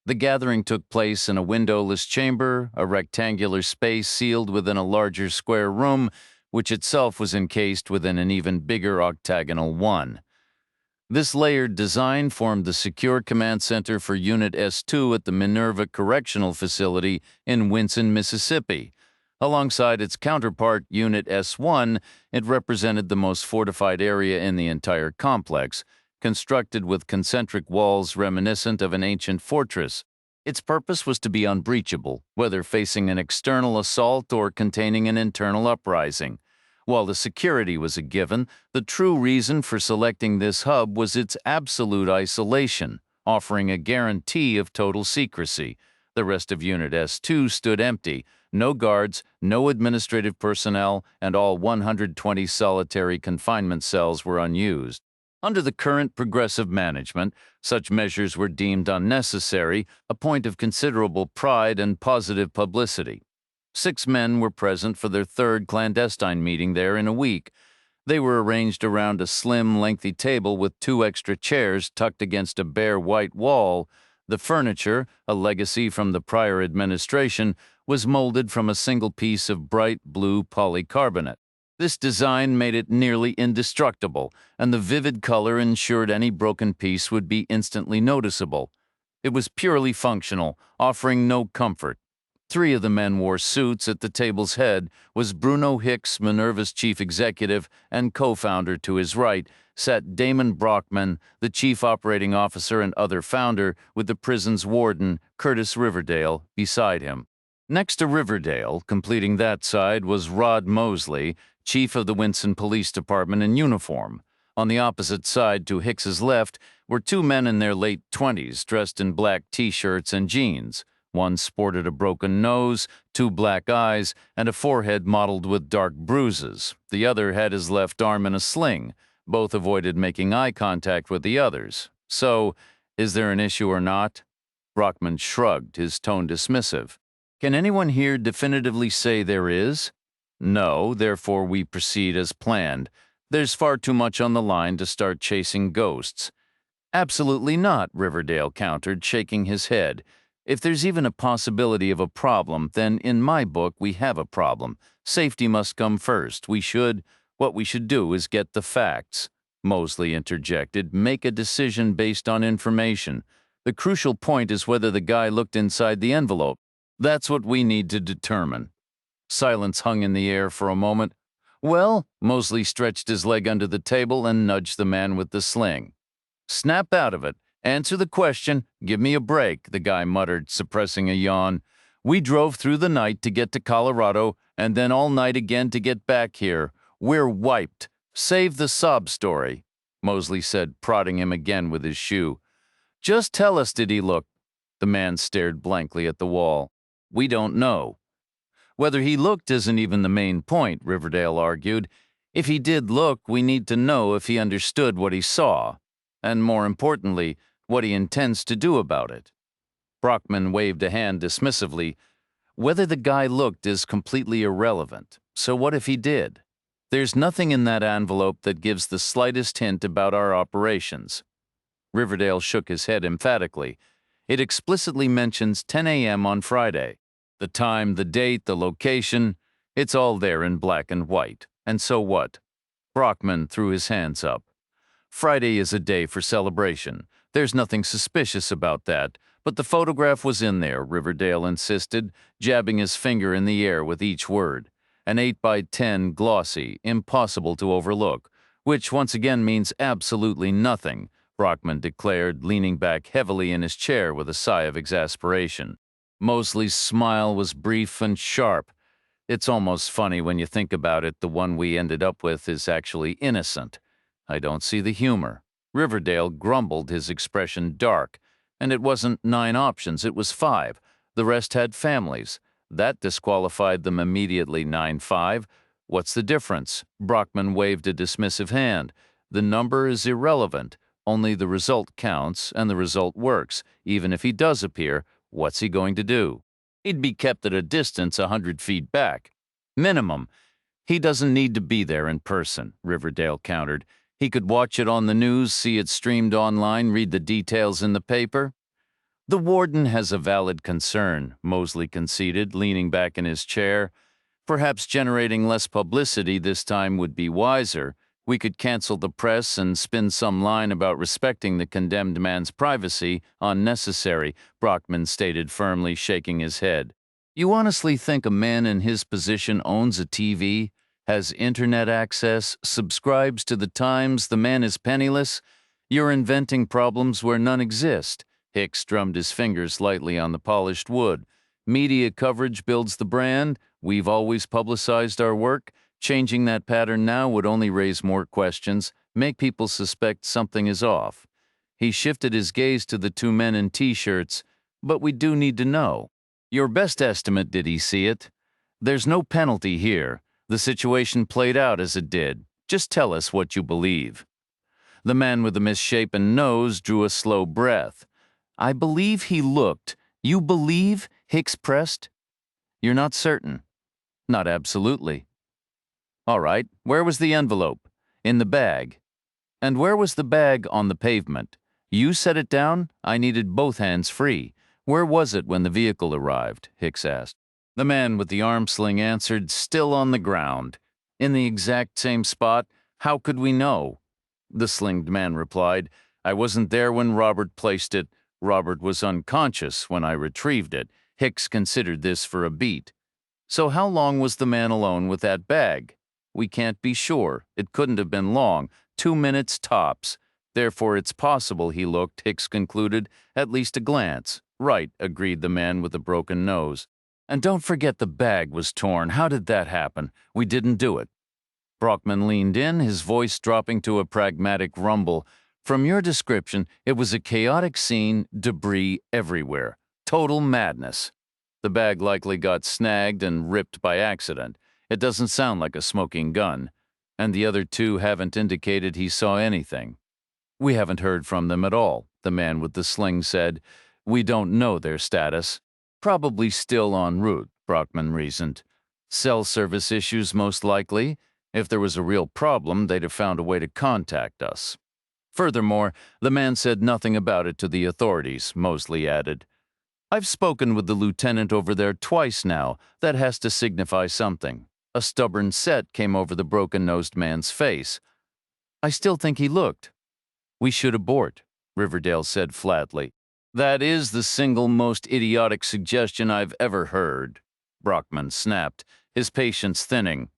The gathering took place in a windowless chamber, a rectangular space sealed within a larger square room, which itself was encased within an even bigger octagonal one. This layered design formed the secure command center for Unit S2 at the Minerva Correctional Facility in Winson, Mississippi. Alongside its counterpart, Unit S1, it represented the most fortified area in the entire complex, constructed with concentric walls reminiscent of an ancient fortress. Its purpose was to be unbreachable, whether facing an external assault or containing an internal uprising. While the security was a given, the true reason for selecting this hub was its absolute isolation, offering a guarantee of total secrecy. The rest of Unit S2 stood empty. No guards, no administrative personnel, and all 120 solitary confinement cells were unused. Under the current progressive management, such measures were deemed unnecessary, a point of considerable pride and positive publicity. 6 men were present for their third clandestine meeting there in a week. They were arranged around a slim, lengthy table with 2 extra chairs tucked against a bare white wall. The furniture, a legacy from the prior administration, was molded from a single piece of bright blue polycarbonate. This design made it nearly indestructible, and the vivid color ensured any broken piece would be instantly noticeable. It was purely functional, offering no comfort. 3 of the men wore suits. At the table's head was Bruno Hicks, Minerva's chief executive and co-founder. To his right sat Damon Brockman, the chief operating officer and other founder, with the prison's warden, Curtis Riverdale, beside him. Next to Riverdale, completing that side, was Rod Mosley, chief of the Winson Police Department in uniform. On the opposite side to Hicks's left were 2 men in their late 20s, dressed in black T-shirts and jeans. One sported a broken nose, 2 black eyes, and a forehead mottled with dark bruises. The other had his left arm in a sling. Both avoided making eye contact with the others. So, is there an issue or not? Brockman shrugged, his tone dismissive. Can anyone here definitively say there is? No, therefore we proceed as planned. There's far too much on the line to start chasing ghosts. Absolutely not, Riverdale countered, shaking his head. If there's even a possibility of a problem, then in my book we have a problem. Safety must come first. What we should do is get the facts. Mosley interjected, make a decision based on information. The crucial point is whether the guy looked inside the envelope. That's what we need to determine. Silence hung in the air for a moment. Well, Mosley stretched his leg under the table and nudged the man with the sling. Snap out of it. Answer the question. Give me a break, the guy muttered, suppressing a yawn. We drove through the night to get to Colorado and then all night again to get back here. We're wiped. Save the sob story, Mosley said, prodding him again with his shoe. Just tell us, did he look? The man stared blankly at the wall. We don't know. Whether he looked isn't even the main point, Riverdale argued. If he did look, we need to know if he understood what he saw, and more importantly, what he intends to do about it. Brockman waved a hand dismissively. Whether the guy looked is completely irrelevant. So what if he did? There's nothing in that envelope that gives the slightest hint about our operations. Riverdale shook his head emphatically. It explicitly mentions 10 a.m. on Friday. The time, the date, the location, it's all there in black and white. And so what? Brockman threw his hands up. Friday is a day for celebration. There's nothing suspicious about that. But the photograph was in there, Riverdale insisted, jabbing his finger in the air with each word. An 8x10 glossy, impossible to overlook, which once again means absolutely nothing, Brockman declared, leaning back heavily in his chair with a sigh of exasperation. Mosley's smile was brief and sharp. It's almost funny when you think about it. The one we ended up with is actually innocent. I don't see the humor. Riverdale grumbled, his expression dark. And it wasn't 9 options, it was 5. The rest had families. That disqualified them immediately. 9-5. What's the difference? Brockman waved a dismissive hand. The number is irrelevant. Only the result counts, and the result works. Even if he does appear, what's he going to do? He'd be kept at a distance 100 feet back. Minimum. He doesn't need to be there in person, Riverdale countered. He could watch it on the news, see it streamed online, read the details in the paper. The warden has a valid concern, Mosley conceded, leaning back in his chair. Perhaps generating less publicity this time would be wiser. We could cancel the press and spin some line about respecting the condemned man's privacy unnecessary, Brockman stated firmly, shaking his head. You honestly think a man in his position owns a TV, has internet access, subscribes to the Times, the man is penniless? You're inventing problems where none exist. Hicks drummed his fingers lightly on the polished wood. Media coverage builds the brand. We've always publicized our work. Changing that pattern now would only raise more questions, make people suspect something is off. He shifted his gaze to the two men in T-shirts. But we do need to know. Your best estimate, did he see it? There's no penalty here. The situation played out as it did. Just tell us what you believe. The man with the misshapen nose drew a slow breath. I believe he looked. You believe? Hicks pressed. You're not certain. Not absolutely. All right, where was the envelope? In the bag. And where was the bag on the pavement? You set it down? I needed both hands free. Where was it when the vehicle arrived? Hicks asked. The man with the arm sling answered, still on the ground. In the exact same spot? How could we know? The slinged man replied, I wasn't there when Robert placed it. Robert was unconscious when I retrieved it. Hicks considered this for a beat. So how long was the man alone with that bag? We can't be sure. It couldn't have been long. 2 minutes tops. Therefore it's possible he looked, Hicks concluded, at least a glance. Right, agreed the man with the broken nose. And don't forget the bag was torn. How did that happen? We didn't do it. Brockman leaned in, his voice dropping to a pragmatic rumble. From your description, it was a chaotic scene, debris everywhere. Total madness. The bag likely got snagged and ripped by accident. It doesn't sound like a smoking gun. And the other two haven't indicated he saw anything. We haven't heard from them at all, the man with the sling said. We don't know their status. Probably still en route, Brockman reasoned. Cell service issues most likely. If there was a real problem, they'd have found a way to contact us. Furthermore, the man said nothing about it to the authorities, Mosley added. I've spoken with the lieutenant over there twice now. That has to signify something. A stubborn set came over the broken-nosed man's face. I still think he looked. We should abort, Riverdale said flatly. That is the single most idiotic suggestion I've ever heard, Brockman snapped, his patience thinning.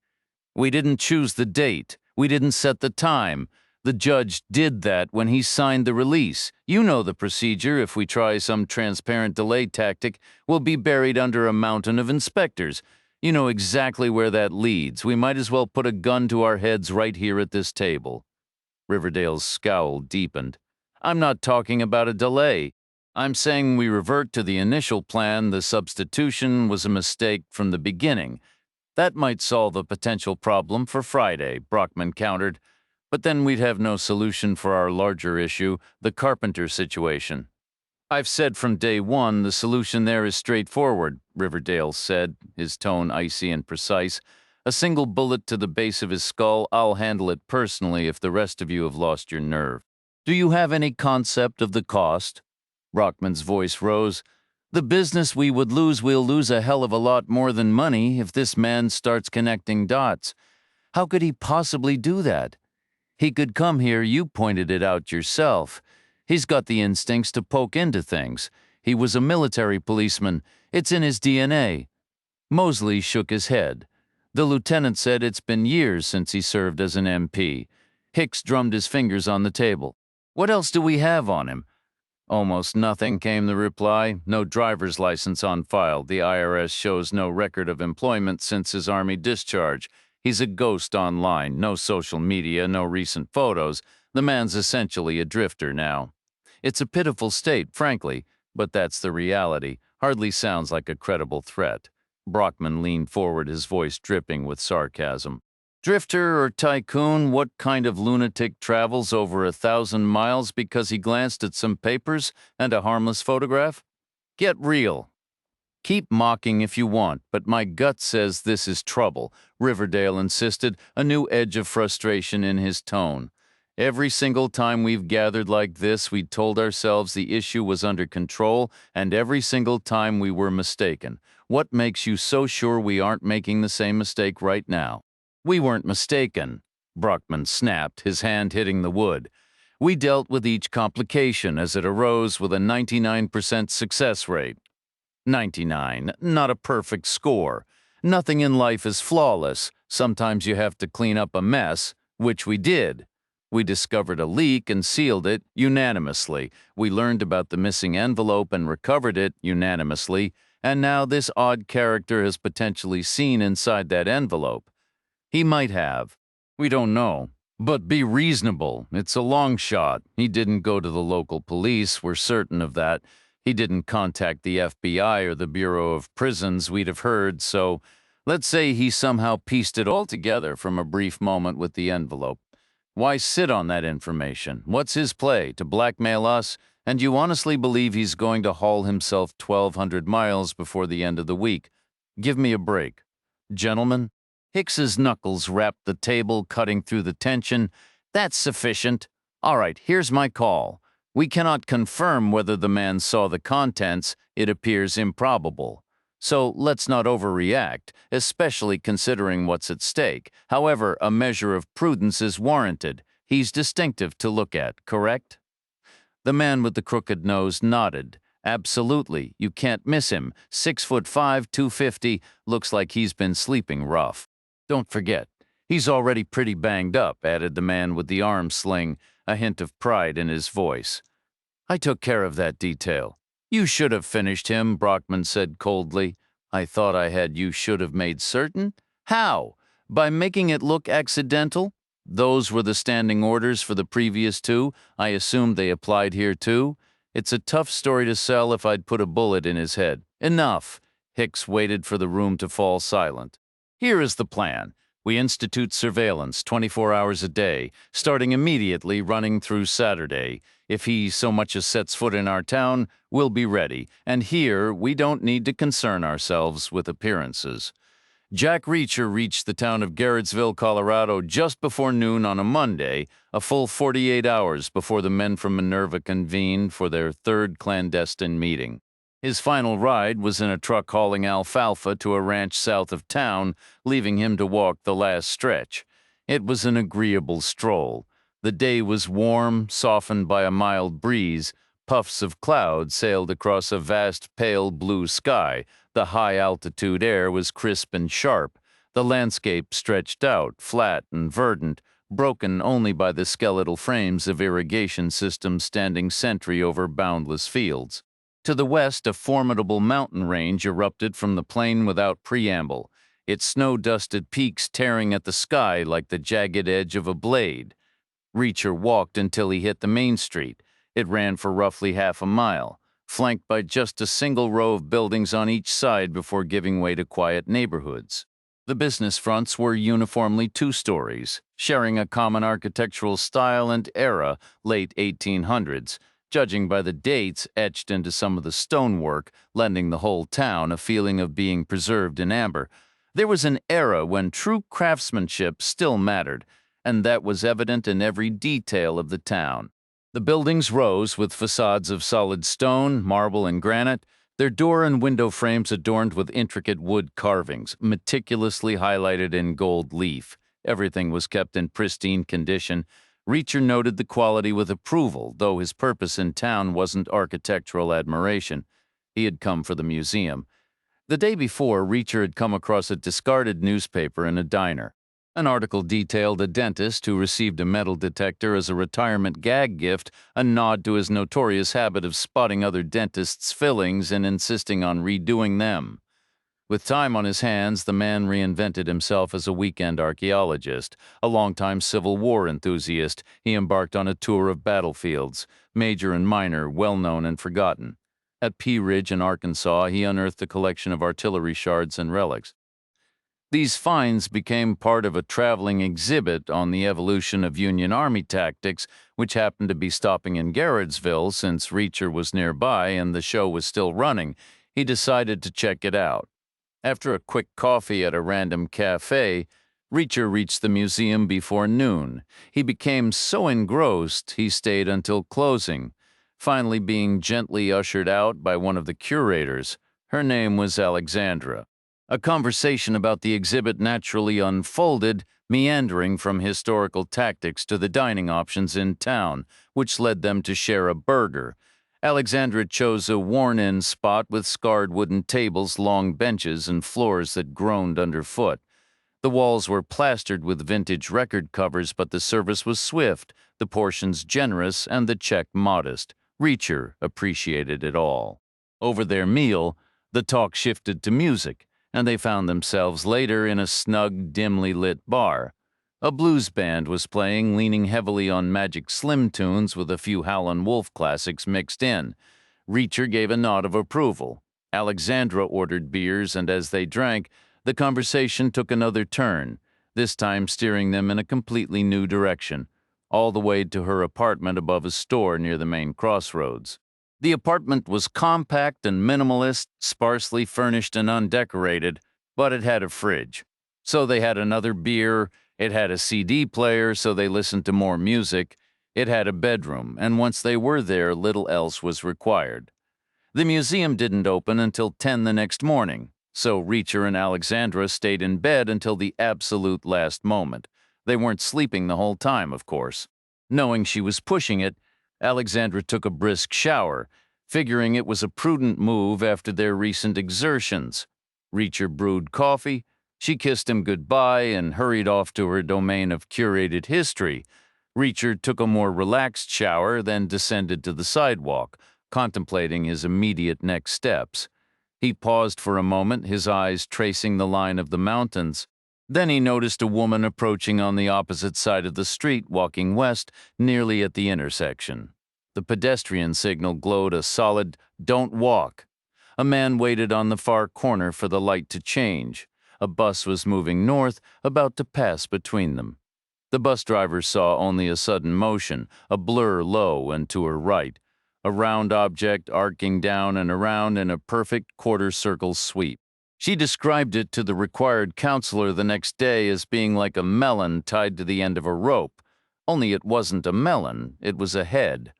We didn't choose the date. We didn't set the time. The judge did that when he signed the release. You know the procedure. If we try some transparent delay tactic, we'll be buried under a mountain of inspectors. You know exactly where that leads. We might as well put a gun to our heads right here at this table. Riverdale's scowl deepened. I'm not talking about a delay. I'm saying we revert to the initial plan. The substitution was a mistake from the beginning. That might solve a potential problem for Friday, Brockman countered. But then we'd have no solution for our larger issue, the Carpenter situation. I've said from day one the solution there is straightforward, Riverdale said, his tone icy and precise. A single bullet to the base of his skull. I'll handle it personally if the rest of you have lost your nerve. Do you have any concept of the cost? Brockman's voice rose. The business we would lose, we'll lose a hell of a lot more than money if this man starts connecting dots. How could he possibly do that? He could come here, you pointed it out yourself. He's got the instincts to poke into things. He was a military policeman. It's in his DNA. Mosley shook his head. The lieutenant said it's been years since he served as an MP. Hicks drummed his fingers on the table. What else do we have on him? Almost nothing, came the reply. No driver's license on file. The IRS shows no record of employment since his Army discharge. He's a ghost online. No social media, no recent photos. The man's essentially a drifter now. It's a pitiful state, frankly, but that's the reality. Hardly sounds like a credible threat. Brockman leaned forward, his voice dripping with sarcasm. Drifter or tycoon, what kind of lunatic travels over 1,000 miles because he glanced at some papers and a harmless photograph? Get real. Keep mocking if you want, but my gut says this is trouble, Riverdale insisted, a new edge of frustration in his tone. Every single time we've gathered like this, we told ourselves the issue was under control, and every single time we were mistaken. What makes you so sure we aren't making the same mistake right now? We weren't mistaken, Brockman snapped, his hand hitting the wood. We dealt with each complication as it arose with a 99% success rate. 99, not a perfect score. Nothing in life is flawless. Sometimes you have to clean up a mess, which we did. We discovered a leak and sealed it unanimously. We learned about the missing envelope and recovered it unanimously. And now this odd character has potentially seen inside that envelope. He might have. We don't know. But be reasonable. It's a long shot. He didn't go to the local police. We're certain of that. He didn't contact the FBI or the Bureau of Prisons, we'd have heard, so let's say he somehow pieced it all together from a brief moment with the envelope. Why sit on that information? What's his play? To blackmail us? And you honestly believe he's going to haul himself 1,200 miles before the end of the week? Give me a break. Gentlemen, Hicks's knuckles rapped the table, cutting through the tension. That's sufficient. All right, here's my call. We cannot confirm whether the man saw the contents. It appears improbable. So let's not overreact, especially considering what's at stake. However, a measure of prudence is warranted. He's distinctive to look at, correct? The man with the crooked nose nodded. Absolutely, you can't miss him. 6'5", 250, looks like he's been sleeping rough. Don't forget, he's already pretty banged up, added the man with the arm sling, a hint of pride in his voice. I took care of that detail. You should have finished him, Brockman said coldly. I thought I had you should have made certain. How? By making it look accidental? Those were the standing orders for the previous two. I assumed they applied here too. It's a tough story to sell if I'd put a bullet in his head. Enough. Hicks waited for the room to fall silent. Here is the plan. We institute surveillance 24 hours a day, starting immediately running through Saturday. If he so much as sets foot in our town, we'll be ready. And here, we don't need to concern ourselves with appearances. Jack Reacher reached the town of Garrettsville, Colorado just before noon on a Monday, a full 48 hours before the men from Minerva convened for their third clandestine meeting. His final ride was in a truck hauling alfalfa to a ranch south of town, leaving him to walk the last stretch. It was an agreeable stroll. The day was warm, softened by a mild breeze. Puffs of cloud sailed across a vast pale blue sky. The high-altitude air was crisp and sharp. The landscape stretched out, flat and verdant, broken only by the skeletal frames of irrigation systems standing sentry over boundless fields. To the west, a formidable mountain range erupted from the plain without preamble, its snow-dusted peaks tearing at the sky like the jagged edge of a blade. Reacher walked until he hit the main street. It ran for roughly half a mile, flanked by just a single row of buildings on each side before giving way to quiet neighborhoods. The business fronts were uniformly 2 stories, sharing a common architectural style and era, late 1800s, judging by the dates etched into some of the stonework, lending the whole town a feeling of being preserved in amber. There was an era when true craftsmanship still mattered, and that was evident in every detail of the town. The buildings rose with facades of solid stone, marble, and granite, their door and window frames adorned with intricate wood carvings, meticulously highlighted in gold leaf. Everything was kept in pristine condition. Reacher noted the quality with approval, though his purpose in town wasn't architectural admiration. He had come for the museum. The day before, Reacher had come across a discarded newspaper in a diner. An article detailed a dentist who received a metal detector as a retirement gag gift, a nod to his notorious habit of spotting other dentists' fillings and insisting on redoing them. With time on his hands, the man reinvented himself as a weekend archaeologist. A longtime Civil War enthusiast, he embarked on a tour of battlefields, major and minor, well-known and forgotten. At Pea Ridge in Arkansas, he unearthed a collection of artillery shards and relics. These finds became part of a traveling exhibit on the evolution of Union Army tactics, which happened to be stopping in Garrettsville since Reacher was nearby and the show was still running. He decided to check it out. After a quick coffee at a random cafe, Reacher reached the museum before noon. He became so engrossed he stayed until closing, finally being gently ushered out by one of the curators. Her name was Alexandra. A conversation about the exhibit naturally unfolded, meandering from historical tactics to the dining options in town, which led them to share a burger. Alexandra chose a worn-in spot with scarred wooden tables, long benches, and floors that groaned underfoot. The walls were plastered with vintage record covers, but the service was swift, the portions generous, and the check modest. Reacher appreciated it all. Over their meal, the talk shifted to music, and they found themselves later in a snug, dimly lit bar. A blues band was playing, leaning heavily on Magic Slim tunes with a few Howlin' Wolf classics mixed in. Reacher gave a nod of approval. Alexandra ordered beers, and as they drank, the conversation took another turn, this time steering them in a completely new direction, all the way to her apartment above a store near the main crossroads. The apartment was compact and minimalist, sparsely furnished and undecorated, but it had a fridge. So they had another beer, it had a CD player, so they listened to more music, it had a bedroom, and once they were there, little else was required. The museum didn't open until 10 the next morning, so Reacher and Alexandra stayed in bed until the absolute last moment. They weren't sleeping the whole time, of course. Knowing she was pushing it, Alexandra took a brisk shower, figuring it was a prudent move after their recent exertions. Reacher brewed coffee, she kissed him goodbye and hurried off to her domain of curated history. Reacher took a more relaxed shower, then descended to the sidewalk, contemplating his immediate next steps. He paused for a moment, his eyes tracing the line of the mountains. Then he noticed a woman approaching on the opposite side of the street, walking west, nearly at the intersection. The pedestrian signal glowed a solid "Don't walk." A man waited on the far corner for the light to change. A bus was moving north, about to pass between them. The bus driver saw only a sudden motion, a blur low and to her right, a round object arcing down and around in a perfect quarter-circle sweep. She described it to the required counselor the next day as being like a melon tied to the end of a rope. Only it wasn't a melon, it was a head.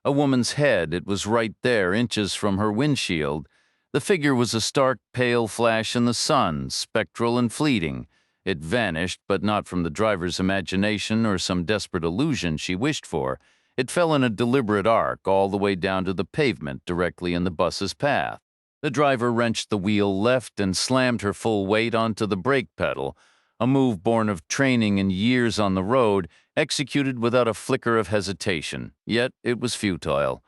A woman's head, it was right there, inches from her windshield. The figure was a stark, pale flash in the sun, spectral and fleeting. It vanished, but not from the driver's imagination or some desperate illusion she wished for. It fell in a deliberate arc all the way down to the pavement directly in the bus's path. The driver wrenched the wheel left and slammed her full weight onto the brake pedal, a move born of training and years on the road, executed without a flicker of hesitation. Yet it was futile.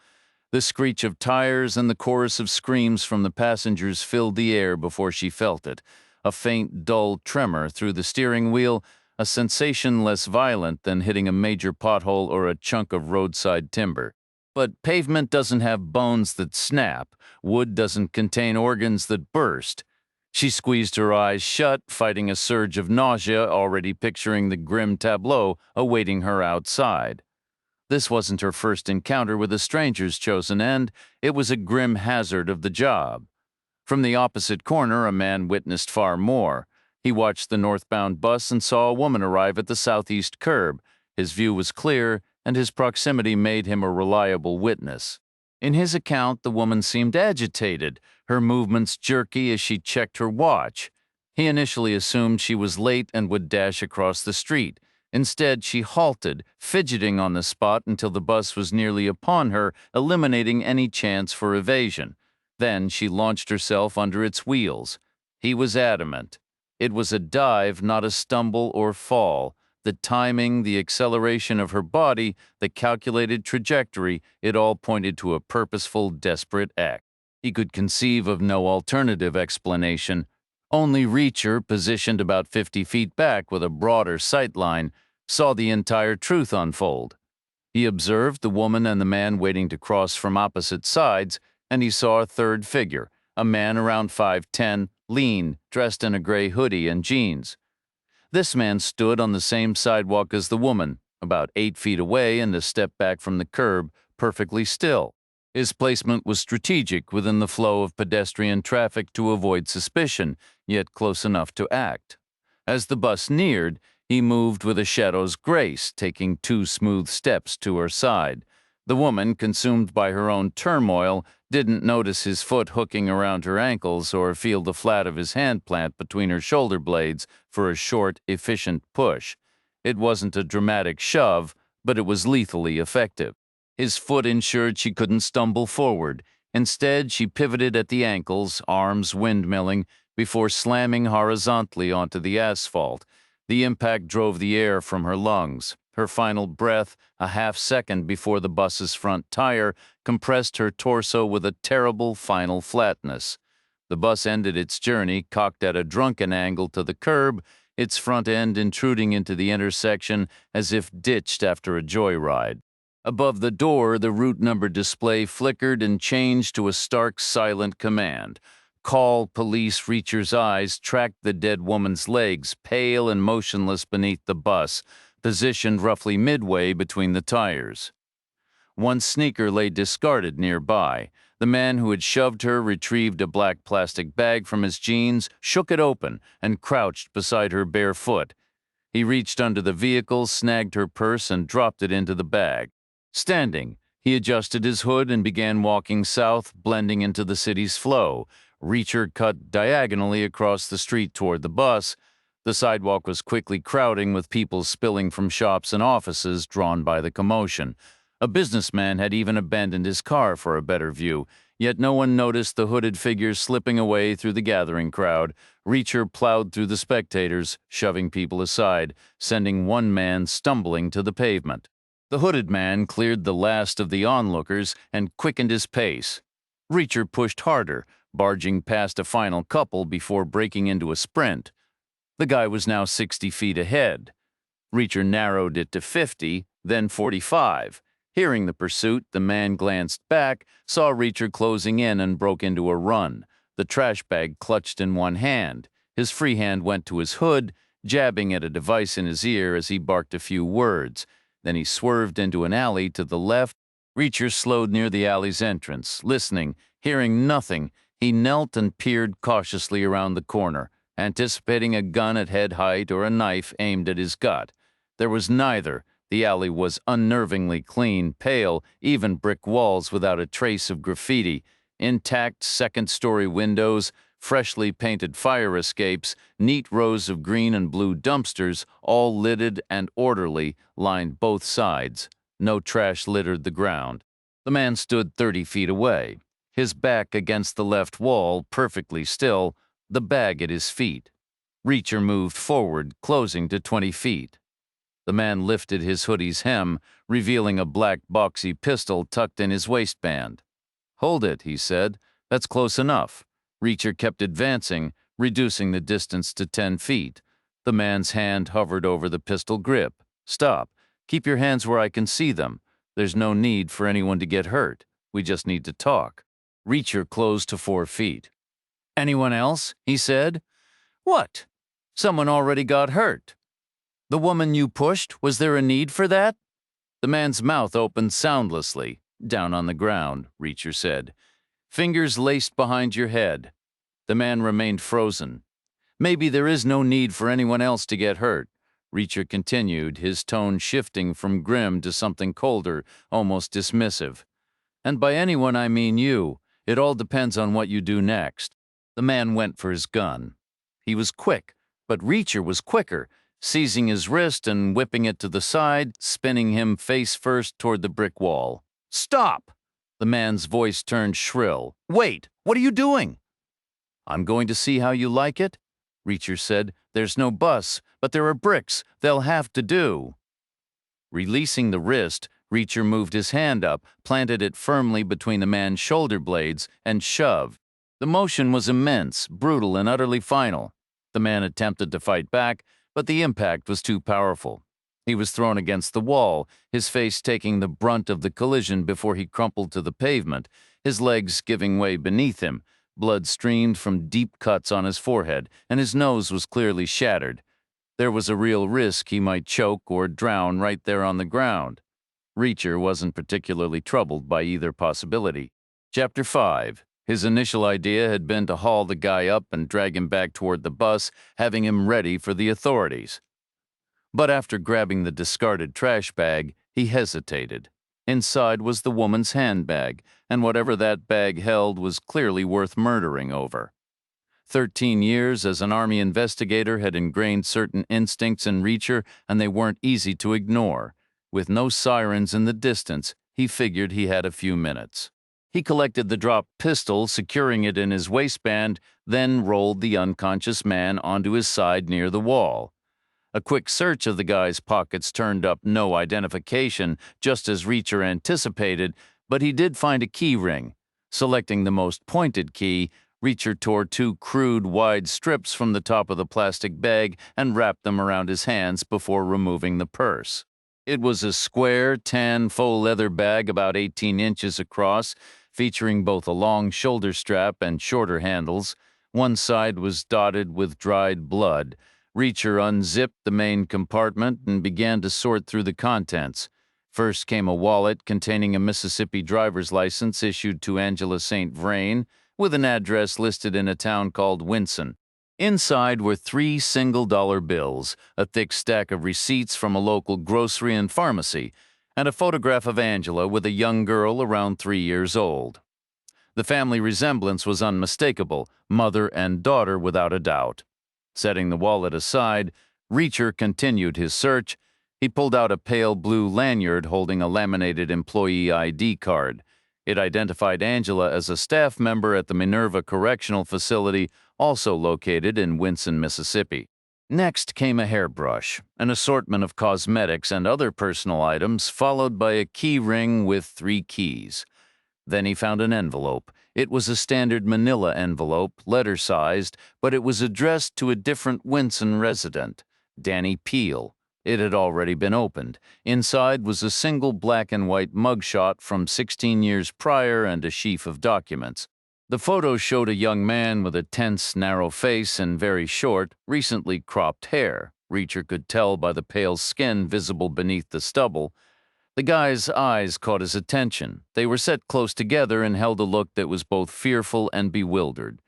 The screech of tires and the chorus of screams from the passengers filled the air before she felt it. A faint, dull tremor through the steering wheel, a sensation less violent than hitting a major pothole or a chunk of roadside timber. But pavement doesn't have bones that snap. Wood doesn't contain organs that burst. She squeezed her eyes shut, fighting a surge of nausea, already picturing the grim tableau awaiting her outside. This wasn't her first encounter with a stranger's chosen end. It was a grim hazard of the job. From the opposite corner, a man witnessed far more. He watched the northbound bus and saw a woman arrive at the southeast curb. His view was clear, and his proximity made him a reliable witness. In his account, the woman seemed agitated, her movements jerky as she checked her watch. He initially assumed she was late and would dash across the street. Instead, she halted, fidgeting on the spot until the bus was nearly upon her, eliminating any chance for evasion. Then she launched herself under its wheels. He was adamant. It was a dive, not a stumble or fall. The timing, the acceleration of her body, the calculated trajectory, it all pointed to a purposeful, desperate act. He could conceive of no alternative explanation. Only Reacher, positioned about 50 feet back with a broader sight line, saw the entire truth unfold. He observed the woman and the man waiting to cross from opposite sides, and he saw a third figure, a man around 5'10", lean, dressed in a gray hoodie and jeans. This man stood on the same sidewalk as the woman, about 8 feet away and a step back from the curb, perfectly still. His placement was strategic within the flow of pedestrian traffic to avoid suspicion, yet close enough to act. As the bus neared, he moved with a shadow's grace, taking 2 smooth steps to her side. The woman, consumed by her own turmoil, didn't notice his foot hooking around her ankles or feel the flat of his hand plant between her shoulder blades for a short, efficient push. It wasn't a dramatic shove, but it was lethally effective. His foot ensured she couldn't stumble forward. Instead, she pivoted at the ankles, arms windmilling, before slamming horizontally onto the asphalt. The impact drove the air from her lungs. Her final breath, a half-second before the bus's front tire, compressed her torso with a terrible final flatness. The bus ended its journey, cocked at a drunken angle to the curb, its front end intruding into the intersection as if ditched after a joyride. Above the door, the route number display flickered and changed to a stark, silent command. Call police. Reacher's eyes tracked the dead woman's legs, pale and motionless beneath the bus, positioned roughly midway between the tires. One sneaker lay discarded nearby. The man who had shoved her retrieved a black plastic bag from his jeans, shook it open, and crouched beside her bare foot. He reached under the vehicle, snagged her purse, and dropped it into the bag. Standing, he adjusted his hood and began walking south, blending into the city's flow. Reacher cut diagonally across the street toward the bus. The sidewalk was quickly crowding with people spilling from shops and offices drawn by the commotion. A businessman had even abandoned his car for a better view, yet no one noticed the hooded figure slipping away through the gathering crowd. Reacher plowed through the spectators, shoving people aside, sending one man stumbling to the pavement. The hooded man cleared the last of the onlookers and quickened his pace. Reacher pushed harder, barging past a final couple before breaking into a sprint. The guy was now 60 feet ahead. Reacher narrowed it to 50, then 45. Hearing the pursuit, the man glanced back, saw Reacher closing in, and broke into a run. The trash bag clutched in one hand. His free hand went to his hood, jabbing at a device in his ear as he barked a few words. Then he swerved into an alley to the left. Reacher slowed near the alley's entrance, listening, hearing nothing. He knelt and peered cautiously around the corner, anticipating a gun at head height or a knife aimed at his gut. There was neither. The alley was unnervingly clean, pale, even brick walls without a trace of graffiti, intact second-story windows, freshly painted fire escapes, neat rows of green and blue dumpsters, all lidded and orderly, lined both sides. No trash littered the ground. The man stood 30 feet away, his back against the left wall, perfectly still, the bag at his feet. Reacher moved forward, closing to 20 feet. The man lifted his hoodie's hem, revealing a black boxy pistol tucked in his waistband. "Hold it," he said. "That's close enough." Reacher kept advancing, reducing the distance to 10 feet. The man's hand hovered over the pistol grip. "Stop. Keep your hands where I can see them. There's no need for anyone to get hurt. We just need to talk." Reacher closed to 4 feet. "Anyone else?" he said. "What? Someone already got hurt." "The woman you pushed, was there a need for that?" The man's mouth opened soundlessly. "Down on the ground," Reacher said. "Fingers laced behind your head." The man remained frozen. "Maybe there is no need for anyone else to get hurt," Reacher continued, his tone shifting from grim to something colder, almost dismissive. "And by anyone I mean you. It all depends on what you do next." The man went for his gun. He was quick, but Reacher was quicker, seizing his wrist and whipping it to the side, spinning him face first toward the brick wall. "Stop!" The man's voice turned shrill. "Wait! What are you doing?" "I'm going to see how you like it," Reacher said. "There's no bus, but there are bricks. They'll have to do." Releasing the wrist, Reacher moved his hand up, planted it firmly between the man's shoulder blades, and shoved. The motion was immense, brutal, and utterly final. The man attempted to fight back, but the impact was too powerful. He was thrown against the wall, his face taking the brunt of the collision before he crumpled to the pavement, his legs giving way beneath him. Blood streamed from deep cuts on his forehead, and his nose was clearly shattered. There was a real risk he might choke or drown right there on the ground. Reacher wasn't particularly troubled by either possibility. Chapter 5. His initial idea had been to haul the guy up and drag him back toward the bus, having him ready for the authorities. But after grabbing the discarded trash bag, he hesitated. Inside was the woman's handbag, and whatever that bag held was clearly worth murdering over. 13 years as an Army investigator had ingrained certain instincts in Reacher, and they weren't easy to ignore. With no sirens in the distance, he figured he had a few minutes. He collected the dropped pistol, securing it in his waistband, then rolled the unconscious man onto his side near the wall. A quick search of the guy's pockets turned up no identification, just as Reacher anticipated, but he did find a key ring. Selecting the most pointed key, Reacher tore two crude, wide strips from the top of the plastic bag and wrapped them around his hands before removing the purse. It was a square, tan faux leather bag about 18 inches across, featuring both a long shoulder strap and shorter handles. One side was dotted with dried blood. Reacher unzipped the main compartment and began to sort through the contents. First came a wallet containing a Mississippi driver's license issued to Angela St. Vrain, with an address listed in a town called Winson. Inside were 3 single-dollar bills, a thick stack of receipts from a local grocery and pharmacy, and a photograph of Angela with a young girl around 3 years old. The family resemblance was unmistakable, mother and daughter without a doubt. Setting the wallet aside, Reacher continued his search. He pulled out a pale blue lanyard holding a laminated employee ID card. It identified Angela as a staff member at the Minerva Correctional Facility, also located in Winson, Mississippi. Next came a hairbrush, an assortment of cosmetics and other personal items, followed by a key ring with 3 keys. Then he found an envelope. It was a standard manila envelope, letter-sized, but it was addressed to a different Winson resident, Danny Peel. It had already been opened. Inside was a single black and white mugshot from 16 years prior and a sheaf of documents. The photo showed a young man with a tense, narrow face and very short, recently cropped hair. Reacher could tell by the pale skin visible beneath the stubble. The guy's eyes caught his attention. They were set close together and held a look that was both fearful and bewildered.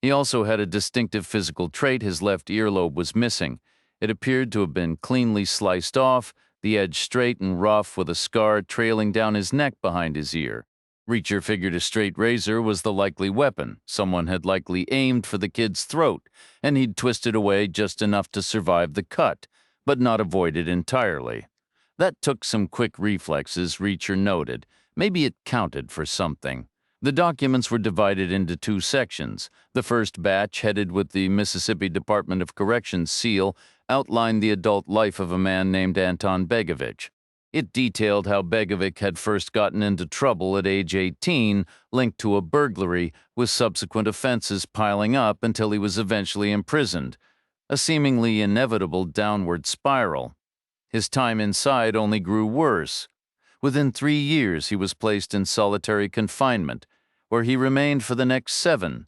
He also had a distinctive physical trait. His left earlobe was missing. It appeared to have been cleanly sliced off, the edge straight and rough with a scar trailing down his neck behind his ear. Reacher figured a straight razor was the likely weapon. Someone had likely aimed for the kid's throat, and he'd twisted away just enough to survive the cut, but not avoid it entirely. That took some quick reflexes, Reacher noted. Maybe it counted for something. The documents were divided into 2 sections. The first batch, headed with the Mississippi Department of Corrections seal, outlined the adult life of a man named Anton Begovic. It detailed how Begovic had first gotten into trouble at age 18, linked to a burglary, with subsequent offenses piling up until he was eventually imprisoned. A seemingly inevitable downward spiral. His time inside only grew worse. Within 3 years, he was placed in solitary confinement, where he remained for the next 7.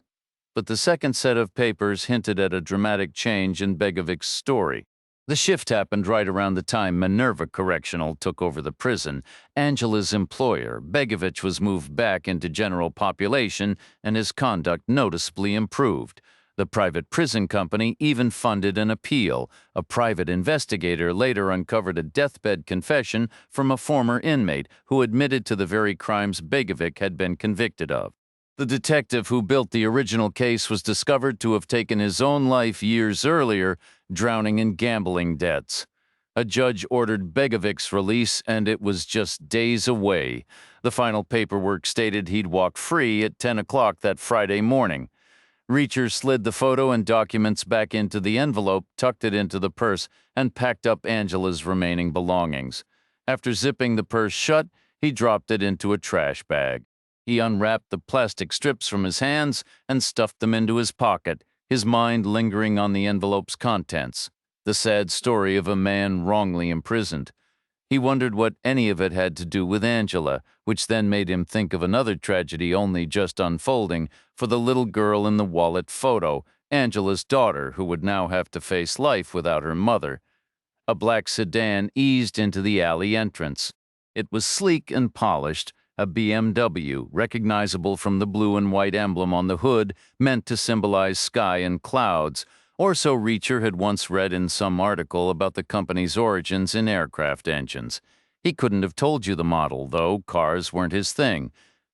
But the second set of papers hinted at a dramatic change in Begovic's story. The shift happened right around the time Minerva Correctional took over the prison. Angela's employer, Begovic, was moved back into general population, and his conduct noticeably improved. The private prison company even funded an appeal. A private investigator later uncovered a deathbed confession from a former inmate who admitted to the very crimes Begovic had been convicted of. The detective who built the original case was discovered to have taken his own life years earlier, drowning in gambling debts. A judge ordered Begovic's release, and it was just days away. The final paperwork stated he'd walk free at 10 o'clock that Friday morning. Reacher slid the photo and documents back into the envelope, tucked it into the purse, and packed up Angela's remaining belongings. After zipping the purse shut, he dropped it into a trash bag. He unwrapped the plastic strips from his hands and stuffed them into his pocket, his mind lingering on the envelope's contents. The sad story of a man wrongly imprisoned. He wondered what any of it had to do with Angela, which then made him think of another tragedy only just unfolding for the little girl in the wallet photo, Angela's daughter, who would now have to face life without her mother. A black sedan eased into the alley entrance. It was sleek and polished, a BMW, recognizable from the blue and white emblem on the hood, meant to symbolize sky and clouds, or so Reacher had once read in some article about the company's origins in aircraft engines. He couldn't have told you the model, though cars weren't his thing.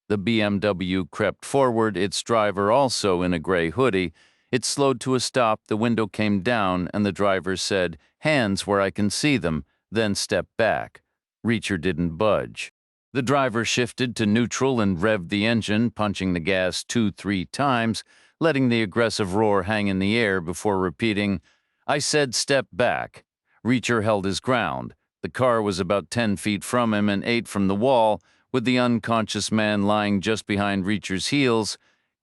The BMW crept forward, its driver also in a gray hoodie. It slowed to a stop, the window came down, and the driver said, "Hands where I can see them," then stepped back. Reacher didn't budge. The driver shifted to neutral and revved the engine, punching the gas 2-3 times, letting the aggressive roar hang in the air before repeating, "I said step back." Reacher held his ground. The car was about 10 feet from him and 8 from the wall, with the unconscious man lying just behind Reacher's heels,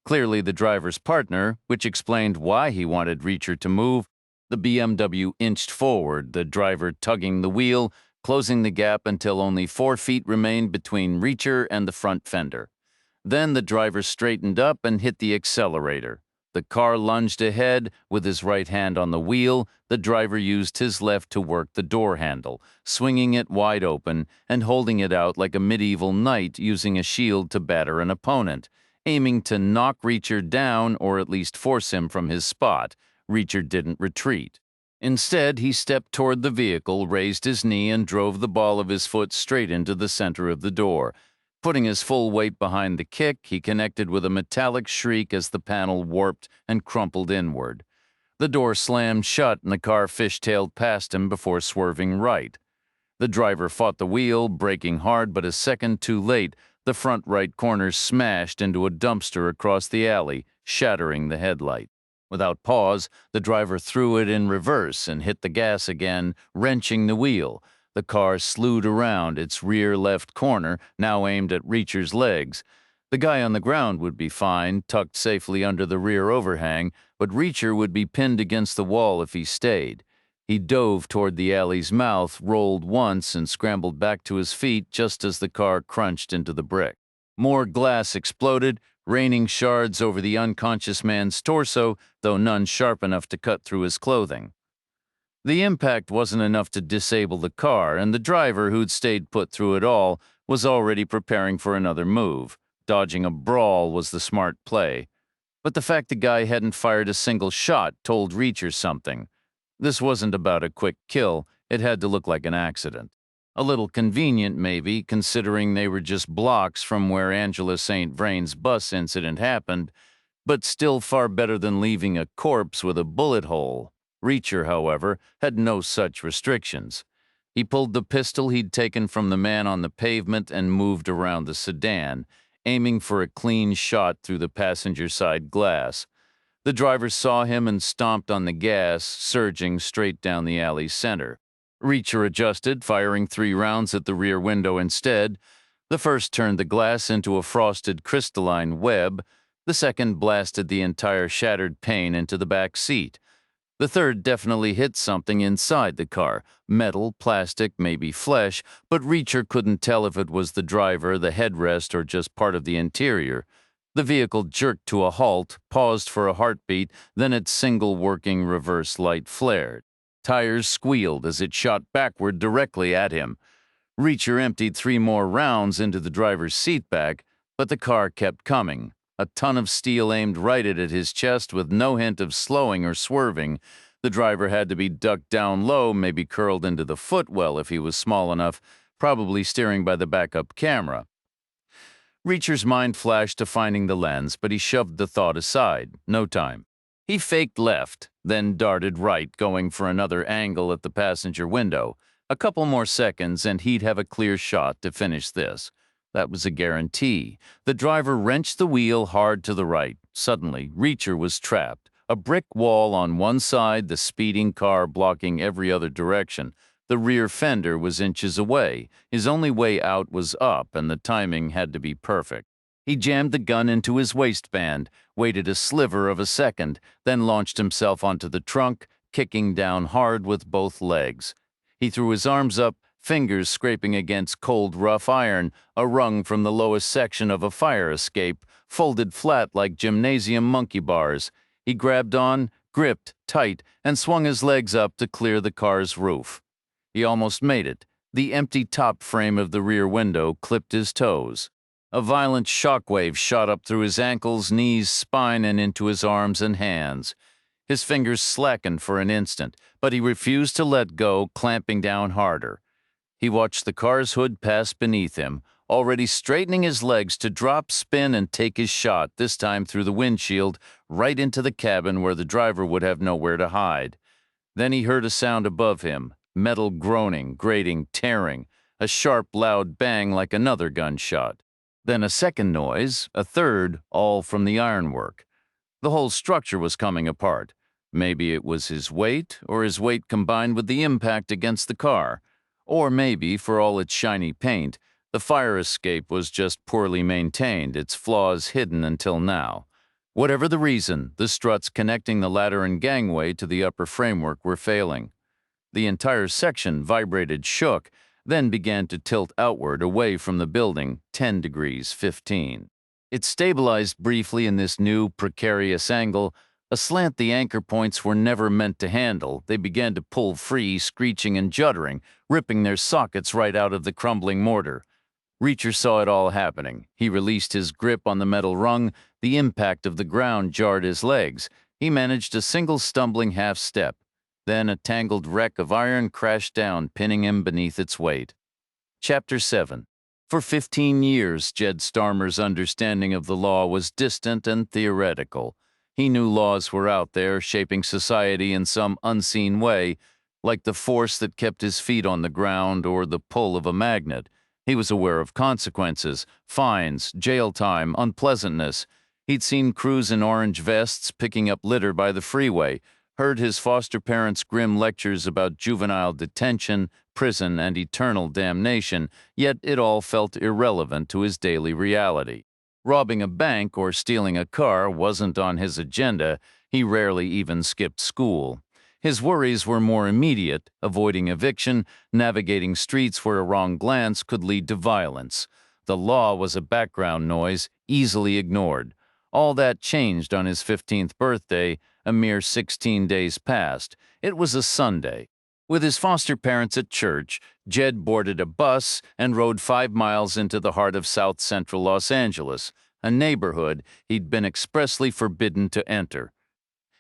clearly the driver's partner, which explained why he wanted Reacher to move. The BMW inched forward, the driver tugging the wheel, closing the gap until only 4 feet remained between Reacher and the front fender. Then the driver straightened up and hit the accelerator. The car lunged ahead. With his right hand on the wheel, the driver used his left to work the door handle, swinging it wide open and holding it out like a medieval knight using a shield to batter an opponent, aiming to knock Reacher down or at least force him from his spot. Reacher didn't retreat. Instead, he stepped toward the vehicle, raised his knee, and drove the ball of his foot straight into the center of the door. Putting his full weight behind the kick, he connected with a metallic shriek as the panel warped and crumpled inward. The door slammed shut and the car fishtailed past him before swerving right. The driver fought the wheel, braking hard, but a second too late, the front right corner smashed into a dumpster across the alley, shattering the headlight. Without pause, the driver threw it in reverse and hit the gas again, wrenching the wheel. The car slewed around, its rear left corner now aimed at Reacher's legs. The guy on the ground would be fine, tucked safely under the rear overhang, but Reacher would be pinned against the wall if he stayed. He dove toward the alley's mouth, rolled once, and scrambled back to his feet just as the car crunched into the brick. More glass exploded, raining shards over the unconscious man's torso, though none sharp enough to cut through his clothing. The impact wasn't enough to disable the car, and the driver, who'd stayed put through it all, was already preparing for another move. Dodging a brawl was the smart play. But the fact the guy hadn't fired a single shot told Reacher something. This wasn't about a quick kill, it had to look like an accident. A little convenient, maybe, considering they were just blocks from where Angela St. Vrain's bus incident happened, but still far better than leaving a corpse with a bullet hole. Reacher, however, had no such restrictions. He pulled the pistol he'd taken from the man on the pavement and moved around the sedan, aiming for a clean shot through the passenger side glass. The driver saw him and stomped on the gas, surging straight down the alley's center. Reacher adjusted, firing 3 rounds at the rear window instead. The first turned the glass into a frosted crystalline web. The second blasted the entire shattered pane into the back seat. The third definitely hit something inside the car, metal, plastic, maybe flesh, but Reacher couldn't tell if it was the driver, the headrest, or just part of the interior. The vehicle jerked to a halt, paused for a heartbeat, then its single working reverse light flared. Tires squealed as it shot backward directly at him. Reacher emptied 3 more rounds into the driver's seatback, but the car kept coming. A ton of steel aimed right at his chest with no hint of slowing or swerving. The driver had to be ducked down low, maybe curled into the footwell if he was small enough, probably steering by the backup camera. Reacher's mind flashed to finding the lens, but he shoved the thought aside. No time. He faked left, then darted right, going for another angle at the passenger window. A couple more seconds, and he'd have a clear shot to finish this. That was a guarantee. The driver wrenched the wheel hard to the right. Suddenly, Reacher was trapped. A brick wall on one side, the speeding car blocking every other direction. The rear fender was inches away. His only way out was up, and the timing had to be perfect. He jammed the gun into his waistband, waited a sliver of a second, then launched himself onto the trunk, kicking down hard with both legs. He threw his arms up, fingers scraping against cold, rough iron, a rung from the lowest section of a fire escape, folded flat like gymnasium monkey bars. He grabbed on, gripped tight, and swung his legs up to clear the car's roof. He almost made it. The empty top frame of the rear window clipped his toes. A violent shockwave shot up through his ankles, knees, spine, and into his arms and hands. His fingers slackened for an instant, but he refused to let go, clamping down harder. He watched the car's hood pass beneath him, already straightening his legs to drop, spin, and take his shot, this time through the windshield, right into the cabin where the driver would have nowhere to hide. Then he heard a sound above him, metal groaning, grating, tearing, a sharp, loud bang like another gunshot. Then a second noise, a third, all from the ironwork. The whole structure was coming apart. Maybe it was his weight, or his weight combined with the impact against the car. Or maybe, for all its shiny paint, the fire escape was just poorly maintained, its flaws hidden until now. Whatever the reason, the struts connecting the ladder and gangway to the upper framework were failing. The entire section vibrated, shook, then began to tilt outward away from the building, 10 degrees 15. It stabilized briefly in this new, precarious angle, a slant the anchor points were never meant to handle. They began to pull free, screeching and juddering, ripping their sockets right out of the crumbling mortar. Reacher saw it all happening. He released his grip on the metal rung. The impact of the ground jarred his legs. He managed a single stumbling half step. Then a tangled wreck of iron crashed down, pinning him beneath its weight. Chapter 7. For 15 years, Jed Starmer's understanding of the law was distant and theoretical. He knew laws were out there, shaping society in some unseen way, like the force that kept his feet on the ground or the pull of a magnet. He was aware of consequences, fines, jail time, unpleasantness. He'd seen crews in orange vests picking up litter by the freeway, heard his foster parents' grim lectures about juvenile detention, prison, and eternal damnation, yet it all felt irrelevant to his daily reality. Robbing a bank or stealing a car wasn't on his agenda. He rarely even skipped school. His worries were more immediate, avoiding eviction, navigating streets where a wrong glance could lead to violence. The law was a background noise, easily ignored. All that changed on his 15th birthday, a mere 16 days past. It was a Sunday. With his foster parents at church, Jed boarded a bus and rode 5 miles into the heart of South Central Los Angeles, a neighborhood he'd been expressly forbidden to enter.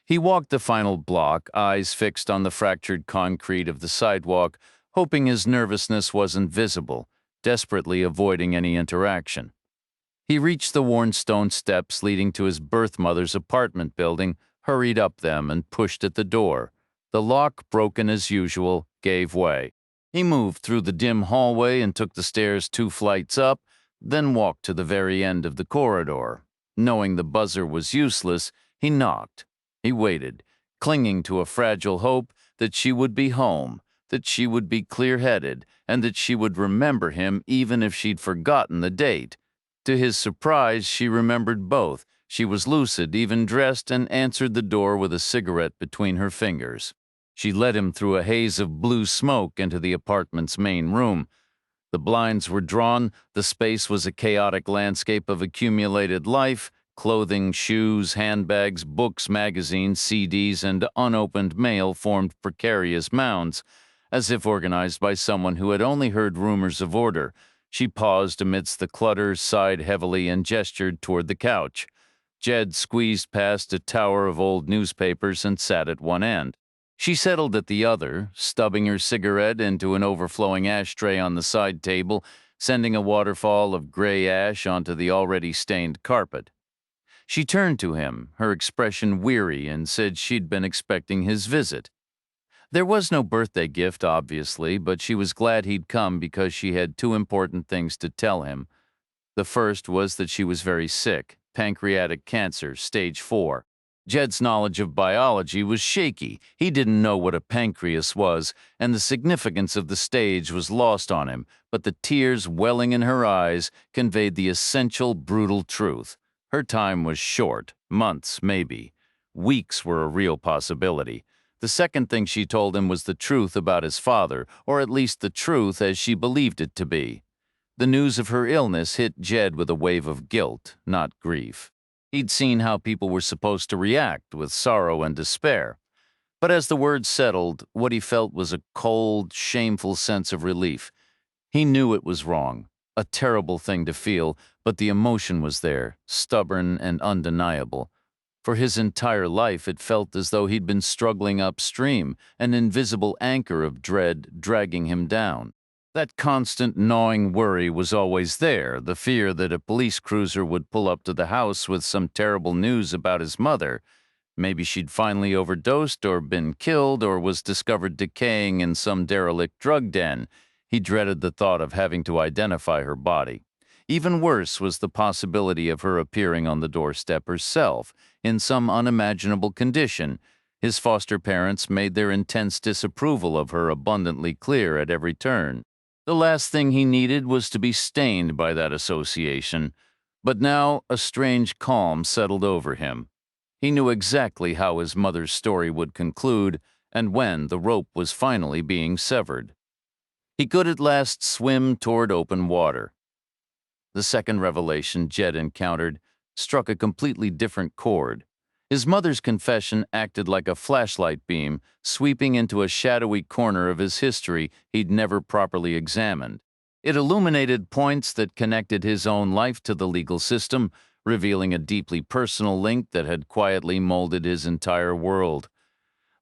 He walked the final block, eyes fixed on the fractured concrete of the sidewalk, hoping his nervousness wasn't visible, desperately avoiding any interaction. He reached the worn stone steps leading to his birth mother's apartment building, hurried up them, and pushed at the door. The lock, broken as usual, gave way. He moved through the dim hallway and took the stairs 2 flights up, then walked to the very end of the corridor. Knowing the buzzer was useless, he knocked. He waited, clinging to a fragile hope that she would be home, that she would be clear-headed, and that she would remember him even if she'd forgotten the date. To his surprise, she remembered both. She was lucid, even dressed, and answered the door with a cigarette between her fingers. She led him through a haze of blue smoke into the apartment's main room. The blinds were drawn. The space was a chaotic landscape of accumulated life. Clothing, shoes, handbags, books, magazines, CDs, and unopened mail formed precarious mounds, as if organized by someone who had only heard rumors of order. She paused amidst the clutter, sighed heavily, and gestured toward the couch. Jed squeezed past a tower of old newspapers and sat at one end. She settled at the other, stubbing her cigarette into an overflowing ashtray on the side table, sending a waterfall of gray ash onto the already stained carpet. She turned to him, her expression weary, and said she'd been expecting his visit. There was no birthday gift, obviously, but she was glad he'd come because she had 2 important things to tell him. The first was that she was very sick, pancreatic cancer, stage 4. Jed's knowledge of biology was shaky. He didn't know what a pancreas was, and the significance of the stage was lost on him, but the tears welling in her eyes conveyed the essential, brutal truth. Her time was short, months maybe. Weeks were a real possibility. The second thing she told him was the truth about his father, or at least the truth as she believed it to be. The news of her illness hit Jed with a wave of guilt, not grief. He'd seen how people were supposed to react, with sorrow and despair. But as the words settled, what he felt was a cold, shameful sense of relief. He knew it was wrong. A terrible thing to feel, but the emotion was there, stubborn and undeniable. For his entire life, it felt as though he'd been struggling upstream, an invisible anchor of dread dragging him down. That constant gnawing worry was always there, the fear that a police cruiser would pull up to the house with some terrible news about his mother. Maybe she'd finally overdosed or been killed or was discovered decaying in some derelict drug den. He dreaded the thought of having to identify her body. Even worse was the possibility of her appearing on the doorstep herself, in some unimaginable condition. His foster parents made their intense disapproval of her abundantly clear at every turn. The last thing he needed was to be stained by that association. But now a strange calm settled over him. He knew exactly how his mother's story would conclude and when the rope was finally being severed. He could at last swim toward open water. The second revelation Jed encountered struck a completely different chord. His mother's confession acted like a flashlight beam, sweeping into a shadowy corner of his history he'd never properly examined. It illuminated points that connected his own life to the legal system, revealing a deeply personal link that had quietly molded his entire world.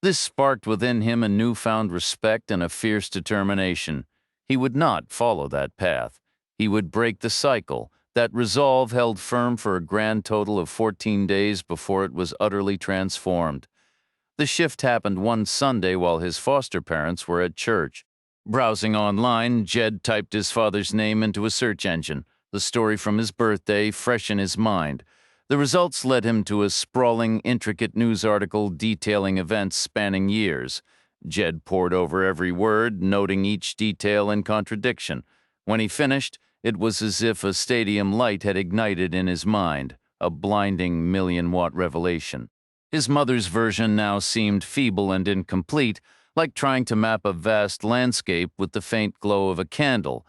This sparked within him a newfound respect and a fierce determination. He would not follow that path. He would break the cycle. That resolve held firm for a grand total of 14 days before it was utterly transformed. The shift happened one Sunday while his foster parents were at church. Browsing online, Jed typed his father's name into a search engine, the story from his birthday fresh in his mind. The results led him to a sprawling, intricate news article detailing events spanning years. Jed pored over every word, noting each detail and contradiction. When he finished, it was as if a stadium light had ignited in his mind, a blinding million-watt revelation. His mother's version now seemed feeble and incomplete, like trying to map a vast landscape with the faint glow of a candle.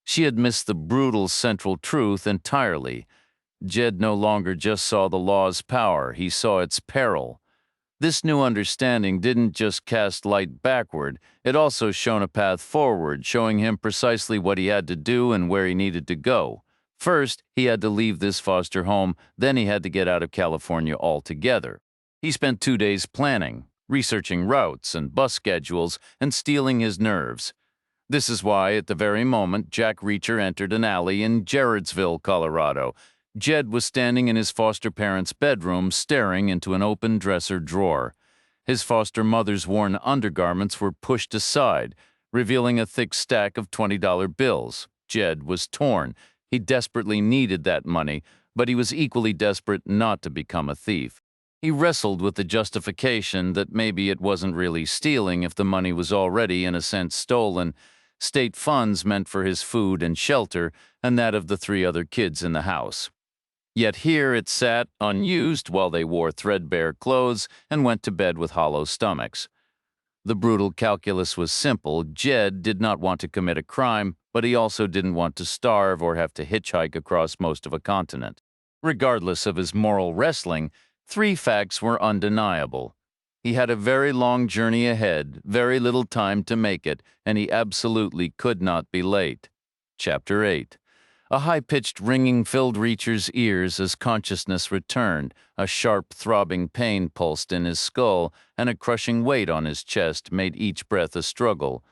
She had missed the brutal central truth entirely. Jed no longer just saw the law's power, he saw its peril. This new understanding didn't just cast light backward, it also shone a path forward, showing him precisely what he had to do and where he needed to go. First, he had to leave this foster home, then he had to get out of California altogether. He spent 2 days planning, researching routes and bus schedules, and steeling his nerves. This is why, at the very moment Jack Reacher entered an alley in Jarrettsville, Colorado, Jed was standing in his foster parents' bedroom staring into an open dresser drawer. His foster mother's worn undergarments were pushed aside, revealing a thick stack of $20 bills. Jed was torn. He desperately needed that money, but he was equally desperate not to become a thief. He wrestled with the justification that maybe it wasn't really stealing if the money was already, in a sense, stolen. State funds meant for his food and shelter, and that of the 3 other kids in the house. Yet here it sat, unused, while they wore threadbare clothes and went to bed with hollow stomachs. The brutal calculus was simple. Jed did not want to commit a crime, but he also didn't want to starve or have to hitchhike across most of a continent. Regardless of his moral wrestling, 3 facts were undeniable. He had a very long journey ahead, very little time to make it, and he absolutely could not be late. Chapter 8. A high-pitched ringing filled Reacher's ears as consciousness returned. A sharp, throbbing pain pulsed in his skull, and a crushing weight on his chest made each breath a struggle.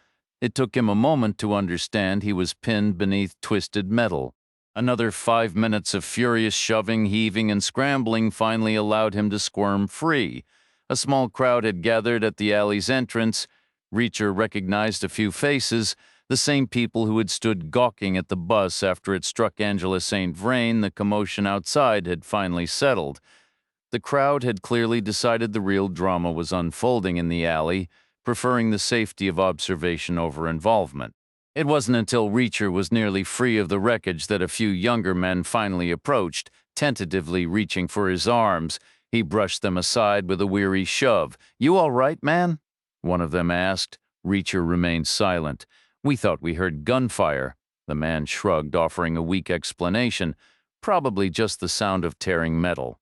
It took him a moment to understand he was pinned beneath twisted metal. Another 5 minutes of furious shoving, heaving, and scrambling finally allowed him to squirm free. A small crowd had gathered at the alley's entrance. Reacher recognized a few faces, the same people who had stood gawking at the bus after it struck Angela St. Vrain. The commotion outside had finally settled. The crowd had clearly decided the real drama was unfolding in the alley, preferring the safety of observation over involvement. It wasn't until Reacher was nearly free of the wreckage that a few younger men finally approached, tentatively reaching for his arms. He brushed them aside with a weary shove. "You all right, man?" one of them asked. Reacher remained silent. "We thought we heard gunfire." The man shrugged, offering a weak explanation. "Probably just the sound of tearing metal."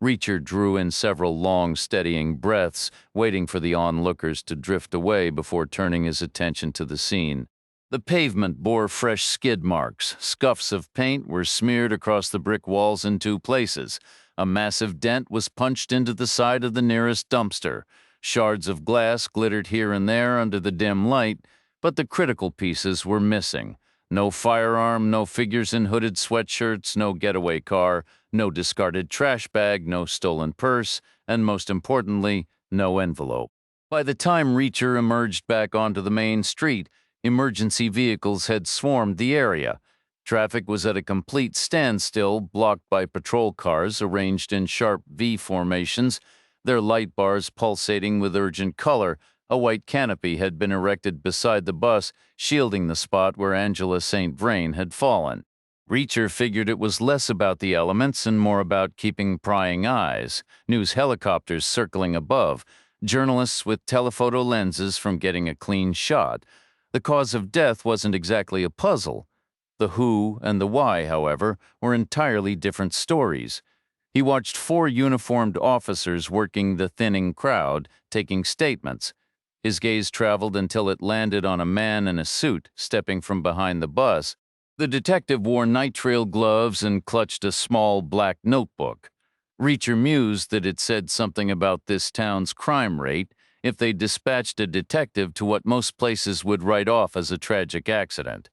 Reacher drew in several long, steadying breaths, waiting for the onlookers to drift away before turning his attention to the scene. The pavement bore fresh skid marks. Scuffs of paint were smeared across the brick walls in two places. A massive dent was punched into the side of the nearest dumpster. Shards of glass glittered here and there under the dim light, but the critical pieces were missing. No firearm, no figures in hooded sweatshirts, no getaway car, no discarded trash bag, no stolen purse, and most importantly, no envelope. By the time Reacher emerged back onto the main street, emergency vehicles had swarmed the area. Traffic was at a complete standstill, blocked by patrol cars arranged in sharp V formations, their light bars pulsating with urgent color. A white canopy had been erected beside the bus, shielding the spot where Angela St. Vrain had fallen. Reacher figured it was less about the elements and more about keeping prying eyes, news helicopters circling above, journalists with telephoto lenses from getting a clean shot. The cause of death wasn't exactly a puzzle. The who and the why, however, were entirely different stories. He watched four uniformed officers working the thinning crowd, taking statements. His gaze traveled until it landed on a man in a suit stepping from behind the bus. The detective wore nitrile gloves and clutched a small black notebook. Reacher mused that it said something about this town's crime rate if they dispatched a detective to what most places would write off as a tragic accident.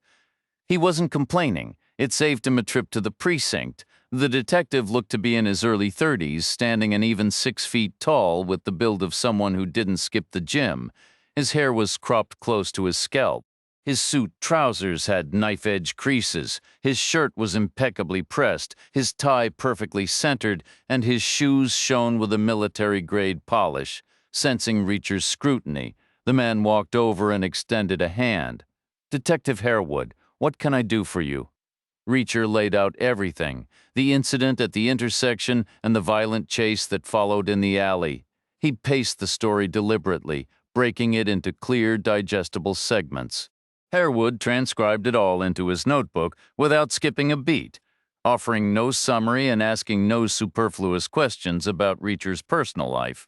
He wasn't complaining. It saved him a trip to the precinct. The detective looked to be in his early 30s, standing an even 6 feet tall with the build of someone who didn't skip the gym. His hair was cropped close to his scalp. His suit trousers had knife-edge creases, his shirt was impeccably pressed, his tie perfectly centered, and his shoes shone with a military-grade polish. Sensing Reacher's scrutiny, the man walked over and extended a hand. "Detective Harewood, what can I do for you?" Reacher laid out everything, the incident at the intersection and the violent chase that followed in the alley. He paced the story deliberately, breaking it into clear, digestible segments. Harewood transcribed it all into his notebook without skipping a beat, offering no summary and asking no superfluous questions about Reacher's personal life.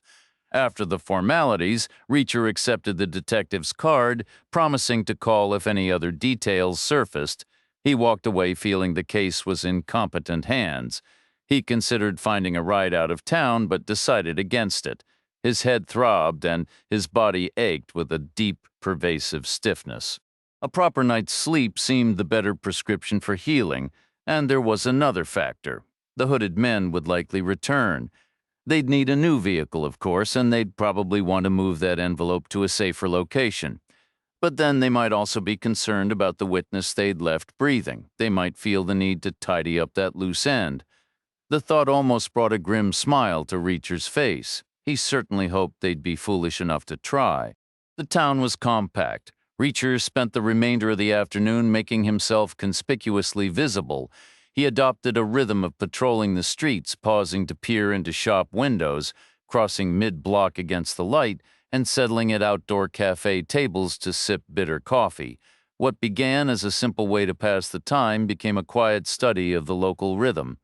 After the formalities, Reacher accepted the detective's card, promising to call if any other details surfaced. He walked away feeling the case was in competent hands. He considered finding a ride out of town, but decided against it. His head throbbed and his body ached with a deep, pervasive stiffness. A proper night's sleep seemed the better prescription for healing, and there was another factor. The hooded men would likely return. They'd need a new vehicle, of course, and they'd probably want to move that envelope to a safer location. But then they might also be concerned about the witness they'd left breathing. They might feel the need to tidy up that loose end. The thought almost brought a grim smile to Reacher's face. He certainly hoped they'd be foolish enough to try. The town was compact. Reacher spent the remainder of the afternoon making himself conspicuously visible. He adopted a rhythm of patrolling the streets, pausing to peer into shop windows, crossing mid-block against the light, and settling at outdoor cafe tables to sip bitter coffee. What began as a simple way to pass the time became a quiet study of the local rhythm.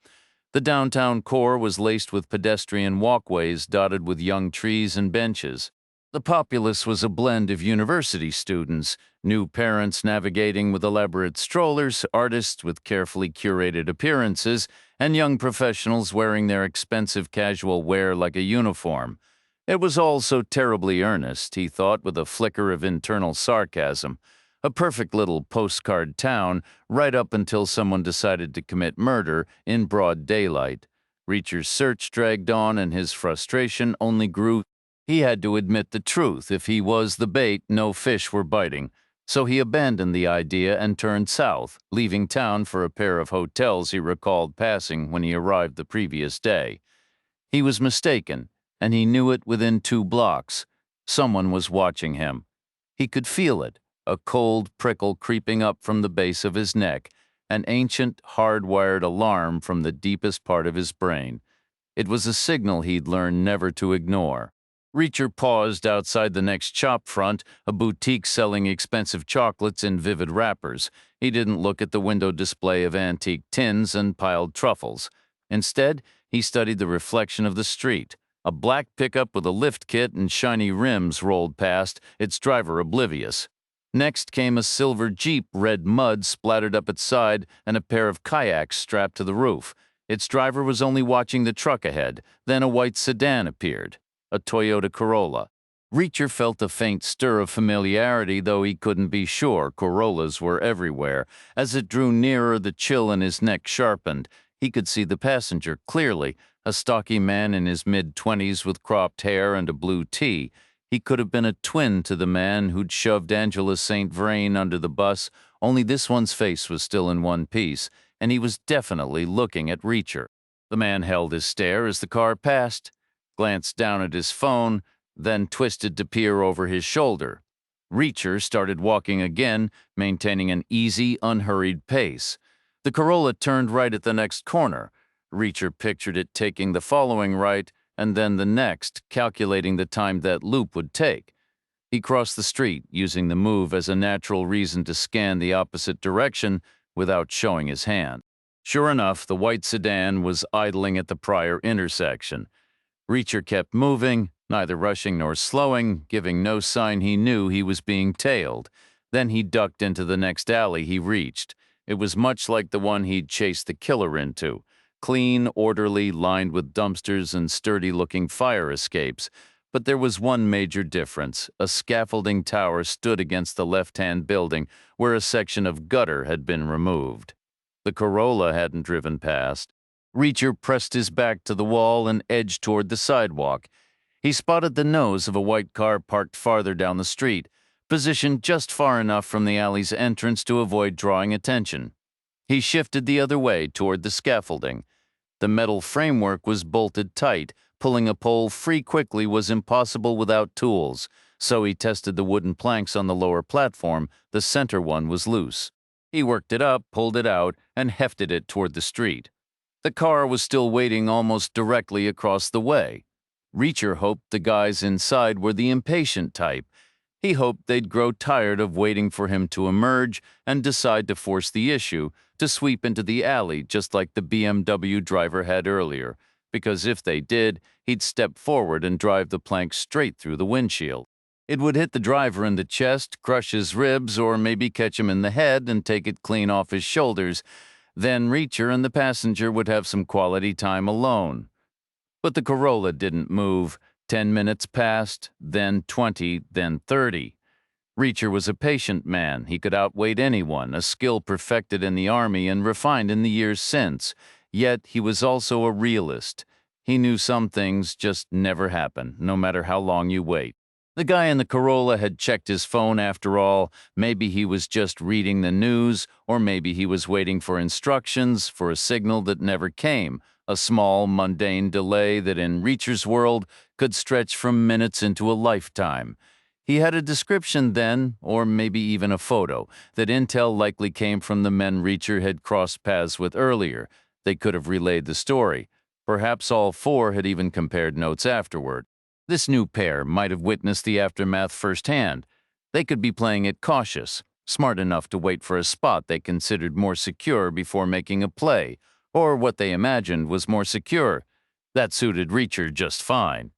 The downtown core was laced with pedestrian walkways dotted with young trees and benches. The populace was a blend of university students, new parents navigating with elaborate strollers, artists with carefully curated appearances, and young professionals wearing their expensive casual wear like a uniform. It was all so terribly earnest, he thought with a flicker of internal sarcasm. A perfect little postcard town, right up until someone decided to commit murder in broad daylight. Reacher's search dragged on and his frustration only grew. He had to admit the truth. If he was the bait, no fish were biting. So he abandoned the idea and turned south, leaving town for a pair of hotels he recalled passing when he arrived the previous day. He was mistaken, and he knew it within 2 blocks. Someone was watching him. He could feel it, a cold prickle creeping up from the base of his neck, an ancient, hardwired alarm from the deepest part of his brain. It was a signal he'd learned never to ignore. Reacher paused outside the next shop front, a boutique selling expensive chocolates in vivid wrappers. He didn't look at the window display of antique tins and piled truffles. Instead, he studied the reflection of the street. A black pickup with a lift kit and shiny rims rolled past, its driver oblivious. Next came a silver Jeep, red mud splattered up its side, and a pair of kayaks strapped to the roof. Its driver was only watching the truck ahead. Then a white sedan appeared, a Toyota Corolla. Reacher felt a faint stir of familiarity, though he couldn't be sure. Corollas were everywhere. As it drew nearer, the chill in his neck sharpened. He could see the passenger clearly, a stocky man in his mid-20s with cropped hair and a blue tee. He could have been a twin to the man who'd shoved Angela St. Vrain under the bus, only this one's face was still in one piece, and he was definitely looking at Reacher. The man held his stare as the car passed, glanced down at his phone, then twisted to peer over his shoulder. Reacher started walking again, maintaining an easy, unhurried pace. The Corolla turned right at the next corner. Reacher pictured it taking the following right, and then the next, calculating the time that loop would take. He crossed the street, using the move as a natural reason to scan the opposite direction without showing his hand. Sure enough, the white sedan was idling at the prior intersection. Reacher kept moving, neither rushing nor slowing, giving no sign he knew he was being tailed. Then he ducked into the next alley he reached. It was much like the one he'd chased the killer into. Clean, orderly, lined with dumpsters and sturdy-looking fire escapes. But there was one major difference. A scaffolding tower stood against the left-hand building where a section of gutter had been removed. The Corolla hadn't driven past. Reacher pressed his back to the wall and edged toward the sidewalk. He spotted the nose of a white car parked farther down the street, positioned just far enough from the alley's entrance to avoid drawing attention. He shifted the other way toward the scaffolding. The metal framework was bolted tight. Pulling a pole free quickly was impossible without tools, so he tested the wooden planks on the lower platform. The center one was loose. He worked it up, pulled it out, and hefted it toward the street. The car was still waiting almost directly across the way. Reacher hoped the guys inside were the impatient type. He hoped they'd grow tired of waiting for him to emerge and decide to force the issue, to sweep into the alley just like the BMW driver had earlier, because if they did, he'd step forward and drive the plank straight through the windshield. It would hit the driver in the chest, crush his ribs, or maybe catch him in the head and take it clean off his shoulders. Then Reacher and the passenger would have some quality time alone. But the Corolla didn't move. 10 minutes passed, then 20, then 30. Reacher was a patient man. He could outwait anyone, a skill perfected in the Army and refined in the years since. Yet he was also a realist. He knew some things just never happen, no matter how long you wait. The guy in the Corolla had checked his phone after all. Maybe he was just reading the news, or maybe he was waiting for instructions, for a signal that never came. A small, mundane delay that in Reacher's world could stretch from minutes into a lifetime. He had a description then, or maybe even a photo, that intel likely came from the men Reacher had crossed paths with earlier. They could have relayed the story. Perhaps all four had even compared notes afterward. This new pair might have witnessed the aftermath firsthand. They could be playing it cautious, smart enough to wait for a spot they considered more secure before making a play, or what they imagined was more secure. That suited Reacher just fine.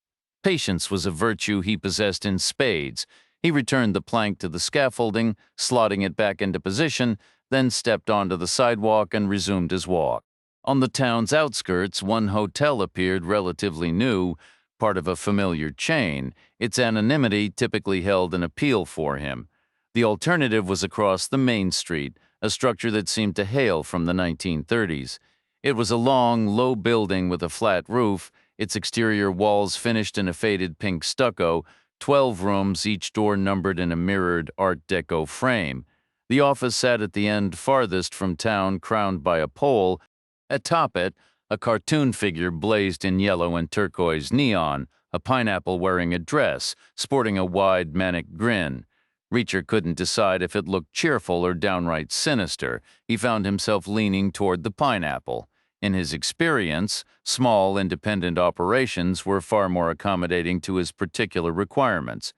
Patience was a virtue he possessed in spades. He returned the plank to the scaffolding, slotting it back into position, then stepped onto the sidewalk and resumed his walk. On the town's outskirts, one hotel appeared relatively new, part of a familiar chain. Its anonymity typically held an appeal for him. The alternative was across the main street, a structure that seemed to hail from the 1930s. It was a long, low building with a flat roof, its exterior walls finished in a faded pink stucco, 12 rooms, each door numbered in a mirrored Art Deco frame. The office sat at the end farthest from town, crowned by a pole. Atop it, a cartoon figure blazed in yellow and turquoise neon, a pineapple wearing a dress, sporting a wide, manic grin. Reacher couldn't decide if it looked cheerful or downright sinister. He found himself leaning toward the pineapple. In his experience, small, independent operations were far more accommodating to his particular requirements.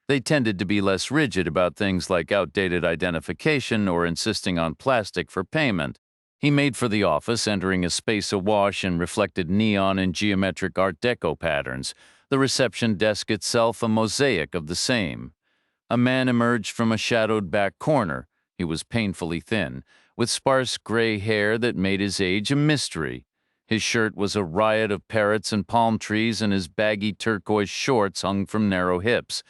They tended to be less rigid about things like outdated identification or insisting on plastic for payment. He made for the office, entering a space awash in reflected neon and geometric Art Deco patterns, the reception desk itself a mosaic of the same. A man emerged from a shadowed back corner. He was painfully thin, with sparse gray hair that made his age a mystery. His shirt was a riot of parrots and palm trees, and his baggy turquoise shorts hung from narrow hips,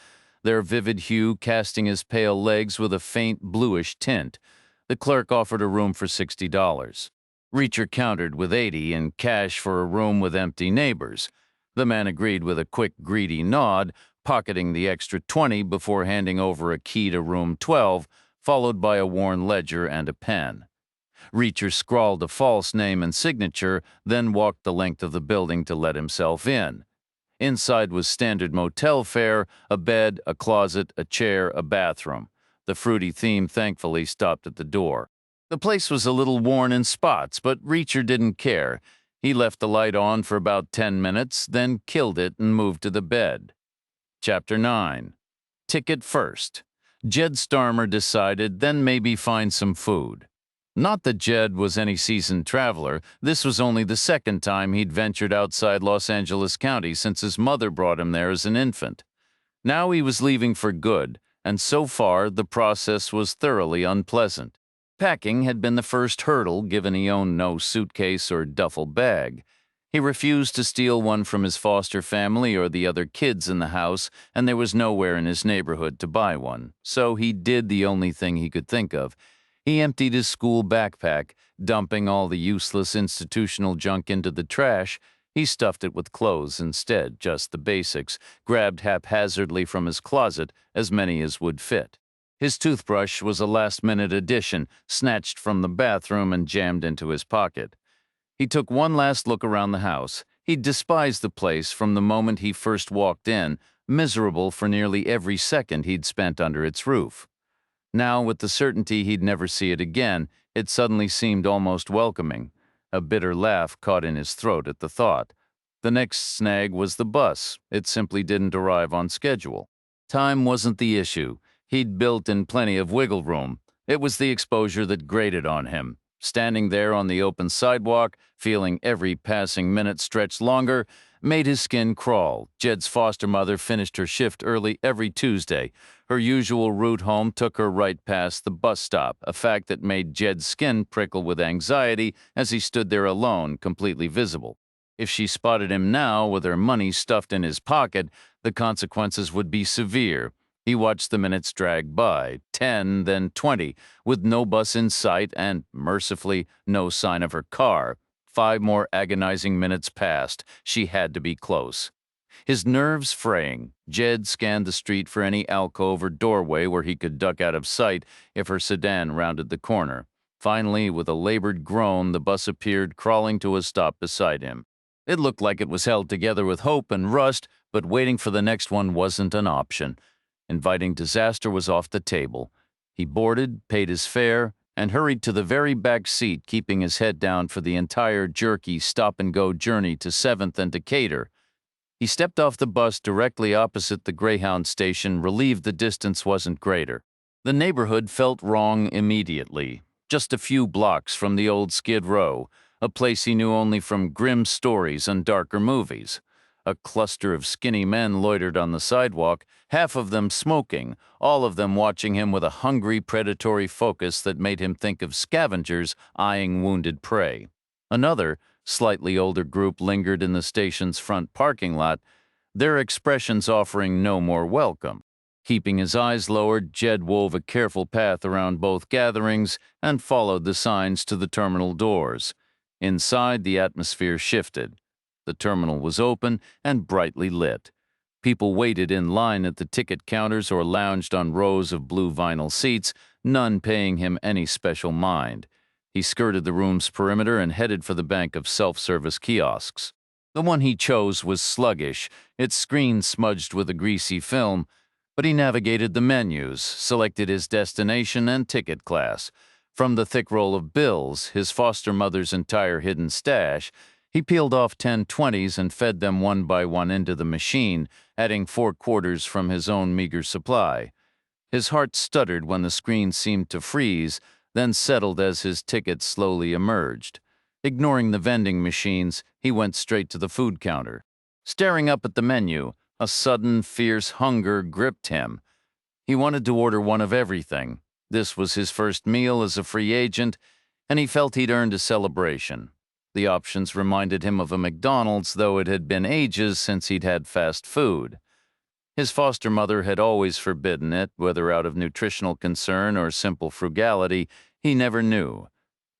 their vivid hue casting his pale legs with a faint bluish tint. The clerk offered a room for $60. Reacher countered with $80 in cash for a room with empty neighbors. The man agreed with a quick, greedy nod, pocketing the extra $20 before handing over a key to room 12, followed by a worn ledger and a pen. Reacher scrawled a false name and signature, then walked the length of the building to let himself in. Inside was standard motel fare: a bed, a closet, a chair, a bathroom. The fruity theme thankfully stopped at the door. The place was a little worn in spots, but Reacher didn't care. He left the light on for about 10 minutes, then killed it and moved to the bed. Chapter 9. Ticket first. Jed Starmer decided, then maybe find some food. Not that Jed was any seasoned traveler. This was only the second time he'd ventured outside Los Angeles County since his mother brought him there as an infant. Now he was leaving for good, and so far the process was thoroughly unpleasant. Packing had been the first hurdle, given he owned no suitcase or duffel bag. He refused to steal one from his foster family or the other kids in the house, and there was nowhere in his neighborhood to buy one. So he did the only thing he could think of. He emptied his school backpack, dumping all the useless institutional junk into the trash. He stuffed it with clothes instead, just the basics, grabbed haphazardly from his closet as many as would fit. His toothbrush was a last-minute addition, snatched from the bathroom and jammed into his pocket. He took one last look around the house. He despised the place from the moment he first walked in, miserable for nearly every second he'd spent under its roof. Now, with the certainty he'd never see it again, it suddenly seemed almost welcoming. A bitter laugh caught in his throat at the thought. The next snag was the bus. It simply didn't arrive on schedule. Time wasn't the issue. He'd built in plenty of wiggle room. It was the exposure that grated on him. Standing there on the open sidewalk, feeling every passing minute stretch longer, made his skin crawl. Jed's foster mother finished her shift early every Tuesday. Her usual route home took her right past the bus stop, a fact that made Jed's skin prickle with anxiety as he stood there alone, completely visible. If she spotted him now with her money stuffed in his pocket, the consequences would be severe. He watched the minutes drag by, 10, then 20, with no bus in sight and, mercifully, no sign of her car. 5 more agonizing minutes passed. She had to be close. His nerves fraying, Jed scanned the street for any alcove or doorway where he could duck out of sight if her sedan rounded the corner. Finally, with a labored groan, the bus appeared, crawling to a stop beside him. It looked like it was held together with hope and rust, but waiting for the next one wasn't an option. Inviting disaster was off the table. He boarded, paid his fare, and hurried to the very back seat, keeping his head down for the entire jerky stop-and-go journey to 7th and Decatur. He stepped off the bus directly opposite the Greyhound station, relieved the distance wasn't greater. The neighborhood felt wrong immediately. Just a few blocks from the old Skid Row, a place he knew only from grim stories and darker movies. A cluster of skinny men loitered on the sidewalk, half of them smoking, all of them watching him with a hungry, predatory focus that made him think of scavengers eyeing wounded prey. Another, slightly older group lingered in the station's front parking lot, their expressions offering no more welcome. Keeping his eyes lowered, Jed wove a careful path around both gatherings and followed the signs to the terminal doors. Inside, the atmosphere shifted. The terminal was open and brightly lit. People waited in line at the ticket counters or lounged on rows of blue vinyl seats, none paying him any special mind. He skirted the room's perimeter and headed for the bank of self-service kiosks. The one he chose was sluggish, its screen smudged with a greasy film, but he navigated the menus, selected his destination and ticket class. From the thick roll of bills, his foster mother's entire hidden stash, he peeled off 10 20s and fed them one by one into the machine, adding 4 quarters from his own meager supply. His heart stuttered when the screen seemed to freeze, then settled as his ticket slowly emerged. Ignoring the vending machines, he went straight to the food counter. Staring up at the menu, a sudden, fierce hunger gripped him. He wanted to order one of everything. This was his first meal as a free agent, and he felt he'd earned a celebration. The options reminded him of a McDonald's, though it had been ages since he'd had fast food. His foster mother had always forbidden it, whether out of nutritional concern or simple frugality, he never knew.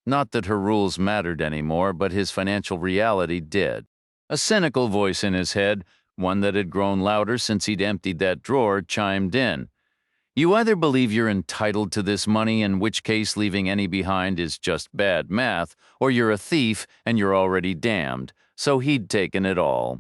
Not that her rules mattered anymore, but his financial reality did. A cynical voice in his head, one that had grown louder since he'd emptied that drawer, chimed in. You either believe you're entitled to this money, in which case leaving any behind is just bad math, or you're a thief and you're already damned. So he'd taken it all.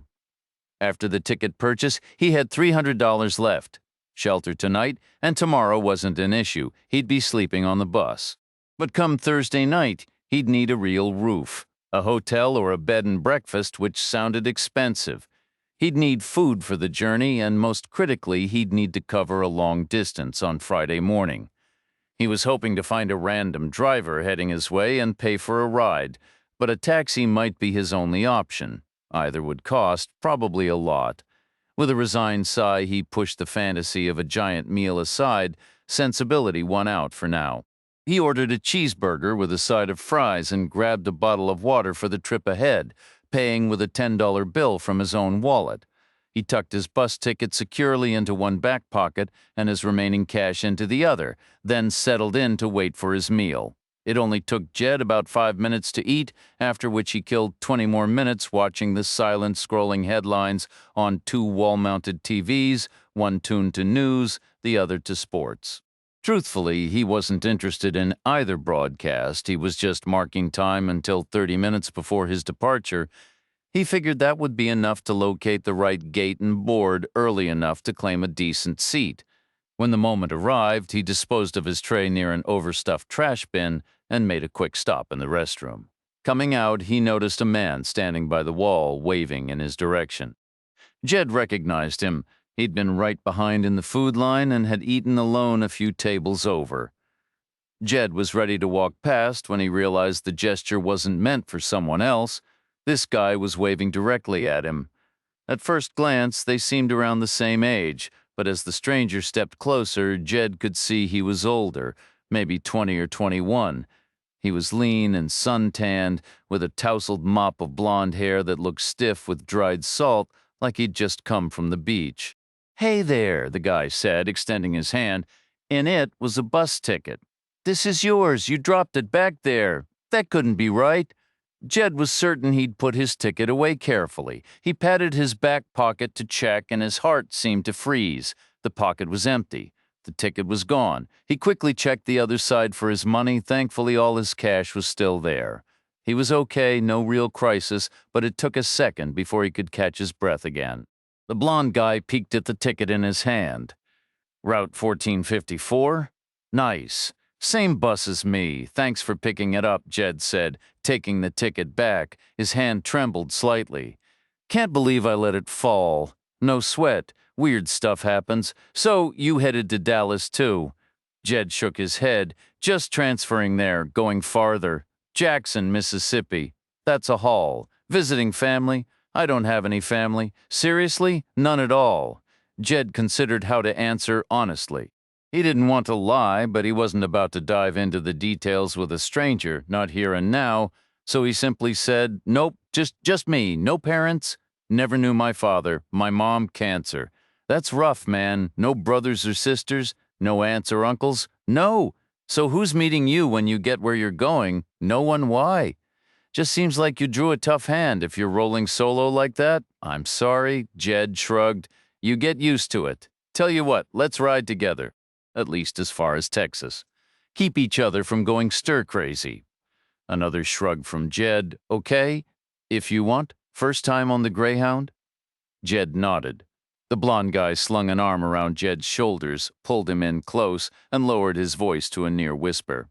After the ticket purchase, he had $300 left. Shelter tonight, and tomorrow wasn't an issue. He'd be sleeping on the bus. But come Thursday night, he'd need a real roof, a hotel or a bed and breakfast, which sounded expensive. He'd need food for the journey, and most critically, he'd need to cover a long distance on Friday morning. He was hoping to find a random driver heading his way and pay for a ride, but a taxi might be his only option. Either would cost, probably a lot. With a resigned sigh, he pushed the fantasy of a giant meal aside. Sensibility won out for now. He ordered a cheeseburger with a side of fries and grabbed a bottle of water for the trip ahead, paying with a $10 bill from his own wallet. He tucked his bus ticket securely into one back pocket and his remaining cash into the other, then settled in to wait for his meal. It only took Jed about 5 minutes to eat, after which he killed 20 more minutes watching the silent scrolling headlines on 2 wall-mounted TVs, one tuned to news, the other to sports. Truthfully, he wasn't interested in either broadcast. He was just marking time until 30 minutes before his departure. He figured that would be enough to locate the right gate and board early enough to claim a decent seat. When the moment arrived, he disposed of his tray near an overstuffed trash bin and made a quick stop in the restroom. Coming out, he noticed a man standing by the wall, waving in his direction. Jed recognized him. He'd been right behind in the food line and had eaten alone a few tables over. Jed was ready to walk past when he realized the gesture wasn't meant for someone else. This guy was waving directly at him. At first glance, they seemed around the same age, but as the stranger stepped closer, Jed could see he was older, maybe 20 or 21. He was lean and suntanned, with a tousled mop of blonde hair that looked stiff with dried salt, like he'd just come from the beach. "Hey there," the guy said, extending his hand. In it was a bus ticket. "This is yours. You dropped it back there. That couldn't be right." Jed was certain he'd put his ticket away carefully. He patted his back pocket to check, and his heart seemed to freeze. The pocket was empty. The ticket was gone. He quickly checked the other side for his money. Thankfully, all his cash was still there. He was okay, no real crisis, but it took a second before he could catch his breath again. The blond guy peeked at the ticket in his hand. "Route 1454? Nice. Same bus as me. Thanks for picking it up," Jed said, taking the ticket back. His hand trembled slightly. "Can't believe I let it fall. No sweat. Weird stuff happens. So you headed to Dallas, too?" Jed shook his head. "Just transferring there, going farther. Jackson, Mississippi. That's a haul. Visiting family? I don't have any family. Seriously? None at all." Jed considered how to answer honestly. He didn't want to lie, but he wasn't about to dive into the details with a stranger, not here and now, so he simply said, "Nope, just me, no parents. Never knew my father, my mom, cancer. That's rough, man. No brothers or sisters, no aunts or uncles, no. So who's meeting you when you get where you're going? No one, why? Just seems like you drew a tough hand if you're rolling solo like that." "I'm sorry," Jed shrugged. "You get used to it. Tell you what, let's ride together. At least as far as Texas. Keep each other from going stir-crazy." Another shrug from Jed. "Okay, if you want. First time on the Greyhound?" Jed nodded. The blond guy slung an arm around Jed's shoulders, pulled him in close, and lowered his voice to a near whisper.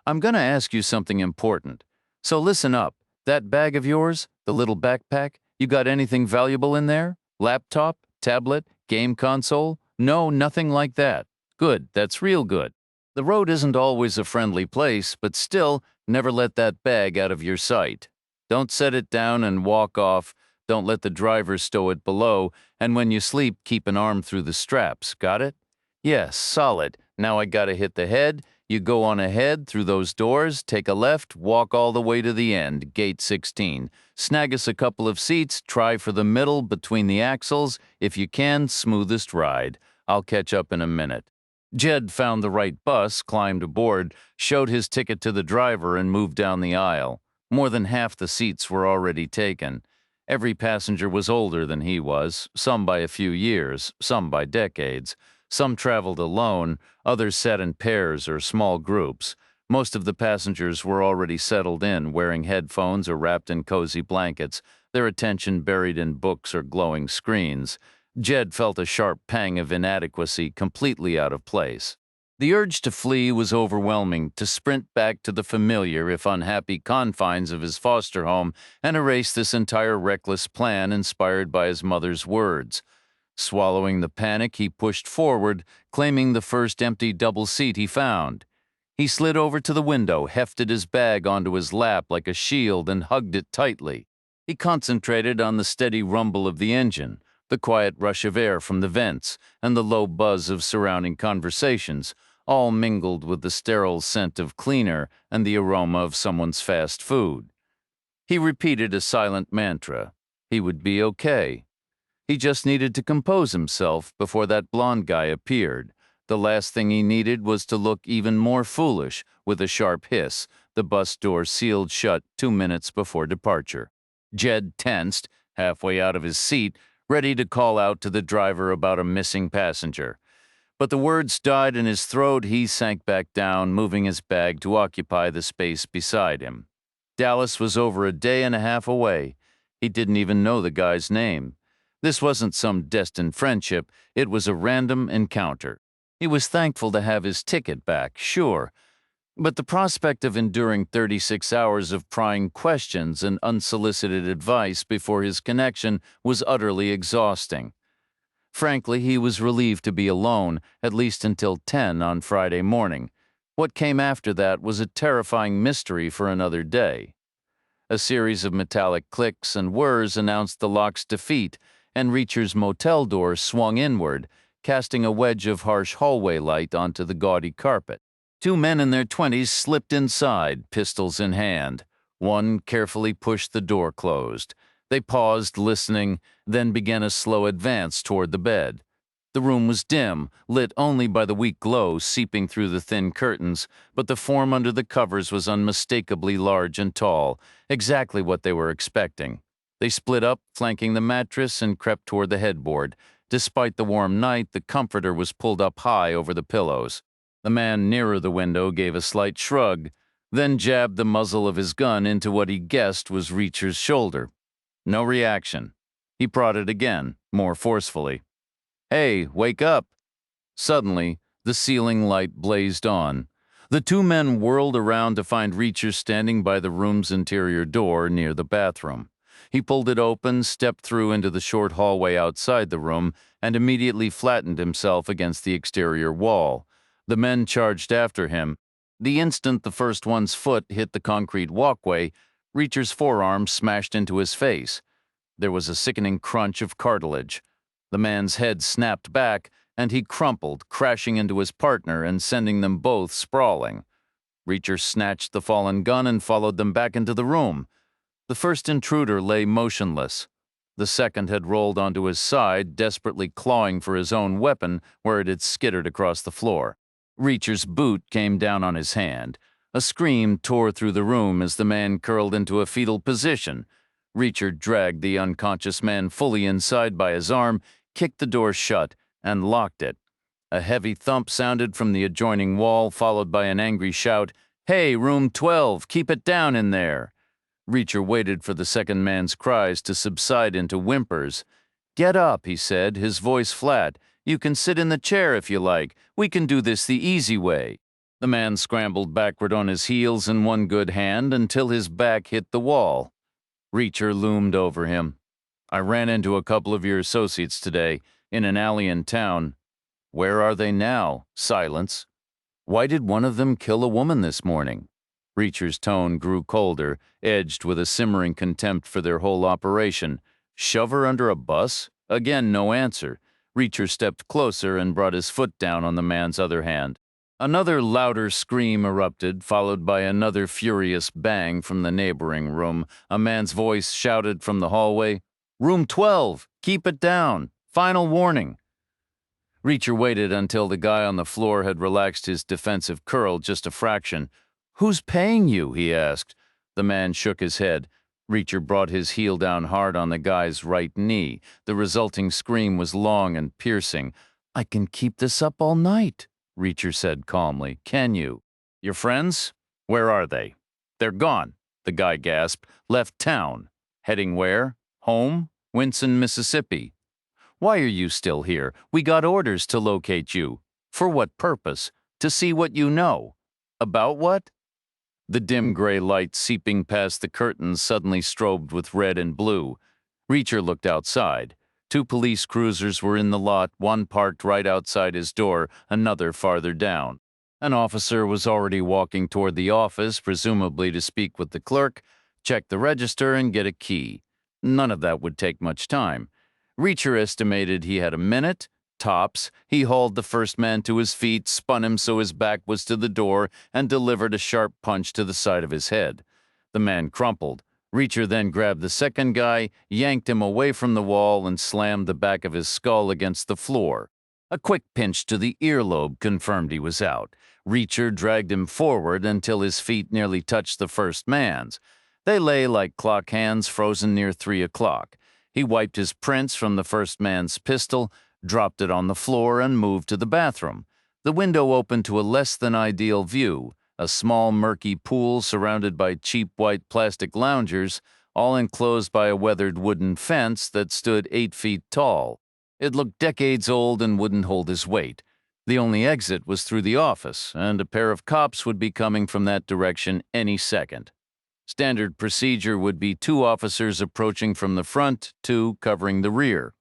"I'm gonna ask you something important. So listen up. That bag of yours, the little backpack, you got anything valuable in there? Laptop, tablet, game console? No, nothing like that. Good, that's real good. The road isn't always a friendly place, but still, never let that bag out of your sight. Don't set it down and walk off. Don't let the driver stow it below, and when you sleep, keep an arm through the straps, got it?" Yes, solid. Now I gotta hit the head. You go on ahead through those doors, take a left, walk all the way to the end, gate 16. Snag us a couple of seats, try for the middle between the axles. If you can, smoothest ride. I'll catch up in a minute. Jed found the right bus, climbed aboard, showed his ticket to the driver, and moved down the aisle. More than half the seats were already taken. Every passenger was older than he was, some by a few years, some by decades. Some traveled alone, others sat in pairs or small groups. Most of the passengers were already settled in, wearing headphones or wrapped in cozy blankets, their attention buried in books or glowing screens. Jed felt a sharp pang of inadequacy, completely out of place. The urge to flee was overwhelming, to sprint back to the familiar, if unhappy, confines of his foster home and erase this entire reckless plan inspired by his mother's words. Swallowing the panic, he pushed forward, claiming the first empty double seat he found. He slid over to the window, hefted his bag onto his lap like a shield, and hugged it tightly. He concentrated on the steady rumble of the engine, the quiet rush of air from the vents, and the low buzz of surrounding conversations, all mingled with the sterile scent of cleaner and the aroma of someone's fast food. He repeated a silent mantra. He would be okay. He just needed to compose himself before that blonde guy appeared. The last thing he needed was to look even more foolish. With a sharp hiss, the bus door sealed shut 2 minutes before departure. Jed tensed, halfway out of his seat, ready to call out to the driver about a missing passenger. But the words died in his throat. He sank back down, moving his bag to occupy the space beside him. Dallas was over a day and a half away. He didn't even know the guy's name. This wasn't some destined friendship, it was a random encounter. He was thankful to have his ticket back, sure, but the prospect of enduring 36 hours of prying questions and unsolicited advice before his connection was utterly exhausting. Frankly, he was relieved to be alone, at least until 10 on Friday morning. What came after that was a terrifying mystery for another day. A series of metallic clicks and whirs announced the lock's defeat, and Reacher's motel door swung inward, casting a wedge of harsh hallway light onto the gaudy carpet. 2 men in their 20s slipped inside, pistols in hand. One carefully pushed the door closed. They paused, listening, then began a slow advance toward the bed. The room was dim, lit only by the weak glow seeping through the thin curtains, but the form under the covers was unmistakably large and tall, exactly what they were expecting. They split up, flanking the mattress, and crept toward the headboard. Despite the warm night, the comforter was pulled up high over the pillows. The man nearer the window gave a slight shrug, then jabbed the muzzle of his gun into what he guessed was Reacher's shoulder. No reaction. He prodded again, more forcefully. "Hey, wake up!" Suddenly, the ceiling light blazed on. The 2 men whirled around to find Reacher standing by the room's interior door near the bathroom. He pulled it open, stepped through into the short hallway outside the room, and immediately flattened himself against the exterior wall. The men charged after him. The instant the first one's foot hit the concrete walkway, Reacher's forearm smashed into his face. There was a sickening crunch of cartilage. The man's head snapped back, and he crumpled, crashing into his partner and sending them both sprawling. Reacher snatched the fallen gun and followed them back into the room. The first intruder lay motionless. The second had rolled onto his side, desperately clawing for his own weapon where it had skittered across the floor. Reacher's boot came down on his hand. A scream tore through the room as the man curled into a fetal position. Reacher dragged the unconscious man fully inside by his arm, kicked the door shut, and locked it. A heavy thump sounded from the adjoining wall, followed by an angry shout, "Hey, room 12, keep it down in there!" Reacher waited for the second man's cries to subside into whimpers. "Get up," he said, his voice flat. "You can sit in the chair if you like. We can do this the easy way." The man scrambled backward on his heels in one good hand until his back hit the wall. Reacher loomed over him. "I ran into a couple of your associates today, in an alley in town." "Where are they now?" Silence. "Why did one of them kill a woman this morning?" Reacher's tone grew colder, edged with a simmering contempt for their whole operation. "Shove her under a bus?" Again, no answer. Reacher stepped closer and brought his foot down on the man's other hand. Another louder scream erupted, followed by another furious bang from the neighboring room. A man's voice shouted from the hallway, "Room 12, keep it down. Final warning." Reacher waited until the guy on the floor had relaxed his defensive curl just a fraction. "Who's paying you?" he asked. The man shook his head. Reacher brought his heel down hard on the guy's right knee. The resulting scream was long and piercing. "I can keep this up all night," Reacher said calmly. "Can you?" "Your friends? Where are they?" "They're gone," the guy gasped. "Left town. Heading where? Home? Winson, Mississippi." "Why are you still here? We got orders to locate you." "For what purpose?" "To see what you know." "About what?" The dim gray light seeping past the curtains suddenly strobed with red and blue. Reacher looked outside. 2 police cruisers were in the lot, one parked right outside his door, another farther down. An officer was already walking toward the office, presumably to speak with the clerk, check the register, and get a key. None of that would take much time. Reacher estimated he had a minute, tops. He hauled the first man to his feet, spun him so his back was to the door, and delivered a sharp punch to the side of his head. The man crumpled. Reacher then grabbed the second guy, yanked him away from the wall, and slammed the back of his skull against the floor. A quick pinch to the earlobe confirmed he was out. Reacher dragged him forward until his feet nearly touched the first man's. They lay like clock hands frozen near 3 o'clock. He wiped his prints from the first man's pistol, dropped it on the floor, and moved to the bathroom. The window opened to a less than ideal view, a small murky pool surrounded by cheap white plastic loungers, all enclosed by a weathered wooden fence that stood 8 feet tall. It looked decades old and wouldn't hold his weight. The only exit was through the office, and a pair of cops would be coming from that direction any second. Standard procedure would be 2 officers approaching from the front, 2 covering the rear.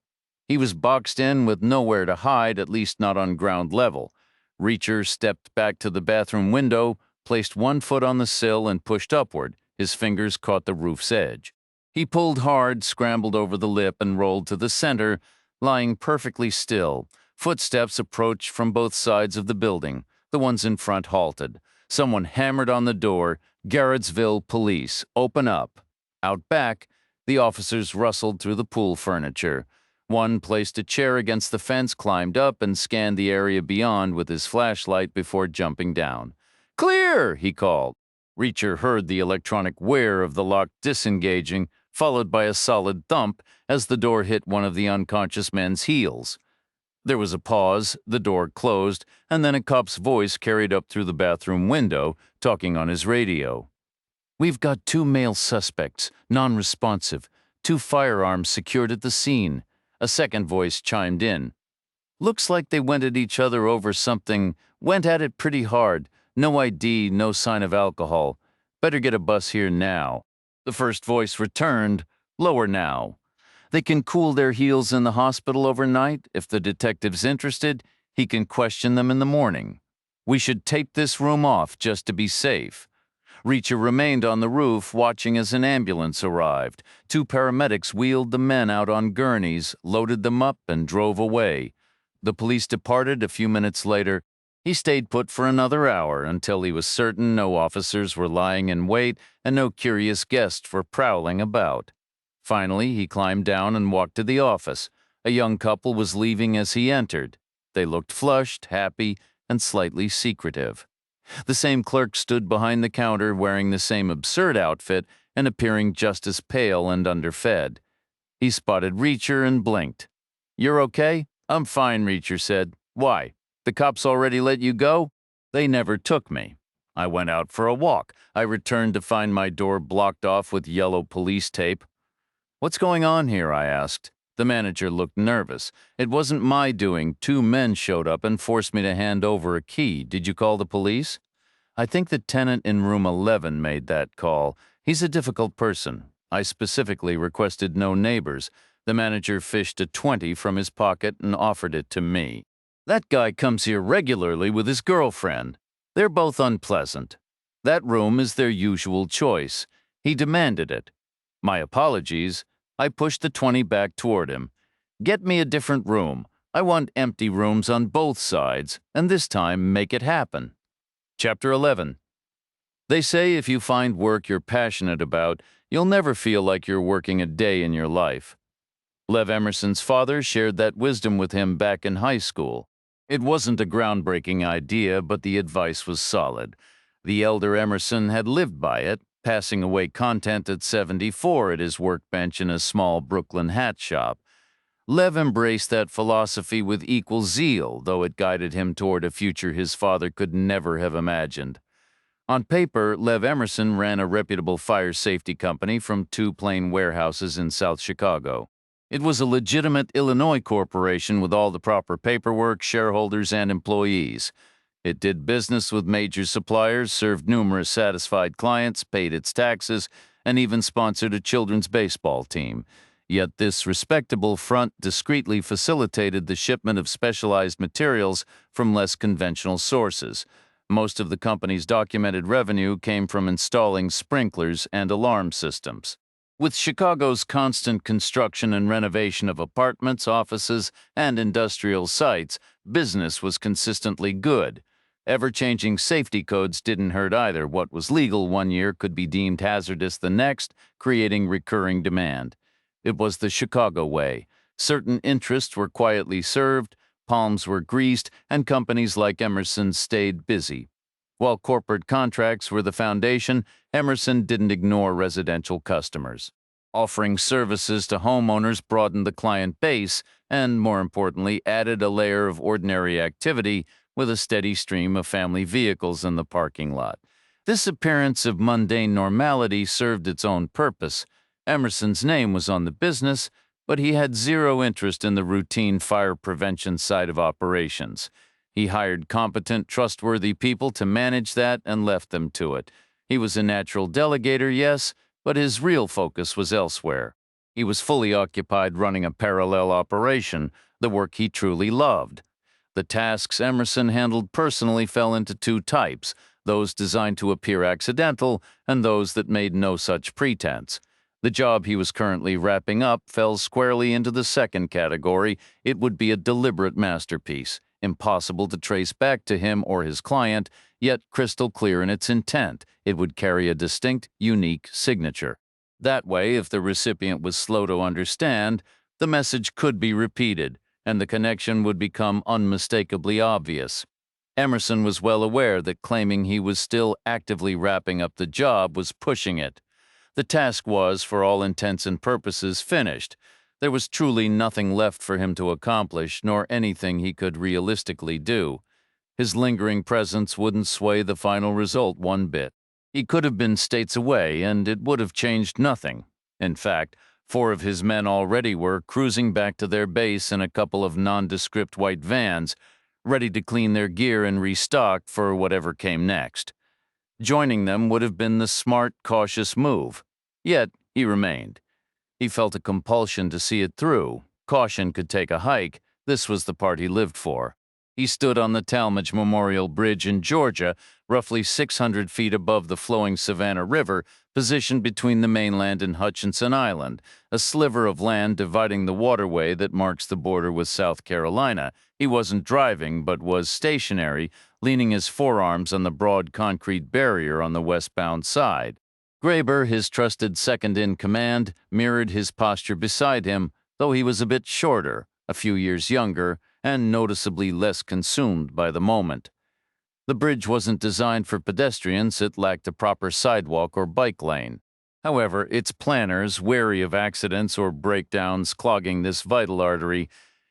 He was boxed in with nowhere to hide, at least not on ground level. Reacher stepped back to the bathroom window, placed 1 foot on the sill, and pushed upward. His fingers caught the roof's edge. He pulled hard, scrambled over the lip, and rolled to the center, lying perfectly still. Footsteps approached from both sides of the building. The ones in front halted. Someone hammered on the door. "Garrettsville Police, open up." Out back, the officers rustled through the pool furniture. One placed a chair against the fence, climbed up, and scanned the area beyond with his flashlight before jumping down. "Clear!" he called. Reacher heard the electronic whir of the lock disengaging, followed by a solid thump as the door hit one of the unconscious men's heels. There was a pause, the door closed, and then a cop's voice carried up through the bathroom window, talking on his radio. "We've got 2 male suspects, non-responsive, 2 firearms secured at the scene." A second voice chimed in. "Looks like they went at each other over something, went at it pretty hard. No ID, no sign of alcohol. Better get a bus here now." The first voice returned, lower now. "They can cool their heels in the hospital overnight. If the detective's interested, he can question them in the morning. We should tape this room off just to be safe." Reacher remained on the roof, watching as an ambulance arrived. 2 paramedics wheeled the men out on gurneys, loaded them up, and drove away. The police departed a few minutes later. He stayed put for another hour until he was certain no officers were lying in wait and no curious guests were prowling about. Finally, he climbed down and walked to the office. A young couple was leaving as he entered. They looked flushed, happy, and slightly secretive. The same clerk stood behind the counter wearing the same absurd outfit and appearing just as pale and underfed. He spotted Reacher and blinked. "You're okay?" "I'm fine," Reacher said. "Why? The cops already let you go?" "They never took me. I went out for a walk. I returned to find my door blocked off with yellow police tape." "What's going on here?" I asked. The manager looked nervous. "It wasn't my doing. 2 men showed up and forced me to hand over a key. Did you call the police?" "I think the tenant in room 11 made that call. He's a difficult person. I specifically requested no neighbors." The manager fished a 20 from his pocket and offered it to me. "That guy comes here regularly with his girlfriend. They're both unpleasant. That room is their usual choice. He demanded it." My apologies. I pushed the 20 back toward him. "Get me a different room. I want empty rooms on both sides, and this time make it happen. Chapter 11. They say if you find work you're passionate about, you'll never feel like you're working a day in your life. Lev Emerson's father shared that wisdom with him back in high school. It wasn't a groundbreaking idea, but the advice was solid. The elder Emerson had lived by it, passing away content at 74 at his workbench in a small Brooklyn hat shop. Lev embraced that philosophy with equal zeal, though it guided him toward a future his father could never have imagined. On paper, Lev Emerson ran a reputable fire safety company from two plain warehouses in South Chicago. It was a legitimate Illinois corporation with all the proper paperwork, shareholders, and employees. It did business with major suppliers, served numerous satisfied clients, paid its taxes, and even sponsored a children's baseball team. Yet this respectable front discreetly facilitated the shipment of specialized materials from less conventional sources. Most of the company's documented revenue came from installing sprinklers and alarm systems. With Chicago's constant construction and renovation of apartments, offices, and industrial sites, business was consistently good. Ever-changing safety codes didn't hurt either. What was legal one year could be deemed hazardous the next, creating recurring demand. It was the Chicago way. Certain interests were quietly served, palms were greased, and companies like Emerson stayed busy. While corporate contracts were the foundation, Emerson didn't ignore residential customers. Offering services to homeowners broadened the client base and, more importantly, added a layer of ordinary activity with a steady stream of family vehicles in the parking lot. This appearance of mundane normality served its own purpose. Emerson's name was on the business, but he had zero interest in the routine fire prevention side of operations. He hired competent, trustworthy people to manage that and left them to it. He was a natural delegator, yes, but his real focus was elsewhere. He was fully occupied running a parallel operation, the work he truly loved. The tasks Emerson handled personally fell into two types, those designed to appear accidental and those that made no such pretense. The job he was currently wrapping up fell squarely into the second category. It would be a deliberate masterpiece, impossible to trace back to him or his client, yet crystal clear in its intent. It would carry a distinct, unique signature. That way, if the recipient was slow to understand, the message could be repeated, and the connection would become unmistakably obvious. Emerson was well aware that claiming he was still actively wrapping up the job was pushing it. The task was, for all intents and purposes, finished. There was truly nothing left for him to accomplish, nor anything he could realistically do. His lingering presence wouldn't sway the final result one bit. He could have been states away, and it would have changed nothing. In fact, 4 of his men already were cruising back to their base in a couple of nondescript white vans, ready to clean their gear and restock for whatever came next. Joining them would have been the smart, cautious move. Yet, he remained. He felt a compulsion to see it through. Caution could take a hike. This was the part he lived for. He stood on the Talmadge Memorial Bridge in Georgia, roughly 600 feet above the flowing Savannah River, positioned between the mainland and Hutchinson Island, a sliver of land dividing the waterway that marks the border with South Carolina. He wasn't driving, but was stationary, leaning his forearms on the broad concrete barrier on the westbound side. Graber, his trusted second-in-command, mirrored his posture beside him, though he was a bit shorter, a few years younger, and noticeably less consumed by the moment. The bridge wasn't designed for pedestrians. It lacked a proper sidewalk or bike lane. However, its planners, wary of accidents or breakdowns clogging this vital artery,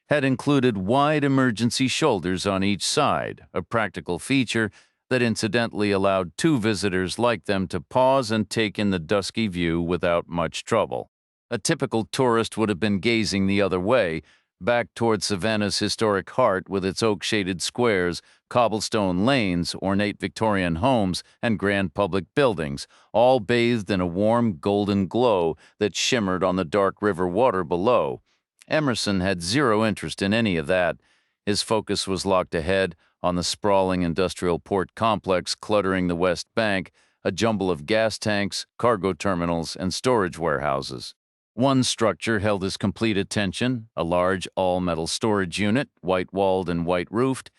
had included wide emergency shoulders on each side, a practical feature that incidentally allowed 2 visitors like them to pause and take in the dusky view without much trouble. A typical tourist would have been gazing the other way, back toward Savannah's historic heart with its oak-shaded squares, cobblestone lanes, ornate Victorian homes, and grand public buildings, all bathed in a warm golden glow that shimmered on the dark river water below. Emerson had zero interest in any of that. His focus was locked ahead on the sprawling industrial port complex cluttering the West Bank, a jumble of gas tanks, cargo terminals, and storage warehouses. One structure held his complete attention, a large all-metal storage unit, white-walled and white-roofed.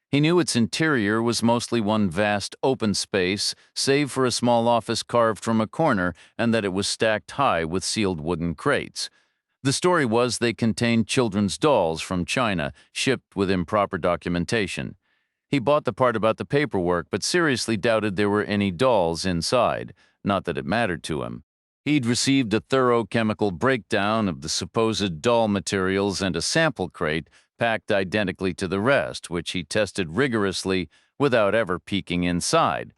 He knew its interior was mostly one vast open space, save for a small office carved from a corner, and that it was stacked high with sealed wooden crates. The story was they contained children's dolls from China, shipped with improper documentation. He bought the part about the paperwork, but seriously doubted there were any dolls inside, not that it mattered to him. He'd received a thorough chemical breakdown of the supposed doll materials and a sample crate packed identically to the rest, which he tested rigorously without ever peeking inside.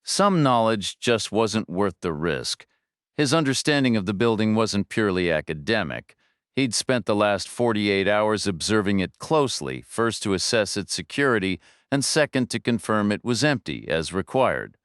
Some knowledge just wasn't worth the risk. His understanding of the building wasn't purely academic. He'd spent the last 48 hours observing it closely, first to assess its security, and second to confirm it was empty, as required.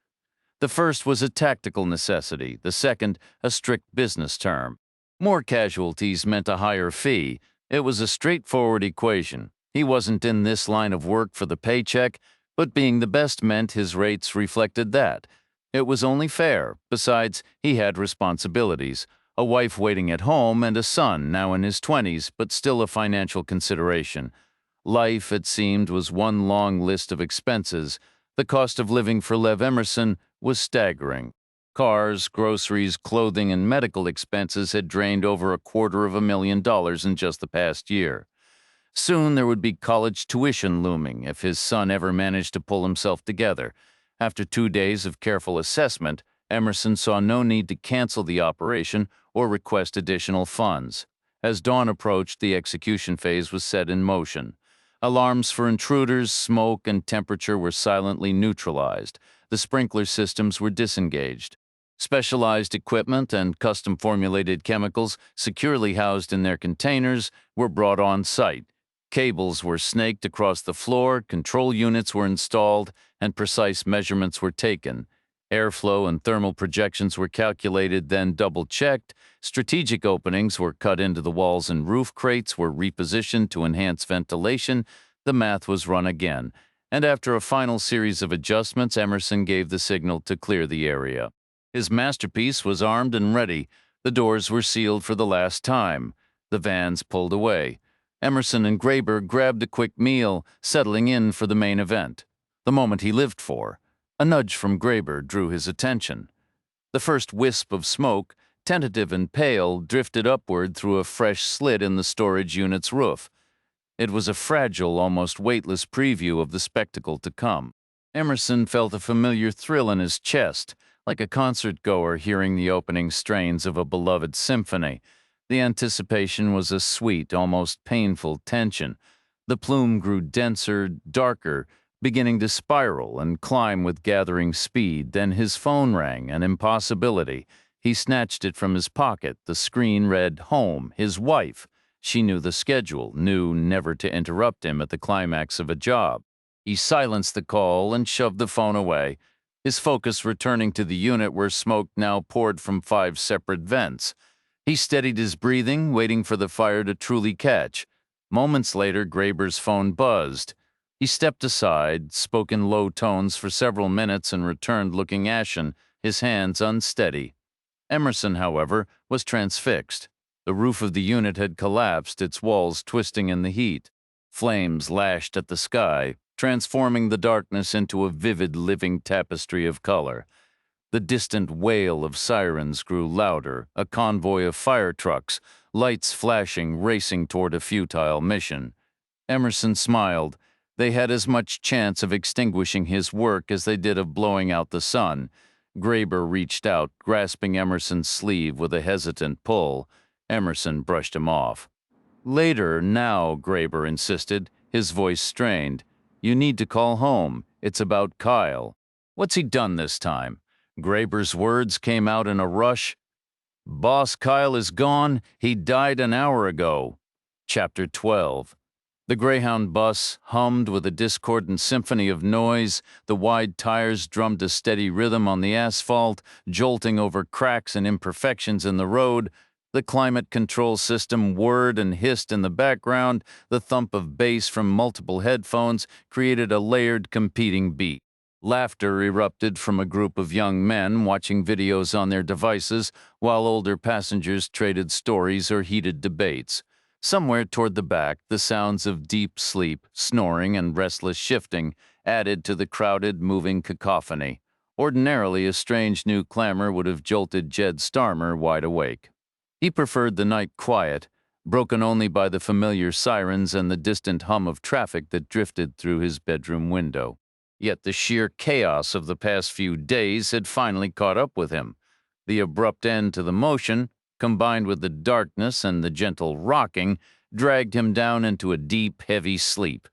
The first was a tactical necessity, the second a strict business term. More casualties meant a higher fee. It was a straightforward equation. He wasn't in this line of work for the paycheck, but being the best meant his rates reflected that. It was only fair. Besides, he had responsibilities, a wife waiting at home and a son now in his 20s, but still a financial consideration. Life, it seemed, was one long list of expenses. The cost of living for Lev Emerson was staggering. Cars, groceries, clothing, and medical expenses had drained over $250,000 in just the past year. Soon there would be college tuition looming if his son ever managed to pull himself together. After 2 days of careful assessment, Emerson saw no need to cancel the operation or request additional funds. As dawn approached, the execution phase was set in motion. Alarms for intruders, smoke, and temperature were silently neutralized. The sprinkler systems were disengaged. Specialized equipment and custom-formulated chemicals, securely housed in their containers, were brought on site. Cables were snaked across the floor, control units were installed, and precise measurements were taken. Airflow and thermal projections were calculated, then double-checked. Strategic openings were cut into the walls and roof crates were repositioned to enhance ventilation. The math was run again, and after a final series of adjustments, Emerson gave the signal to clear the area. His masterpiece was armed and ready. The doors were sealed for the last time. The vans pulled away. Emerson and Graeber grabbed a quick meal, settling in for the main event, the moment he lived for. A nudge from Graeber drew his attention. The first wisp of smoke, tentative and pale, drifted upward through a fresh slit in the storage unit's roof. It was a fragile, almost weightless preview of the spectacle to come. Emerson felt a familiar thrill in his chest, like a concert-goer hearing the opening strains of a beloved symphony. The anticipation was a sweet, almost painful tension. The plume grew denser, darker, beginning to spiral and climb with gathering speed. Then his phone rang, an impossibility. He snatched it from his pocket. The screen read home, his wife. She knew the schedule, knew never to interrupt him at the climax of a job. He silenced the call and shoved the phone away, his focus returning to the unit where smoke now poured from 5 separate vents. He steadied his breathing, waiting for the fire to truly catch. Moments later, Graeber's phone buzzed. He stepped aside, spoke in low tones for several minutes, and returned looking ashen, his hands unsteady. Emerson, however, was transfixed. The roof of the unit had collapsed, its walls twisting in the heat. Flames lashed at the sky, transforming the darkness into a vivid living tapestry of color. The distant wail of sirens grew louder, a convoy of fire trucks, lights flashing, racing toward a futile mission. Emerson smiled. They had as much chance of extinguishing his work as they did of blowing out the sun. Graeber reached out, grasping Emerson's sleeve with a hesitant pull. Emerson brushed him off. "Later, now," Graeber insisted, his voice strained. "You need to call home. It's about Kyle." "What's he done this time?" Graeber's words came out in a rush. "Boss Kyle is gone. He died an hour ago." Chapter 12. The Greyhound bus hummed with a discordant symphony of noise. The wide tires drummed a steady rhythm on the asphalt, jolting over cracks and imperfections in the road. The climate control system whirred and hissed in the background. The thump of bass from multiple headphones created a layered, competing beat. Laughter erupted from a group of young men watching videos on their devices while older passengers traded stories or heated debates. Somewhere toward the back, the sounds of deep sleep, snoring, and restless shifting added to the crowded, moving cacophony. Ordinarily, a strange new clamor would have jolted Jed Starmer wide awake. He preferred the night quiet, broken only by the familiar sirens and the distant hum of traffic that drifted through his bedroom window. Yet the sheer chaos of the past few days had finally caught up with him. The abrupt end to the motion, combined with the darkness and the gentle rocking, dragged him down into a deep, heavy sleep.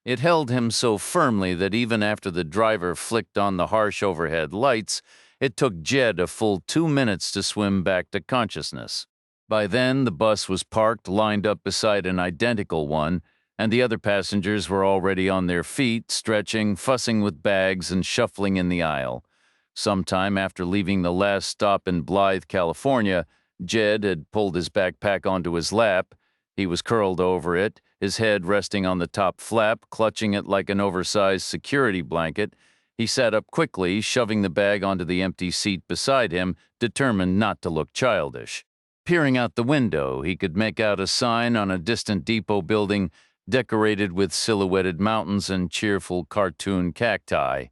It held him so firmly that even after the driver flicked on the harsh overhead lights, it took Jed a full 2 minutes to swim back to consciousness. By then, the bus was parked, lined up beside an identical one, and the other passengers were already on their feet, stretching, fussing with bags, and shuffling in the aisle. Sometime after leaving the last stop in Blythe, California, Jed had pulled his backpack onto his lap. He was curled over it, his head resting on the top flap, clutching it like an oversized security blanket. He sat up quickly, shoving the bag onto the empty seat beside him, determined not to look childish. Peering out the window, he could make out a sign on a distant depot building decorated with silhouetted mountains and cheerful cartoon cacti.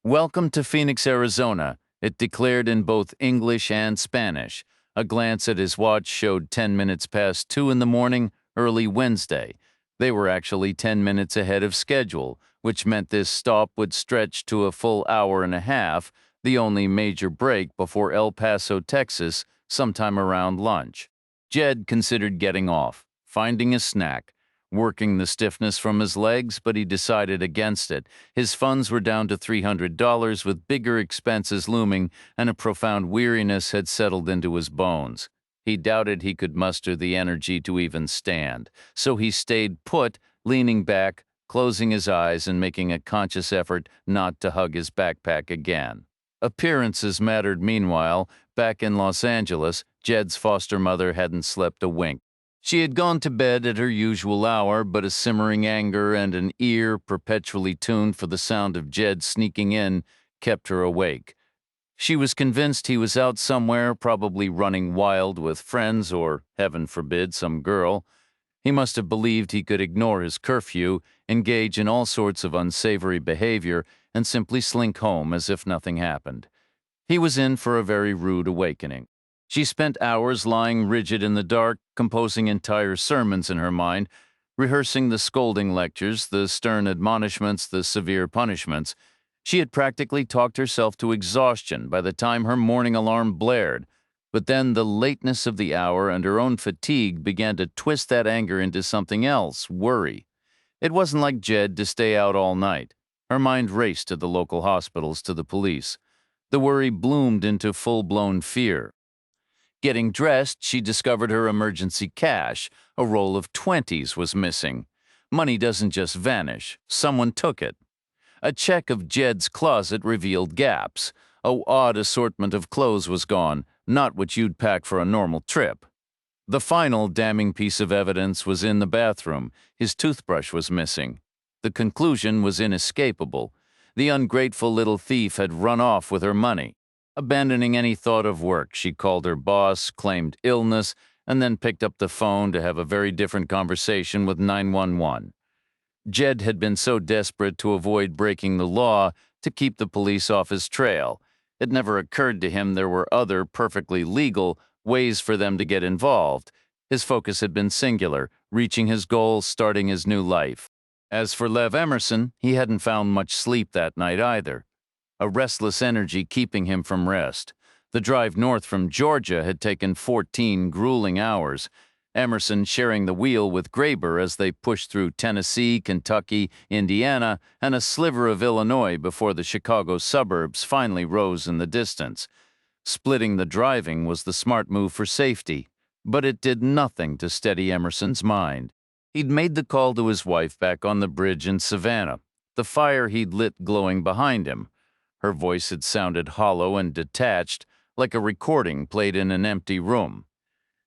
"Welcome to Phoenix, Arizona," it declared in both English and Spanish. A glance at his watch showed 10 minutes past 2 in the morning, early Wednesday. They were actually 10 minutes ahead of schedule, which meant this stop would stretch to a full hour and a half, the only major break before El Paso, Texas, sometime around lunch. Jed considered getting off, finding a snack, working the stiffness from his legs, but he decided against it. His funds were down to $300, with bigger expenses looming, and a profound weariness had settled into his bones. He doubted he could muster the energy to even stand, so he stayed put, leaning back, closing his eyes and making a conscious effort not to hug his backpack again. Appearances mattered meanwhile. Back in Los Angeles, Jed's foster mother hadn't slept a wink. She had gone to bed at her usual hour, but a simmering anger and an ear perpetually tuned for the sound of Jed sneaking in kept her awake. She was convinced he was out somewhere, probably running wild with friends or, heaven forbid, some girl. He must have believed he could ignore his curfew, engage in all sorts of unsavory behavior, and simply slink home as if nothing happened. He was in for a very rude awakening. She spent hours lying rigid in the dark, composing entire sermons in her mind, rehearsing the scolding lectures, the stern admonishments, the severe punishments. She had practically talked herself to exhaustion by the time her morning alarm blared. But then the lateness of the hour and her own fatigue began to twist that anger into something else, worry. It wasn't like Jed to stay out all night. Her mind raced to the local hospitals, to the police. The worry bloomed into full-blown fear. Getting dressed, she discovered her emergency cash. A roll of 20s was missing. Money doesn't just vanish. Someone took it. A check of Jed's closet revealed gaps. An odd assortment of clothes was gone, not what you'd pack for a normal trip. The final damning piece of evidence was in the bathroom. His toothbrush was missing. The conclusion was inescapable. The ungrateful little thief had run off with her money. Abandoning any thought of work, she called her boss, claimed illness, and then picked up the phone to have a very different conversation with 911. Jed had been so desperate to avoid breaking the law to keep the police off his trail. It never occurred to him there were other, perfectly legal, ways for them to get involved. His focus had been singular, reaching his goal, starting his new life. As for Lev Emerson, he hadn't found much sleep that night either. A restless energy keeping him from rest. The drive north from Georgia had taken 14 grueling hours, Emerson sharing the wheel with Graber as they pushed through Tennessee, Kentucky, Indiana, and a sliver of Illinois before the Chicago suburbs finally rose in the distance. Splitting the driving was the smart move for safety, but it did nothing to steady Emerson's mind. He'd made the call to his wife back on the bridge in Savannah, the fire he'd lit glowing behind him. Her voice had sounded hollow and detached, like a recording played in an empty room.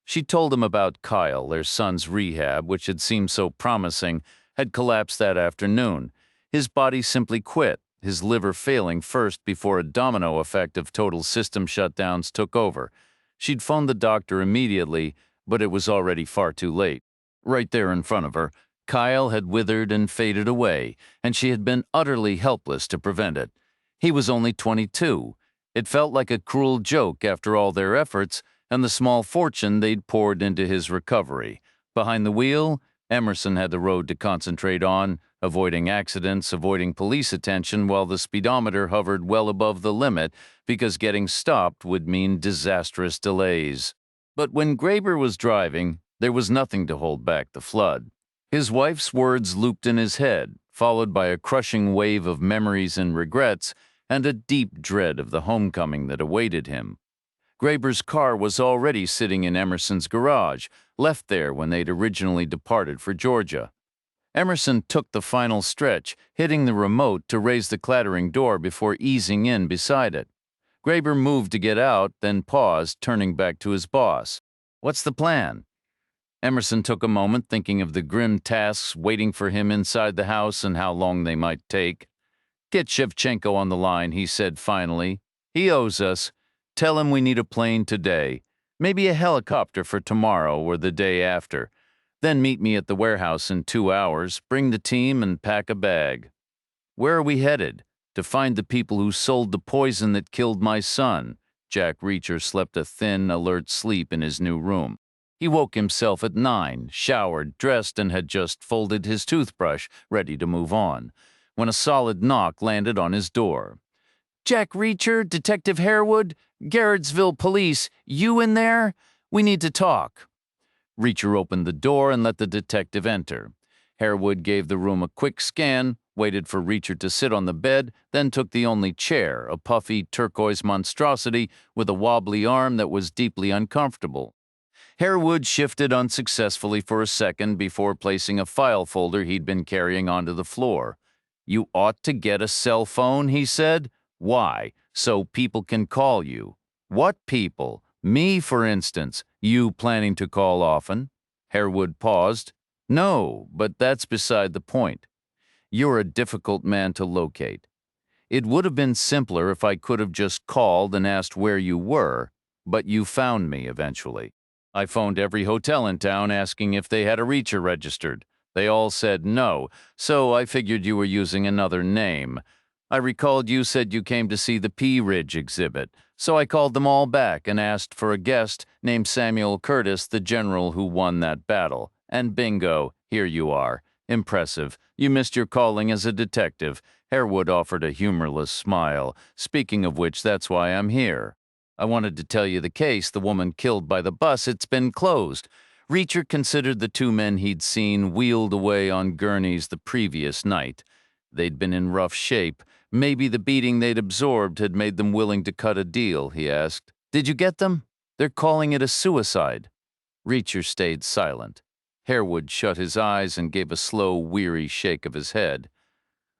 She told him about Kyle, their son's rehab, which had seemed so promising, had collapsed that afternoon. His body simply quit, his liver failing first before a domino effect of total system shutdowns took over. She'd phoned the doctor immediately, but it was already far too late. Right there in front of her, Kyle had withered and faded away, and she had been utterly helpless to prevent it. He was only 22. It felt like a cruel joke after all their efforts and the small fortune they'd poured into his recovery. Behind the wheel, Emerson had the road to concentrate on, avoiding accidents, avoiding police attention while the speedometer hovered well above the limit because getting stopped would mean disastrous delays. But when Graber was driving, there was nothing to hold back the flood. His wife's words looped in his head, followed by a crushing wave of memories and regrets, and a deep dread of the homecoming that awaited him. Graber's car was already sitting in Emerson's garage, left there when they'd originally departed for Georgia. Emerson took the final stretch, hitting the remote to raise the clattering door before easing in beside it. Graber moved to get out, then paused, turning back to his boss. "What's the plan?" Emerson took a moment, thinking of the grim tasks waiting for him inside the house and how long they might take. "Get Shevchenko on the line," he said finally. "He owes us. Tell him we need a plane today, maybe a helicopter for tomorrow or the day after. Then meet me at the warehouse in 2 hours, bring the team, and pack a bag." "Where are we headed?" "To find the people who sold the poison that killed my son." Jack Reacher slept a thin, alert sleep in his new room. He woke himself at 9, showered, dressed, and had just folded his toothbrush, ready to move on, when a solid knock landed on his door. "Jack Reacher, Detective Harewood, Garrettsville Police, you in there? We need to talk." Reacher opened the door and let the detective enter. Harewood gave the room a quick scan, waited for Reacher to sit on the bed, then took the only chair, a puffy turquoise monstrosity with a wobbly arm that was deeply uncomfortable. Harewood shifted unsuccessfully for a second before placing a file folder he'd been carrying onto the floor. "You ought to get a cell phone," he said. "Why? So people can call you." "What people?" "Me, for instance. You planning to call often?" Harewood paused. "No, but that's beside the point. You're a difficult man to locate. It would have been simpler if I could have just called and asked where you were, but you found me eventually. I phoned every hotel in town asking if they had a Reacher registered. They all said no, so I figured you were using another name. I recalled you said you came to see the Pea Ridge exhibit, so I called them all back and asked for a guest named Samuel Curtis, the general who won that battle. And bingo, here you are. Impressive. You missed your calling as a detective." Harewood offered a humorless smile. "Speaking of which, that's why I'm here. I wanted to tell you the case, the woman killed by the bus. It's been closed." Reacher considered the 2 men he'd seen wheeled away on gurneys the previous night. They'd been in rough shape. Maybe the beating they'd absorbed had made them willing to cut a deal, he asked. "Did you get them?" "They're calling it a suicide." Reacher stayed silent. Harewood shut his eyes and gave a slow, weary shake of his head.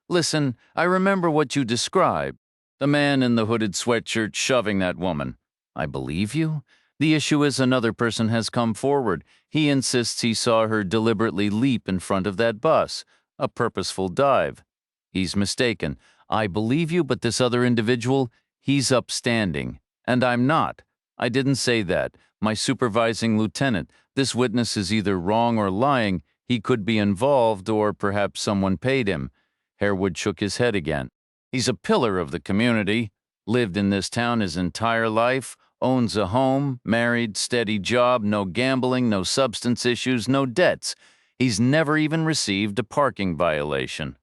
"Listen, I remember what you described. The man in the hooded sweatshirt shoving that woman. I believe you. The issue is another person has come forward. He insists he saw her deliberately leap in front of that bus. A purposeful dive. He's mistaken. I believe you, but this other individual, he's upstanding. And I'm not. I didn't say that. My supervising lieutenant, this witness is either wrong or lying. He could be involved, or perhaps someone paid him." Harewood shook his head again. "He's a pillar of the community. Lived in this town his entire life. Owns a home, married, steady job, no gambling, no substance issues, no debts. He's never even received a parking violation."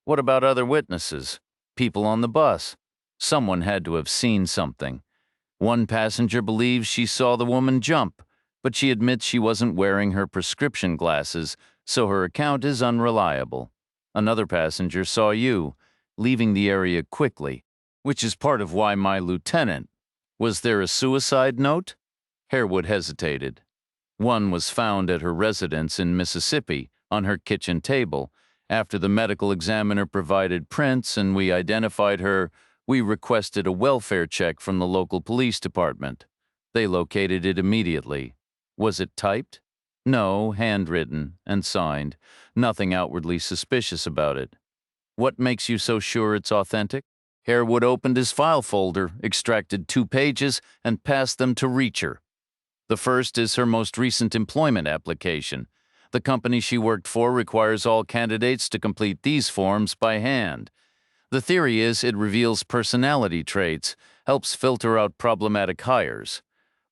"What about other witnesses? People on the bus? Someone had to have seen something. One passenger believes she saw the woman jump, but she admits she wasn't wearing her prescription glasses, so her account is unreliable. Another passenger saw you, leaving the area quickly, which is part of why my lieutenant—" "Was there a suicide note?" Harewood hesitated. "One was found at her residence in Mississippi, on her kitchen table. After the medical examiner provided prints and we identified her, we requested a welfare check from the local police department. They located it immediately. Was it typed?" "No, handwritten and signed. Nothing outwardly suspicious about it." What makes you so sure it's authentic? Harewood opened his file folder, extracted 2 pages, and passed them to Reacher. The first is her most recent employment application. The company she worked for requires all candidates to complete these forms by hand. The theory is it reveals personality traits, helps filter out problematic hires.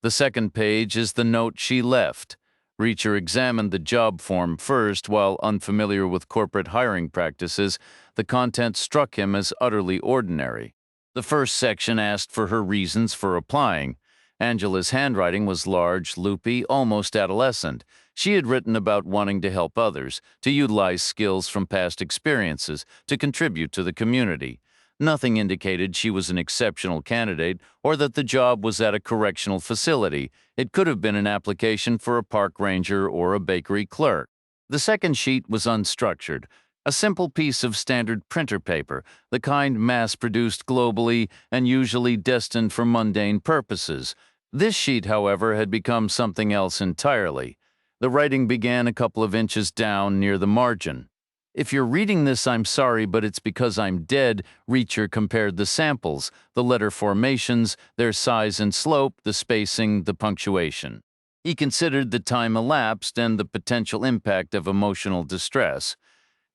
The second page is the note she left. Reacher examined the job form first. While unfamiliar with corporate hiring practices, the content struck him as utterly ordinary. The first section asked for her reasons for applying. Angela's handwriting was large, loopy, almost adolescent. She had written about wanting to help others, to utilize skills from past experiences, to contribute to the community. Nothing indicated she was an exceptional candidate or that the job was at a correctional facility. It could have been an application for a park ranger or a bakery clerk. The second sheet was unstructured, a simple piece of standard printer paper, the kind mass-produced globally and usually destined for mundane purposes. This sheet, however, had become something else entirely. The writing began a couple of inches down near the margin. "If you're reading this, I'm sorry, but it's because I'm dead." Reacher compared the samples, the letter formations, their size and slope, the spacing, the punctuation. He considered the time elapsed and the potential impact of emotional distress.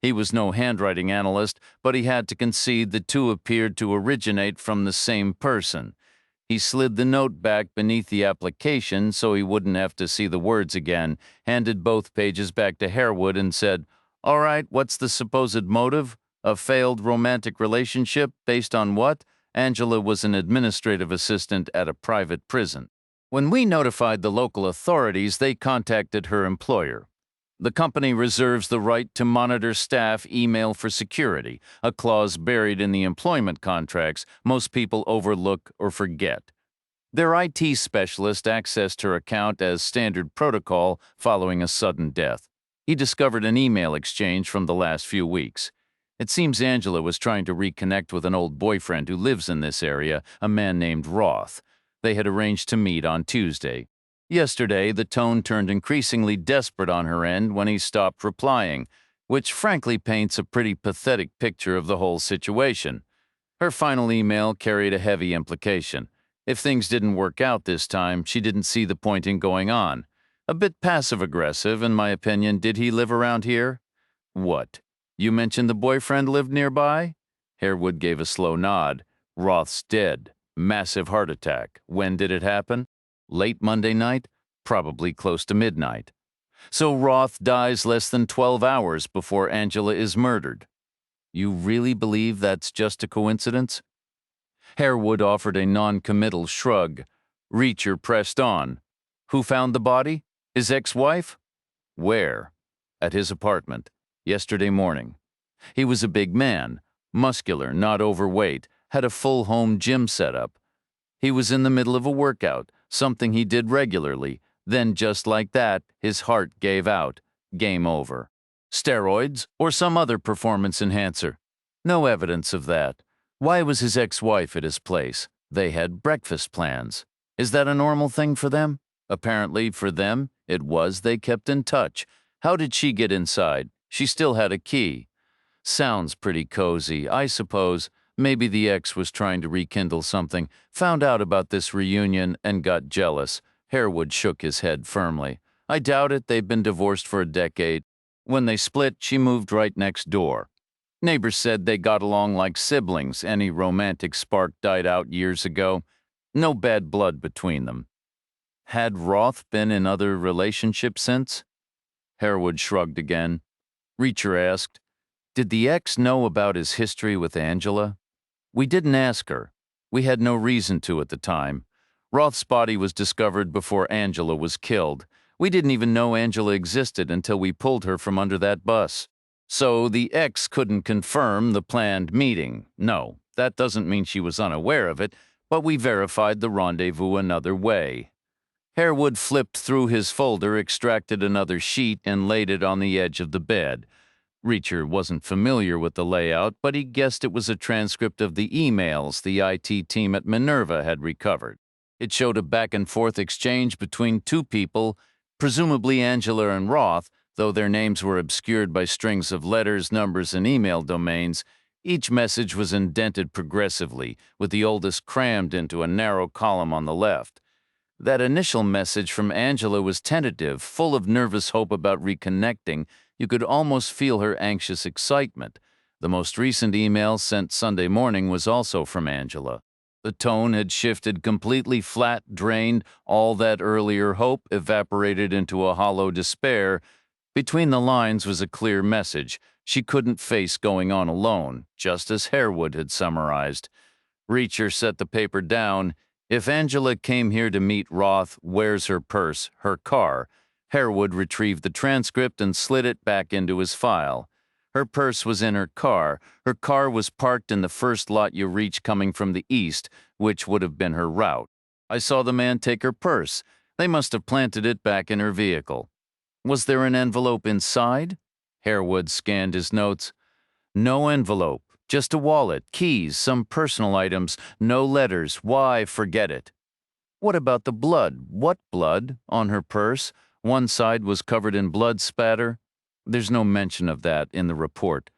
He was no handwriting analyst, but he had to concede the two appeared to originate from the same person. He slid the note back beneath the application so he wouldn't have to see the words again, handed both pages back to Harewood, and said, "All right, what's the supposed motive? A failed romantic relationship based on what?" Angela was an administrative assistant at a private prison. "When we notified the local authorities, they contacted her employer. The company reserves the right to monitor staff email for security, a clause buried in the employment contracts most people overlook or forget. Their IT specialist accessed her account as standard protocol following a sudden death. He discovered an email exchange from the last few weeks. It seems Angela was trying to reconnect with an old boyfriend who lives in this area, a man named Roth. They had arranged to meet on Tuesday. Yesterday, the tone turned increasingly desperate on her end when he stopped replying, which frankly paints a pretty pathetic picture of the whole situation. Her final email carried a heavy implication. If things didn't work out this time, she didn't see the point in going on. A bit passive-aggressive, in my opinion. Did he live around here? What? You mentioned the boyfriend lived nearby? Harewood gave a slow nod. Roth's dead. Massive heart attack. When did it happen? Late Monday night? Probably close to midnight. So Roth dies less than 12 hours before Angela is murdered. You really believe that's just a coincidence? Harewood offered a non-committal shrug. Reacher pressed on. Who found the body? His ex-wife? Where? At his apartment. Yesterday morning. He was a big man, muscular, not overweight, had a full home gym setup. He was in the middle of a workout, something he did regularly. Then just like that, his heart gave out. Game over. Steroids or some other performance enhancer? No evidence of that. Why was his ex-wife at his place? They had breakfast plans. Is that a normal thing for them? Apparently, for them, it was. They kept in touch. How did she get inside? She still had a key. Sounds pretty cozy, I suppose. Maybe the ex was trying to rekindle something, found out about this reunion, and got jealous. Harewood shook his head firmly. I doubt it. They've been divorced for a decade. When they split, she moved right next door. Neighbors said they got along like siblings. Any romantic spark died out years ago. No bad blood between them. Had Roth been in other relationships since? Harewood shrugged again. Reacher asked, did the ex know about his history with Angela? We didn't ask her. We had no reason to at the time. Roth's body was discovered before Angela was killed. We didn't even know Angela existed until we pulled her from under that bus. So the ex couldn't confirm the planned meeting. No, that doesn't mean she was unaware of it, but we verified the rendezvous another way. Harewood flipped through his folder, extracted another sheet, and laid it on the edge of the bed. Reacher wasn't familiar with the layout, but he guessed it was a transcript of the emails the IT team at Minerva had recovered. It showed a back-and-forth exchange between two people, presumably Angela and Roth, Though their names were obscured by strings of letters, numbers, and email domains, each message was indented progressively, with the oldest crammed into a narrow column on the left. That initial message from Angela was tentative, full of nervous hope about reconnecting. You could almost feel her anxious excitement. The most recent email sent Sunday morning was also from Angela. The tone had shifted, completely flat, drained. All that earlier hope evaporated into a hollow despair. Between the lines was a clear message. She couldn't face going on alone, just as Harewood had summarized. Reacher set the paper down. If Angela came here to meet Roth, where's her purse, her car? Harewood retrieved the transcript and slid it back into his file. Her purse was in her car. Her car was parked in the first lot you reach coming from the east, which would have been her route. I saw the man take her purse. They must have planted it back in her vehicle. Was there an envelope inside? Harewood scanned his notes. No envelope. Just a wallet, keys, some personal items, no letters. Why, forget it. What about the blood? What blood? On her purse? One side was covered in blood spatter. There's no mention of that in the report.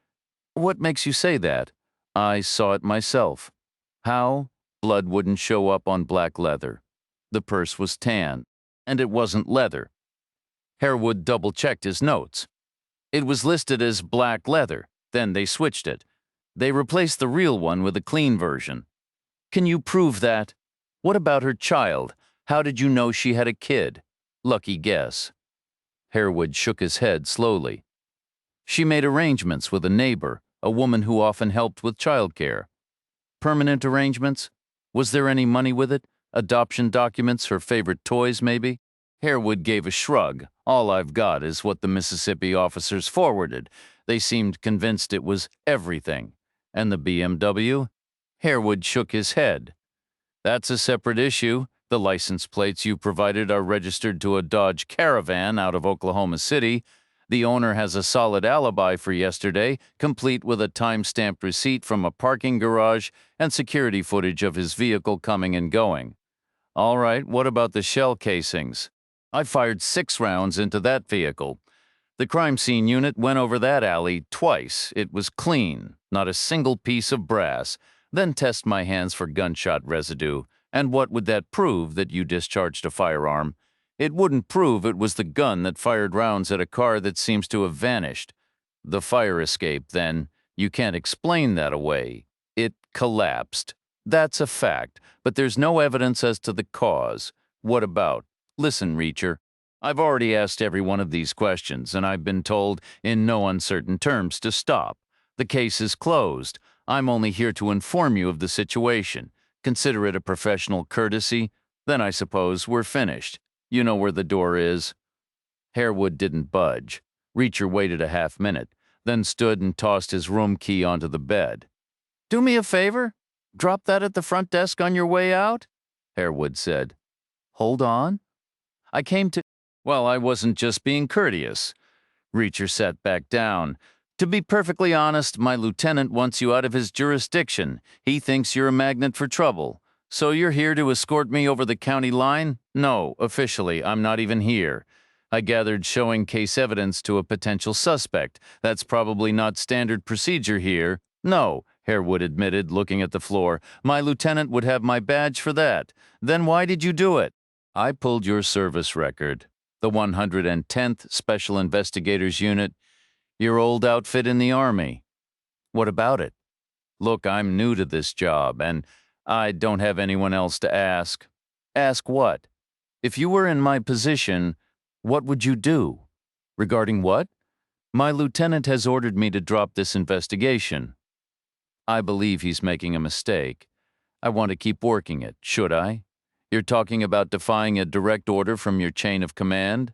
What makes you say that? I saw it myself. How? Blood wouldn't show up on black leather. The purse was tan, and it wasn't leather. Harewood double-checked his notes. It was listed as black leather. Then they switched it. They replaced the real one with a clean version. Can you prove that? What about her child? How did you know she had a kid? Lucky guess. Harewood shook his head slowly. She made arrangements with a neighbor, a woman who often helped with childcare. Permanent arrangements? Was there any money with it? Adoption documents, her favorite toys, maybe? Harewood gave a shrug. All I've got is what the Mississippi officers forwarded. They seemed convinced it was everything. And the BMW? Harewood shook his head. That's a separate issue. The license plates you provided are registered to a Dodge Caravan out of Oklahoma City. The owner has a solid alibi for yesterday, complete with a time-stamped receipt from a parking garage and security footage of his vehicle coming and going. All right, what about the shell casings? I fired 6 rounds into that vehicle. The crime scene unit went over that alley twice. It was clean, not a single piece of brass. Then test my hands for gunshot residue. And what would that prove that you discharged a firearm? It wouldn't prove it was the gun that fired rounds at a car that seems to have vanished. The fire escape, then, you can't explain that away. It collapsed. That's a fact, but there's no evidence as to the cause. What about? Listen, Reacher. I've already asked every one of these questions, and I've been told in no uncertain terms to stop. The case is closed. I'm only here to inform you of the situation. Consider it a professional courtesy. Then I suppose we're finished. You know where the door is. Harewood didn't budge. Reacher waited a half minute, then stood and tossed his room key onto the bed. Do me a favor? Drop that at the front desk on your way out? Harewood said. Hold on. I came to... Well, I wasn't just being courteous. Reacher sat back down. To be perfectly honest, my lieutenant wants you out of his jurisdiction. He thinks you're a magnet for trouble. So you're here to escort me over the county line? No, officially, I'm not even here. I gathered showing case evidence to a potential suspect. That's probably not standard procedure here. No, Harewood admitted, looking at the floor. My lieutenant would have my badge for that. Then why did you do it? I pulled your service record. The 110th Special Investigators Unit, your old outfit in the Army. What about it? Look, I'm new to this job, and I don't have anyone else to ask. Ask what? If you were in my position, what would you do? Regarding what? My lieutenant has ordered me to drop this investigation. I believe he's making a mistake. I want to keep working it, should I? You're talking about defying a direct order from your chain of command?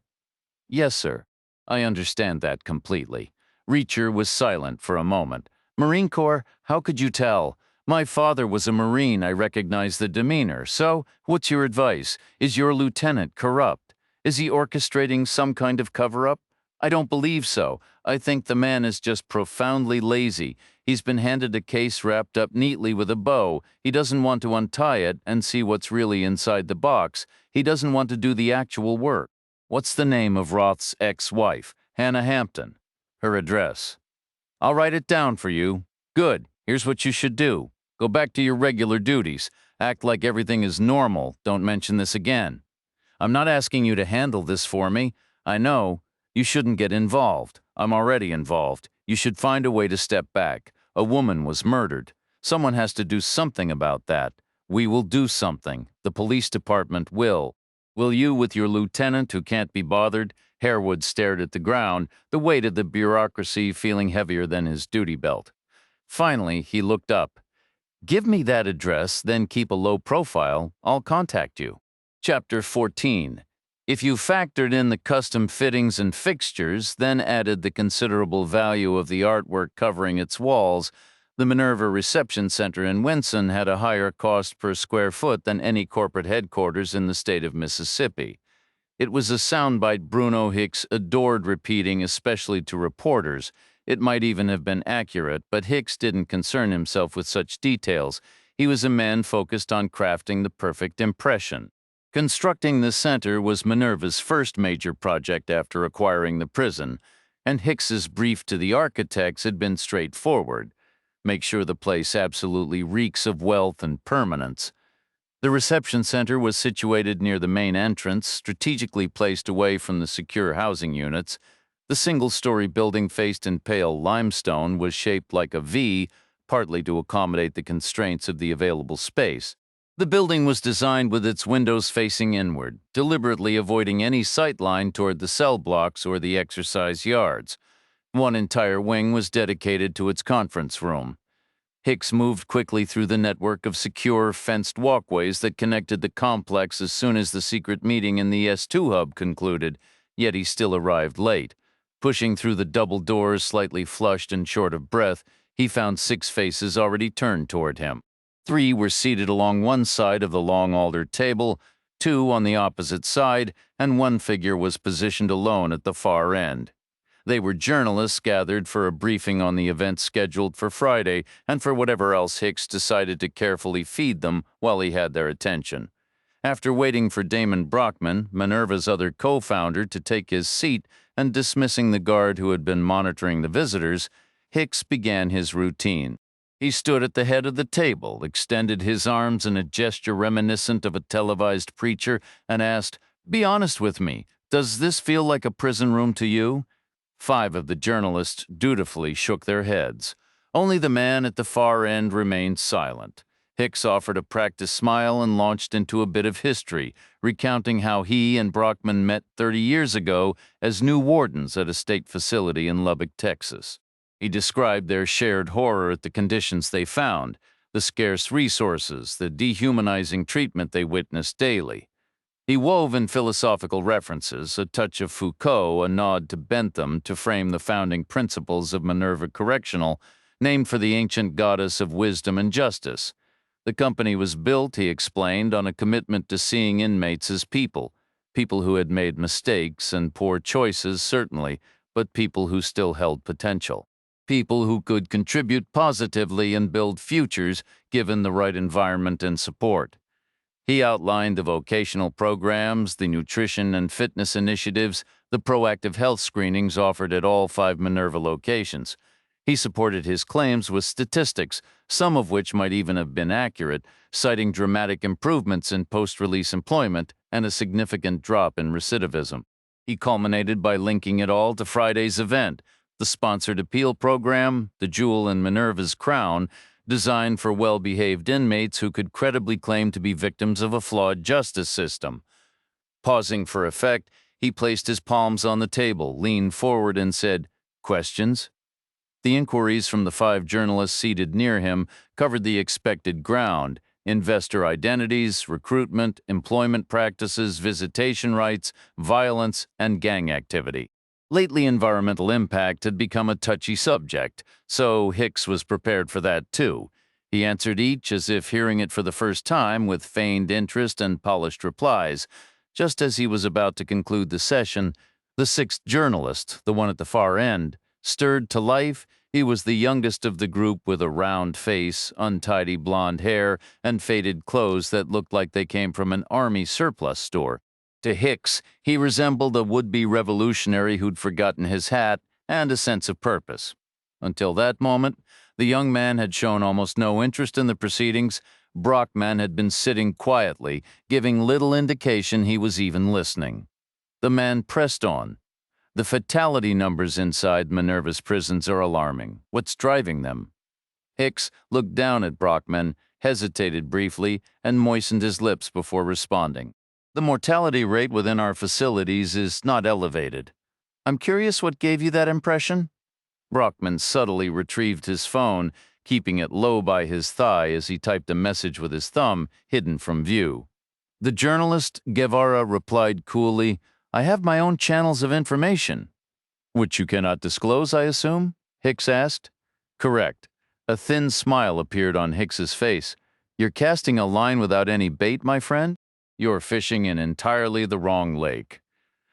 Yes, sir. I understand that completely. Reacher was silent for a moment. Marine Corps, how could you tell? My father was a Marine. I recognize the demeanor. So, what's your advice? Is your lieutenant corrupt? Is he orchestrating some kind of cover-up? I don't believe so. I think the man is just profoundly lazy. He's been handed a case wrapped up neatly with a bow. He doesn't want to untie it and see what's really inside the box. He doesn't want to do the actual work. What's the name of Roth's ex-wife? Hannah Hampton. Her address. I'll write it down for you. Good. Here's what you should do. Go back to your regular duties. Act like everything is normal. Don't mention this again. I'm not asking you to handle this for me. I know. You shouldn't get involved. I'm already involved. You should find a way to step back. A woman was murdered. Someone has to do something about that. We will do something. The police department will. Will you, with your lieutenant who can't be bothered? Harewood stared at the ground, the weight of the bureaucracy feeling heavier than his duty belt. Finally, he looked up. Give me that address, then keep a low profile. I'll contact you. Chapter 14. If you factored in the custom fittings and fixtures, then added the considerable value of the artwork covering its walls, the Minerva Reception Center in Winson had a higher cost per square foot than any corporate headquarters in the state of Mississippi. It was a soundbite Bruno Hicks adored repeating, especially to reporters. It might even have been accurate, but Hicks didn't concern himself with such details. He was a man focused on crafting the perfect impression. Constructing the center was Minerva's first major project after acquiring the prison, and Hicks's brief to the architects had been straightforward. Make sure the place absolutely reeks of wealth and permanence. The reception center was situated near the main entrance, strategically placed away from the secure housing units. The single-story building faced in pale limestone was shaped like a V, partly to accommodate the constraints of the available space. The building was designed with its windows facing inward, deliberately avoiding any sight line toward the cell blocks or the exercise yards. One entire wing was dedicated to its conference room. Hicks moved quickly through the network of secure, fenced walkways that connected the complex as soon as the secret meeting in the S2 hub concluded, yet he still arrived late. Pushing through the double doors, slightly flushed and short of breath, he found 6 faces already turned toward him. 3 were seated along one side of the long alder table, 2 on the opposite side, and 1 figure was positioned alone at the far end. They were journalists gathered for a briefing on the events scheduled for Friday and for whatever else Hicks decided to carefully feed them while he had their attention. After waiting for Damon Brockman, Minerva's other co-founder, to take his seat and dismissing the guard who had been monitoring the visitors, Hicks began his routine. He stood at the head of the table, extended his arms in a gesture reminiscent of a televised preacher, and asked, "Be honest with me, does this feel like a prison room to you?" 5 of the journalists dutifully shook their heads. Only the man at the far end remained silent. Hicks offered a practice smile and launched into a bit of history, recounting how he and Brockman met 30 years ago as new wardens at a state facility in Lubbock, Texas. He described their shared horror at the conditions they found, the scarce resources, the dehumanizing treatment they witnessed daily. He wove in philosophical references, a touch of Foucault, a nod to Bentham to frame the founding principles of Minerva Correctional, named for the ancient goddess of wisdom and justice. The company was built, he explained, on a commitment to seeing inmates as people who had made mistakes and poor choices, certainly, but people who still held potential. People who could contribute positively and build futures given the right environment and support. He outlined the vocational programs, the nutrition and fitness initiatives, the proactive health screenings offered at all 5 Minerva locations. He supported his claims with statistics, some of which might even have been accurate, citing dramatic improvements in post-release employment and a significant drop in recidivism. He culminated by linking it all to Friday's event, the sponsored appeal program, the jewel in Minerva's crown, designed for well-behaved inmates who could credibly claim to be victims of a flawed justice system. Pausing for effect, he placed his palms on the table, leaned forward, and said, "Questions?" The inquiries from the 5 journalists seated near him covered the expected ground: investor identities, recruitment, employment practices, visitation rights, violence, and gang activity. Lately, environmental impact had become a touchy subject, so Hicks was prepared for that too. He answered each as if hearing it for the first time, with feigned interest and polished replies. Just as he was about to conclude the session, the 6th journalist, the one at the far end, stirred to life. He was the youngest of the group, with a round face, untidy blonde hair, and faded clothes that looked like they came from an army surplus store. To Hicks, he resembled a would-be revolutionary who'd forgotten his hat and a sense of purpose. Until that moment, the young man had shown almost no interest in the proceedings. Brockman had been sitting quietly, giving little indication he was even listening. The man pressed on. The fatality numbers inside Minerva's prisons are alarming. What's driving them? Hicks looked down at Brockman, hesitated briefly, and moistened his lips before responding. The mortality rate within our facilities is not elevated. I'm curious what gave you that impression? Brockman subtly retrieved his phone, keeping it low by his thigh as he typed a message with his thumb, hidden from view. The journalist, Guevara, replied coolly, I have my own channels of information. Which you cannot disclose, I assume? Hicks asked. Correct. A thin smile appeared on Hicks's face. You're casting a line without any bait, my friend? You're fishing in entirely the wrong lake.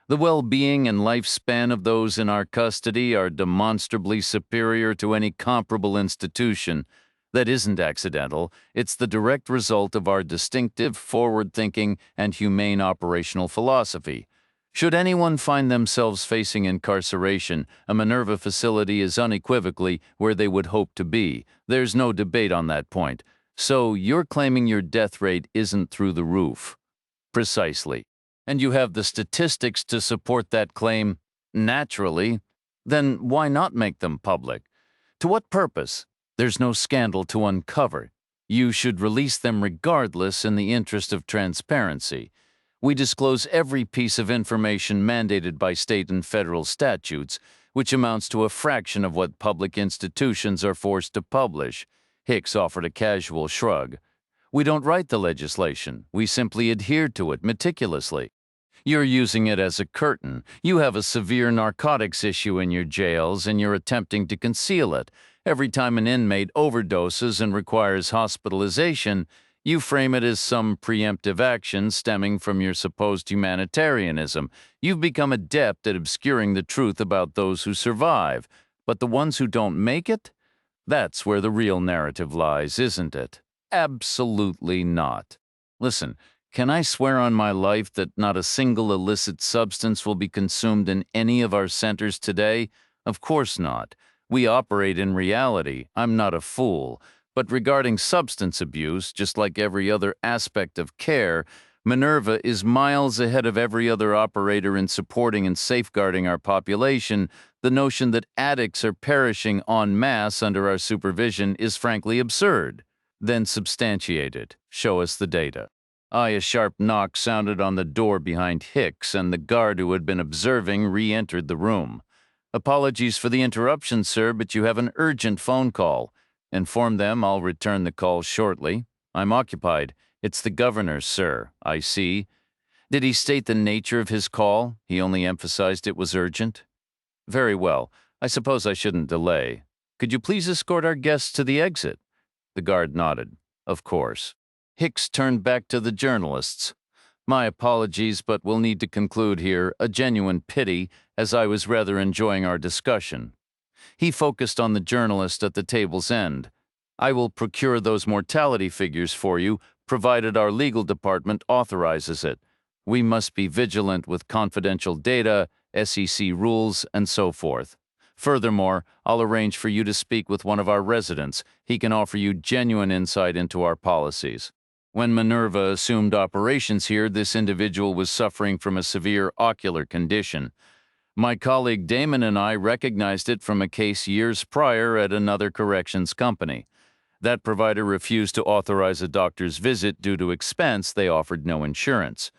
The well-being and lifespan of those in our custody are demonstrably superior to any comparable institution. That isn't accidental. It's the direct result of our distinctive, forward-thinking, and humane operational philosophy. Should anyone find themselves facing incarceration, a Minerva facility is unequivocally where they would hope to be. There's no debate on that point. So you're claiming your death rate isn't through the roof. Precisely. And you have the statistics to support that claim? Naturally. Then why not make them public? To what purpose? There's no scandal to uncover. You should release them regardless in the interest of transparency. We disclose every piece of information mandated by state and federal statutes, which amounts to a fraction of what public institutions are forced to publish. Hicks offered a casual shrug. We don't write the legislation. We simply adhere to it meticulously. You're using it as a curtain. You have a severe narcotics issue in your jails, and you're attempting to conceal it. Every time an inmate overdoses and requires hospitalization, you frame it as some preemptive action stemming from your supposed humanitarianism. You've become adept at obscuring the truth about those who survive. But the ones who don't make it? That's where the real narrative lies, isn't it? Absolutely not. Listen, can I swear on my life that not a single illicit substance will be consumed in any of our centers today? Of course not. We operate in reality. I'm not a fool. But regarding substance abuse, just like every other aspect of care, Minerva is miles ahead of every other operator in supporting and safeguarding our population. The notion that addicts are perishing en masse under our supervision is frankly absurd. Then substantiate it. Show us the data. A sharp knock sounded on the door behind Hicks, and the guard who had been observing re-entered the room. Apologies for the interruption, sir, but you have an urgent phone call. Inform them I'll return the call shortly. I'm occupied. It's the governor, sir. I see. Did he state the nature of his call? He only emphasized it was urgent. Very well. I suppose I shouldn't delay. Could you please escort our guests to the exit? The guard nodded. Of course. Hicks turned back to the journalists. My apologies, but we'll need to conclude here. A genuine pity, as I was rather enjoying our discussion. He focused on the journalist at the table's end. I will procure those mortality figures for you, provided our legal department authorizes it. We must be vigilant with confidential data, SEC rules, and so forth. Furthermore, I'll arrange for you to speak with one of our residents. He can offer you genuine insight into our policies. When Minerva assumed operations here, this individual was suffering from a severe ocular condition. My colleague Damon and I recognized it from a case years prior at another corrections company. That provider refused to authorize a doctor's visit due to expense. They offered no insurance.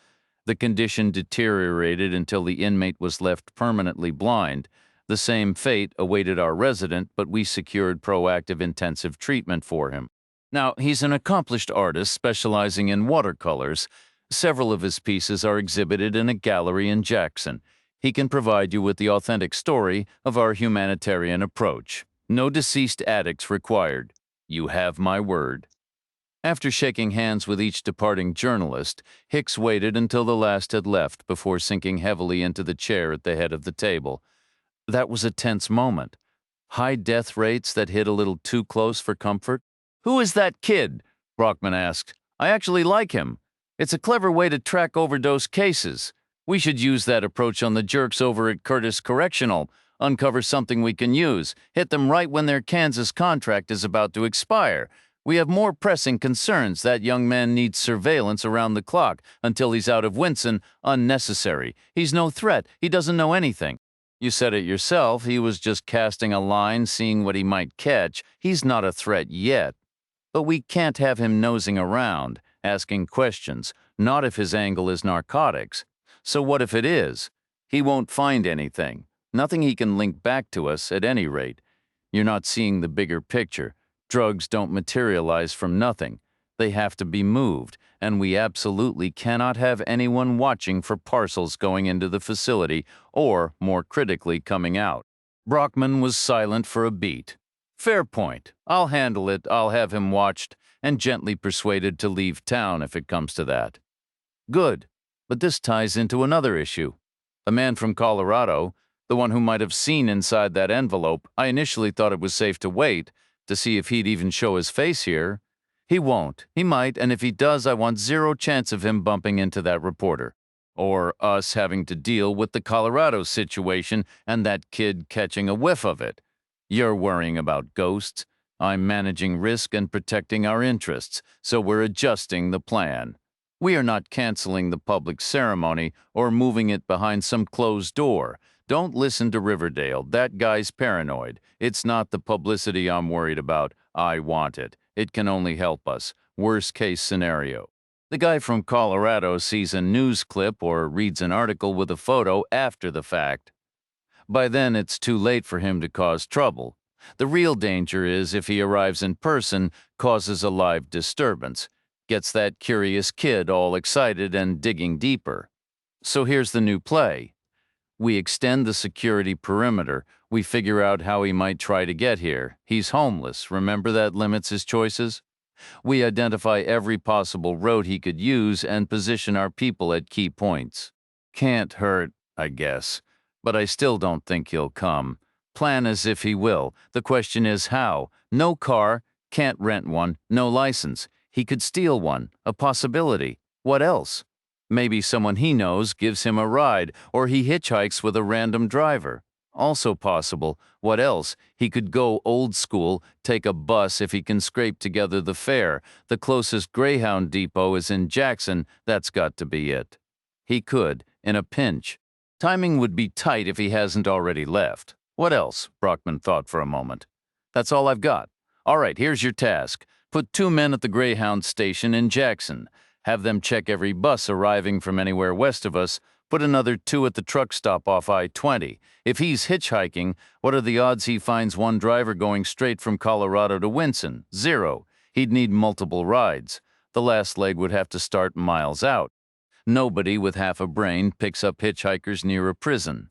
The condition deteriorated until the inmate was left permanently blind. The same fate awaited our resident, but we secured proactive intensive treatment for him. Now, he's an accomplished artist specializing in watercolors. Several of his pieces are exhibited in a gallery in Jackson. He can provide you with the authentic story of our humanitarian approach. No deceased addicts required. You have my word. After shaking hands with each departing journalist, Hicks waited until the last had left before sinking heavily into the chair at the head of the table. That was a tense moment. High death rates that hit a little too close for comfort. Who is that kid? Brockman asked. I actually like him. It's a clever way to track overdose cases. We should use that approach on the jerks over at Curtis Correctional. Uncover something we can use. Hit them right when their Kansas contract is about to expire. We have more pressing concerns. That young man needs surveillance around the clock until he's out of Winson. Unnecessary. He's no threat. He doesn't know anything. You said it yourself. He was just casting a line, seeing what he might catch. He's not a threat yet. But we can't have him nosing around, asking questions, not if his angle is narcotics. So what if it is? He won't find anything. Nothing he can link back to us, at any rate. You're not seeing the bigger picture. Drugs don't materialize from nothing. They have to be moved, and we absolutely cannot have anyone watching for parcels going into the facility or, more critically, coming out. Brockman was silent for a beat. Fair point. I'll handle it. I'll have him watched and gently persuaded to leave town if it comes to that. Good. But this ties into another issue. A man from Colorado, the one who might have seen inside that envelope, I initially thought it was safe to wait to see if he'd even show his face here. He won't. He might, and if he does, I want zero chance of him bumping into that reporter. Or us having to deal with the Colorado situation and that kid catching a whiff of it. You're worrying about ghosts. I'm managing risk and protecting our interests, so we're adjusting the plan. We are not canceling the public ceremony or moving it behind some closed door. Don't listen to Riverdale. That guy's paranoid. It's not the publicity I'm worried about. I want it. It can only help us. Worst case scenario. The guy from Colorado sees a news clip or reads an article with a photo after the fact. By then, it's too late for him to cause trouble. The real danger is if he arrives in person, causes a live disturbance, gets that curious kid all excited and digging deeper. So here's the new play. We extend the security perimeter. We figure out how he might try to get here. He's homeless. Remember that limits his choices? We identify every possible road he could use and position our people at key points. Can't hurt, I guess. But I still don't think he'll come. Plan as if he will. The question is how. No car, can't rent one, no license. He could steal one, a possibility. What else? Maybe someone he knows gives him a ride, or he hitchhikes with a random driver. Also possible. What else? He could go old school, take a bus if he can scrape together the fare. The closest Greyhound depot is in Jackson. That's got to be it. He could, in a pinch. Timing would be tight if he hasn't already left. What else? Brockman thought for a moment. That's all I've got. All right, here's your task. Put 2 men at the Greyhound station in Jackson. Have them check every bus arriving from anywhere west of us. Put another 2 at the truck stop off I-20. If he's hitchhiking, what are the odds he finds one driver going straight from Colorado to Winson? 0. He'd need multiple rides. The last leg would have to start miles out. Nobody with half a brain picks up hitchhikers near a prison.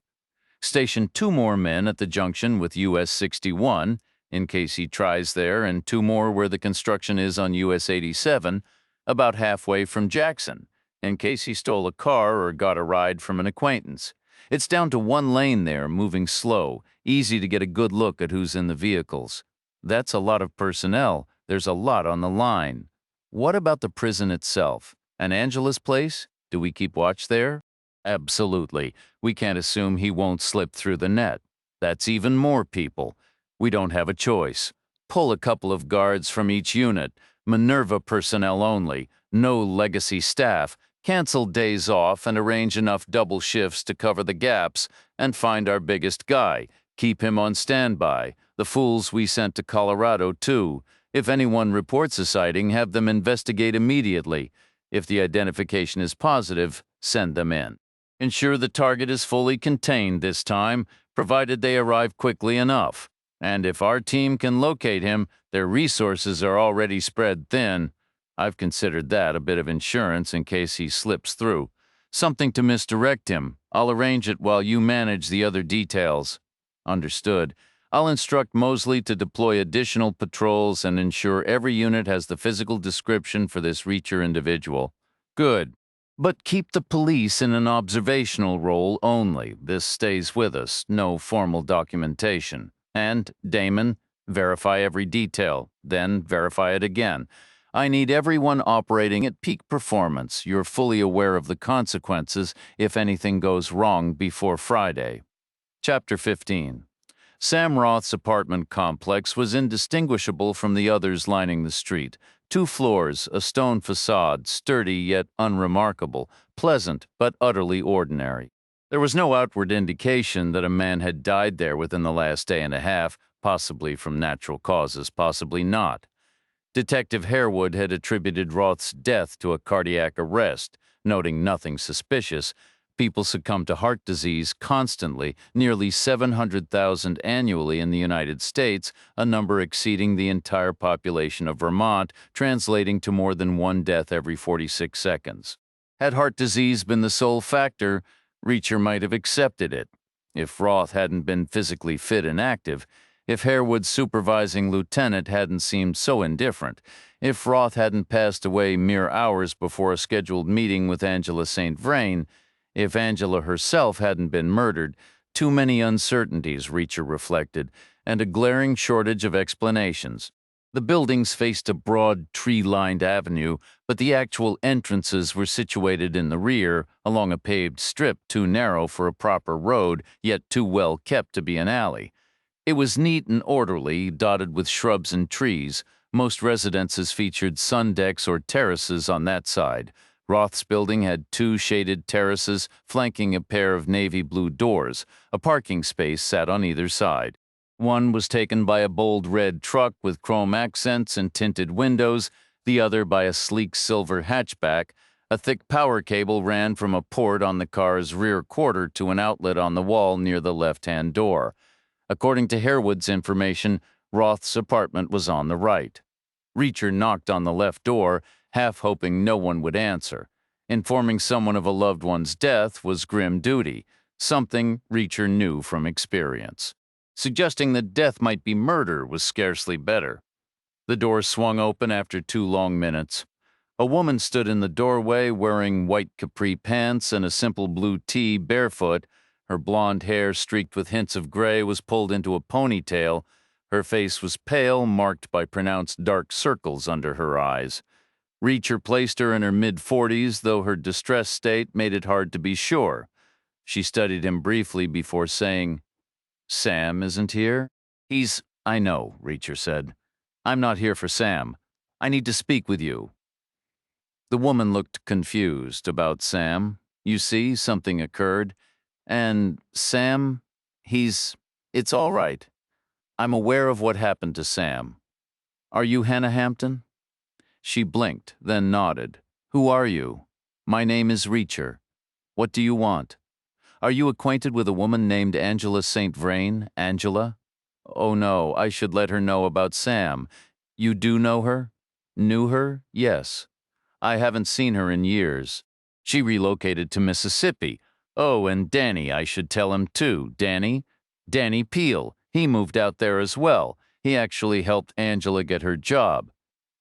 Station 2 more men at the junction with US 61, in case he tries there, and 2 more where the construction is on US 87, about halfway from Jackson, in case he stole a car or got a ride from an acquaintance. It's down to 1 lane there, moving slow, easy to get a good look at who's in the vehicles. That's a lot of personnel. There's a lot on the line. What about the prison itself? An Angela's place? Do we keep watch there? Absolutely. We can't assume he won't slip through the net. That's even more people. We don't have a choice. Pull a couple of guards from each unit. Minerva personnel only. No legacy staff. Cancel days off and arrange enough double shifts to cover the gaps and find our biggest guy. Keep him on standby. The fools we sent to Colorado, too. If anyone reports a sighting, have them investigate immediately. If the identification is positive, send them in. Ensure the target is fully contained this time, provided they arrive quickly enough. And if our team can locate him, their resources are already spread thin. I've considered that a bit of insurance in case he slips through. Something to misdirect him. I'll arrange it while you manage the other details. Understood. I'll instruct Mosley to deploy additional patrols and ensure every unit has the physical description for this Reacher individual. Good. But keep the police in an observational role only. This stays with us. No formal documentation. And, Damon, verify every detail. Then verify it again. I need everyone operating at peak performance. You're fully aware of the consequences if anything goes wrong before Friday. Chapter 15. Sam Roth's apartment complex was indistinguishable from the others lining the street. 2 floors, a stone facade, sturdy yet unremarkable, pleasant but utterly ordinary. There was no outward indication that a man had died there within the last day and a half, possibly from natural causes, possibly not. Detective Harewood had attributed Roth's death to a cardiac arrest, noting nothing suspicious. People succumb to heart disease constantly, nearly 700,000 annually in the United States, a number exceeding the entire population of Vermont, translating to more than 1 death every 46 seconds. Had heart disease been the sole factor, Reacher might have accepted it. If Roth hadn't been physically fit and active, if Harewood's supervising lieutenant hadn't seemed so indifferent, if Roth hadn't passed away mere hours before a scheduled meeting with Angela St. Vrain, if Angela herself hadn't been murdered, too many uncertainties, Reacher reflected, and a glaring shortage of explanations. The buildings faced a broad, tree-lined avenue, but the actual entrances were situated in the rear, along a paved strip too narrow for a proper road, yet too well kept to be an alley. It was neat and orderly, dotted with shrubs and trees. Most residences featured sun decks or terraces on that side. Roth's building had 2 shaded terraces flanking a pair of navy blue doors. A parking space sat on either side. One was taken by a bold red truck with chrome accents and tinted windows, the other by a sleek silver hatchback. A thick power cable ran from a port on the car's rear quarter to an outlet on the wall near the left-hand door. According to Harewood's information, Roth's apartment was on the right. Reacher knocked on the left door, half hoping no one would answer. Informing someone of a loved one's death was grim duty, something Reacher knew from experience. Suggesting that death might be murder was scarcely better. The door swung open after 2 long minutes. A woman stood in the doorway wearing white capri pants and a simple blue tee, barefoot. Her blonde hair, streaked with hints of gray, was pulled into a ponytail. Her face was pale, marked by pronounced dark circles under her eyes. Reacher placed her in her mid-40s, though her distressed state made it hard to be sure. She studied him briefly before saying, "Sam isn't here?" "I know," Reacher said. "I'm not here for Sam. I need to speak with you." The woman looked confused. "About Sam? You see, something occurred. And Sam, it's all right. I'm aware of what happened to Sam. Are you Hannah Hampton?" She blinked, then nodded. "Who are you?" "My name is Reacher. What do you want?" "Are you acquainted with a woman named Angela St. Vrain? Angela?" "Oh no, I should let her know about Sam. You do know her?" "Knew her? Yes. I haven't seen her in years. She relocated to Mississippi. Oh, and Danny, I should tell him too. Danny Peel. He moved out there as well. He actually helped Angela get her job."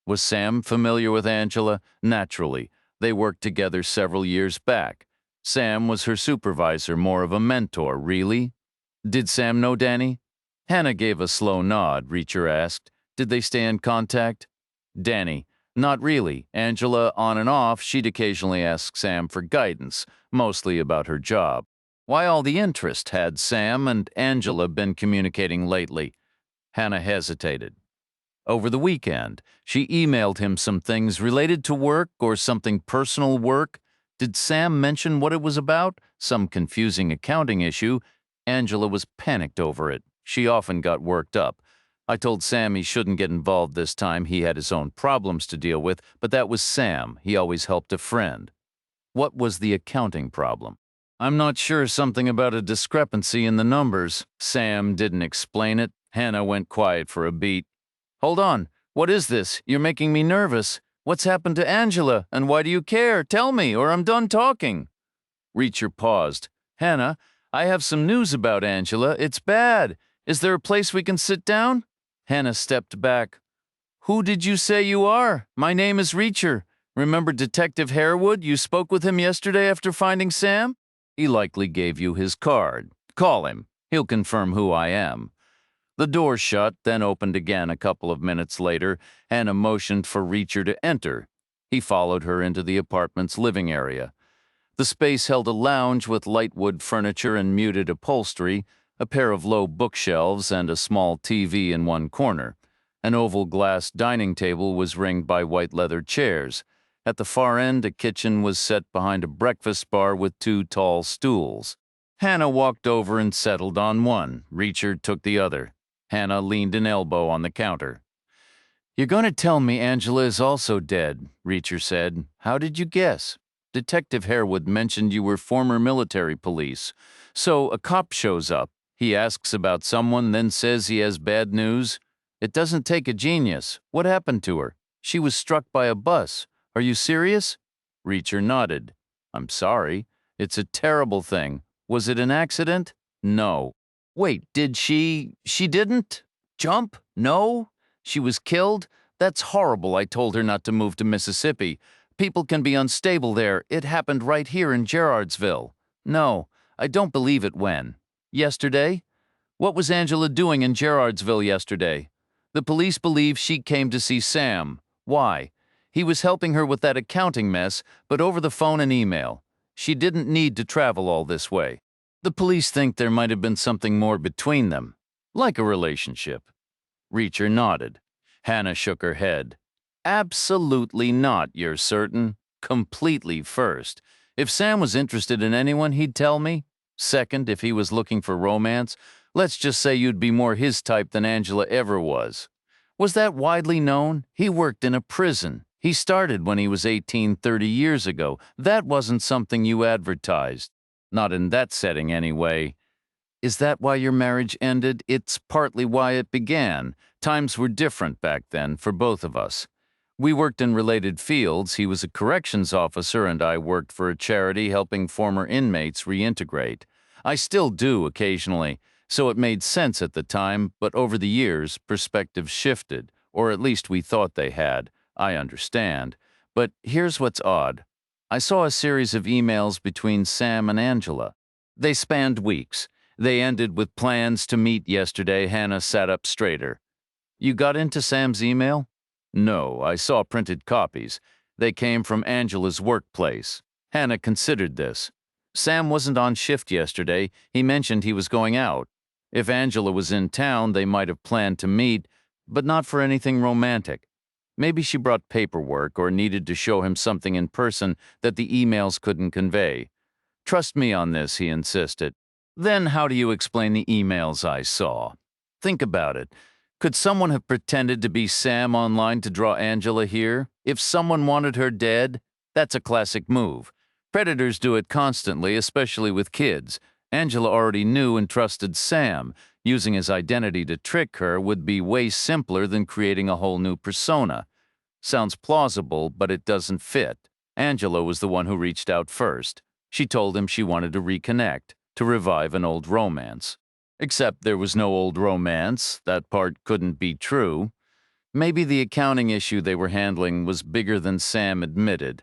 Was Sam familiar with Angela? Naturally. They worked together several years back. Sam was her supervisor, more of a mentor, really? Did Sam know Danny? Hannah gave a slow nod. Reacher asked, "Did they stay in contact?" Danny: "Not really. Angela, on and off, she'd occasionally ask Sam for guidance, mostly about her job." Why all the interest? Had Sam and Angela been communicating lately? Hannah hesitated. Over the weekend, she emailed him some things related to work or something personal work. Did Sam mention what it was about? Some confusing accounting issue? Angela was panicked over it. She often got worked up. I told Sam he shouldn't get involved this time. He had his own problems to deal with, but that was Sam. He always helped a friend. What was the accounting problem? I'm not sure, something about a discrepancy in the numbers. Sam didn't explain it. Hannah went quiet for a beat. Hold on. What is this? You're making me nervous. What's happened to Angela, and why do you care? Tell me, or I'm done talking. Reacher paused. Hannah, I have some news about Angela. It's bad. Is there a place we can sit down? Hannah stepped back. Who did you say you are? My name is Reacher. Remember Detective Harewood? You spoke with him yesterday after finding Sam? He likely gave you his card. Call him. He'll confirm who I am. The door shut, then opened again a couple of minutes later. Hannah motioned for Reacher to enter. He followed her into the apartment's living area. The space held a lounge with light wood furniture and muted upholstery, a pair of low bookshelves, and a small TV in one corner. An oval glass dining table was ringed by white leather chairs. At the far end, a kitchen was set behind a breakfast bar with two tall stools. Hannah walked over and settled on one. Reacher took the other. Hannah leaned an elbow on the counter. "You're going to tell me Angela is also dead," Reacher said. "How did you guess?" "Detective Harewood mentioned you were former military police. So a cop shows up. He asks about someone, then says he has bad news. It doesn't take a genius. What happened to her? She was struck by a bus. Are you serious?" Reacher nodded. "I'm sorry. It's a terrible thing. Was it an accident?" "No." "Wait, did she didn't? Jump? No? She was killed? That's horrible. I told her not to move to Mississippi. People can be unstable there. It happened right here in Gerardsville." "No, I don't believe it. When? Yesterday? What was Angela doing in Gerardsville yesterday?" "The police believe she came to see Sam. Why?" "He was helping her with that accounting mess, but over the phone and email. She didn't need to travel all this way." "The police think there might have been something more between them, like a relationship." Reacher nodded. Hannah shook her head. "Absolutely not, you're certain? Completely, first. If Sam was interested in anyone, he'd tell me. Second, if he was looking for romance, let's just say you'd be more his type than Angela ever was. Was that widely known? He worked in a prison. He started when he was 18, 30 years ago. That wasn't something you advertised. Not in that setting, anyway." "Is that why your marriage ended?" "It's partly why it began. Times were different back then for both of us. We worked in related fields. He was a corrections officer and I worked for a charity helping former inmates reintegrate. I still do occasionally, so it made sense at the time, but over the years, perspectives shifted, or at least we thought they had. I understand. But here's what's odd. I saw a series of emails between Sam and Angela. They spanned weeks. They ended with plans to meet yesterday. Hannah sat up straighter. "You got into Sam's email?" "No, I saw printed copies. They came from Angela's workplace." Hannah considered this. "Sam wasn't on shift yesterday. He mentioned he was going out. If Angela was in town, they might have planned to meet, but not for anything romantic. Maybe she brought paperwork or needed to show him something in person that the emails couldn't convey. Trust me on this," he insisted. "Then how do you explain the emails I saw? Think about it. Could someone have pretended to be Sam online to draw Angela here? If someone wanted her dead, that's a classic move. Predators do it constantly, especially with kids. Angela already knew and trusted Sam. Using his identity to trick her would be way simpler than creating a whole new persona. Sounds plausible, but it doesn't fit. Angela was the one who reached out first. She told him she wanted to reconnect, to revive an old romance. Except there was no old romance. That part couldn't be true. Maybe the accounting issue they were handling was bigger than Sam admitted.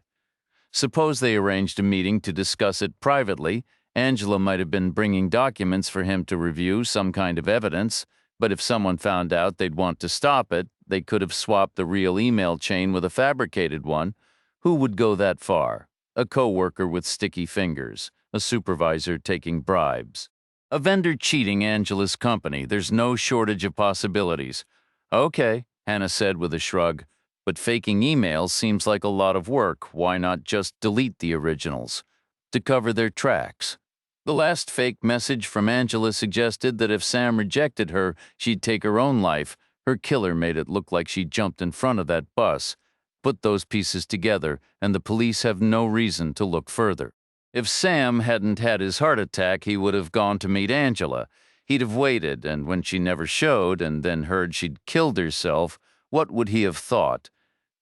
Suppose they arranged a meeting to discuss it privately. Angela might have been bringing documents for him to review, some kind of evidence, but if someone found out, they'd want to stop it. They could have swapped the real email chain with a fabricated one. Who would go that far? A coworker with sticky fingers, a supervisor taking bribes, a vendor cheating Angela's company. There's no shortage of possibilities. "Okay," Hannah said with a shrug, "but faking emails seems like a lot of work. Why not just delete the originals? To cover their tracks." The last fake message from Angela suggested that if Sam rejected her, she'd take her own life. Her killer made it look like she jumped in front of that bus. Put those pieces together, and the police have no reason to look further. If Sam hadn't had his heart attack, he would have gone to meet Angela. He'd have waited, and when she never showed and then heard she'd killed herself, what would he have thought?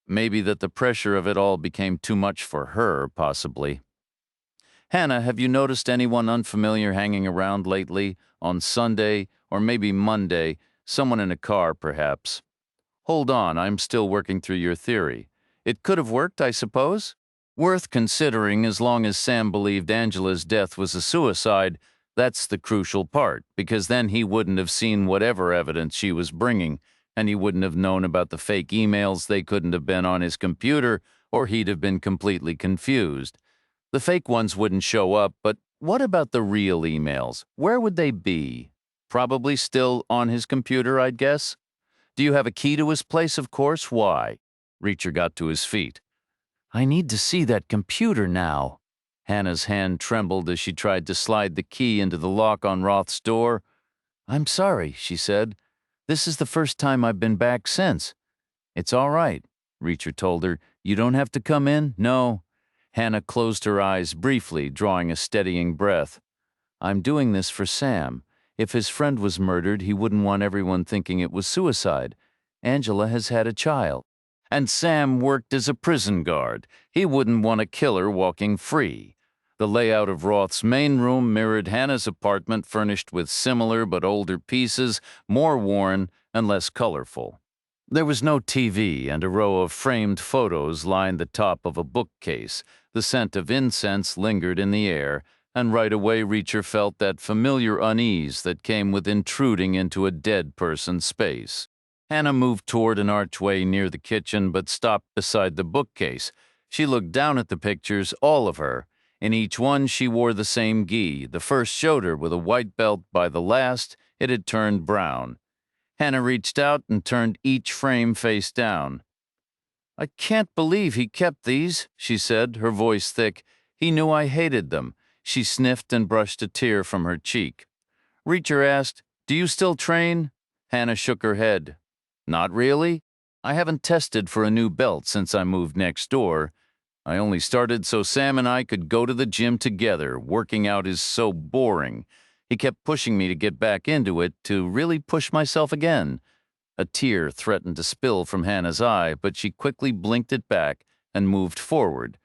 Maybe that the pressure of it all became too much for her, possibly. "Hannah, have you noticed anyone unfamiliar hanging around lately? On Sunday, or maybe Monday, someone in a car, perhaps." "Hold on, I'm still working through your theory. It could have worked, I suppose?" "Worth considering as long as Sam believed Angela's death was a suicide, That's the crucial part, because then he wouldn't have seen whatever evidence she was bringing, and he wouldn't have known about the fake emails. They couldn't have been on his computer, or he'd have been completely confused. The fake ones wouldn't show up, but what about the real emails? Where would they be? Probably still on his computer, I'd guess. Do you have a key to his place, of course? Why? Reacher got to his feet. I need to see that computer now. Hannah's hand trembled as she tried to slide the key into the lock on Roth's door. I'm sorry, she said. This is the first time I've been back since. It's all right, Reacher told her. You don't have to come in? No. Hannah closed her eyes briefly, drawing a steadying breath. I'm doing this for Sam. If his friend was murdered, he wouldn't want everyone thinking it was suicide. Angela has had a child. And Sam worked as a prison guard. He wouldn't want a killer walking free. The layout of Roth's main room mirrored Hannah's apartment, furnished with similar but older pieces, more worn and less colorful. There was no TV, and a row of framed photos lined the top of a bookcase. The scent of incense lingered in the air, and right away Reacher felt that familiar unease that came with intruding into a dead person's space. Hannah moved toward an archway near the kitchen, but stopped beside the bookcase. She looked down at the pictures, all of her. In each one she wore the same gi. The first showed her with a white belt. By the last, it had turned brown. Hannah reached out and turned each frame face down. I can't believe he kept these, she said, her voice thick. He knew I hated them. She sniffed and brushed a tear from her cheek. Reacher asked, Do you still train? Hannah shook her head. Not really. I haven't tested for a new belt since I moved next door. I only started so Sam and I could go to the gym together. Working out is so boring. He kept pushing me to get back into it, to really push myself again. A tear threatened to spill from Hannah's eye, but she quickly blinked it back and moved forward.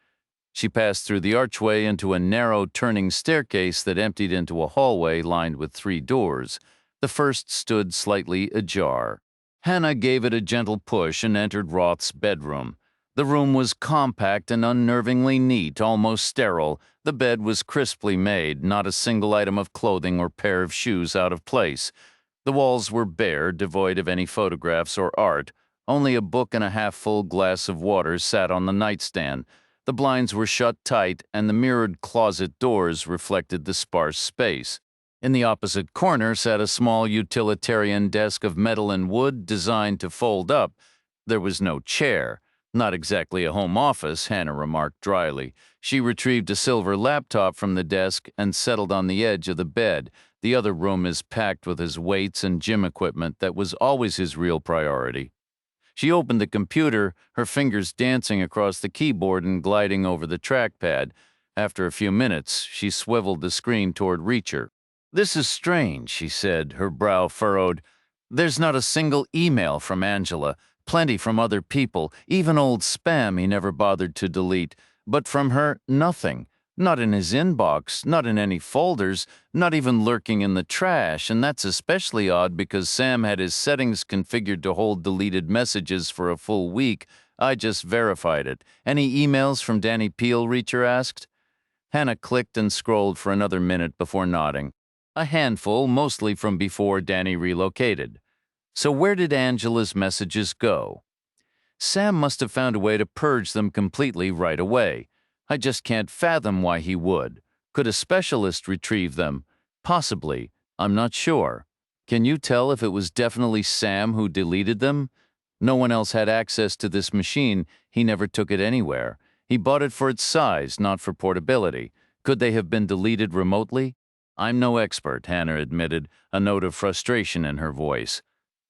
She passed through the archway into a narrow turning staircase that emptied into a hallway lined with 3 doors. The first stood slightly ajar. Hannah gave it a gentle push and entered Roth's bedroom. The room was compact and unnervingly neat, almost sterile. The bed was crisply made, not a single item of clothing or pair of shoes out of place. The walls were bare, devoid of any photographs or art. Only a book and a half-full glass of water sat on the nightstand. The blinds were shut tight, and the mirrored closet doors reflected the sparse space. In the opposite corner sat a small utilitarian desk of metal and wood designed to fold up. There was no chair. Not exactly a home office, Hannah remarked dryly. She retrieved a silver laptop from the desk and settled on the edge of the bed. The other room is packed with his weights and gym equipment. That was always his real priority. She opened the computer, her fingers dancing across the keyboard and gliding over the trackpad. After a few minutes, she swiveled the screen toward Reacher. This is strange, she said, her brow furrowed. There's not a single email from Angela. Plenty from other people, even old spam he never bothered to delete. But from her, nothing. Not in his inbox, not in any folders, not even lurking in the trash, and that's especially odd because Sam had his settings configured to hold deleted messages for a full week. I just verified it. Any emails from Danny Peel, Reacher asked? Hannah clicked and scrolled for another minute before nodding. A handful, mostly from before Danny relocated. So where did Angela's messages go? Sam must have found a way to purge them completely right away. I just can't fathom why he would. Could a specialist retrieve them? Possibly. I'm not sure. Can you tell if it was definitely Sam who deleted them? No one else had access to this machine. He never took it anywhere. He bought it for its size, not for portability. Could they have been deleted remotely? I'm no expert, Hannah admitted, a note of frustration in her voice.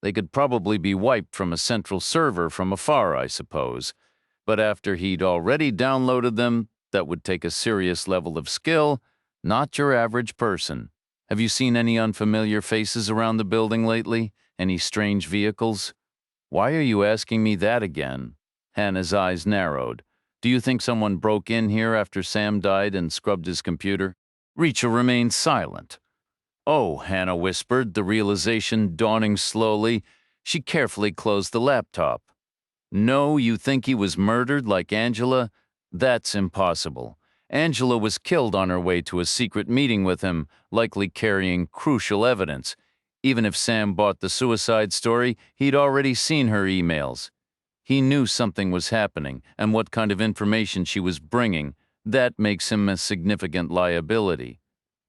They could probably be wiped from a central server from afar, I suppose. But after he'd already downloaded them, that would take a serious level of skill, not your average person. Have you seen any unfamiliar faces around the building lately? Any strange vehicles? Why are you asking me that again? Hannah's eyes narrowed. Do you think someone broke in here after Sam died and scrubbed his computer? Reacher remained silent. Oh, Hannah whispered, the realization dawning slowly. She carefully closed the laptop. No, you think he was murdered like Angela? That's impossible. Angela was killed on her way to a secret meeting with him, likely carrying crucial evidence. Even if Sam bought the suicide story, he'd already seen her emails. He knew something was happening and what kind of information she was bringing. That makes him a significant liability.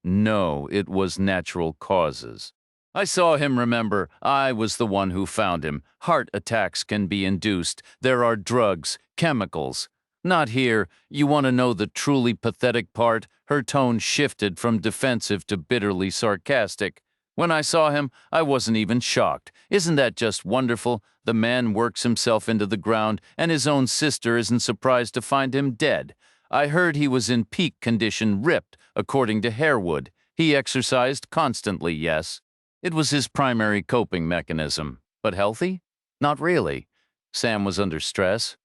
No, it was natural causes. I saw him, remember. I was the one who found him. Heart attacks can be induced. There are drugs, chemicals. Not here. You want to know the truly pathetic part? Her tone shifted from defensive to bitterly sarcastic. When I saw him, I wasn't even shocked. Isn't that just wonderful? The man works himself into the ground, and his own sister isn't surprised to find him dead. I heard he was in peak condition, ripped, according to Harewood. He exercised constantly, yes. It was his primary coping mechanism. But healthy? Not really. Sam was under stress.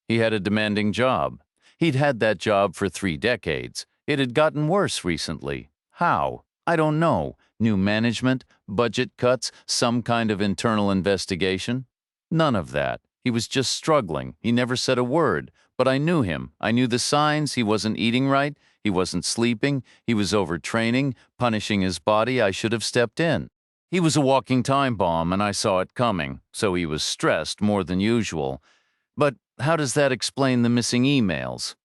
He had a demanding job. He'd had that job for 3 decades. It had gotten worse recently. How? I don't know. New management, budget cuts, some kind of internal investigation? None of that. He was just struggling. He never said a word. But I knew him. I knew the signs. He wasn't eating right. He wasn't sleeping. He was overtraining, punishing his body. I should have stepped in. He was a walking time bomb, and I saw it coming, so he was stressed more than usual. But how does that explain the missing emails?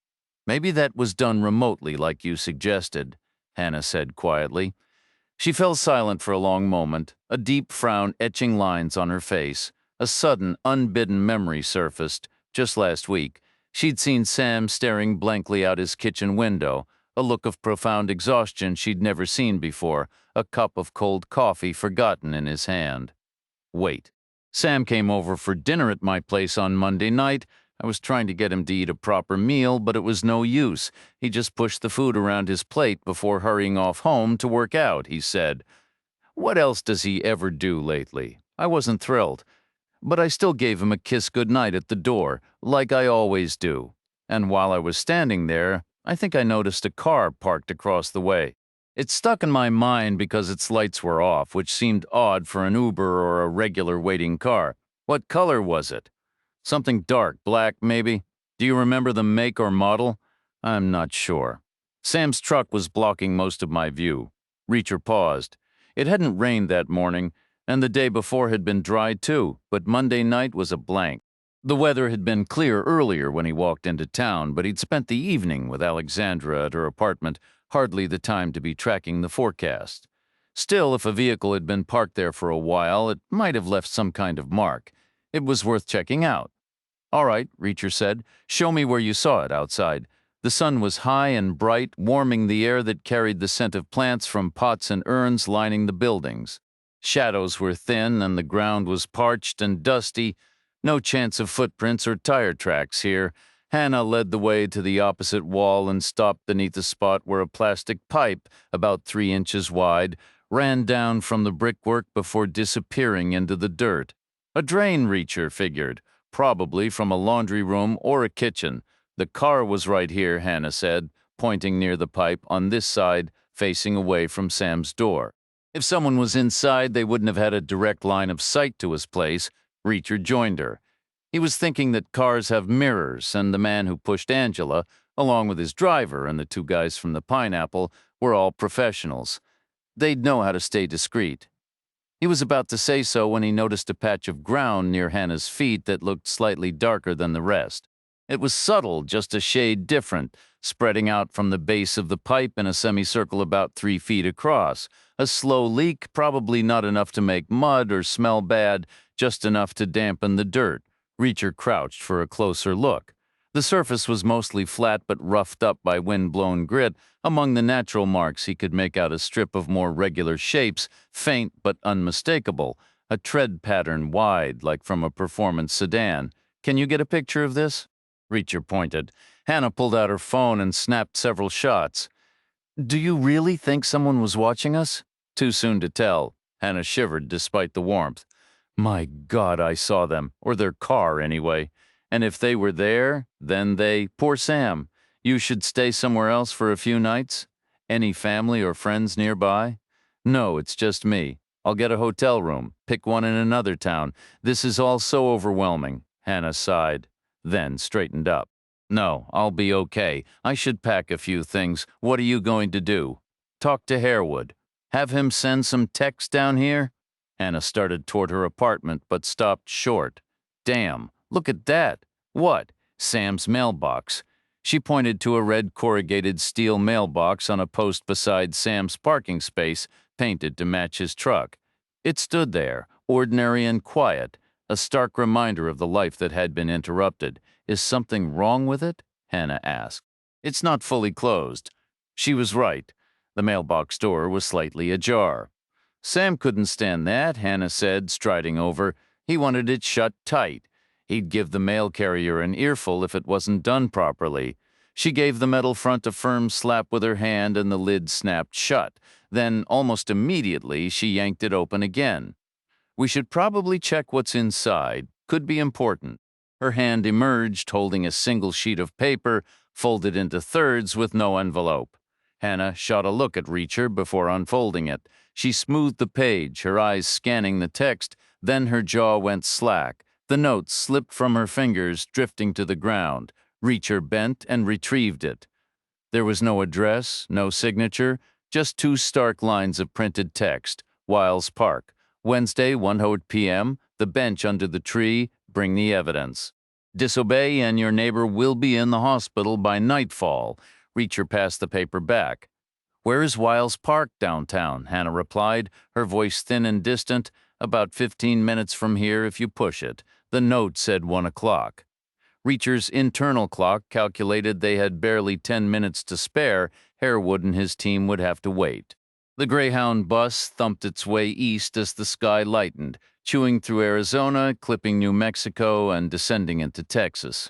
Maybe that was done remotely, like you suggested, Hannah said quietly. She fell silent for a long moment, a deep frown etching lines on her face. A sudden, unbidden memory surfaced. Just last week, she'd seen Sam staring blankly out his kitchen window, a look of profound exhaustion she'd never seen before, a cup of cold coffee forgotten in his hand. Wait. Sam came over for dinner at my place on Monday night. I was trying to get him to eat a proper meal, but it was no use. He just pushed the food around his plate before hurrying off home to work out, he said. What else does he ever do lately? I wasn't thrilled, but I still gave him a kiss goodnight at the door, like I always do. And while I was standing there, I think I noticed a car parked across the way. It stuck in my mind because its lights were off, which seemed odd for an Uber or a regular waiting car. What color was it? Something dark, black maybe? Do you remember the make or model? I'm not sure. Sam's truck was blocking most of my view. Reacher paused. It hadn't rained that morning, and the day before had been dry too, but Monday night was a blank. The weather had been clear earlier when he walked into town, but he'd spent the evening with Alexandra at her apartment, hardly the time to be tracking the forecast. Still, if a vehicle had been parked there for a while, it might have left some kind of mark. It was worth checking out. All right, Reacher said. Show me where you saw it outside. The sun was high and bright, warming the air that carried the scent of plants from pots and urns lining the buildings. Shadows were thin and the ground was parched and dusty. No chance of footprints or tire tracks here. Hannah led the way to the opposite wall and stopped beneath a spot where a plastic pipe, about 3 inches wide, ran down from the brickwork before disappearing into the dirt. A drain, Reacher figured, probably from a laundry room or a kitchen. The car was right here, Hannah said, pointing near the pipe on this side, facing away from Sam's door. If someone was inside, they wouldn't have had a direct line of sight to his place. Reacher joined her. He was thinking that cars have mirrors, and the man who pushed Angela, along with his driver and the 2 guys from the Pineapple, were all professionals. They'd know how to stay discreet. He was about to say so when he noticed a patch of ground near Hannah's feet that looked slightly darker than the rest. It was subtle, just a shade different, spreading out from the base of the pipe in a semicircle about 3 feet across. A slow leak, probably not enough to make mud or smell bad, just enough to dampen the dirt. Reacher crouched for a closer look. The surface was mostly flat but roughed up by wind-blown grit. Among the natural marks he could make out a strip of more regular shapes, faint but unmistakable, a tread pattern wide, like from a performance sedan. Can you get a picture of this? Reacher pointed. Hannah pulled out her phone and snapped several shots. Do you really think someone was watching us? Too soon to tell. Hannah shivered despite the warmth. My God, I saw them, or their car anyway. And if they were there, then poor Sam. You should stay somewhere else for a few nights? Any family or friends nearby? No, it's just me. I'll get a hotel room, pick one in another town. This is all so overwhelming. Hannah sighed, then straightened up. No, I'll be okay. I should pack a few things. What are you going to do? Talk to Harewood. Have him send some text down here? Hannah started toward her apartment, but stopped short. Damn, look at that. What? Sam's mailbox. She pointed to a red corrugated steel mailbox on a post beside Sam's parking space, painted to match his truck. It stood there, ordinary and quiet, a stark reminder of the life that had been interrupted. Is something wrong with it? Hannah asked. It's not fully closed. She was right. The mailbox door was slightly ajar. Sam couldn't stand that, Hannah said, striding over. He wanted it shut tight. He'd give the mail carrier an earful if it wasn't done properly. She gave the metal front a firm slap with her hand and the lid snapped shut. Then, almost immediately, she yanked it open again. We should probably check what's inside. Could be important. Her hand emerged, holding a single sheet of paper, folded into thirds with no envelope. Hannah shot a look at Reacher before unfolding it. She smoothed the page, her eyes scanning the text, then her jaw went slack. The note slipped from her fingers, drifting to the ground. Reacher bent and retrieved it. There was no address, no signature, just two stark lines of printed text. Wiles Park. Wednesday, 1:00 p.m., the bench under the tree, bring the evidence. Disobey and your neighbor will be in the hospital by nightfall. Reacher passed the paper back. Where is Wiles Park downtown? Hannah replied, her voice thin and distant. About 15 minutes from here if you push it. The note said 1 o'clock. Reacher's internal clock calculated they had barely 10 minutes to spare. Harewood and his team would have to wait. The Greyhound bus thumped its way east as the sky lightened, chewing through Arizona, clipping New Mexico, and descending into Texas.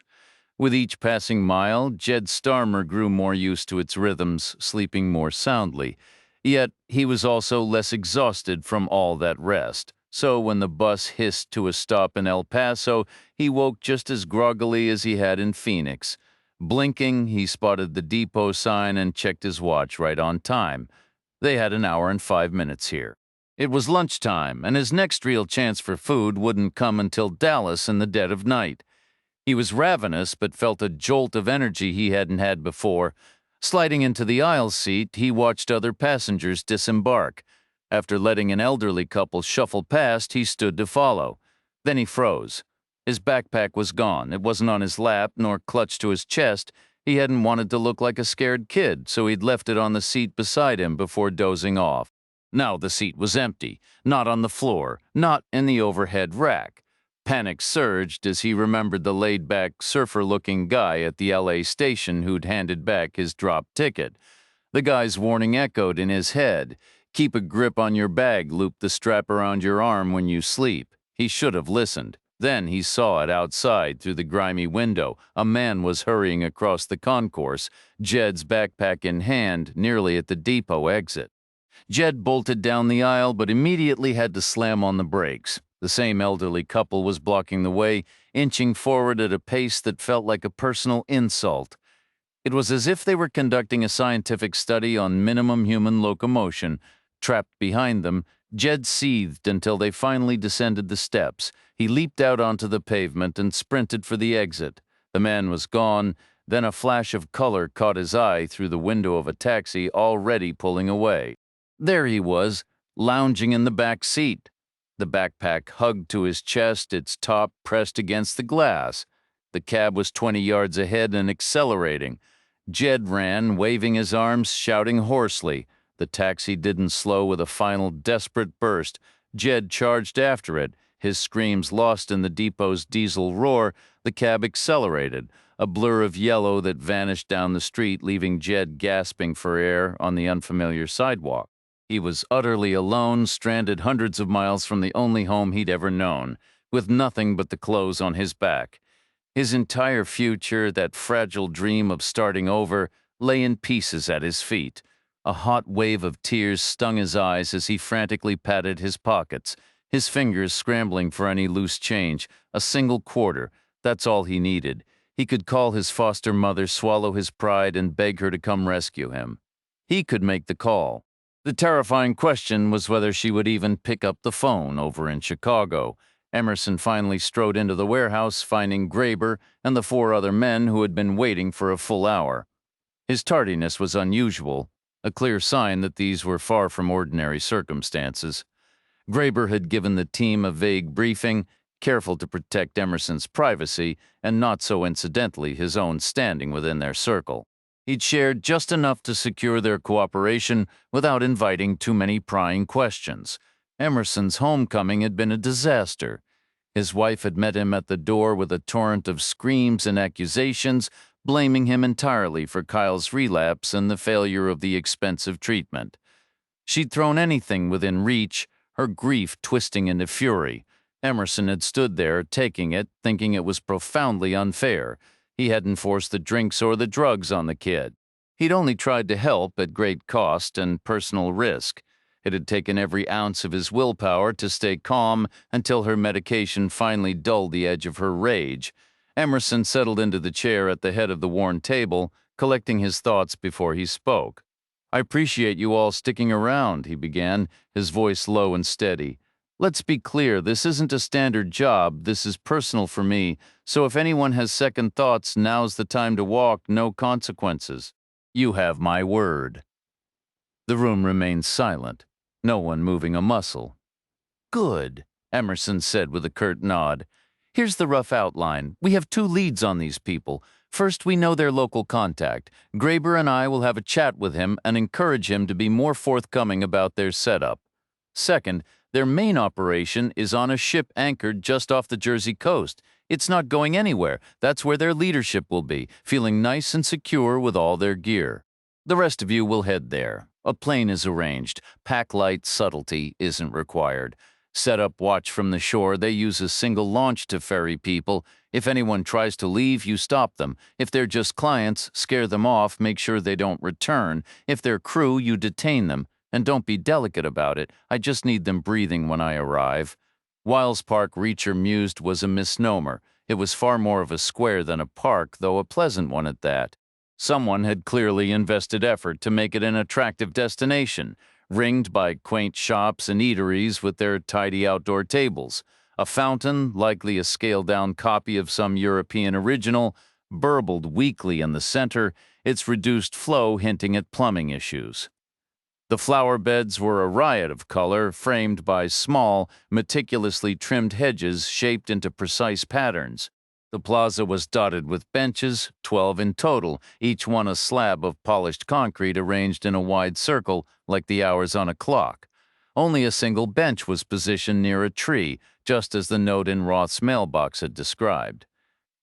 With each passing mile, Jed Starmer grew more used to its rhythms, sleeping more soundly. Yet he was also less exhausted from all that rest. So when the bus hissed to a stop in El Paso, he woke just as groggily as he had in Phoenix. Blinking, he spotted the depot sign and checked his watch right on time. They had an hour and 5 minutes here. It was lunchtime, and his next real chance for food wouldn't come until Dallas in the dead of night. He was ravenous, but felt a jolt of energy he hadn't had before. Sliding into the aisle seat, he watched other passengers disembark. After letting an elderly couple shuffle past, he stood to follow. Then he froze. His backpack was gone. It wasn't on his lap, nor clutched to his chest. He hadn't wanted to look like a scared kid, so he'd left it on the seat beside him before dozing off. Now the seat was empty, not on the floor, not in the overhead rack. Panic surged as he remembered the laid-back, surfer-looking guy at the LA station who'd handed back his dropped ticket. The guy's warning echoed in his head. Keep a grip on your bag, loop the strap around your arm when you sleep. He should have listened. Then he saw it outside through the grimy window. A man was hurrying across the concourse, Jed's backpack in hand, nearly at the depot exit. Jed bolted down the aisle, but immediately had to slam on the brakes. The same elderly couple was blocking the way, inching forward at a pace that felt like a personal insult. It was as if they were conducting a scientific study on minimum human locomotion. Trapped behind them, Jed seethed until they finally descended the steps. He leaped out onto the pavement and sprinted for the exit. The man was gone. Then a flash of color caught his eye through the window of a taxi already pulling away. There he was, lounging in the back seat. The backpack hugged to his chest, its top pressed against the glass. The cab was 20 yards ahead and accelerating. Jed ran, waving his arms, shouting hoarsely. The taxi didn't slow with a final desperate burst. Jed charged after it, his screams lost in the depot's diesel roar. The cab accelerated, a blur of yellow that vanished down the street, leaving Jed gasping for air on the unfamiliar sidewalk. He was utterly alone, stranded hundreds of miles from the only home he'd ever known, with nothing but the clothes on his back. His entire future, that fragile dream of starting over, lay in pieces at his feet. A hot wave of tears stung his eyes as he frantically patted his pockets, his fingers scrambling for any loose change. A single quarter, that's all he needed. He could call his foster mother, swallow his pride, and beg her to come rescue him. He could make the call. The terrifying question was whether she would even pick up the phone over in Chicago. Emerson finally strode into the warehouse, finding Graber and the 4 other men who had been waiting for a full hour. His tardiness was unusual, a clear sign that these were far from ordinary circumstances. Graber had given the team a vague briefing, careful to protect Emerson's privacy and not so incidentally his own standing within their circle. He'd shared just enough to secure their cooperation without inviting too many prying questions. Emerson's homecoming had been a disaster. His wife had met him at the door with a torrent of screams and accusations, blaming him entirely for Kyle's relapse and the failure of the expensive treatment. She'd thrown anything within reach, her grief twisting into fury. Emerson had stood there, taking it, thinking it was profoundly unfair. He hadn't forced the drinks or the drugs on the kid. He'd only tried to help at great cost and personal risk. It had taken every ounce of his willpower to stay calm until her medication finally dulled the edge of her rage. Emerson settled into the chair at the head of the worn table, collecting his thoughts before he spoke. "I appreciate you all sticking around," he began, his voice low and steady. "Let's be clear, this isn't a standard job, this is personal for me, so if anyone has second thoughts, now's the time to walk, no consequences. You have my word." The room remained silent, no one moving a muscle. "Good," Emerson said with a curt nod. "Here's the rough outline. We have 2 leads on these people. First, we know their local contact. Graber and I will have a chat with him and encourage him to be more forthcoming about their setup. Second, their main operation is on a ship anchored just off the Jersey coast. It's not going anywhere. That's where their leadership will be, feeling nice and secure with all their gear. The rest of you will head there. A plane is arranged. Pack light subtlety isn't required. Set up watch from the shore. They use a single launch to ferry people. If anyone tries to leave, you stop them. If they're just clients, scare them off, make sure they don't return. If they're crew, you detain them. And don't be delicate about it. I just need them breathing when I arrive." Wiles Park, Reacher mused, was a misnomer. It was far more of a square than a park, though a pleasant one at that. Someone had clearly invested effort to make it an attractive destination, ringed by quaint shops and eateries with their tidy outdoor tables. A fountain, likely a scaled-down copy of some European original, burbled weakly in the center, its reduced flow hinting at plumbing issues. The flower beds were a riot of color, framed by small, meticulously trimmed hedges shaped into precise patterns. The plaza was dotted with benches, 12 in total, each one a slab of polished concrete arranged in a wide circle like the hours on a clock. Only a single bench was positioned near a tree, just as the note in Roth's mailbox had described.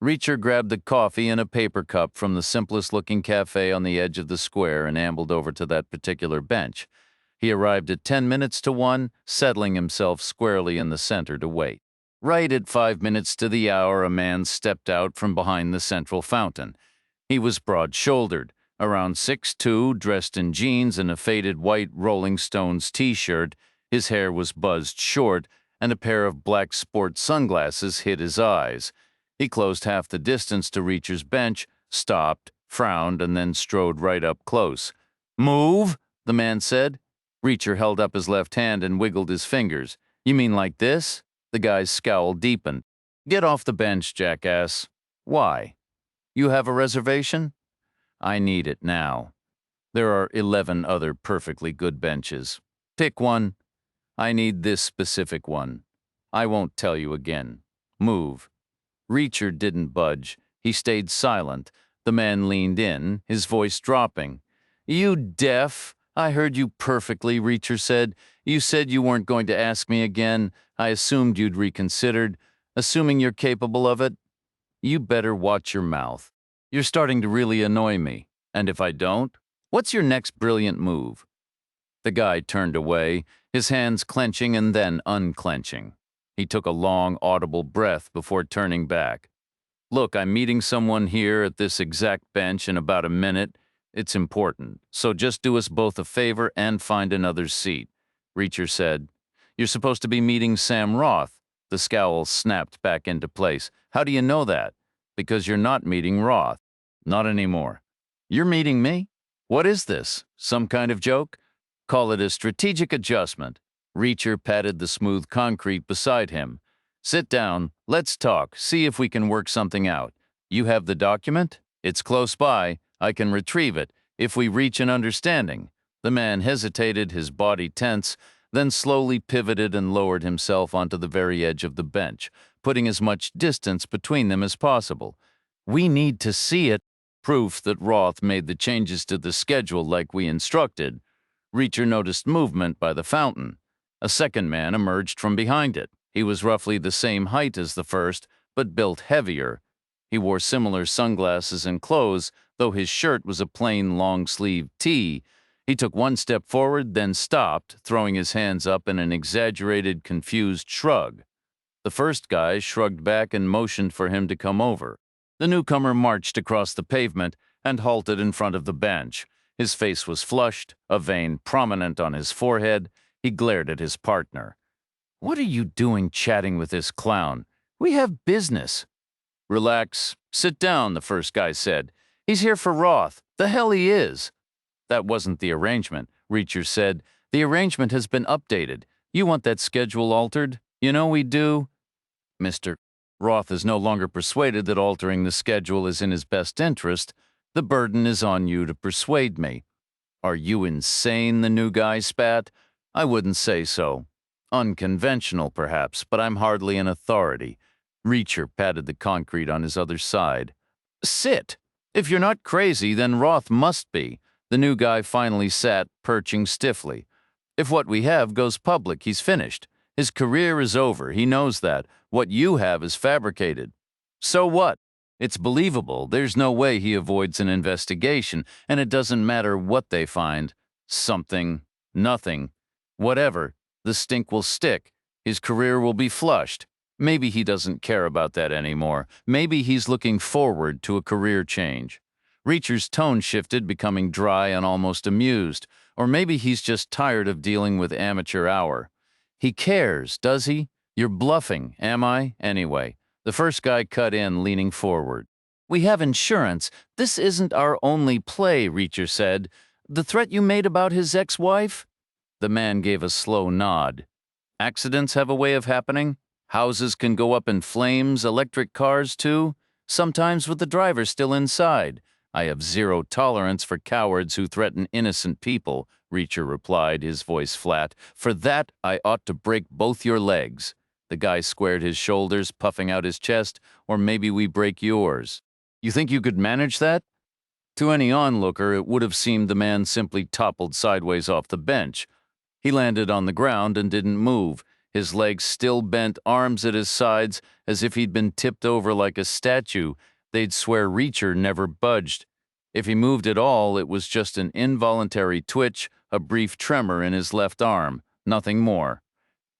Reacher grabbed the coffee in a paper cup from the simplest-looking cafe on the edge of the square and ambled over to that particular bench. He arrived at 10 minutes to 1, settling himself squarely in the center to wait. Right at 5 minutes to the hour, a man stepped out from behind the central fountain. He was broad-shouldered, around 6'2", dressed in jeans and a faded white Rolling Stones t-shirt. His hair was buzzed short, and a pair of black sport sunglasses hid his eyes. He closed half the distance to Reacher's bench, stopped, frowned, and then strode right up close. "Move," the man said. Reacher held up his left hand and wiggled his fingers. "You mean like this?" The guy's scowl deepened. "Get off the bench, jackass." "Why?" "You have a reservation?" "I need it now. There are 11 other perfectly good benches. Pick one." "I need this specific one. I won't tell you again. Move." Reacher didn't budge. He stayed silent. The man leaned in, his voice dropping. "You deaf? I heard you perfectly," Reacher said. "You said you weren't going to ask me again. I assumed you'd reconsidered. Assuming you're capable of it? You better watch your mouth. You're starting to really annoy me. And if I don't, what's your next brilliant move?" The guy turned away, his hands clenching and then unclenching. He took a long, audible breath before turning back. "Look, I'm meeting someone here at this exact bench in about a minute. It's important, so just do us both a favor and find another seat," Reacher said. "You're supposed to be meeting Sam Roth." The scowl snapped back into place. "How do you know that?" "Because you're not meeting Roth." "Not anymore." "You're meeting me? What is this? Some kind of joke?" "Call it a strategic adjustment." Reacher patted the smooth concrete beside him. Sit down, let's talk, see if we can work something out. You have the document? It's close by. I can retrieve it if we reach an understanding. The man hesitated, his body tense, then slowly pivoted and lowered himself onto the very edge of the bench, putting as much distance between them as possible. We need to see it. Proof that Roth made the changes to the schedule like we instructed. Reacher noticed movement by the fountain. A second man emerged from behind it. He was roughly the same height as the first, but built heavier. He wore similar sunglasses and clothes, though his shirt was a plain long-sleeved tee. He took one step forward, then stopped, throwing his hands up in an exaggerated, confused shrug. The first guy shrugged back and motioned for him to come over. The newcomer marched across the pavement and halted in front of the bench. His face was flushed, a vein prominent on his forehead. He glared at his partner. "What are you doing chatting with this clown? We have business." "Relax. Sit down," the first guy said. "He's here for Roth. The hell he is." "That wasn't the arrangement," Reacher said. "The arrangement has been updated. You want that schedule altered? You know we do." Mr. Roth is no longer persuaded that altering the schedule is in his best interest. The burden is on you to persuade me. "Are you insane?" the new guy spat. "I wouldn't say so. Unconventional, perhaps, but I'm hardly an authority." Reacher patted the concrete on his other side. "Sit. If you're not crazy, then Roth must be." The new guy finally sat, perching stiffly. "If what we have goes public, he's finished. His career is over. He knows that. What you have is fabricated. So what? It's believable. There's no way he avoids an investigation, and it doesn't matter what they find. Something, nothing, whatever. The stink will stick. His career will be flushed. Maybe he doesn't care about that anymore. Maybe he's looking forward to a career change." Reacher's tone shifted, becoming dry and almost amused. Or maybe he's just tired of dealing with amateur hour. "He cares, does he? You're bluffing, am I? Anyway." The first guy cut in, leaning forward. "We have insurance. This isn't our only play," Reacher said. "The threat you made about his ex-wife?" The man gave a slow nod. "Accidents have a way of happening. Houses can go up in flames, electric cars too, sometimes with the driver still inside. I have zero tolerance for cowards who threaten innocent people," Reacher replied, his voice flat. "For that, I ought to break both your legs." The guy squared his shoulders, puffing out his chest. "Or maybe we break yours." "You think you could manage that?" To any onlooker, it would have seemed the man simply toppled sideways off the bench. He landed on the ground and didn't move, his legs still bent, arms at his sides, as if he'd been tipped over like a statue. They'd swear Reacher never budged. If he moved at all, it was just an involuntary twitch, a brief tremor in his left arm, nothing more.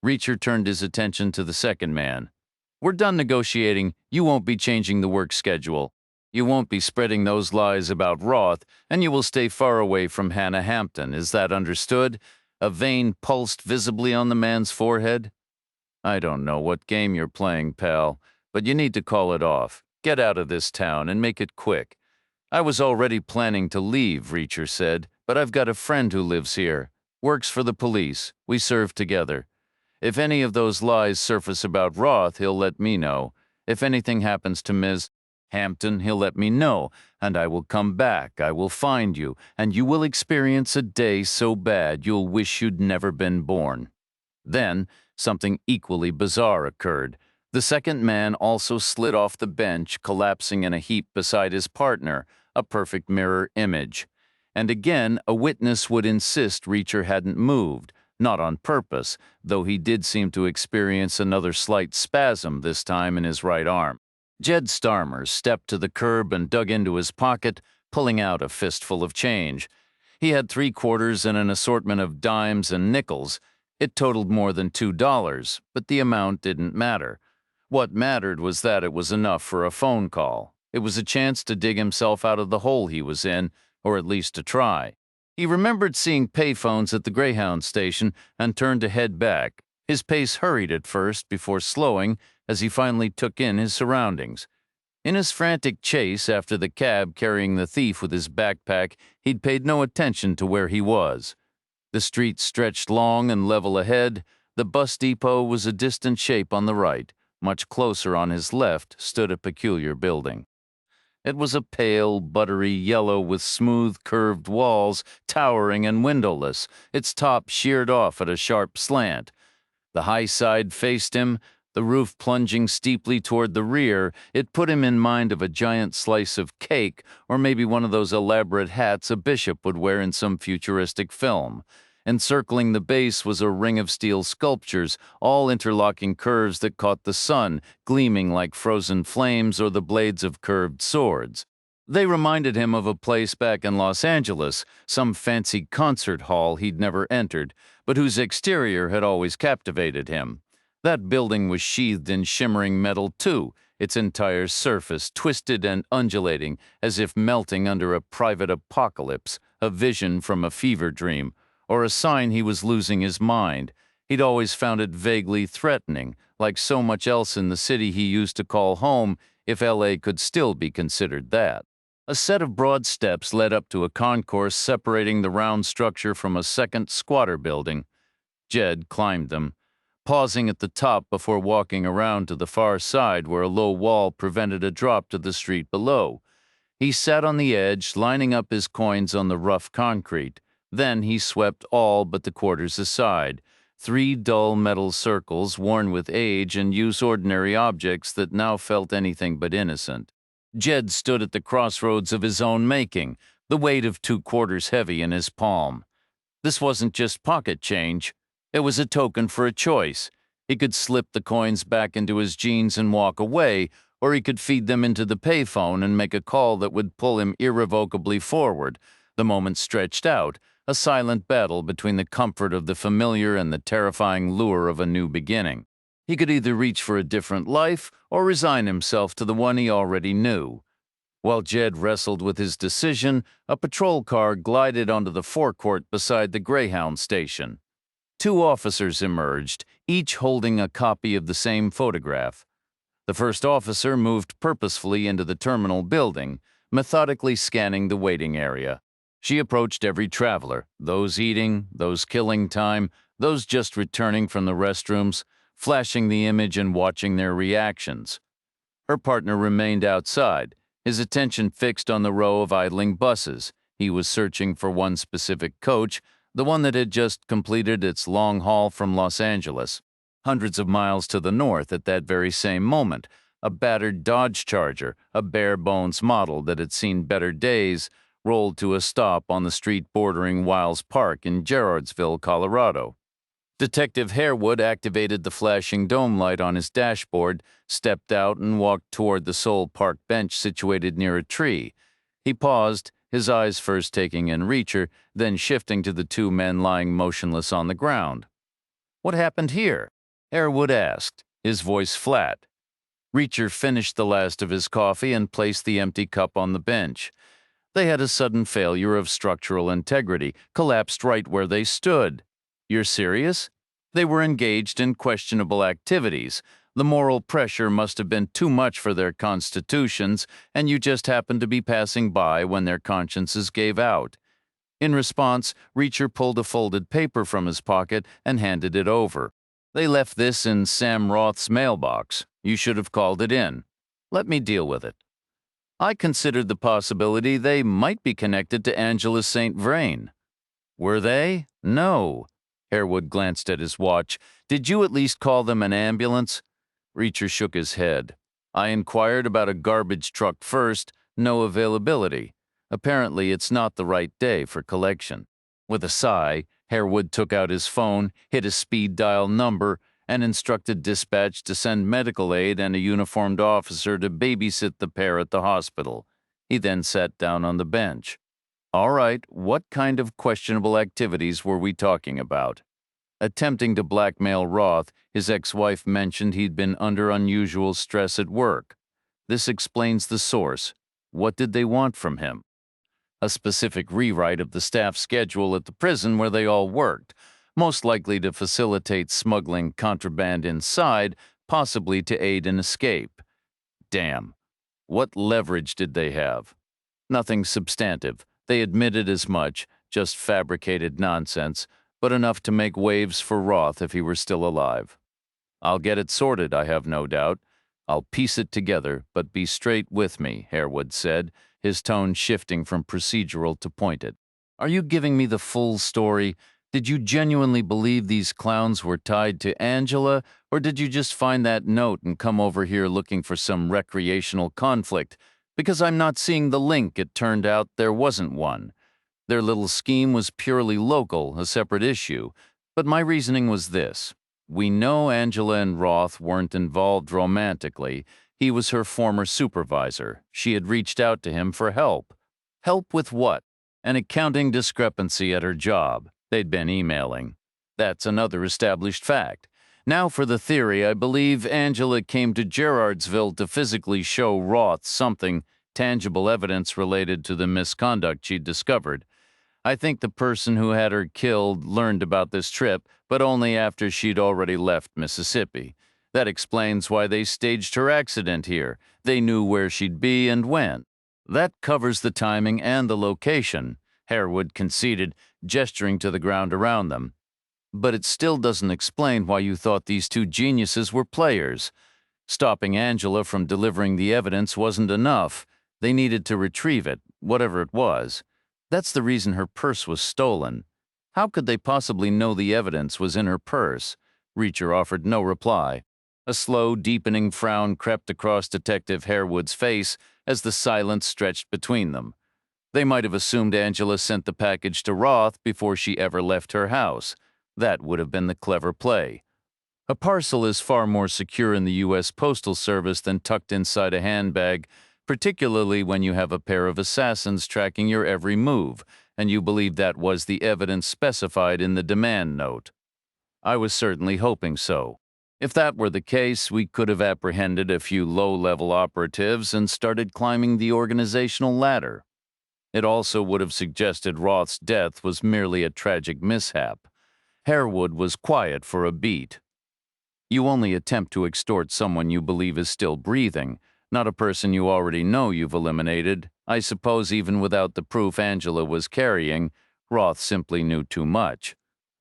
Reacher turned his attention to the second man. "We're done negotiating. You won't be changing the work schedule. You won't be spreading those lies about Roth, and you will stay far away from Hannah Hampton. Is that understood?" A vein pulsed visibly on the man's forehead. "I don't know what game you're playing, pal, but you need to call it off. Get out of this town and make it quick." "I was already planning to leave," Reacher said, "but I've got a friend who lives here. Works for the police. We serve together. If any of those lies surface about Roth, he'll let me know. If anything happens to Ms. Hampton, he'll let me know, and I will come back. I will find you, and you will experience a day so bad you'll wish you'd never been born." Then, something equally bizarre occurred. The second man also slid off the bench, collapsing in a heap beside his partner, a perfect mirror image. And again, a witness would insist Reacher hadn't moved, not on purpose, though he did seem to experience another slight spasm, this time in his right arm. Jed Starmer stepped to the curb and dug into his pocket, pulling out a fistful of change. He had 3 quarters and an assortment of dimes and nickels. It totaled more than $2, but the amount didn't matter. What mattered was that it was enough for a phone call. It was a chance to dig himself out of the hole he was in, or at least to try. He remembered seeing payphones at the Greyhound station and turned to head back. His pace hurried at first before slowing as he finally took in his surroundings. In his frantic chase after the cab carrying the thief with his backpack, he'd paid no attention to where he was. The street stretched long and level ahead. The bus depot was a distant shape on the right. much closer on his left, stood a peculiar building. It was a pale, buttery yellow with smooth, curved walls, towering and windowless, its top sheared off at a sharp slant. The high side faced him, the roof plunging steeply toward the rear. It put him in mind of a giant slice of cake, or maybe one of those elaborate hats a bishop would wear in some futuristic film. Encircling the base was a ring of steel sculptures, all interlocking curves that caught the sun, gleaming like frozen flames or the blades of curved swords. They reminded him of a place back in Los Angeles, some fancy concert hall he'd never entered, but whose exterior had always captivated him. That building was sheathed in shimmering metal, too, its entire surface twisted and undulating as if melting under a private apocalypse, a vision from a fever dream, or a sign he was losing his mind. He'd always found it vaguely threatening, like so much else in the city he used to call home, if L.A. could still be considered that. A set of broad steps led up to a concourse separating the round structure from a second squatter building. Jed climbed them, pausing at the top before walking around to the far side where a low wall prevented a drop to the street below. He sat on the edge, lining up his coins on the rough concrete. Then he swept all but the quarters aside, 3 dull metal circles worn with age and use ordinary objects that now felt anything but innocent. Jed stood at the crossroads of his own making, the weight of 2 quarters heavy in his palm. This wasn't just pocket change. It was a token for a choice. He could slip the coins back into his jeans and walk away, or he could feed them into the payphone and make a call that would pull him irrevocably forward. The moment stretched out, a silent battle between the comfort of the familiar and the terrifying lure of a new beginning. He could either reach for a different life or resign himself to the one he already knew. While Jed wrestled with his decision, a patrol car glided onto the forecourt beside the Greyhound station. 2 officers emerged, each holding a copy of the same photograph. The first officer moved purposefully into the terminal building, methodically scanning the waiting area. She approached every traveler, those eating, those killing time, those just returning from the restrooms, flashing the image and watching their reactions. Her partner remained outside, his attention fixed on the row of idling buses. He was searching for one specific coach, the one that had just completed its long haul from Los Angeles. Hundreds of miles to the north at that very same moment, a battered Dodge Charger, a bare-bones model that had seen better days, rolled to a stop on the street bordering Wiles Park in Gerardsville, Colorado. Detective Harewood activated the flashing dome light on his dashboard, stepped out, and walked toward the sole park bench situated near a tree. He paused, his eyes first taking in Reacher, then shifting to the 2 men lying motionless on the ground. "What happened here?" Harewood asked, his voice flat. Reacher finished the last of his coffee and placed the empty cup on the bench. They had a sudden failure of structural integrity, collapsed right where they stood. "You're serious?" They were engaged in questionable activities. The moral pressure must have been too much for their constitutions, and you just happened to be passing by when their consciences gave out. In response, Reacher pulled a folded paper from his pocket and handed it over. "They left this in Sam Roth's mailbox. You should have called it in. Let me deal with it." I considered the possibility they might be connected to Angela St. Vrain. "Were they?" "No." Harewood glanced at his watch. "Did you at least call them an ambulance?" Reacher shook his head. "I inquired about a garbage truck first. No availability. Apparently it's not the right day for collection." With a sigh, Harewood took out his phone, hit a speed dial number, and instructed dispatch to send medical aid and a uniformed officer to babysit the pair at the hospital. He then sat down on the bench. "All right, what kind of questionable activities were we talking about?" Attempting to blackmail Roth, his ex-wife mentioned he'd been under unusual stress at work. This explains the source. What did they want from him? A specific rewrite of the staff schedule at the prison where they all worked, most likely to facilitate smuggling contraband inside, possibly to aid in escape. Damn. What leverage did they have? Nothing substantive. They admitted as much, just fabricated nonsense, but enough to make waves for Roth if he were still alive. I'll get it sorted, I have no doubt. I'll piece it together, but be straight with me, Harewood said, his tone shifting from procedural to pointed. Are you giving me the full story? Did you genuinely believe these clowns were tied to Angela, or did you just find that note and come over here looking for some recreational conflict? Because I'm not seeing the link, it turned out there wasn't one. Their little scheme was purely local, a separate issue. But my reasoning was this. We know Angela and Roth weren't involved romantically. He was her former supervisor. She had reached out to him for help. Help with what? An accounting discrepancy at her job. They'd been emailing. That's another established fact. Now for the theory, I believe Angela came to Gerardsville to physically show Roth something, tangible evidence related to the misconduct she'd discovered. I think the person who had her killed learned about this trip, but only after she'd already left Mississippi. That explains why they staged her accident here. They knew where she'd be and when. That covers the timing and the location, Harewood conceded, gesturing to the ground around them. But it still doesn't explain why you thought these two geniuses were players. Stopping Angela from delivering the evidence wasn't enough. They needed to retrieve it, whatever it was. That's the reason her purse was stolen. How could they possibly know the evidence was in her purse? Reacher offered no reply. A slow, deepening frown crept across Detective Harewood's face as the silence stretched between them. They might have assumed Angela sent the package to Roth before she ever left her house. That would have been the clever play. A parcel is far more secure in the U.S. Postal Service than tucked inside a handbag, particularly when you have a pair of assassins tracking your every move, and you believe that was the evidence specified in the demand note. I was certainly hoping so. If that were the case, we could have apprehended a few low-level operatives and started climbing the organizational ladder. It also would have suggested Roth's death was merely a tragic mishap. Harewood was quiet for a beat. You only attempt to extort someone you believe is still breathing, not a person you already know you've eliminated. I suppose even without the proof Angela was carrying, Roth simply knew too much.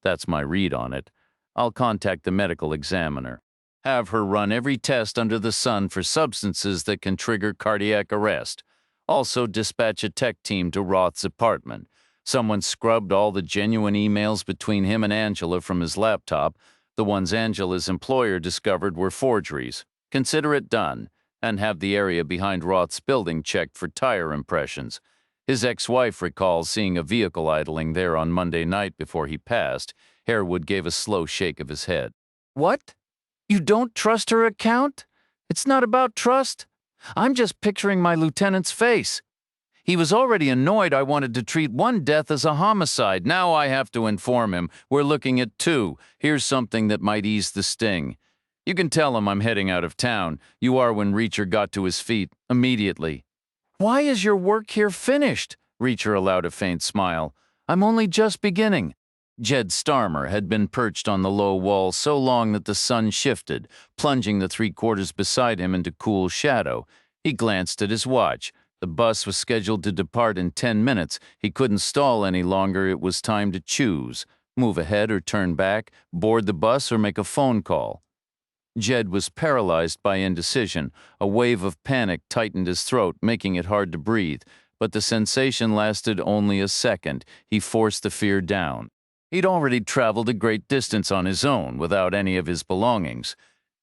That's my read on it. I'll contact the medical examiner. Have her run every test under the sun for substances that can trigger cardiac arrest. Also dispatch a tech team to Roth's apartment. Someone scrubbed all the genuine emails between him and Angela from his laptop. The ones Angela's employer discovered were forgeries. Consider it done, and have the area behind Roth's building checked for tire impressions. His ex-wife recalls seeing a vehicle idling there on Monday night before he passed. Harewood gave a slow shake of his head. What? You don't trust her account? It's not about trust. I'm just picturing my lieutenant's face. He was already annoyed I wanted to treat one death as a homicide. Now I have to inform him. We're looking at two. Here's something that might ease the sting. You can tell him I'm heading out of town. You are when Reacher got to his feet, immediately. Why is your work here finished? Reacher allowed a faint smile. I'm only just beginning. Jed Starmer had been perched on the low wall so long that the sun shifted, plunging the 3/4 beside him into cool shadow. He glanced at his watch. The bus was scheduled to depart in 10 minutes. He couldn't stall any longer. It was time to choose. Move ahead or turn back, board the bus or make a phone call. Jed was paralyzed by indecision. A wave of panic tightened his throat, making it hard to breathe. But the sensation lasted only a second. He forced the fear down. He'd already traveled a great distance on his own, without any of his belongings.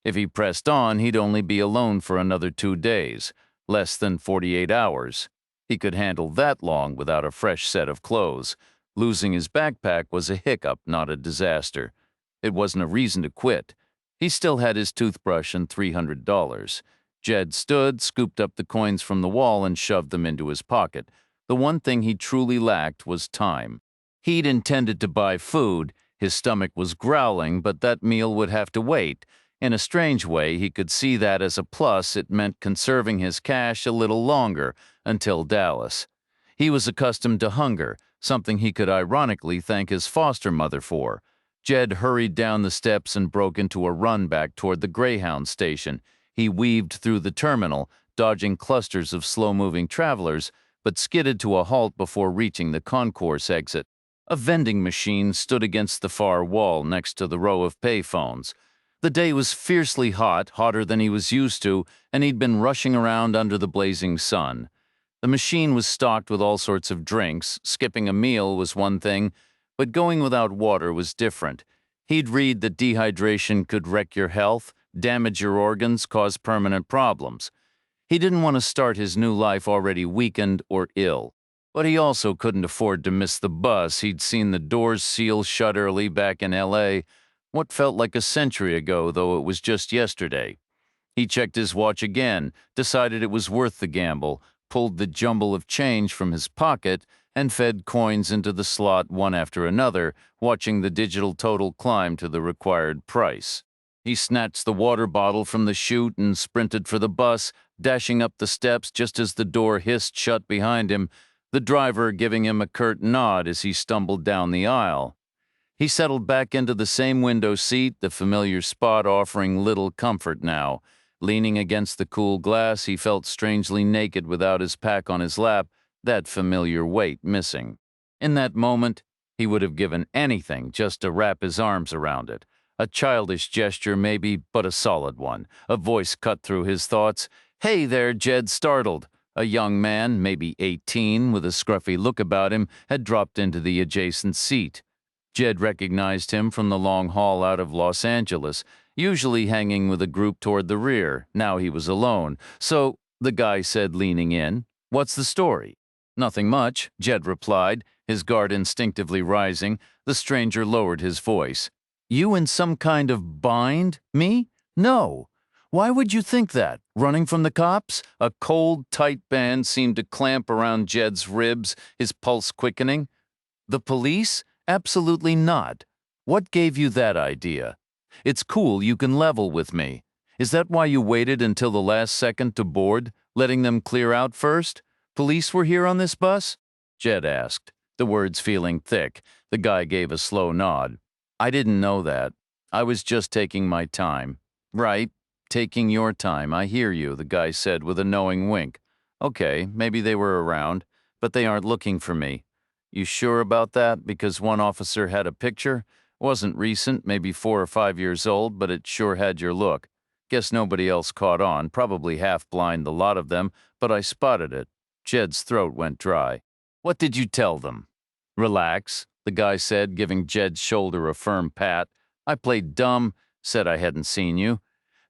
If he pressed on, he'd only be alone for another 2 days. Less than 48 hours. He could handle that long without a fresh set of clothes. Losing his backpack was a hiccup, not a disaster. It wasn't a reason to quit. He still had his toothbrush and $300. Jed stood, scooped up the coins from the wall, and shoved them into his pocket. The one thing he truly lacked was time. He'd intended to buy food. His stomach was growling, but that meal would have to wait. In a strange way, he could see that as a plus. It meant conserving his cash a little longer, until Dallas. He was accustomed to hunger, something he could ironically thank his foster mother for. Jed hurried down the steps and broke into a run back toward the Greyhound station. He weaved through the terminal, dodging clusters of slow-moving travelers, but skidded to a halt before reaching the concourse exit. A vending machine stood against the far wall next to the row of payphones. The day was fiercely hot, hotter than he was used to, and he'd been rushing around under the blazing sun. The machine was stocked with all sorts of drinks. Skipping a meal was one thing, but going without water was different. He'd read that dehydration could wreck your health, damage your organs, cause permanent problems. He didn't want to start his new life already weakened or ill. But he also couldn't afford to miss the bus. He'd seen the doors seal shut early back in L.A., what felt like a century ago, though it was just yesterday. He checked his watch again, decided it was worth the gamble, pulled the jumble of change from his pocket, and fed coins into the slot one after another, watching the digital total climb to the required price. He snatched the water bottle from the chute and sprinted for the bus, dashing up the steps just as the door hissed shut behind him, the driver giving him a curt nod as he stumbled down the aisle. He settled back into the same window seat, the familiar spot offering little comfort now. Leaning against the cool glass, he felt strangely naked without his pack on his lap, that familiar weight missing. In that moment, he would have given anything just to wrap his arms around it. A childish gesture maybe, but a solid one. A voice cut through his thoughts. "Hey there, Jed," startled. A young man, maybe 18, with a scruffy look about him, had dropped into the adjacent seat. Jed recognized him from the long haul out of Los Angeles, usually hanging with a group toward the rear. Now he was alone. "So," the guy said, leaning in, "what's the story?" "Nothing much," Jed replied, his guard instinctively rising. The stranger lowered his voice. "You in some kind of bind? Me? No. Why would you think that? Running from the cops?" A cold, tight band seemed to clamp around Jed's ribs, his pulse quickening. "The police? Absolutely not. What gave you that idea? It's cool, you can level with me. Is that why you waited until the last second to board, letting them clear out first? Police were here on this bus?" Jed asked, the words feeling thick. The guy gave a slow nod. "I didn't know that. I was just taking my time." "Right. Taking your time, I hear you," the guy said with a knowing wink. "Okay, maybe they were around, but they aren't looking for me." "You sure about that? Because one officer had a picture. Wasn't recent, maybe 4 or 5 years old, but it sure had your look. Guess nobody else caught on, probably half blind, the lot of them, but I spotted it." Jed's throat went dry. "What did you tell them?" "Relax," the guy said, giving Jed's shoulder a firm pat. "I played dumb, said I hadn't seen you."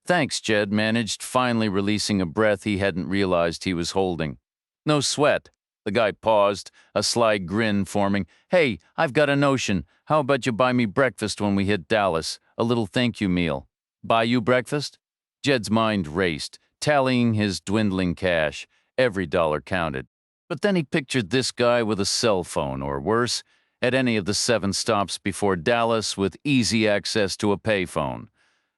"Thanks," Jed managed, finally releasing a breath he hadn't realized he was holding. "No sweat." The guy paused, a sly grin forming. "Hey, I've got a notion. How about you buy me breakfast when we hit Dallas? A little thank you meal." "Buy you breakfast?" Jed's mind raced, tallying his dwindling cash. Every dollar counted. But then he pictured this guy with a cell phone, or worse, at any of the 7 stops before Dallas with easy access to a payphone.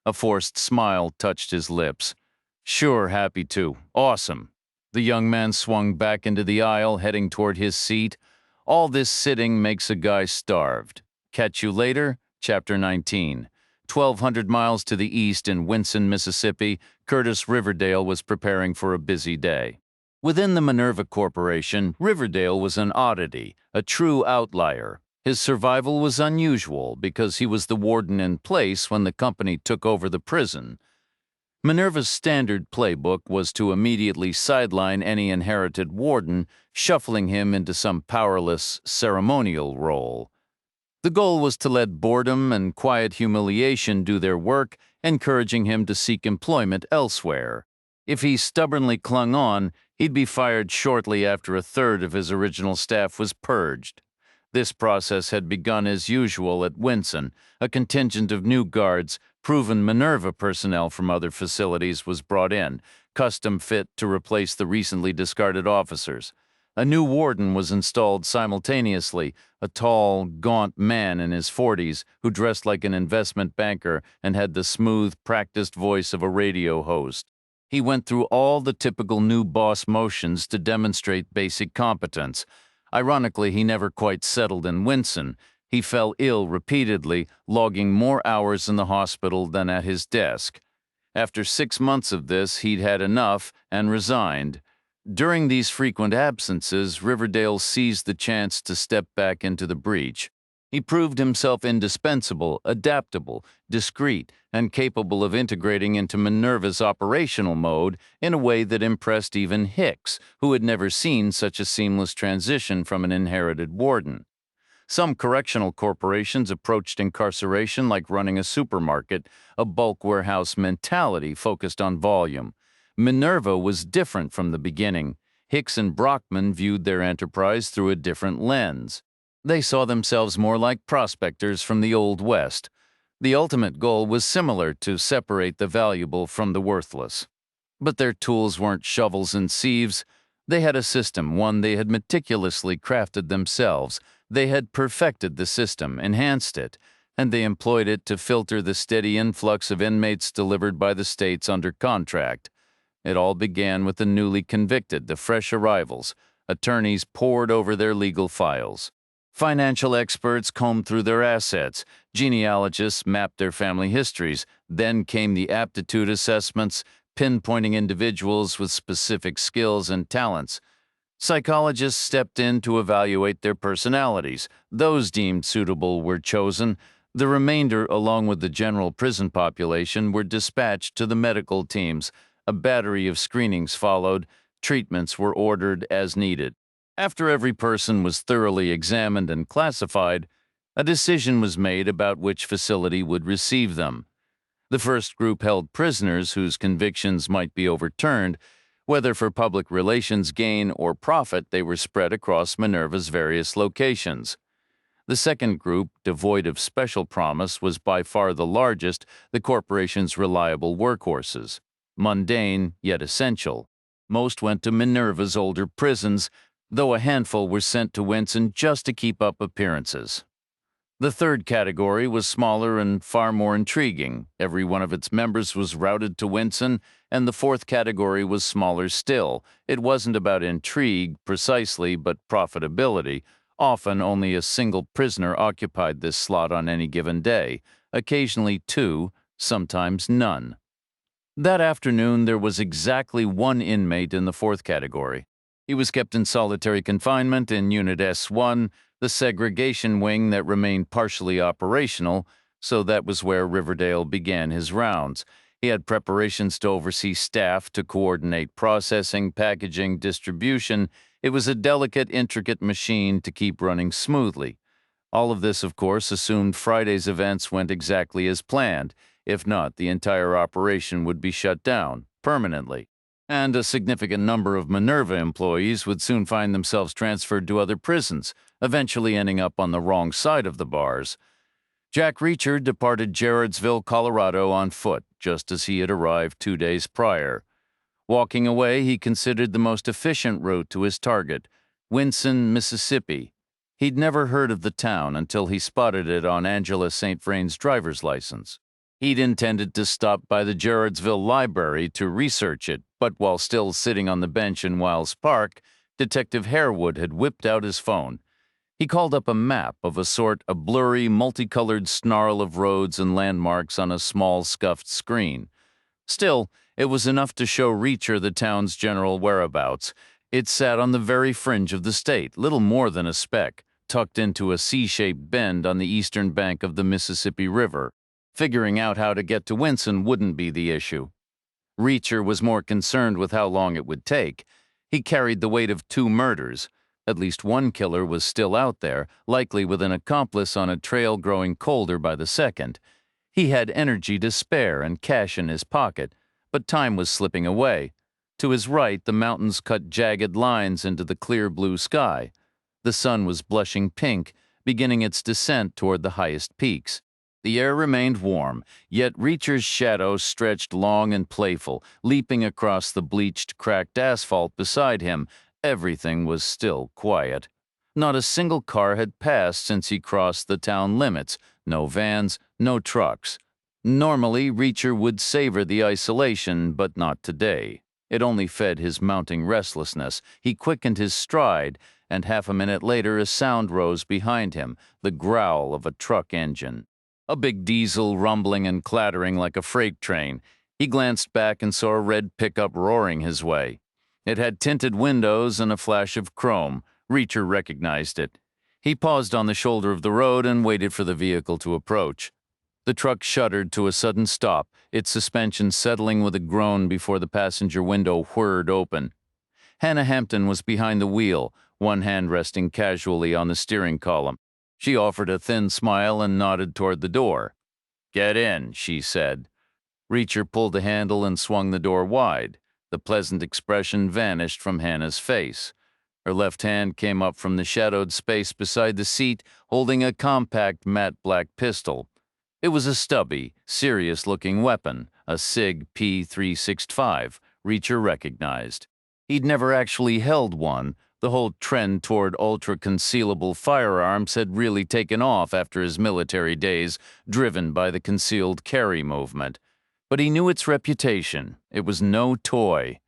A forced smile touched his lips. "Sure, happy to. Awesome." The young man swung back into the aisle, heading toward his seat. All this sitting makes a guy starved. Catch you later, Chapter 19. 1,200 miles to the east in Winson, Mississippi, Curtis Riverdale was preparing for a busy day. Within the Minerva Corporation, Riverdale was an oddity, a true outlier. His survival was unusual because he was the warden in place when the company took over the prison. Minerva's standard playbook was to immediately sideline any inherited warden, shuffling him into some powerless, ceremonial role. The goal was to let boredom and quiet humiliation do their work, encouraging him to seek employment elsewhere. If he stubbornly clung on, he'd be fired shortly after a third of his original staff was purged. This process had begun as usual at Winson. A contingent of new guards, proven Minerva personnel from other facilities, was brought in, custom fit to replace the recently discarded officers. A new warden was installed simultaneously, a tall, gaunt man in his 40s who dressed like an investment banker and had the smooth, practiced voice of a radio host. He went through all the typical new boss motions to demonstrate basic competence. Ironically, he never quite settled in Winson. He fell ill repeatedly, logging more hours in the hospital than at his desk. After 6 months of this, he'd had enough and resigned. During these frequent absences, Riverdale seized the chance to step back into the breach. He proved himself indispensable, adaptable, discreet, and capable of integrating into Minerva's operational mode in a way that impressed even Hicks, who had never seen such a seamless transition from an inherited warden. Some correctional corporations approached incarceration like running a supermarket, a bulk warehouse mentality focused on volume. Minerva was different from the beginning. Hicks and Brockman viewed their enterprise through a different lens. They saw themselves more like prospectors from the Old West. The ultimate goal was similar: to separate the valuable from the worthless. But their tools weren't shovels and sieves. They had a system, one they had meticulously crafted themselves. They had perfected the system, enhanced it, and they employed it to filter the steady influx of inmates delivered by the states under contract. It all began with the newly convicted, the fresh arrivals. Attorneys pored over their legal files. Financial experts combed through their assets. Genealogists mapped their family histories. Then came the aptitude assessments, pinpointing individuals with specific skills and talents. Psychologists stepped in to evaluate their personalities. Those deemed suitable were chosen. The remainder, along with the general prison population, were dispatched to the medical teams. A battery of screenings followed. Treatments were ordered as needed. After every person was thoroughly examined and classified, a decision was made about which facility would receive them. The first group held prisoners whose convictions might be overturned. Whether for public relations gain or profit, they were spread across Minerva's various locations. The second group, devoid of special promise, was by far the largest, the corporation's reliable workhorses. Mundane, yet essential. Most went to Minerva's older prisons, though a handful were sent to Winson just to keep up appearances. The third category was smaller and far more intriguing. Every one of its members was routed to Winson, and the fourth category was smaller still. It wasn't about intrigue, precisely, but profitability. Often only a single prisoner occupied this slot on any given day, occasionally two, sometimes none. That afternoon, there was exactly one inmate in the fourth category. He was kept in solitary confinement in Unit S1, the segregation wing that remained partially operational, so that was where Riverdale began his rounds. He had preparations to oversee staff, to coordinate processing, packaging, distribution. It was a delicate, intricate machine to keep running smoothly. All of this, of course, assumed Friday's events went exactly as planned. If not, the entire operation would be shut down, permanently. And a significant number of Minerva employees would soon find themselves transferred to other prisons, eventually ending up on the wrong side of the bars. Jack Reacher departed Gerardsville, Colorado on foot, just as he had arrived 2 days prior. Walking away, he considered the most efficient route to his target, Winson, Mississippi. He'd never heard of the town until he spotted it on Angela St. Vrain's driver's license. He'd intended to stop by the Gerardsville Library to research it, but while still sitting on the bench in Wiles Park, Detective Harewood had whipped out his phone. He called up a map of a sort, a blurry, multicolored snarl of roads and landmarks on a small, scuffed screen. Still, it was enough to show Reacher the town's general whereabouts. It sat on the very fringe of the state, little more than a speck, tucked into a C-shaped bend on the eastern bank of the Mississippi River. Figuring out how to get to Winson wouldn't be the issue. Reacher was more concerned with how long it would take. He carried the weight of 2 murders. At least one killer was still out there, likely with an accomplice on a trail growing colder by the second. He had energy to spare and cash in his pocket, but time was slipping away. To his right, the mountains cut jagged lines into the clear blue sky. The sun was blushing pink, beginning its descent toward the highest peaks. The air remained warm, yet Reacher's shadow stretched long and playful, leaping across the bleached, cracked asphalt beside him. Everything was still quiet. Not a single car had passed since he crossed the town limits. No vans, no trucks. Normally, Reacher would savor the isolation, but not today. It only fed his mounting restlessness. He quickened his stride, and half a minute later a sound rose behind him, the growl of a truck engine. A big diesel rumbling and clattering like a freight train. He glanced back and saw a red pickup roaring his way. It had tinted windows and a flash of chrome. Reacher recognized it. He paused on the shoulder of the road and waited for the vehicle to approach. The truck shuddered to a sudden stop, its suspension settling with a groan before the passenger window whirred open. Hannah Hampton was behind the wheel, one hand resting casually on the steering column. She offered a thin smile and nodded toward the door. "Get in," she said. Reacher pulled the handle and swung the door wide. The pleasant expression vanished from Hannah's face. Her left hand came up from the shadowed space beside the seat, holding a compact matte black pistol. It was a stubby, serious-looking weapon, a SIG P365, Reacher recognized. He'd never actually held one. The whole trend toward ultra-concealable firearms had really taken off after his military days, driven by the concealed carry movement. But he knew its reputation. It was no toy.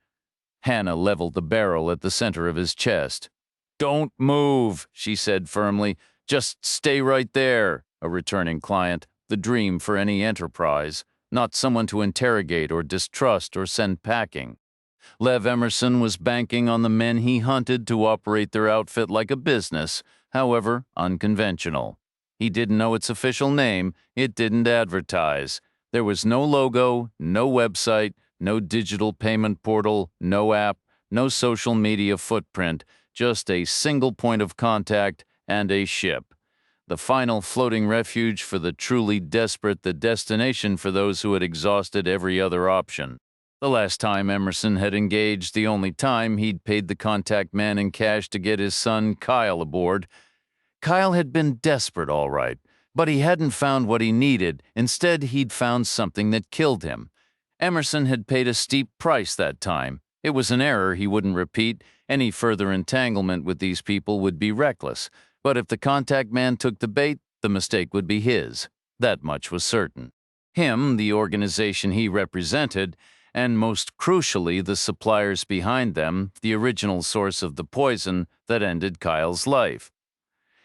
Hannah leveled the barrel at the center of his chest. "Don't move," she said firmly. "Just stay right there." A returning client, the dream for any enterprise, not someone to interrogate or distrust or send packing. Lev Emerson was banking on the men he hunted to operate their outfit like a business, however unconventional. He didn't know its official name, it didn't advertise. There was no logo, no website, no digital payment portal, no app, no social media footprint, just a single point of contact and a ship. The final floating refuge for the truly desperate, the destination for those who had exhausted every other option. The last time Emerson had engaged, the only time he'd paid the contact man in cash to get his son Kyle aboard. Kyle had been desperate, all right, but he hadn't found what he needed. Instead, he'd found something that killed him. Emerson had paid a steep price that time. It was an error he wouldn't repeat. Any further entanglement with these people would be reckless. But if the contact man took the bait, the mistake would be his. That much was certain. Him, the organization he represented, and most crucially, the suppliers behind them, the original source of the poison that ended Kyle's life.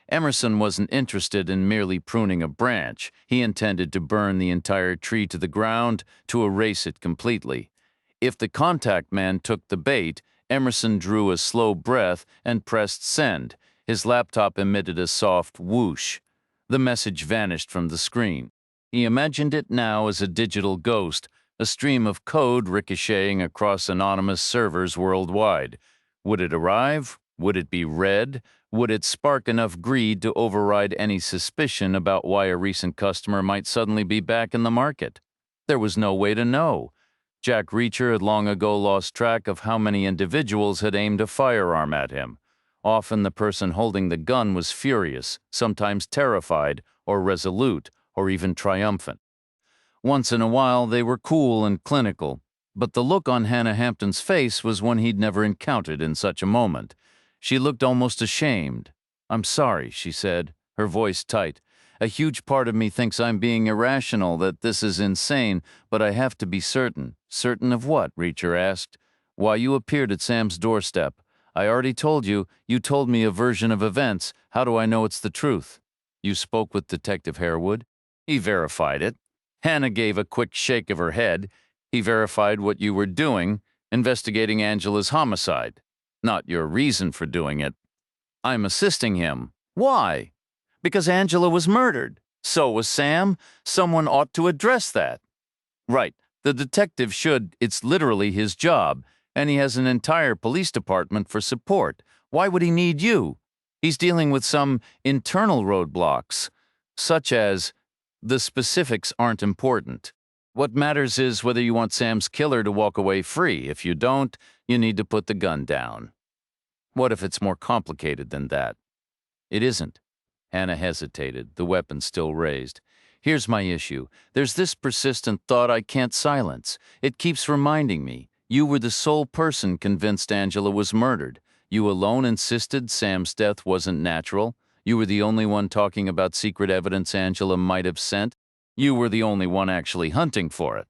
Emerson wasn't interested in merely pruning a branch. He intended to burn the entire tree to the ground, to erase it completely. If the contact man took the bait, Emerson drew a slow breath and pressed send. His laptop emitted a soft whoosh. The message vanished from the screen. He imagined it now as a digital ghost, a stream of code ricocheting across anonymous servers worldwide. Would it arrive? Would it be read? Would it spark enough greed to override any suspicion about why a recent customer might suddenly be back in the market? There was no way to know. Jack Reacher had long ago lost track of how many individuals had aimed a firearm at him. Often the person holding the gun was furious, sometimes terrified, or resolute, or even triumphant. Once in a while they were cool and clinical, but the look on Hannah Hampton's face was one he'd never encountered in such a moment. She looked almost ashamed. "I'm sorry," she said, her voice tight. "A huge part of me thinks I'm being irrational, that this is insane, but I have to be certain." "Certain of what?" Reacher asked. "Why you appeared at Sam's doorstep. I already told you. You told me a version of events. How do I know it's the truth?" "You spoke with Detective Harewood?" "He verified it." Hannah gave a quick shake of her head. "He verified what you were doing, investigating Angela's homicide. Not your reason for doing it." "I'm assisting him." "Why?" "Because Angela was murdered. So was Sam. Someone ought to address that." "Right. The detective should. It's literally his job. And he has an entire police department for support. Why would he need you? He's dealing with some internal roadblocks, such as the specifics aren't important. What matters is whether you want Sam's killer to walk away free. If you don't, you need to put the gun down." "What if it's more complicated than that?" "It isn't." Hannah hesitated, the weapon still raised. "Here's my issue. There's this persistent thought I can't silence. It keeps reminding me. You were the sole person convinced Angela was murdered. You alone insisted Sam's death wasn't natural. You were the only one talking about secret evidence Angela might have sent. You were the only one actually hunting for it.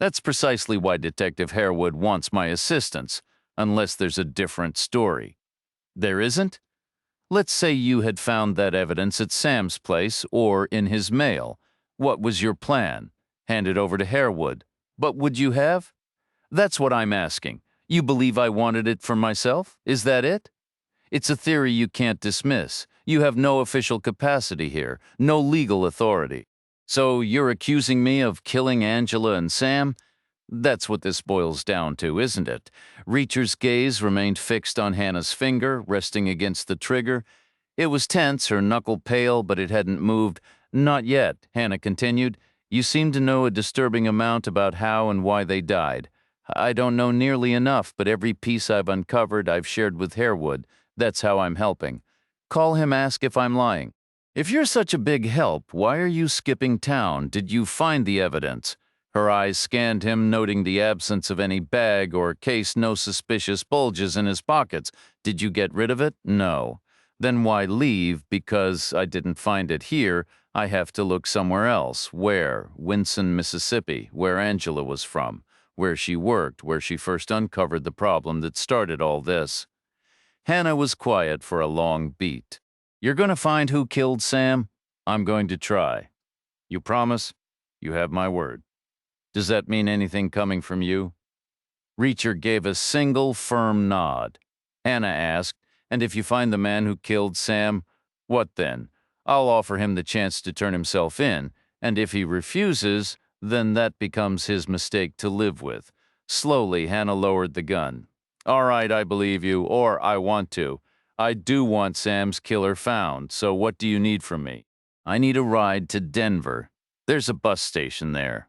That's precisely why Detective Harewood wants my assistance, unless there's a different story." "There isn't?" "Let's say you had found that evidence at Sam's place or in his mail. What was your plan? Hand it over to Harewood. But would you have? That's what I'm asking. You believe I wanted it for myself? Is that it? It's a theory you can't dismiss. You have no official capacity here, no legal authority. So you're accusing me of killing Angela and Sam? That's what this boils down to, isn't it? Reacher's gaze remained fixed on Hannah's finger, resting against the trigger. It was tense, her knuckle pale, but it hadn't moved. Not yet, Hannah continued. You seem to know a disturbing amount about how and why they died. I don't know nearly enough, but every piece I've uncovered I've shared with Harewood. That's how I'm helping. Call him, ask if I'm lying. If you're such a big help, why are you skipping town? Did you find the evidence? Her eyes scanned him, noting the absence of any bag or case, no suspicious bulges in his pockets. Did you get rid of it? No. Then why leave? Because I didn't find it here. I have to look somewhere else. Where? Winson, Mississippi, where Angela was from, where she worked, where she first uncovered the problem that started all this. Hannah was quiet for a long beat. You're going to find who killed Sam? I'm going to try. You promise? You have my word. Does that mean anything coming from you? Reacher gave a single firm nod. Hannah asked, and if you find the man who killed Sam, what then? I'll offer him the chance to turn himself in, and if he refuses, then that becomes his mistake to live with. Slowly, Hannah lowered the gun. All right, I believe you, or I want to. I do want Sam's killer found, so what do you need from me? I need a ride to Denver. There's a bus station there.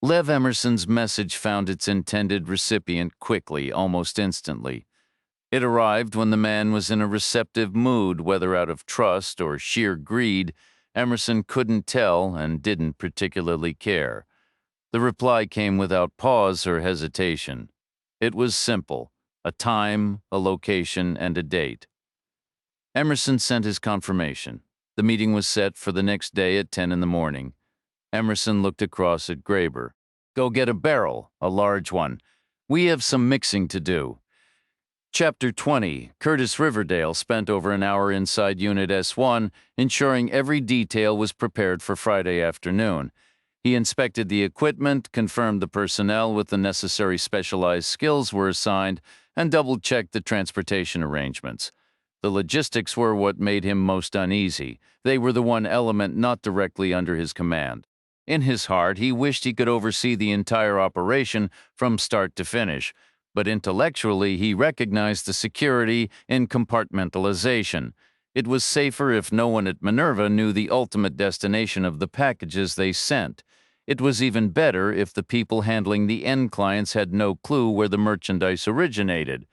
Lev Emerson's message found its intended recipient quickly, almost instantly. It arrived when the man was in a receptive mood, whether out of trust or sheer greed. Emerson couldn't tell and didn't particularly care. The reply came without pause or hesitation. It was simple: a time, a location, and a date. Emerson sent his confirmation. The meeting was set for the next day at 10 in the morning. Emerson looked across at Graber. Go get a barrel, a large one. We have some mixing to do. Chapter 20. Curtis Riverdale spent over an hour inside Unit S1, ensuring every detail was prepared for Friday afternoon. He inspected the equipment, confirmed the personnel with the necessary specialized skills were assigned, and double-checked the transportation arrangements. The logistics were what made him most uneasy. They were the one element not directly under his command. In his heart, he wished he could oversee the entire operation from start to finish, but intellectually he recognized the security in compartmentalization. It was safer if no one at Minerva knew the ultimate destination of the packages they sent. It was even better if the people handling the end clients had no clue where the merchandise originated.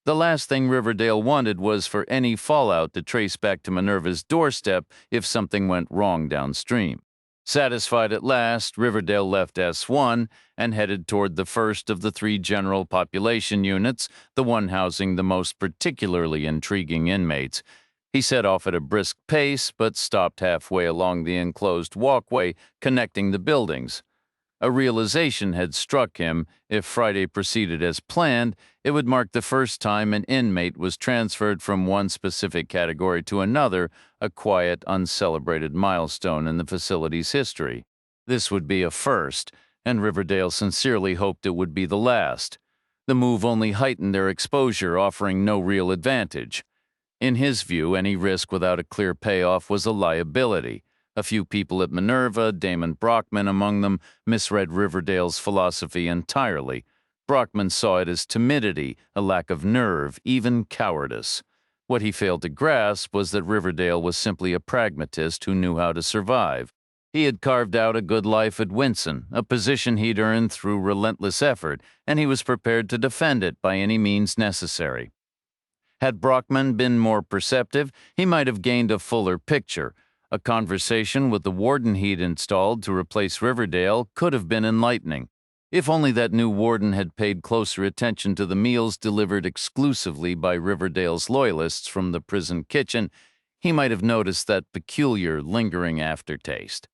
The last thing Riverdale wanted was for any fallout to trace back to Minerva's doorstep if something went wrong downstream. Satisfied at last, Riverdale left S1 and headed toward the first of the 3 general population units, the one housing the most particularly intriguing inmates. He set off at a brisk pace, but stopped halfway along the enclosed walkway connecting the buildings. A realization had struck him: if Friday proceeded as planned, it would mark the first time an inmate was transferred from one specific category to another, a quiet, uncelebrated milestone in the facility's history. This would be a first, and Riverdale sincerely hoped it would be the last. The move only heightened their exposure, offering no real advantage. In his view, any risk without a clear payoff was a liability. A few people at Minerva, Damon Brockman among them, misread Riverdale's philosophy entirely. Brockman saw it as timidity, a lack of nerve, even cowardice. What he failed to grasp was that Riverdale was simply a pragmatist who knew how to survive. He had carved out a good life at Winson, a position he'd earned through relentless effort, and he was prepared to defend it by any means necessary. Had Brockman been more perceptive, he might have gained a fuller picture. A conversation with the warden he'd installed to replace Riverdale could have been enlightening. If only that new warden had paid closer attention to the meals delivered exclusively by Riverdale's loyalists from the prison kitchen, he might have noticed that peculiar, lingering aftertaste.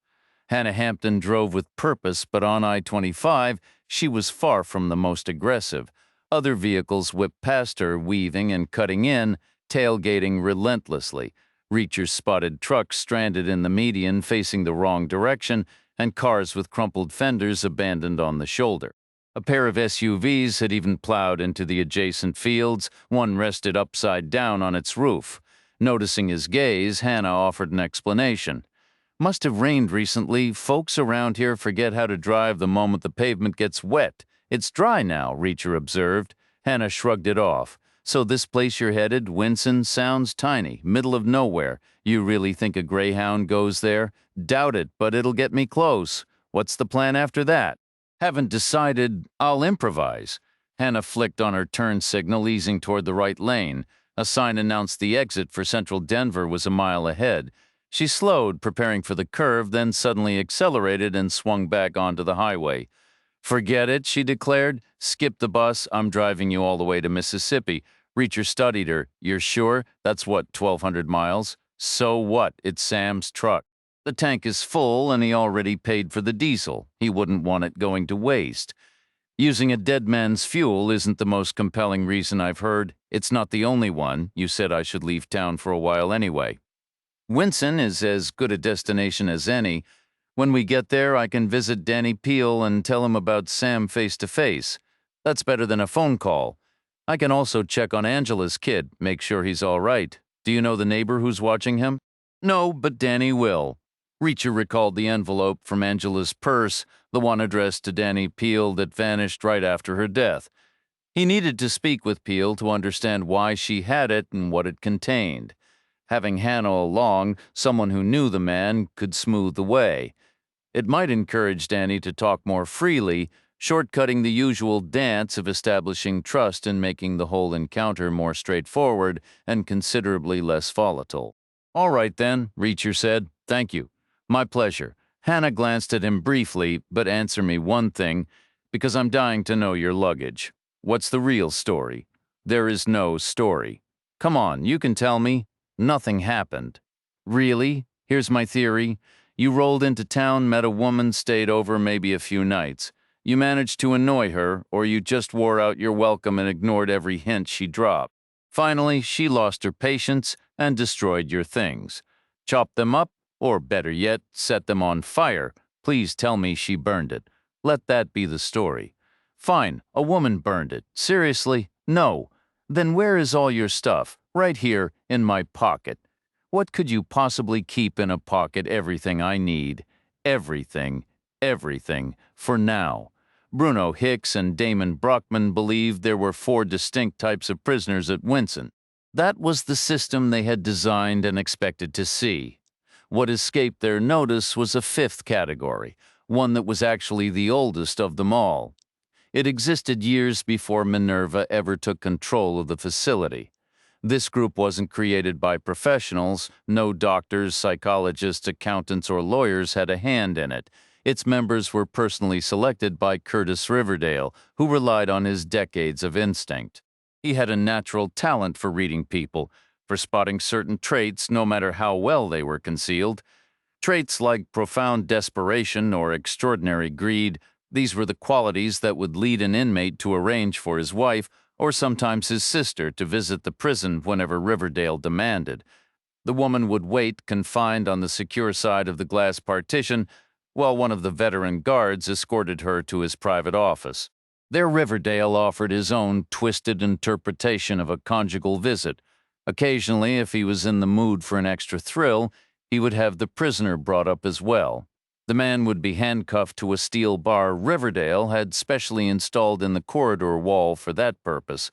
Hannah Hampton drove with purpose, but on I-25, she was far from the most aggressive. Other vehicles whipped past her, weaving and cutting in, tailgating relentlessly. Reacher spotted trucks stranded in the median facing the wrong direction, and cars with crumpled fenders abandoned on the shoulder. A pair of SUVs had even plowed into the adjacent fields, one rested upside down on its roof. Noticing his gaze, Hannah offered an explanation. Must have rained recently. Folks around here forget how to drive the moment the pavement gets wet. It's dry now, Reacher observed. Hannah shrugged it off. So this place you're headed, Winson, sounds tiny, middle of nowhere. You really think a greyhound goes there? Doubt it, but it'll get me close. What's the plan after that? Haven't decided. I'll improvise. Hannah flicked on her turn signal, easing toward the right lane. A sign announced the exit for central Denver was a mile ahead. She slowed, preparing for the curve, then suddenly accelerated and swung back onto the highway. Forget it, she declared. Skip the bus. I'm driving you all the way to Mississippi. Reacher studied her. You're sure? That's what, 1,200 miles? So what? It's Sam's truck. The tank is full, and he already paid for the diesel. He wouldn't want it going to waste. Using a dead man's fuel isn't the most compelling reason I've heard. It's not the only one. You said I should leave town for a while anyway. Winson is as good a destination as any. When we get there, I can visit Danny Peel and tell him about Sam face to face. That's better than a phone call. I can also check on Angela's kid, make sure he's all right. Do you know the neighbor who's watching him? No, but Danny will. Reacher recalled the envelope from Angela's purse, the one addressed to Danny Peel that vanished right after her death. He needed to speak with Peel to understand why she had it and what it contained. Having Hannah along, someone who knew the man, could smooth the way. It might encourage Danny to talk more freely, shortcutting the usual dance of establishing trust and making the whole encounter more straightforward and considerably less volatile. All right then, Reacher said. Thank you. My pleasure. Hannah glanced at him briefly, but answer me one thing, because I'm dying to know your luggage. What's the real story? There is no story. Come on, you can tell me. Nothing happened. Really? Here's my theory. You rolled into town, met a woman, stayed over maybe a few nights. You managed to annoy her, or you just wore out your welcome and ignored every hint she dropped. Finally, she lost her patience and destroyed your things. Chopped them up, or better yet, set them on fire. Please tell me she burned it. Let that be the story. Fine, a woman burned it. Seriously? No. Then where is all your stuff? Right here, in my pocket. What could you possibly keep in a pocket? Everything I need. Everything. Everything. For now. Bruno Hicks and Damon Brockman believed there were 4 distinct types of prisoners at Winson. That was the system they had designed and expected to see. What escaped their notice was a 5th category, one that was actually the oldest of them all. It existed years before Minerva ever took control of the facility. This group wasn't created by professionals. No doctors, psychologists, accountants, or lawyers had a hand in it. Its members were personally selected by Curtis Riverdale, who relied on his decades of instinct. He had a natural talent for reading people, for spotting certain traits no matter how well they were concealed. Traits like profound desperation or extraordinary greed. These were the qualities that would lead an inmate to arrange for his wife, or sometimes his sister, to visit the prison whenever Riverdale demanded. The woman would wait, confined on the secure side of the glass partition, while one of the veteran guards escorted her to his private office. There Riverdale offered his own twisted interpretation of a conjugal visit. Occasionally, if he was in the mood for an extra thrill, he would have the prisoner brought up as well. The man would be handcuffed to a steel bar Riverdale had specially installed in the corridor wall for that purpose.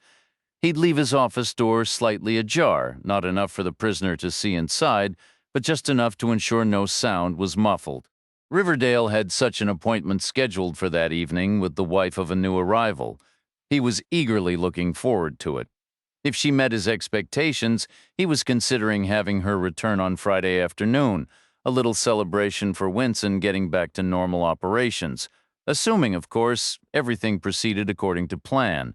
He'd leave his office door slightly ajar, not enough for the prisoner to see inside, but just enough to ensure no sound was muffled. Riverdale had such an appointment scheduled for that evening with the wife of a new arrival. He was eagerly looking forward to it. If she met his expectations, he was considering having her return on Friday afternoon, a little celebration for Winson getting back to normal operations, assuming, of course, everything proceeded according to plan.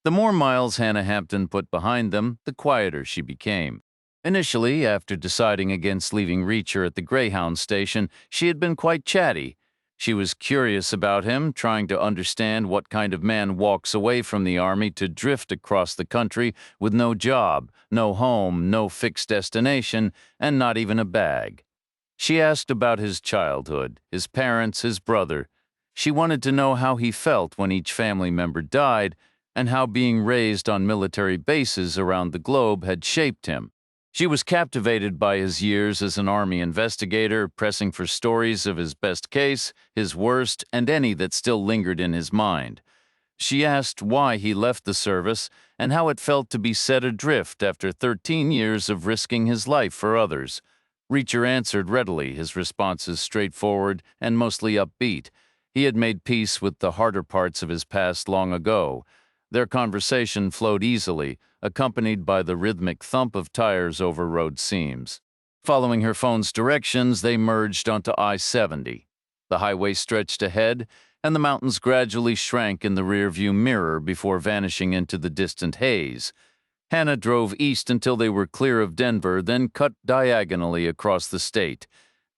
The more miles Hannah Hampton put behind them, the quieter she became. Initially, after deciding against leaving Reacher at the Greyhound station, she had been quite chatty. She was curious about him, trying to understand what kind of man walks away from the army to drift across the country with no job, no home, no fixed destination, and not even a bag. She asked about his childhood, his parents, his brother. She wanted to know how he felt when each family member died, and how being raised on military bases around the globe had shaped him. She was captivated by his years as an Army investigator, pressing for stories of his best case, his worst, and any that still lingered in his mind. She asked why he left the service and how it felt to be set adrift after 13 years of risking his life for others. Reacher answered readily, his responses straightforward and mostly upbeat. He had made peace with the harder parts of his past long ago. Their conversation flowed easily, accompanied by the rhythmic thump of tires over road seams. Following her phone's directions, they merged onto I-70. The highway stretched ahead, and the mountains gradually shrank in the rearview mirror before vanishing into the distant haze. Hannah drove east until they were clear of Denver, then cut diagonally across the state.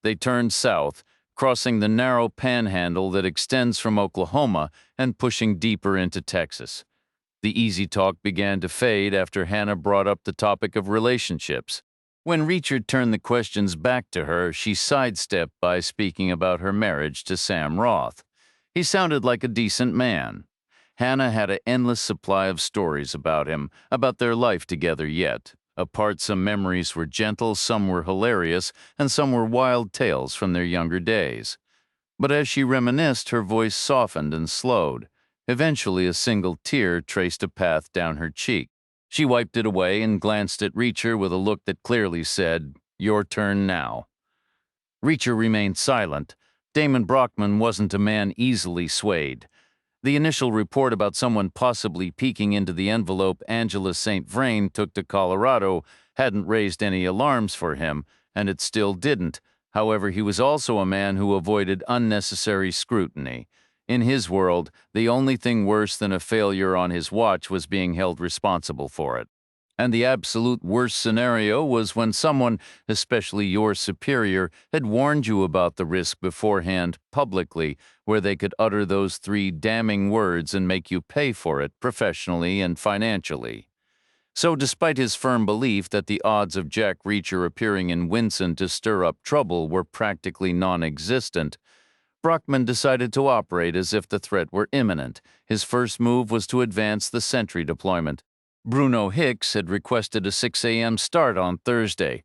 They turned south, crossing the narrow panhandle that extends from Oklahoma and pushing deeper into Texas. The easy talk began to fade after Hannah brought up the topic of relationships. When Reacher turned the questions back to her, she sidestepped by speaking about her marriage to Sam Roth. He sounded like a decent man. Hannah had an endless supply of stories about him, about their life together yet. Apart, some memories were gentle, some were hilarious, and some were wild tales from their younger days. But as she reminisced, her voice softened and slowed. Eventually, a single tear traced a path down her cheek. She wiped it away and glanced at Reacher with a look that clearly said, "Your turn now." Reacher remained silent. Damon Brockman wasn't a man easily swayed. The initial report about someone possibly peeking into the envelope Angela St. Vrain took to Colorado hadn't raised any alarms for him, and it still didn't. However, he was also a man who avoided unnecessary scrutiny. In his world, the only thing worse than a failure on his watch was being held responsible for it. And the absolute worst scenario was when someone, especially your superior, had warned you about the risk beforehand, publicly, where they could utter those three damning words and make you pay for it professionally and financially. So despite his firm belief that the odds of Jack Reacher appearing in Winson to stir up trouble were practically non-existent, Brockman decided to operate as if the threat were imminent. His first move was to advance the sentry deployment. Bruno Hicks had requested a 6 a.m. start on Thursday.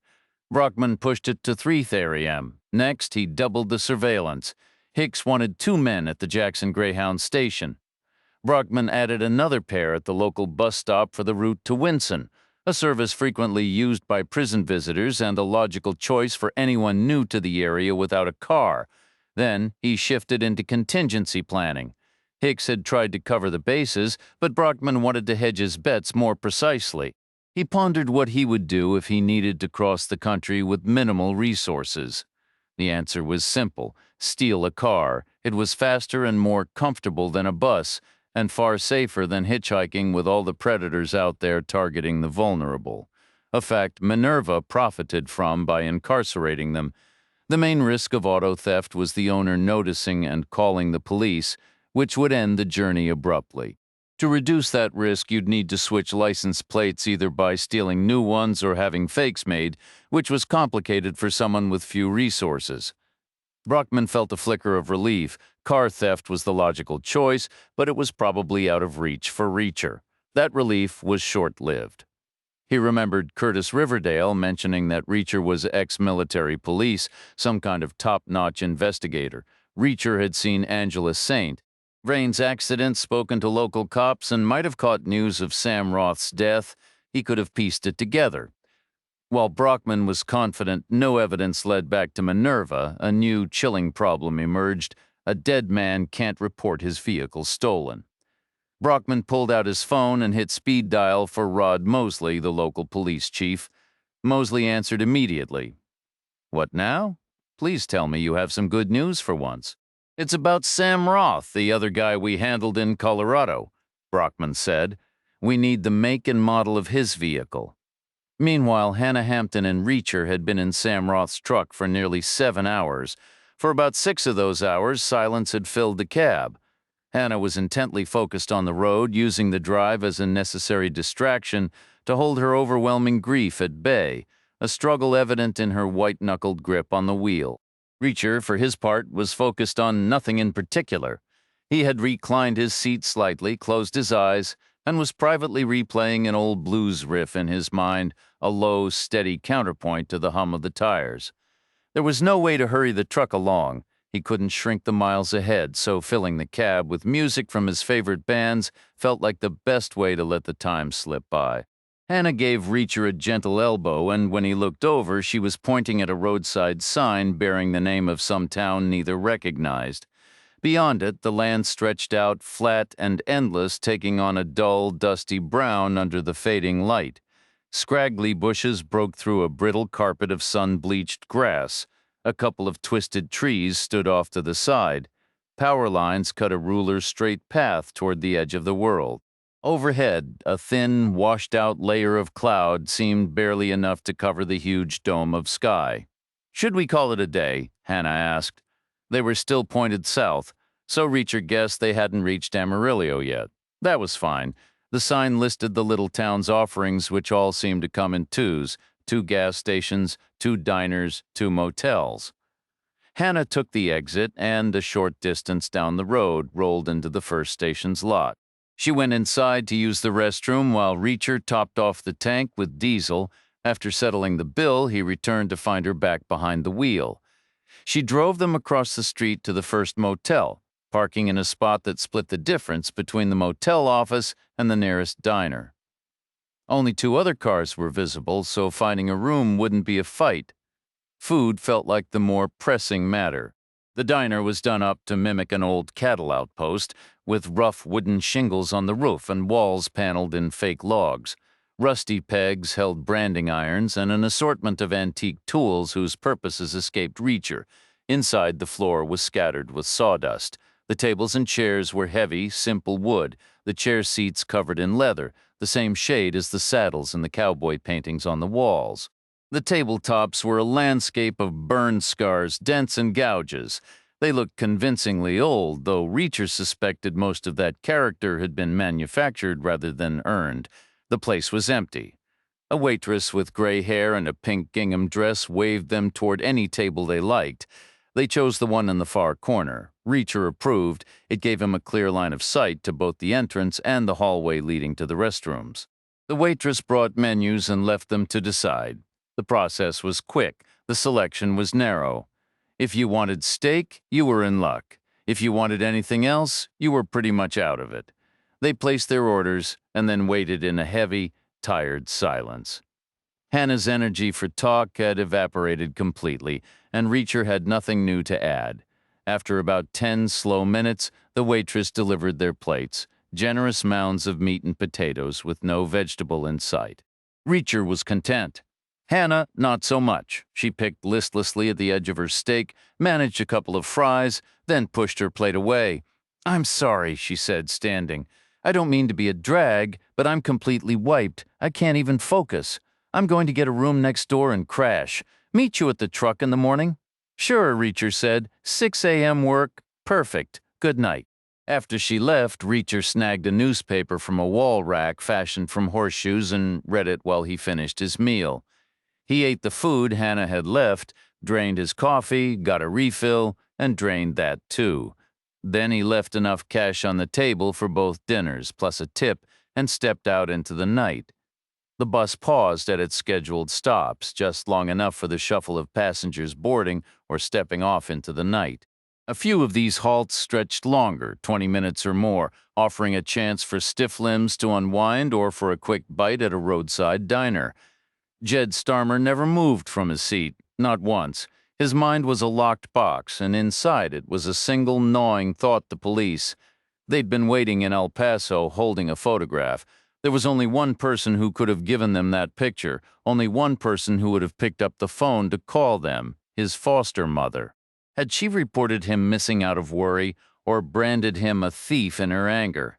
Brockman pushed it to 3:30 a.m. Next, he doubled the surveillance. Hicks wanted 2 men at the Jackson Greyhound station. Brockman added another pair at the local bus stop for the route to Winson, a service frequently used by prison visitors and a logical choice for anyone new to the area without a car. Then he shifted into contingency planning. Hicks had tried to cover the bases, but Brockman wanted to hedge his bets more precisely. He pondered what he would do if he needed to cross the country with minimal resources. The answer was simple: steal a car. It was faster and more comfortable than a bus, and far safer than hitchhiking with all the predators out there targeting the vulnerable. A fact Minerva profited from by incarcerating them. The main risk of auto theft was the owner noticing and calling the police, which would end the journey abruptly. To reduce that risk, you'd need to switch license plates either by stealing new ones or having fakes made, which was complicated for someone with few resources. Brockman felt a flicker of relief. Car theft was the logical choice, but it was probably out of reach for Reacher. That relief was short-lived. He remembered Curtis Riverdale mentioning that Reacher was ex-military police, some kind of top-notch investigator. Reacher had seen Angela St. Vrain's accident, spoken to local cops, and might have caught news of Sam Roth's death. He could have pieced it together. While Brockman was confident no evidence led back to Minerva, a new chilling problem emerged. A dead man can't report his vehicle stolen. Brockman pulled out his phone and hit speed dial for Rod Mosley, the local police chief. Mosley answered immediately. "What now? Please tell me you have some good news for once." "It's about Sam Roth, the other guy we handled in Colorado," Brockman said. "We need the make and model of his vehicle." Meanwhile, Hannah Hampton and Reacher had been in Sam Roth's truck for nearly 7 hours. For about 6 of those hours, silence had filled the cab. Hannah was intently focused on the road, using the drive as a necessary distraction to hold her overwhelming grief at bay, a struggle evident in her white-knuckled grip on the wheel. Reacher, for his part, was focused on nothing in particular. He had reclined his seat slightly, closed his eyes, and was privately replaying an old blues riff in his mind, a low, steady counterpoint to the hum of the tires. There was no way to hurry the truck along. He couldn't shrink the miles ahead, so filling the cab with music from his favorite bands felt like the best way to let the time slip by. Hannah gave Reacher a gentle elbow, and when he looked over, she was pointing at a roadside sign bearing the name of some town neither recognized. Beyond it, the land stretched out, flat and endless, taking on a dull, dusty brown under the fading light. Scraggly bushes broke through a brittle carpet of sun-bleached grass. A couple of twisted trees stood off to the side. Power lines cut a ruler's straight path toward the edge of the world. Overhead, a thin, washed-out layer of cloud seemed barely enough to cover the huge dome of sky. "Should we call it a day?" Hannah asked. They were still pointed south, so Reacher guessed they hadn't reached Amarillo yet. That was fine. The sign listed the little town's offerings, which all seemed to come in twos: 2 gas stations, 2 diners, 2 motels. Hannah took the exit and, a short distance down the road, rolled into the first station's lot. She went inside to use the restroom while Reacher topped off the tank with diesel. After settling the bill, he returned to find her back behind the wheel. She drove them across the street to the first motel, parking in a spot that split the difference between the motel office and the nearest diner. Only 2 other cars were visible, so finding a room wouldn't be a fight. Food felt like the more pressing matter. The diner was done up to mimic an old cattle outpost, with rough wooden shingles on the roof and walls paneled in fake logs. Rusty pegs held branding irons and an assortment of antique tools whose purposes escaped Reacher. Inside, the floor was scattered with sawdust. The tables and chairs were heavy, simple wood, the chair seats covered in leather, the same shade as the saddles and the cowboy paintings on the walls. The tabletops were a landscape of burn scars, dents, and gouges. They looked convincingly old, though Reacher suspected most of that character had been manufactured rather than earned. The place was empty. A waitress with gray hair and a pink gingham dress waved them toward any table they liked. They chose the one in the far corner. Reacher approved. It gave him a clear line of sight to both the entrance and the hallway leading to the restrooms. The waitress brought menus and left them to decide. The process was quick. The selection was narrow. If you wanted steak, you were in luck. If you wanted anything else, you were pretty much out of it. They placed their orders and then waited in a heavy, tired silence. Hannah's energy for talk had evaporated completely, and Reacher had nothing new to add. After about 10 slow minutes, the waitress delivered their plates, generous mounds of meat and potatoes with no vegetable in sight. Reacher was content. Hannah, not so much. She picked listlessly at the edge of her steak, managed a couple of fries, then pushed her plate away. "I'm sorry," she said, standing. "I don't mean to be a drag, but I'm completely wiped. I can't even focus. I'm going to get a room next door and crash. Meet you at the truck in the morning?" "Sure," Reacher said. 6 a.m. work. Perfect. Good night." After she left, Reacher snagged a newspaper from a wall rack fashioned from horseshoes and read it while he finished his meal. He ate the food Hannah had left, drained his coffee, got a refill, and drained that too. Then he left enough cash on the table for both dinners, plus a tip, and stepped out into the night. The bus paused at its scheduled stops, just long enough for the shuffle of passengers boarding or stepping off into the night. A few of these halts stretched longer, 20 minutes or more, offering a chance for stiff limbs to unwind or for a quick bite at a roadside diner. Jed Starmer never moved from his seat, not once. His mind was a locked box, and inside it was a single gnawing thought: the police. They'd been waiting in El Paso, holding a photograph. There was only one person who could have given them that picture, only one person who would have picked up the phone to call them: his foster mother. Had she reported him missing out of worry, or branded him a thief in her anger?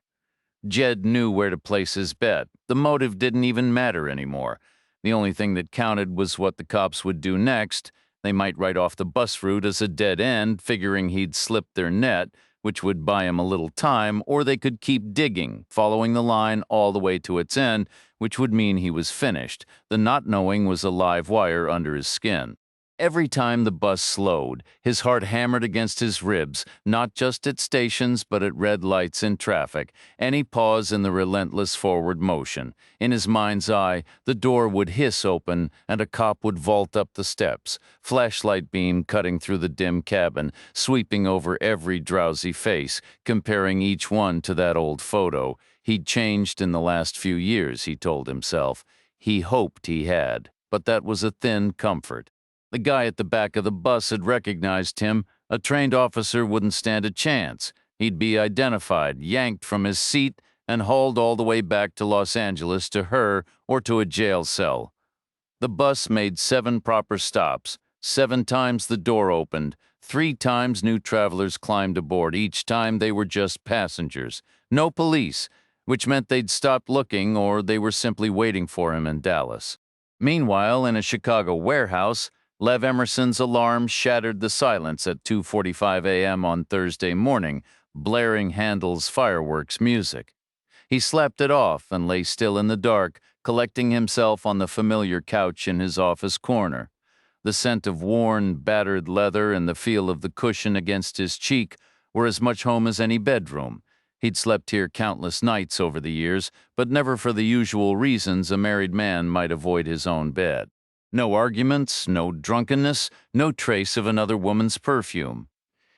Jed knew where to place his bet. The motive didn't even matter anymore. The only thing that counted was what the cops would do next. They might write off the bus route as a dead end, figuring he'd slipped their net, which would buy him a little time, or they could keep digging, following the line all the way to its end, which would mean he was finished. The not knowing was a live wire under his skin. Every time the bus slowed, his heart hammered against his ribs, not just at stations but at red lights in traffic, any pause in the relentless forward motion. In his mind's eye, the door would hiss open and a cop would vault up the steps, flashlight beam cutting through the dim cabin, sweeping over every drowsy face, comparing each one to that old photo. He'd changed in the last few years, he told himself. He hoped he had, but that was a thin comfort. The guy at the back of the bus had recognized him. A trained officer wouldn't stand a chance. He'd be identified, yanked from his seat, and hauled all the way back to Los Angeles to her or to a jail cell. The bus made 7 proper stops. 7 times the door opened. 3 times new travelers climbed aboard. Each time they were just passengers. No police, which meant they'd stopped looking or they were simply waiting for him in Dallas. Meanwhile, in a Chicago warehouse, Lev Emerson's alarm shattered the silence at 2:45 a.m. on Thursday morning, blaring Handel's fireworks music. He slapped it off and lay still in the dark, collecting himself on the familiar couch in his office corner. The scent of worn, battered leather and the feel of the cushion against his cheek were as much home as any bedroom. He'd slept here countless nights over the years, but never for the usual reasons a married man might avoid his own bed. No arguments, no drunkenness, no trace of another woman's perfume.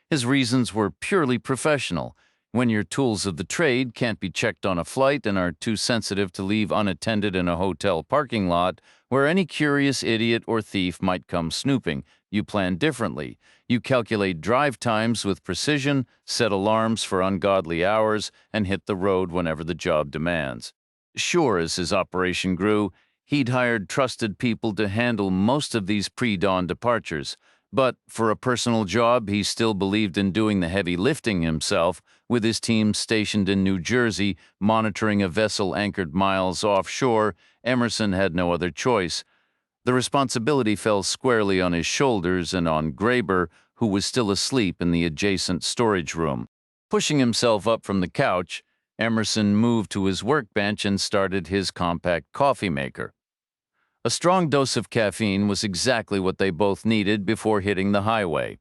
His reasons were purely professional. When your tools of the trade can't be checked on a flight and are too sensitive to leave unattended in a hotel parking lot where any curious idiot or thief might come snooping, you plan differently. You calculate drive times with precision, set alarms for ungodly hours, and hit the road whenever the job demands. Sure, as his operation grew, he'd hired trusted people to handle most of these pre-dawn departures, but for a personal job, he still believed in doing the heavy lifting himself, with his team stationed in New Jersey, monitoring a vessel anchored miles offshore. Emerson had no other choice. The responsibility fell squarely on his shoulders and on Graeber, who was still asleep in the adjacent storage room. Pushing himself up from the couch, Emerson moved to his workbench and started his compact coffee maker. A strong dose of caffeine was exactly what they both needed before hitting the highway.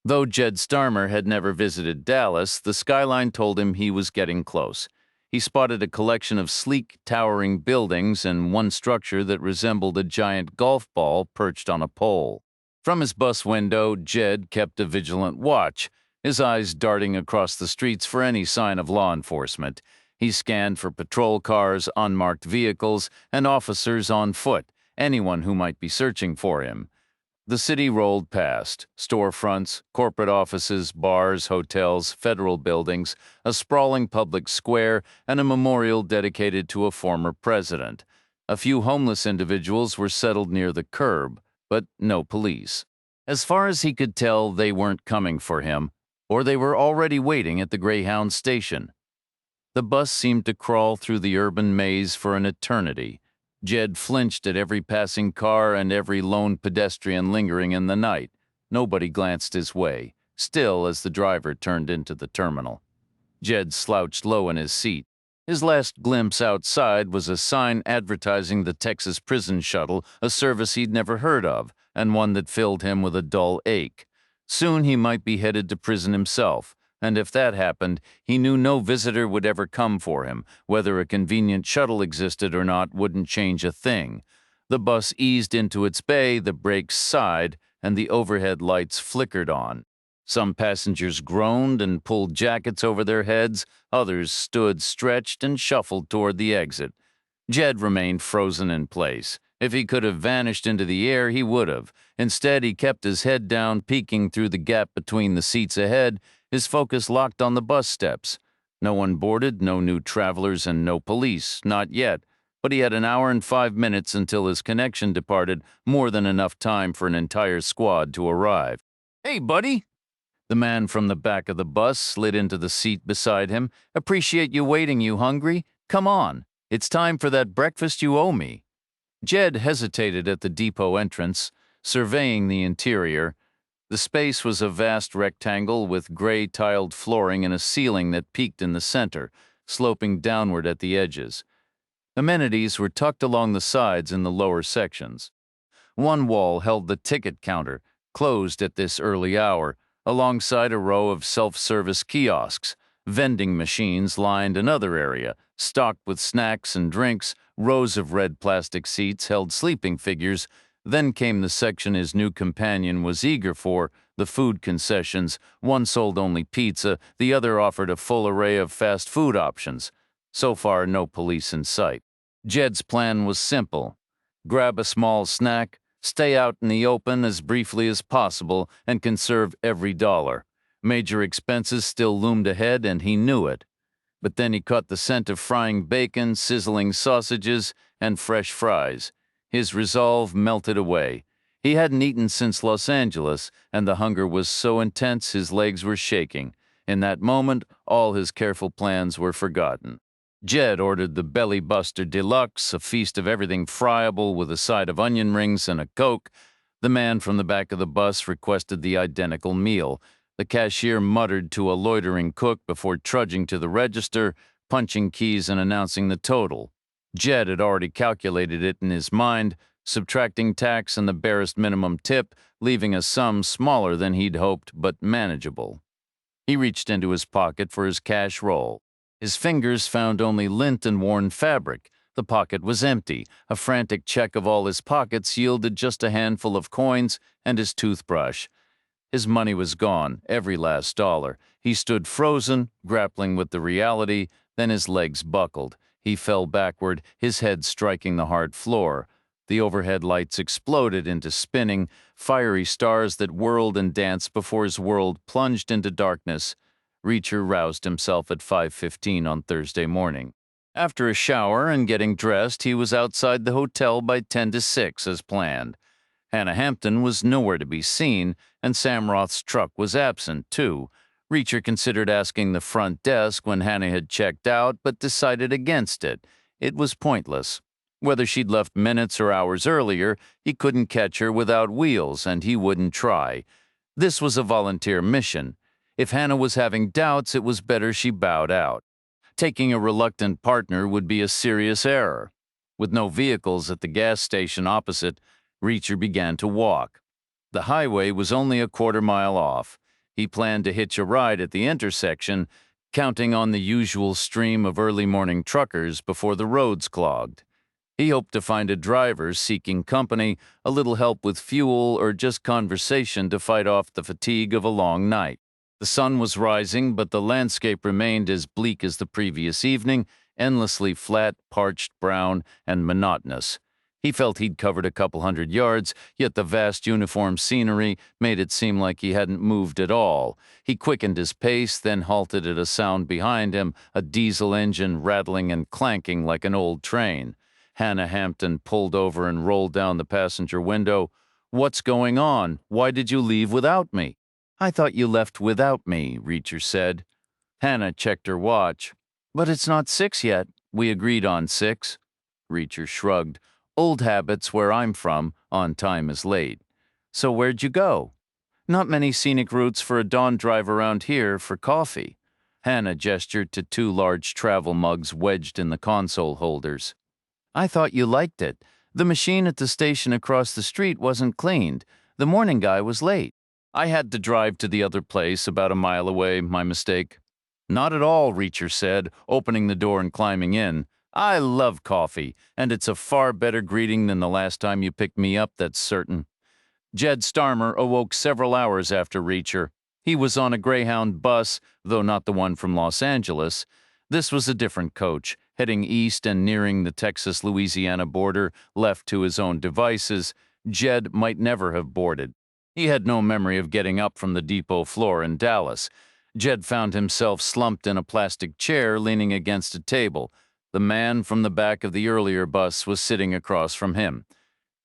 Though Jed Starmer had never visited Dallas, the skyline told him he was getting close. He spotted a collection of sleek, towering buildings and one structure that resembled a giant golf ball perched on a pole. From his bus window, Jed kept a vigilant watch, his eyes darting across the streets for any sign of law enforcement. He scanned for patrol cars, unmarked vehicles, and officers on foot, anyone who might be searching for him. The city rolled past, storefronts, corporate offices, bars, hotels, federal buildings, a sprawling public square, and a memorial dedicated to a former president. A few homeless individuals were settled near the curb, but no police. As far as he could tell, they weren't coming for him, or they were already waiting at the Greyhound station. The bus seemed to crawl through the urban maze for an eternity. Jed flinched at every passing car and every lone pedestrian lingering in the night. Nobody glanced his way, still as the driver turned into the terminal. Jed slouched low in his seat. His last glimpse outside was a sign advertising the Texas prison shuttle, a service he'd never heard of, and one that filled him with a dull ache. Soon he might be headed to prison himself. And if that happened, he knew no visitor would ever come for him. Whether a convenient shuttle existed or not wouldn't change a thing. The bus eased into its bay, the brakes sighed, and the overhead lights flickered on. Some passengers groaned and pulled jackets over their heads. Others stood stretched and shuffled toward the exit. Jed remained frozen in place. If he could have vanished into the air, he would have. Instead, he kept his head down, peeking through the gap between the seats ahead, his focus locked on the bus steps. No one boarded, no new travelers, and no police, not yet. But he had an hour and 5 minutes until his connection departed, more than enough time for an entire squad to arrive. "Hey, buddy!" The man from the back of the bus slid into the seat beside him. "Appreciate you waiting, you hungry? Come on. It's time for that breakfast you owe me." Jed hesitated at the depot entrance, surveying the interior. The space was a vast rectangle with gray tiled flooring and a ceiling that peaked in the center, sloping downward at the edges. Amenities were tucked along the sides in the lower sections. One wall held the ticket counter, closed at this early hour, alongside a row of self-service kiosks. Vending machines lined another area, stocked with snacks and drinks. Rows of red plastic seats held sleeping figures. Then came the section his new companion was eager for, the food concessions. One sold only pizza, the other offered a full array of fast food options. So far, no police in sight. Jed's plan was simple. Grab a small snack, stay out in the open as briefly as possible, and conserve every dollar. Major expenses still loomed ahead, and he knew it. But then he caught the scent of frying bacon, sizzling sausages, and fresh fries. His resolve melted away. He hadn't eaten since Los Angeles, and the hunger was so intense his legs were shaking. In that moment, all his careful plans were forgotten. Jed ordered the Belly Buster Deluxe, a feast of everything friable with a side of onion rings and a Coke. The man from the back of the bus requested the identical meal. The cashier muttered to a loitering cook before trudging to the register, punching keys and announcing the total. Jed had already calculated it in his mind, subtracting tax and the barest minimum tip, leaving a sum smaller than he'd hoped but manageable. He reached into his pocket for his cash roll. His fingers found only lint and worn fabric. The pocket was empty. A frantic check of all his pockets yielded just a handful of coins and his toothbrush. His money was gone, every last dollar. He stood frozen, grappling with the reality, then his legs buckled. He fell backward, his head striking the hard floor. The overhead lights exploded into spinning, fiery stars that whirled and danced before his world plunged into darkness. Reacher roused himself at 5:15 on Thursday morning. After a shower and getting dressed, he was outside the hotel by 10 to 6 as planned. Hannah Hampton was nowhere to be seen, and Sam Roth's truck was absent, too. Reacher considered asking the front desk when Hannah had checked out, but decided against it. It was pointless. Whether she'd left minutes or hours earlier, he couldn't catch her without wheels, and he wouldn't try. This was a volunteer mission. If Hannah was having doubts, it was better she bowed out. Taking a reluctant partner would be a serious error. With no vehicles at the gas station opposite, Reacher began to walk. The highway was only a quarter-mile off. He planned to hitch a ride at the intersection, counting on the usual stream of early-morning truckers before the roads clogged. He hoped to find a driver seeking company, a little help with fuel, or just conversation to fight off the fatigue of a long night. The sun was rising, but the landscape remained as bleak as the previous evening, endlessly flat, parched, brown, and monotonous. He felt he'd covered a couple hundred yards, yet the vast uniform scenery made it seem like he hadn't moved at all. He quickened his pace, then halted at a sound behind him, a diesel engine rattling and clanking like an old train. Hannah Hampton pulled over and rolled down the passenger window. "What's going on? Why did you leave without me?" "I thought you left without me," Reacher said. Hannah checked her watch. "But it's not 6 yet. We agreed on 6. Reacher shrugged. "Old habits where I'm from, on time is late." "So where'd you go?" "Not many scenic routes for a dawn drive around here for coffee." Hannah gestured to 2 large travel mugs wedged in the console holders. "I thought you liked it. The machine at the station across the street wasn't cleaned. The morning guy was late. I had to drive to the other place about a mile away, my mistake." "Not at all," Reacher said, opening the door and climbing in. "I love coffee, and it's a far better greeting than the last time you picked me up, that's certain." Jed Starmer awoke several hours after Reacher. He was on a Greyhound bus, though not the one from Los Angeles. This was a different coach, heading east and nearing the Texas-Louisiana border. Left to his own devices, Jed might never have boarded. He had no memory of getting up from the depot floor in Dallas. Jed found himself slumped in a plastic chair leaning against a table. The man from the back of the earlier bus was sitting across from him.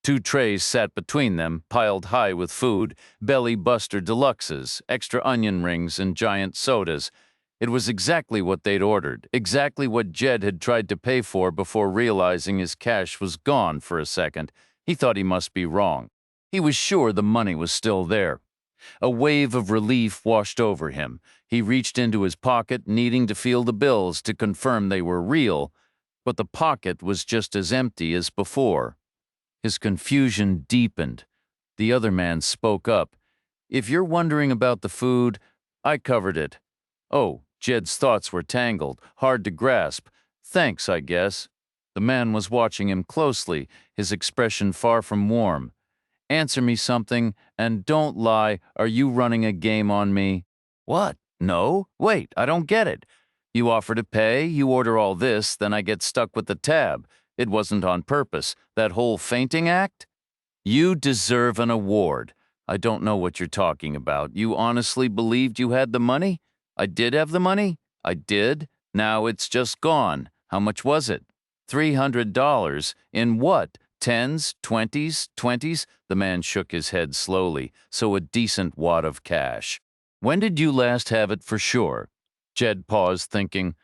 2 trays sat between them, piled high with food, Belly Buster Deluxes, extra onion rings, and giant sodas. It was exactly what they'd ordered, exactly what Jed had tried to pay for before realizing his cash was gone for a second. He thought he must be wrong. He was sure the money was still there. A wave of relief washed over him. He reached into his pocket, needing to feel the bills to confirm they were real, but the pocket was just as empty as before. His confusion deepened. The other man spoke up. "If you're wondering about the food, I covered it." Oh, Jed's thoughts were tangled, hard to grasp. "Thanks, I guess." The man was watching him closely, his expression far from warm. "Answer me something, and don't lie. Are you running a game on me?" "What? No? Wait, I don't get it. You offer to pay, you order all this, then I get stuck with the tab. It wasn't on purpose. That whole fainting act?" "You deserve an award. I don't know what you're talking about. You honestly believed you had the money?" "I did have the money? I did. Now it's just gone. How much was it?" $300. In what? Tens? Twenties? Twenties? The man shook his head slowly. "So a decent wad of cash." "When did you last have it for sure?" Jed paused, thinking.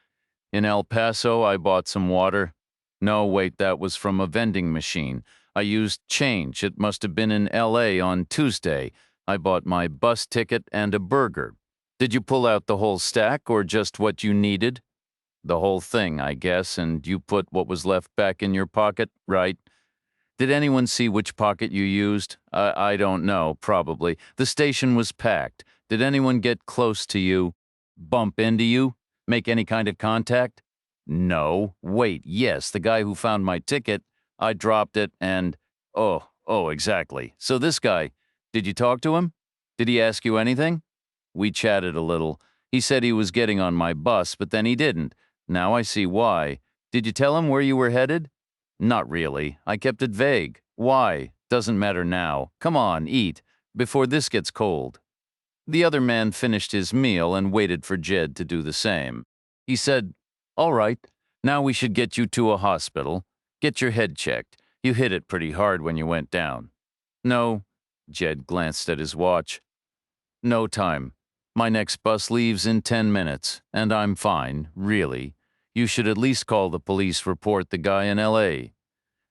"In El Paso, I bought some water." "No, wait, that was from a vending machine. I used change. It must have been in L.A. on Tuesday. I bought my bus ticket and a burger." "Did you pull out the whole stack or just what you needed?" "The whole thing, I guess, and you put what was left back in your pocket, right?" "Did anyone see which pocket you used?" I don't know, probably. The station was packed. Did anyone get close to you? Bump into you? Make any kind of contact?" "No. Wait, yes, the guy who found my ticket. I dropped it and, oh, exactly. So this guy, did you talk to him? Did he ask you anything?" "We chatted a little. He said he was getting on my bus, but then he didn't. Now I see why. Did you tell him where you were headed?" "Not really. I kept it vague. Why? Doesn't matter now. Come on, eat, before this gets cold." The other man finished his meal and waited for Jed to do the same. He said, "All right, now we should get you to a hospital. Get your head checked. You hit it pretty hard when you went down." "No." Jed glanced at his watch. "No time. My next bus leaves in 10 minutes, and I'm fine, really. You should at least call the police, report the guy in L.A."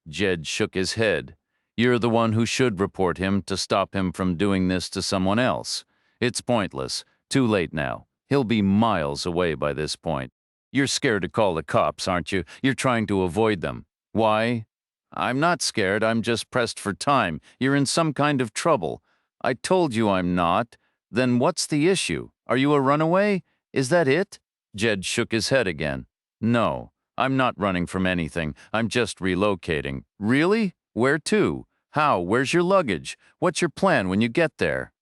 Jed shook his head. "You're the one who should report him to stop him from doing this to someone else. It's pointless. Too late now. He'll be miles away by this point. You're scared to call the cops, aren't you? You're trying to avoid them. Why?" "I'm not scared. I'm just pressed for time. You're in some kind of trouble." "I told you I'm not. Then what's the issue? Are you a runaway? Is that it?" Jed shook his head again. "No, I'm not running from anything. I'm just relocating." "Really? Where to? How? Where's your luggage? What's your plan when you get there?"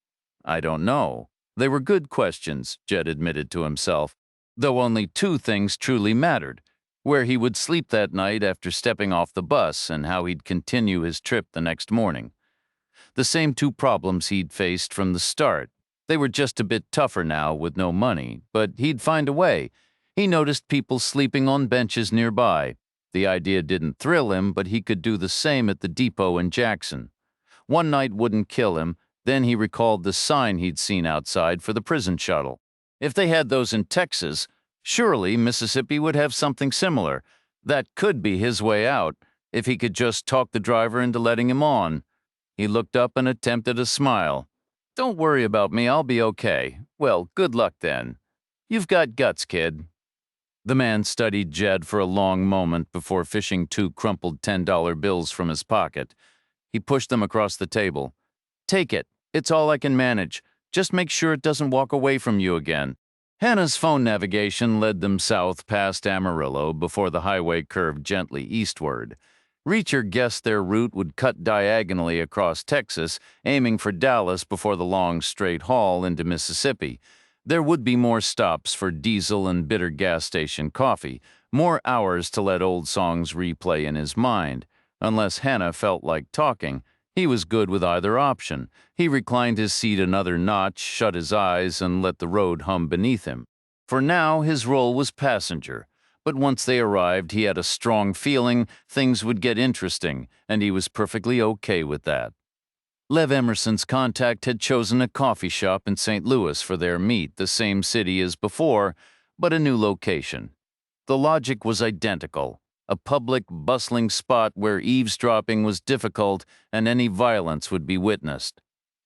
"I don't know." They were good questions, Jed admitted to himself, though only two things truly mattered: where he would sleep that night after stepping off the bus and how he'd continue his trip the next morning. The same two problems he'd faced from the start. They were just a bit tougher now with no money, but he'd find a way. He noticed people sleeping on benches nearby. The idea didn't thrill him, but he could do the same at the depot in Jackson. One night wouldn't kill him. Then he recalled the sign he'd seen outside for the prison shuttle. If they had those in Texas, surely Mississippi would have something similar. That could be his way out, if he could just talk the driver into letting him on. He looked up and attempted a smile. "Don't worry about me, I'll be okay. Well, good luck then. You've got guts, kid." The man studied Jed for a long moment before fishing two crumpled $10 bills from his pocket. He pushed them across the table. "Take it. It's all I can manage. Just make sure it doesn't walk away from you again." Hannah's phone navigation led them south past Amarillo before the highway curved gently eastward. Reacher guessed their route would cut diagonally across Texas, aiming for Dallas before the long straight haul into Mississippi. There would be more stops for diesel and bitter gas station coffee, more hours to let old songs replay in his mind. Unless Hannah felt like talking, he was good with either option. He reclined his seat another notch, shut his eyes, and let the road hum beneath him. For now, his role was passenger. But once they arrived, he had a strong feeling things would get interesting, and he was perfectly okay with that. Lev Emerson's contact had chosen a coffee shop in St. Louis for their meet, the same city as before, but a new location. The logic was identical: a public, bustling spot where eavesdropping was difficult and any violence would be witnessed.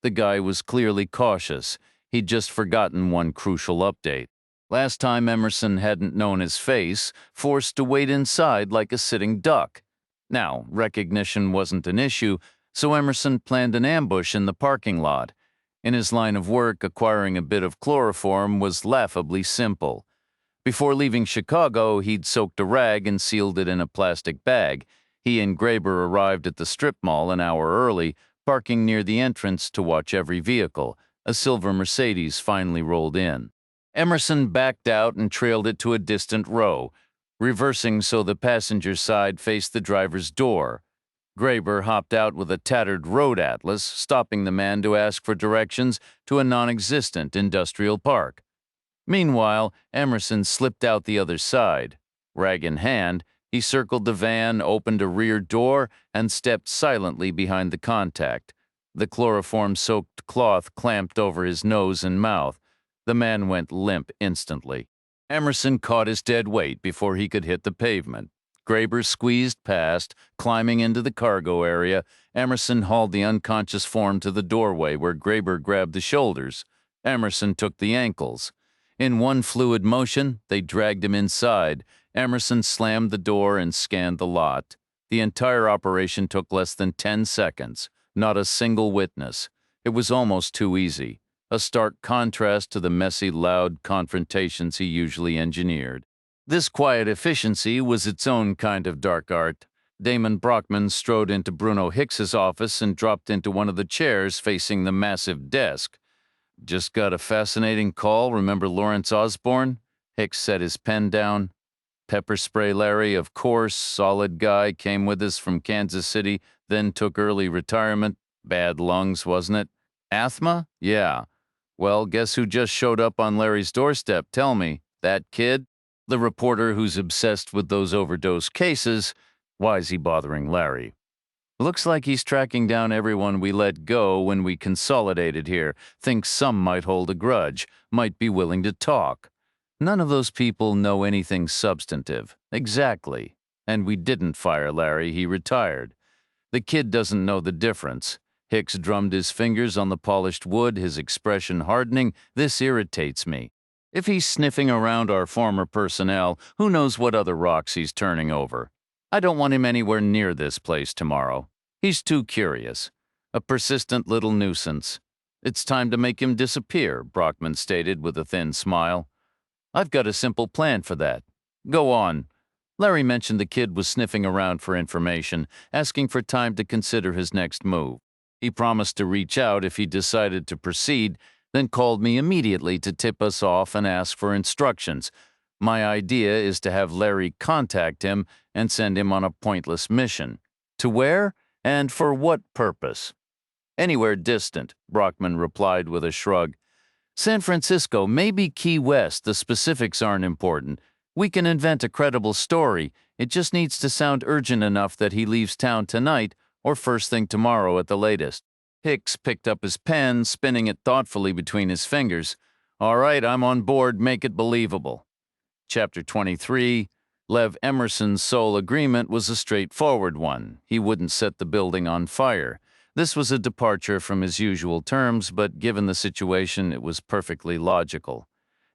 The guy was clearly cautious. He'd just forgotten one crucial update. Last time Emerson hadn't known his face, forced to wait inside like a sitting duck. Now, recognition wasn't an issue, so Emerson planned an ambush in the parking lot. In his line of work, acquiring a bit of chloroform was laughably simple. Before leaving Chicago, he'd soaked a rag and sealed it in a plastic bag. He and Graber arrived at the strip mall an hour early, parking near the entrance to watch every vehicle. A silver Mercedes finally rolled in. Emerson backed out and trailed it to a distant row, reversing so the passenger side faced the driver's door. Graber hopped out with a tattered road atlas, stopping the man to ask for directions to a non-existent industrial park. Meanwhile, Emerson slipped out the other side. Rag in hand, he circled the van, opened a rear door, and stepped silently behind the contact. The chloroform-soaked cloth clamped over his nose and mouth. The man went limp instantly. Emerson caught his dead weight before he could hit the pavement. Graber squeezed past, climbing into the cargo area. Emerson hauled the unconscious form to the doorway where Graber grabbed the shoulders. Emerson took the ankles. In one fluid motion, they dragged him inside. Emerson slammed the door and scanned the lot. The entire operation took less than 10 seconds. Not a single witness. It was almost too easy. A stark contrast to the messy, loud confrontations he usually engineered. This quiet efficiency was its own kind of dark art. Damon Brockman strode into Bruno Hicks's office and dropped into one of the chairs facing the massive desk. "Just got a fascinating call, remember Lawrence Osborne?" Hicks set his pen down. "Pepper spray Larry, of course, solid guy, came with us from Kansas City, then took early retirement. Bad lungs, wasn't it? Asthma? Yeah. Well, guess who just showed up on Larry's doorstep? Tell me. That kid? The reporter who's obsessed with those overdose cases. Why's he bothering Larry? Looks like he's tracking down everyone we let go when we consolidated here. Thinks some might hold a grudge, might be willing to talk. None of those people know anything substantive. Exactly. And we didn't fire Larry, he retired. The kid doesn't know the difference." Hicks drummed his fingers on the polished wood, his expression hardening. "This irritates me. If he's sniffing around our former personnel, who knows what other rocks he's turning over? I don't want him anywhere near this place tomorrow. He's too curious. A persistent little nuisance. It's time to make him disappear," Brockman stated with a thin smile. "I've got a simple plan for that. Go on." Larry mentioned the kid was sniffing around for information, asking for time to consider his next move. He promised to reach out if he decided to proceed, then called me immediately to tip us off and ask for instructions. My idea is to have Larry contact him and send him on a pointless mission. To where? And for what purpose? "Anywhere distant," Brockman replied with a shrug. "San Francisco, maybe Key West, the specifics aren't important. We can invent a credible story. It just needs to sound urgent enough that he leaves town tonight or first thing tomorrow at the latest." Hicks picked up his pen, spinning it thoughtfully between his fingers. "All right, I'm on board. Make it believable." Chapter 23. Lev Emerson's sole agreement was a straightforward one. He wouldn't set the building on fire. This was a departure from his usual terms, but given the situation, it was perfectly logical.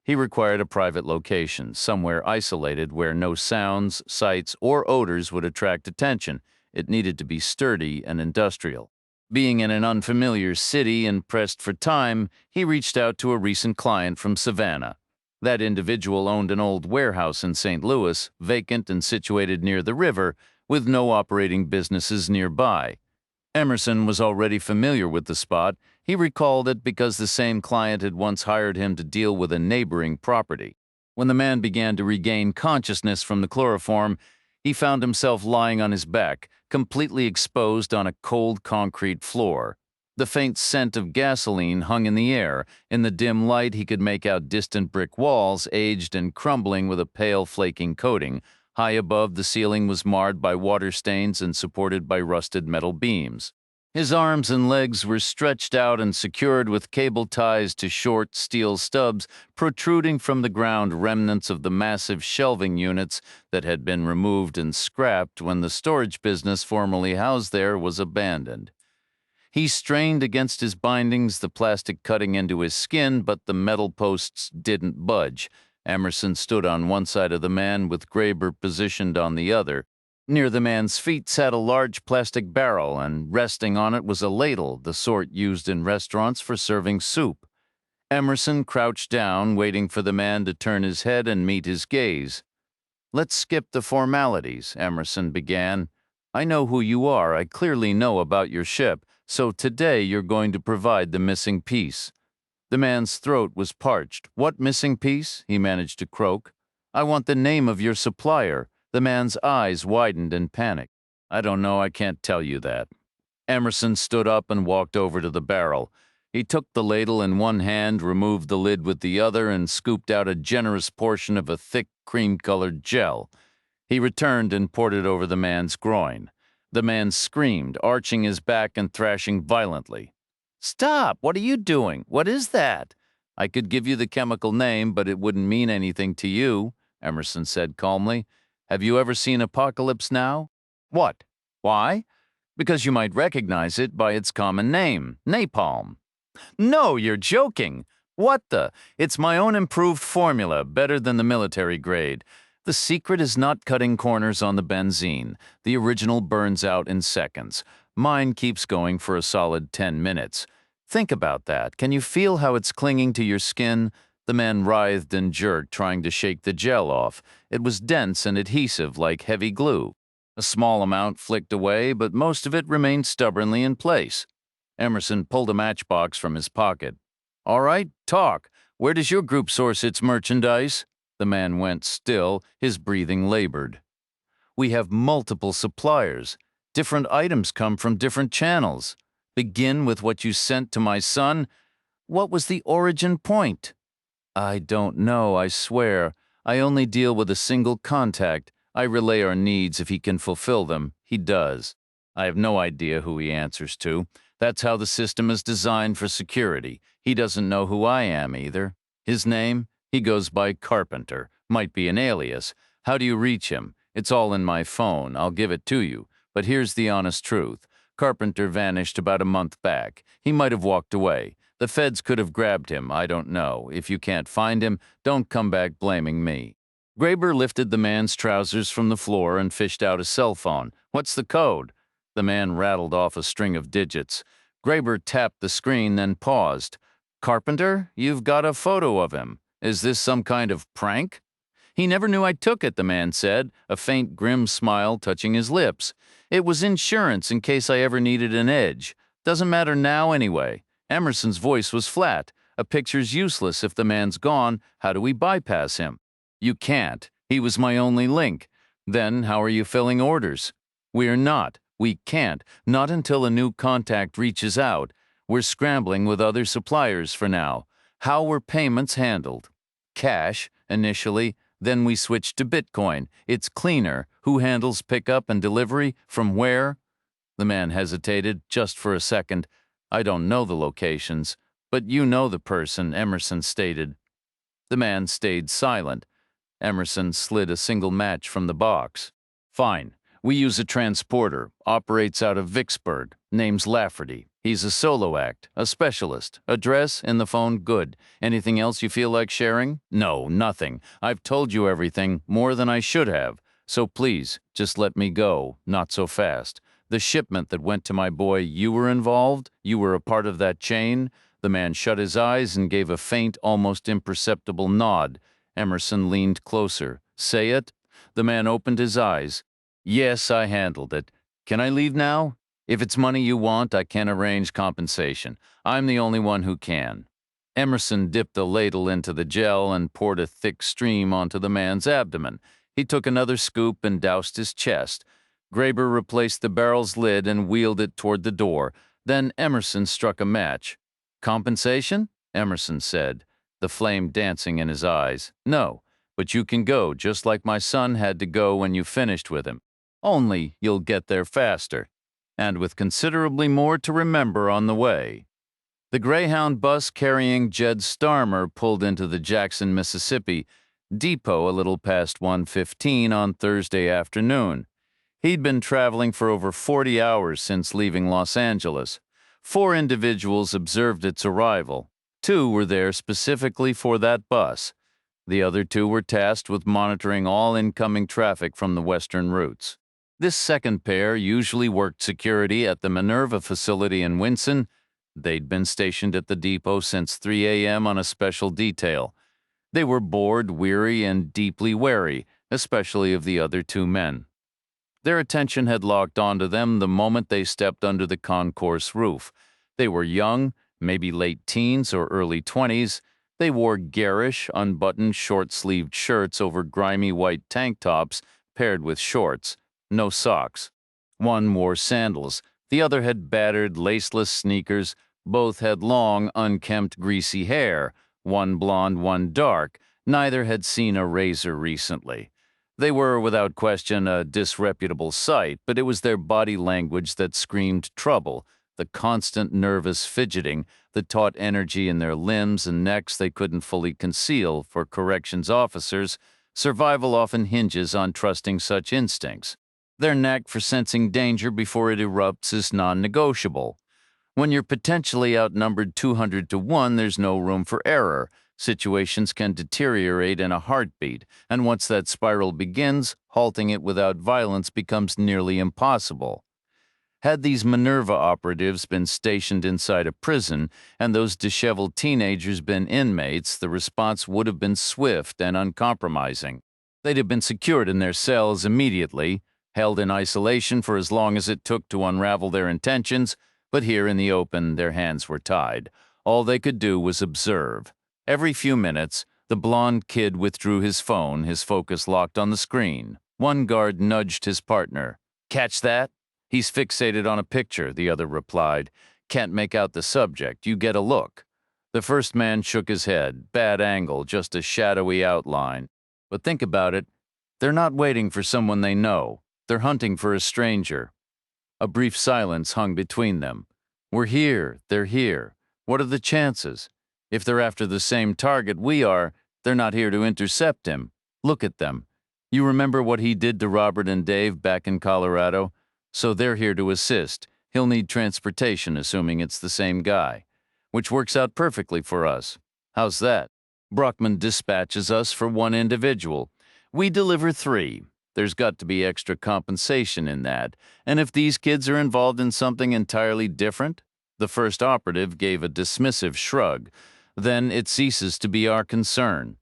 He required a private location, somewhere isolated where no sounds, sights, or odors would attract attention. It needed to be sturdy and industrial. Being in an unfamiliar city and pressed for time, he reached out to a recent client from Savannah. That individual owned an old warehouse in St. Louis, vacant and situated near the river, with no operating businesses nearby. Emerson was already familiar with the spot. He recalled it because the same client had once hired him to deal with a neighboring property. When the man began to regain consciousness from the chloroform, he found himself lying on his back, completely exposed on a cold concrete floor. The faint scent of gasoline hung in the air. In the dim light, he could make out distant brick walls, aged and crumbling with a pale, flaking coating. High above, the ceiling was marred by water stains and supported by rusted metal beams. His arms and legs were stretched out and secured with cable ties to short steel stubs protruding from the ground, remnants of the massive shelving units that had been removed and scrapped when the storage business formerly housed there was abandoned. He strained against his bindings, the plastic cutting into his skin, but the metal posts didn't budge. Emerson stood on one side of the man with Graber positioned on the other. Near the man's feet sat a large plastic barrel, and resting on it was a ladle, the sort used in restaurants for serving soup. Emerson crouched down, waiting for the man to turn his head and meet his gaze. "Let's skip the formalities," Emerson began. "I know who you are. I clearly know about your ship, so today you're going to provide the missing piece." The man's throat was parched. "What missing piece?" he managed to croak. "I want the name of your supplier." The man's eyes widened in panic. "I don't know. I can't tell you that." Emerson stood up and walked over to the barrel. He took the ladle in one hand, removed the lid with the other, and scooped out a generous portion of a thick, cream-colored gel. He returned and poured it over the man's groin. The man screamed, arching his back and thrashing violently. "Stop! What are you doing? What is that?" "I could give you the chemical name, but it wouldn't mean anything to you," Emerson said calmly. "Have you ever seen Apocalypse Now?" "What? Why?" "Because you might recognize it by its common name, napalm." "No, you're joking." "What the? It's my own improved formula, better than the military grade. The secret is not cutting corners on the benzene. The original burns out in seconds. Mine keeps going for a solid 10 minutes. Think about that. Can you feel how it's clinging to your skin?" The man writhed and jerked, trying to shake the gel off. It was dense and adhesive like heavy glue. A small amount flicked away, but most of it remained stubbornly in place. Emerson pulled a matchbox from his pocket. "All right, talk. Where does your group source its merchandise?" The man went still, his breathing labored. "We have multiple suppliers. Different items come from different channels. Begin with what you sent to my son. What was the origin point?" "I don't know, I swear. I only deal with a single contact. I relay our needs if he can fulfill them. He does. I have no idea who he answers to. That's how the system is designed for security. He doesn't know who I am either. His name? He goes by Carpenter. Might be an alias. How do you reach him? It's all in my phone. I'll give it to you. But here's the honest truth. Carpenter vanished about a month back. He might have walked away. The feds could have grabbed him. I don't know. If you can't find him, don't come back blaming me." Graber lifted the man's trousers from the floor and fished out a cell phone. "What's the code?" The man rattled off a string of digits. Graber tapped the screen, then paused. "Carpenter, you've got a photo of him. Is this some kind of prank?" "He never knew I took it," the man said, a faint grim smile touching his lips. "It was insurance in case I ever needed an edge. Doesn't matter now anyway." Emerson's voice was flat. "A picture's useless if the man's gone. How do we bypass him?" "You can't. He was my only link." "Then how are you filling orders?" "We're not. We can't. Not until a new contact reaches out. We're scrambling with other suppliers for now." "How were payments handled?" "Cash, initially. Then we switched to Bitcoin. It's cleaner. Who handles pickup and delivery? From where?" The man hesitated just for a second. "I don't know the locations, but you know the person," Emerson stated. The man stayed silent. Emerson slid a single match from the box. "Fine. We use a transporter. Operates out of Vicksburg. Name's Lafferty. He's a solo act, a specialist. Address in the phone, good. Anything else you feel like sharing?" "No, nothing. I've told you everything, more than I should have. So please, just let me go. Not so fast. The shipment that went to my boy, you were involved? You were a part of that chain?" The man shut his eyes and gave a faint, almost imperceptible nod. Emerson leaned closer. "Say it?" The man opened his eyes. "Yes, I handled it. Can I leave now? If it's money you want, I can arrange compensation. I'm the only one who can." Emerson dipped the ladle into the gel and poured a thick stream onto the man's abdomen. He took another scoop and doused his chest. Graber replaced the barrel's lid and wheeled it toward the door. Then Emerson struck a match. "Compensation?" Emerson said, the flame dancing in his eyes. "No, but you can go just like my son had to go when you finished with him. Only you'll get there faster, and with considerably more to remember on the way." The Greyhound bus carrying Jed Starmer pulled into the Jackson, Mississippi depot a little past 1:15 on Thursday afternoon. He'd been traveling for over 40 hours since leaving Los Angeles. 4 individuals observed its arrival. 2 were there specifically for that bus. The other 2 were tasked with monitoring all incoming traffic from the western routes. This second pair usually worked security at the Minerva facility in Winson. They'd been stationed at the depot since 3 a.m. on a special detail. They were bored, weary, and deeply wary, especially of the other two men. Their attention had locked onto them the moment they stepped under the concourse roof. They were young, maybe late teens or early 20s. They wore garish, unbuttoned, short-sleeved shirts over grimy white tank tops paired with shorts. No socks. One wore sandals. The other had battered, laceless sneakers. Both had long, unkempt, greasy hair. One blonde, one dark. Neither had seen a razor recently. They were, without question, a disreputable sight, but it was their body language that screamed trouble, the constant nervous fidgeting, the taut energy in their limbs and necks they couldn't fully conceal. For corrections officers, survival often hinges on trusting such instincts. Their knack for sensing danger before it erupts is non-negotiable. When you're potentially outnumbered 200 to 1, there's no room for error. Situations can deteriorate in a heartbeat, and once that spiral begins, halting it without violence becomes nearly impossible. Had these Minerva operatives been stationed inside a prison and those disheveled teenagers been inmates, the response would have been swift and uncompromising. They'd have been secured in their cells immediately, held in isolation for as long as it took to unravel their intentions, but here in the open their hands were tied. All they could do was observe. Every few minutes, the blond kid withdrew his phone, his focus locked on the screen. One guard nudged his partner. "Catch that?" "He's fixated on a picture," the other replied. "Can't make out the subject. You get a look." The first man shook his head. Bad angle, just a shadowy outline. But think about it. They're not waiting for someone they know. They're hunting for a stranger. A brief silence hung between them. "We're here. They're here. What are the chances? If they're after the same target we are, they're not here to intercept him. Look at them. You remember what he did to Robert and Dave back in Colorado? So they're here to assist. He'll need transportation, assuming it's the same guy. Which works out perfectly for us. How's that? Brockman dispatches us for one individual. We deliver 3. There's got to be extra compensation in that. And if these kids are involved in something entirely different?" The first operative gave a dismissive shrug. "Then it ceases to be our concern."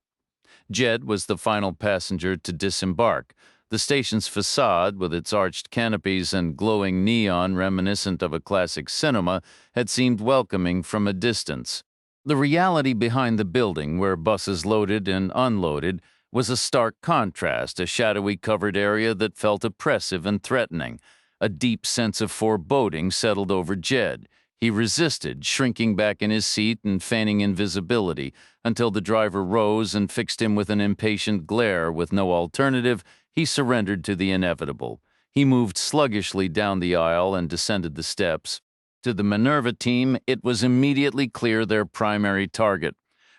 Jed was the final passenger to disembark. The station's facade, with its arched canopies and glowing neon reminiscent of a classic cinema, had seemed welcoming from a distance. The reality behind the building, where buses loaded and unloaded, was a stark contrast, a shadowy covered area that felt oppressive and threatening. A deep sense of foreboding settled over Jed. He resisted, shrinking back in his seat and feigning invisibility, until the driver rose and fixed him with an impatient glare. With no alternative, he surrendered to the inevitable. He moved sluggishly down the aisle and descended the steps. To the Minerva team, it was immediately clear their primary target.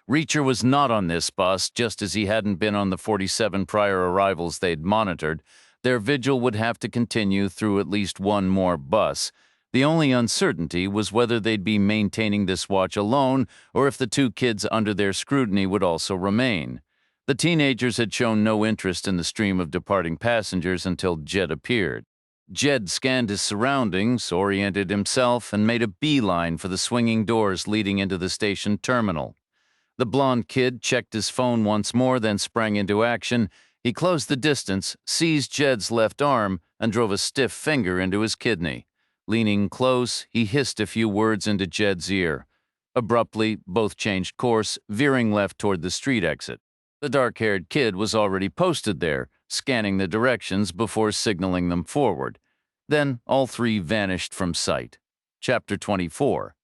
Reacher was not on this bus, just as he hadn't been on the 47 prior arrivals they'd monitored. Their vigil would have to continue through at least one more bus. The only uncertainty was whether they'd be maintaining this watch alone or if the 2 kids under their scrutiny would also remain. The teenagers had shown no interest in the stream of departing passengers until Jed appeared. Jed scanned his surroundings, oriented himself, and made a beeline for the swinging doors leading into the station terminal. The blond kid checked his phone once more, then sprang into action. He closed the distance, seized Jed's left arm, and drove a stiff finger into his kidney. Leaning close, he hissed a few words into Jed's ear. Abruptly, both changed course, veering left toward the street exit. The dark-haired kid was already posted there, scanning the directions before signaling them forward. Then all 3 vanished from sight. Chapter 24.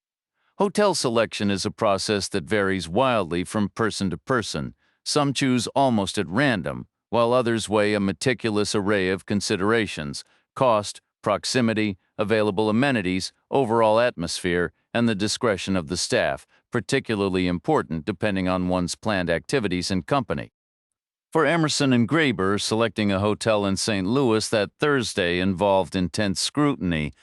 Hotel selection is a process that varies wildly from person to person. Some choose almost at random, while others weigh a meticulous array of considerations: cost, proximity, available amenities, overall atmosphere, and the discretion of the staff, particularly important depending on one's planned activities and company. For Emerson and Graeber, selecting a hotel in St. Louis that Thursday involved intense scrutiny,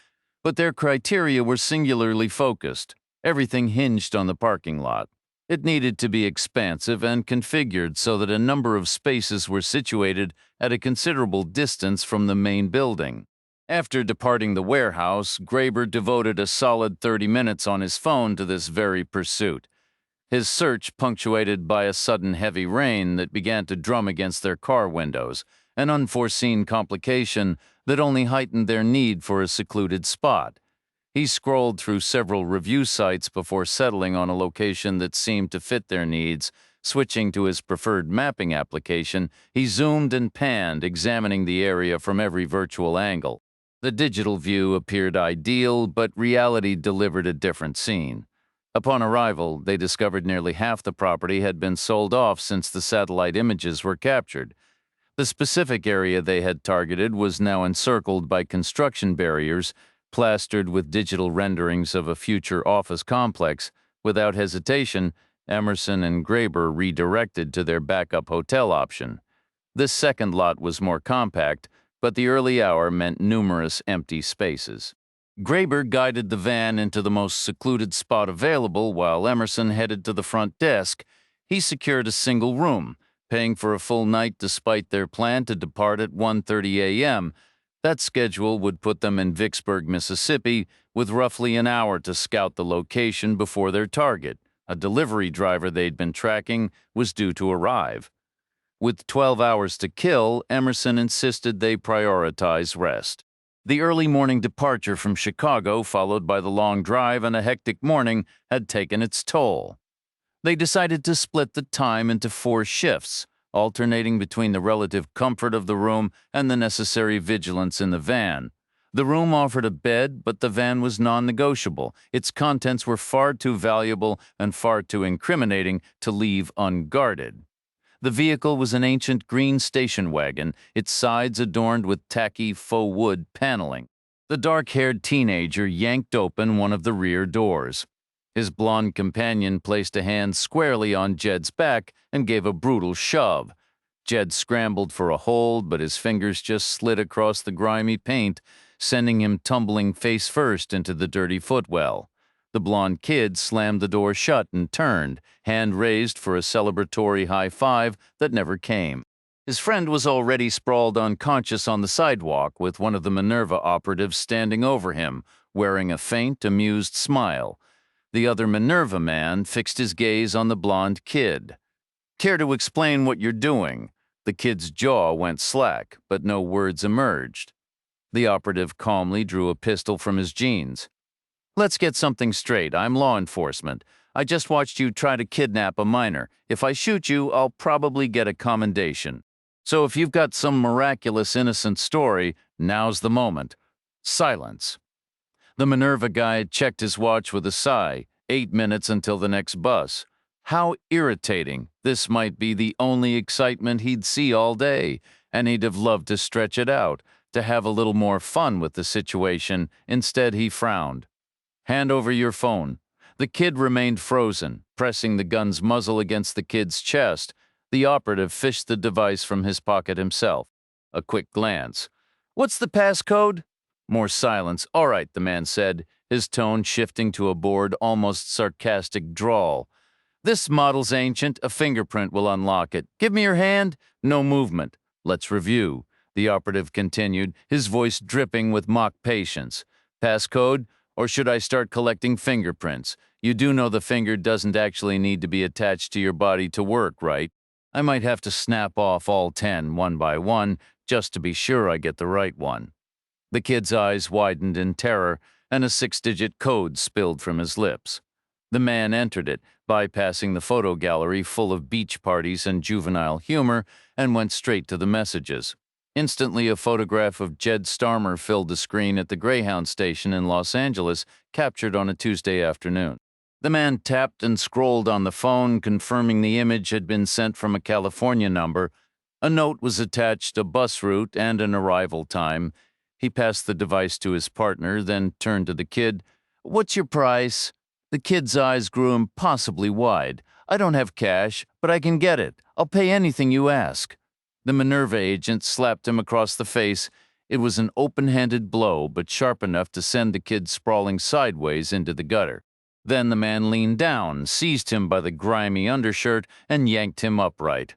but their criteria were singularly focused. Everything hinged on the parking lot. It needed to be expansive and configured so that a number of spaces were situated at a considerable distance from the main building. After departing the warehouse, Graeber devoted a solid 30 minutes on his phone to this very pursuit. His search punctuated by a sudden heavy rain that began to drum against their car windows, an unforeseen complication that only heightened their need for a secluded spot. He scrolled through several review sites before settling on a location that seemed to fit their needs. Switching to his preferred mapping application, he zoomed and panned, examining the area from every virtual angle. The digital view appeared ideal, but reality delivered a different scene. Upon arrival, they discovered nearly half the property had been sold off since the satellite images were captured. The specific area they had targeted was now encircled by construction barriers, plastered with digital renderings of a future office complex. Without hesitation, Emerson and Graeber redirected to their backup hotel option. This second lot was more compact, but the early hour meant numerous empty spaces. Graeber guided the van into the most secluded spot available while Emerson headed to the front desk. He secured a single room, paying for a full night despite their plan to depart at 1:30 a.m. That schedule would put them in Vicksburg, Mississippi, with roughly an hour to scout the location before their target, a delivery driver they'd been tracking, was due to arrive. With 12 hours to kill, Emerson insisted they prioritize rest. The early morning departure from Chicago, followed by the long drive and a hectic morning, had taken its toll. They decided to split the time into 4 shifts, alternating between the relative comfort of the room and the necessary vigilance in the van. The room offered a bed, but the van was non-negotiable. Its contents were far too valuable and far too incriminating to leave unguarded. The vehicle was an ancient green station wagon, its sides adorned with tacky faux wood paneling. The dark-haired teenager yanked open one of the rear doors. His blonde companion placed a hand squarely on Jed's back and gave a brutal shove. Jed scrambled for a hold, but his fingers just slid across the grimy paint, sending him tumbling face first into the dirty footwell. The blonde kid slammed the door shut and turned, hand raised for a celebratory high five that never came. His friend was already sprawled unconscious on the sidewalk, with one of the Minerva operatives standing over him, wearing a faint, amused smile. The other Minerva man fixed his gaze on the blonde kid. "Care to explain what you're doing?" The kid's jaw went slack, but no words emerged. The operative calmly drew a pistol from his jeans. "Let's get something straight. I'm law enforcement. I just watched you try to kidnap a minor. If I shoot you, I'll probably get a commendation. So if you've got some miraculous innocent story, now's the moment." Silence. The Minerva guy checked his watch with a sigh. 8 minutes until the next bus. How irritating. This might be the only excitement he'd see all day, and he'd have loved to stretch it out, to have a little more fun with the situation. Instead, he frowned. "Hand over your phone." The kid remained frozen, pressing the gun's muzzle against the kid's chest. The operative fished the device from his pocket himself. A quick glance. "What's the passcode?" More silence. "All right," the man said, his tone shifting to a bored, almost sarcastic drawl. "This model's ancient. A fingerprint will unlock it. Give me your hand." No movement. "Let's review," the operative continued, his voice dripping with mock patience. "Passcode? Or should I start collecting fingerprints? You do know the finger doesn't actually need to be attached to your body to work, right? I might have to snap off all 10 one by one, just to be sure I get the right one." The kid's eyes widened in terror, and a 6-digit code spilled from his lips. The man entered it, bypassing the photo gallery full of beach parties and juvenile humor, and went straight to the messages. Instantly, a photograph of Jed Starmer filled the screen at the Greyhound station in Los Angeles, captured on a Tuesday afternoon. The man tapped and scrolled on the phone, confirming the image had been sent from a California number. A note was attached, a bus route, and an arrival time. He passed the device to his partner, then turned to the kid. "What's your price?" The kid's eyes grew impossibly wide. "I don't have cash, but I can get it. I'll pay anything you ask." The Minerva agent slapped him across the face. It was an open-handed blow, but sharp enough to send the kid sprawling sideways into the gutter. Then the man leaned down, seized him by the grimy undershirt, and yanked him upright.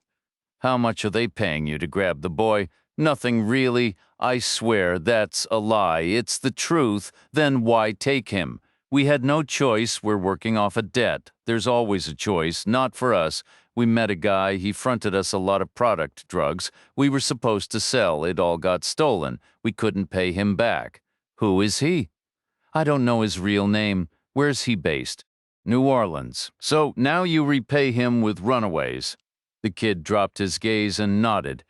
"How much are they paying you to grab the boy?" "Nothing really. I swear that's a lie. It's the truth. Then why take him? We had no choice. We're working off a debt. There's always a choice. Not for us. We met a guy. He fronted us a lot of product drugs we were supposed to sell. It all got stolen. We couldn't pay him back." "Who is he?" "I don't know his real name. Where's he based?" "New Orleans. So now you repay him with runaways." The kid dropped his gaze and nodded.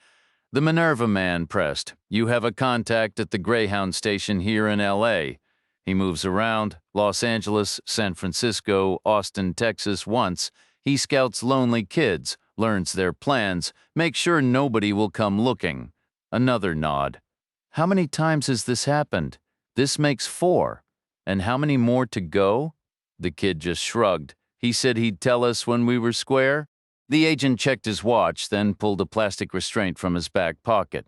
The Minerva man pressed. "You have a contact at the Greyhound station here in L.A. He moves around, Los Angeles, San Francisco, Austin, Texas once. He scouts lonely kids, learns their plans, makes sure nobody will come looking." Another nod. "How many times has this happened?" "This makes 4. "And how many more to go?" The kid just shrugged. "He said he'd tell us when we were square." The agent checked his watch, then pulled a plastic restraint from his back pocket.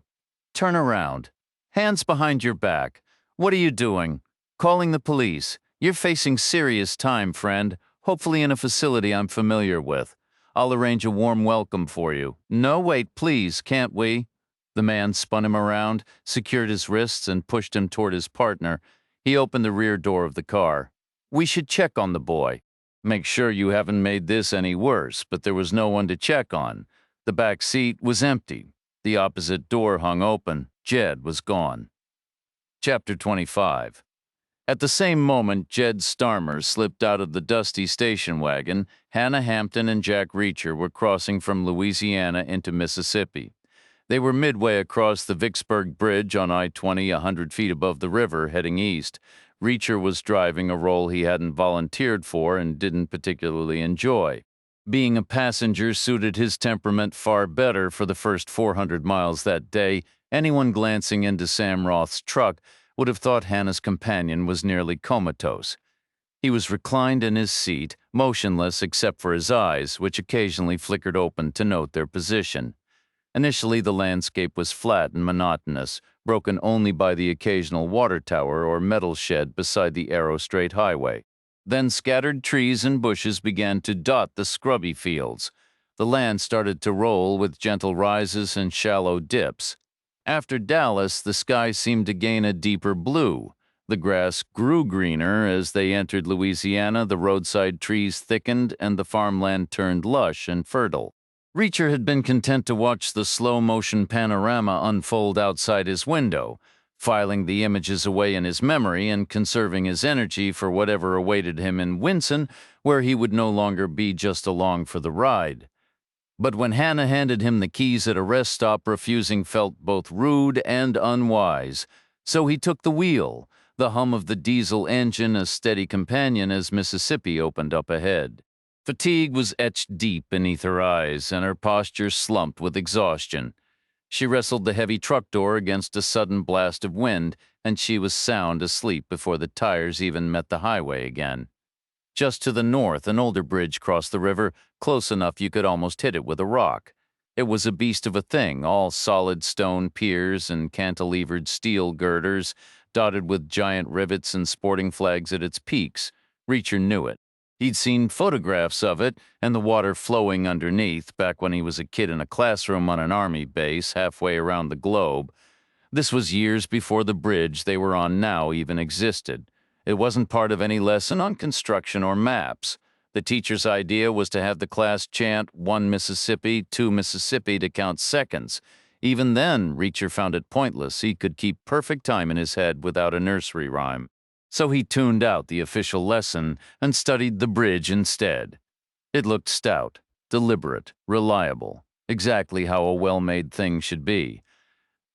"Turn around. Hands behind your back. What are you doing?" "Calling the police. You're facing serious time, friend. Hopefully in a facility I'm familiar with. I'll arrange a warm welcome for you." "No, wait, please, can't we?" The man spun him around, secured his wrists, and pushed him toward his partner. He opened the rear door of the car. "We should check on the boy. Make sure you haven't made this any worse," but there was no one to check on. The back seat was empty. The opposite door hung open. Jed was gone. Chapter 25. At the same moment Jed Starmer slipped out of the dusty station wagon, Hannah Hampton and Jack Reacher were crossing from Louisiana into Mississippi. They were midway across the Vicksburg Bridge on I-20, 100 feet above the river, heading east. Reacher was driving a role he hadn't volunteered for and didn't particularly enjoy. Being a passenger suited his temperament far better for the first 400 miles that day. Anyone glancing into Sam Roth's truck would have thought Hannah's companion was nearly comatose. He was reclined in his seat, motionless except for his eyes, which occasionally flickered open to note their position. Initially, the landscape was flat and monotonous, broken only by the occasional water tower or metal shed beside the Arrow Strait Highway. Then scattered trees and bushes began to dot the scrubby fields. The land started to roll with gentle rises and shallow dips. After Dallas, the sky seemed to gain a deeper blue. The grass grew greener as they entered Louisiana, the roadside trees thickened, and the farmland turned lush and fertile. Reacher had been content to watch the slow-motion panorama unfold outside his window, filing the images away in his memory and conserving his energy for whatever awaited him in Winson, where he would no longer be just along for the ride. But when Hannah handed him the keys at a rest stop, refusing felt both rude and unwise. So he took the wheel, the hum of the diesel engine a steady companion as Mississippi opened up ahead. Fatigue was etched deep beneath her eyes, and her posture slumped with exhaustion. She wrestled the heavy truck door against a sudden blast of wind, and she was sound asleep before the tires even met the highway again. Just to the north, an older bridge crossed the river, close enough you could almost hit it with a rock. It was a beast of a thing, all solid stone piers and cantilevered steel girders, dotted with giant rivets and sporting flags at its peaks. Reacher knew it. He'd seen photographs of it and the water flowing underneath back when he was a kid in a classroom on an army base halfway around the globe. This was years before the bridge they were on now even existed. It wasn't part of any lesson on construction or maps. The teacher's idea was to have the class chant 1 Mississippi, 2 Mississippi to count seconds. Even then, Reacher found it pointless. He could keep perfect time in his head without a nursery rhyme. So he tuned out the official lesson and studied the bridge instead. It looked stout, deliberate, reliable, exactly how a well-made thing should be.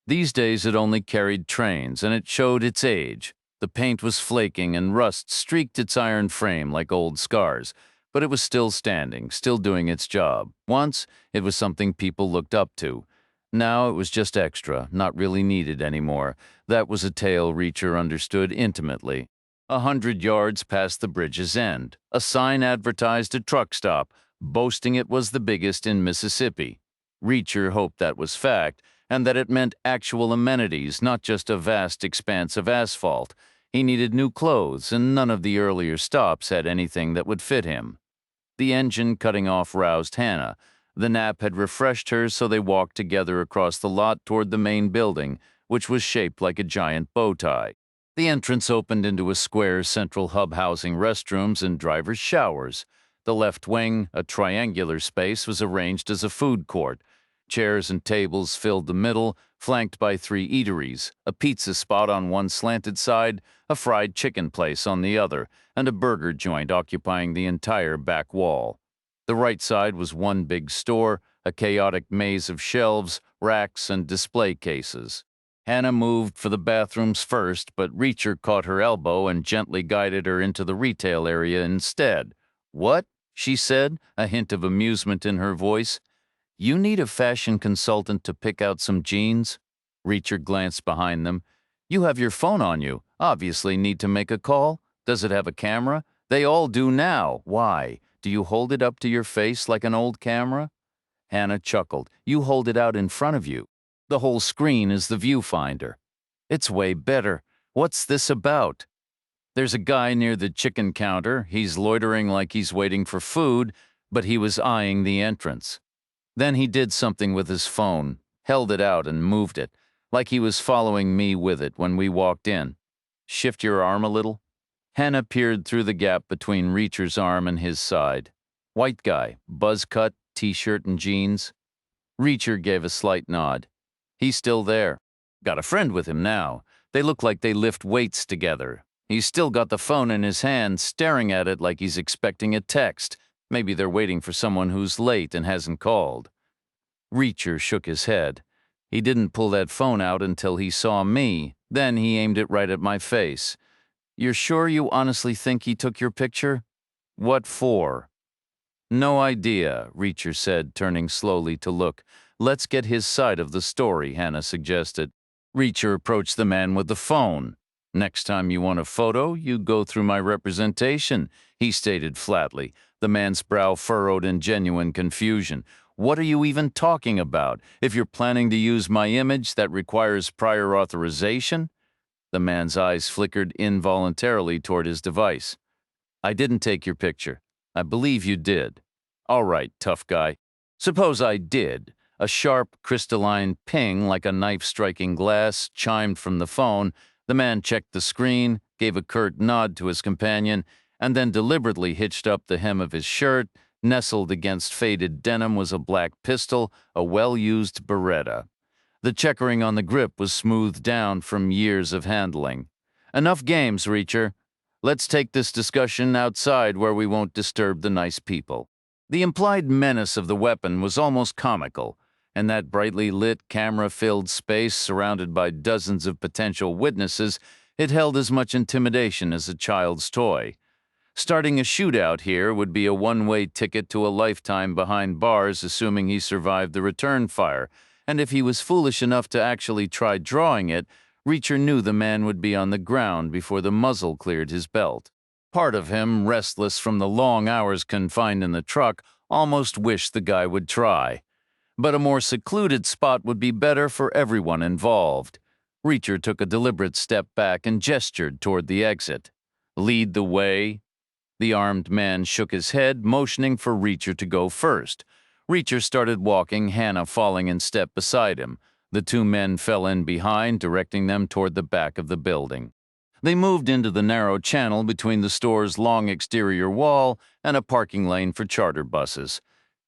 These days it only carried trains, and it showed its age. The paint was flaking and rust streaked its iron frame like old scars, but it was still standing, still doing its job. Once, it was something people looked up to. Now it was just extra, not really needed anymore. That was a tale Reacher understood intimately. 100 yards past the bridge's end, a sign advertised a truck stop, boasting it was the biggest in Mississippi. Reacher hoped that was fact, and that it meant actual amenities, not just a vast expanse of asphalt. He needed new clothes, and none of the earlier stops had anything that would fit him. The engine cutting off roused Hannah. The nap had refreshed her, so they walked together across the lot toward the main building, which was shaped like a giant bow tie. The entrance opened into a square central hub housing restrooms and driver's showers. The left wing, a triangular space, was arranged as a food court. Chairs and tables filled the middle, flanked by 3 eateries, a pizza spot on one slanted side, a fried chicken place on the other, and a burger joint occupying the entire back wall. The right side was one big store, a chaotic maze of shelves, racks, and display cases. Hannah moved for the bathrooms first, but Reacher caught her elbow and gently guided her into the retail area instead. "What?" she said, a hint of amusement in her voice. "You need a fashion consultant to pick out some jeans?" Reacher glanced behind them. "You have your phone on you. Obviously need to make a call. Does it have a camera? They all do now. Why? Do you hold it up to your face like an old camera?" Hannah chuckled. "You hold it out in front of you. The whole screen is the viewfinder." "It's way better. What's this about?" "There's a guy near the chicken counter. He's loitering like he's waiting for food, but he was eyeing the entrance. Then he did something with his phone, held it out and moved it, like he was following me with it when we walked in. Shift your arm a little." Hannah peered through the gap between Reacher's arm and his side. "White guy, buzz cut, t-shirt and jeans." Reacher gave a slight nod. "He's still there. Got a friend with him now. They look like they lift weights together. He's still got the phone in his hand, staring at it like he's expecting a text. Maybe they're waiting for someone who's late and hasn't called." Reacher shook his head. "He didn't pull that phone out until he saw me. Then he aimed it right at my face. You're sure you honestly think he took your picture?" "What for?" "No idea," Reacher said, turning slowly to look. "Let's get his side of the story," Hannah suggested. Reacher approached the man with the phone. "Next time you want a photo, you go through my representation," he stated flatly, the man's brow furrowed in genuine confusion. "What are you even talking about? If you're planning to use my image, that requires prior authorization?" The man's eyes flickered involuntarily toward his device. "I didn't take your picture. I believe you did." "All right, tough guy. Suppose I did." A sharp, crystalline ping like a knife striking glass chimed from the phone. The man checked the screen, gave a curt nod to his companion, and then deliberately hitched up the hem of his shirt. Nestled against faded denim was a black pistol, a well-used Beretta. The checkering on the grip was smoothed down from years of handling. "Enough games, Reacher. Let's take this discussion outside where we won't disturb the nice people." The implied menace of the weapon was almost comical. In that brightly lit, camera-filled space surrounded by dozens of potential witnesses, it held as much intimidation as a child's toy. Starting a shootout here would be a one-way ticket to a lifetime behind bars, assuming he survived the return fire, and if he was foolish enough to actually try drawing it, Reacher knew the man would be on the ground before the muzzle cleared his belt. Part of him, restless from the long hours confined in the truck, almost wished the guy would try. But a more secluded spot would be better for everyone involved. Reacher took a deliberate step back and gestured toward the exit. "Lead the way." The armed man shook his head, motioning for Reacher to go first. Reacher started walking, Hannah falling in step beside him. The 2 men fell in behind, directing them toward the back of the building. They moved into the narrow channel between the store's long exterior wall and a parking lane for charter buses.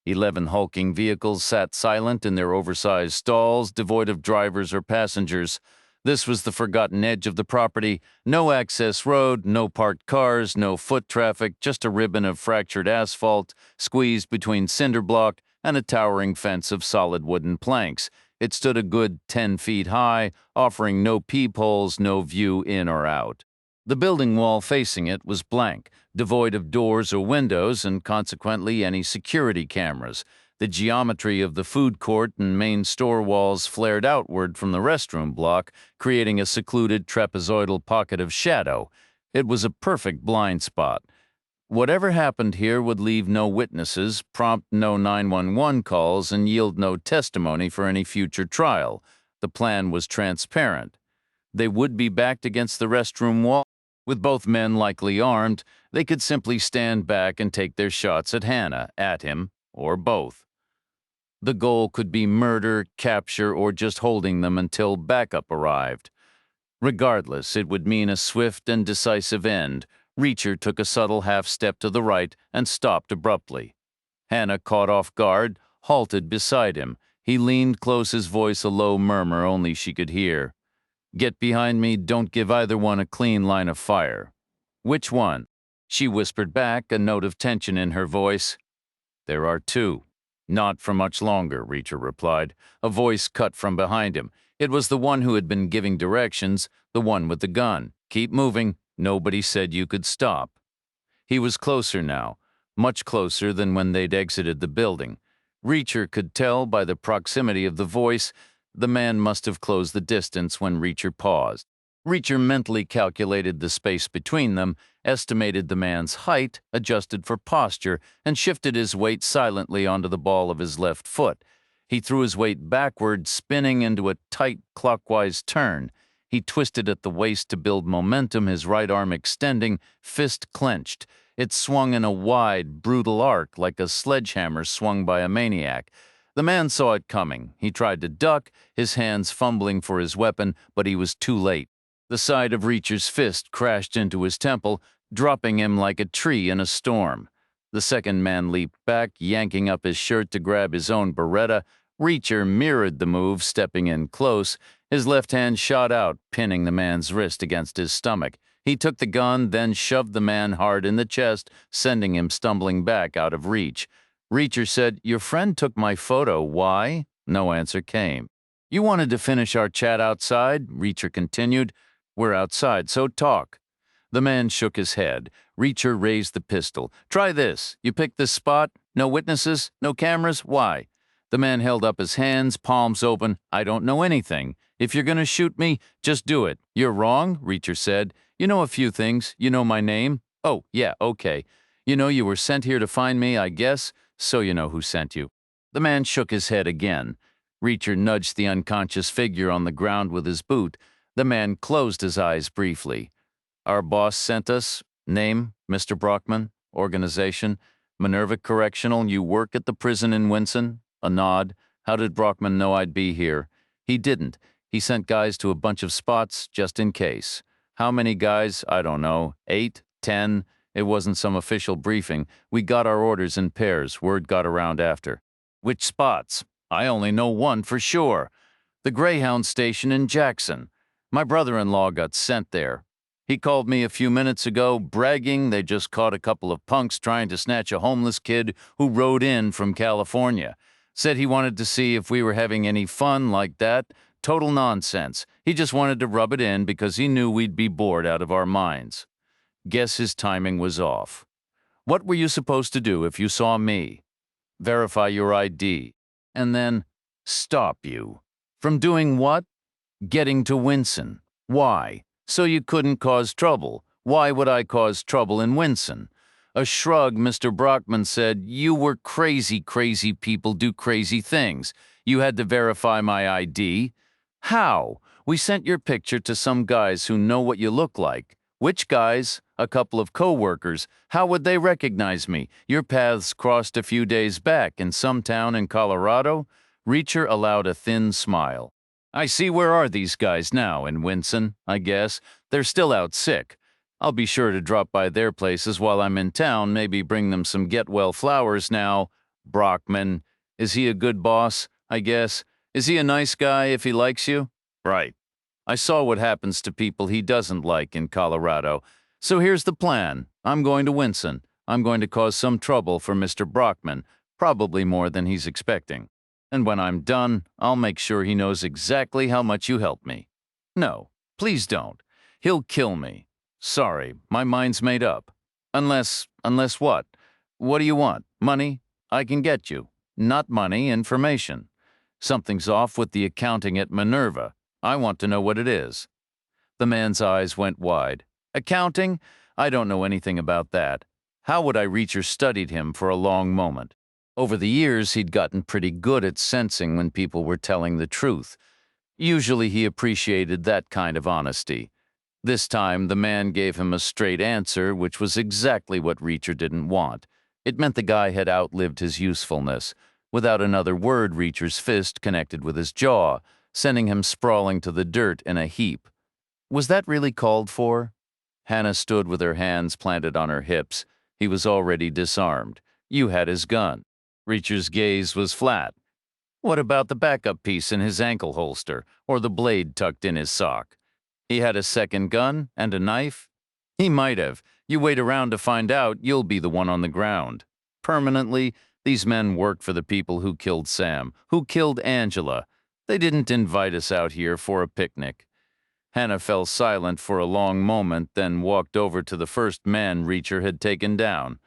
11 hulking vehicles sat silent in their oversized stalls, devoid of drivers or passengers. This was the forgotten edge of the property. No access road, no parked cars, no foot traffic, just a ribbon of fractured asphalt squeezed between cinder block and a towering fence of solid wooden planks. It stood a good 10 feet high, offering no peepholes, no view in or out. The building wall facing it was blank, devoid of doors or windows and consequently any security cameras. The geometry of the food court and main store walls flared outward from the restroom block, creating a secluded trapezoidal pocket of shadow. It was a perfect blind spot. Whatever happened here would leave no witnesses, prompt no 911 calls, and yield no testimony for any future trial. The plan was transparent. They would be backed against the restroom wall. With both men likely armed, they could simply stand back and take their shots at Hannah, at him, or both. The goal could be murder, capture, or just holding them until backup arrived. Regardless, it would mean a swift and decisive end. Reacher took a subtle half step to the right and stopped abruptly. Hannah, caught off guard, halted beside him. He leaned close, his voice a low murmur only she could hear. "Get behind me, don't give either one a clean line of fire." "Which one?" She whispered back, a note of tension in her voice. "There are two." "Not for much longer," Reacher replied. A voice cut from behind him. It was the one who had been giving directions, the one with the gun. "Keep moving. Nobody said you could stop." He was closer now, much closer than when they'd exited the building. Reacher could tell by the proximity of the voice. The man must have closed the distance when Reacher paused. Reacher mentally calculated the space between them, estimated the man's height, adjusted for posture, and shifted his weight silently onto the ball of his left foot. He threw his weight backward, spinning into a tight clockwise turn. He twisted at the waist to build momentum, his right arm extending, fist clenched. It swung in a wide, brutal arc like a sledgehammer swung by a maniac. The man saw it coming. He tried to duck, his hands fumbling for his weapon, but he was too late. The side of Reacher's fist crashed into his temple, dropping him like a tree in a storm. The second man leaped back, yanking up his shirt to grab his own Beretta. Reacher mirrored the move, stepping in close. His left hand shot out, pinning the man's wrist against his stomach. He took the gun, then shoved the man hard in the chest, sending him stumbling back out of reach. Reacher said, "Your friend took my photo. Why?" No answer came. "You wanted to finish our chat outside?" Reacher continued. "We're outside, so talk." The man shook his head. Reacher raised the pistol. "Try this. You picked this spot? No witnesses? No cameras? Why?" The man held up his hands, palms open. "I don't know anything. If you're going to shoot me, just do it." "You're wrong," Reacher said. "You know a few things. You know my name." "Oh, yeah, okay. You know you were sent here to find me, I guess, so you know who sent you." The man shook his head again. Reacher nudged the unconscious figure on the ground with his boot. The man closed his eyes briefly. "Our boss sent us. Name, Mr. Brockman. Organization, Minerva Correctional. You work at the prison in Winson?" A nod. "How did Brockman know I'd be here?" "He didn't. He sent guys to a bunch of spots, just in case." "How many guys?" "I don't know. 8, 10. It wasn't some official briefing. We got our orders in pairs. Word got around after." "Which spots?" "I only know one for sure. The Greyhound station in Jackson. My brother-in-law got sent there. He called me a few minutes ago, bragging they just caught a couple of punks trying to snatch a homeless kid who rode in from California. Said he wanted to see if we were having any fun like that. Total nonsense. He just wanted to rub it in because he knew we'd be bored out of our minds." Guess his timing was off. "What were you supposed to do if you saw me?" "Verify your ID." "And then stop you." "From doing what?" "Getting to Winson." "Why?" "So you couldn't cause trouble." "Why would I cause trouble in Winson?" A shrug. Mr. Brockman said, "You were crazy. Crazy people do crazy things. You had to verify my ID." "How?" "We sent your picture to some guys who know what you look like." "Which guys?" "A couple of co-workers." "How would they recognize me?" "Your paths crossed a few days back in some town in Colorado." Reacher allowed a thin smile. "I see. Where are these guys now? In Winson, I guess. They're still out sick. I'll be sure to drop by their places while I'm in town, maybe bring them some get-well flowers now." "Brockman. Is he a good boss, I guess? Is he a nice guy if he likes you?" "Right. I saw what happens to people he doesn't like in Colorado. So here's the plan. I'm going to Winson. I'm going to cause some trouble for Mr. Brockman, probably more than he's expecting. And when I'm done, I'll make sure he knows exactly how much you helped me." "No, please don't. He'll kill me." "Sorry, my mind's made up." Unless what? What do you want? Money? I can get you." "Not money, information. Something's off with the accounting at Minerva. I want to know what it is." The man's eyes went wide. "Accounting? I don't know anything about that." How would I Reacher studied him for a long moment. Over the years, he'd gotten pretty good at sensing when people were telling the truth. Usually he appreciated that kind of honesty. This time, the man gave him a straight answer, which was exactly what Reacher didn't want. It meant the guy had outlived his usefulness. Without another word, Reacher's fist connected with his jaw, sending him sprawling to the dirt in a heap. Was that really called for? Hannah stood with her hands planted on her hips. He was already disarmed. You had his gun. Reacher's gaze was flat. What about the backup piece in his ankle holster, or the blade tucked in his sock? He had a second gun and a knife? He might have. You wait around to find out, you'll be the one on the ground. Permanently, these men work for the people who killed Sam, who killed Angela. They didn't invite us out here for a picnic. Hannah fell silent for a long moment, then walked over to the first man Reacher had taken down.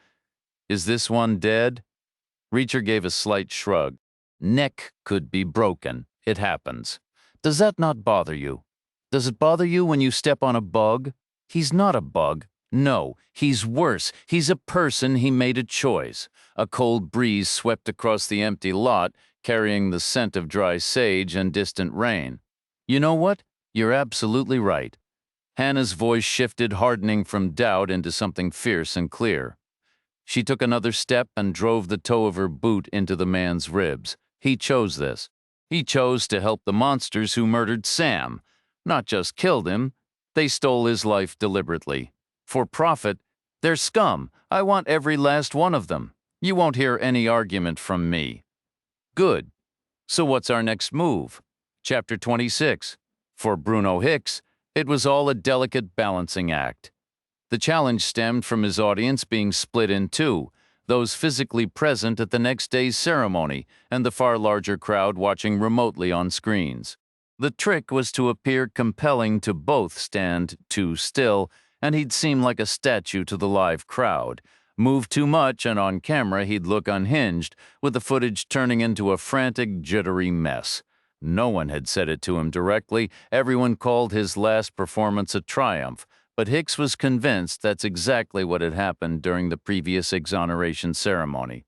Is this one dead? Reacher gave a slight shrug. Neck could be broken. It happens. Does that not bother you? Does it bother you when you step on a bug? He's not a bug. No, he's worse. He's a person. He made a choice. A cold breeze swept across the empty lot, carrying the scent of dry sage and distant rain. You know what? You're absolutely right. Hannah's voice shifted, hardening from doubt into something fierce and clear. She took another step and drove the toe of her boot into the man's ribs. He chose this. He chose to help the monsters who murdered Sam. Not just killed him, they stole his life deliberately. For profit, they're scum. I want every last one of them. You won't hear any argument from me. Good. So what's our next move? Chapter 26. For Bruno Hicks, it was all a delicate balancing act. The challenge stemmed from his audience being split in two, those physically present at the next day's ceremony and the far larger crowd watching remotely on screens. The trick was to appear compelling to both stand too still, and he'd seem like a statue to the live crowd. Move too much, and on camera he'd look unhinged, with the footage turning into a frantic, jittery mess. No one had said it to him directly. Everyone called his last performance a triumph. But Hicks was convinced that's exactly what had happened during the previous exoneration ceremony.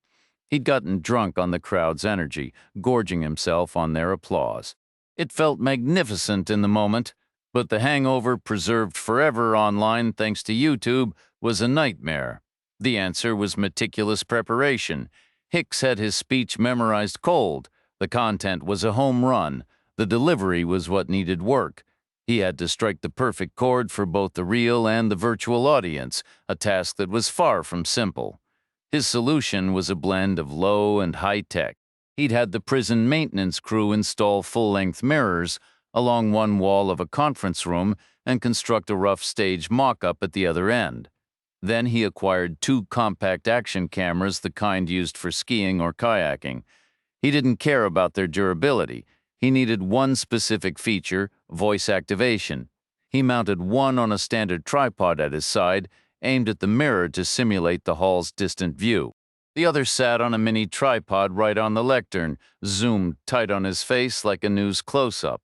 He'd gotten drunk on the crowd's energy, gorging himself on their applause. It felt magnificent in the moment, but the hangover preserved forever online thanks to YouTube was a nightmare. The answer was meticulous preparation. Hicks had his speech memorized cold. The content was a home run. The delivery was what needed work. He had to strike the perfect chord for both the real and the virtual audience, a task that was far from simple. His solution was a blend of low and high tech. He'd had the prison maintenance crew install full-length mirrors along one wall of a conference room and construct a rough stage mock-up at the other end. Then he acquired two compact action cameras, the kind used for skiing or kayaking. He didn't care about their durability. He needed one specific feature, voice activation. He mounted one on a standard tripod at his side, aimed at the mirror to simulate the hall's distant view. The other sat on a mini tripod right on the lectern, zoomed tight on his face like a news close-up.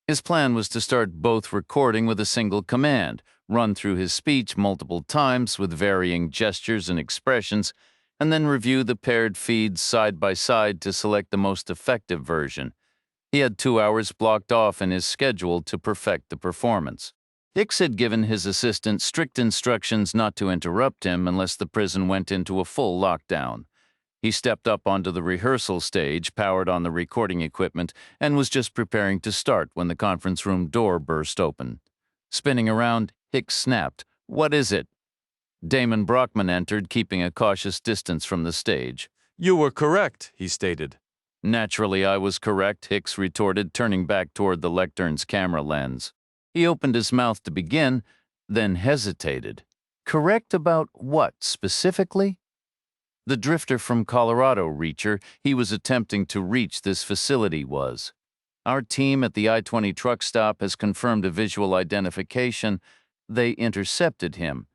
His plan was to start both recording with a single command, run through his speech multiple times with varying gestures and expressions, and then review the paired feeds side by side to select the most effective version. He had 2 hours blocked off in his schedule to perfect the performance. Hicks had given his assistant strict instructions not to interrupt him unless the prison went into a full lockdown. He stepped up onto the rehearsal stage, powered on the recording equipment, and was just preparing to start when the conference room door burst open. Spinning around, Hicks snapped, "What is it?" Damon Brockman entered, keeping a cautious distance from the stage. "You were correct," he stated. "Naturally, I was correct," Hicks retorted, turning back toward the lectern's camera lens. He opened his mouth to begin, then hesitated. Correct about what, specifically? The drifter from Colorado, Reacher, he was attempting to reach this facility was. Our team at the I-20 truck stop has confirmed a visual identification. They intercepted him.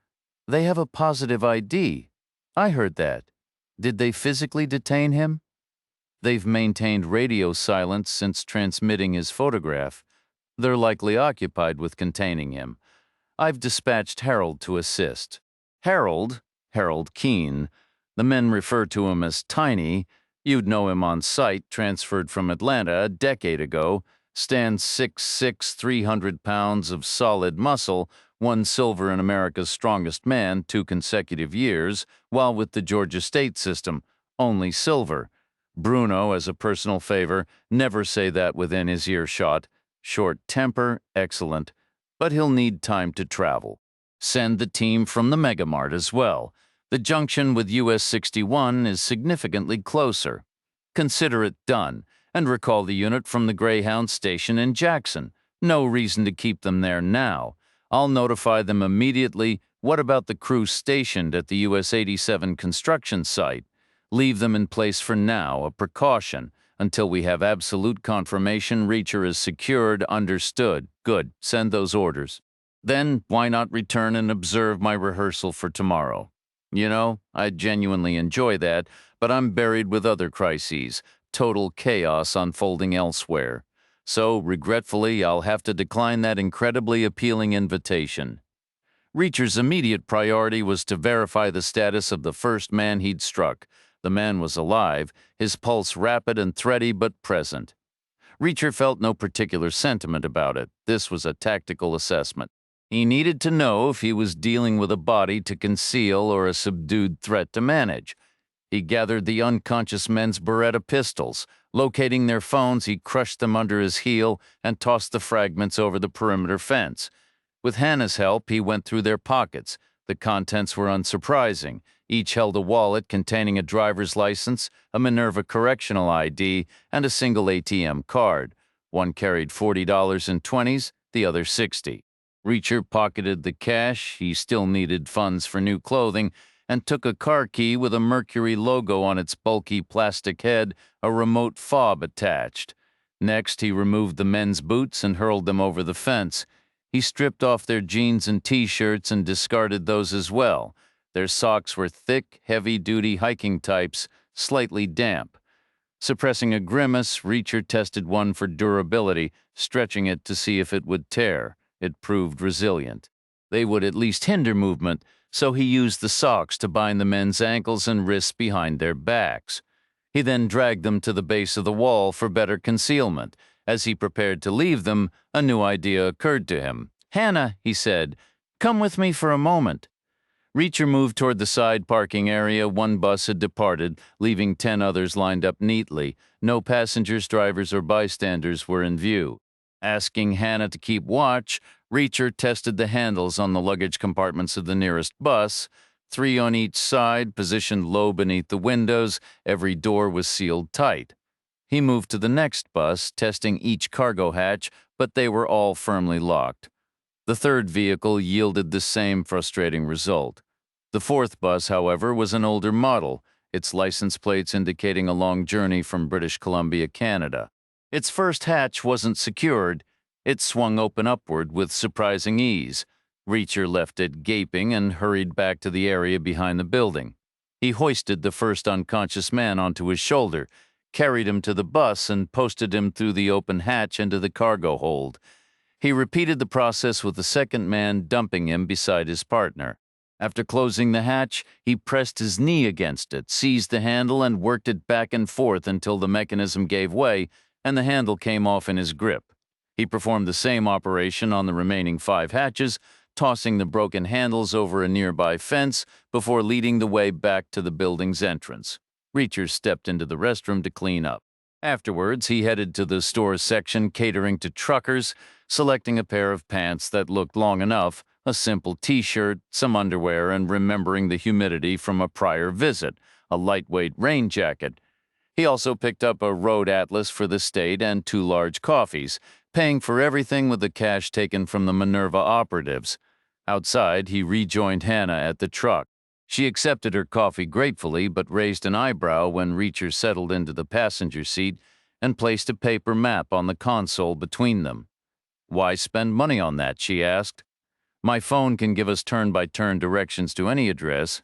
They have a positive ID. I heard that. Did they physically detain him? They've maintained radio silence since transmitting his photograph. They're likely occupied with containing him. I've dispatched Harold to assist. Harold Keene. The men refer to him as Tiny. You'd know him on sight, transferred from Atlanta a decade ago. stands 6'6", 300 pounds of solid muscle, won silver in America's Strongest Man 2 consecutive years, while with the Georgia State system, only silver. Bruno, as a personal favor, never say that within his earshot. Short temper, excellent, but he'll need time to travel. Send the team from the Megamart as well. The junction with US 61 is significantly closer. Consider it done, and recall the unit from the Greyhound station in Jackson. No reason to keep them there now. I'll notify them immediately. What about the crew stationed at the US 87 construction site? Leave them in place for now, a precaution, until we have absolute confirmation Reacher is secured. Understood. Good. Send those orders. Then, why not return and observe my rehearsal for tomorrow? You know, I genuinely enjoy that, but I'm buried with other crises, total chaos unfolding elsewhere. So, regretfully, I'll have to decline that incredibly appealing invitation. Reacher's immediate priority was to verify the status of the first man he'd struck. The man was alive, his pulse rapid and thready but present. Reacher felt no particular sentiment about it. This was a tactical assessment. He needed to know if he was dealing with a body to conceal or a subdued threat to manage. He gathered the unconscious men's Beretta pistols. Locating their phones, he crushed them under his heel and tossed the fragments over the perimeter fence. With Hannah's help, he went through their pockets. The contents were unsurprising. Each held a wallet containing a driver's license, a Minerva Correctional ID, and a single ATM card. One carried $40 in 20s, the other 60. Reacher pocketed the cash. He still needed funds for new clothing, and took a car key with a Mercury logo on its bulky plastic head, a remote fob attached. Next, he removed the men's boots and hurled them over the fence. He stripped off their jeans and T-shirts and discarded those as well. Their socks were thick, heavy-duty hiking types, slightly damp. Suppressing a grimace, Reacher tested one for durability, stretching it to see if it would tear. It proved resilient. They would at least hinder movement, so he used the socks to bind the men's ankles and wrists behind their backs. He then dragged them to the base of the wall for better concealment. As he prepared to leave them, a new idea occurred to him. "Hannah," he said, "come with me for a moment." Reacher moved toward the side parking area. One bus had departed, leaving 10 others lined up neatly. No passengers, drivers, or bystanders were in view. Asking Hannah to keep watch, Reacher tested the handles on the luggage compartments of the nearest bus. 3 on each side, positioned low beneath the windows. Every door was sealed tight. He moved to the next bus, testing each cargo hatch, but they were all firmly locked. The third vehicle yielded the same frustrating result. The fourth bus, however, was an older model, its license plates indicating a long journey from British Columbia, Canada. Its first hatch wasn't secured. It swung open upward with surprising ease. Reacher left it gaping and hurried back to the area behind the building. He hoisted the first unconscious man onto his shoulder, carried him to the bus, and posted him through the open hatch into the cargo hold. He repeated the process with the second man, dumping him beside his partner. After closing the hatch, he pressed his knee against it, seized the handle, and worked it back and forth until the mechanism gave way and the handle came off in his grip. He performed the same operation on the remaining 5 hatches, tossing the broken handles over a nearby fence before leading the way back to the building's entrance. Reacher stepped into the restroom to clean up. Afterwards, he headed to the store section catering to truckers, selecting a pair of pants that looked long enough, a simple T-shirt, some underwear, and remembering the humidity from a prior visit, a lightweight rain jacket. He also picked up a road atlas for the state and 2 large coffees, paying for everything with the cash taken from the Minerva operatives. Outside, he rejoined Hannah at the truck. She accepted her coffee gratefully, but raised an eyebrow when Reacher settled into the passenger seat and placed a paper map on the console between them. "Why spend money on that?" she asked. "My phone can give us turn-by-turn directions to any address."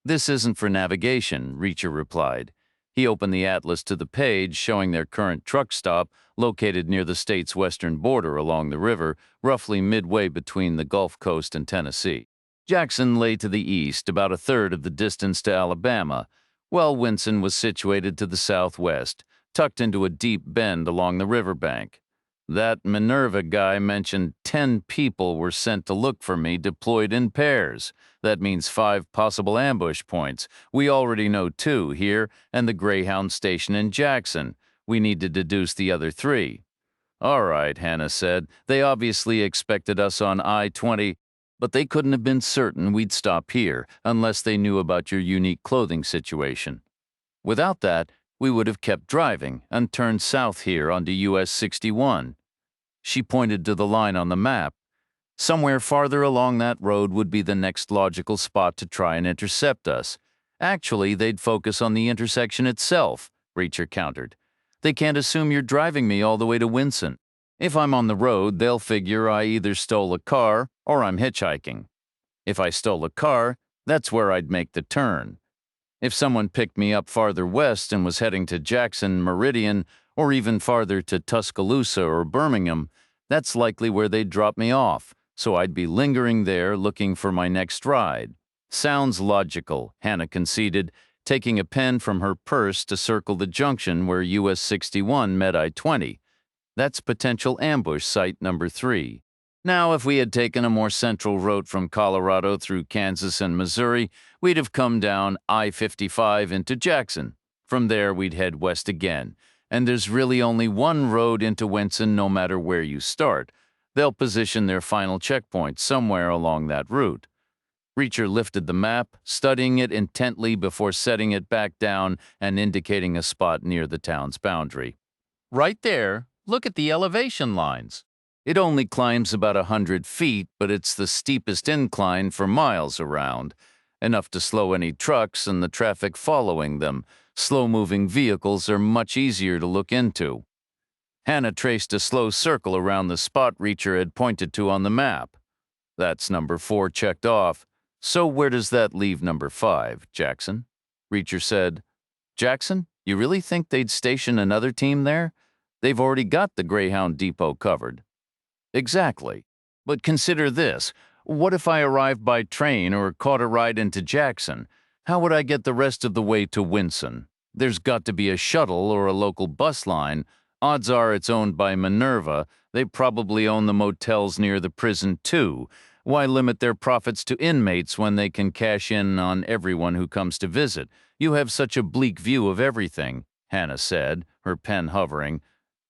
"This isn't for navigation," Reacher replied. He opened the atlas to the page showing their current truck stop, located near the state's western border along the river, roughly midway between the Gulf Coast and Tennessee. Jackson lay to the east, about a third of the distance to Alabama, while Winson was situated to the southwest, tucked into a deep bend along the riverbank. That Minerva guy mentioned 10 people were sent to look for me deployed in pairs. That means 5 possible ambush points. We already know 2 here and the Greyhound station in Jackson. We need to deduce the other 3. All right, Hannah said. They obviously expected us on I-20, but they couldn't have been certain we'd stop here unless they knew about your unique clothing situation. Without that, we would have kept driving and turned south here onto US 61. She pointed to the line on the map. Somewhere farther along that road would be the next logical spot to try and intercept us. Actually, they'd focus on the intersection itself, Reacher countered. They can't assume you're driving me all the way to Winson. If I'm on the road, they'll figure I either stole a car or I'm hitchhiking. If I stole a car, that's where I'd make the turn. If someone picked me up farther west and was heading to Jackson, Meridian, or even farther to Tuscaloosa or Birmingham, that's likely where they'd drop me off, so I'd be lingering there looking for my next ride. Sounds logical, Hannah conceded, taking a pen from her purse to circle the junction where US 61 met I-20. That's potential ambush site number 3. Now, if we had taken a more central route from Colorado through Kansas and Missouri, we'd have come down I-55 into Jackson. From there, we'd head west again. And there's really only one road into Winson no matter where you start. They'll position their final checkpoint somewhere along that route. Reacher lifted the map, studying it intently before setting it back down and indicating a spot near the town's boundary. Right there, look at the elevation lines. It only climbs about 100 feet, but it's the steepest incline for miles around, enough to slow any trucks and the traffic following them. Slow-moving vehicles are much easier to look into. Hannah traced a slow circle around the spot Reacher had pointed to on the map. That's number 4 checked off. So where does that leave number 5, Jackson? Reacher said. Jackson, you really think they'd station another team there? They've already got the Greyhound depot covered. Exactly. But consider this. What if I arrived by train or caught a ride into Jackson? How would I get the rest of the way to Winson? There's got to be a shuttle or a local bus line. Odds are it's owned by Minerva. They probably own the motels near the prison, too. Why limit their profits to inmates when they can cash in on everyone who comes to visit? You have such a bleak view of everything, Hannah said, her pen hovering.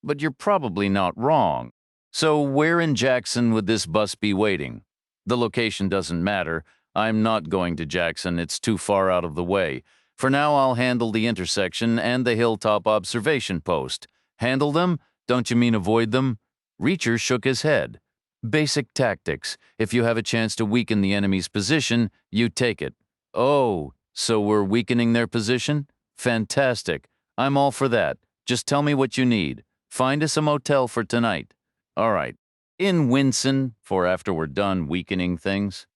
But you're probably not wrong. So where in Jackson would this bus be waiting? The location doesn't matter. I'm not going to Jackson. It's too far out of the way. For now, I'll handle the intersection and the hilltop observation post. Handle them? Don't you mean avoid them? Reacher shook his head. Basic tactics. If you have a chance to weaken the enemy's position, you take it. Oh, so we're weakening their position? Fantastic. I'm all for that. Just tell me what you need. Find us a motel for tonight. All right. In Winson, for after we're done weakening things?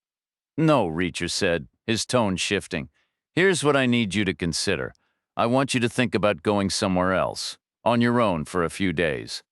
No, Reacher said, his tone shifting. Here's what I need you to consider. I want you to think about going somewhere else, on your own for a few days.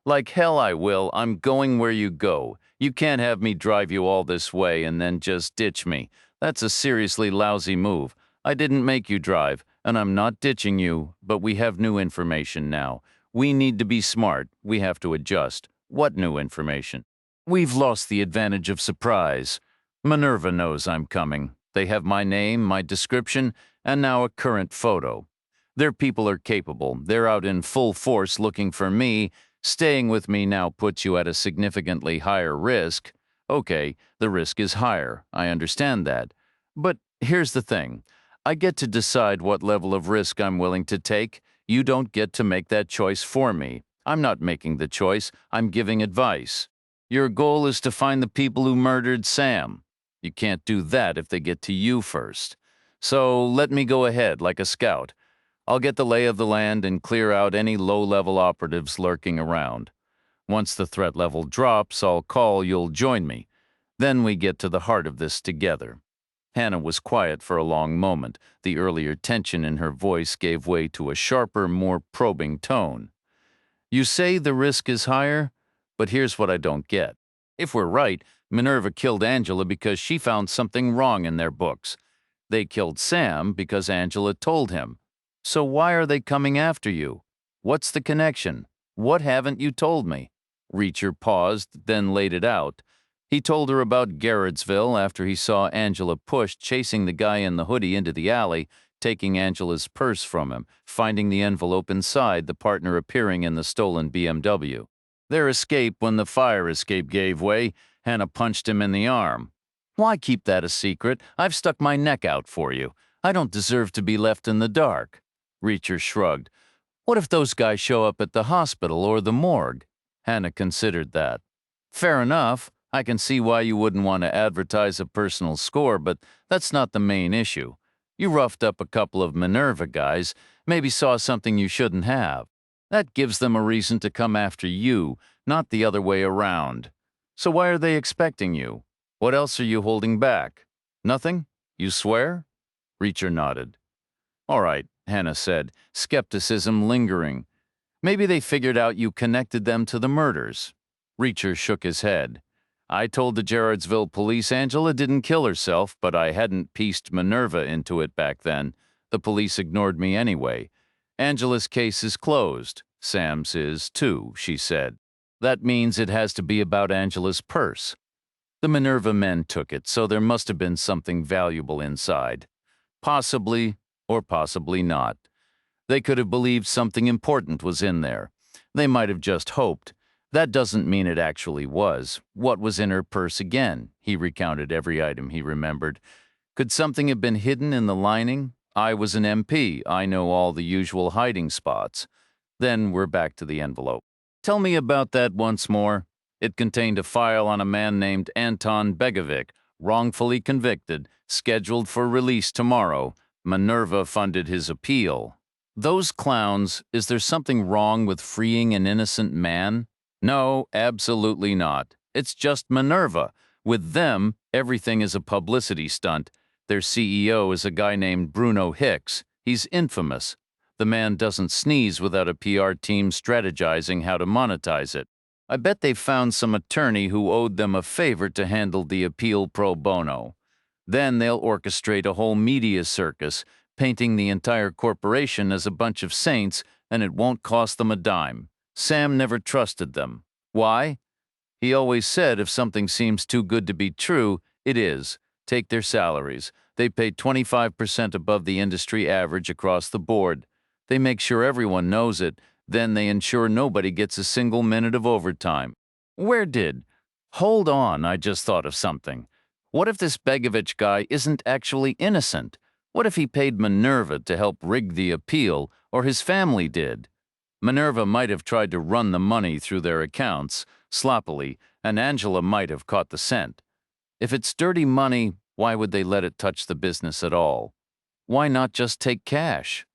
Like hell I will. I'm going where you go. You can't have me drive you all this way and then just ditch me. That's a seriously lousy move. I didn't make you drive, and I'm not ditching you, but we have new information now. We need to be smart. We have to adjust. What new information? We've lost the advantage of surprise. Minerva knows I'm coming. They have my name, my description, and now a current photo. Their people are capable. They're out in full force looking for me. Staying with me now puts you at a significantly higher risk. Okay, the risk is higher. I understand that. But here's the thing. I get to decide what level of risk I'm willing to take. You don't get to make that choice for me. I'm not making the choice. I'm giving advice. Your goal is to find the people who murdered Sam. You can't do that if they get to you first. So let me go ahead like a scout. I'll get the lay of the land and clear out any low-level operatives lurking around. Once the threat level drops, I'll call, you'll join me. Then we get to the heart of this together. Hannah was quiet for a long moment. The earlier tension in her voice gave way to a sharper, more probing tone. You say the risk is higher, but here's what I don't get. If we're right, Minerva killed Angela because she found something wrong in their books. They killed Sam because Angela told him. So why are they coming after you? What's the connection? What haven't you told me? Reacher paused, then laid it out. He told her about Garrettsville after he saw Angela pushed, chasing the guy in the hoodie into the alley, taking Angela's purse from him, finding the envelope inside, the partner appearing in the stolen BMW. Their escape when the fire escape gave way, Hannah punched him in the arm. Why keep that a secret? I've stuck my neck out for you. I don't deserve to be left in the dark. Reacher shrugged. What if those guys show up at the hospital or the morgue? Hannah considered that. Fair enough. I can see why you wouldn't want to advertise a personal score, but that's not the main issue. You roughed up a couple of Minerva guys, maybe saw something you shouldn't have. That gives them a reason to come after you, not the other way around. So why are they expecting you? What else are you holding back? Nothing? You swear? Reacher nodded. All right, Hannah said, skepticism lingering. Maybe they figured out you connected them to the murders. Reacher shook his head. I told the Garrettsville police Angela didn't kill herself, but I hadn't pieced Minerva into it back then. The police ignored me anyway. Angela's case is closed. Sam's is too, she said. That means it has to be about Angela's purse. The Minerva men took it, so there must have been something valuable inside. Possibly, or possibly not. They could have believed something important was in there. They might have just hoped. That doesn't mean it actually was. What was in her purse again? He recounted every item he remembered. Could something have been hidden in the lining? I was an MP. I know all the usual hiding spots. Then we're back to the envelope. Tell me about that once more. It contained a file on a man named Anton Begovic, wrongfully convicted, scheduled for release tomorrow. Minerva funded his appeal. Those clowns, is there something wrong with freeing an innocent man? No, absolutely not. It's just Minerva. With them, everything is a publicity stunt. Their CEO is a guy named Bruno Hicks. He's infamous. The man doesn't sneeze without a PR team strategizing how to monetize it. I bet they found some attorney who owed them a favor to handle the appeal pro bono. Then they'll orchestrate a whole media circus, painting the entire corporation as a bunch of saints, and it won't cost them a dime. Sam never trusted them. Why? He always said if something seems too good to be true, it is. Take their salaries. They pay 25% above the industry average across the board. They make sure everyone knows it. Then they ensure nobody gets a single minute of overtime. Hold on, I just thought of something. What if this Begovic guy isn't actually innocent? What if he paid Minerva to help rig the appeal, or his family did? Minerva might have tried to run the money through their accounts, sloppily, and Angela might have caught the scent. If it's dirty money, why would they let it touch the business at all? Why not just take cash?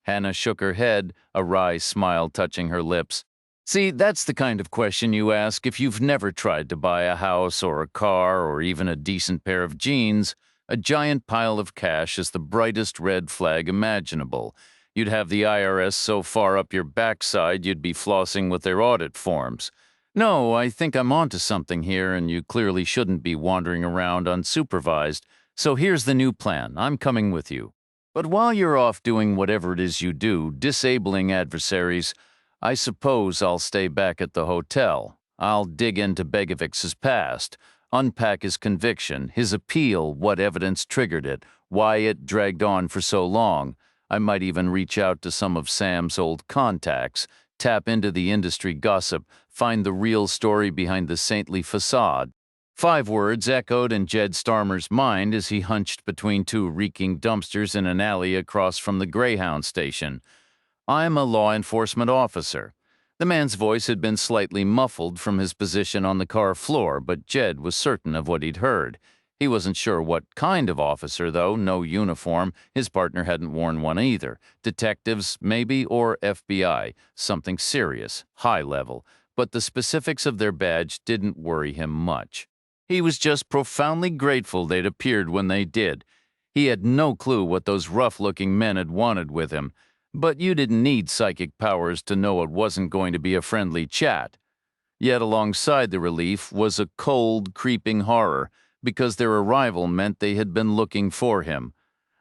Hannah shook her head, a wry smile touching her lips. See, that's the kind of question you ask if you've never tried to buy a house or a car or even a decent pair of jeans. A giant pile of cash is the brightest red flag imaginable. You'd have the IRS so far up your backside you'd be flossing with their audit forms. No, I think I'm onto something here, and you clearly shouldn't be wandering around unsupervised. So here's the new plan. I'm coming with you. But while you're off doing whatever it is you do, disabling adversaries, I suppose I'll stay back at the hotel. I'll dig into Begovic's past, unpack his conviction, his appeal, what evidence triggered it, why it dragged on for so long. I might even reach out to some of Sam's old contacts, tap into the industry gossip, find the real story behind the saintly facade. 5 words echoed in Jed Starmer's mind as he hunched between 2 reeking dumpsters in an alley across from the Greyhound station. I'm a law enforcement officer. The man's voice had been slightly muffled from his position on the car floor, but Jed was certain of what he'd heard. He wasn't sure what kind of officer, though. No uniform. His partner hadn't worn one either. Detectives, maybe, or FBI. Something serious, high level. But the specifics of their badge didn't worry him much. He was just profoundly grateful they'd appeared when they did. He had no clue what those rough-looking men had wanted with him. But you didn't need psychic powers to know it wasn't going to be a friendly chat. Yet alongside the relief was a cold, creeping horror, because their arrival meant they had been looking for him.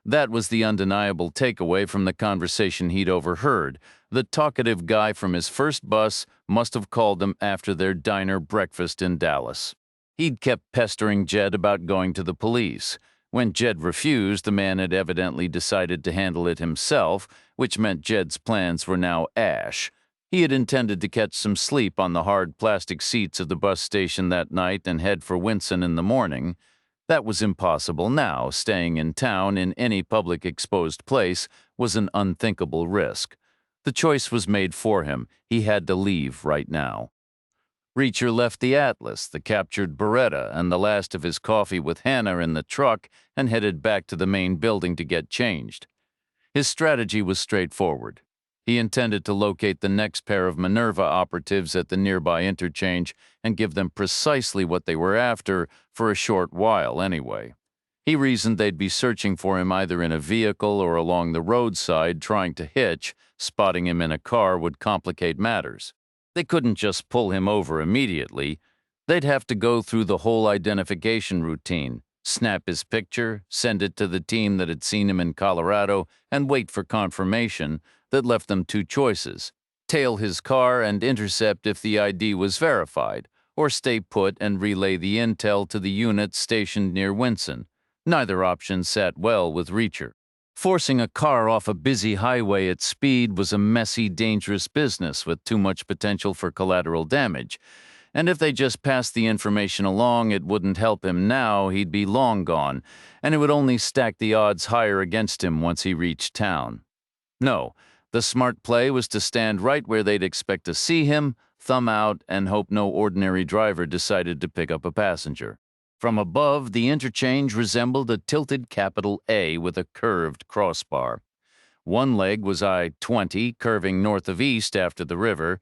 That was the undeniable takeaway from the conversation he'd overheard. The talkative guy from his first bus must have called him after their diner breakfast in Dallas. He'd kept pestering Jed about going to the police. When Jed refused, the man had evidently decided to handle it himself, which meant Jed's plans were now ash. He had intended to catch some sleep on the hard plastic seats of the bus station that night and head for Winson in the morning. That was impossible now. Staying in town in any public exposed place was an unthinkable risk. The choice was made for him. He had to leave right now. Reacher left the Atlas, the captured Beretta, and the last of his coffee with Hannah in the truck and headed back to the main building to get changed. His strategy was straightforward. He intended to locate the next pair of Minerva operatives at the nearby interchange and give them precisely what they were after for a short while anyway. He reasoned they'd be searching for him either in a vehicle or along the roadside trying to hitch. Spotting him in a car would complicate matters. They couldn't just pull him over immediately. They'd have to go through the whole identification routine, snap his picture, send it to the team that had seen him in Colorado, and wait for confirmation. That left them two choices: tail his car and intercept if the ID was verified, or stay put and relay the intel to the units stationed near Winson. Neither option sat well with Reacher. Forcing a car off a busy highway at speed was a messy, dangerous business with too much potential for collateral damage. And if they just passed the information along, it wouldn't help him now. He'd be long gone, and it would only stack the odds higher against him once he reached town. No, the smart play was to stand right where they'd expect to see him, thumb out, and hope no ordinary driver decided to pick up a passenger. From above, the interchange resembled a tilted capital A with a curved crossbar. One leg was I-20, curving north of east after the river.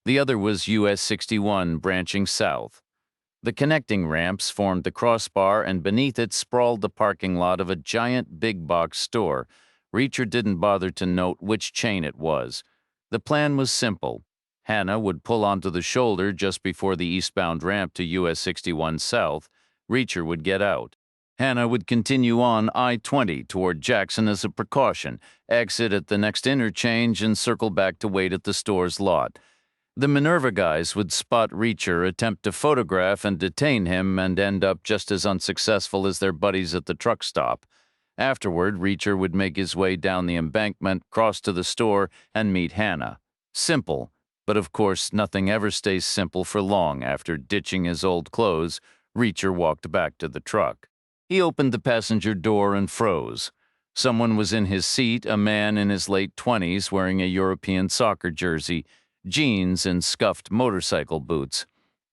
The other was US 61, branching south. The connecting ramps formed the crossbar, and beneath it sprawled the parking lot of a giant big-box store. Reacher didn't bother to note which chain it was. The plan was simple. Hannah would pull onto the shoulder just before the eastbound ramp to US 61 south. Reacher would get out. Hannah would continue on I-20 toward Jackson as a precaution, exit at the next interchange, and circle back to wait at the store's lot. The Minerva guys would spot Reacher, attempt to photograph and detain him, and end up just as unsuccessful as their buddies at the truck stop. Afterward, Reacher would make his way down the embankment, cross to the store, and meet Hannah. Simple, but of course nothing ever stays simple for long. After ditching his old clothes, Reacher walked back to the truck. He opened the passenger door and froze. Someone was in his seat, a man in his late 20s wearing a European soccer jersey, jeans, and scuffed motorcycle boots.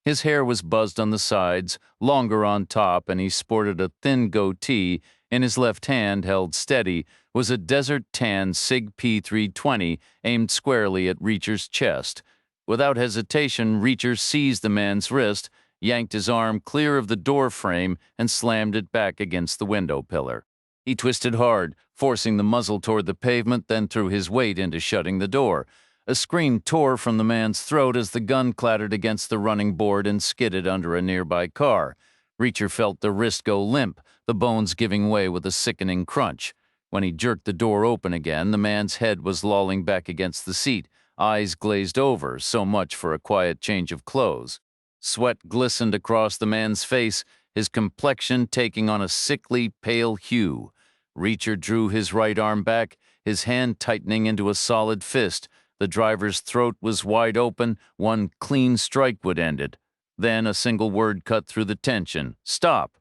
His hair was buzzed on the sides, longer on top, and he sported a thin goatee. In his left hand, held steady, was a desert tan SIG P320 aimed squarely at Reacher's chest. Without hesitation, Reacher seized the man's wrist, yanked his arm clear of the door frame, and slammed it back against the window pillar. He twisted hard, forcing the muzzle toward the pavement, then threw his weight into shutting the door. A scream tore from the man's throat as the gun clattered against the running board and skidded under a nearby car. Reacher felt the wrist go limp, the bones giving way with a sickening crunch. When he jerked the door open again, the man's head was lolling back against the seat, eyes glazed over, so much for a quiet change of clothes. Sweat glistened across the man's face, his complexion taking on a sickly, pale hue. Reacher drew his right arm back, his hand tightening into a solid fist. The driver's throat was wide open. One clean strike would end it. Then a single word cut through the tension: "Stop!"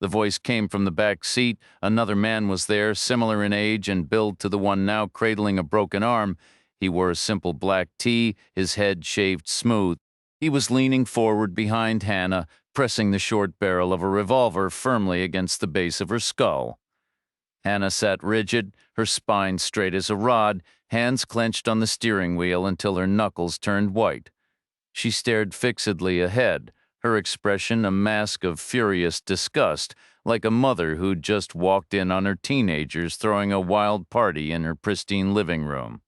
The voice came from the back seat. Another man was there, similar in age and build to the one now cradling a broken arm. He wore a simple black tee, his head shaved smooth. He was leaning forward behind Hannah, pressing the short barrel of a revolver firmly against the base of her skull. Hannah sat rigid, her spine straight as a rod, hands clenched on the steering wheel until her knuckles turned white. She stared fixedly ahead, her expression a mask of furious disgust, like a mother who'd just walked in on her teenagers throwing a wild party in her pristine living room.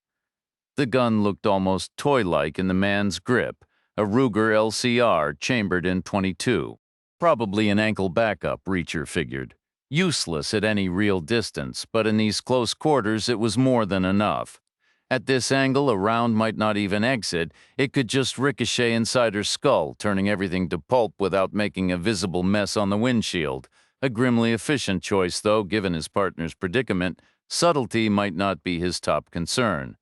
The gun looked almost toy-like in the man's grip, a Ruger LCR chambered in .22. Probably an ankle backup, Reacher figured. Useless at any real distance, but in these close quarters it was more than enough. At this angle, a round might not even exit. It could just ricochet inside her skull, turning everything to pulp without making a visible mess on the windshield. A grimly efficient choice, though, given his partner's predicament. Subtlety might not be his top concern.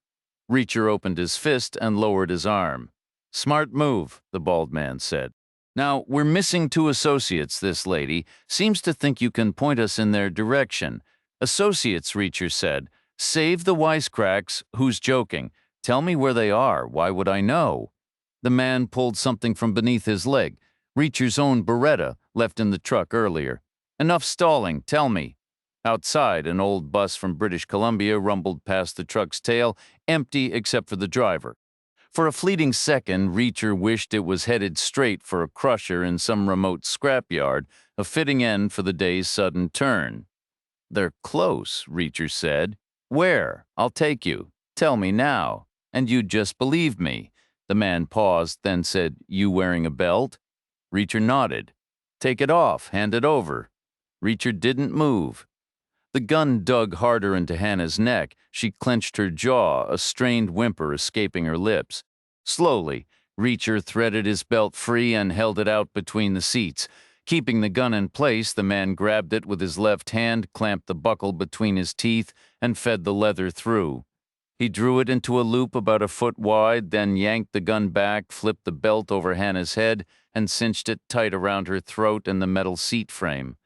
Reacher opened his fist and lowered his arm. "Smart move," the bald man said. "Now, we're missing two associates, this lady. Seems to think you can point us in their direction." "Associates," Reacher said. "Save the wisecracks. Who's joking? Tell me where they are. Why would I know?" The man pulled something from beneath his leg. Reacher's own Beretta, left in the truck earlier. "Enough stalling. Tell me." Outside, an old bus from British Columbia rumbled past the truck's tail, empty except for the driver. For a fleeting second, Reacher wished it was headed straight for a crusher in some remote scrapyard, a fitting end for the day's sudden turn. "They're close," Reacher said. "Where? I'll take you. Tell me now. And you'd just believe me." The man paused, then said, "You wearing a belt?" Reacher nodded. "Take it off. Hand it over." Reacher didn't move. The gun dug harder into Hannah's neck. She clenched her jaw, a strained whimper escaping her lips. Slowly, Reacher threaded his belt free and held it out between the seats. Keeping the gun in place, the man grabbed it with his left hand, clamped the buckle between his teeth, and fed the leather through. He drew it into a loop about a foot wide, then yanked the gun back, flipped the belt over Hannah's head, and cinched it tight around her throat and the metal seat frame.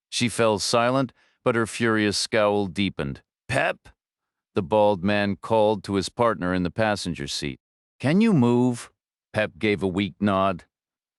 She fell silent, but her furious scowl deepened. "Pep?" the bald man called to his partner in the passenger seat. "Can you move?" Pep gave a weak nod.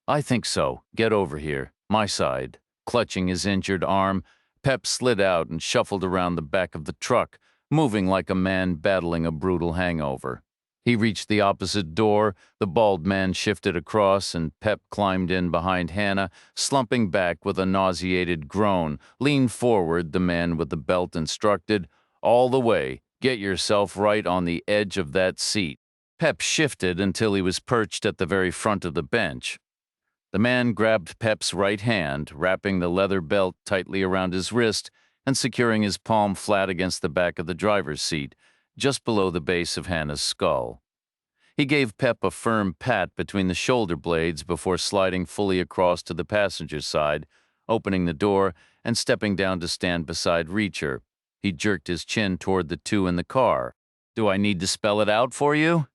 "I think so. Get over here. My side." Clutching his injured arm, Pep slid out and shuffled around the back of the truck, moving like a man battling a brutal hangover. He reached the opposite door, the bald man shifted across, and Pep climbed in behind Hannah, slumping back with a nauseated groan. "Lean forward," the man with the belt instructed. "All the way. Get yourself right on the edge of that seat." Pep shifted until he was perched at the very front of the bench. The man grabbed Pep's right hand, wrapping the leather belt tightly around his wrist and securing his palm flat against the back of the driver's seat, just below the base of Hannah's skull. He gave Pep a firm pat between the shoulder blades before sliding fully across to the passenger side, opening the door and stepping down to stand beside Reacher. He jerked his chin toward the two in the car. "Do I need to spell it out for you?"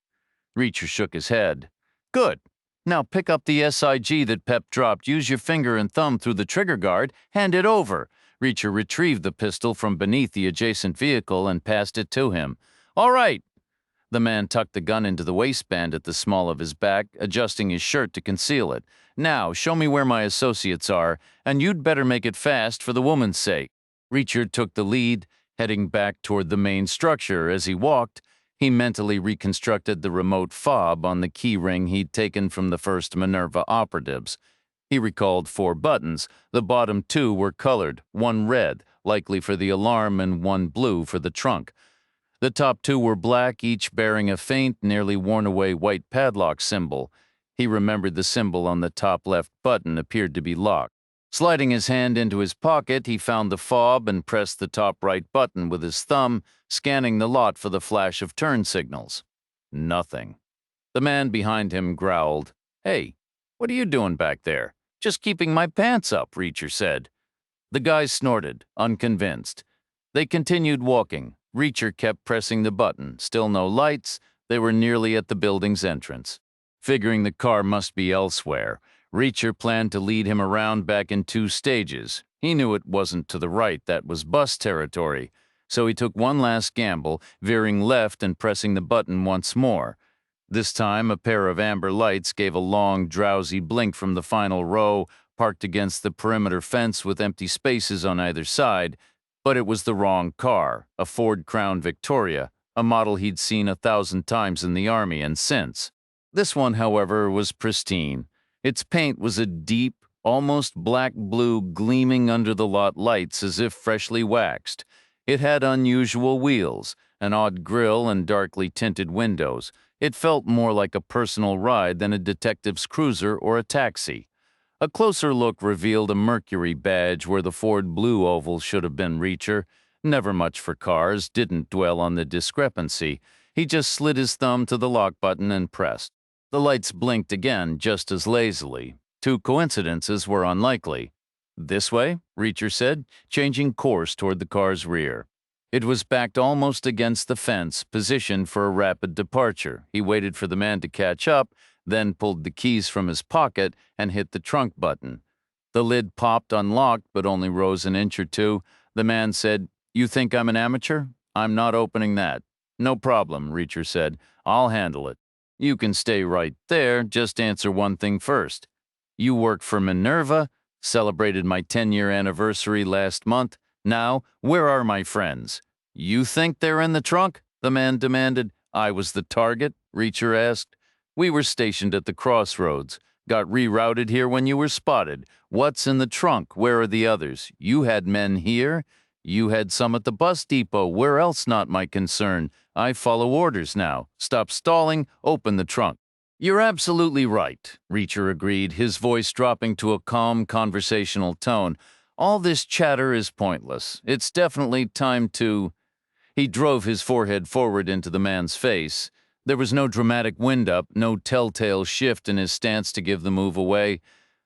Reacher shook his head. "Good. Now pick up the SIG that Pep dropped. Use your finger and thumb through the trigger guard. Hand it over." Reacher retrieved the pistol from beneath the adjacent vehicle and passed it to him. "All right." The man tucked the gun into the waistband at the small of his back, adjusting his shirt to conceal it. "Now, show me where my associates are, and you'd better make it fast for the woman's sake." Reacher took the lead, heading back toward the main structure. As he walked, he mentally reconstructed the remote fob on the key ring he'd taken from the first Minerva operatives. He recalled 4 buttons. The bottom 2 were colored, one red, likely for the alarm, and one blue for the trunk. The top 2 were black, each bearing a faint, nearly worn-away white padlock symbol. He remembered the symbol on the top left button appeared to be locked. Sliding his hand into his pocket, he found the fob and pressed the top right button with his thumb, scanning the lot for the flash of turn signals. Nothing. The man behind him growled. "Hey, what are you doing back there?" "Just keeping my pants up," Reacher said. The guy snorted, unconvinced. They continued walking. Reacher kept pressing the button. Still no lights. They were nearly at the building's entrance. Figuring the car must be elsewhere, Reacher planned to lead him around back in 2 stages. He knew it wasn't to the right, that was bus territory. So he took one last gamble, veering left and pressing the button once more. This time, a pair of amber lights gave a long, drowsy blink from the final row, parked against the perimeter fence with empty spaces on either side. But it was the wrong car, a Ford Crown Victoria, a model he'd seen 1,000 times in the Army and since. This one, however, was pristine. Its paint was a deep, almost black blue, gleaming under the lot lights as if freshly waxed. It had unusual wheels, an odd grille, and darkly tinted windows. It felt more like a personal ride than a detective's cruiser or a taxi. A closer look revealed a Mercury badge where the Ford Blue oval should have been Reacher. Never much for cars, didn't dwell on the discrepancy. He just slid his thumb to the lock button and pressed. The lights blinked again just as lazily. Two coincidences were unlikely. "This way," Reacher said, changing course toward the car's rear. It was backed almost against the fence, positioned for a rapid departure. He waited for the man to catch up, then pulled the keys from his pocket and hit the trunk button. The lid popped unlocked, but only rose an inch or two. The man said, "You think I'm an amateur? I'm not opening that." "No problem," Reacher said. "I'll handle it." "You can stay right there. Just answer one thing first. You work for Minerva? Celebrated my 10-year anniversary last month. Now, where are my friends?" "You think they're in the trunk?" the man demanded. "I was the target?" Reacher asked. "We were stationed at the crossroads. Got rerouted here when you were spotted. What's in the trunk? Where are the others? You had men here? You had some at the bus depot. Where else? Not my concern. I follow orders now. Stop stalling. Open the trunk." "You're absolutely right," Reacher agreed, his voice dropping to a calm conversational tone. "All this chatter is pointless. It's definitely time to—" He drove his forehead forward into the man's face. There was no dramatic wind-up, no telltale shift in his stance to give the move away.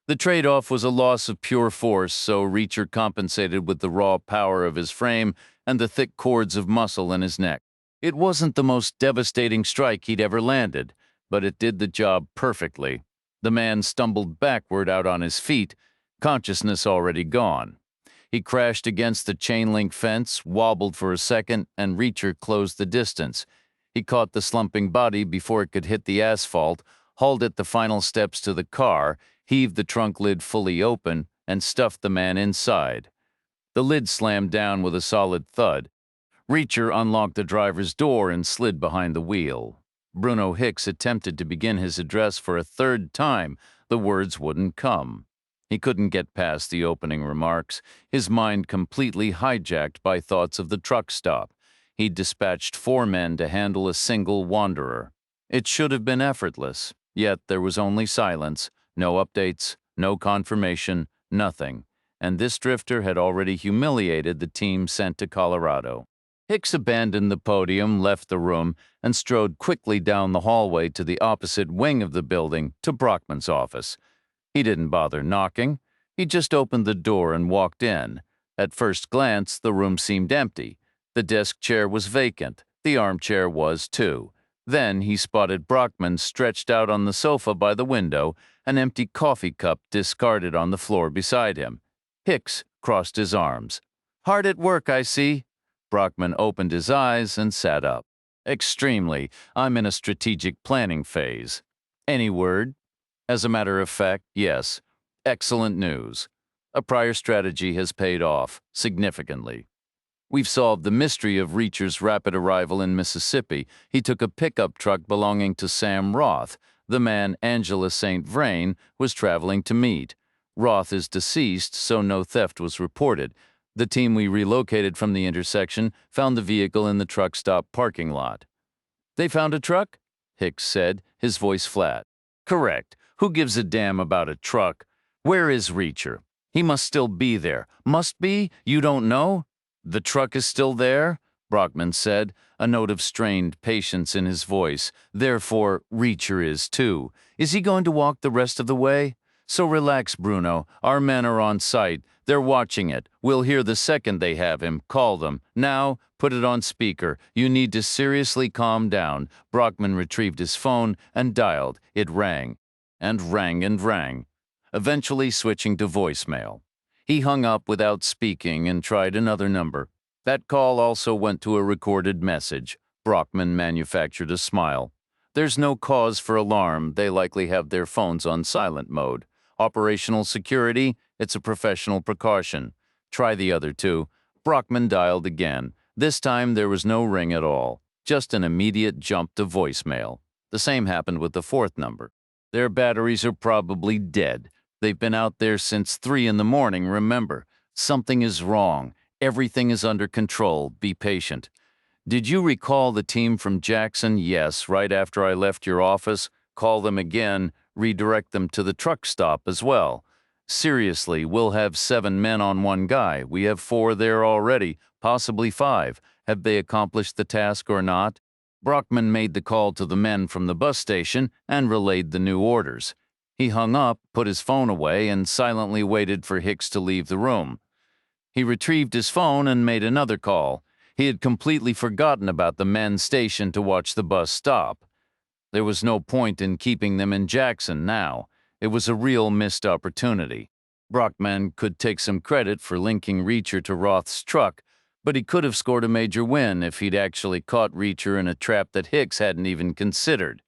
The trade-off was a loss of pure force, so Reacher compensated with the raw power of his frame and the thick cords of muscle in his neck. It wasn't the most devastating strike he'd ever landed, but it did the job perfectly. The man stumbled backward out on his feet, consciousness already gone. He crashed against the chain-link fence, wobbled for a second, and Reacher closed the distance. He caught the slumping body before it could hit the asphalt, hauled it the final steps to the car, heaved the trunk lid fully open, and stuffed the man inside. The lid slammed down with a solid thud. Reacher unlocked the driver's door and slid behind the wheel. Bruno Hicks attempted to begin his address for a third time. The words wouldn't come. He couldn't get past the opening remarks, his mind completely hijacked by thoughts of the truck stop. He'd dispatched 4 men to handle a single wanderer. It should have been effortless, yet there was only silence, no updates, no confirmation, nothing. And this drifter had already humiliated the team sent to Colorado. Hicks abandoned the podium, left the room, and strode quickly down the hallway to the opposite wing of the building to Brockman's office. He didn't bother knocking. He just opened the door and walked in. At first glance, the room seemed empty. The desk chair was vacant. The armchair was, too. Then he spotted Brockman stretched out on the sofa by the window, an empty coffee cup discarded on the floor beside him. Hicks crossed his arms. "Hard at work, I see." Brockman opened his eyes and sat up. "Extremely. I'm in a strategic planning phase." "Any word?" "As a matter of fact, yes. Excellent news. A prior strategy has paid off, significantly. We've solved the mystery of Reacher's rapid arrival in Mississippi. He took a pickup truck belonging to Sam Roth, the man Angela St. Vrain was traveling to meet. Roth is deceased, so no theft was reported. The team we relocated from the intersection found the vehicle in the truck stop parking lot." "They found a truck?" Hicks said, his voice flat. "Correct. Who gives a damn about a truck? Where is Reacher? He must still be there. Must be? You don't know?" "The truck is still there?" Brockman said, a note of strained patience in his voice. "Therefore, Reacher is too. Is he going to walk the rest of the way? So relax, Bruno. Our men are on site. They're watching it. We'll hear the second they have him. Call them. Now, put it on speaker. You need to seriously calm down." Brockman retrieved his phone and dialed. It rang. And rang and rang, eventually switching to voicemail. He hung up without speaking and tried another number. That call also went to a recorded message. Brockman manufactured a smile. "There's no cause for alarm. They likely have their phones on silent mode. Operational security, it's a professional precaution. Try the other two." Brockman dialed again. This time there was no ring at all, just an immediate jump to voicemail. The same happened with the 4th number. "Their batteries are probably dead. They've been out there since 3 in the morning, remember. Something is wrong. Everything is under control. Be patient." "Did you recall the team from Jackson?" "Yes, right after I left your office. Call them again. Redirect them to the truck stop as well." Seriously, we'll have 7 men on one guy. We have 4 there already, possibly 5. Have they accomplished the task or not? Brockman made the call to the men from the bus station and relayed the new orders. He hung up, put his phone away, and silently waited for Hicks to leave the room. He retrieved his phone and made another call. He had completely forgotten about the men stationed to watch the bus stop. There was no point in keeping them in Jackson now. It was a real missed opportunity. Brockman could take some credit for linking Reacher to Roth's truck, but he could have scored a major win if he'd actually caught Reacher in a trap that Hicks hadn't even considered.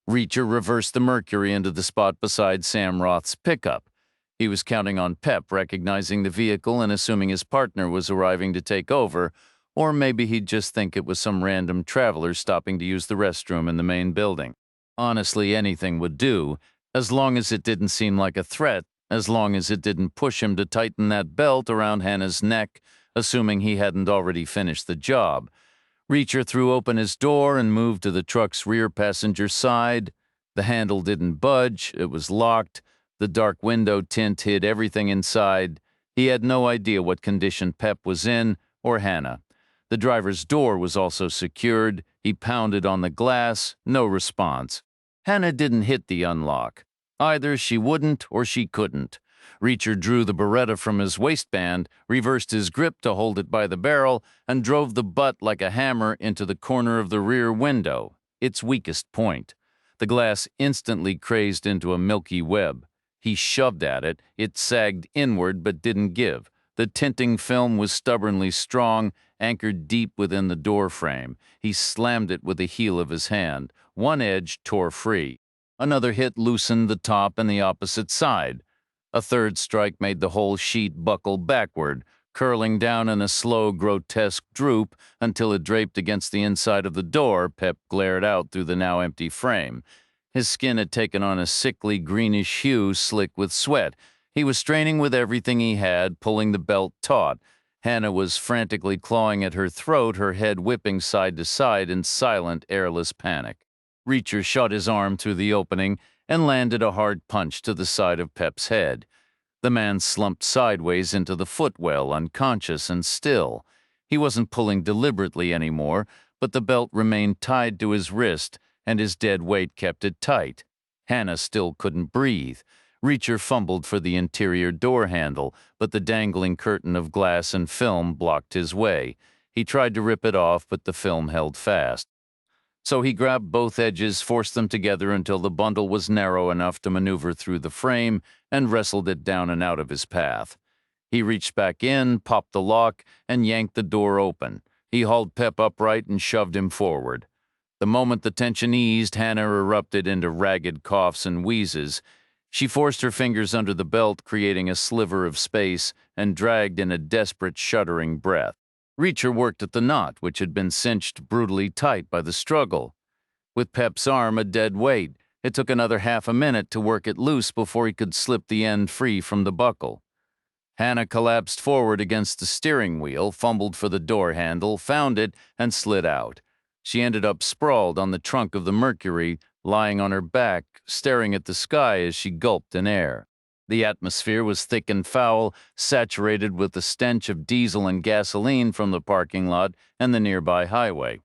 Reacher reversed the Mercury into the spot beside Sam Roth's pickup. He was counting on Pep recognizing the vehicle and assuming his partner was arriving to take over, or maybe he'd just think it was some random traveler stopping to use the restroom in the main building. Honestly, anything would do, as long as it didn't seem like a threat, as long as it didn't push him to tighten that belt around Hannah's neck, assuming he hadn't already finished the job. Reacher threw open his door and moved to the truck's rear passenger side. The handle didn't budge, it was locked. The dark window tint hid everything inside. He had no idea what condition Pep was in, or Hannah. The driver's door was also secured. He pounded on the glass, no response. Hannah didn't hit the unlock. Either she wouldn't or she couldn't. Reacher drew the Beretta from his waistband, reversed his grip to hold it by the barrel, and drove the butt like a hammer into the corner of the rear window, its weakest point. The glass instantly crazed into a milky web. He shoved at it. It sagged inward but didn't give. The tinting film was stubbornly strong, anchored deep within the door frame. He slammed it with the heel of his hand. One edge tore free. Another hit loosened the top and the opposite side. A third strike made the whole sheet buckle backward, curling down in a slow, grotesque droop until it draped against the inside of the door. Pep glared out through the now empty frame. His skin had taken on a sickly greenish hue, slick with sweat. He was straining with everything he had, pulling the belt taut. Hannah was frantically clawing at her throat, her head whipping side to side in silent, airless panic. Reacher shot his arm through the opening and landed a hard punch to the side of Pep's head. The man slumped sideways into the footwell, unconscious and still. He wasn't pulling deliberately anymore, but the belt remained tied to his wrist, and his dead weight kept it tight. Hannah still couldn't breathe. Reacher fumbled for the interior door handle, but the dangling curtain of glass and film blocked his way. He tried to rip it off, but the film held fast. So he grabbed both edges, forced them together until the bundle was narrow enough to maneuver through the frame, and wrestled it down and out of his path. He reached back in, popped the lock, and yanked the door open. He hauled Pep upright and shoved him forward. The moment the tension eased, Hannah erupted into ragged coughs and wheezes. She forced her fingers under the belt, creating a sliver of space, and dragged in a desperate, shuddering breath. Reacher worked at the knot, which had been cinched brutally tight by the struggle. With Pep's arm a dead weight, it took another half a minute to work it loose before he could slip the end free from the buckle. Hannah collapsed forward against the steering wheel, fumbled for the door handle, found it, and slid out. She ended up sprawled on the trunk of the Mercury, lying on her back, staring at the sky as she gulped in air. The atmosphere was thick and foul, saturated with the stench of diesel and gasoline from the parking lot and the nearby highway.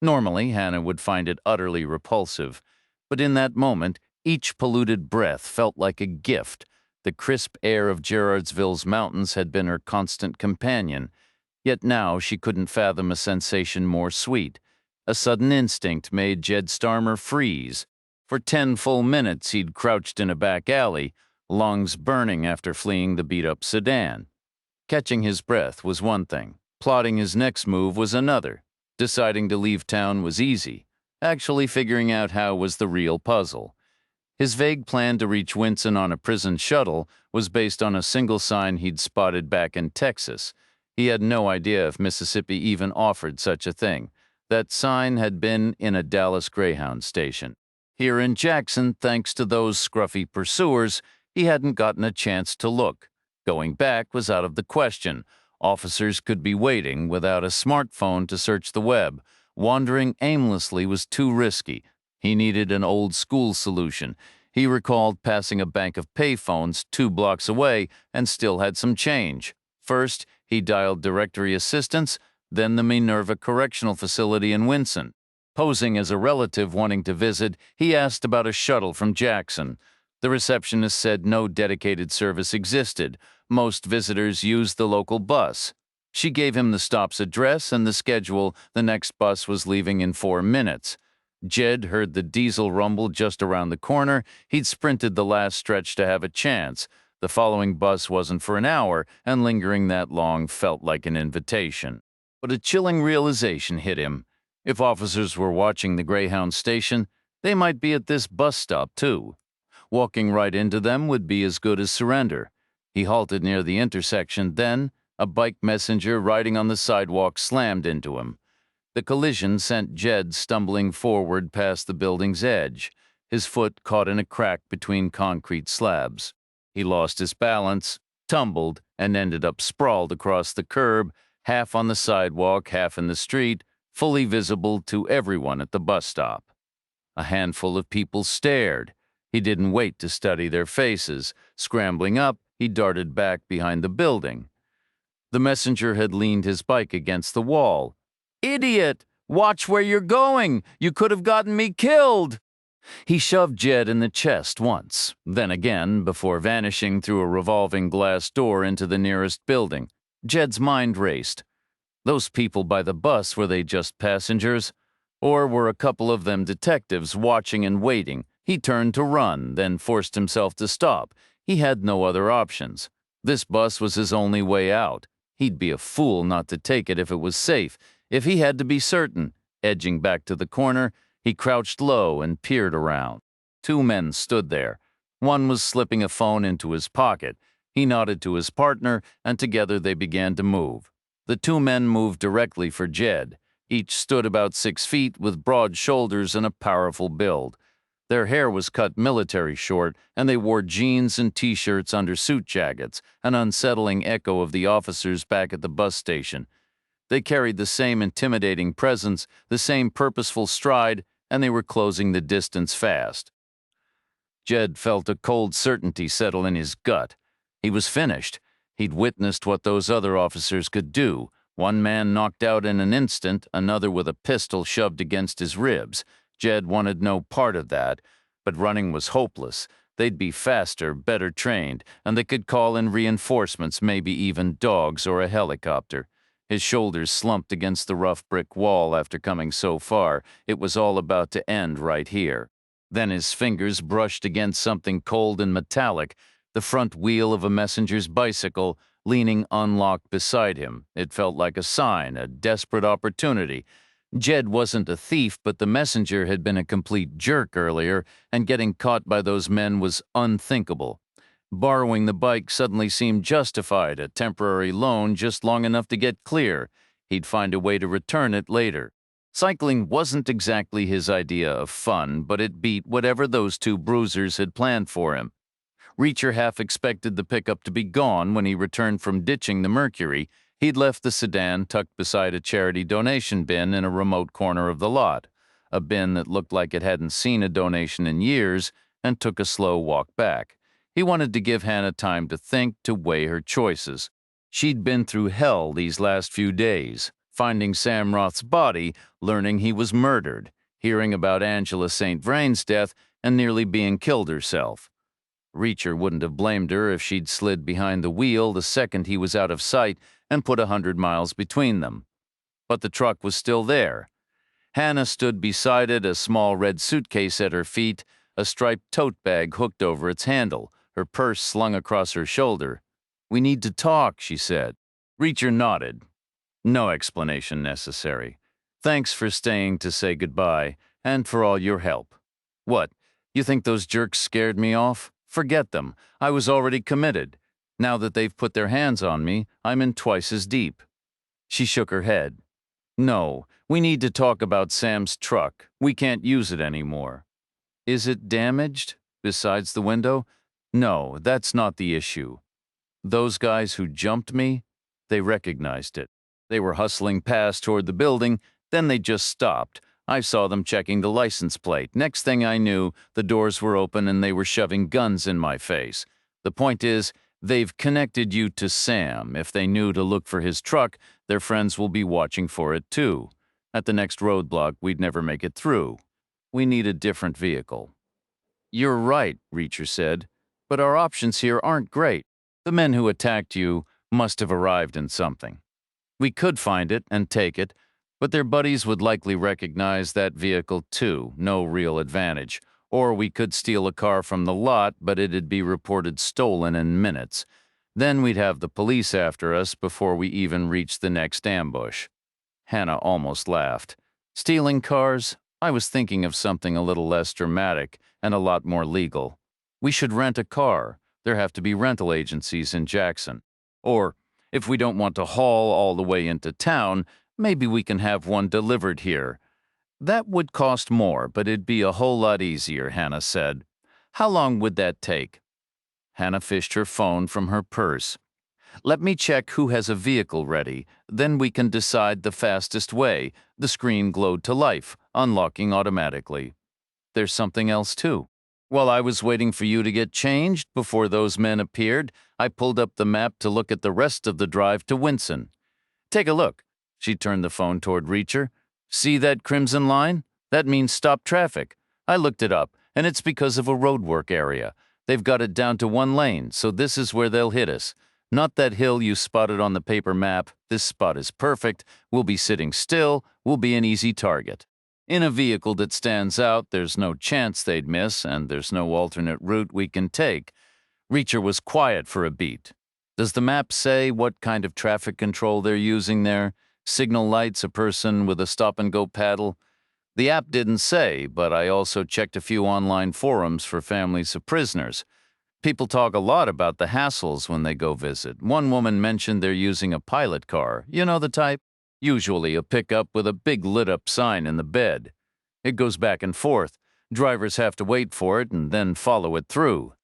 Normally, Hannah would find it utterly repulsive, but in that moment, each polluted breath felt like a gift. The crisp air of Gerardsville's mountains had been her constant companion, yet now she couldn't fathom a sensation more sweet. A sudden instinct made Jed Starmer freeze. For 10 full minutes he'd crouched in a back alley, lungs burning after fleeing the beat-up sedan. Catching his breath was one thing. Plotting his next move was another. Deciding to leave town was easy. Actually figuring out how was the real puzzle. His vague plan to reach Winson on a prison shuttle was based on a single sign he'd spotted back in Texas. He had no idea if Mississippi even offered such a thing. That sign had been in a Dallas Greyhound station. Here in Jackson, thanks to those scruffy pursuers, he hadn't gotten a chance to look. Going back was out of the question. Officers could be waiting without a smartphone to search the web. Wandering aimlessly was too risky. He needed an old-school solution. He recalled passing a bank of payphones 2 blocks away and still had some change. First, he dialed directory assistance, then the Minerva Correctional Facility in Winson. Posing as a relative wanting to visit, he asked about a shuttle from Jackson. The receptionist said no dedicated service existed. Most visitors used the local bus. She gave him the stop's address and the schedule. The next bus was leaving in 4 minutes. Jed heard the diesel rumble just around the corner. He'd sprinted the last stretch to have a chance. The following bus wasn't for an hour, and lingering that long felt like an invitation. But a chilling realization hit him. If officers were watching the Greyhound station, they might be at this bus stop too. Walking right into them would be as good as surrender. He halted near the intersection. Then, a bike messenger riding on the sidewalk slammed into him. The collision sent Jed stumbling forward past the building's edge. His foot caught in a crack between concrete slabs. He lost his balance, tumbled, and ended up sprawled across the curb, half on the sidewalk, half in the street, fully visible to everyone at the bus stop. A handful of people stared. He didn't wait to study their faces. Scrambling up, he darted back behind the building. The messenger had leaned his bike against the wall. "Idiot! Watch where you're going! You could have gotten me killed!" He shoved Jed in the chest once, then again before vanishing through a revolving glass door into the nearest building. Jed's mind raced. Those people by the bus, were they just passengers? Or were a couple of them detectives watching and waiting? He turned to run, then forced himself to stop. He had no other options. This bus was his only way out. He'd be a fool not to take it if it was safe, if he had to be certain. Edging back to the corner, he crouched low and peered around. 2 men stood there. One was slipping a phone into his pocket. He nodded to his partner, and together they began to move. The 2 men moved directly for Jed. Each stood about 6 feet with broad shoulders and a powerful build. Their hair was cut military short, and they wore jeans and T-shirts under suit jackets, an unsettling echo of the officers back at the bus station. They carried the same intimidating presence, the same purposeful stride, and they were closing the distance fast. Jed felt a cold certainty settle in his gut. He was finished. He'd witnessed what those other officers could do. One man knocked out in an instant, another with a pistol shoved against his ribs. Jed wanted no part of that, but running was hopeless. They'd be faster, better trained, and they could call in reinforcements, maybe even dogs or a helicopter. His shoulders slumped against the rough brick wall after coming so far. It was all about to end right here. Then his fingers brushed against something cold and metallic, the front wheel of a messenger's bicycle, leaning unlocked beside him. It felt like a sign, a desperate opportunity. Jed wasn't a thief, but the messenger had been a complete jerk earlier, and getting caught by those men was unthinkable. Borrowing the bike suddenly seemed justified, a temporary loan just long enough to get clear. He'd find a way to return it later. Cycling wasn't exactly his idea of fun, but it beat whatever those 2 bruisers had planned for him. Reacher half expected the pickup to be gone when he returned from ditching the Mercury. He'd left the sedan tucked beside a charity donation bin in a remote corner of the lot, a bin that looked like it hadn't seen a donation in years, and took a slow walk back. He wanted to give Hannah time to think, to weigh her choices. She'd been through hell these last few days, finding Sam Roth's body, learning he was murdered, hearing about Angela St. Vrain's death, and nearly being killed herself. Reacher wouldn't have blamed her if she'd slid behind the wheel the second he was out of sight and put 100 miles between them. But the truck was still there. Hannah stood beside it, a small red suitcase at her feet, a striped tote bag hooked over its handle, her purse slung across her shoulder. "We need to talk," she said. Reacher nodded. No explanation necessary. "Thanks for staying to say goodbye, and for all your help." "What, you think those jerks scared me off? Forget them. I was already committed. Now that they've put their hands on me, I'm in twice as deep." She shook her head. "No, we need to talk about Sam's truck. We can't use it anymore." "Is it damaged? Besides the window?" "No, that's not the issue. Those guys who jumped me, they recognized it. They were hustling past toward the building, then they just stopped. I saw them checking the license plate. Next thing I knew, the doors were open and they were shoving guns in my face. The point is, they've connected you to Sam. If they knew to look for his truck, their friends will be watching for it too. At the next roadblock, we'd never make it through. We need a different vehicle. You're right, Reacher said, but our options here aren't great. The men who attacked you must have arrived in something. We could find it and take it, but their buddies would likely recognize that vehicle too, no real advantage. Or we could steal a car from the lot, but it'd be reported stolen in minutes. Then we'd have the police after us before we even reach the next ambush. Hannah almost laughed. Stealing cars? I was thinking of something a little less dramatic and a lot more legal. We should rent a car. There have to be rental agencies in Jackson. Or, if we don't want to haul all the way into town, maybe we can have one delivered here. That would cost more, but it'd be a whole lot easier, Hannah said. How long would that take? Hannah fished her phone from her purse. Let me check who has a vehicle ready, then we can decide the fastest way. The screen glowed to life, unlocking automatically. There's something else too. While I was waiting for you to get changed before those men appeared, I pulled up the map to look at the rest of the drive to Winson. Take a look. She turned the phone toward Reacher. See that crimson line? That means stop traffic. I looked it up, and it's because of a roadwork area. They've got it down to one lane, so this is where they'll hit us. Not that hill you spotted on the paper map. This spot is perfect. We'll be sitting still. We'll be an easy target. In a vehicle that stands out, there's no chance they'd miss, and there's no alternate route we can take. Reacher was quiet for a beat. Does the map say what kind of traffic control they're using there? Signal lights, a person with a stop-and-go paddle? The app didn't say, but I also checked a few online forums for families of prisoners. People talk a lot about the hassles when they go visit. One woman mentioned they're using a pilot car. You know the type? Usually a pickup with a big lit-up sign in the bed. It goes back and forth. Drivers have to wait for it and then follow it through.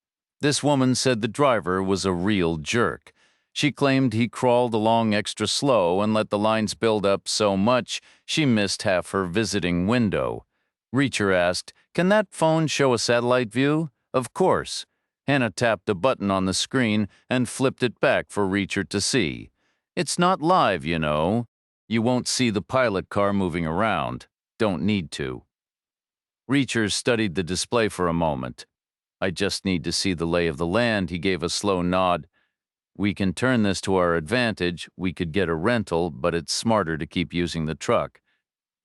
This woman said the driver was a real jerk. She claimed he crawled along extra slow and let the lines build up so much she missed half her visiting window. Reacher asked, "Can that phone show a satellite view?" "Of course." Hannah tapped a button on the screen and flipped it back for Reacher to see. "It's not live, you know. You won't see the pilot car moving around. Don't need to." Reacher studied the display for a moment. "I just need to see the lay of the land," he gave a slow nod. "We can turn this to our advantage. We could get a rental, but it's smarter to keep using the truck.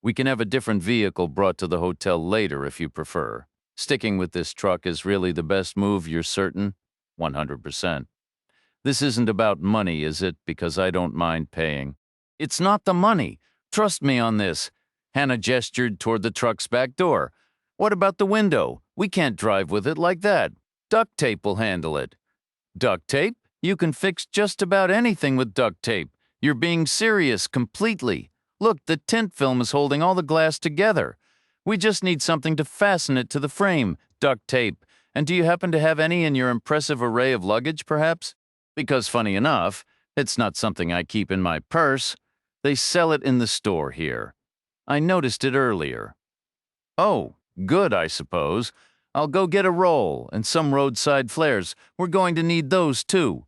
We can have a different vehicle brought to the hotel later if you prefer. Sticking with this truck is really the best move, you're certain?" 100%. "This isn't about money, is it? Because I don't mind paying." "It's not the money. Trust me on this." Hannah gestured toward the truck's back door. "What about the window? We can't drive with it like that. Duct tape will handle it." "Duct tape? You can fix just about anything with duct tape. You're being serious completely. Look, the tint film is holding all the glass together. We just need something to fasten it to the frame. Duct tape. And do you happen to have any in your impressive array of luggage, perhaps? Because, funny enough, it's not something I keep in my purse. They sell it in the store here. I noticed it earlier." "Oh, good, I suppose. I'll go get a roll and some roadside flares. We're going to need those, too."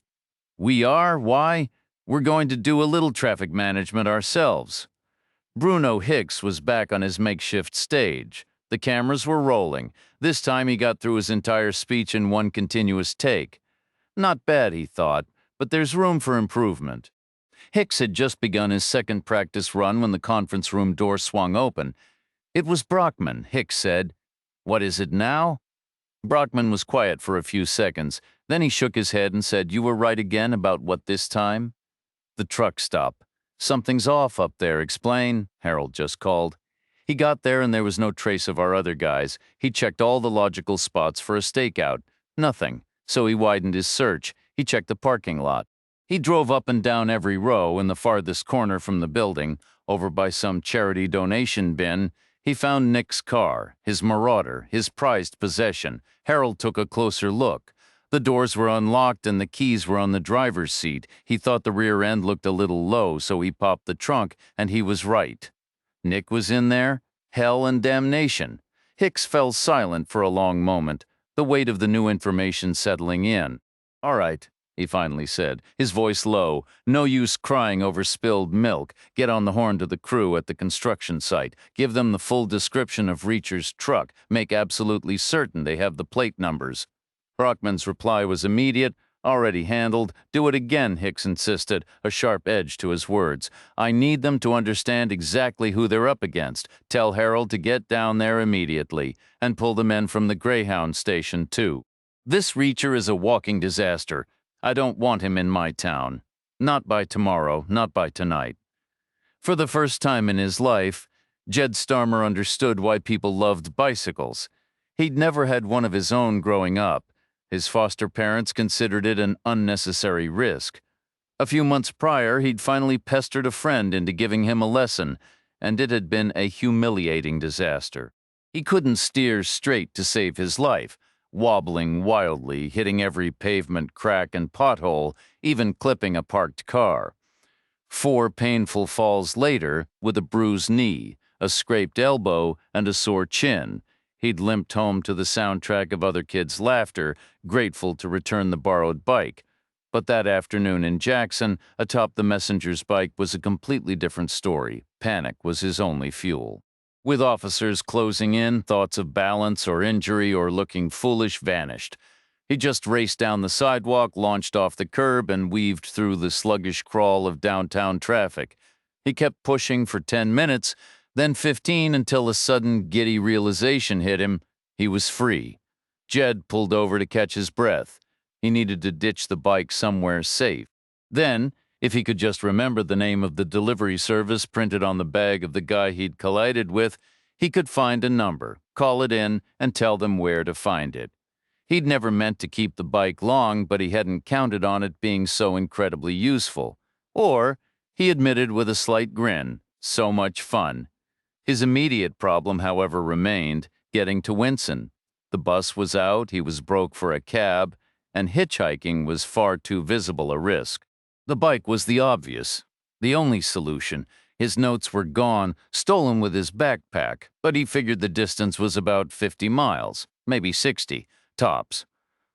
"We are? Why? We're going to do a little traffic management ourselves." Bruno Hicks was back on his makeshift stage. The cameras were rolling. This time he got through his entire speech in one continuous take. Not bad, he thought, but there's room for improvement. Hicks had just begun his second practice run when the conference room door swung open. "It was Brockman," Hicks said. "What is it now?" Brockman was quiet for a few seconds. Then he shook his head and said, "You were right again about what this time?" The truck stopped. "Something's off up there, explain," Harold just called. He got there and there was no trace of our other guys. He checked all the logical spots for a stakeout. Nothing. So he widened his search. He checked the parking lot. He drove up and down every row in the farthest corner from the building, over by some charity donation bin. He found Nick's car, his Marauder, his prized possession. Harold took a closer look. The doors were unlocked and the keys were on the driver's seat. He thought the rear end looked a little low, so he popped the trunk, and he was right. Nick was in there? Hell and damnation. Hicks fell silent for a long moment, the weight of the new information settling in. All right, he finally said, his voice low. No use crying over spilled milk. Get on the horn to the crew at the construction site. Give them the full description of Reacher's truck. Make absolutely certain they have the plate numbers. Brockman's reply was immediate. Already handled. Do it again, Hicks insisted, a sharp edge to his words. I need them to understand exactly who they're up against. Tell Harold to get down there immediately, and pull the men from the Greyhound station, too. This Reacher is a walking disaster. I don't want him in my town. Not by tomorrow, not by tonight. For the first time in his life, Jed Starmer understood why people loved bicycles. He'd never had one of his own growing up. His foster parents considered it an unnecessary risk. A few months prior, he'd finally pestered a friend into giving him a lesson, and it had been a humiliating disaster. He couldn't steer straight to save his life, wobbling wildly, hitting every pavement crack and pothole, even clipping a parked car. 4 painful falls later, with a bruised knee, a scraped elbow, and a sore chin, he'd limped home to the soundtrack of other kids' laughter, grateful to return the borrowed bike. But that afternoon in Jackson, atop the messenger's bike, was a completely different story. Panic was his only fuel. With officers closing in, thoughts of balance or injury or looking foolish vanished. He just raced down the sidewalk, launched off the curb, and weaved through the sluggish crawl of downtown traffic. He kept pushing for 10 minutes, then 15 until a sudden giddy realization hit him. He was free. Jed pulled over to catch his breath. He needed to ditch the bike somewhere safe. Then, if he could just remember the name of the delivery service printed on the bag of the guy he'd collided with, he could find a number, call it in, and tell them where to find it. He'd never meant to keep the bike long, but he hadn't counted on it being so incredibly useful. Or, he admitted with a slight grin, so much fun. His immediate problem, however, remained getting to Winson. The bus was out, he was broke for a cab, and hitchhiking was far too visible a risk. The bike was the obvious, the only solution. His notes were gone, stolen with his backpack, but he figured the distance was about 50 miles, maybe 60, tops.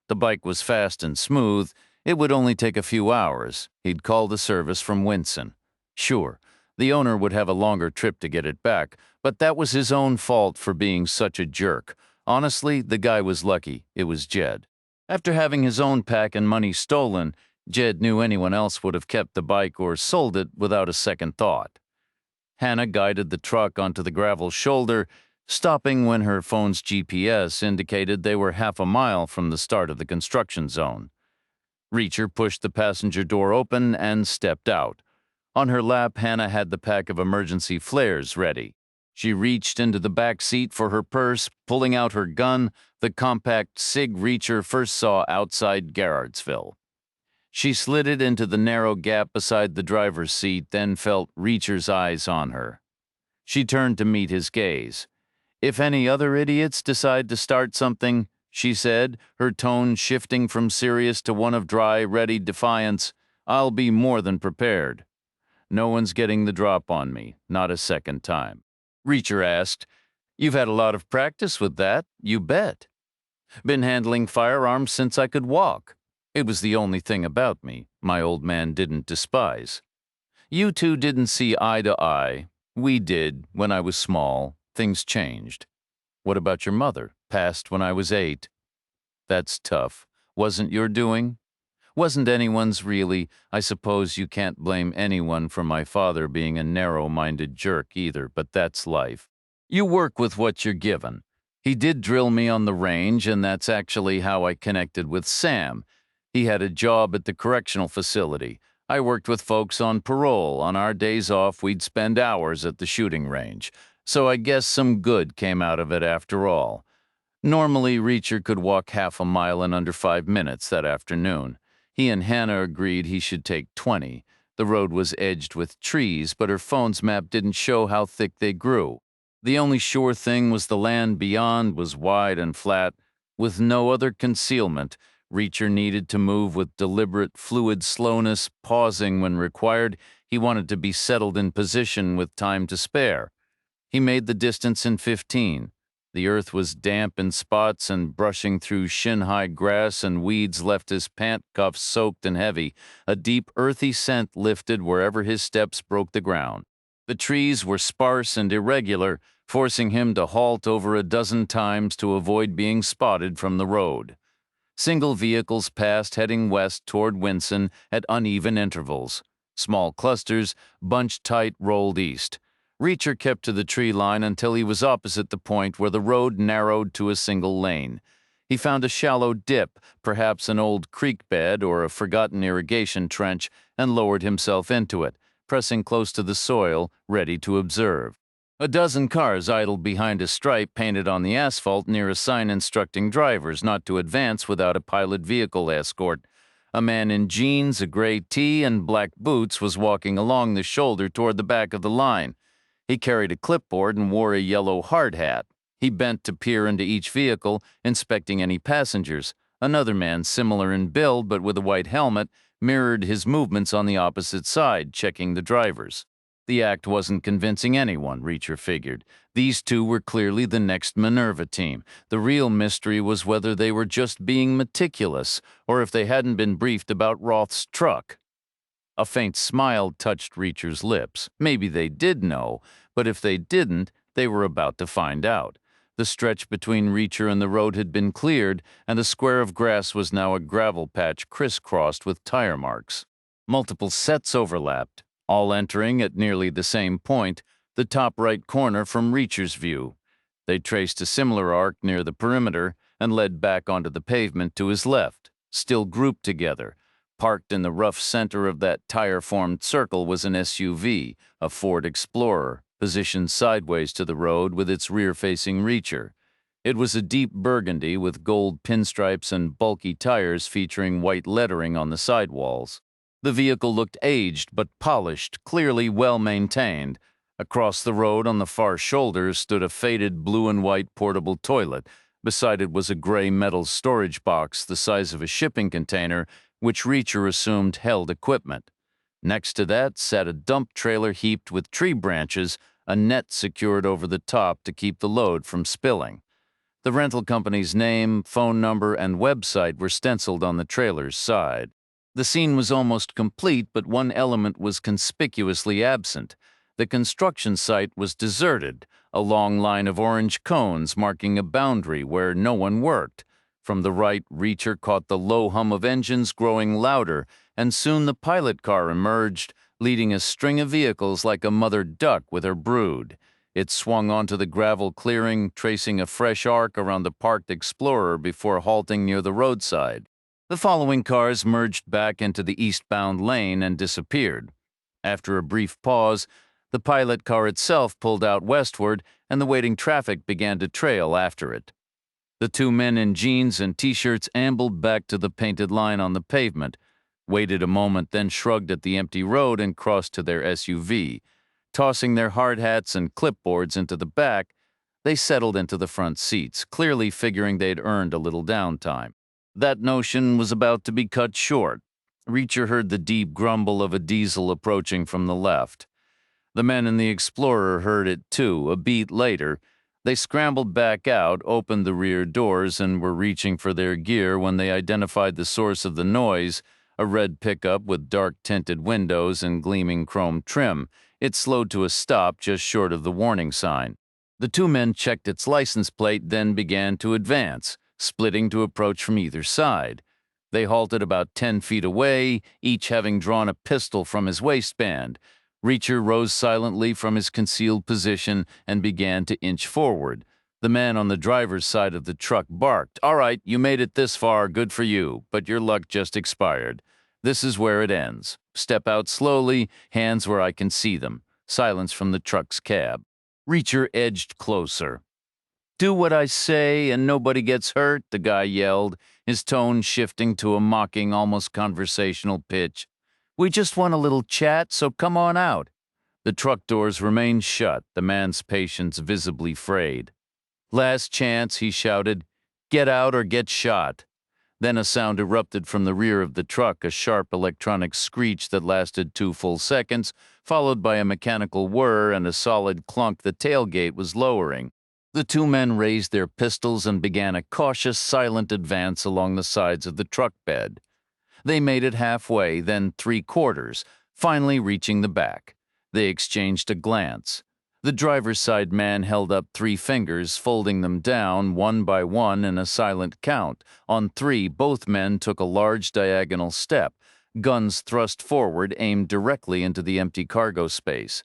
The bike was fast and smooth. It would only take a few hours. He'd call the service from Winson. Sure, the owner would have a longer trip to get it back, but that was his own fault for being such a jerk. Honestly, the guy was lucky. It was Jed. After having his own pack and money stolen, Jed knew anyone else would have kept the bike or sold it without a second thought. Hannah guided the truck onto the gravel shoulder, stopping when her phone's GPS indicated they were half a mile from the start of the construction zone. Reacher pushed the passenger door open and stepped out. On her lap, Hannah had the pack of emergency flares ready. She reached into the back seat for her purse, pulling out her gun, the compact SIG Reacher first saw outside Garrardsville. She slid it into the narrow gap beside the driver's seat, then felt Reacher's eyes on her. She turned to meet his gaze. If any other idiots decide to start something, she said, her tone shifting from serious to one of dry, ready defiance, I'll be more than prepared. No one's getting the drop on me, not a second time. Reacher asked, You've had a lot of practice with that, you bet. Been handling firearms since I could walk. It was the only thing about me my old man didn't despise. You two didn't see eye to eye. We did when I was small. Things changed. What about your mother? Passed when I was 8. That's tough. Wasn't your doing? Wasn't anyone's really. I suppose you can't blame anyone for my father being a narrow-minded jerk either, but that's life. You work with what you're given. He did drill me on the range, and that's actually how I connected with Sam. He had a job at the correctional facility. I worked with folks on parole. On our days off, we'd spend hours at the shooting range. So I guess some good came out of it after all. Normally, Reacher could walk half a mile in under 5 minutes that afternoon. He and Hannah agreed he should take 20. The road was edged with trees, but her phone's map didn't show how thick they grew. The only sure thing was the land beyond was wide and flat, with no other concealment. Reacher needed to move with deliberate, fluid slowness, pausing when required. He wanted to be settled in position with time to spare. He made the distance in 15. The earth was damp in spots, and brushing through shin-high grass and weeds left his pant cuffs soaked and heavy. A deep, earthy scent lifted wherever his steps broke the ground. The trees were sparse and irregular, forcing him to halt over a dozen times to avoid being spotted from the road. Single vehicles passed heading west toward Winson at uneven intervals. Small clusters, bunched tight, rolled east. Reacher kept to the tree line until he was opposite the point where the road narrowed to a single lane. He found a shallow dip, perhaps an old creek bed or a forgotten irrigation trench, and lowered himself into it, pressing close to the soil, ready to observe. A dozen cars idled behind a stripe painted on the asphalt near a sign instructing drivers not to advance without a pilot vehicle escort. A man in jeans, a gray tee, and black boots was walking along the shoulder toward the back of the line. He carried a clipboard and wore a yellow hard hat. He bent to peer into each vehicle, inspecting any passengers. Another man, similar in build but with a white helmet, mirrored his movements on the opposite side, checking the drivers. The act wasn't convincing anyone, Reacher figured. These two were clearly the next Minerva team. The real mystery was whether they were just being meticulous, or if they hadn't been briefed about Roth's truck. A faint smile touched Reacher's lips. Maybe they did know, but if they didn't, they were about to find out. The stretch between Reacher and the road had been cleared, and the square of grass was now a gravel patch crisscrossed with tire marks. Multiple sets overlapped, all entering at nearly the same point, the top right corner from Reacher's view. They traced a similar arc near the perimeter and led back onto the pavement to his left, still grouped together. Parked in the rough center of that tire-formed circle was an SUV, a Ford Explorer, positioned sideways to the road with its rear-facing Reacher. It was a deep burgundy with gold pinstripes and bulky tires featuring white lettering on the sidewalls. The vehicle looked aged but polished, clearly well-maintained. Across the road on the far shoulder stood a faded blue and white portable toilet. Beside it was a gray metal storage box the size of a shipping container, which Reacher assumed held equipment. Next to that sat a dump trailer heaped with tree branches, a net secured over the top to keep the load from spilling. The rental company's name, phone number, and website were stenciled on the trailer's side. The scene was almost complete, but one element was conspicuously absent. The construction site was deserted, a long line of orange cones marking a boundary where no one worked. From the right, Reacher caught the low hum of engines growing louder, and soon the pilot car emerged, leading a string of vehicles like a mother duck with her brood. It swung onto the gravel clearing, tracing a fresh arc around the parked Explorer before halting near the roadside. The following cars merged back into the eastbound lane and disappeared. After a brief pause, the pilot car itself pulled out westward, and the waiting traffic began to trail after it. The two men in jeans and T-shirts ambled back to the painted line on the pavement, waited a moment, then shrugged at the empty road and crossed to their SUV. Tossing their hard hats and clipboards into the back, they settled into the front seats, clearly figuring they'd earned a little downtime. That notion was about to be cut short. Reacher heard the deep grumble of a diesel approaching from the left. The men in the Explorer heard it too, a beat later. They scrambled back out, opened the rear doors, and were reaching for their gear when they identified the source of the noise, a red pickup with dark-tinted windows and gleaming chrome trim. It slowed to a stop just short of the warning sign. The two men checked its license plate, then began to advance, splitting to approach from either side. They halted about 10 feet away, each having drawn a pistol from his waistband. Reacher rose silently from his concealed position and began to inch forward. The man on the driver's side of the truck barked, "All right, you made it this far, good for you, but your luck just expired. This is where it ends. Step out slowly, hands where I can see them." Silence from the truck's cab. Reacher edged closer. "Do what I say and nobody gets hurt," the guy yelled, his tone shifting to a mocking, almost conversational pitch. "We just want a little chat, so come on out." The truck doors remained shut, the man's patience visibly frayed. "Last chance," he shouted. "Get out or get shot." Then a sound erupted from the rear of the truck, a sharp electronic screech that lasted 2 full seconds, followed by a mechanical whir and a solid clunk the tailgate was lowering. The two men raised their pistols and began a cautious, silent advance along the sides of the truck bed. They made it halfway, then 3/4, finally reaching the back. They exchanged a glance. The driver's side man held up 3 fingers, folding them down one by one in a silent count. On 3, both men took a large diagonal step, guns thrust forward, aimed directly into the empty cargo space.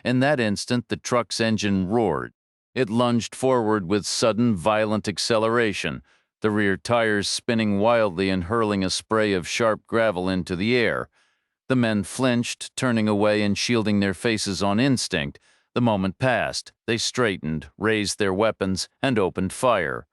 In that instant, the truck's engine roared. It lunged forward with sudden, violent acceleration, the rear tires spinning wildly and hurling a spray of sharp gravel into the air. The men flinched, turning away and shielding their faces on instinct. The moment passed. They straightened, raised their weapons, and opened fire.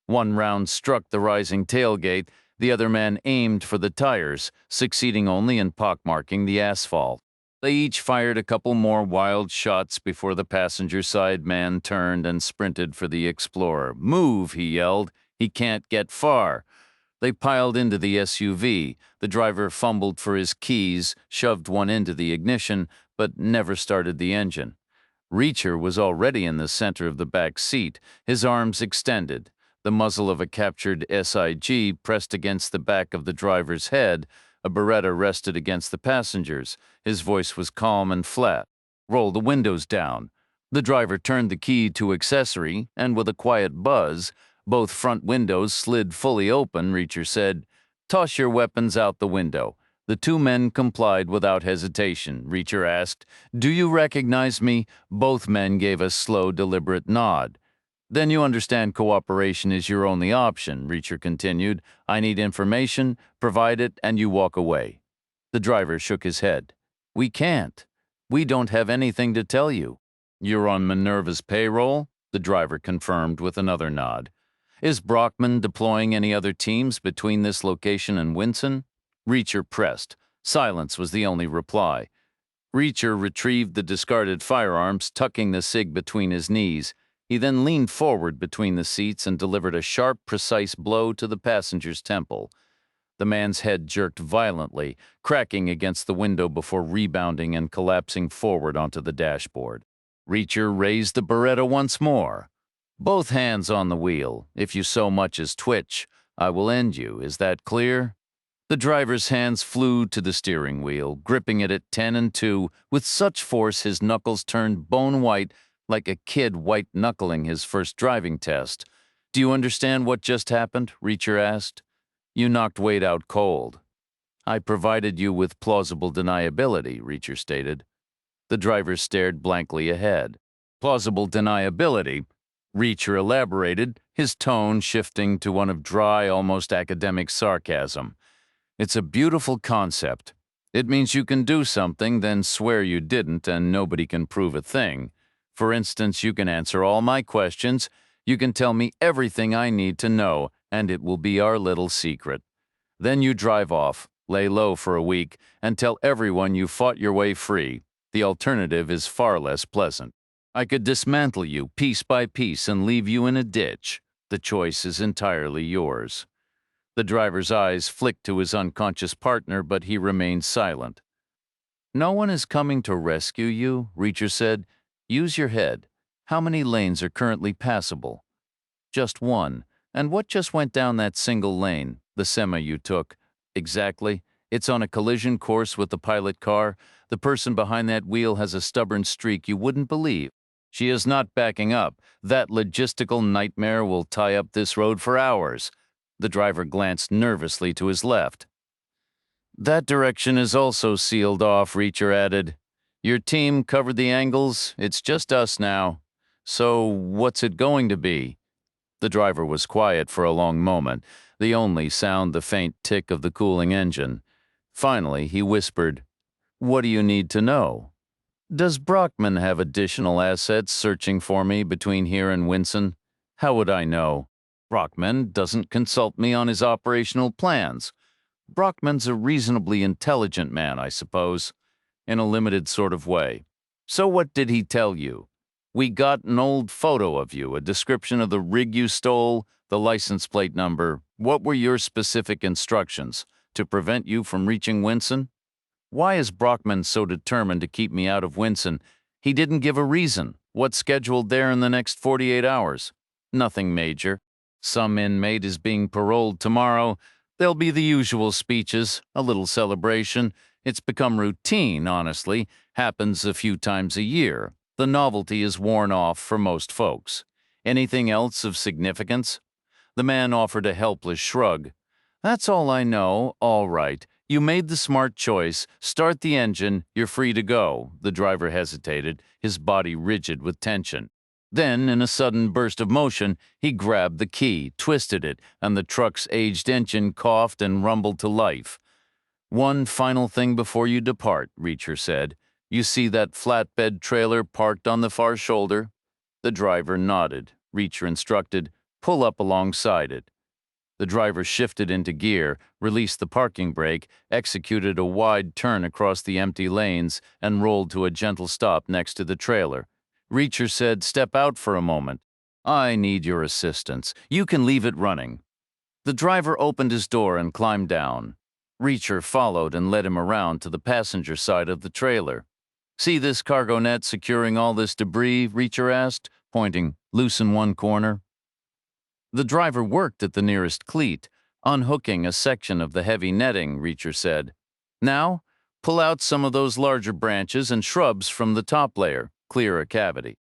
One round struck the rising tailgate. The other man aimed for the tires, succeeding only in pockmarking the asphalt. They each fired a couple more wild shots before the passenger side man turned and sprinted for the Explorer. "Move," he yelled. "He can't get far." They piled into the SUV. The driver fumbled for his keys, shoved one into the ignition, but never started the engine. Reacher was already in the center of the back seat, his arms extended. The muzzle of a captured SIG pressed against the back of the driver's head. A Beretta rested against the passenger's. His voice was calm and flat. "Roll the windows down." The driver turned the key to accessory, and with a quiet buzz, both front windows slid fully open. Reacher said, "Toss your weapons out the window." The two men complied without hesitation. Reacher asked, "Do you recognize me?" Both men gave a slow, deliberate nod. "Then you understand cooperation is your only option," Reacher continued. "I need information, provide it, and you walk away." The driver shook his head. "We can't. We don't have anything to tell you." "You're on Minerva's payroll?" the driver confirmed with another nod. "Is Brockman deploying any other teams between this location and Winson?" Reacher pressed. Silence was the only reply. Reacher retrieved the discarded firearms, tucking the SIG between his knees. He then leaned forward between the seats and delivered a sharp, precise blow to the passenger's temple. The man's head jerked violently, cracking against the window before rebounding and collapsing forward onto the dashboard. Reacher raised the Beretta once more. "Both hands on the wheel. If you so much as twitch, I will end you. Is that clear?" The driver's hands flew to the steering wheel, gripping it at 10 and 2 with such force his knuckles turned bone white, like a kid white-knuckling his first driving test. "Do you understand what just happened?" Reacher asked. "You knocked Wade out cold." "I provided you with plausible deniability," Reacher stated. The driver stared blankly ahead. "Plausible deniability?" Reacher elaborated, his tone shifting to one of dry, almost academic sarcasm. "It's a beautiful concept. It means you can do something, then swear you didn't, and nobody can prove a thing. For instance, you can answer all my questions, you can tell me everything I need to know, and it will be our little secret. Then you drive off, lay low for a week, and tell everyone you fought your way free. The alternative is far less pleasant. I could dismantle you piece by piece and leave you in a ditch. The choice is entirely yours." The driver's eyes flicked to his unconscious partner, but he remained silent. "No one is coming to rescue you," Reacher said. "Use your head. How many lanes are currently passable?" "Just one. And what just went down that single lane, the semi you took?" "Exactly. It's on a collision course with the pilot car. The person behind that wheel has a stubborn streak you wouldn't believe. She is not backing up. That logistical nightmare will tie up this road for hours." The driver glanced nervously to his left. "That direction is also sealed off," Reacher added. "Your team covered the angles. It's just us now. So what's it going to be?" The driver was quiet for a long moment, the only sound the faint tick of the cooling engine. Finally, he whispered, "What do you need to know?" "Does Brockman have additional assets searching for me between here and Winson?" "How would I know? Brockman doesn't consult me on his operational plans. Brockman's a reasonably intelligent man, I suppose, in a limited sort of way. So what did he tell you?" "We got an old photo of you, a description of the rig you stole, the license plate number. What were your specific instructions to prevent you from reaching Winson? Why is Brockman so determined to keep me out of Winson? He didn't give a reason. What's scheduled there in the next 48 hours? Nothing major. Some inmate is being paroled tomorrow. There'll be the usual speeches, a little celebration. It's become routine, honestly. Happens a few times a year. The novelty is worn off for most folks. Anything else of significance? The man offered a helpless shrug. That's all I know. All right. You made the smart choice. Start the engine. You're free to go. The driver hesitated, his body rigid with tension. Then, in a sudden burst of motion, he grabbed the key, twisted it, and the truck's aged engine coughed and rumbled to life. One final thing before you depart, Reacher said. You see that flatbed trailer parked on the far shoulder? The driver nodded. Reacher instructed, pull up alongside it. The driver shifted into gear, released the parking brake, executed a wide turn across the empty lanes, and rolled to a gentle stop next to the trailer. Reacher said, step out for a moment. I need your assistance. You can leave it running. The driver opened his door and climbed down. Reacher followed and led him around to the passenger side of the trailer. See this cargo net securing all this debris? Reacher asked, pointing. Loosen one corner. The driver worked at the nearest cleat, unhooking a section of the heavy netting, Reacher said. Now, pull out some of those larger branches and shrubs from the top layer, clear a cavity.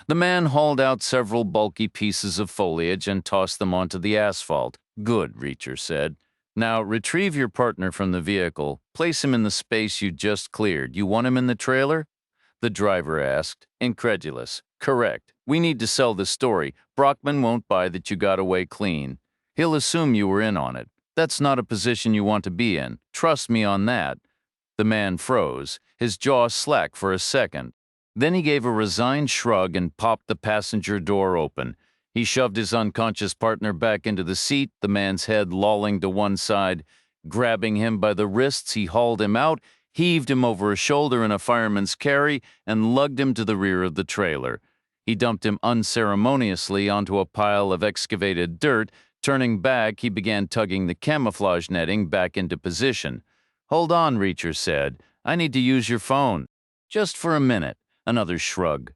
The man hauled out several bulky pieces of foliage and tossed them onto the asphalt. Good, Reacher said. Now, retrieve your partner from the vehicle. Place him in the space you just cleared. You want him in the trailer? The driver asked, incredulous. Correct. We need to sell this story. Brockman won't buy that you got away clean. He'll assume you were in on it. That's not a position you want to be in. Trust me on that. The man froze, his jaw slack for a second. Then he gave a resigned shrug and popped the passenger door open. He shoved his unconscious partner back into the seat, the man's head lolling to one side. Grabbing him by the wrists, he hauled him out, heaved him over a shoulder in a fireman's carry, and lugged him to the rear of the trailer. He dumped him unceremoniously onto a pile of excavated dirt. Turning back, he began tugging the camouflage netting back into position. Hold on, Reacher said. I need to use your phone. Just for a minute. Another shrug.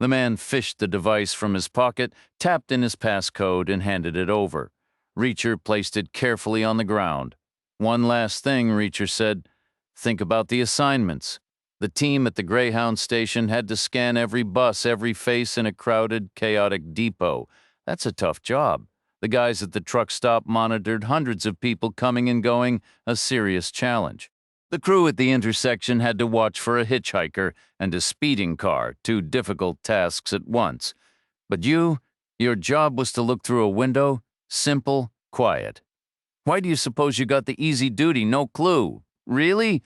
The man fished the device from his pocket, tapped in his passcode, and handed it over. Reacher placed it carefully on the ground. One last thing, Reacher said. Think about the assignments. The team at the Greyhound station had to scan every bus, every face in a crowded, chaotic depot. That's a tough job. The guys at the truck stop monitored hundreds of people coming and going, a serious challenge. The crew at the intersection had to watch for a hitchhiker and a speeding car, two difficult tasks at once. But your job was to look through a window, simple, quiet. Why do you suppose you got the easy duty? No clue. Really?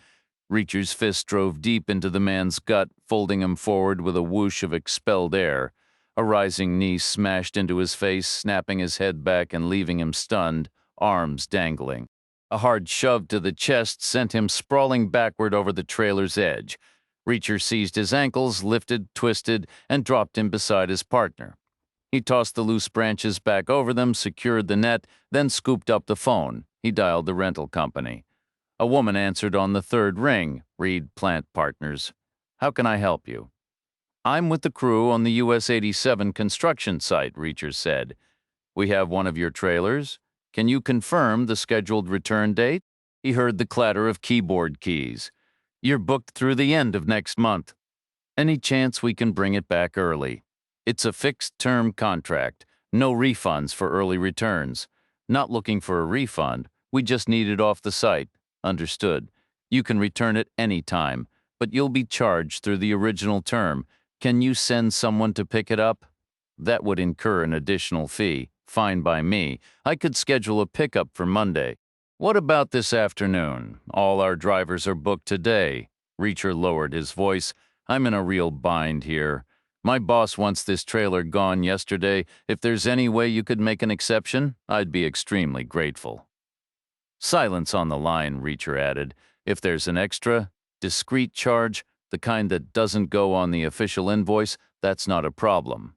Reacher's fist drove deep into the man's gut, folding him forward with a whoosh of expelled air. A rising knee smashed into his face, snapping his head back and leaving him stunned, arms dangling. A hard shove to the chest sent him sprawling backward over the trailer's edge. Reacher seized his ankles, lifted, twisted, and dropped him beside his partner. He tossed the loose branches back over them, secured the net, then scooped up the phone. He dialed the rental company. A woman answered on the third ring. Reed Plant Partners. How can I help you? I'm with the crew on the US 87 construction site, Reacher said. We have one of your trailers. Can you confirm the scheduled return date? He heard the clatter of keyboard keys. You're booked through the end of next month. Any chance we can bring it back early? It's a fixed-term contract. No refunds for early returns. Not looking for a refund. We just need it off the site. Understood. You can return it any time, but you'll be charged through the original term. Can you send someone to pick it up? That would incur an additional fee. Fine by me. I could schedule a pickup for Monday. What about this afternoon? All our drivers are booked today. Reacher lowered his voice. I'm in a real bind here. My boss wants this trailer gone yesterday. If there's any way you could make an exception, I'd be extremely grateful. Silence on the line, Reacher added. If there's an extra, discreet charge, the kind that doesn't go on the official invoice, that's not a problem.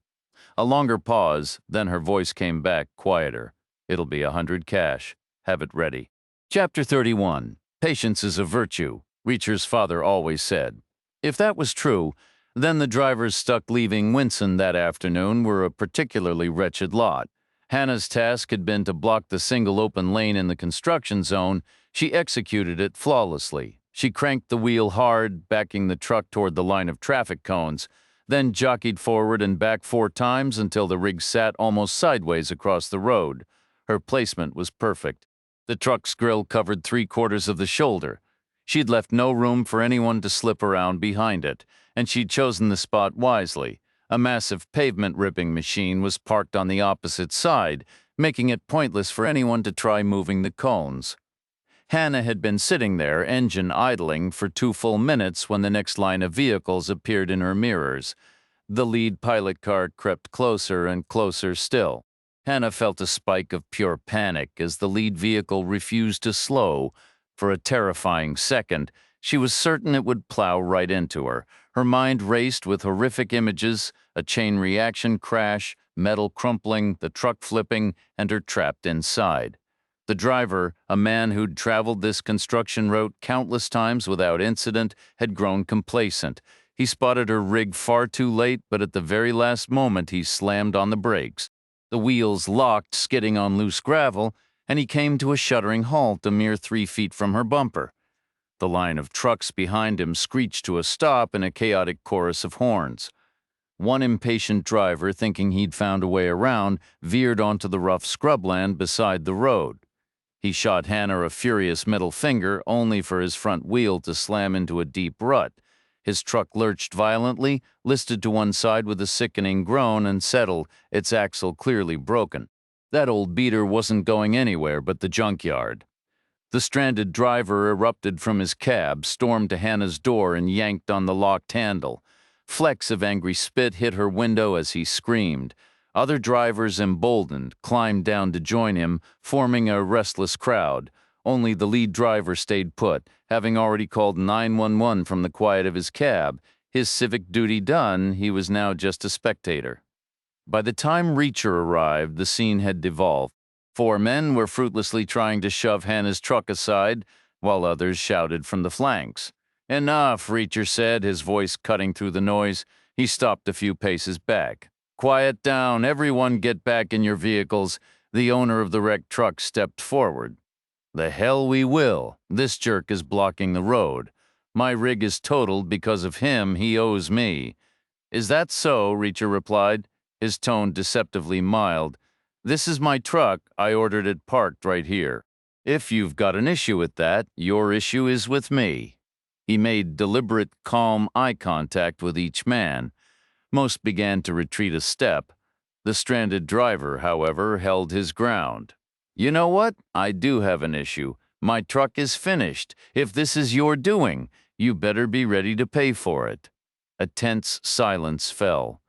A longer pause, then her voice came back, quieter. It'll be 100 cash. Have it ready. Chapter 31. Patience is a virtue, Reacher's father always said. If that was true, then the drivers stuck leaving Winson that afternoon were a particularly wretched lot. Hannah's task had been to block the single open lane in the construction zone. She executed it flawlessly. She cranked the wheel hard, backing the truck toward the line of traffic cones, then jockeyed forward and back 4 times until the rig sat almost sideways across the road. Her placement was perfect. The truck's grill covered 3/4 of the shoulder. She'd left no room for anyone to slip around behind it, and she'd chosen the spot wisely. A massive pavement-ripping machine was parked on the opposite side, making it pointless for anyone to try moving the cones. Hannah had been sitting there, engine idling, for 2 full minutes when the next line of vehicles appeared in her mirrors. The lead pilot car crept closer and closer still. Hannah felt a spike of pure panic as the lead vehicle refused to slow. For a terrifying second, she was certain it would plow right into her. Her mind raced with horrific images, a chain reaction crash, metal crumpling, the truck flipping, and her trapped inside. The driver, a man who'd traveled this construction route countless times without incident, had grown complacent. He spotted her rig far too late, but at the very last moment he slammed on the brakes. The wheels locked, skidding on loose gravel, and he came to a shuddering halt a mere 3 feet from her bumper. The line of trucks behind him screeched to a stop in a chaotic chorus of horns. One impatient driver, thinking he'd found a way around, veered onto the rough scrubland beside the road. He shot Hannah a furious middle finger, only for his front wheel to slam into a deep rut. His truck lurched violently, listed to one side with a sickening groan, and settled, its axle clearly broken. That old beater wasn't going anywhere but the junkyard. The stranded driver erupted from his cab, stormed to Hannah's door, and yanked on the locked handle. Flecks of angry spit hit her window as he screamed. Other drivers, emboldened, climbed down to join him, forming a restless crowd. Only the lead driver stayed put, having already called 911 from the quiet of his cab. His civic duty done, he was now just a spectator. By the time Reacher arrived, the scene had devolved. 4 men were fruitlessly trying to shove Hannah's truck aside, while others shouted from the flanks. "Enough," Reacher said, his voice cutting through the noise. He stopped a few paces back. "Quiet down. Everyone get back in your vehicles." The owner of the wrecked truck stepped forward. "The hell we will. This jerk is blocking the road. My rig is totaled because of him. He owes me." "Is that so?" Reacher replied, his tone deceptively mild. "This is my truck. I ordered it parked right here. If you've got an issue with that, your issue is with me." He made deliberate, calm eye contact with each man. Most began to retreat a step. The stranded driver, however, held his ground. "You know what? I do have an issue. My truck is finished. If this is your doing, you better be ready to pay for it." A tense silence fell.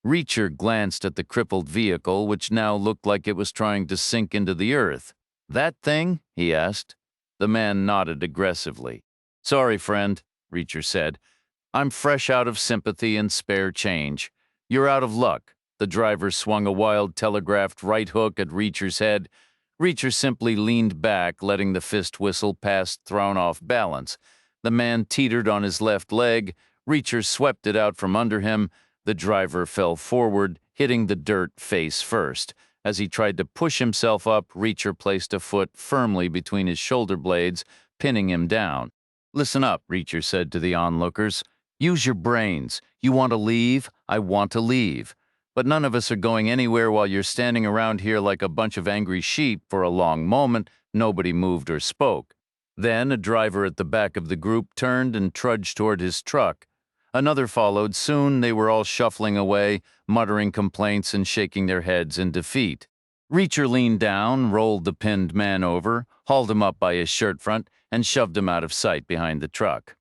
Reacher glanced at the crippled vehicle, which now looked like it was trying to sink into the earth. "That thing?" he asked. The man nodded aggressively. "Sorry, friend," Reacher said. "I'm fresh out of sympathy and spare change. You're out of luck." The driver swung a wild telegraphed right hook at Reacher's head. Reacher simply leaned back, letting the fist whistle pass thrown off balance. The man teetered on his left leg. Reacher swept it out from under him. The driver fell forward, hitting the dirt face first. As he tried to push himself up, Reacher placed a foot firmly between his shoulder blades, pinning him down. "Listen up," Reacher said to the onlookers. "Use your brains. You want to leave? I want to leave. But none of us are going anywhere while you're standing around here like a bunch of angry sheep." For a long moment, nobody moved or spoke. Then a driver at the back of the group turned and trudged toward his truck. Another followed. Soon they were all shuffling away, muttering complaints and shaking their heads in defeat. Reacher leaned down, rolled the pinned man over, hauled him up by his shirt front, and shoved him out of sight behind the truck.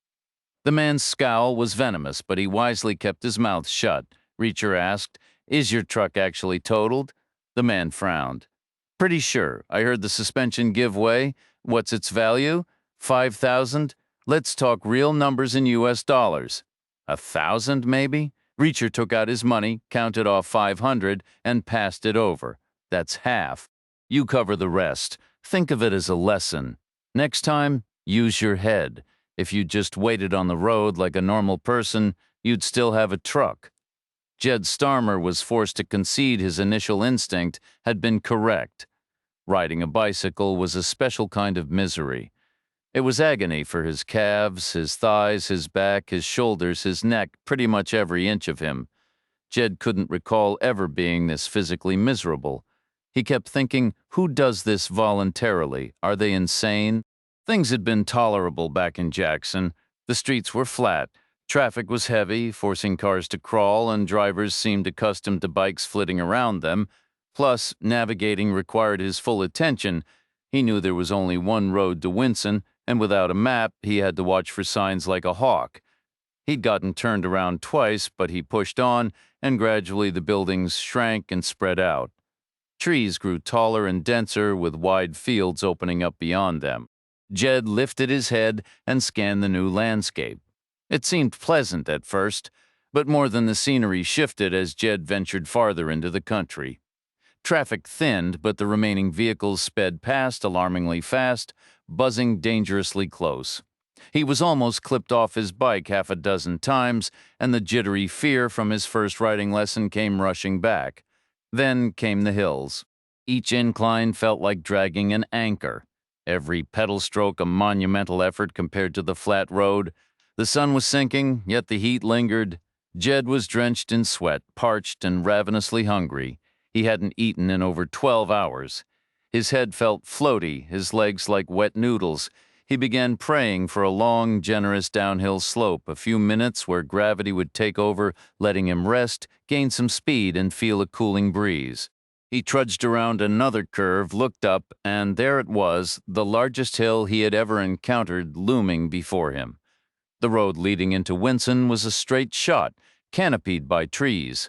The man's scowl was venomous, but he wisely kept his mouth shut. Reacher asked, "Is your truck actually totaled?" The man frowned. "Pretty sure. I heard the suspension give way. What's its value? 5,000? Let's talk real numbers in US dollars. 1,000, maybe?" Reacher took out his money, counted off 500, and passed it over. "That's half." You cover the rest. Think of it as a lesson. Next time, use your head. If you just waited on the road like a normal person, you'd still have a truck. Jed Starmer was forced to concede his initial instinct had been correct. Riding a bicycle was a special kind of misery. It was agony for his calves, his thighs, his back, his shoulders, his neck, pretty much every inch of him. Jed couldn't recall ever being this physically miserable. He kept thinking, who does this voluntarily? Are they insane? Things had been tolerable back in Jackson. The streets were flat. Traffic was heavy, forcing cars to crawl, and drivers seemed accustomed to bikes flitting around them. Plus, navigating required his full attention. He knew there was only one road to Winson, and without a map, he had to watch for signs like a hawk. He'd gotten turned around twice, but he pushed on, and gradually the buildings shrank and spread out. Trees grew taller and denser, with wide fields opening up beyond them. Jed lifted his head and scanned the new landscape. It seemed pleasant at first, but more than the scenery shifted as Jed ventured farther into the country. Traffic thinned, but the remaining vehicles sped past alarmingly fast, buzzing dangerously close. He was almost clipped off his bike half a dozen times, and the jittery fear from his first riding lesson came rushing back. Then came the hills. Each incline felt like dragging an anchor. Every pedal stroke a monumental effort compared to the flat road. The sun was sinking, yet the heat lingered. Jed was drenched in sweat, parched and ravenously hungry. He hadn't eaten in over 12 hours. His head felt floaty, his legs like wet noodles. He began praying for a long, generous downhill slope, a few minutes where gravity would take over, letting him rest, gain some speed, and feel a cooling breeze. He trudged around another curve, looked up, and there it was, the largest hill he had ever encountered looming before him. The road leading into Winson was a straight shot, canopied by trees.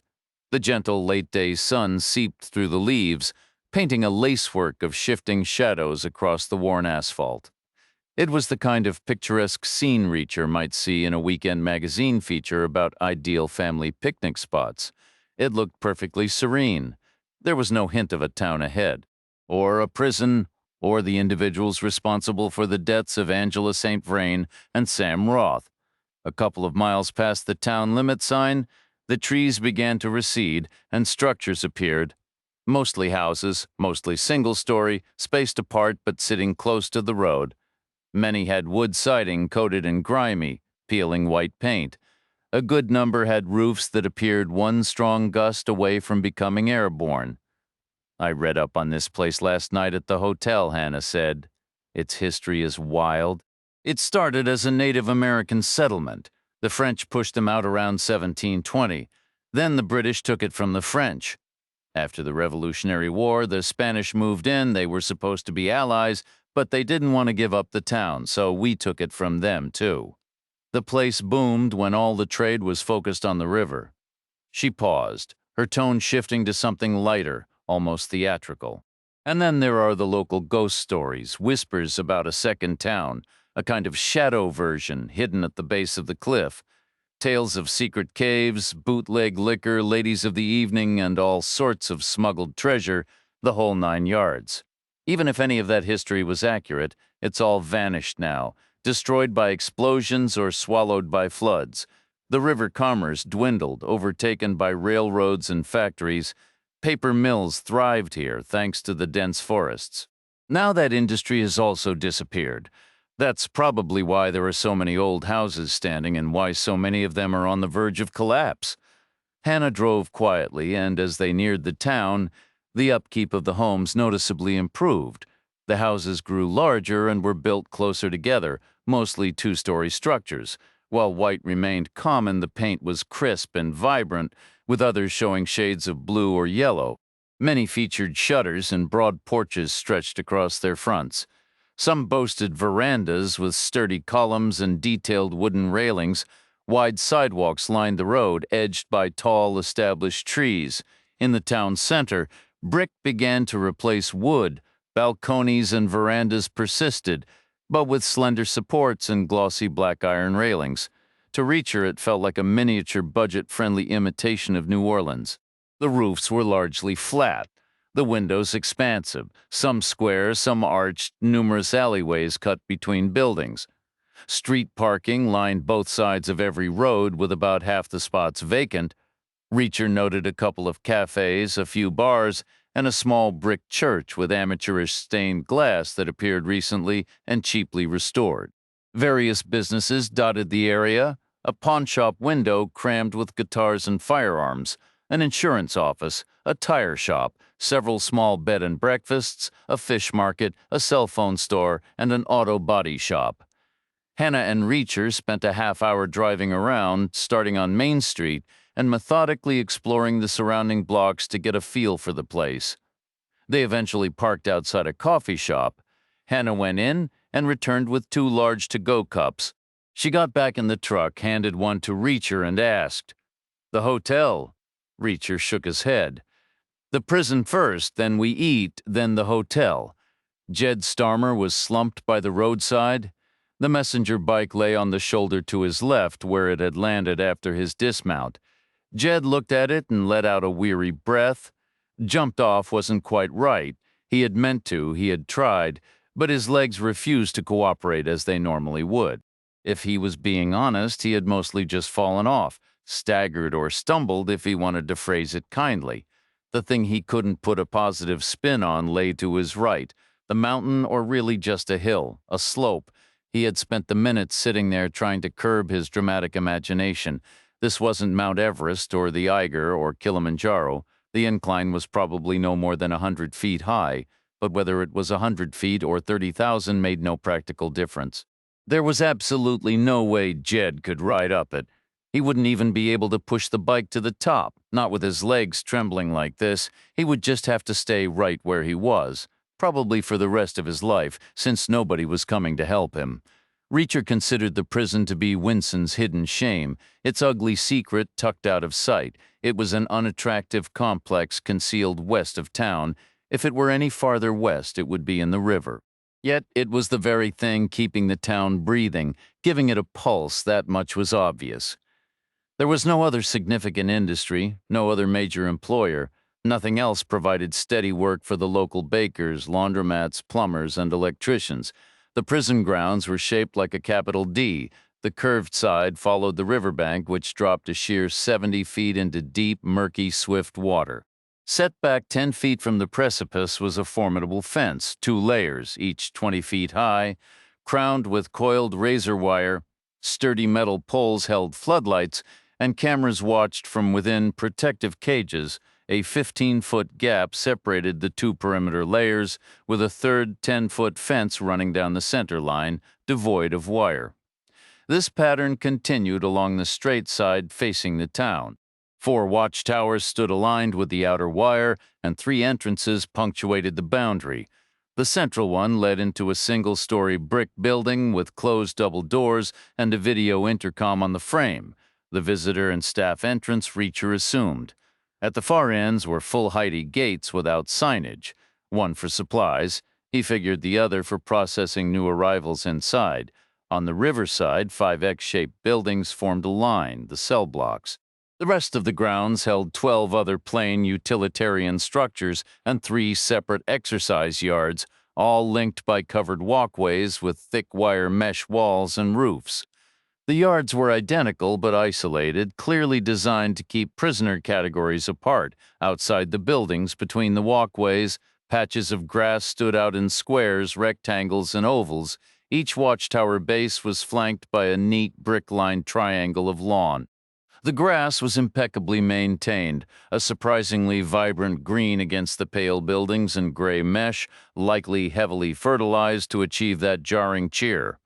The gentle late-day sun seeped through the leaves, painting a lacework of shifting shadows across the worn asphalt. It was the kind of picturesque scene reacher might see in a weekend magazine feature about ideal family picnic spots. It looked perfectly serene. There was no hint of a town ahead, or a prison, or the individuals responsible for the deaths of Angela St. Vrain and Sam Roth. A couple of miles past the town limit sign, the trees began to recede and structures appeared. Mostly houses, mostly single-story, spaced apart but sitting close to the road. Many had wood siding coated in grimy, peeling white paint. A good number had roofs that appeared one strong gust away from becoming airborne. I read up on this place last night at the hotel, Hannah said. Its history is wild. It started as a Native American settlement. The French pushed them out around 1720. Then the British took it from the French. After the Revolutionary War, the Spanish moved in. They were supposed to be allies, but they didn't want to give up the town, so we took it from them, too. The place boomed when all the trade was focused on the river. She paused, her tone shifting to something lighter, almost theatrical. And then there are the local ghost stories, whispers about a second town, a kind of shadow version hidden at the base of the cliff. Tales of secret caves, bootleg liquor, ladies of the evening, and all sorts of smuggled treasure, the whole 9 yards. Even if any of that history was accurate, it's all vanished now, destroyed by explosions or swallowed by floods. The river commerce dwindled, overtaken by railroads and factories. Paper mills thrived here thanks to the dense forests. Now that industry has also disappeared. That's probably why there are so many old houses standing and why so many of them are on the verge of collapse. Hannah drove quietly, and as they neared the town, the upkeep of the homes noticeably improved. The houses grew larger and were built closer together, mostly two-story structures. While white remained common, the paint was crisp and vibrant, with others showing shades of blue or yellow. Many featured shutters and broad porches stretched across their fronts. Some boasted verandas with sturdy columns and detailed wooden railings. Wide sidewalks lined the road, edged by tall, established trees. In the town center, brick began to replace wood. Balconies and verandas persisted, but with slender supports and glossy black iron railings. To reach her, it felt like a miniature budget-friendly imitation of New Orleans. The roofs were largely flat. The windows expansive, some square, some arched, numerous alleyways cut between buildings. Street parking lined both sides of every road with about half the spots vacant. Reacher noted a couple of cafes, a few bars, and a small brick church with amateurish stained glass that appeared recently and cheaply restored. Various businesses dotted the area, a pawnshop window crammed with guitars and firearms, an insurance office, a tire shop, several small bed and breakfasts, a fish market, a cell phone store, and an auto body shop. Hannah and Reacher spent a half-hour driving around, starting on Main Street, and methodically exploring the surrounding blocks to get a feel for the place. They eventually parked outside a coffee shop. Hannah went in and returned with 2 large to-go cups. She got back in the truck, handed one to Reacher, and asked, "The hotel?" Reacher shook his head. "The prison first, then we eat, then the hotel." Jed Starmer was slumped by the roadside. The messenger bike lay on the shoulder to his left, where it had landed after his dismount. Jed looked at it and let out a weary breath. Jumped off wasn't quite right. He had meant to, he had tried, but his legs refused to cooperate as they normally would. If he was being honest, he had mostly just fallen off, staggered or stumbled if he wanted to phrase it kindly. The thing he couldn't put a positive spin on lay to his right, the mountain or really just a hill, a slope. He had spent the minutes sitting there trying to curb his dramatic imagination. This wasn't Mount Everest or the Eiger or Kilimanjaro. The incline was probably no more than 100 feet high, but whether it was 100 feet or 30,000 made no practical difference. There was absolutely no way Jed could ride up it. He wouldn't even be able to push the bike to the top, not with his legs trembling like this. He would just have to stay right where he was, probably for the rest of his life, since nobody was coming to help him. Reacher considered the prison to be Winson's hidden shame, its ugly secret tucked out of sight. It was an unattractive complex concealed west of town. If it were any farther west, it would be in the river. Yet it was the very thing keeping the town breathing, giving it a pulse. That much was obvious. There was no other significant industry, no other major employer. Nothing else provided steady work for the local bakers, laundromats, plumbers, and electricians. The prison grounds were shaped like a capital D. The curved side followed the riverbank, which dropped a sheer 70 feet into deep, murky, swift water. Set back 10 feet from the precipice was a formidable fence, 2 layers, each 20 feet high, crowned with coiled razor wire. Sturdy metal poles held floodlights, and cameras watched from within protective cages. A 15-foot gap separated the 2 perimeter layers, with a third 10-foot fence running down the center line, devoid of wire. This pattern continued along the straight side facing the town. 4 watchtowers stood aligned with the outer wire, and 3 entrances punctuated the boundary. The central one led into a single-story brick building with closed double doors and a video intercom on the frame. The visitor and staff entrance Reacher assumed. At the far ends were full-heighty gates without signage, one for supplies. He figured the other for processing new arrivals inside. On the riverside, 5 X-shaped buildings formed a line, the cell blocks. The rest of the grounds held 12 other plain utilitarian structures and 3 separate exercise yards, all linked by covered walkways with thick wire mesh walls and roofs. The yards were identical but isolated, clearly designed to keep prisoner categories apart. Outside the buildings, between the walkways, patches of grass stood out in squares, rectangles, and ovals. Each watchtower base was flanked by a neat brick-lined triangle of lawn. The grass was impeccably maintained, a surprisingly vibrant green against the pale buildings and gray mesh, likely heavily fertilized to achieve that jarring cheer.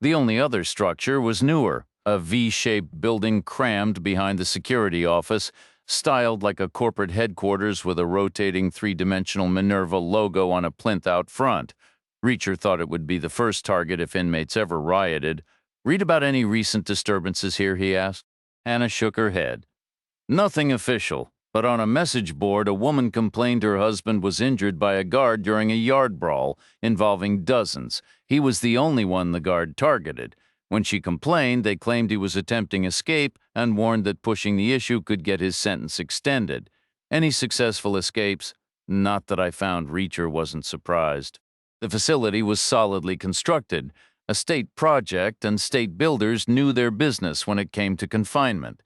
The only other structure was newer, a V-shaped building crammed behind the security office, styled like a corporate headquarters with a rotating 3-dimensional Minerva logo on a plinth out front. Reacher thought it would be the first target if inmates ever rioted. "Read about any recent disturbances here?" he asked. Hannah shook her head. "Nothing official, but on a message board a woman complained her husband was injured by a guard during a yard brawl involving dozens. He was the only one the guard targeted. When she complained, they claimed he was attempting escape and warned that pushing the issue could get his sentence extended. Any successful escapes?" Not that I found Reacher wasn't surprised. The facility was solidly constructed, a state project, and state builders knew their business when it came to confinement.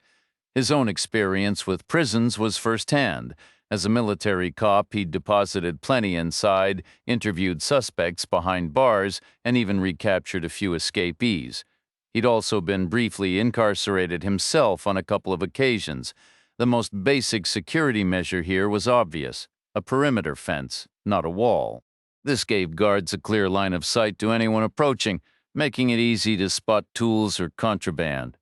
His own experience with prisons was firsthand. As a military cop, he'd deposited plenty inside, interviewed suspects behind bars, and even recaptured a few escapees. He'd also been briefly incarcerated himself on a couple of occasions. The most basic security measure here was obvious: a perimeter fence, not a wall. This gave guards a clear line of sight to anyone approaching, making it easy to spot tools or contraband.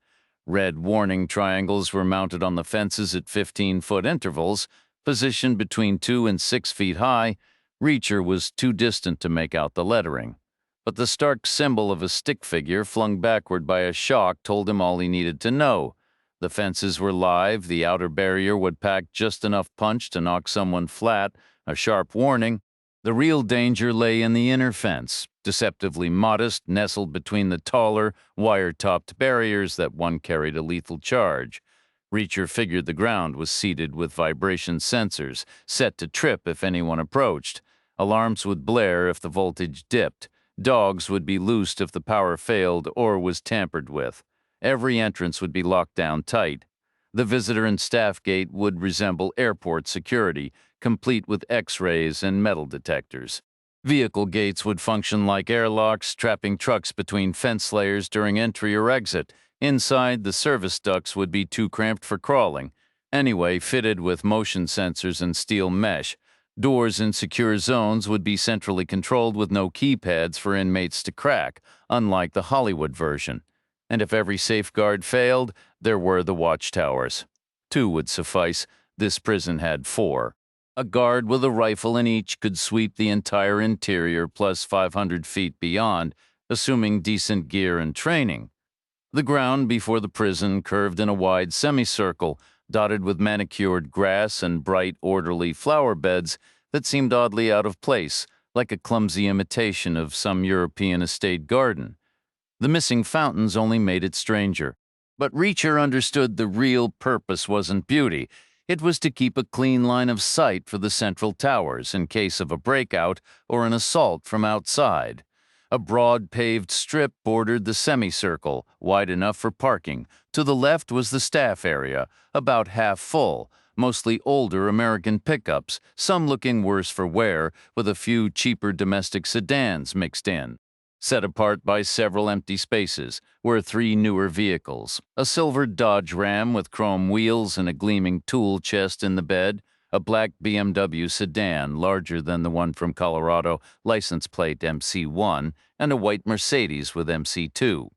Red warning triangles were mounted on the fences at 15-foot intervals, positioned between 2 and 6 feet high. Reacher was too distant to make out the lettering, but the stark symbol of a stick figure flung backward by a shock told him all he needed to know. The fences were live, the outer barrier would pack just enough punch to knock someone flat, a sharp warning. The real danger lay in the inner fence, deceptively modest, nestled between the taller, wire-topped barriers that one carried a lethal charge. Reacher figured the ground was seeded with vibration sensors, set to trip if anyone approached. Alarms would blare if the voltage dipped. Dogs would be loosed if the power failed or was tampered with. Every entrance would be locked down tight. The visitor and staff gate would resemble airport security, complete with X-rays and metal detectors. Vehicle gates would function like airlocks, trapping trucks between fence layers during entry or exit. Inside, the service ducts would be too cramped for crawling. Anyway, fitted with motion sensors and steel mesh. Doors in secure zones would be centrally controlled with no keypads for inmates to crack, unlike the Hollywood version. And if every safeguard failed, there were the watchtowers. 2 would suffice. This prison had 4. A guard with a rifle in each could sweep the entire interior plus 500 feet beyond, assuming decent gear and training. The ground before the prison curved in a wide semicircle, dotted with manicured grass and bright, orderly flower beds that seemed oddly out of place, like a clumsy imitation of some European estate garden. The missing fountains only made it stranger. But Reacher understood the real purpose wasn't beauty. It was to keep a clean line of sight for the central towers in case of a breakout or an assault from outside. A broad paved strip bordered the semicircle, wide enough for parking. To the left was the staff area, about half full, mostly older American pickups, some looking worse for wear, with a few cheaper domestic sedans mixed in. Set apart by several empty spaces were 3 newer vehicles: a silver Dodge Ram with chrome wheels and a gleaming tool chest in the bed, a black BMW sedan larger than the one from Colorado, license plate MC1, and a white Mercedes with MC2.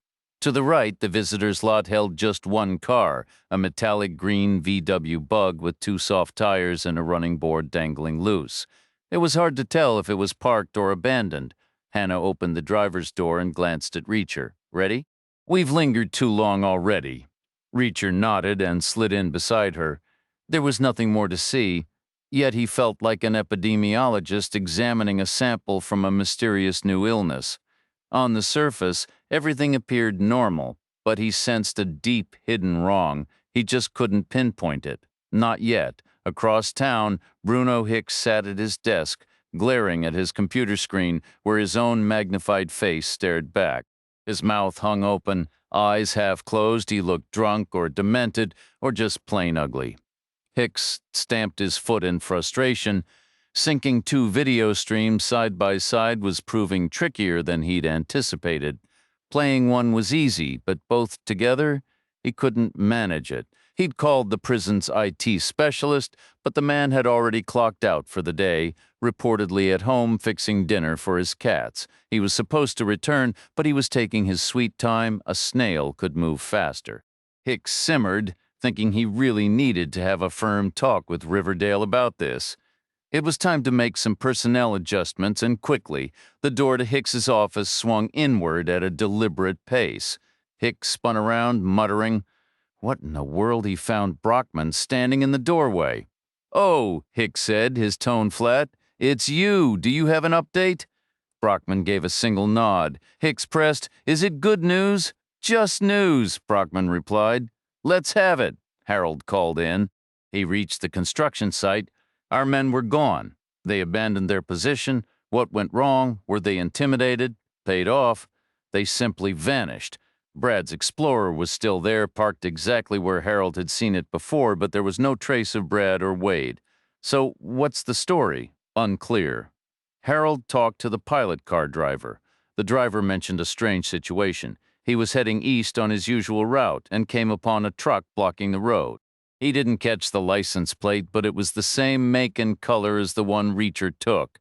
To the right, the visitors' lot held just one car, a metallic green VW Bug with 2 soft tires and a running board dangling loose. It was hard to tell if it was parked or abandoned. Hannah opened the driver's door and glanced at Reacher. "Ready?" "We've lingered too long already." Reacher nodded and slid in beside her. There was nothing more to see, yet he felt like an epidemiologist examining a sample from a mysterious new illness. On the surface, everything appeared normal, but he sensed a deep, hidden wrong. He just couldn't pinpoint it. Not yet. Across town, Bruno Hicks sat at his desk, glaring at his computer screen where his own magnified face stared back. His mouth hung open, eyes half closed. He looked drunk or demented or just plain ugly. Hicks stamped his foot in frustration. Syncing 2 video streams side by side was proving trickier than he'd anticipated. Playing one was easy, but both together, he couldn't manage it. He'd called the prison's IT specialist, but the man had already clocked out for the day, reportedly at home fixing dinner for his cats. He was supposed to return, but he was taking his sweet time. A snail could move faster. Hicks simmered, thinking he really needed to have a firm talk with Riverdale about this. It was time to make some personnel adjustments, and quickly. The door to Hicks's office swung inward at a deliberate pace. Hicks spun around, muttering. What in the world? He found Brockman standing in the doorway. "Oh," Hicks said, his tone flat. "It's you. Do you have an update?" Brockman gave a single nod. Hicks pressed. "Is it good news?" "Just news," Brockman replied. "Let's have it," Harold called in. He reached the construction site. Our men were gone. They abandoned their position. What went wrong? Were they intimidated? Paid off? They simply vanished. Brad's Explorer was still there, parked exactly where Harold had seen it before, but there was no trace of Brad or Wade. So, what's the story? Unclear. Harold talked to the pilot car driver. The driver mentioned a strange situation. He was heading east on his usual route and came upon a truck blocking the road. He didn't catch the license plate, but it was the same make and color as the one Reacher took.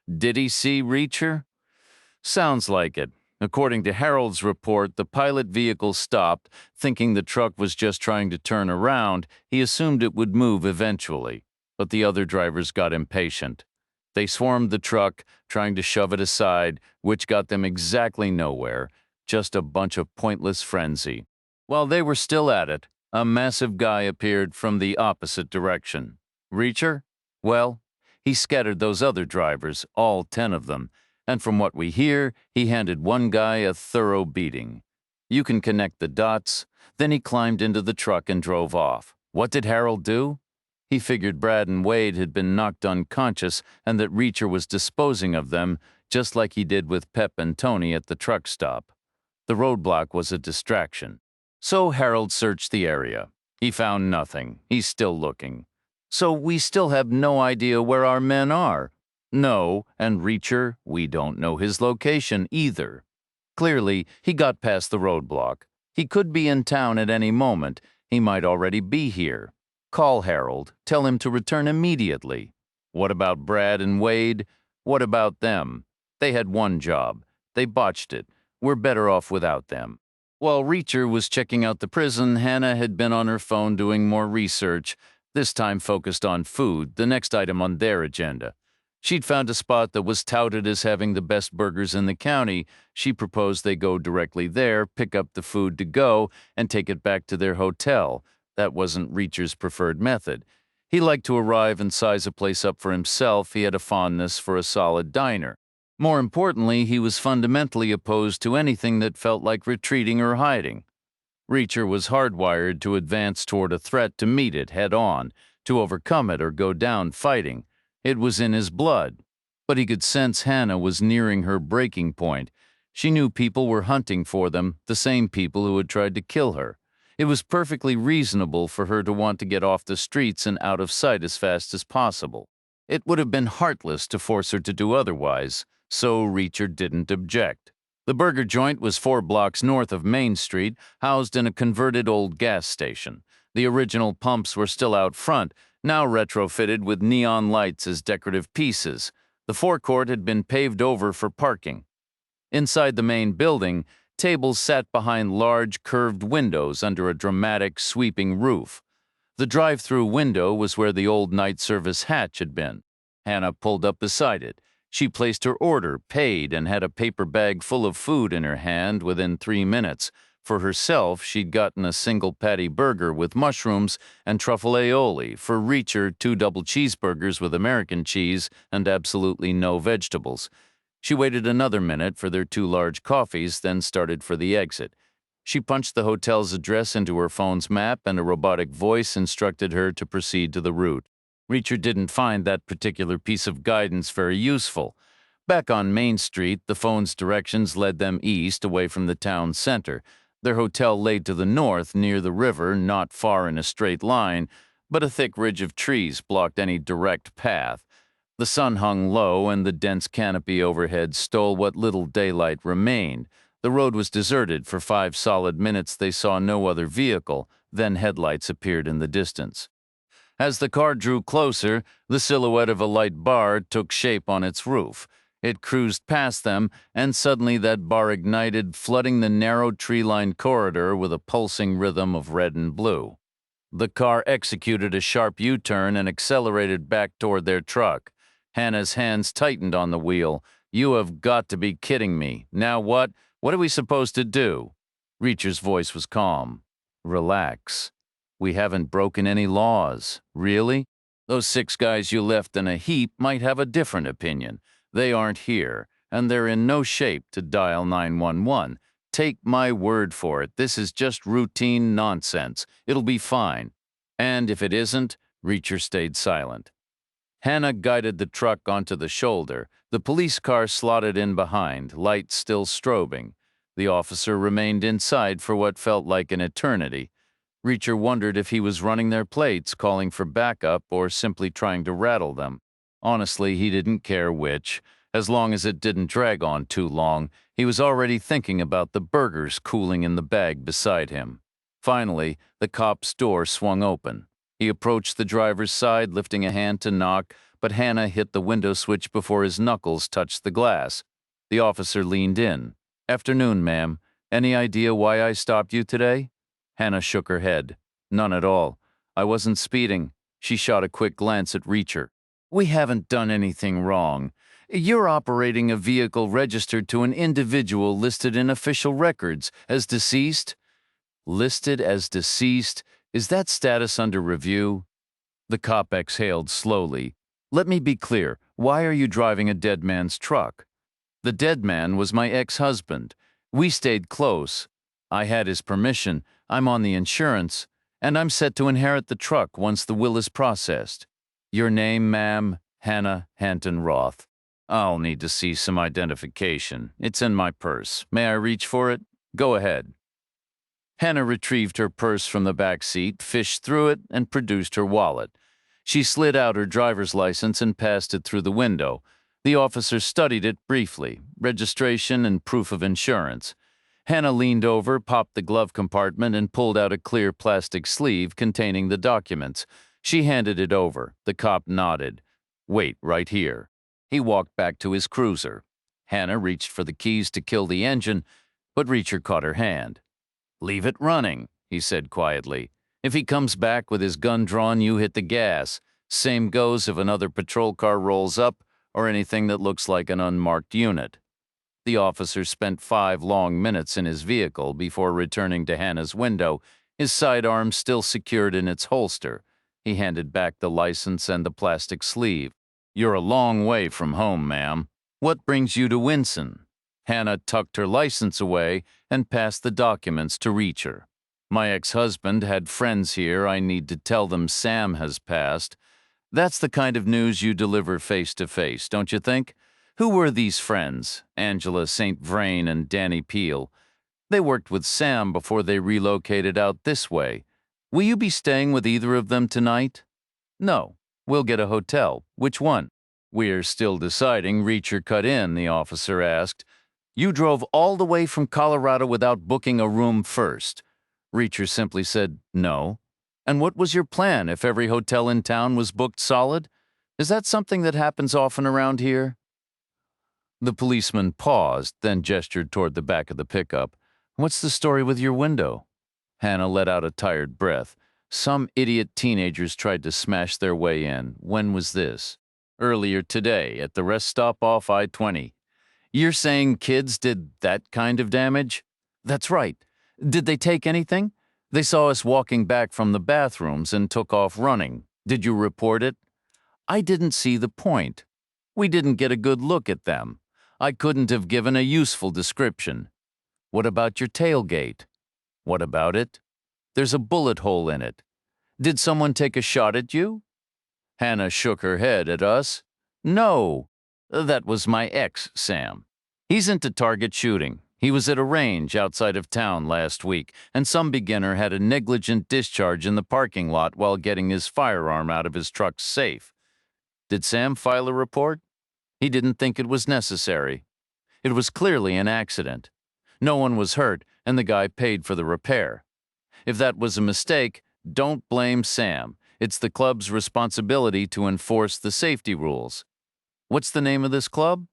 Did he see Reacher? Sounds like it. According to Harold's report, the pilot vehicle stopped, thinking the truck was just trying to turn around. He assumed it would move eventually, but the other drivers got impatient. They swarmed the truck, trying to shove it aside, which got them exactly nowhere, just a bunch of pointless frenzy. While they were still at it, a massive guy appeared from the opposite direction. Reacher? Well, he scattered those other drivers, all 10 of them, and from what we hear, he handed one guy a thorough beating. You can connect the dots. Then he climbed into the truck and drove off. What did Harold do? He figured Brad and Wade had been knocked unconscious and that Reacher was disposing of them, just like he did with Pep and Tony at the truck stop. The roadblock was a distraction. So Harold searched the area. He found nothing. He's still looking. So we still have no idea where our men are. No, and Reacher, we don't know his location either. Clearly, he got past the roadblock. He could be in town at any moment. He might already be here. Call Harold. Tell him to return immediately. What about Brad and Wade? What about them? They had one job. They botched it. We're better off without them. While Reacher was checking out the prison, Hannah had been on her phone doing more research, this time focused on food, the next item on their agenda. She'd found a spot that was touted as having the best burgers in the county. She proposed they go directly there, pick up the food to go, and take it back to their hotel. That wasn't Reacher's preferred method. He liked to arrive and size a place up for himself. He had a fondness for a solid diner. More importantly, he was fundamentally opposed to anything that felt like retreating or hiding. Reacher was hardwired to advance toward a threat, to meet it head on, to overcome it or go down fighting. It was in his blood. But he could sense Hannah was nearing her breaking point. She knew people were hunting for them, the same people who had tried to kill her. It was perfectly reasonable for her to want to get off the streets and out of sight as fast as possible. It would have been heartless to force her to do otherwise, so Reacher didn't object. The burger joint was 4 blocks north of Main Street, housed in a converted old gas station. The original pumps were still out front, now retrofitted with neon lights as decorative pieces. The forecourt had been paved over for parking. Inside the main building, tables sat behind large, curved windows under a dramatic, sweeping roof. The drive-through window was where the old night service hatch had been. Hannah pulled up beside it. She placed her order, paid, and had a paper bag full of food in her hand within 3 minutes. For herself, she'd gotten a single patty burger with mushrooms and truffle aioli. For Reacher, 2 double cheeseburgers with American cheese and absolutely no vegetables. She waited another minute for their 2 large coffees, then started for the exit. She punched the hotel's address into her phone's map, and a robotic voice instructed her to proceed to the route. Reacher didn't find that particular piece of guidance very useful. Back on Main Street, the phone's directions led them east, away from the town center. Their hotel lay to the north, near the river, not far in a straight line, but a thick ridge of trees blocked any direct path. The sun hung low, and the dense canopy overhead stole what little daylight remained. The road was deserted. For 5 solid minutes they saw no other vehicle, then headlights appeared in the distance. As the car drew closer, the silhouette of a light bar took shape on its roof. It cruised past them, and suddenly that bar ignited, flooding the narrow tree-lined corridor with a pulsing rhythm of red and blue. The car executed a sharp U-turn and accelerated back toward their truck. Hannah's hands tightened on the wheel. "You have got to be kidding me. Now what? What are we supposed to do?" Reacher's voice was calm. "Relax. We haven't broken any laws. Really? Those 6 guys you left in a heap might have a different opinion. They aren't here, and they're in no shape to dial 911. Take my word for it, this is just routine nonsense. It'll be fine." And if it isn't, Reacher stayed silent. Hannah guided the truck onto the shoulder. The police car slotted in behind, lights still strobing. The officer remained inside for what felt like an eternity. Reacher wondered if he was running their plates, calling for backup, or simply trying to rattle them. Honestly, he didn't care which. As long as it didn't drag on too long, he was already thinking about the burgers cooling in the bag beside him. Finally, the cop's door swung open. He approached the driver's side, lifting a hand to knock, but Hannah hit the window switch before his knuckles touched the glass. The officer leaned in. "Afternoon, ma'am. Any idea why I stopped you today?" Hannah shook her head. "None at all. I wasn't speeding." She shot a quick glance at Reacher. "We haven't done anything wrong. You're operating a vehicle registered to an individual listed in official records as deceased." "Listed as deceased? Is that status under review?" The cop exhaled slowly. "Let me be clear. Why are you driving a dead man's truck?" "The dead man was my ex-husband. We stayed close. I had his permission. I'm on the insurance, and I'm set to inherit the truck once the will is processed." "Your name, ma'am?" "Hannah Hanton Roth." "I'll need to see some identification. It's in my purse. May I reach for it?" "Go ahead." Hannah retrieved her purse from the back seat, fished through it, and produced her wallet. She slid out her driver's license and passed it through the window. The officer studied it briefly, registration and proof of insurance. Hannah leaned over, popped the glove compartment, and pulled out a clear plastic sleeve containing the documents. She handed it over. The cop nodded. "Wait right here." He walked back to his cruiser. Hannah reached for the keys to kill the engine, but Reacher caught her hand. "Leave it running," he said quietly. "If he comes back with his gun drawn, you hit the gas. Same goes if another patrol car rolls up or anything that looks like an unmarked unit." The officer spent 5 long minutes in his vehicle before returning to Hannah's window, his sidearm still secured in its holster. He handed back the license and the plastic sleeve. "You're a long way from home, ma'am. What brings you to Winson?" Hannah tucked her license away and passed the documents to Reacher. "My ex-husband had friends here. I need to tell them Sam has passed." That's the kind of news you deliver face to face, don't you think? Who were these friends? Angela St. Vrain and Danny Peel. They worked with Sam before they relocated out this way. Will you be staying with either of them tonight? No. We'll get a hotel. Which one? We're still deciding. Reacher cut in, the officer asked. You drove all the way from Colorado without booking a room first. Reacher simply said, no. And what was your plan if every hotel in town was booked solid? Is that something that happens often around here? The policeman paused, then gestured toward the back of the pickup. What's the story with your window? Hannah let out a tired breath. Some idiot teenagers tried to smash their way in. When was this? Earlier today, at the rest stop off I-20. You're saying kids did that kind of damage? That's right. Did they take anything? They saw us walking back from the bathrooms and took off running. Did you report it? I didn't see the point. We didn't get a good look at them. I couldn't have given a useful description. What about your tailgate? What about it? There's a bullet hole in it. Did someone take a shot at you? Hannah shook her head at us. No. That was my ex, Sam. He's into target shooting. He was at a range outside of town last week, and some beginner had a negligent discharge in the parking lot while getting his firearm out of his truck's safe. Did Sam file a report? He didn't think it was necessary. It was clearly an accident. No one was hurt, and the guy paid for the repair. If that was a mistake, don't blame Sam. It's the club's responsibility to enforce the safety rules. What's the name of this club?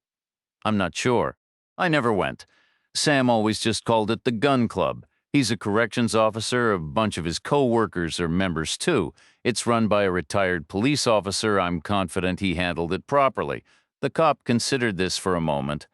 I'm not sure. I never went. Sam always just called it the Gun Club. He's a corrections officer. A bunch of his co-workers are members too. It's run by a retired police officer. I'm confident he handled it properly. The cop considered this for a moment.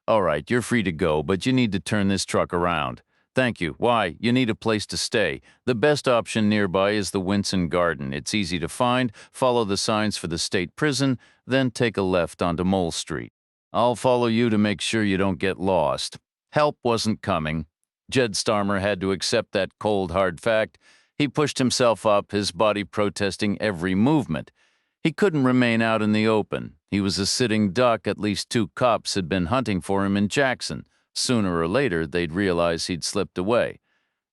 All right, you're free to go, but you need to turn this truck around. Thank you. Why? You need a place to stay. The best option nearby is the Winson Garden. It's easy to find. Follow the signs for the state prison, then take a left onto Mole Street. I'll follow you to make sure you don't get lost. Help wasn't coming. Jed Starmer had to accept that cold, hard fact. He pushed himself up, his body protesting every movement. He couldn't remain out in the open. He was a sitting duck. At least 2 cops had been hunting for him in Jackson. Sooner or later, they'd realize he'd slipped away.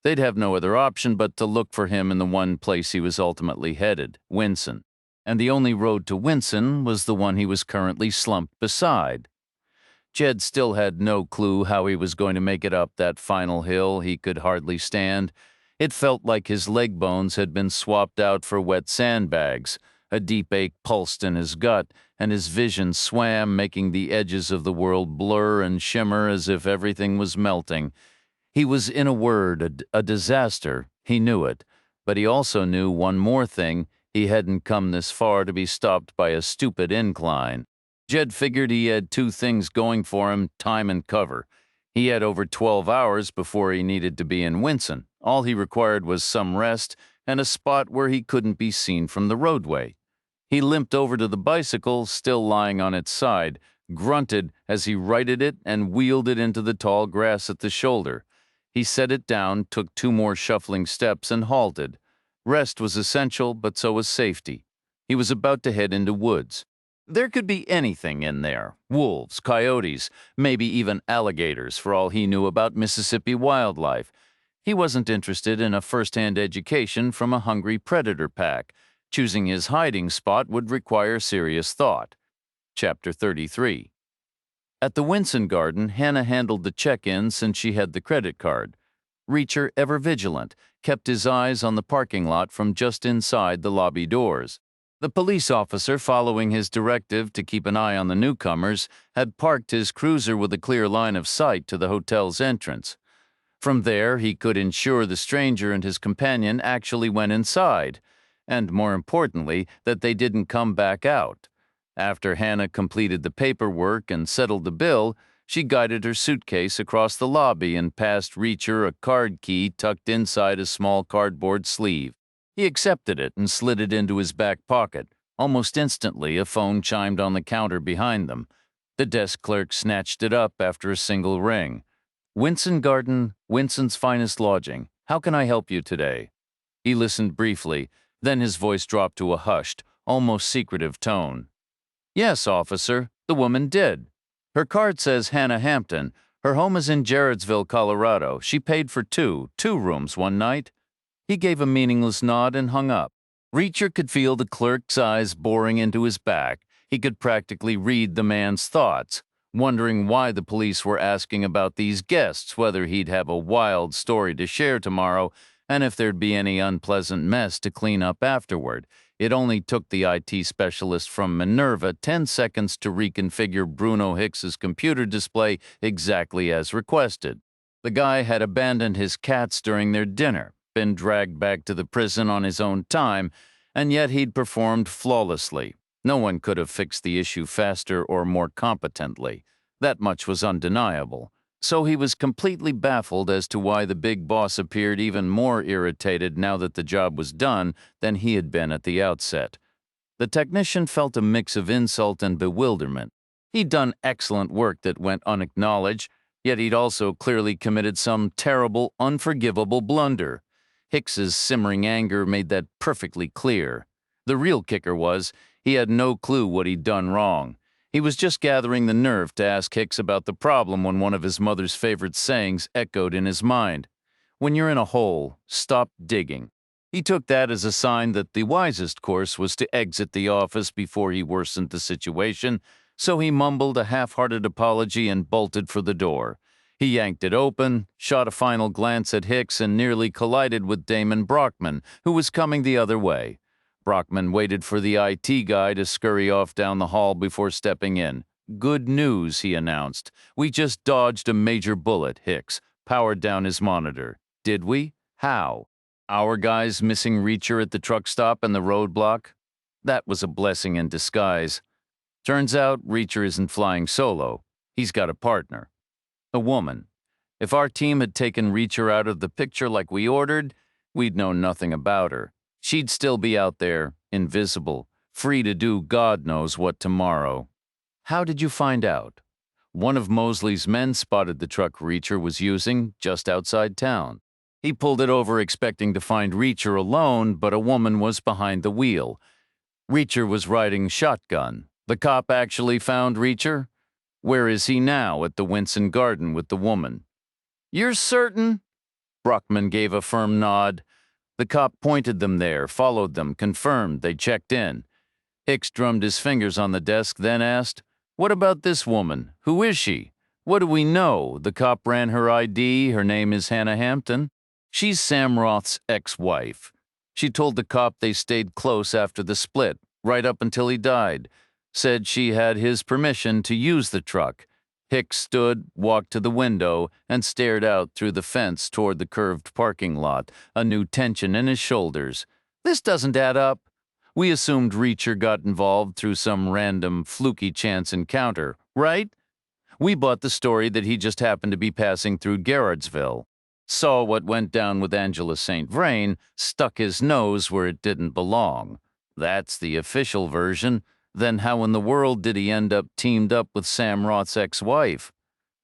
They'd have no other option but to look for him in the one place he was ultimately headed, Winson. And the only road to Winson was the one he was currently slumped beside. Jed still had no clue how he was going to make it up that final hill he could hardly stand. It felt like his leg bones had been swapped out for wet sandbags. A deep ache pulsed in his gut, and his vision swam, making the edges of the world blur and shimmer as if everything was melting. He was, in a word, a disaster. He knew it. But he also knew one more thing. He hadn't come this far to be stopped by a stupid incline. Jed figured he had 2 things going for him, time and cover. He had over 12 hours before he needed to be in Winson. All he required was some rest and a spot where he couldn't be seen from the roadway. He limped over to the bicycle, still lying on its side, grunted as he righted it and wheeled it into the tall grass at the shoulder. He set it down, took 2 more shuffling steps, and halted. Rest was essential, but so was safety. He was about to head into woods. There could be anything in there. Wolves, coyotes, maybe even alligators, for all he knew about Mississippi wildlife. He wasn't interested in a first-hand education from a hungry predator pack. Choosing his hiding spot would require serious thought. Chapter 33. At the Winson garden, Hannah handled the check-in since she had the credit card. Reacher, ever vigilant, kept his eyes on the parking lot from just inside the lobby doors. The police officer, following his directive to keep an eye on the newcomers, had parked his cruiser with a clear line of sight to the hotel's entrance. From there, he could ensure the stranger and his companion actually went inside, and more importantly, that they didn't come back out. After Hannah completed the paperwork and settled the bill, she guided her suitcase across the lobby and passed Reacher a card key tucked inside a small cardboard sleeve. He accepted it and slid it into his back pocket. Almost instantly, a phone chimed on the counter behind them. The desk clerk snatched it up after a single ring. Winson Garden, Winson's finest lodging. How can I help you today? He listened briefly, then his voice dropped to a hushed, almost secretive tone. Yes, officer, the woman did. Her card says Hannah Hampton. Her home is in Jarrettsville, Colorado. She paid for two rooms one night. He gave a meaningless nod and hung up. Reacher could feel the clerk's eyes boring into his back. He could practically read the man's thoughts, wondering why the police were asking about these guests, whether he'd have a wild story to share tomorrow, and if there'd be any unpleasant mess to clean up afterward. It only took the IT specialist from Minerva 10 seconds to reconfigure Bruno Hicks's computer display exactly as requested. The guy had abandoned his cats during their dinner, been dragged back to the prison on his own time, and yet he'd performed flawlessly. No one could have fixed the issue faster or more competently. That much was undeniable. So he was completely baffled as to why the big boss appeared even more irritated now that the job was done than he had been at the outset. The technician felt a mix of insult and bewilderment. He'd done excellent work that went unacknowledged, yet he'd also clearly committed some terrible, unforgivable blunder. Hicks's simmering anger made that perfectly clear. The real kicker was, he had no clue what he'd done wrong. He was just gathering the nerve to ask Hicks about the problem when one of his mother's favorite sayings echoed in his mind. When you're in a hole, stop digging. He took that as a sign that the wisest course was to exit the office before he worsened the situation, so he mumbled a half-hearted apology and bolted for the door. He yanked it open, shot a final glance at Hicks, and nearly collided with Damon Brockman, who was coming the other way. Brockman waited for the IT guy to scurry off down the hall before stepping in. Good news, he announced. We just dodged a major bullet, Hicks. Powered down his monitor. Did we? How? Our guys missing Reacher at the truck stop and the roadblock? That was a blessing in disguise. Turns out Reacher isn't flying solo. He's got a partner. A woman. If our team had taken Reacher out of the picture like we ordered, we'd know nothing about her. She'd still be out there, invisible, free to do God knows what tomorrow. How did you find out? One of Mosley's men spotted the truck Reacher was using just outside town. He pulled it over expecting to find Reacher alone, but a woman was behind the wheel. Reacher was riding shotgun. The cop actually found Reacher? Where is he now? At the Winson Garden with the woman. You're certain? Brockman gave a firm nod. The cop pointed them there, followed them, confirmed they checked in. Hicks drummed his fingers on the desk, then asked, "What about this woman? Who is she? What do we know? The cop ran her ID. Her name is Hannah Hampton. She's Sam Roth's ex-wife. She told the cop they stayed close after the split, right up until he died. Said she had his permission to use the truck." Hicks stood, walked to the window, and stared out through the fence toward the curved parking lot, a new tension in his shoulders. This doesn't add up. We assumed Reacher got involved through some random, fluky chance encounter, right? We bought the story that he just happened to be passing through Gerardsville, saw what went down with Angela St. Vrain, stuck his nose where it didn't belong. That's the official version. Then how in the world did he end up teamed up with Sam Roth's ex-wife?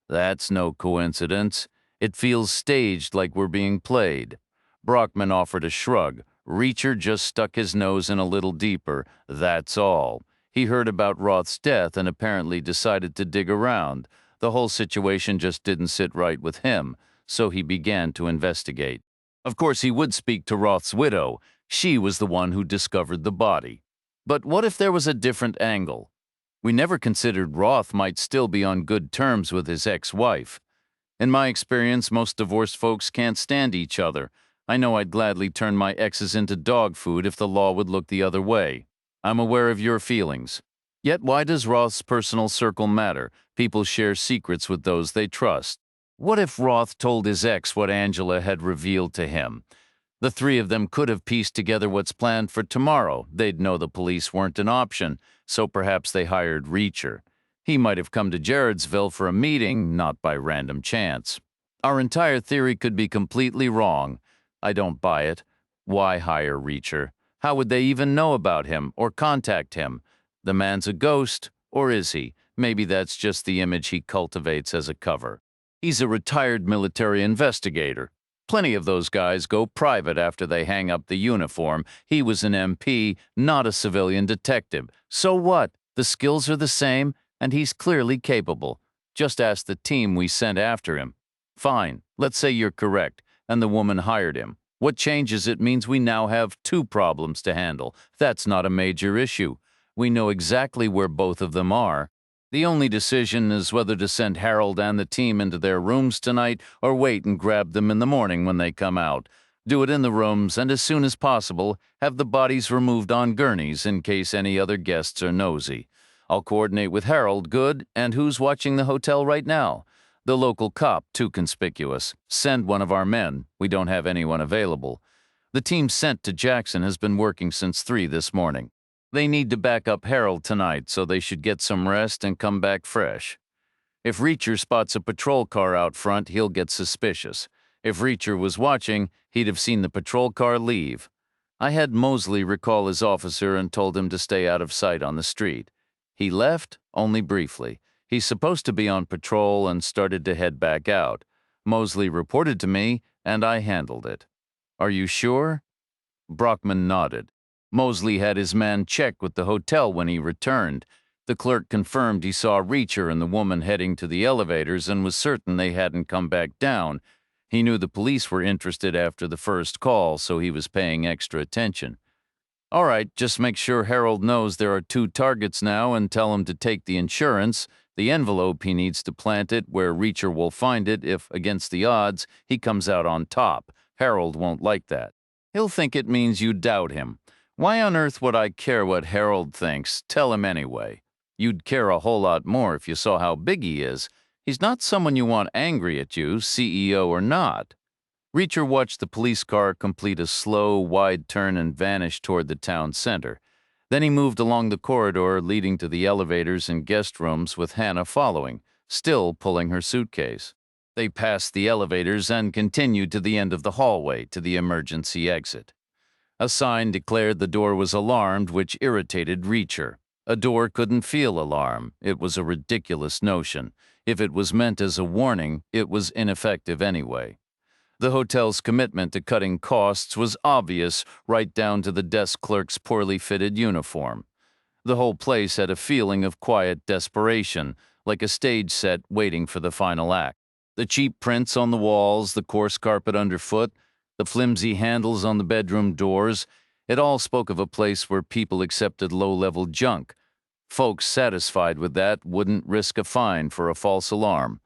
That's no coincidence. It feels staged, like we're being played. Brockman offered a shrug. Reacher just stuck his nose in a little deeper, that's all. He heard about Roth's death and apparently decided to dig around. The whole situation just didn't sit right with him, so he began to investigate. Of course, he would speak to Roth's widow. She was the one who discovered the body. But what if there was a different angle? We never considered Roth might still be on good terms with his ex-wife. In my experience, most divorced folks can't stand each other. I know I'd gladly turn my exes into dog food if the law would look the other way. I'm aware of your feelings. Yet why does Roth's personal circle matter? People share secrets with those they trust. What if Roth told his ex what Angela had revealed to him? The three of them could have pieced together what's planned for tomorrow. They'd know the police weren't an option, so perhaps they hired Reacher. He might have come to Gerardsville for a meeting, not by random chance. Our entire theory could be completely wrong. I don't buy it. Why hire Reacher? How would they even know about him or contact him? The man's a ghost, or is he? Maybe that's just the image he cultivates as a cover. He's a retired military investigator. Plenty of those guys go private after they hang up the uniform. He was an MP, not a civilian detective. So what? The skills are the same, and he's clearly capable. Just ask the team we sent after him. Fine, let's say you're correct, and the woman hired him. What changes it means we now have two problems to handle. That's not a major issue. We know exactly where both of them are. The only decision is whether to send Harold and the team into their rooms tonight or wait and grab them in the morning when they come out. Do it in the rooms and as soon as possible, have the bodies removed on gurneys in case any other guests are nosy. I'll coordinate with Harold, good, and who's watching the hotel right now? The local cop, too conspicuous. Send one of our men. We don't have anyone available. The team sent to Jackson has been working since 3 this morning. They need to back up Harold tonight, so they should get some rest and come back fresh. If Reacher spots a patrol car out front, he'll get suspicious. If Reacher was watching, he'd have seen the patrol car leave. I had Mosley recall his officer and told him to stay out of sight on the street. He left, only briefly. He's supposed to be on patrol and started to head back out. Mosley reported to me, and I handled it. Are you sure? Brockman nodded. Mosley had his man check with the hotel when he returned. The clerk confirmed he saw Reacher and the woman heading to the elevators and was certain they hadn't come back down. He knew the police were interested after the first call, so he was paying extra attention. All right, just make sure Harold knows there are 2 targets now and tell him to take the insurance. The envelope he needs to plant it where Reacher will find it if, against the odds, he comes out on top. Harold won't like that. He'll think it means you doubt him. Why on earth would I care what Harold thinks? Tell him anyway. You'd care a whole lot more if you saw how big he is. He's not someone you want angry at you, CEO or not. Reacher watched the police car complete a slow, wide turn and vanish toward the town center. Then he moved along the corridor leading to the elevators and guest rooms with Hannah following, still pulling her suitcase. They passed the elevators and continued to the end of the hallway to the emergency exit. A sign declared the door was alarmed, which irritated Reacher. A door couldn't feel alarm. It was a ridiculous notion. If it was meant as a warning, it was ineffective anyway. The hotel's commitment to cutting costs was obvious right down to the desk clerk's poorly fitted uniform. The whole place had a feeling of quiet desperation, like a stage set waiting for the final act. The cheap prints on the walls, the coarse carpet underfoot, the flimsy handles on the bedroom doors, it all spoke of a place where people accepted low-level junk. Folks satisfied with that wouldn't risk a fine for a false alarm.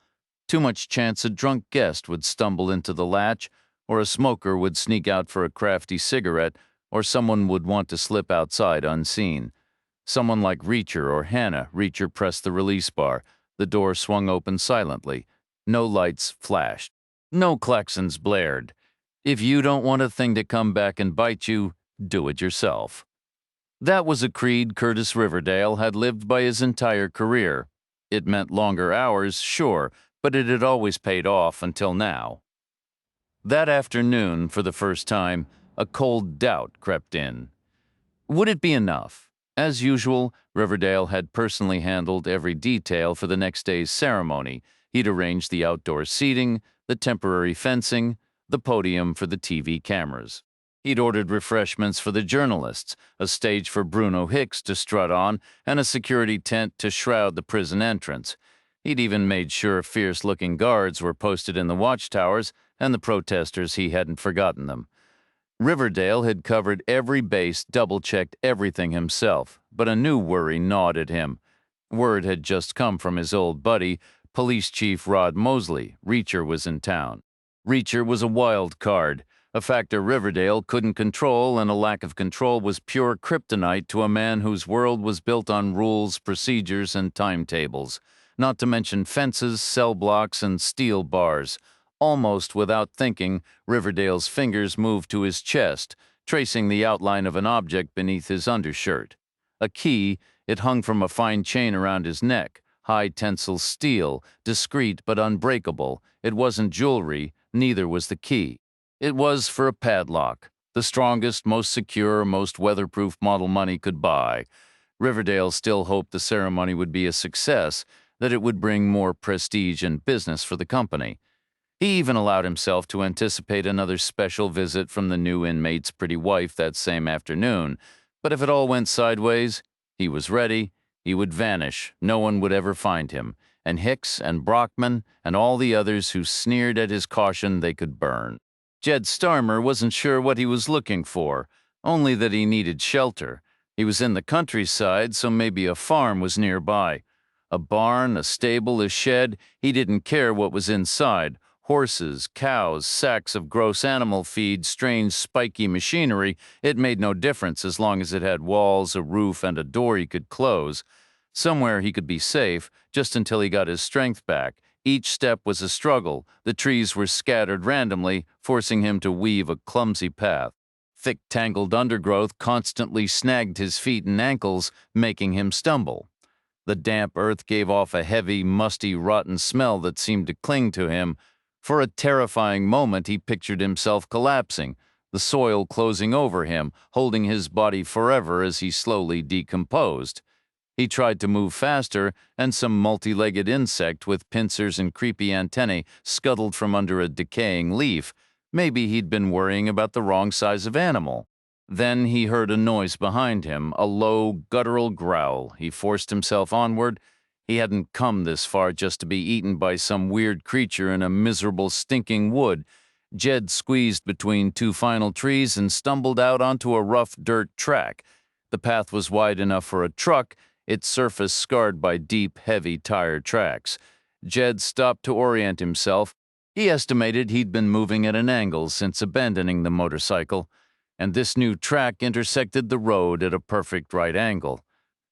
Too much chance a drunk guest would stumble into the latch, or a smoker would sneak out for a crafty cigarette, or someone would want to slip outside unseen. Someone like Reacher or Hannah. Reacher pressed the release bar. The door swung open silently. No lights flashed. No klaxons blared. If you don't want a thing to come back and bite you, do it yourself. That was a creed Curtis Riverdale had lived by his entire career. It meant longer hours, sure, but it had always paid off until now. That afternoon, for the first time, a cold doubt crept in. Would it be enough? As usual, Riverdale had personally handled every detail for the next day's ceremony. He'd arranged the outdoor seating, the temporary fencing, the podium for the TV cameras. He'd ordered refreshments for the journalists, a stage for Bruno Hicks to strut on, and a security tent to shroud the prison entrance. He'd even made sure fierce-looking guards were posted in the watchtowers, and the protesters he hadn't forgotten them. Riverdale had covered every base, double-checked everything himself, but a new worry gnawed at him. Word had just come from his old buddy, Police Chief Rod Mosley. Reacher was in town. Reacher was a wild card, a factor Riverdale couldn't control, and a lack of control was pure kryptonite to a man whose world was built on rules, procedures, and timetables, not to mention fences, cell blocks, and steel bars. Almost without thinking, Riverdale's fingers moved to his chest, tracing the outline of an object beneath his undershirt. A key, it hung from a fine chain around his neck, high-tensile steel, discreet but unbreakable. It wasn't jewelry, neither was the key. It was for a padlock, the strongest, most secure, most weatherproof model money could buy. Riverdale still hoped the ceremony would be a success, that it would bring more prestige and business for the company. He even allowed himself to anticipate another special visit from the new inmate's pretty wife that same afternoon. But if it all went sideways, he was ready. He would vanish. No one would ever find him. And Hicks and Brockman and all the others who sneered at his caution they could burn. Jed Starmer wasn't sure what he was looking for, only that he needed shelter. He was in the countryside, so maybe a farm was nearby. A barn, a stable, a shed, he didn't care what was inside. Horses, cows, sacks of gross animal feed, strange spiky machinery, it made no difference as long as it had walls, a roof, and a door he could close. Somewhere he could be safe, just until he got his strength back. Each step was a struggle. The trees were scattered randomly, forcing him to weave a clumsy path. Thick, tangled undergrowth constantly snagged his feet and ankles, making him stumble. The damp earth gave off a heavy, musty, rotten smell that seemed to cling to him. For a terrifying moment, he pictured himself collapsing, the soil closing over him, holding his body forever as he slowly decomposed. He tried to move faster, and some multi-legged insect with pincers and creepy antennae scuttled from under a decaying leaf. Maybe he'd been worrying about the wrong size of animal. Then he heard a noise behind him, a low, guttural growl. He forced himself onward. He hadn't come this far just to be eaten by some weird creature in a miserable, stinking wood. Jed squeezed between two final trees and stumbled out onto a rough dirt track. The path was wide enough for a truck, its surface scarred by deep, heavy tire tracks. Jed stopped to orient himself. He estimated he'd been moving at an angle since abandoning the motorcycle, and this new track intersected the road at a perfect right angle.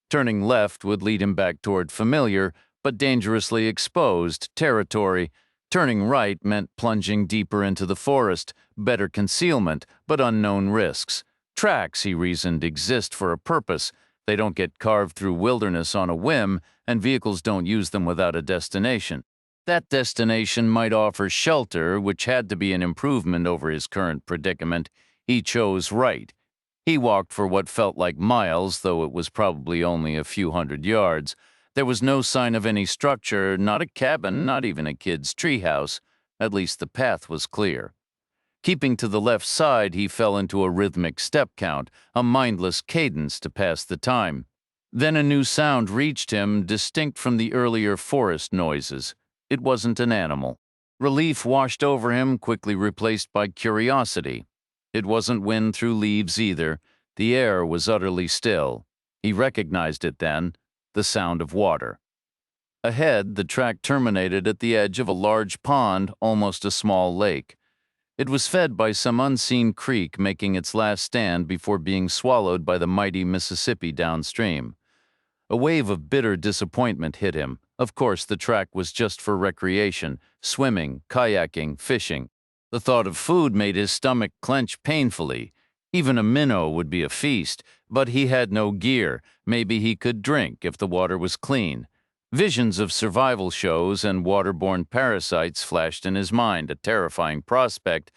Turning left would lead him back toward familiar, but dangerously exposed, territory. Turning right meant plunging deeper into the forest, better concealment, but unknown risks. Tracks, he reasoned, exist for a purpose. They don't get carved through wilderness on a whim, and vehicles don't use them without a destination. That destination might offer shelter, which had to be an improvement over his current predicament. He chose right. He walked for what felt like miles, though it was probably only a few hundred yards. There was no sign of any structure, not a cabin, not even a kid's treehouse. At least the path was clear. Keeping to the left side, he fell into a rhythmic step count, a mindless cadence to pass the time. Then a new sound reached him, distinct from the earlier forest noises. It wasn't an animal. Relief washed over him, quickly replaced by curiosity. It wasn't wind through leaves either. The air was utterly still. He recognized it then, the sound of water. Ahead, the track terminated at the edge of a large pond, almost a small lake. It was fed by some unseen creek, making its last stand before being swallowed by the mighty Mississippi downstream. A wave of bitter disappointment hit him. Of course, the track was just for recreation, swimming, kayaking, fishing. The thought of food made his stomach clench painfully. Even a minnow would be a feast, but he had no gear. Maybe he could drink if the water was clean. Visions of survival shows and waterborne parasites flashed in his mind, a terrifying prospect,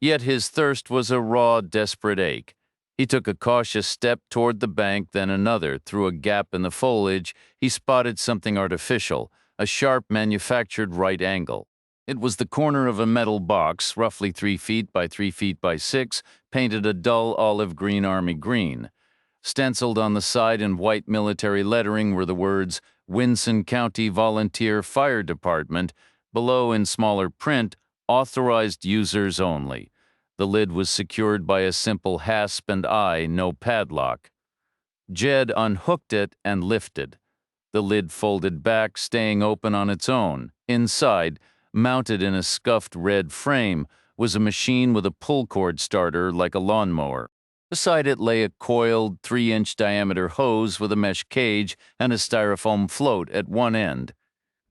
yet his thirst was a raw, desperate ache. He took a cautious step toward the bank, then another. Through a gap in the foliage, he spotted something artificial, a sharp manufactured right angle. It was the corner of a metal box, roughly 3 feet by 3 feet by 6, painted a dull olive green army green. Stenciled on the side in white military lettering were the words, Winson County Volunteer Fire Department, below in smaller print, authorized users only. The lid was secured by a simple hasp and eye, no padlock. Jed unhooked it and lifted. The lid folded back, staying open on its own. Inside, mounted in a scuffed red frame, was a machine with a pull cord starter like a lawnmower. Beside it lay a coiled 3-inch diameter hose with a mesh cage and a styrofoam float at one end.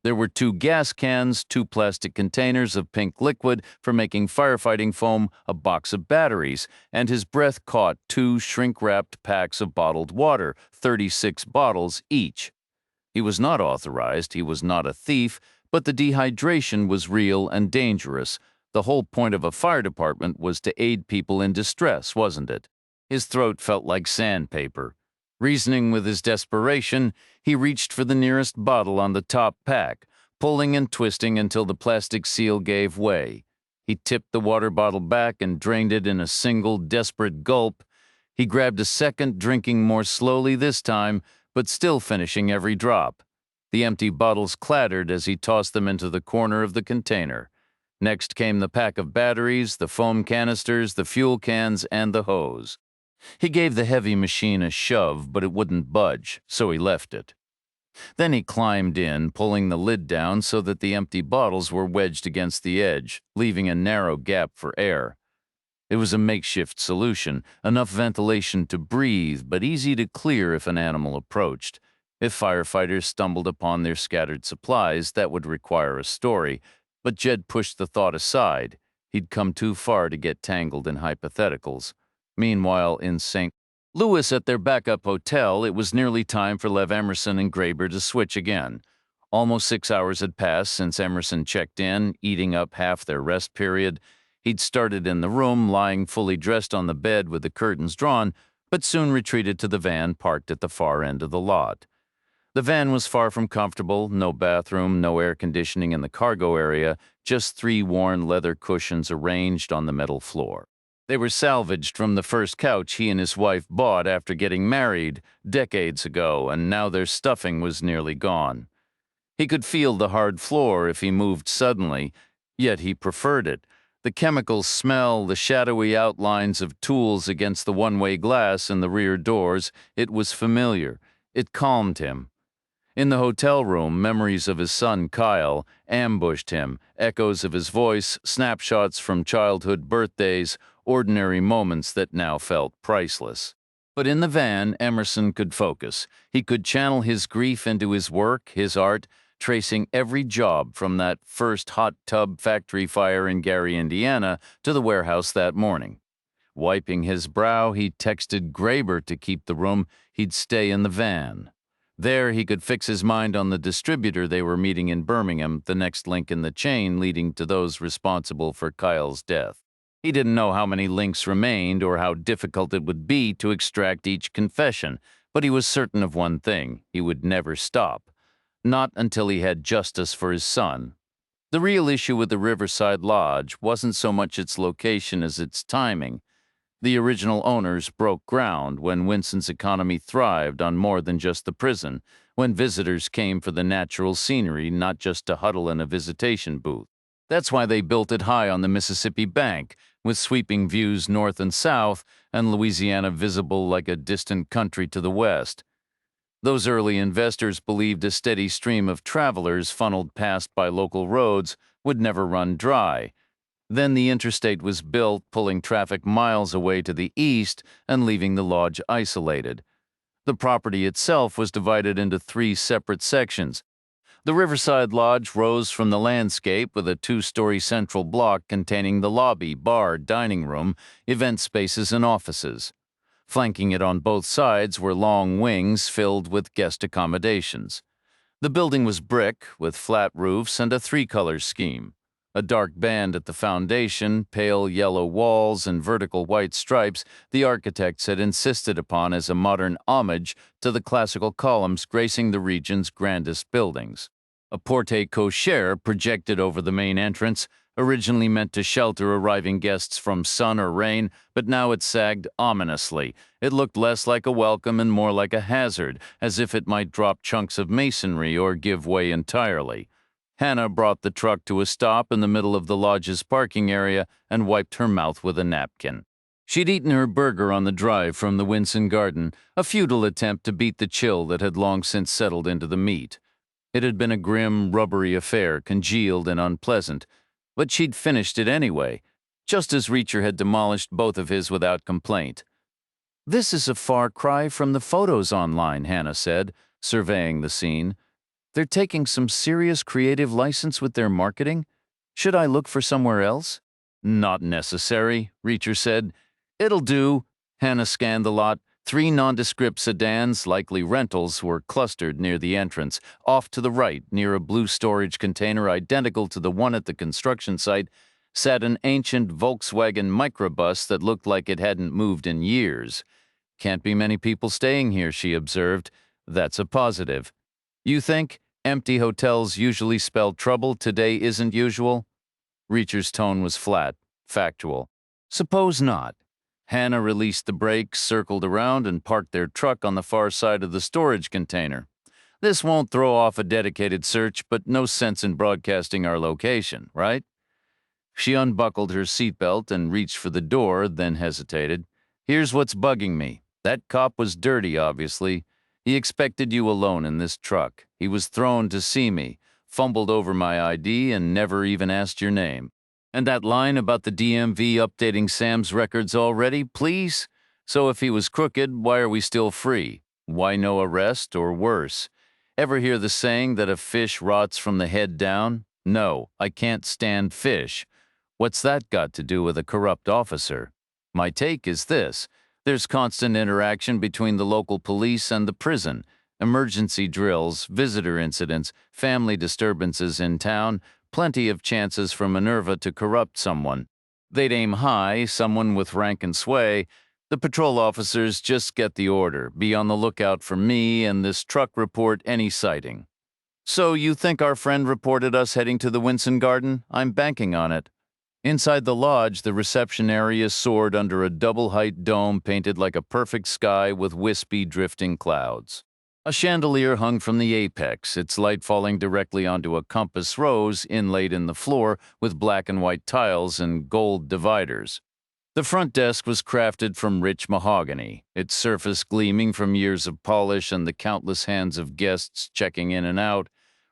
There were 2 gas cans, 2 plastic containers of pink liquid for making firefighting foam, a box of batteries, and his breath caught 2 shrink-wrapped packs of bottled water, 36 bottles each. He was not authorized, he was not a thief, but the dehydration was real and dangerous. The whole point of a fire department was to aid people in distress, wasn't it? His throat felt like sandpaper. Reasoning with his desperation, he reached for the nearest bottle on the top pack, pulling and twisting until the plastic seal gave way. He tipped the water bottle back and drained it in a single, desperate gulp. He grabbed a second, drinking more slowly this time, but still finishing every drop. The empty bottles clattered as he tossed them into the corner of the container. Next came the pack of batteries, the foam canisters, the fuel cans, and the hose. He gave the heavy machine a shove, but it wouldn't budge, so he left it. Then he climbed in, pulling the lid down so that the empty bottles were wedged against the edge, leaving a narrow gap for air. It was a makeshift solution, enough ventilation to breathe, but easy to clear if an animal approached. If firefighters stumbled upon their scattered supplies, that would require a story, but Jed pushed the thought aside. He'd come too far to get tangled in hypotheticals. Meanwhile, in St. Louis at their backup hotel, it was nearly time for Lev Emerson and Graeber to switch again. Almost 6 hours had passed since Emerson checked in, eating up half their rest period. He'd started in the room, lying fully dressed on the bed with the curtains drawn, but soon retreated to the van parked at the far end of the lot. The van was far from comfortable, no bathroom, no air conditioning in the cargo area, just 3 worn leather cushions arranged on the metal floor. They were salvaged from the first couch he and his wife bought after getting married decades ago, and now their stuffing was nearly gone. He could feel the hard floor if he moved suddenly, yet he preferred it. The chemical smell, the shadowy outlines of tools against the one-way glass in the rear doors, it was familiar. It calmed him. In the hotel room, memories of his son Kyle ambushed him, echoes of his voice, snapshots from childhood birthdays, ordinary moments that now felt priceless. But in the van, Emerson could focus. He could channel his grief into his work, his art, tracing every job from that first hot tub factory fire in Gary, Indiana, to the warehouse that morning. Wiping his brow, he texted Graeber to keep the room. He'd stay in the van. There, he could fix his mind on the distributor they were meeting in Birmingham, the next link in the chain leading to those responsible for Kyle's death. He didn't know how many links remained or how difficult it would be to extract each confession, but he was certain of one thing: he would never stop. Not until he had justice for his son. The real issue with the Riverside Lodge wasn't so much its location as its timing. The original owners broke ground when Winston's economy thrived on more than just the prison, when visitors came for the natural scenery, not just to huddle in a visitation booth. That's why they built it high on the Mississippi bank, with sweeping views north and south, and Louisiana visible like a distant country to the west. Those early investors believed a steady stream of travelers funneled past by local roads would never run dry. Then the interstate was built, pulling traffic miles away to the east and leaving the lodge isolated. The property itself was divided into three separate sections. The Riverside Lodge rose from the landscape with a two-story central block containing the lobby, bar, dining room, event spaces, and offices. Flanking it on both sides were long wings filled with guest accommodations. The building was brick, with flat roofs and a three-color scheme. A dark band at the foundation, pale yellow walls, and vertical white stripes the architects had insisted upon as a modern homage to the classical columns gracing the region's grandest buildings. A porte cochere projected over the main entrance, originally meant to shelter arriving guests from sun or rain, but now it sagged ominously. It looked less like a welcome and more like a hazard, as if it might drop chunks of masonry or give way entirely. Hannah brought the truck to a stop in the middle of the lodge's parking area and wiped her mouth with a napkin. She'd eaten her burger on the drive from the Winston Garden, a futile attempt to beat the chill that had long since settled into the meat. It had been a grim, rubbery affair, congealed and unpleasant, but she'd finished it anyway, just as Reacher had demolished both of his without complaint. "This is a far cry from the photos online," Hannah said, surveying the scene. "They're taking some serious creative license with their marketing. Should I look for somewhere else?" "Not necessary," Reacher said. "It'll do." Hannah scanned the lot. Three nondescript sedans, likely rentals, were clustered near the entrance. Off to the right, near a blue storage container identical to the one at the construction site, sat an ancient Volkswagen microbus that looked like it hadn't moved in years. "Can't be many people staying here," she observed. "That's a positive." "You think empty hotels usually spell trouble today isn't usual?" Reacher's tone was flat, factual. "Suppose not." Hannah released the brakes, circled around, and parked their truck on the far side of the storage container. "This won't throw off a dedicated search, but no sense in broadcasting our location, right?" She unbuckled her seatbelt and reached for the door, then hesitated. "Here's what's bugging me. That cop was dirty, obviously. He expected you alone in this truck. He was thrown to see me, fumbled over my ID, and never even asked your name. And that line about the DMV updating Sam's records already, please? So if he was crooked, why are we still free? Why no arrest, or worse? Ever hear the saying that a fish rots from the head down? No, I can't stand fish. What's that got to do with a corrupt officer? My take is this. There's constant interaction between the local police and the prison. Emergency drills, visitor incidents, family disturbances in town, plenty of chances for Minerva to corrupt someone. They'd aim high, someone with rank and sway. The patrol officers just get the order, be on the lookout for me and this truck report any sighting. "So you think our friend reported us heading to the Winston Garden? I'm banking on it." Inside the lodge, the reception area soared under a double-height dome painted like a perfect sky with wispy, drifting clouds. A chandelier hung from the apex, its light falling directly onto a compass rose inlaid in the floor with black and white tiles and gold dividers. The front desk was crafted from rich mahogany, its surface gleaming from years of polish and the countless hands of guests checking in and out.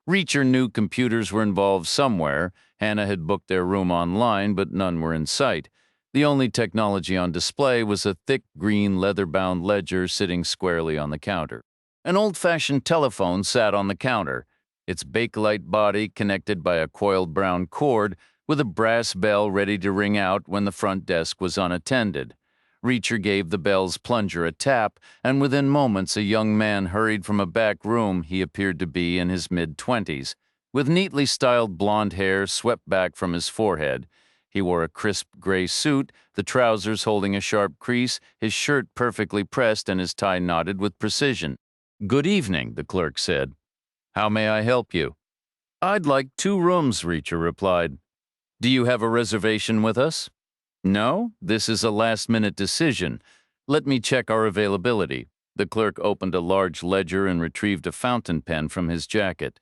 Reacher knew computers were involved somewhere. Hannah had booked their room online, but none were in sight. The only technology on display was a thick green leather-bound ledger sitting squarely on the counter. An old-fashioned telephone sat on the counter, its bakelite body connected by a coiled brown cord with a brass bell ready to ring out when the front desk was unattended. Reacher gave the bell's plunger a tap, and within moments a young man hurried from a back room. He appeared to be in his mid-20s. With neatly styled blonde hair swept back from his forehead, he wore a crisp gray suit, the trousers holding a sharp crease, his shirt perfectly pressed, and his tie knotted with precision. "Good evening," the clerk said. "How may I help you?" I'd like 2 rooms, Reacher replied. Do you have a reservation with us? No, this is a last-minute decision. Let me check our availability. The clerk opened a large ledger and retrieved a fountain pen from his jacket.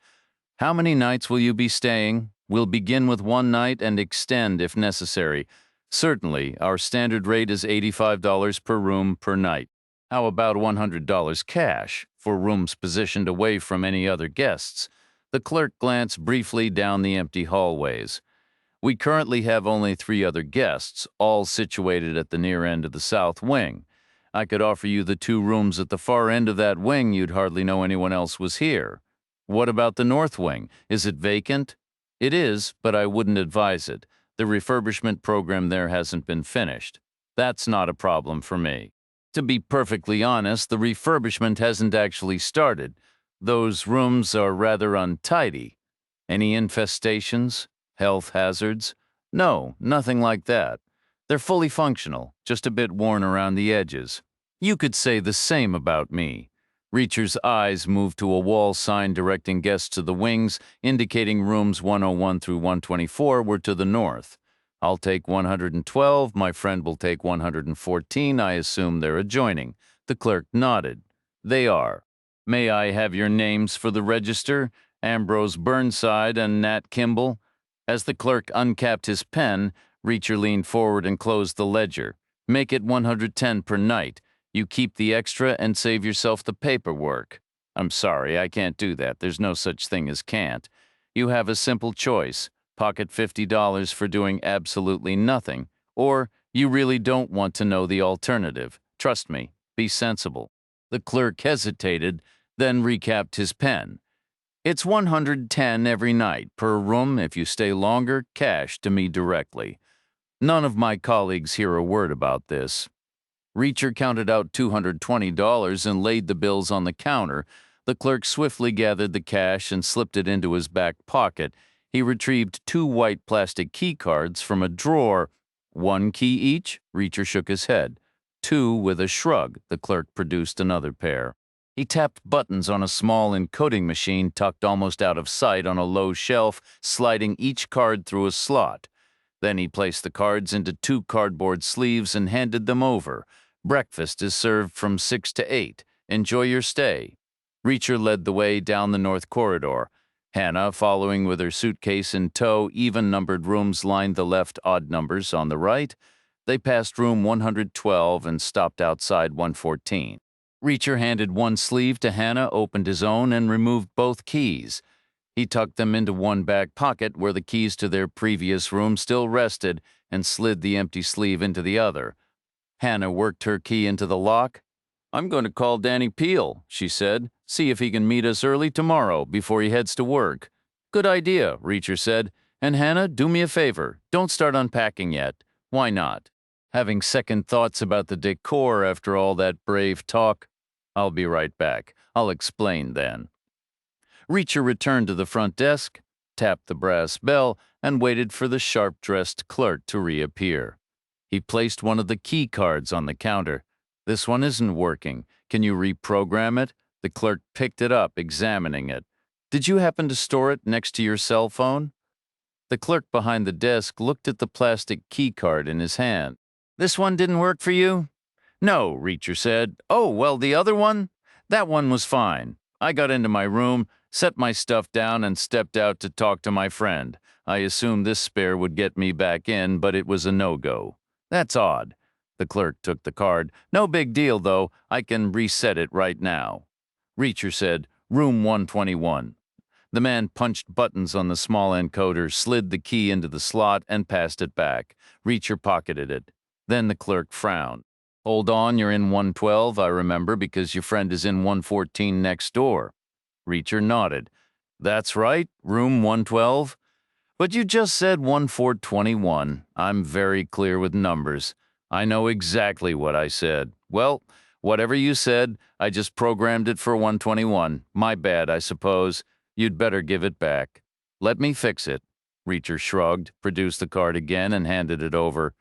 How many nights will you be staying? We'll begin with 1 night and extend if necessary. Certainly, our standard rate is $85 per room per night. How about $100 cash for rooms positioned away from any other guests? The clerk glanced briefly down the empty hallways. We currently have only 3 other guests, all situated at the near end of the south wing. I could offer you the 2 rooms at the far end of that wing. You'd hardly know anyone else was here. What about the north wing? Is it vacant? It is, but I wouldn't advise it. The refurbishment program there hasn't been finished. That's not a problem for me. To be perfectly honest, the refurbishment hasn't actually started. Those rooms are rather untidy. Any infestations? Health hazards? No, nothing like that. They're fully functional, just a bit worn around the edges. You could say the same about me. Reacher's eyes moved to a wall sign directing guests to the wings, indicating rooms 101 through 124 were to the north. I'll take 112, my friend will take 114, I assume they're adjoining. The clerk nodded. They are. May I have your names for the register? Ambrose Burnside and Nat Kimball? As the clerk uncapped his pen, Reacher leaned forward and closed the ledger. Make it 110 per night. You keep the extra and save yourself the paperwork. I'm sorry, I can't do that. There's no such thing as can't. You have a simple choice. Pocket $50 for doing absolutely nothing. Or you really don't want to know the alternative. Trust me, be sensible. The clerk hesitated, then recapped his pen. It's 110 every night, per room. If you stay longer, cash to me directly. None of my colleagues hear a word about this. Reacher counted out $220 and laid the bills on the counter. The clerk swiftly gathered the cash and slipped it into his back pocket. He retrieved 2 white plastic key cards from a drawer. 1 key each? Reacher shook his head. 2 with a shrug. The clerk produced another pair. He tapped buttons on a small encoding machine tucked almost out of sight on a low shelf, sliding each card through a slot. Then he placed the cards into 2 cardboard sleeves and handed them over. Breakfast is served from 6 to 8. Enjoy your stay. Reacher led the way down the north corridor. Hannah, following with her suitcase in tow, even-numbered rooms lined the left, odd numbers on the right. They passed room 112 and stopped outside 114. Reacher handed 1 sleeve to Hannah, opened his own, and removed both keys. He tucked them into 1 back pocket where the keys to their previous room still rested and slid the empty sleeve into the other. Hannah worked her key into the lock. I'm going to call Danny Peel, she said. See if he can meet us early tomorrow before he heads to work. Good idea, Reacher said. And Hannah, do me a favor. Don't start unpacking yet. Why not? Having second thoughts about the decor after all that brave talk? I'll be right back. I'll explain then. Reacher returned to the front desk, tapped the brass bell, and waited for the sharp-dressed clerk to reappear. He placed one of the key cards on the counter. This one isn't working. Can you reprogram it? The clerk picked it up, examining it. Did you happen to store it next to your cell phone? The clerk behind the desk looked at the plastic key card in his hand. This one didn't work for you? No, Reacher said. Oh, well, the other one? That one was fine. I got into my room, set my stuff down, and stepped out to talk to my friend. I assumed this spare would get me back in, but it was a no-go. That's odd. The clerk took the card. No big deal, though. I can reset it right now. Reacher said, Room 121. The man punched buttons on the small encoder, slid the key into the slot, and passed it back. Reacher pocketed it. Then the clerk frowned. Hold on, you're in 112, I remember, because your friend is in 114 next door. Reacher nodded. That's right, room 112. But you just said 1421. I'm very clear with numbers. I know exactly what I said. Well, whatever you said, I just programmed it for 121. My bad, I suppose. You'd better give it back. Let me fix it. Reacher shrugged, produced the card again, and handed it over.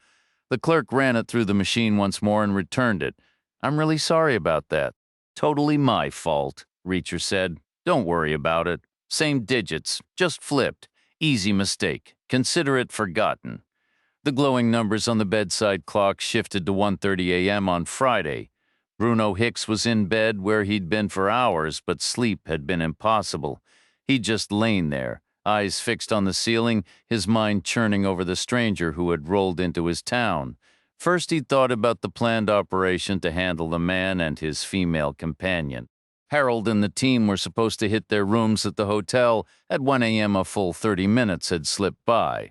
The clerk ran it through the machine once more and returned it. I'm really sorry about that. Totally my fault, Reacher said. Don't worry about it. Same digits, just flipped. Easy mistake. Consider it forgotten. The glowing numbers on the bedside clock shifted to 1:30 a.m. on Friday. Bruno Hicks was in bed where he'd been for hours, but sleep had been impossible. He'd just lain there, eyes fixed on the ceiling, his mind churning over the stranger who had rolled into his town. First, he'd thought about the planned operation to handle the man and his female companion. Harold and the team were supposed to hit their rooms at the hotel at 1 a.m. A full 30 minutes had slipped by.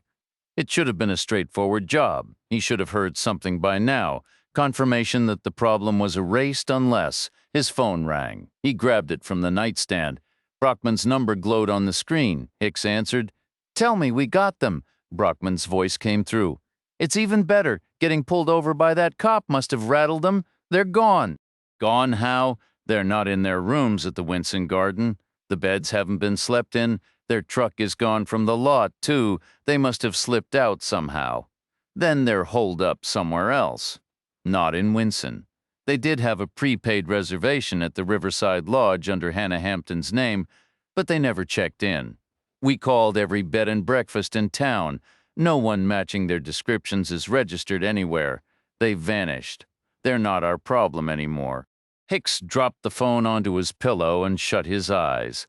It should have been a straightforward job. He should have heard something by now. Confirmation that the problem was erased unless his phone rang. He grabbed it from the nightstand. Brockman's number glowed on the screen. Hicks answered. "Tell me, we got them." Brockman's voice came through. "It's even better. Getting pulled over by that cop must have rattled them. They're gone." "Gone how? They're not in their rooms at the Winson Garden. The beds haven't been slept in. Their truck is gone from the lot, too. They must have slipped out somehow. Then they're holed up somewhere else. Not in Winson. They did have a prepaid reservation at the Riverside Lodge under Hannah Hampton's name, but they never checked in. We called every bed and breakfast in town. No one matching their descriptions is registered anywhere. They vanished. They're not our problem anymore." Hicks dropped the phone onto his pillow and shut his eyes.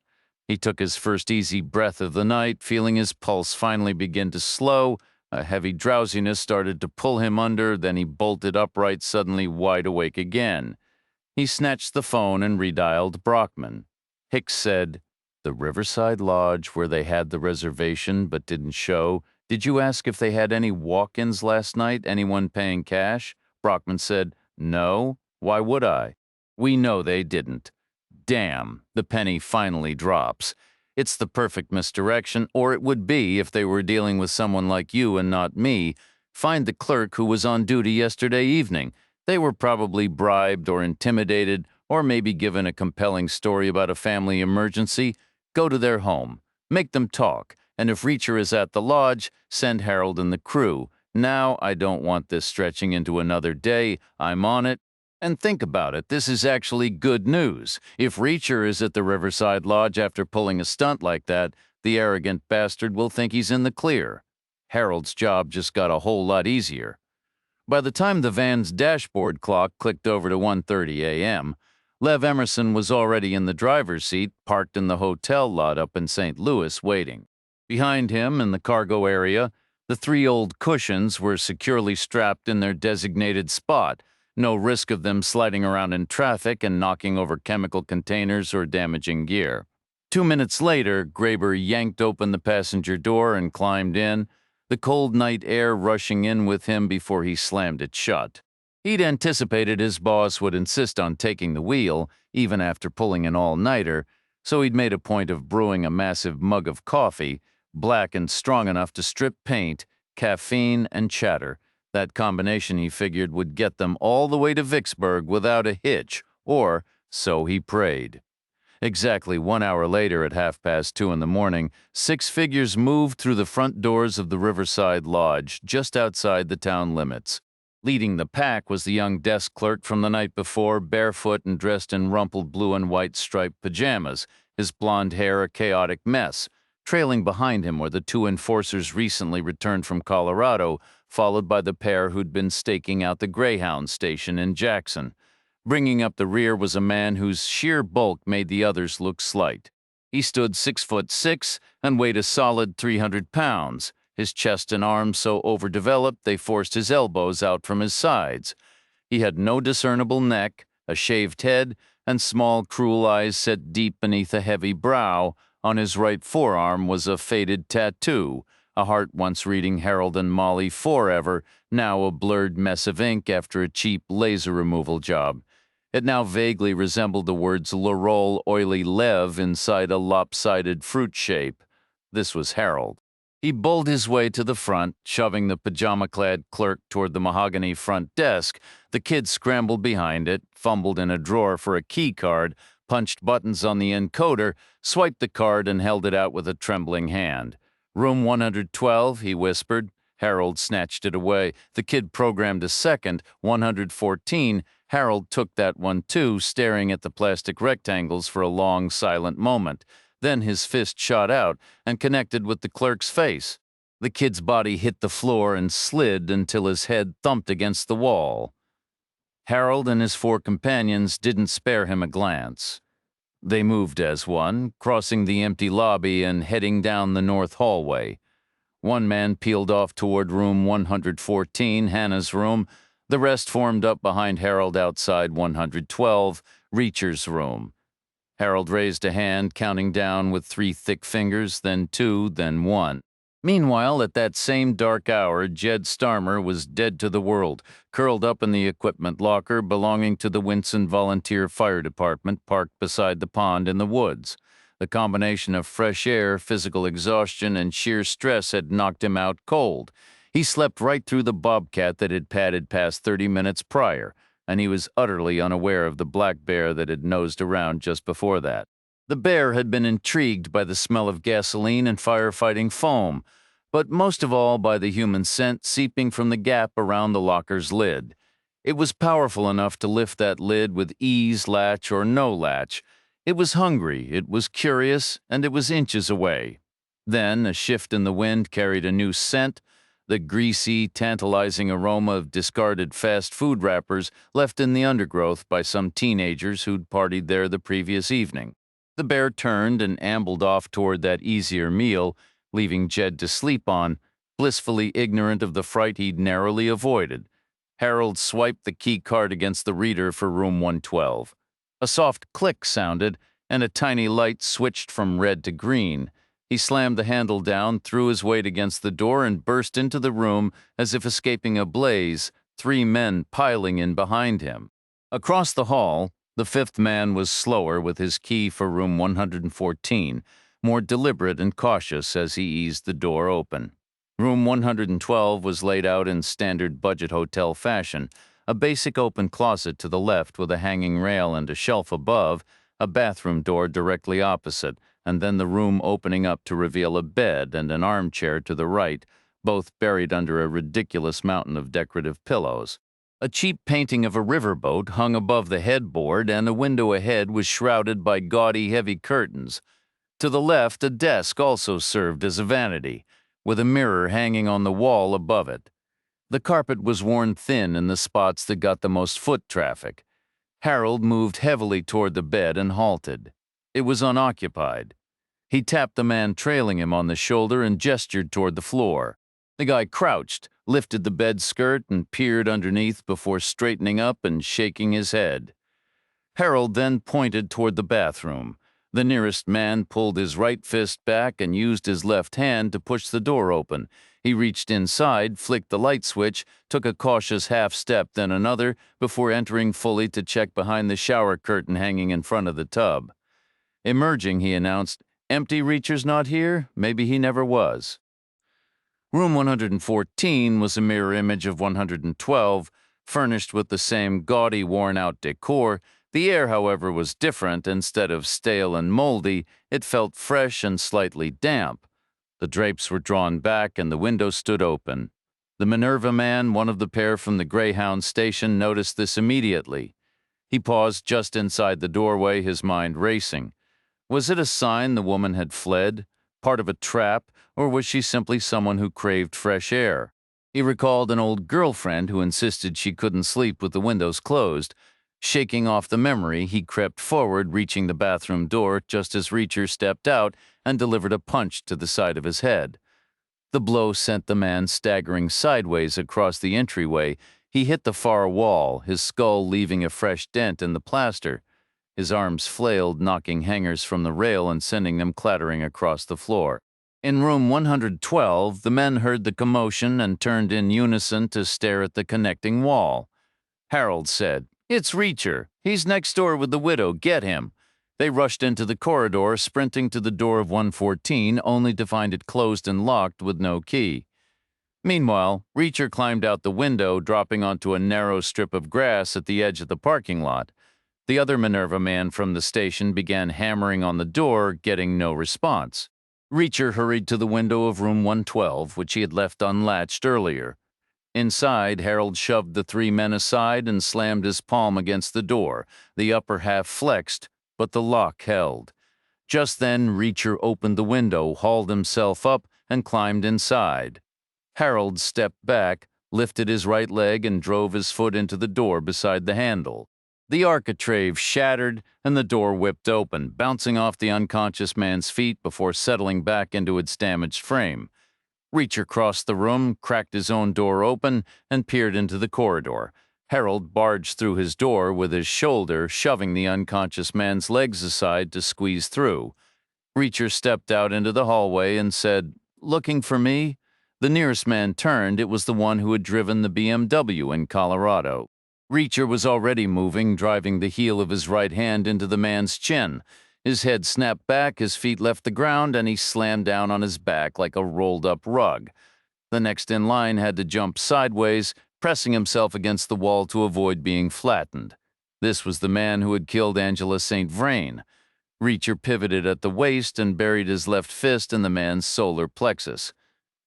He took his first easy breath of the night, feeling his pulse finally begin to slow. A heavy drowsiness started to pull him under, then he bolted upright, suddenly wide awake again. He snatched the phone and redialed Brockman. Hicks said, "The Riverside Lodge where they had the reservation but didn't show. Did you ask if they had any walk-ins last night, anyone paying cash?" Brockman said, "No. Why would I?" "We know they didn't." Damn, the penny finally drops. It's the perfect misdirection, or it would be if they were dealing with someone like you and not me. Find the clerk who was on duty yesterday evening. They were probably bribed or intimidated, or maybe given a compelling story about a family emergency. Go to their home. Make them talk, and if Reacher is at the lodge, send Harold and the crew. Now I don't want this stretching into another day. I'm on it. And think about it, this is actually good news. If Reacher is at the Riverside Lodge after pulling a stunt like that, the arrogant bastard will think he's in the clear. Harold's job just got a whole lot easier. By the time the van's dashboard clock clicked over to 1:30 a.m., Lev Emerson was already in the driver's seat, parked in the hotel lot up in St. Louis, waiting. Behind him, in the cargo area, the three old cushions were securely strapped in their designated spot. No risk of them sliding around in traffic and knocking over chemical containers or damaging gear. 2 minutes later, Graber yanked open the passenger door and climbed in, the cold night air rushing in with him before he slammed it shut. He'd anticipated his boss would insist on taking the wheel, even after pulling an all-nighter, so he'd made a point of brewing a massive mug of coffee, black and strong enough to strip paint, caffeine, and chatter. That combination, he figured, would get them all the way to Vicksburg without a hitch, or so he prayed. Exactly 1 hour later, at 2:30 in the morning, 6 figures moved through the front doors of the Riverside Lodge, just outside the town limits. Leading the pack was the young desk clerk from the night before, barefoot and dressed in rumpled blue and white striped pajamas, his blonde hair a chaotic mess. Trailing behind him were the 2 enforcers recently returned from Colorado, followed by the pair who'd been staking out the Greyhound station in Jackson. Bringing up the rear was a man whose sheer bulk made the others look slight. He stood 6'6" and weighed a solid 300 pounds, his chest and arms so overdeveloped they forced his elbows out from his sides. He had no discernible neck, a shaved head, and small, cruel eyes set deep beneath a heavy brow. On his right forearm was a faded tattoo, a heart once reading Harold and Molly forever, now a blurred mess of ink after a cheap laser removal job. It now vaguely resembled the words Larol Oily Lev inside a lopsided fruit shape. This was Harold. He bowled his way to the front, shoving the pajama-clad clerk toward the mahogany front desk. The kid scrambled behind it, fumbled in a drawer for a key card, punched buttons on the encoder, swiped the card, and held it out with a trembling hand. "Room 112, he whispered. Harold snatched it away. The kid programmed a second, 114. Harold took that one too, staring at the plastic rectangles for a long, silent moment. Then his fist shot out and connected with the clerk's face. The kid's body hit the floor and slid until his head thumped against the wall. Harold and his four companions didn't spare him a glance. They moved as one, crossing the empty lobby and heading down the north hallway. One man peeled off toward room 114, Hannah's room. The rest formed up behind Harold outside 112, Reacher's room. Harold raised a hand, counting down with 3 thick fingers, then 2, then 1. Meanwhile, at that same dark hour, Jed Starmer was dead to the world, curled up in the equipment locker belonging to the Winson Volunteer Fire Department parked beside the pond in the woods. The combination of fresh air, physical exhaustion, and sheer stress had knocked him out cold. He slept right through the bobcat that had padded past 30 minutes prior, and he was utterly unaware of the black bear that had nosed around just before that. The bear had been intrigued by the smell of gasoline and firefighting foam, but most of all by the human scent seeping from the gap around the locker's lid. It was powerful enough to lift that lid with ease, latch or no latch. It was hungry, it was curious, and it was inches away. Then a shift in the wind carried a new scent, the greasy, tantalizing aroma of discarded fast food wrappers left in the undergrowth by some teenagers who'd partied there the previous evening. The bear turned and ambled off toward that easier meal, leaving Jed to sleep on, blissfully ignorant of the fright he'd narrowly avoided. Harold swiped the key card against the reader for room 112. A soft click sounded, and a tiny light switched from red to green. He slammed the handle down, threw his weight against the door, and burst into the room as if escaping a blaze, 3 men piling in behind him. Across the hall, the 5th man was slower with his key for room 114, more deliberate and cautious as he eased the door open. Room 112 was laid out in standard budget hotel fashion, a basic open closet to the left with a hanging rail and a shelf above, a bathroom door directly opposite, and then the room opening up to reveal a bed and an armchair to the right, both buried under a ridiculous mountain of decorative pillows. A cheap painting of a riverboat hung above the headboard, and the window ahead was shrouded by gaudy, heavy curtains. To the left, a desk also served as a vanity, with a mirror hanging on the wall above it. The carpet was worn thin in the spots that got the most foot traffic. Harold moved heavily toward the bed and halted. It was unoccupied. He tapped the man trailing him on the shoulder and gestured toward the floor. The guy crouched, lifted the bed skirt, and peered underneath before straightening up and shaking his head. Harold then pointed toward the bathroom. The nearest man pulled his right fist back and used his left hand to push the door open. He reached inside, flicked the light switch, took a cautious half step, then another, before entering fully to check behind the shower curtain hanging in front of the tub. Emerging, he announced, "Empty Reacher's not here? Maybe he never was." Room 114 was a mirror image of 112, furnished with the same gaudy, worn-out decor. The air, however, was different. Instead of stale and moldy, it felt fresh and slightly damp. The drapes were drawn back and the window stood open. The Minerva man, one of the pair from the Greyhound station, noticed this immediately. He paused just inside the doorway, his mind racing. Was it a sign the woman had fled, part of a trap, or was she simply someone who craved fresh air? He recalled an old girlfriend who insisted she couldn't sleep with the windows closed. Shaking off the memory, he crept forward, reaching the bathroom door just as Reacher stepped out and delivered a punch to the side of his head. The blow sent the man staggering sideways across the entryway. He hit the far wall, his skull leaving a fresh dent in the plaster. His arms flailed, knocking hangers from the rail and sending them clattering across the floor. In room 112, the men heard the commotion and turned in unison to stare at the connecting wall. Harold said, "It's Reacher. He's next door with the widow. Get him." They rushed into the corridor, sprinting to the door of 114, only to find it closed and locked with no key. Meanwhile, Reacher climbed out the window, dropping onto a narrow strip of grass at the edge of the parking lot. The other Minerva man from the station began hammering on the door, getting no response. Reacher hurried to the window of room 112, which he had left unlatched earlier. Inside, Harold shoved the 3 men aside and slammed his palm against the door. The upper half flexed, but the lock held. Just then, Reacher opened the window, hauled himself up, and climbed inside. Harold stepped back, lifted his right leg, and drove his foot into the door beside the handle. The architrave shattered, and the door whipped open, bouncing off the unconscious man's feet before settling back into its damaged frame. Reacher crossed the room, cracked his own door open, and peered into the corridor. Harold barged through his door with his shoulder, shoving the unconscious man's legs aside to squeeze through. Reacher stepped out into the hallway and said, "Looking for me?" The nearest man turned. It was the one who had driven the BMW in Colorado. Reacher was already moving, driving the heel of his right hand into the man's chin. His head snapped back, his feet left the ground, and he slammed down on his back like a rolled-up rug. The next in line had to jump sideways, pressing himself against the wall to avoid being flattened. This was the man who had killed Angela St. Vrain. Reacher pivoted at the waist and buried his left fist in the man's solar plexus.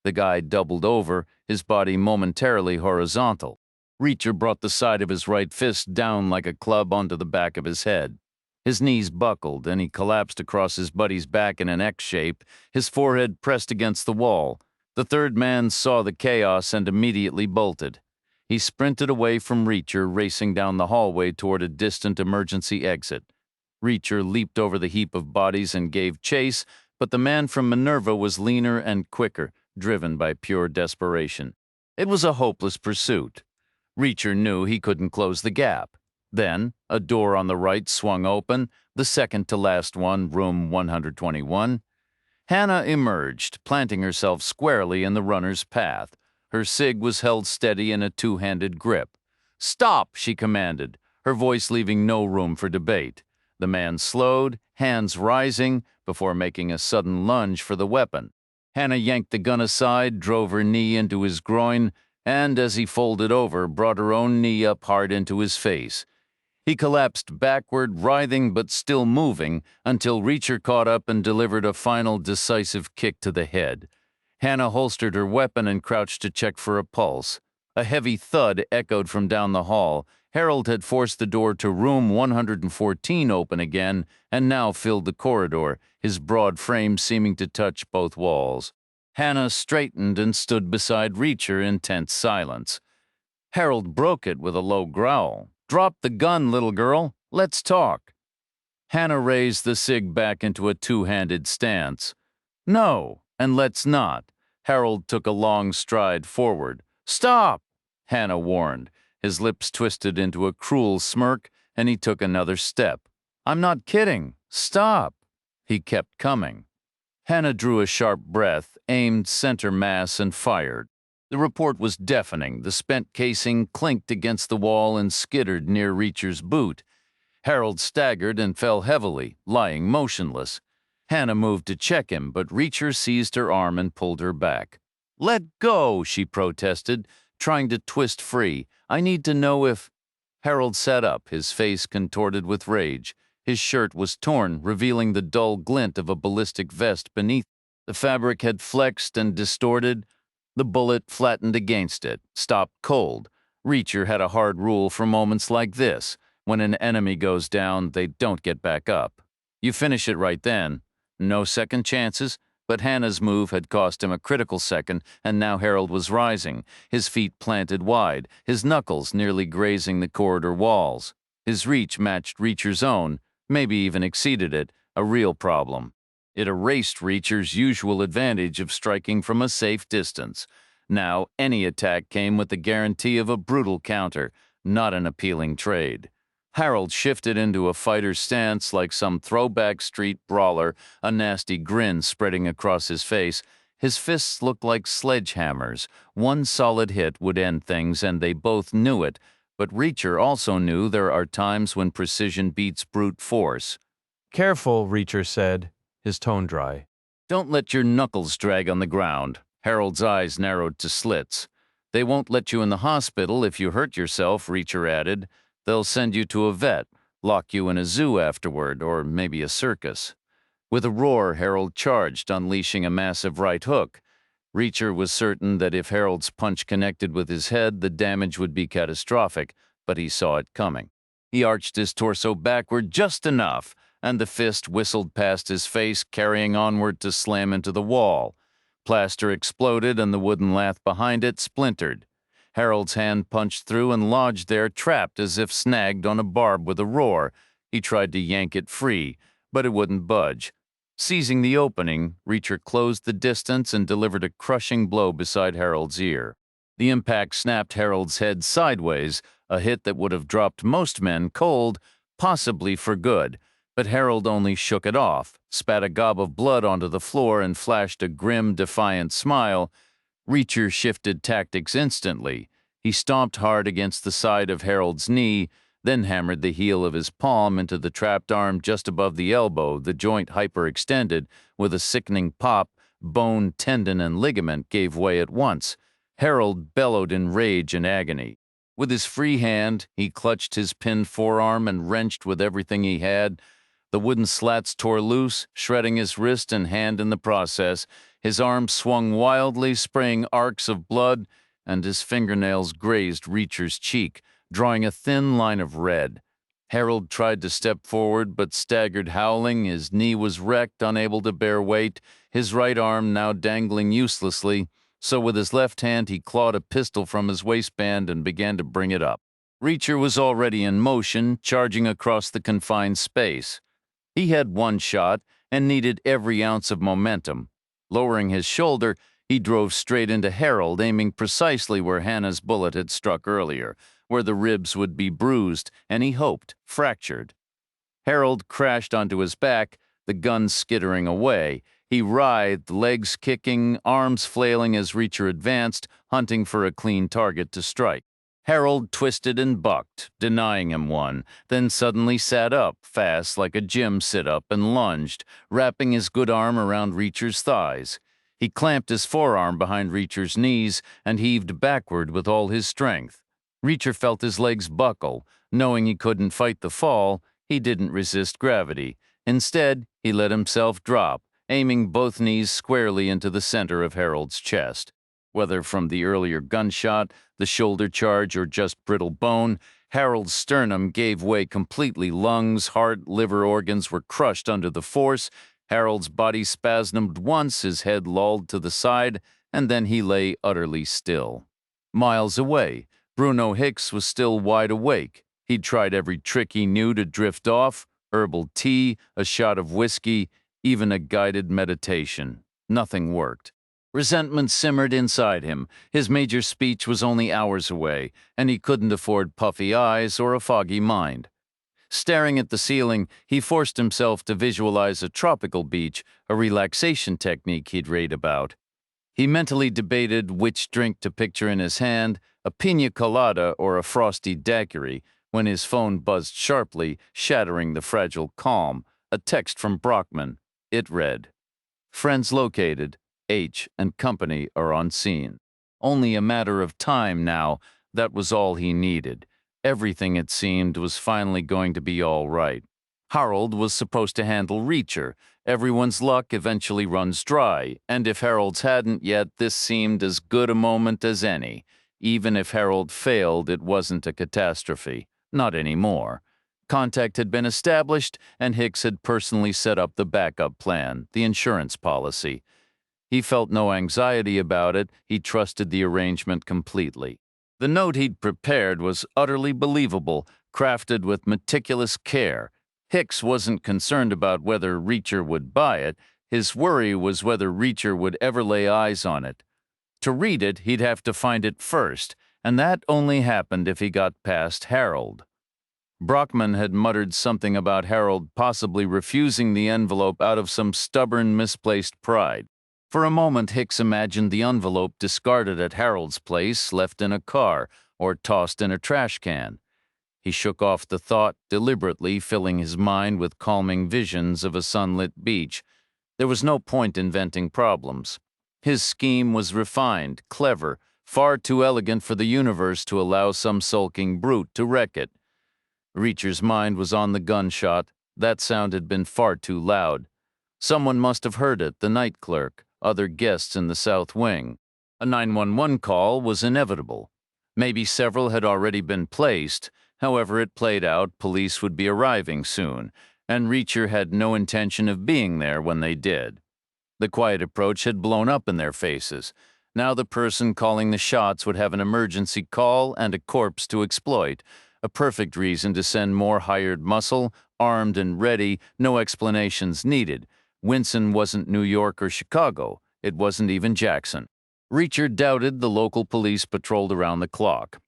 The guy doubled over, his body momentarily horizontal. Reacher brought the side of his right fist down like a club onto the back of his head. His knees buckled, and he collapsed across his buddy's back in an X shape, his forehead pressed against the wall. The third man saw the chaos and immediately bolted. He sprinted away from Reacher, racing down the hallway toward a distant emergency exit. Reacher leaped over the heap of bodies and gave chase, but the man from Minerva was leaner and quicker, driven by pure desperation. It was a hopeless pursuit. Reacher knew he couldn't close the gap. Then, a door on the right swung open, the second to last one, room 121. Hannah emerged, planting herself squarely in the runner's path. Her cig was held steady in a two-handed grip. "Stop!" she commanded, her voice leaving no room for debate. The man slowed, hands rising, before making a sudden lunge for the weapon. Hannah yanked the gun aside, drove her knee into his groin, and as he folded over, brought her own knee up hard into his face. He collapsed backward, writhing but still moving, until Reacher caught up and delivered a final decisive kick to the head. Hannah holstered her weapon and crouched to check for a pulse. A heavy thud echoed from down the hall. Harold had forced the door to room 114 open again and now filled the corridor, his broad frame seeming to touch both walls. Hannah straightened and stood beside Reacher in tense silence. Harold broke it with a low growl. "Drop the gun, little girl. Let's talk." Hannah raised the cig back into a two-handed stance. "No, and let's not." Harold took a long stride forward. "Stop!" Hannah warned. His lips twisted into a cruel smirk, and he took another step. "I'm not kidding. Stop." He kept coming. Hannah drew a sharp breath, aimed center mass, and fired. The report was deafening. The spent casing clinked against the wall and skittered near Reacher's boot. Harold staggered and fell heavily, lying motionless. Hannah moved to check him, but Reacher seized her arm and pulled her back. "Let go," she protested, trying to twist free. "I need to know if—" Harold sat up, his face contorted with rage. His shirt was torn, revealing the dull glint of a ballistic vest beneath. The fabric had flexed and distorted. The bullet flattened against it, stopped cold. Reacher had a hard rule for moments like this. When an enemy goes down, they don't get back up. You finish it right then. No second chances, but Hannah's move had cost him a critical second, and now Harold was rising, his feet planted wide, his knuckles nearly grazing the corridor walls. His reach matched Reacher's own, maybe even exceeded it, a real problem. It erased Reacher's usual advantage of striking from a safe distance. Now, any attack came with the guarantee of a brutal counter, not an appealing trade. Harold shifted into a fighter's stance like some throwback street brawler, a nasty grin spreading across his face. His fists looked like sledgehammers. One solid hit would end things, and they both knew it. But Reacher also knew there are times when precision beats brute force. "Careful," Reacher said, his tone dry. "Don't let your knuckles drag on the ground." Harold's eyes narrowed to slits. "They won't let you in the hospital if you hurt yourself," Reacher added. "They'll send you to a vet, lock you in a zoo afterward, or maybe a circus." With a roar, Harold charged, unleashing a massive right hook. Reacher was certain that if Harold's punch connected with his head, the damage would be catastrophic, but he saw it coming. He arched his torso backward just enough. and the fist whistled past his face, carrying onward to slam into the wall. Plaster exploded, and the wooden lath behind it splintered. Harold's hand punched through and lodged there, trapped as if snagged on a barb with a roar. He tried to yank it free, but it wouldn't budge. Seizing the opening, Reacher closed the distance and delivered a crushing blow beside Harold's ear. The impact snapped Harold's head sideways, a hit that would have dropped most men cold, possibly for good, but Harold only shook it off, spat a gob of blood onto the floor, and flashed a grim, defiant smile. Reacher shifted tactics instantly. He stomped hard against the side of Harold's knee, then hammered the heel of his palm into the trapped arm just above the elbow, the joint hyperextended. With a sickening pop, bone, tendon, and ligament gave way at once. Harold bellowed in rage and agony. With his free hand, he clutched his pinned forearm and wrenched with everything he had. The wooden slats tore loose, shredding his wrist and hand in the process. His arm swung wildly, spraying arcs of blood, and his fingernails grazed Reacher's cheek, drawing a thin line of red. Harold tried to step forward, but staggered howling. His knee was wrecked, unable to bear weight, his right arm now dangling uselessly. So with his left hand, he clawed a pistol from his waistband and began to bring it up. Reacher was already in motion, charging across the confined space. He had one shot and needed every ounce of momentum. Lowering his shoulder, he drove straight into Harold, aiming precisely where Hannah's bullet had struck earlier, where the ribs would be bruised and, he hoped, fractured. Harold crashed onto his back, the gun skittering away. He writhed, legs kicking, arms flailing as Reacher advanced, hunting for a clean target to strike. Harold twisted and bucked, denying him one, then suddenly sat up, fast like a gym sit-up, and lunged, wrapping his good arm around Reacher's thighs. He clamped his forearm behind Reacher's knees and heaved backward with all his strength. Reacher felt his legs buckle. Knowing he couldn't fight the fall, he didn't resist gravity. Instead, he let himself drop, aiming both knees squarely into the center of Harold's chest. Whether from the earlier gunshot, the shoulder charge, or just brittle bone, Harold's sternum gave way completely. Lungs, heart, liver organs were crushed under the force. Harold's body spasmed once, his head lolled to the side, and then he lay utterly still. Miles away, Bruno Hicks was still wide awake. He'd tried every trick he knew to drift off: herbal tea, a shot of whiskey, even a guided meditation. Nothing worked. Resentment simmered inside him. His major speech was only hours away, and he couldn't afford puffy eyes or a foggy mind. Staring at the ceiling, he forced himself to visualize a tropical beach, a relaxation technique he'd read about. He mentally debated which drink to picture in his hand, a pina colada or a frosty daiquiri, when his phone buzzed sharply, shattering the fragile calm. A text from Brockman. It read, "Friends located. H and company are on scene." Only a matter of time now. That was all he needed. Everything, it seemed, was finally going to be all right. Harold was supposed to handle Reacher. Everyone's luck eventually runs dry, and if Harold's hadn't yet, this seemed as good a moment as any. Even if Harold failed, it wasn't a catastrophe. Not anymore. Contact had been established, and Hicks had personally set up the backup plan, the insurance policy. He felt no anxiety about it. He trusted the arrangement completely. The note he'd prepared was utterly believable, crafted with meticulous care. Hicks wasn't concerned about whether Reacher would buy it. His worry was whether Reacher would ever lay eyes on it. To read it, he'd have to find it first, and that only happened if he got past Harold. Brockman had muttered something about Harold possibly refusing the envelope out of some stubborn, misplaced pride. For a moment, Hicks imagined the envelope discarded at Harold's place, left in a car, or tossed in a trash can. He shook off the thought, deliberately filling his mind with calming visions of a sunlit beach. There was no point inventing problems. His scheme was refined, clever, far too elegant for the universe to allow some sulking brute to wreck it. Reacher's mind was on the gunshot. That sound had been far too loud. Someone must have heard it, the night clerk, other guests in the south wing. A 911 call was inevitable. Maybe several had already been placed. However it played out, police would be arriving soon, and Reacher had no intention of being there when they did. The quiet approach had blown up in their faces. Now the person calling the shots would have an emergency call and a corpse to exploit, a perfect reason to send more hired muscle, armed and ready, no explanations needed. Winson wasn't New York or Chicago. It wasn't even Jackson. Reacher doubted the local police patrolled around the clock.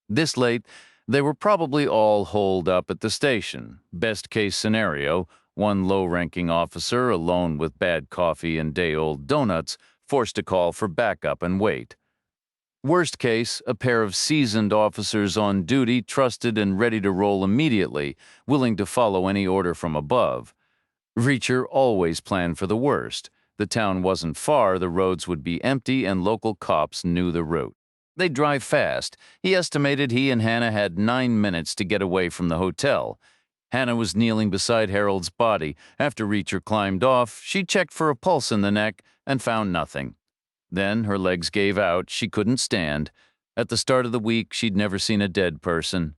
This late, they were probably all holed up at the station. Best case scenario, one low-ranking officer, alone with bad coffee and day-old donuts, forced to call for backup and wait. Worst case, a pair of seasoned officers on duty, trusted and ready to roll immediately, willing to follow any order from above. Reacher always planned for the worst. The town wasn't far, the roads would be empty, and local cops knew the route. They'd drive fast. He estimated he and Hannah had 9 minutes to get away from the hotel. Hannah was kneeling beside Harold's body. After Reacher climbed off, she checked for a pulse in the neck and found nothing. Then her legs gave out. She couldn't stand. At the start of the week, she'd never seen a dead person.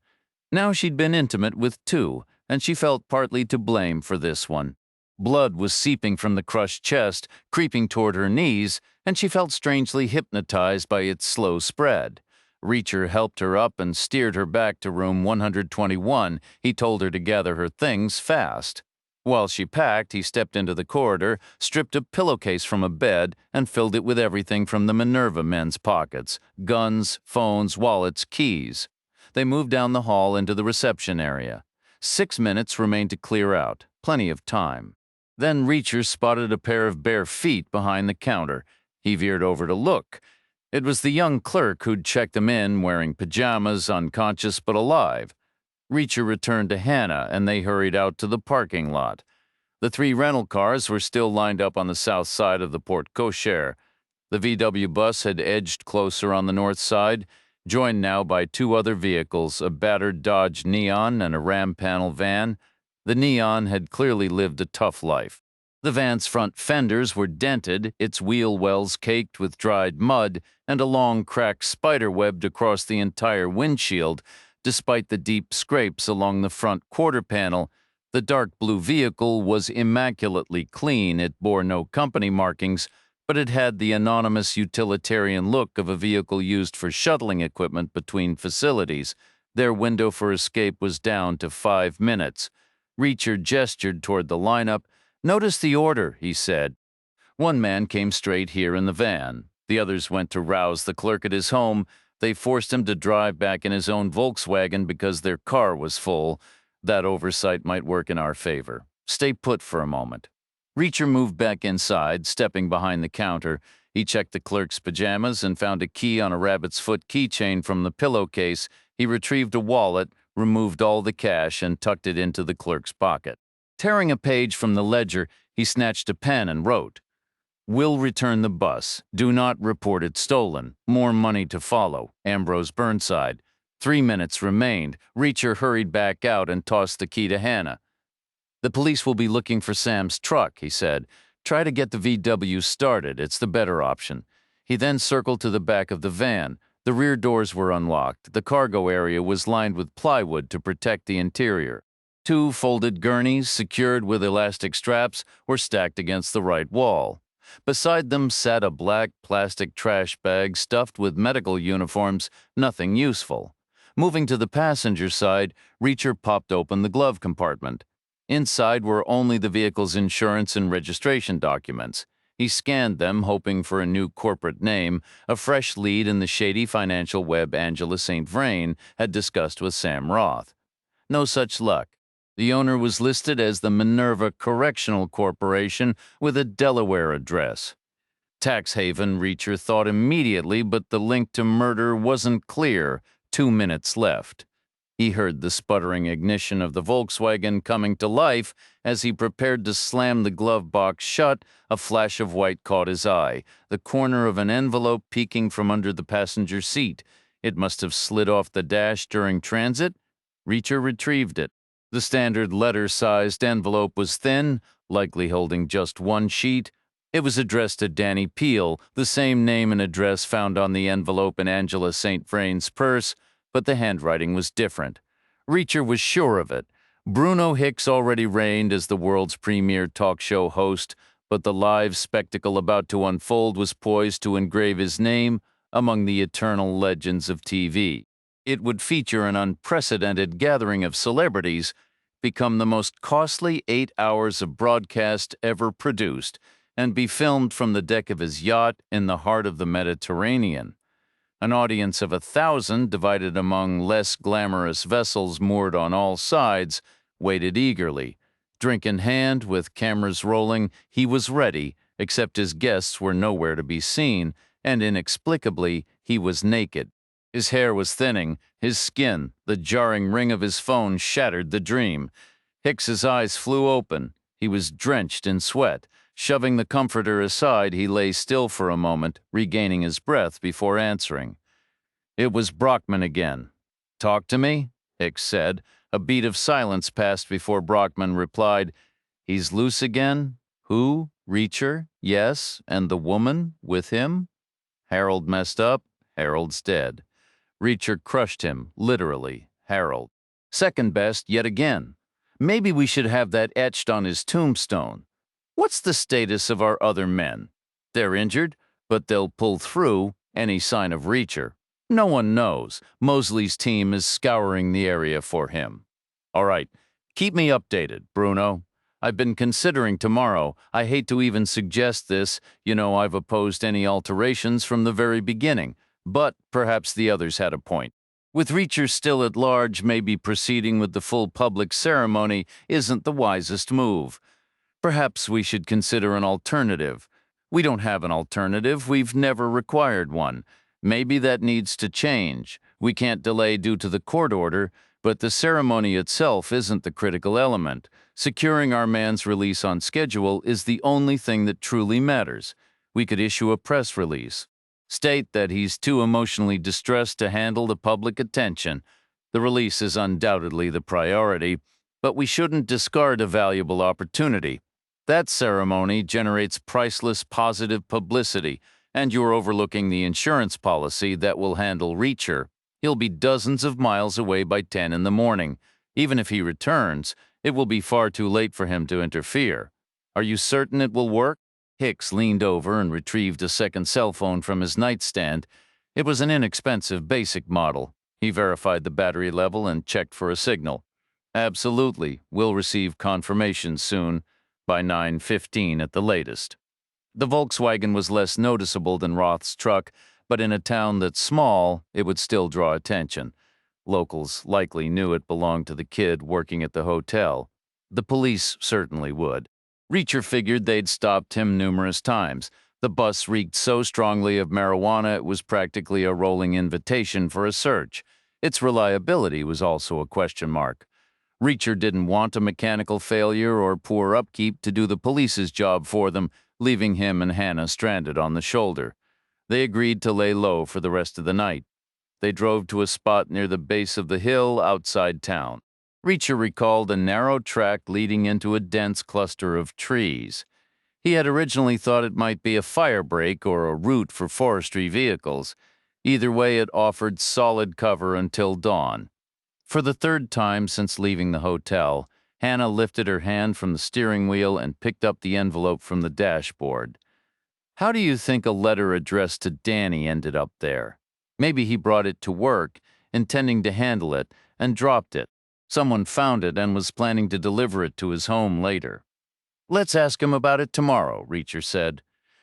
Now she'd been intimate with 2, and she felt partly to blame for this one. Blood was seeping from the crushed chest, creeping toward her knees, and she felt strangely hypnotized by its slow spread. Reacher helped her up and steered her back to room 121. He told her to gather her things fast. While she packed, he stepped into the corridor, stripped a pillowcase from a bed, and filled it with everything from the Minerva men's pockets: guns, phones, wallets, keys. They moved down the hall into the reception area. 6 minutes remained to clear out. Plenty of time. Then Reacher spotted a pair of bare feet behind the counter. He veered over to look. It was the young clerk who'd checked them in, wearing pajamas, unconscious but alive. Reacher returned to Hannah, and they hurried out to the parking lot. The 3 rental cars were still lined up on the south side of the porte cochere. The VW bus had edged closer on the north side, joined now by 2 other vehicles, a battered Dodge Neon and a Ram panel van. The Neon had clearly lived a tough life. The van's front fenders were dented, its wheel wells caked with dried mud, and a long crack spider webbed across the entire windshield. Despite the deep scrapes along the front quarter panel, the dark blue vehicle was immaculately clean. It bore no company markings, but it had the anonymous utilitarian look of a vehicle used for shuttling equipment between facilities. Their window for escape was down to 5 minutes. Reacher gestured toward the lineup. "Notice the order," he said. One man came straight here in the van. The others went to rouse the clerk at his home. They forced him to drive back in his own Volkswagen because their car was full. That oversight might work in our favor. Stay put for a moment. Reacher moved back inside, stepping behind the counter. He checked the clerk's pajamas and found a key on a rabbit's foot keychain from the pillowcase. He retrieved a wallet, removed all the cash, and tucked it into the clerk's pocket. Tearing a page from the ledger, he snatched a pen and wrote, "Will return the bus. Do not report it stolen. More money to follow. Ambrose Burnside." 3 minutes remained. Reacher hurried back out and tossed the key to Hannah. "The police will be looking for Sam's truck," he said. "Try to get the VW started. It's the better option." He then circled to the back of the van. The rear doors were unlocked. The cargo area was lined with plywood to protect the interior. 2 folded gurneys, secured with elastic straps, were stacked against the right wall. Beside them sat a black plastic trash bag stuffed with medical uniforms, nothing useful. Moving to the passenger side, Reacher popped open the glove compartment. Inside were only the vehicle's insurance and registration documents. He scanned them, hoping for a new corporate name, a fresh lead in the shady financial web Angela St. Vrain had discussed with Sam Roth. No such luck. The owner was listed as the Minerva Correctional Corporation with a Delaware address. Tax haven, Reacher thought immediately, but the link to murder wasn't clear. 2 minutes left. He heard the sputtering ignition of the Volkswagen coming to life. As he prepared to slam the glove box shut, a flash of white caught his eye, the corner of an envelope peeking from under the passenger seat. It must have slid off the dash during transit. Reacher retrieved it. The standard letter-sized envelope was thin, likely holding just 1 sheet. It was addressed to Danny Peel, the same name and address found on the envelope in Angela St. Vrain's purse, but the handwriting was different. Reacher was sure of it. Bruno Hicks already reigned as the world's premier talk show host, but the live spectacle about to unfold was poised to engrave his name among the eternal legends of TV. It would feature an unprecedented gathering of celebrities, become the most costly 8 hours of broadcast ever produced, and be filmed from the deck of his yacht in the heart of the Mediterranean. An audience of 1,000, divided among less glamorous vessels moored on all sides, waited eagerly. Drink in hand, with cameras rolling, he was ready, except his guests were nowhere to be seen, and inexplicably, he was naked. His hair was thinning, his skin, the jarring ring of his phone shattered the dream. Hicks's eyes flew open. He was drenched in sweat. Shoving the comforter aside, he lay still for a moment, regaining his breath before answering. It was Brockman again. "Talk to me?" Hicks said. A beat of silence passed before Brockman replied, "He's loose again? Who? Reacher? Yes. And the woman? With him? Harold messed up? Harold's dead. Reacher crushed him, literally. Harold. Second best yet again. Maybe we should have that etched on his tombstone. What's the status of our other men? They're injured, but they'll pull through. Any sign of Reacher? No one knows. Mosley's team is scouring the area for him. All right, keep me updated, Bruno. I've been considering tomorrow. I hate to even suggest this. You know, I've opposed any alterations from the very beginning. But perhaps the others had a point. With Reacher still at large, maybe proceeding with the full public ceremony isn't the wisest move. Perhaps we should consider an alternative. We don't have an alternative. We've never required one. Maybe that needs to change. We can't delay due to the court order, but the ceremony itself isn't the critical element. Securing our man's release on schedule is the only thing that truly matters. We could issue a press release. State that he's too emotionally distressed to handle the public attention. The release is undoubtedly the priority, but we shouldn't discard a valuable opportunity. That ceremony generates priceless positive publicity, and you're overlooking the insurance policy that will handle Reacher. He'll be dozens of miles away by 10 in the morning. Even if he returns, it will be far too late for him to interfere. Are you certain it will work? Hicks leaned over and retrieved a second cell phone from his nightstand. It was an inexpensive, basic model. He verified the battery level and checked for a signal. Absolutely. We'll receive confirmation soon, by 9:15 at the latest. The Volkswagen was less noticeable than Roth's truck, but in a town that's small, it would still draw attention. Locals likely knew it belonged to the kid working at the hotel. The police certainly would. Reacher figured they'd stopped him numerous times. The bus reeked so strongly of marijuana it was practically a rolling invitation for a search. Its reliability was also a question mark. Reacher didn't want a mechanical failure or poor upkeep to do the police's job for them, leaving him and Hannah stranded on the shoulder. They agreed to lay low for the rest of the night. They drove to a spot near the base of the hill outside town. Reacher recalled a narrow track leading into a dense cluster of trees. He had originally thought it might be a fire break or a route for forestry vehicles. Either way, it offered solid cover until dawn. For the third time since leaving the hotel, Hannah lifted her hand from the steering wheel and picked up the envelope from the dashboard. How do you think a letter addressed to Danny ended up there? Maybe he brought it to work, intending to handle it, and dropped it. Someone found it and was planning to deliver it to his home later. Let's ask him about it tomorrow, Reacher said.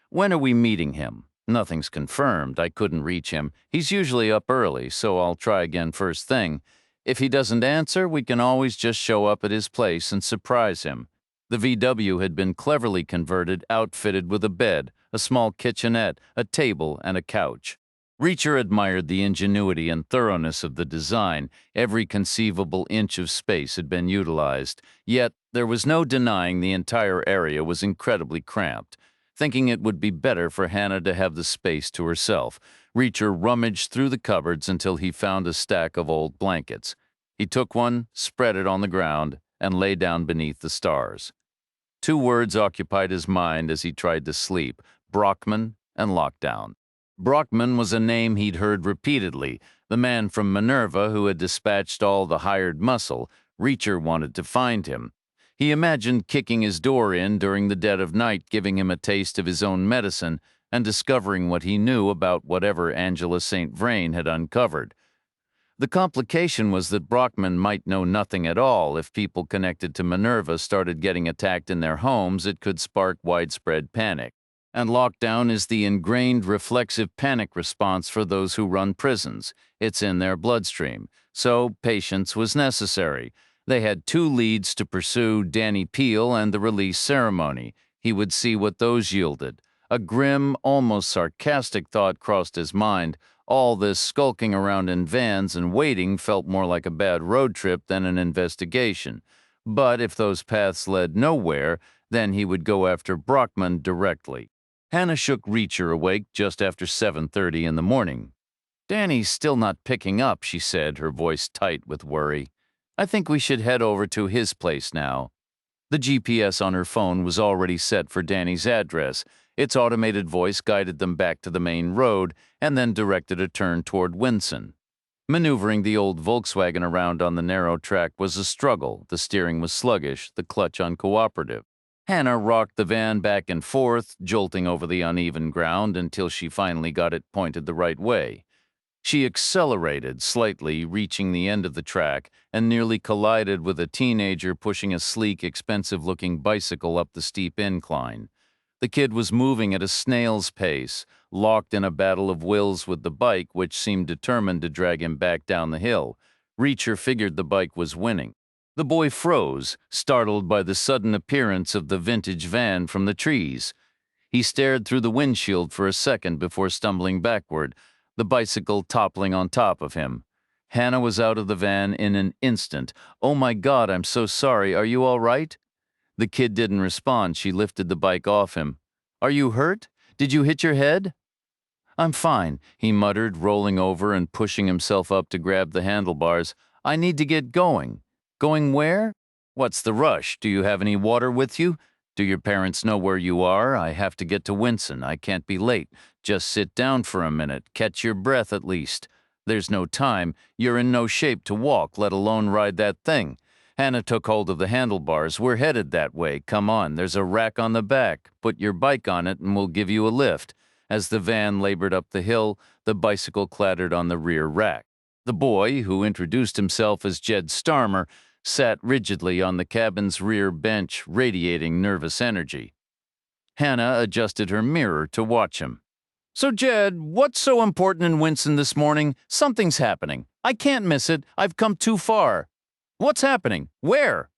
When are we meeting him? Nothing's confirmed. I couldn't reach him. He's usually up early, so I'll try again first thing. If he doesn't answer, we can always just show up at his place and surprise him. The VW had been cleverly converted, outfitted with a bed, a small kitchenette, a table, and a couch. Reacher admired the ingenuity and thoroughness of the design. Every conceivable inch of space had been utilized, yet there was no denying the entire area was incredibly cramped. Thinking it would be better for Hannah to have the space to herself, Reacher rummaged through the cupboards until he found a stack of old blankets. He took one, spread it on the ground, and lay down beneath the stars. Two words occupied his mind as he tried to sleep: Brockman and lockdown. Brockman was a name he'd heard repeatedly, the man from Minerva who had dispatched all the hired muscle. Reacher wanted to find him. He imagined kicking his door in during the dead of night, giving him a taste of his own medicine and discovering what he knew about whatever Angela St. Vrain had uncovered. The complication was that Brockman might know nothing at all. If people connected to Minerva started getting attacked in their homes, it could spark widespread panic. And lockdown is the ingrained reflexive panic response for those who run prisons. It's in their bloodstream. So patience was necessary. They had two leads to pursue: Danny Peel and the release ceremony. He would see what those yielded. A grim, almost sarcastic thought crossed his mind. All this skulking around in vans and waiting felt more like a bad road trip than an investigation. But if those paths led nowhere, then he would go after Brockman directly. Hannah shook Reacher awake just after 7:30 in the morning. "Danny's still not picking up," she said, her voice tight with worry. "I think we should head over to his place now." The GPS on her phone was already set for Danny's address. Its automated voice guided them back to the main road and then directed a turn toward Winson. Maneuvering the old Volkswagen around on the narrow track was a struggle. The steering was sluggish, the clutch uncooperative. Hannah rocked the van back and forth, jolting over the uneven ground until she finally got it pointed the right way. She accelerated slightly, reaching the end of the track, and nearly collided with a teenager pushing a sleek, expensive-looking bicycle up the steep incline. The kid was moving at a snail's pace, locked in a battle of wills with the bike, which seemed determined to drag him back down the hill. Reacher figured the bike was winning. The boy froze, startled by the sudden appearance of the vintage van from the trees. He stared through the windshield for a second before stumbling backward, the bicycle toppling on top of him. Hannah was out of the van in an instant. "Oh my God, I'm so sorry. Are you all right?" The kid didn't respond. She lifted the bike off him. "Are you hurt? Did you hit your head?" "I'm fine," he muttered, rolling over and pushing himself up to grab the handlebars. "I need to get going." "Going where?" "What's the rush? Do you have any water with you? Do your parents know where you are? I have to get to Winson. I can't be late. Just sit down for a minute. Catch your breath at least. There's no time. You're in no shape to walk, let alone ride that thing." Hannah took hold of the handlebars. "We're headed that way. Come on, there's a rack on the back. Put your bike on it and we'll give you a lift." As the van labored up the hill, the bicycle clattered on the rear rack. The boy, who introduced himself as Jed Starmer, sat rigidly on the cabin's rear bench, radiating nervous energy. Hannah adjusted her mirror to watch him. "So, Jed, what's so important in Winson this morning? Something's happening. I can't miss it. I've come too far." "What's happening? Where?"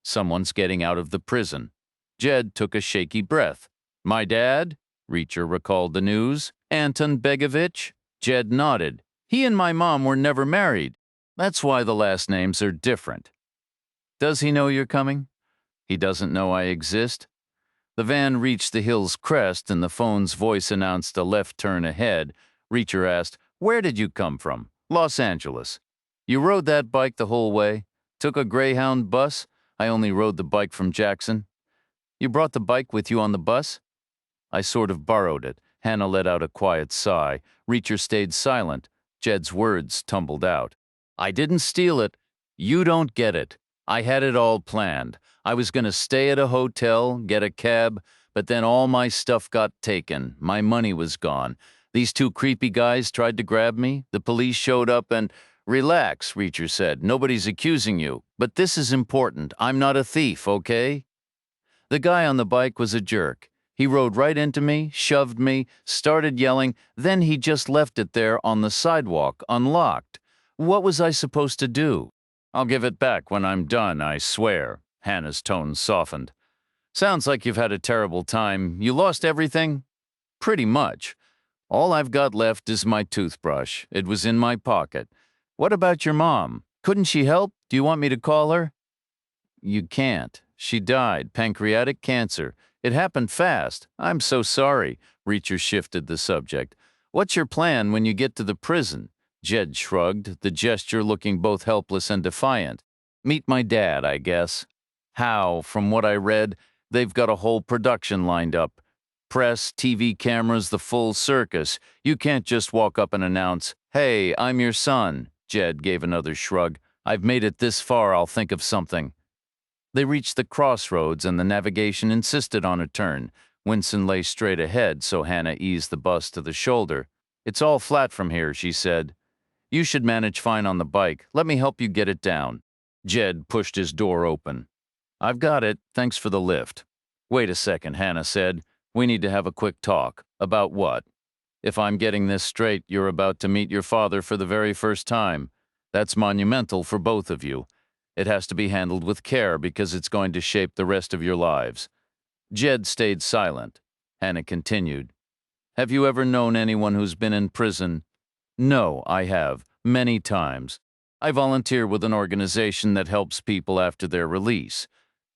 "Someone's getting out of the prison." Jed took a shaky breath. "My dad?" Reacher recalled the news. "Anton Begovich?" Jed nodded. "He and my mom were never married. That's why the last names are different." "Does he know you're coming?" "He doesn't know I exist." The van reached the hill's crest and the phone's voice announced a left turn ahead. Reacher asked, "Where did you come from?" "Los Angeles." "You rode that bike the whole way?" "Took a Greyhound bus. I only rode the bike from Jackson." "You brought the bike with you on the bus?" "I sort of borrowed it." Hannah let out a quiet sigh. Reacher stayed silent. Jed's words tumbled out. "I didn't steal it. You don't get it. I had it all planned. I was going to stay at a hotel, get a cab, but then all my stuff got taken. My money was gone. These two creepy guys tried to grab me. The police showed up and—" "Relax," Reacher said. "Nobody's accusing you. But this is important. I'm not a thief, okay?" The guy on the bike was a jerk. He rode right into me, shoved me, started yelling, then he just left it there on the sidewalk, unlocked. What was I supposed to do? "I'll give it back when I'm done, I swear." Hannah's tone softened. "Sounds like you've had a terrible time. You lost everything?" "Pretty much. All I've got left is my toothbrush. It was in my pocket. What about your mom? Couldn't she help? Do you want me to call her?" "You can't. She died, pancreatic cancer. It happened fast. I'm so sorry." Reacher shifted the subject. "What's your plan when you get to the prison?" Jed shrugged, the gesture looking both helpless and defiant. "Meet my dad, I guess." "How? From what I read, they've got a whole production lined up. Press, TV cameras, the full circus. You can't just walk up and announce, 'Hey, I'm your son.'" Jed gave another shrug. I've made it this far, I'll think of something. They reached the crossroads and the navigation insisted on a turn. Winston lay straight ahead, so Hannah eased the bus to the shoulder. It's all flat from here, she said. You should manage fine on the bike. Let me help you get it down. Jed pushed his door open. I've got it. Thanks for the lift. Wait a second, Hannah said. We need to have a quick talk. About what? If I'm getting this straight, you're about to meet your father for the very first time. That's monumental for both of you. It has to be handled with care because it's going to shape the rest of your lives. Jed stayed silent. Hannah continued. Have you ever known anyone who's been in prison? No, I have, many times. I volunteer with an organization that helps people after their release.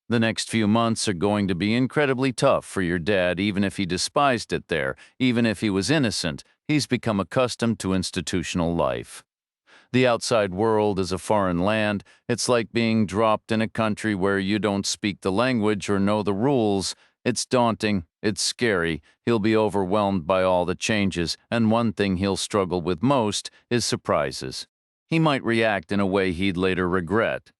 The next few months are going to be incredibly tough for your dad, even if he despised it there, even if he was innocent. He's become accustomed to institutional life. The outside world is a foreign land. It's like being dropped in a country where you don't speak the language or know the rules. It's daunting. It's scary. He'll be overwhelmed by all the changes, and one thing he'll struggle with most is surprises. He might react in a way he'd later regret.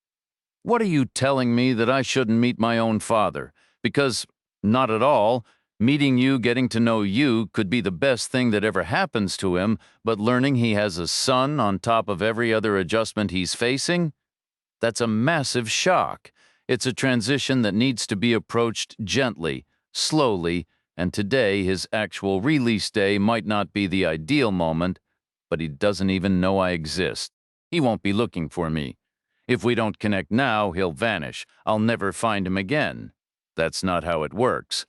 What are you telling me that I shouldn't meet my own father? Because, not at all. Meeting you, getting to know you, could be the best thing that ever happens to him, but learning he has a son on top of every other adjustment he's facing? That's a massive shock. It's a transition that needs to be approached gently, slowly, and today his actual release day might not be the ideal moment, but he doesn't even know I exist. He won't be looking for me. If we don't connect now, he'll vanish. I'll never find him again. That's not how it works.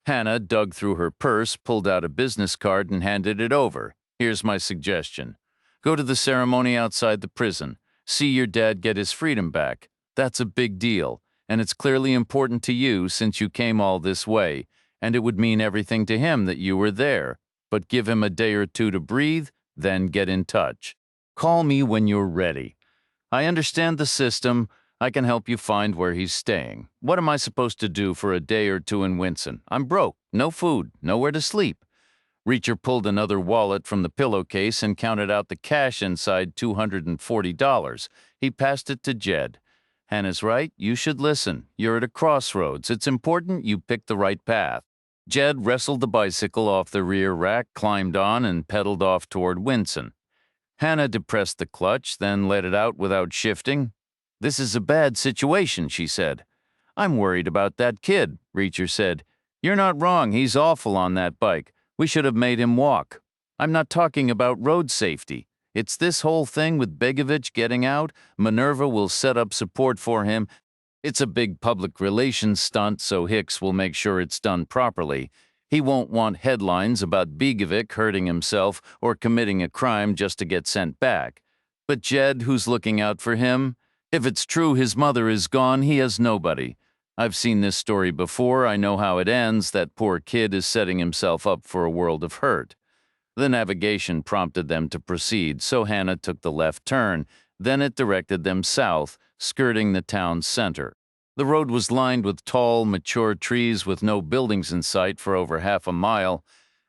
Hannah dug through her purse, pulled out a business card, and handed it over. Here's my suggestion. Go to the ceremony outside the prison. See your dad get his freedom back. That's a big deal, and it's clearly important to you since you came all this way, and it would mean everything to him that you were there. But give him a day or two to breathe, then get in touch. Call me when you're ready. I understand the system. I can help you find where he's staying. What am I supposed to do for a day or two in Winson? I'm broke, no food, nowhere to sleep. Reacher pulled another wallet from the pillowcase and counted out the cash inside $240. He passed it to Jed. Hannah's right. You should listen. You're at a crossroads. It's important you pick the right path. Jed wrestled the bicycle off the rear rack, climbed on, and pedaled off toward Winson. Hannah depressed the clutch, then let it out without shifting. This is a bad situation, she said. I'm worried about that kid, Reacher said. You're not wrong. He's awful on that bike. We should have made him walk. I'm not talking about road safety. It's this whole thing with Begovich getting out. Minerva will set up support for him. It's a big public relations stunt, so Hicks will make sure it's done properly. He won't want headlines about Begovic hurting himself or committing a crime just to get sent back. But Jed, who's looking out for him? If it's true his mother is gone, he has nobody. I've seen this story before. I know how it ends. That poor kid is setting himself up for a world of hurt. The navigation prompted them to proceed, so Hannah took the left turn. Then it directed them south, skirting the town's center. The road was lined with tall, mature trees with no buildings in sight for over half a mile.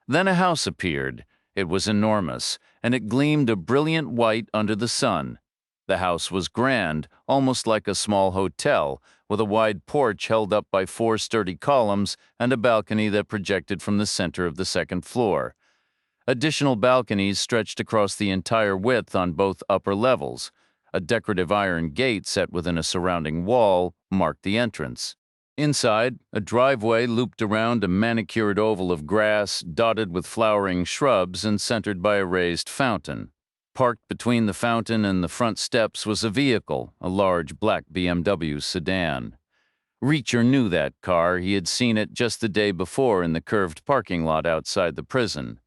Then a house appeared. It was enormous, and it gleamed a brilliant white under the sun. The house was grand, almost like a small hotel, with a wide porch held up by 4 sturdy columns and a balcony that projected from the center of the second floor. Additional balconies stretched across the entire width on both upper levels. A decorative iron gate set within a surrounding wall marked the entrance. Inside, a driveway looped around a manicured oval of grass dotted with flowering shrubs and centered by a raised fountain. Parked between the fountain and the front steps was a vehicle, a large black BMW sedan. Reacher knew that car. He had seen it just the day before in the curved parking lot outside the prison.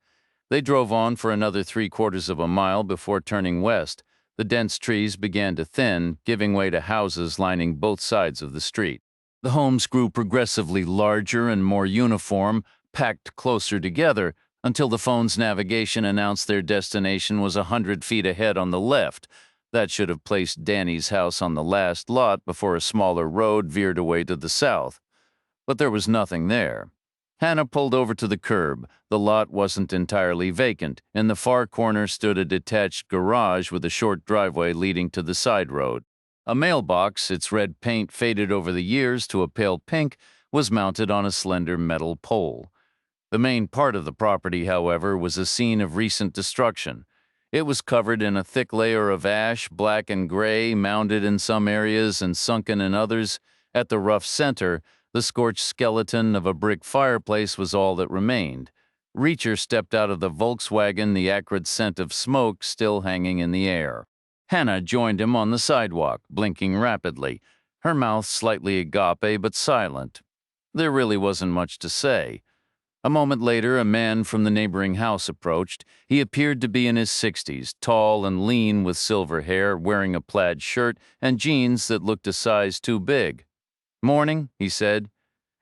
They drove on for another 3/4 of a mile before turning west. The dense trees began to thin, giving way to houses lining both sides of the street. The homes grew progressively larger and more uniform, packed closer together, until the phone's navigation announced their destination was 100 feet ahead on the left. That should have placed Danny's house on the last lot before a smaller road veered away to the south. But there was nothing there. Hannah pulled over to the curb. The lot wasn't entirely vacant. In the far corner stood a detached garage with a short driveway leading to the side road. A mailbox, its red paint faded over the years to a pale pink, was mounted on a slender metal pole. The main part of the property, however, was a scene of recent destruction. It was covered in a thick layer of ash, black and gray, mounded in some areas and sunken in others. At the rough center, the scorched skeleton of a brick fireplace was all that remained. Reacher stepped out of the Volkswagen, the acrid scent of smoke still hanging in the air. Hannah joined him on the sidewalk, blinking rapidly, her mouth slightly agape but silent. There really wasn't much to say. A moment later, a man from the neighboring house approached. He appeared to be in his 60s, tall and lean with silver hair, wearing a plaid shirt and jeans that looked a size too big. "Morning," he said.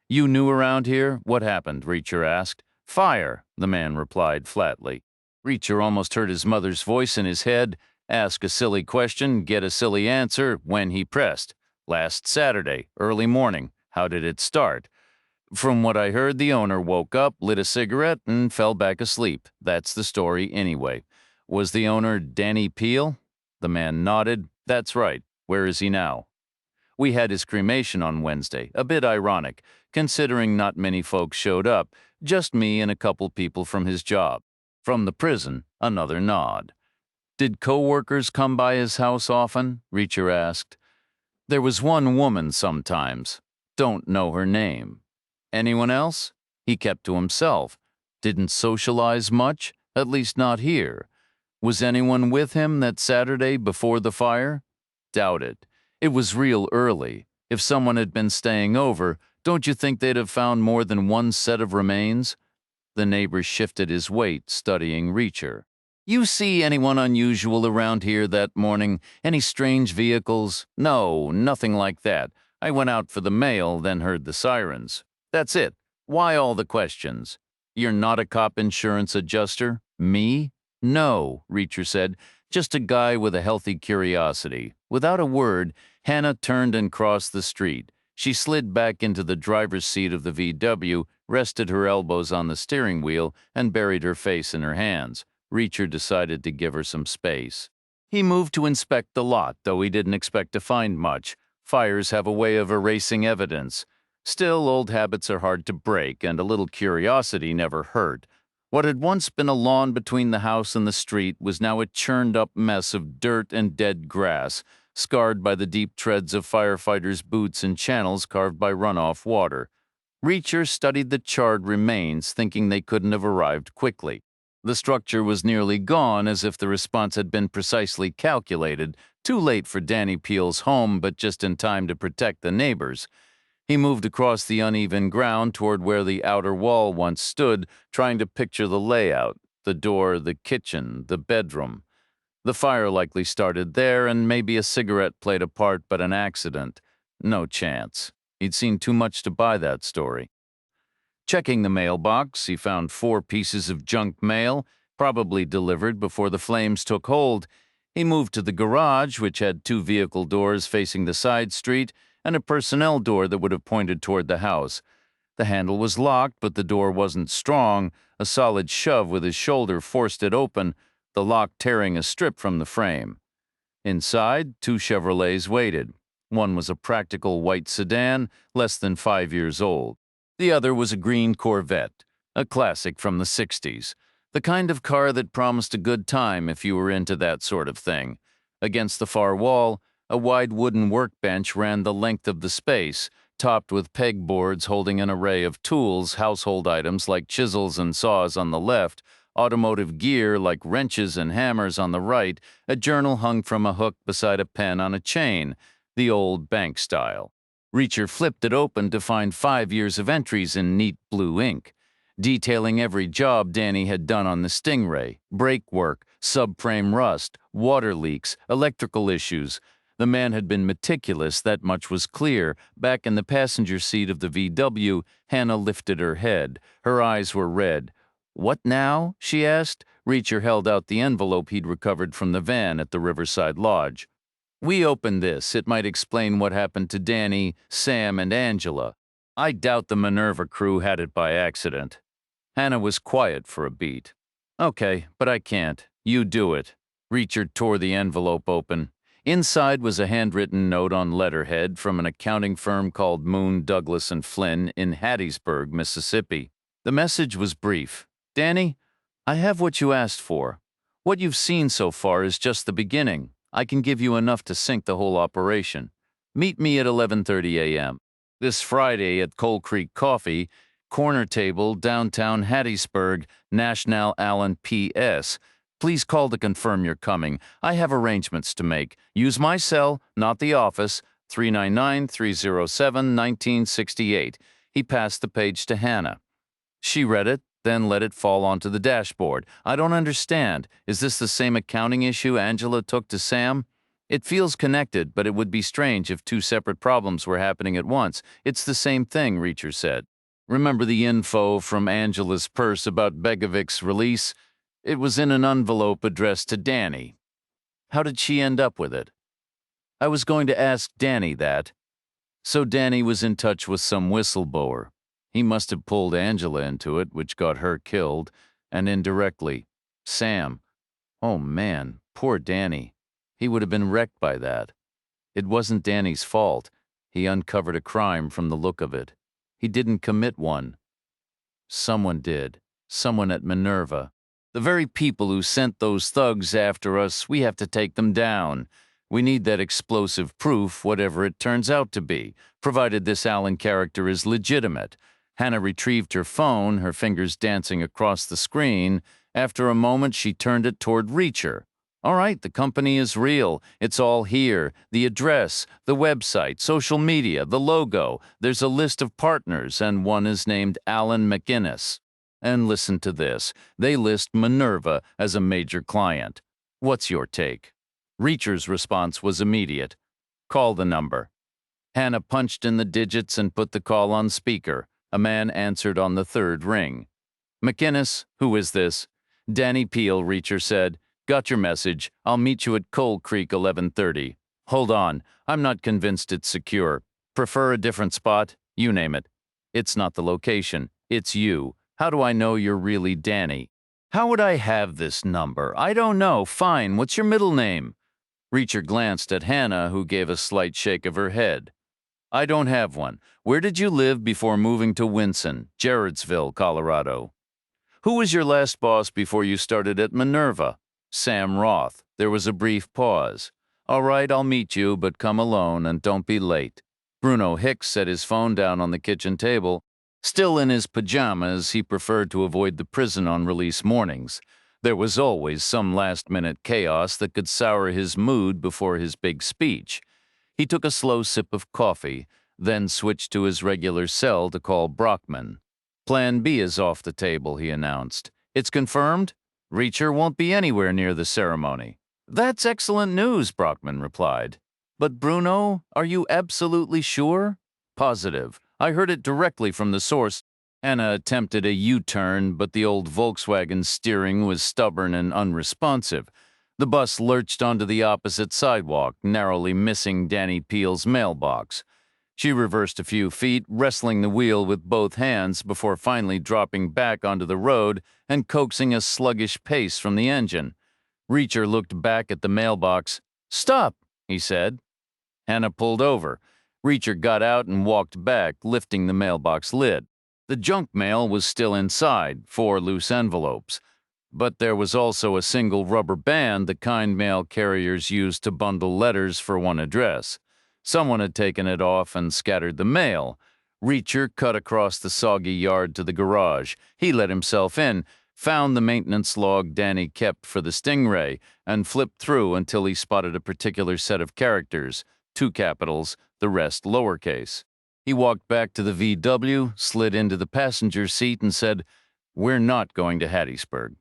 "You new around here? What happened?" Reacher asked. "Fire," the man replied flatly. Reacher almost heard his mother's voice in his head. Ask a silly question, get a silly answer, when he pressed. "Last Saturday, early morning. How did it start?" "From what I heard, the owner woke up, lit a cigarette, and fell back asleep. That's the story anyway." "Was the owner Danny Peel?" The man nodded. "That's right. Where is he now?" "We had his cremation on Wednesday. A bit ironic, considering not many folks showed up, just me and a couple people from his job." From the prison, another nod. "Did co-workers come by his house often?" Reacher asked. "There was one woman sometimes. Don't know her name." "Anyone else?" He kept to himself. "Didn't socialize much, at least not here." "Was anyone with him that Saturday before the fire?" "Doubt it. It was real early. If someone had been staying over, don't you think they'd have found more than one set of remains?" The neighbor shifted his weight, studying Reacher. "You see anyone unusual around here that morning? Any strange vehicles?" "No, nothing like that. I went out for the mail, then heard the sirens. That's it. Why all the questions?" "You're not a cop insurance adjuster?" "Me? No," Reacher said. "Just a guy with a healthy curiosity." Without a word, Hannah turned and crossed the street. She slid back into the driver's seat of the VW, rested her elbows on the steering wheel, and buried her face in her hands. Reacher decided to give her some space. He moved to inspect the lot, though he didn't expect to find much. Fires have a way of erasing evidence. Still, old habits are hard to break, and a little curiosity never hurt. What had once been a lawn between the house and the street was now a churned-up mess of dirt and dead grass, scarred by the deep treads of firefighters' boots and channels carved by runoff water. Reacher studied the charred remains, thinking they couldn't have arrived quickly. The structure was nearly gone, as if the response had been precisely calculated, too late for Danny Peel's home, but just in time to protect the neighbors. He moved across the uneven ground toward where the outer wall once stood, trying to picture the layout, the door, the kitchen, the bedroom. The fire likely started there, and maybe a cigarette played a part, but an accident. No chance. He'd seen too much to buy that story. Checking the mailbox, he found 4 pieces of junk mail, probably delivered before the flames took hold. He moved to the garage, which had 2 vehicle doors facing the side street, and a personnel door that would have pointed toward the house. The handle was locked, but the door wasn't strong. A solid shove with his shoulder forced it open, the lock tearing a strip from the frame. Inside, 2 Chevrolets waited. One was a practical white sedan, less than 5 years old. The other was a green Corvette, a classic from the 60s, the kind of car that promised a good time if you were into that sort of thing. Against the far wall, a wide wooden workbench ran the length of the space, topped with pegboards holding an array of tools, household items like chisels and saws on the left, automotive gear like wrenches and hammers on the right, a journal hung from a hook beside a pen on a chain, the old bank style. Reacher flipped it open to find 5 years of entries in neat blue ink, detailing every job Danny had done on the Stingray: brake work, subframe rust, water leaks, electrical issues. The man had been meticulous, that much was clear. Back in the passenger seat of the VW, Hannah lifted her head. Her eyes were red. "What now?" she asked. Reacher held out the envelope he'd recovered from the van at the Riverside Lodge. "We opened this. It might explain what happened to Danny, Sam, and Angela." I doubt the Minerva crew had it by accident. Hannah was quiet for a beat. Okay, but I can't. You do it. Reacher tore the envelope open. Inside was a handwritten note on letterhead from an accounting firm called Moon, Douglas & Flynn in Hattiesburg, Mississippi. The message was brief. Danny, I have what you asked for. What you've seen so far is just the beginning. I can give you enough to sink the whole operation. Meet me at 11:30 a.m. this Friday at Coal Creek Coffee, corner table, downtown Hattiesburg, National Allen, P.S. Please call to confirm you're coming. I have arrangements to make. Use my cell, not the office, 399-307-1968. He passed the page to Hannah. She read it, then let it fall onto the dashboard. I don't understand. Is this the same accounting issue Angela took to Sam? It feels connected, but it would be strange if two separate problems were happening at once. It's the same thing, Reacher said. Remember the info from Angela's purse about Begovic's release? It was in an envelope addressed to Danny. How did she end up with it? I was going to ask Danny that. So Danny was in touch with some whistleblower. He must have pulled Angela into it, which got her killed, and indirectly, Sam. Oh man, poor Danny. He would have been wrecked by that. It wasn't Danny's fault. He uncovered a crime from the look of it. He didn't commit one. Someone did. Someone at Minerva. The very people who sent those thugs after us, we have to take them down. We need that explosive proof, whatever it turns out to be, provided this Allen character is legitimate. Hannah retrieved her phone, her fingers dancing across the screen. After a moment, she turned it toward Reacher. All right, the company is real. It's all here. The address, the website, social media, the logo. There's a list of partners, and one is named Alan McInnes. And listen to this. They list Minerva as a major client. What's your take? Reacher's response was immediate. Call the number. Hannah punched in the digits and put the call on speaker. A man answered on the third ring. McInnes, who is this? Danny Peel, Reacher said. Got your message. I'll meet you at Coal Creek 11:30. Hold on. I'm not convinced it's secure. Prefer a different spot? You name it. It's not the location. It's you. How do I know you're really Danny? How would I have this number? I don't know. Fine. What's your middle name? Reacher glanced at Hannah, who gave a slight shake of her head. I don't have one. Where did you live before moving to Winson, Jarrettsville, Colorado? Who was your last boss before you started at Minerva? Sam Roth. There was a brief pause. All right, I'll meet you, but come alone and don't be late. Bruno Hicks set his phone down on the kitchen table. Still in his pajamas, he preferred to avoid the prison on release mornings. There was always some last-minute chaos that could sour his mood before his big speech. He took a slow sip of coffee, then switched to his regular cell to call Brockman. Plan B is off the table, he announced. It's confirmed? Reacher won't be anywhere near the ceremony. That's excellent news, Brockman replied. But Bruno, are you absolutely sure? Positive. I heard it directly from the source. Anna attempted a U-turn, but the old Volkswagen steering was stubborn and unresponsive. The bus lurched onto the opposite sidewalk, narrowly missing Danny Peel's mailbox. She reversed a few feet, wrestling the wheel with both hands before finally dropping back onto the road and coaxing a sluggish pace from the engine. Reacher looked back at the mailbox. Stop, he said. Hannah pulled over. Reacher got out and walked back, lifting the mailbox lid. The junk mail was still inside, 4 loose envelopes. But there was also a single rubber band the kind mail carriers used to bundle letters for one address. Someone had taken it off and scattered the mail. Reacher cut across the soggy yard to the garage. He let himself in, found the maintenance log Danny kept for the Stingray, and flipped through until he spotted a particular set of characters, 2 capitals, the rest lowercase. He walked back to the VW, slid into the passenger seat, and said, "We're not going to Hattiesburg."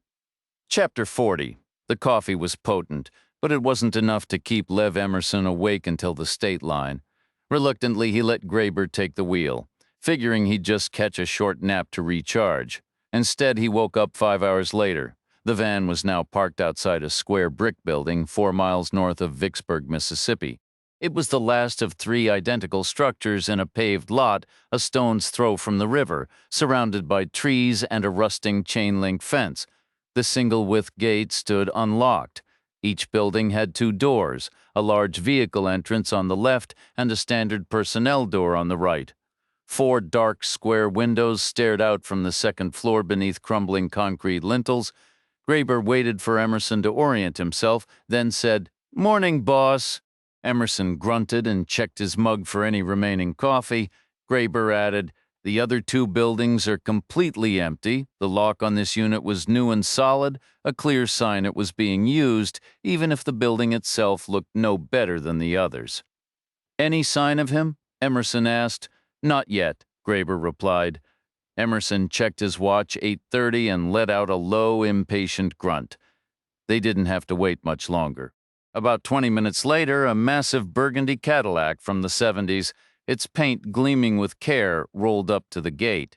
Chapter 40. The coffee was potent, but it wasn't enough to keep Lev Emerson awake until the state line. Reluctantly, he let Graber take the wheel, figuring he'd just catch a short nap to recharge. Instead, he woke up 5 hours later. The van was now parked outside a square brick building 4 miles north of Vicksburg, Mississippi. It was the last of three identical structures in a paved lot a stone's throw from the river, surrounded by trees and a rusting chain-link fence. The single-width gate stood unlocked. Each building had two doors, a large vehicle entrance on the left and a standard personnel door on the right. Four dark square windows stared out from the second floor beneath crumbling concrete lintels. Graeber waited for Emerson to orient himself, then said, "Morning, boss." Emerson grunted and checked his mug for any remaining coffee. Graeber added, "The other two buildings are completely empty. The lock on this unit was new and solid, a clear sign it was being used, even if the building itself looked no better than the others." "Any sign of him?" Emerson asked. "Not yet," Graeber replied. Emerson checked his watch 8:30 and let out a low, impatient grunt. They didn't have to wait much longer. About 20 minutes later, a massive burgundy Cadillac from the 70s, its paint gleaming with care, rolled up to the gate.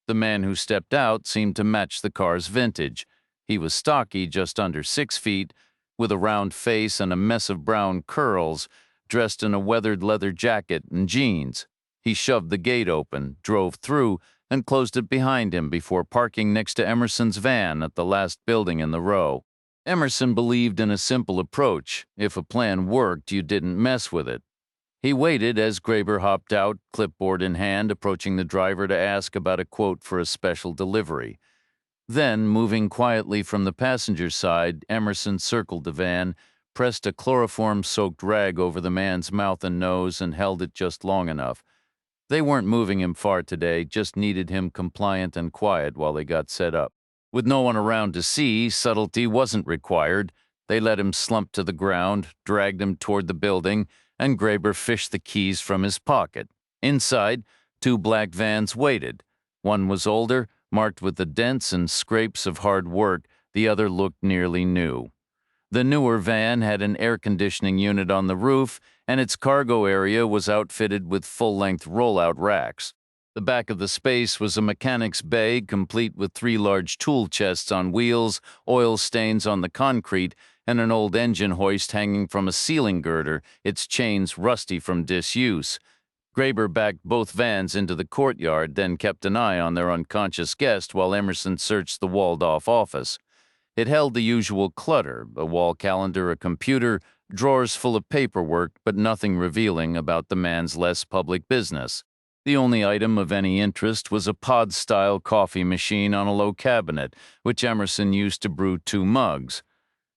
The man who stepped out seemed to match the car's vintage. He was stocky, just under 6 feet, with a round face and a mess of brown curls, dressed in a weathered leather jacket and jeans. He shoved the gate open, drove through, and closed it behind him before parking next to Emerson's van at the last building in the row. Emerson believed in a simple approach. If a plan worked, you didn't mess with it. He waited as Graeber hopped out, clipboard in hand, approaching the driver to ask about a quote for a special delivery. Then, moving quietly from the passenger side, Emerson circled the van, pressed a chloroform-soaked rag over the man's mouth and nose, and held it just long enough. They weren't moving him far today, just needed him compliant and quiet while they got set up. With no one around to see, subtlety wasn't required. They let him slump to the ground, dragged him toward the building, and Graeber fished the keys from his pocket. Inside, two black vans waited. One was older, marked with the dents and scrapes of hard work. The other looked nearly new. The newer van had an air conditioning unit on the roof, and its cargo area was outfitted with full-length rollout racks. The back of the space was a mechanic's bay, complete with three large tool chests on wheels, oil stains on the concrete, and an old engine hoist hanging from a ceiling girder, its chains rusty from disuse. Graeber backed both vans into the courtyard, then kept an eye on their unconscious guest while Emerson searched the walled-off office. It held the usual clutter, a wall calendar, a computer, drawers full of paperwork, but nothing revealing about the man's less public business. The only item of any interest was a pod-style coffee machine on a low cabinet, which Emerson used to brew 2 mugs.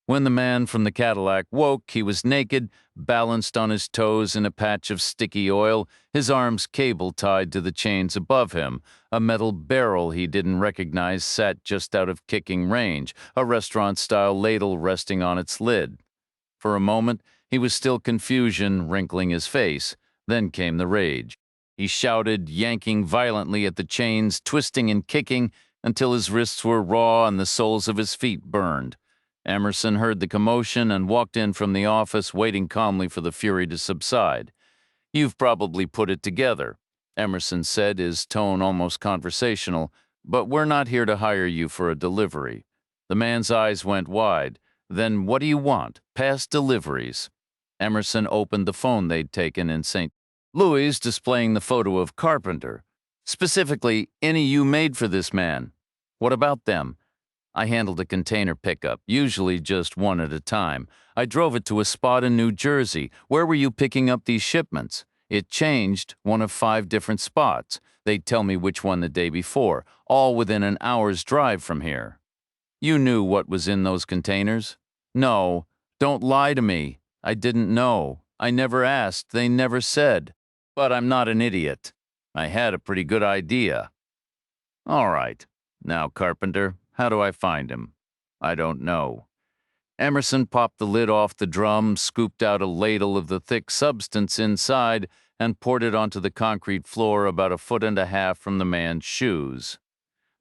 When the man from the Cadillac woke, he was naked, balanced on his toes in a patch of sticky oil, his arms cable-tied to the chains above him. A metal barrel he didn't recognize sat just out of kicking range, a restaurant-style ladle resting on its lid. For a moment, he was still confusion, wrinkling his face. Then came the rage. He shouted, yanking violently at the chains, twisting and kicking, until his wrists were raw and the soles of his feet burned. Emerson heard the commotion and walked in from the office, waiting calmly for the fury to subside. "You've probably put it together," Emerson said, his tone almost conversational, "but we're not here to hire you for a delivery." The man's eyes went wide. "Then what do you want? Past deliveries." Emerson opened the phone they'd taken in St. Louis, displaying the photo of Carpenter. "Specifically, any you made for this man." "What about them?" "I handled a container pickup, usually just one at a time. I drove it to a spot in New Jersey. Where were you picking up these shipments?" "It changed, one of 5 different spots. They'd tell me which one the day before, all within an hour's drive from here." "You knew what was in those containers?" "No. Don't lie to me. I didn't know. I never asked. They never said. But I'm not an idiot. I had a pretty good idea." "All right. Now, Carpenter, how do I find him?" "I don't know." Emerson popped the lid off the drum, scooped out a ladle of the thick substance inside, and poured it onto the concrete floor about 1.5 feet from the man's shoes.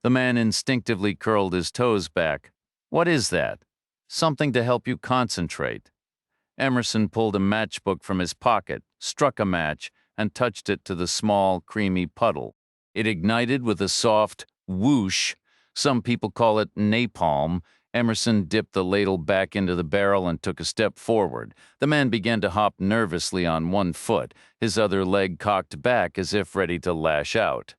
The man instinctively curled his toes back. "What is that?" "Something to help you concentrate." Emerson pulled a matchbook from his pocket, struck a match, and touched it to the small, creamy puddle. It ignited with a soft whoosh. Some people call it napalm. Emerson dipped the ladle back into the barrel and took a step forward. The man began to hop nervously on one foot, his other leg cocked back as if ready to lash out.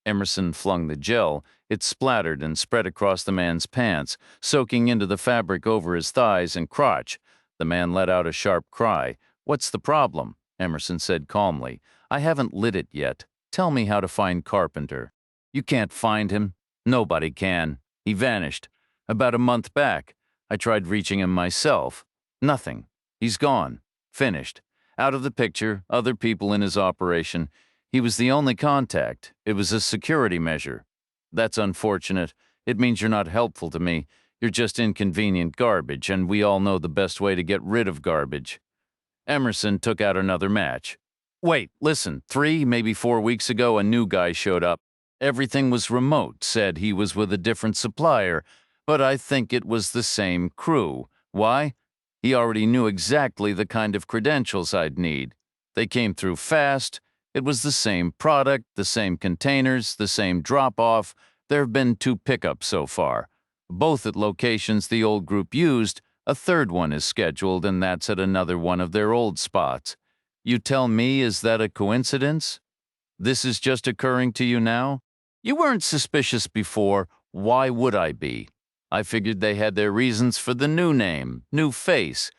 Emerson flung the gel. It splattered and spread across the man's pants, soaking into the fabric over his thighs and crotch. The man let out a sharp cry. "What's the problem?" Emerson said calmly. "I haven't lit it yet. Tell me how to find Carpenter." "You can't find him. Nobody can. He vanished. About a month back. I tried reaching him myself. Nothing. He's gone. Finished. Out of the picture, other people in his operation. He was the only contact. It was a security measure. That's unfortunate. It means you're not helpful to me. You're just inconvenient garbage, and we all know the best way to get rid of garbage." Emerson took out another match. "Wait, listen. 3, maybe 4 weeks ago, a new guy showed up. Everything was remote, said he was with a different supplier, but I think it was the same crew. Why? He already knew exactly the kind of credentials I'd need. They came through fast. It was the same product, the same containers, the same drop-off. There have been 2 pickups so far, both at locations the old group used. A third one is scheduled, and that's at another one of their old spots. You tell me, is that a coincidence? This is just occurring to you now? You weren't suspicious before. Why would I be? I figured they had their reasons for the new name, new face.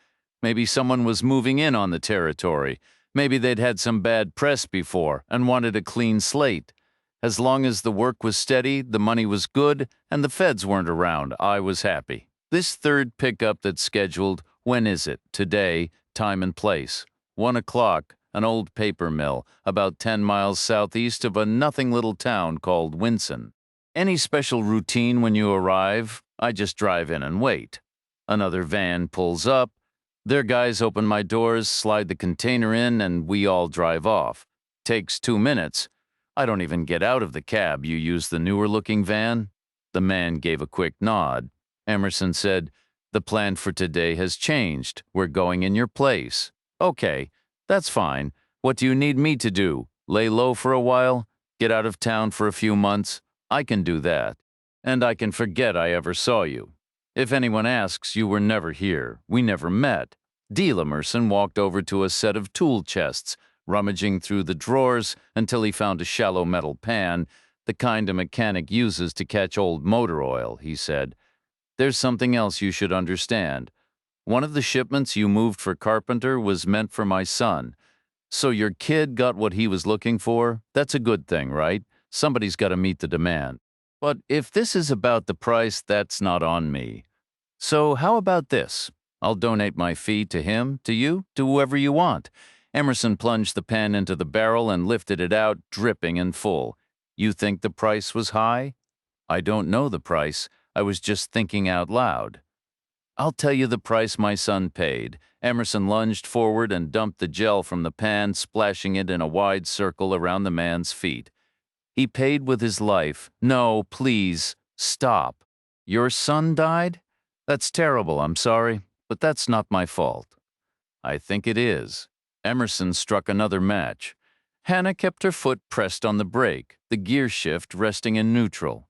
Maybe someone was moving in on the territory. Maybe they'd had some bad press before and wanted a clean slate. As long as the work was steady, the money was good, and the feds weren't around, I was happy. This third pickup that's scheduled, when is it? Today, time and place. 1 o'clock, an old paper mill, about 10 miles southeast of a nothing little town called Winson. Any special routine when you arrive? I just drive in and wait. Another van pulls up. Their guys open my doors, slide the container in, and we all drive off. Takes 2 minutes. I don't even get out of the cab. You use the newer-looking van? The man gave a quick nod. Emerson said, "The plan for today has changed. We're going in your place." "Okay, that's fine. What do you need me to do? Lay low for a while? Get out of town for a few months? I can do that. And I can forget I ever saw you. If anyone asks, you were never here. We never met." Deal Emerson walked over to a set of tool chests, rummaging through the drawers until he found a shallow metal pan, the kind a mechanic uses to catch old motor oil, he said. "There's something else you should understand. One of the shipments you moved for Carpenter was meant for my son. So your kid got what he was looking for? That's a good thing, right? Somebody's got to meet the demand. But if this is about the price, that's not on me. So how about this? I'll donate my fee to him, to you, to whoever you want." Emerson plunged the pan into the barrel and lifted it out, dripping and full. "You think the price was high?" "I don't know the price. I was just thinking out loud." "I'll tell you the price my son paid." Emerson lunged forward and dumped the gel from the pan, splashing it in a wide circle around the man's feet. "He paid with his life." "No, please, stop. Your son died? That's terrible, I'm sorry, but that's not my fault." "I think it is." Emerson struck another match. Hannah kept her foot pressed on the brake, the gear shift resting in neutral.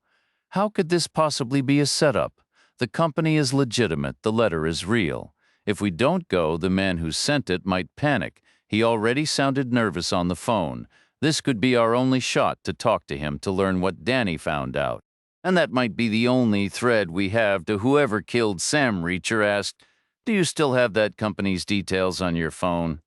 "How could this possibly be a setup? The company is legitimate, the letter is real. If we don't go, the man who sent it might panic. He already sounded nervous on the phone. This could be our only shot to talk to him to learn what Danny found out. And that might be the only thread we have to whoever killed Sam." Reacher asked, "Do you still have that company's details on your phone?"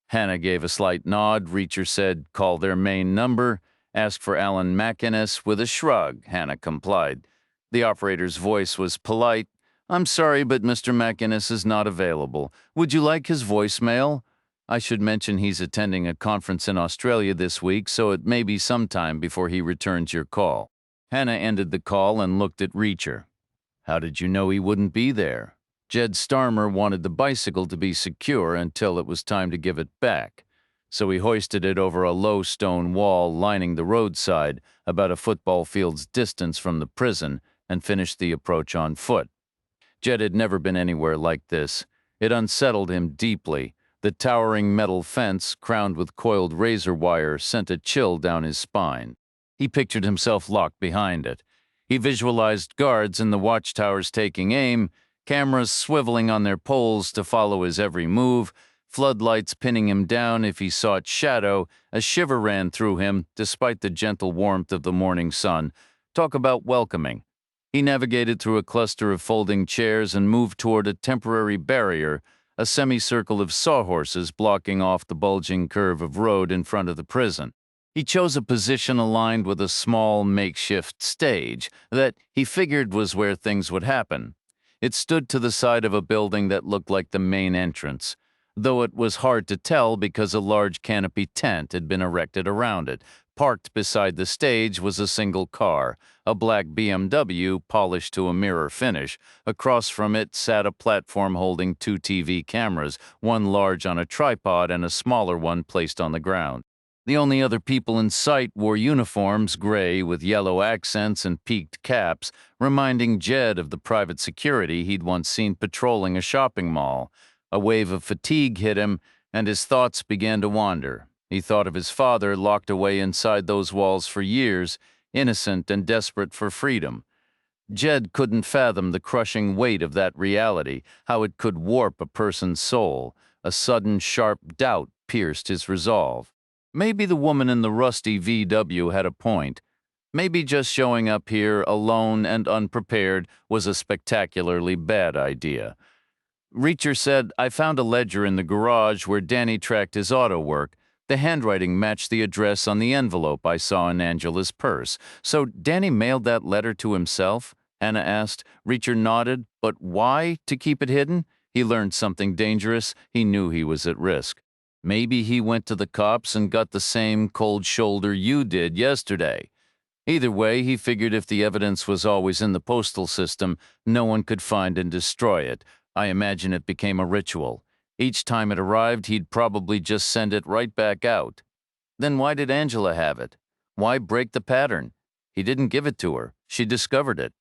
Hannah gave a slight nod. Reacher said, "Call their main number. Ask for Alan McInnes." With a shrug, Hannah complied. The operator's voice was polite. "I'm sorry, but Mr. McInnes is not available. Would you like his voicemail? I should mention he's attending a conference in Australia this week, so it may be some time before he returns your call." Hannah ended the call and looked at Reacher. "How did you know he wouldn't be there?" "Jed Starmer wanted the bicycle to be secure until it was time to give it back. So he hoisted it over a low stone wall lining the roadside, about a football field's distance from the prison, and finished the approach on foot. Jed had never been anywhere like this. It unsettled him deeply. The towering metal fence, crowned with coiled razor wire, sent a chill down his spine. He pictured himself locked behind it. He visualized guards in the watchtowers taking aim, cameras swiveling on their poles to follow his every move, floodlights pinning him down if he sought shadow. A shiver ran through him, despite the gentle warmth of the morning sun. Talk about welcoming. He navigated through a cluster of folding chairs and moved toward a temporary barrier, a semicircle of sawhorses blocking off the bulging curve of road in front of the prison. He chose a position aligned with a small makeshift stage that he figured was where things would happen. It stood to the side of a building that looked like the main entrance, though it was hard to tell because a large canopy tent had been erected around it. Parked beside the stage was a single car, a black BMW polished to a mirror finish. Across from it sat a platform holding two TV cameras, one large on a tripod and a smaller one placed on the ground. The only other people in sight wore uniforms, gray with yellow accents and peaked caps, reminding Jed of the private security he'd once seen patrolling a shopping mall. A wave of fatigue hit him, and his thoughts began to wander. He thought of his father locked away inside those walls for years, innocent and desperate for freedom. Jed couldn't fathom the crushing weight of that reality, how it could warp a person's soul. A sudden, sharp doubt pierced his resolve. Maybe the woman in the rusty VW had a point. Maybe just showing up here alone and unprepared was a spectacularly bad idea. Reacher said, "I found a ledger in the garage where Danny tracked his auto work. The handwriting matched the address on the envelope I saw in Angela's purse. So Danny mailed that letter to himself?" Hannah asked. Reacher nodded. But why? To keep it hidden? He learned something dangerous. He knew he was at risk. Maybe he went to the cops and got the same cold shoulder you did yesterday. Either way, he figured if the evidence was always in the postal system, no one could find and destroy it. I imagine it became a ritual. Each time it arrived, he'd probably just send it right back out. Then why did Angela have it? Why break the pattern? He didn't give it to her. She discovered it.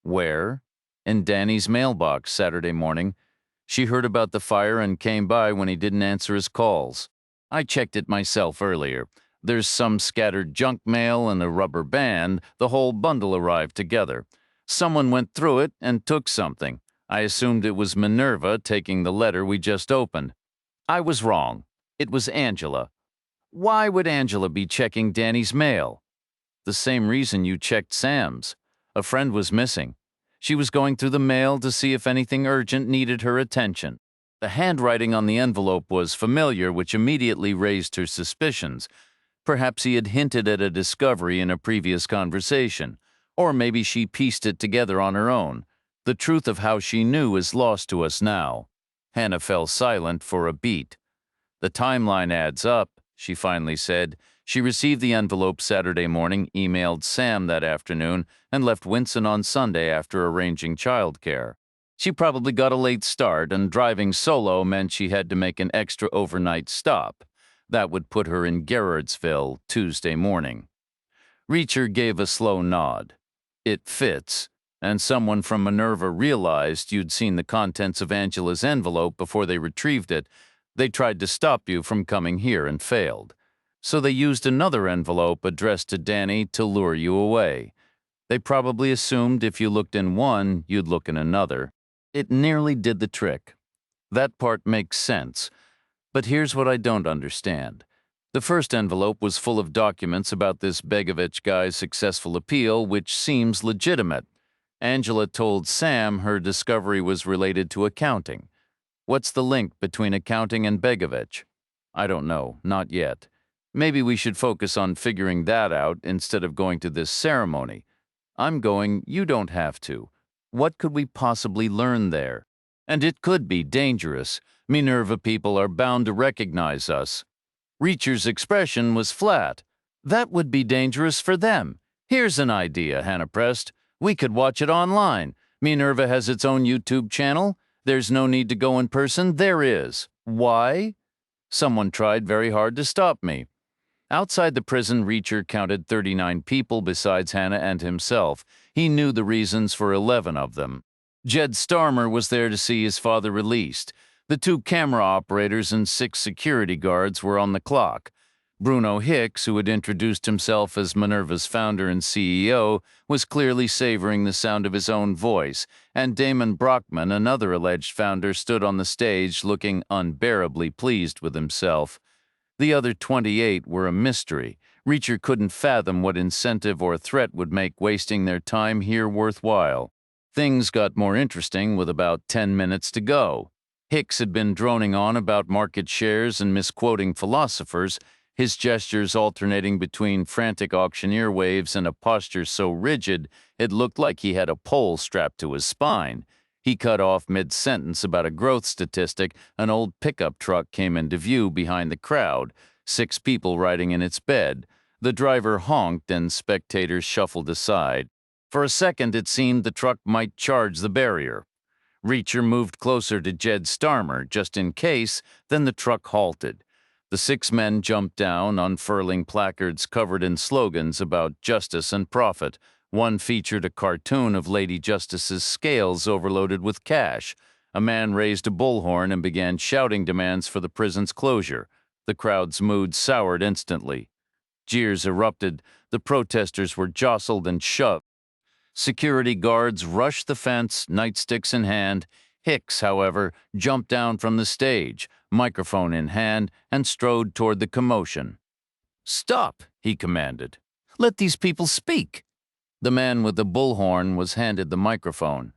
Where? In Danny's mailbox Saturday morning. She heard about the fire and came by when he didn't answer his calls. I checked it myself earlier. There's some scattered junk mail and a rubber band. The whole bundle arrived together. Someone went through it and took something. I assumed it was Minerva taking the letter we just opened. I was wrong. It was Angela. Why would Angela be checking Danny's mail? The same reason you checked Sam's. A friend was missing. She was going through the mail to see if anything urgent needed her attention. The handwriting on the envelope was familiar, which immediately raised her suspicions. Perhaps he had hinted at a discovery in a previous conversation, or maybe she pieced it together on her own. The truth of how she knew is lost to us now. Hannah fell silent for a beat. The timeline adds up, she finally said. She received the envelope Saturday morning, emailed Sam that afternoon, and left Winston on Sunday after arranging childcare. She probably got a late start, and driving solo meant she had to make an extra overnight stop. That would put her in Gerardsville Tuesday morning. Reacher gave a slow nod. It fits, and someone from Minerva realized you'd seen the contents of Angela's envelope before they retrieved it. They tried to stop you from coming here and failed. So they used another envelope addressed to Danny to lure you away. They probably assumed if you looked in one, you'd look in another. It nearly did the trick. That part makes sense. But here's what I don't understand. The first envelope was full of documents about this Begovich guy's successful appeal, which seems legitimate. Angela told Sam her discovery was related to accounting. What's the link between accounting and Begovich? I don't know, not yet. Maybe we should focus on figuring that out instead of going to this ceremony. I'm going, you don't have to. What could we possibly learn there? And it could be dangerous. Minerva people are bound to recognize us. Reacher's expression was flat. That would be dangerous for them. Here's an idea, Hannah pressed. We could watch it online. Minerva has its own YouTube channel. There's no need to go in person. There is. Why? Someone tried very hard to stop me. Outside the prison, Reacher counted 39 people besides Hannah and himself. He knew the reasons for 11 of them. Jed Starmer was there to see his father released. The 2 camera operators and 6 security guards were on the clock. Bruno Hicks, who had introduced himself as Minerva's founder and CEO, was clearly savoring the sound of his own voice, and Damon Brockman, another alleged founder, stood on the stage looking unbearably pleased with himself. The other 28 were a mystery. Reacher couldn't fathom what incentive or threat would make wasting their time here worthwhile. Things got more interesting with about 10 minutes to go. Hicks had been droning on about market shares and misquoting philosophers, his gestures alternating between frantic auctioneer waves and a posture so rigid it looked like he had a pole strapped to his spine. He cut off mid-sentence about a growth statistic. An old pickup truck came into view behind the crowd, 6 people riding in its bed. The driver honked and spectators shuffled aside. For a second it seemed the truck might charge the barrier. Reacher moved closer to Jed Starmer, just in case, then the truck halted. The 6 men jumped down, unfurling placards covered in slogans about justice and profit. One featured a cartoon of Lady Justice's scales overloaded with cash. A man raised a bullhorn and began shouting demands for the prison's closure. The crowd's mood soured instantly. Jeers erupted. The protesters were jostled and shoved. Security guards rushed the fence, nightsticks in hand. Hicks, however, jumped down from the stage, microphone in hand, and strode toward the commotion. "Stop," he commanded. "Let these people speak." The man with the bullhorn was handed the microphone.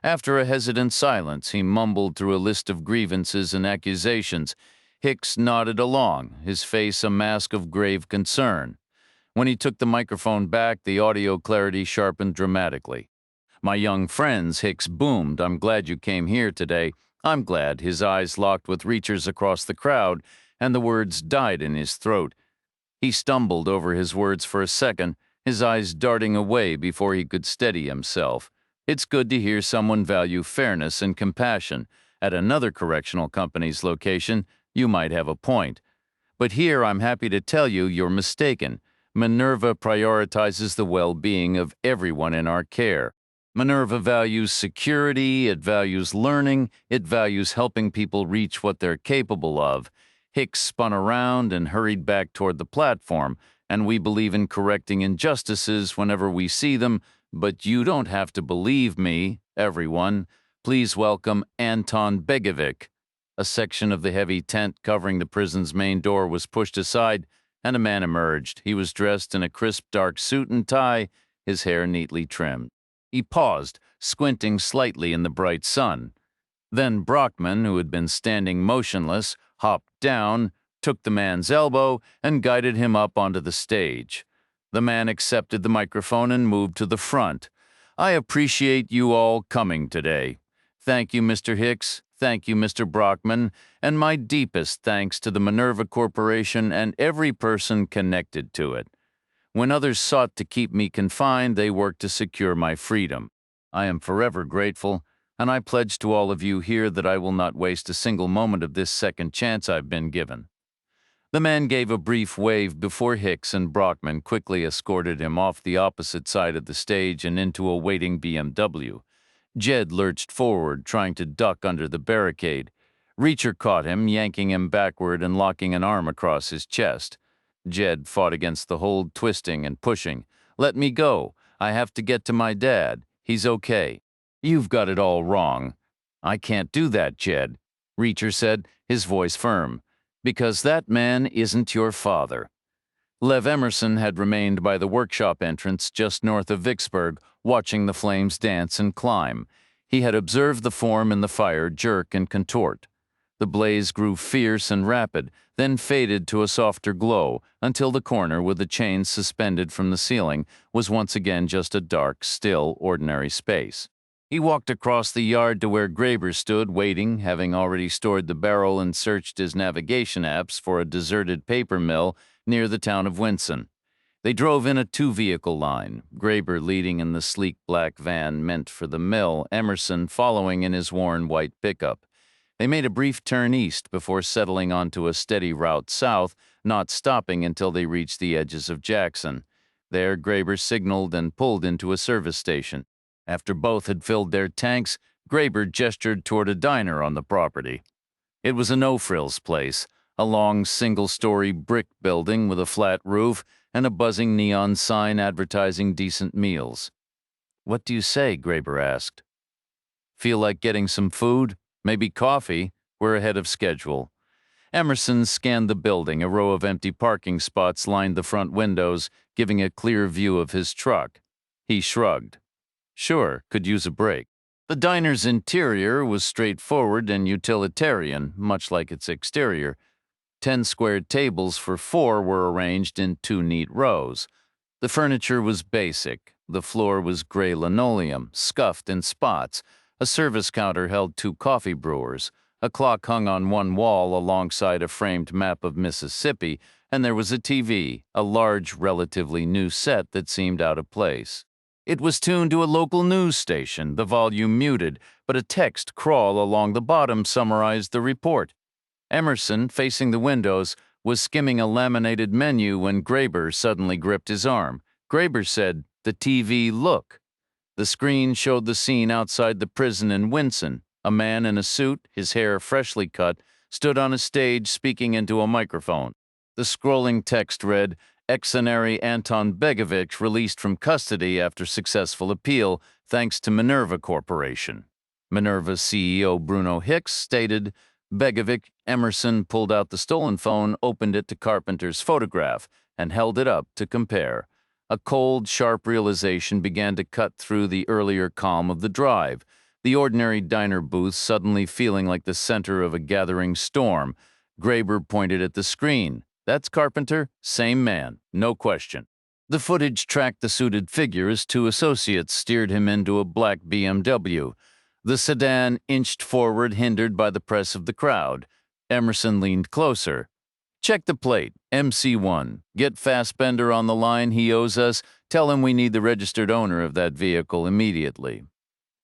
After a hesitant silence, he mumbled through a list of grievances and accusations. Hicks nodded along, his face a mask of grave concern. When he took the microphone back, the audio clarity sharpened dramatically. "My young friends," Hicks boomed, "I'm glad you came here today. I'm glad." His eyes locked with Reacher's across the crowd, and the words died in his throat. He stumbled over his words for a second, his eyes darting away before he could steady himself. It's good to hear someone value fairness and compassion. At another correctional company's location, you might have a point. But here I'm happy to tell you you're mistaken. Minerva prioritizes the well-being of everyone in our care. Minerva values security, it values learning, it values helping people reach what they're capable of. Hicks spun around and hurried back toward the platform, and we believe in correcting injustices whenever we see them, but you don't have to believe me, everyone. Please welcome Anton Begovic. A section of the heavy tent covering the prison's main door was pushed aside, and a man emerged. He was dressed in a crisp dark suit and tie, his hair neatly trimmed. He paused, squinting slightly in the bright sun. Then Brockman, who had been standing motionless, hopped down, took the man's elbow, and guided him up onto the stage. The man accepted the microphone and moved to the front. "I appreciate you all coming today. Thank you, Mr. Hicks. Thank you, Mr. Brockman, and my deepest thanks to the Minerva Corporation and every person connected to it. When others sought to keep me confined, they worked to secure my freedom. I am forever grateful, and I pledge to all of you here that I will not waste a single moment of this second chance I've been given." The man gave a brief wave before Hicks and Brockman quickly escorted him off the opposite side of the stage and into a waiting BMW. Jed lurched forward, trying to duck under the barricade. Reacher caught him, yanking him backward and locking an arm across his chest. Jed fought against the hold, twisting and pushing. "Let me go. I have to get to my dad. He's okay." "You've got it all wrong." "I can't do that, Jed," Reacher said, his voice firm, "because that man isn't your father." Lev Emerson had remained by the workshop entrance just north of Vicksburg, watching the flames dance and climb. He had observed the form in the fire jerk and contort. The blaze grew fierce and rapid, then faded to a softer glow, until the corner with the chains suspended from the ceiling was once again just a dark, still, ordinary space. He walked across the yard to where Graber stood waiting, having already stored the barrel and searched his navigation apps for a deserted paper mill near the town of Winson. They drove in a 2-vehicle line, Graber leading in the sleek black van meant for the mill, Emerson following in his worn white pickup. They made a brief turn east before settling onto a steady route south, not stopping until they reached the edges of Jackson. There, Graber signaled and pulled into a service station. After both had filled their tanks, Graber gestured toward a diner on the property. It was a no-frills place, a long single-story brick building with a flat roof and a buzzing neon sign advertising decent meals. "What do you say?" Graeber asked. "Feel like getting some food? Maybe coffee? We're ahead of schedule." Emerson scanned the building. A row of empty parking spots lined the front windows, giving a clear view of his truck. He shrugged. "Sure, could use a break." The diner's interior was straightforward and utilitarian, much like its exterior. 10 square tables for 4 were arranged in 2 neat rows. The furniture was basic. The floor was gray linoleum, scuffed in spots. A service counter held 2 coffee brewers. A clock hung on one wall alongside a framed map of Mississippi, and there was a TV, a large, relatively new set that seemed out of place. It was tuned to a local news station, the volume muted, but a text crawl along the bottom summarized the report. Emerson, facing the windows, was skimming a laminated menu when Graeber suddenly gripped his arm. Graeber said, "The TV, look." The screen showed the scene outside the prison in Winson. A man in a suit, his hair freshly cut, stood on a stage speaking into a microphone. The scrolling text read, "Ex-Canary Anton Begovic released from custody after successful appeal, thanks to Minerva Corporation." Minerva CEO Bruno Hicks stated, Begovic. Emerson pulled out the stolen phone, opened it to Carpenter's photograph, and held it up to compare. A cold, sharp realization began to cut through the earlier calm of the drive, the ordinary diner booth suddenly feeling like the center of a gathering storm. Graeber pointed at the screen. "That's Carpenter, same man, no question." The footage tracked the suited figure as 2 associates steered him into a black BMW. The sedan inched forward, hindered by the press of the crowd. Emerson leaned closer. "Check the plate, MC1. Get Fassbender on the line, he owes us. Tell him we need the registered owner of that vehicle immediately."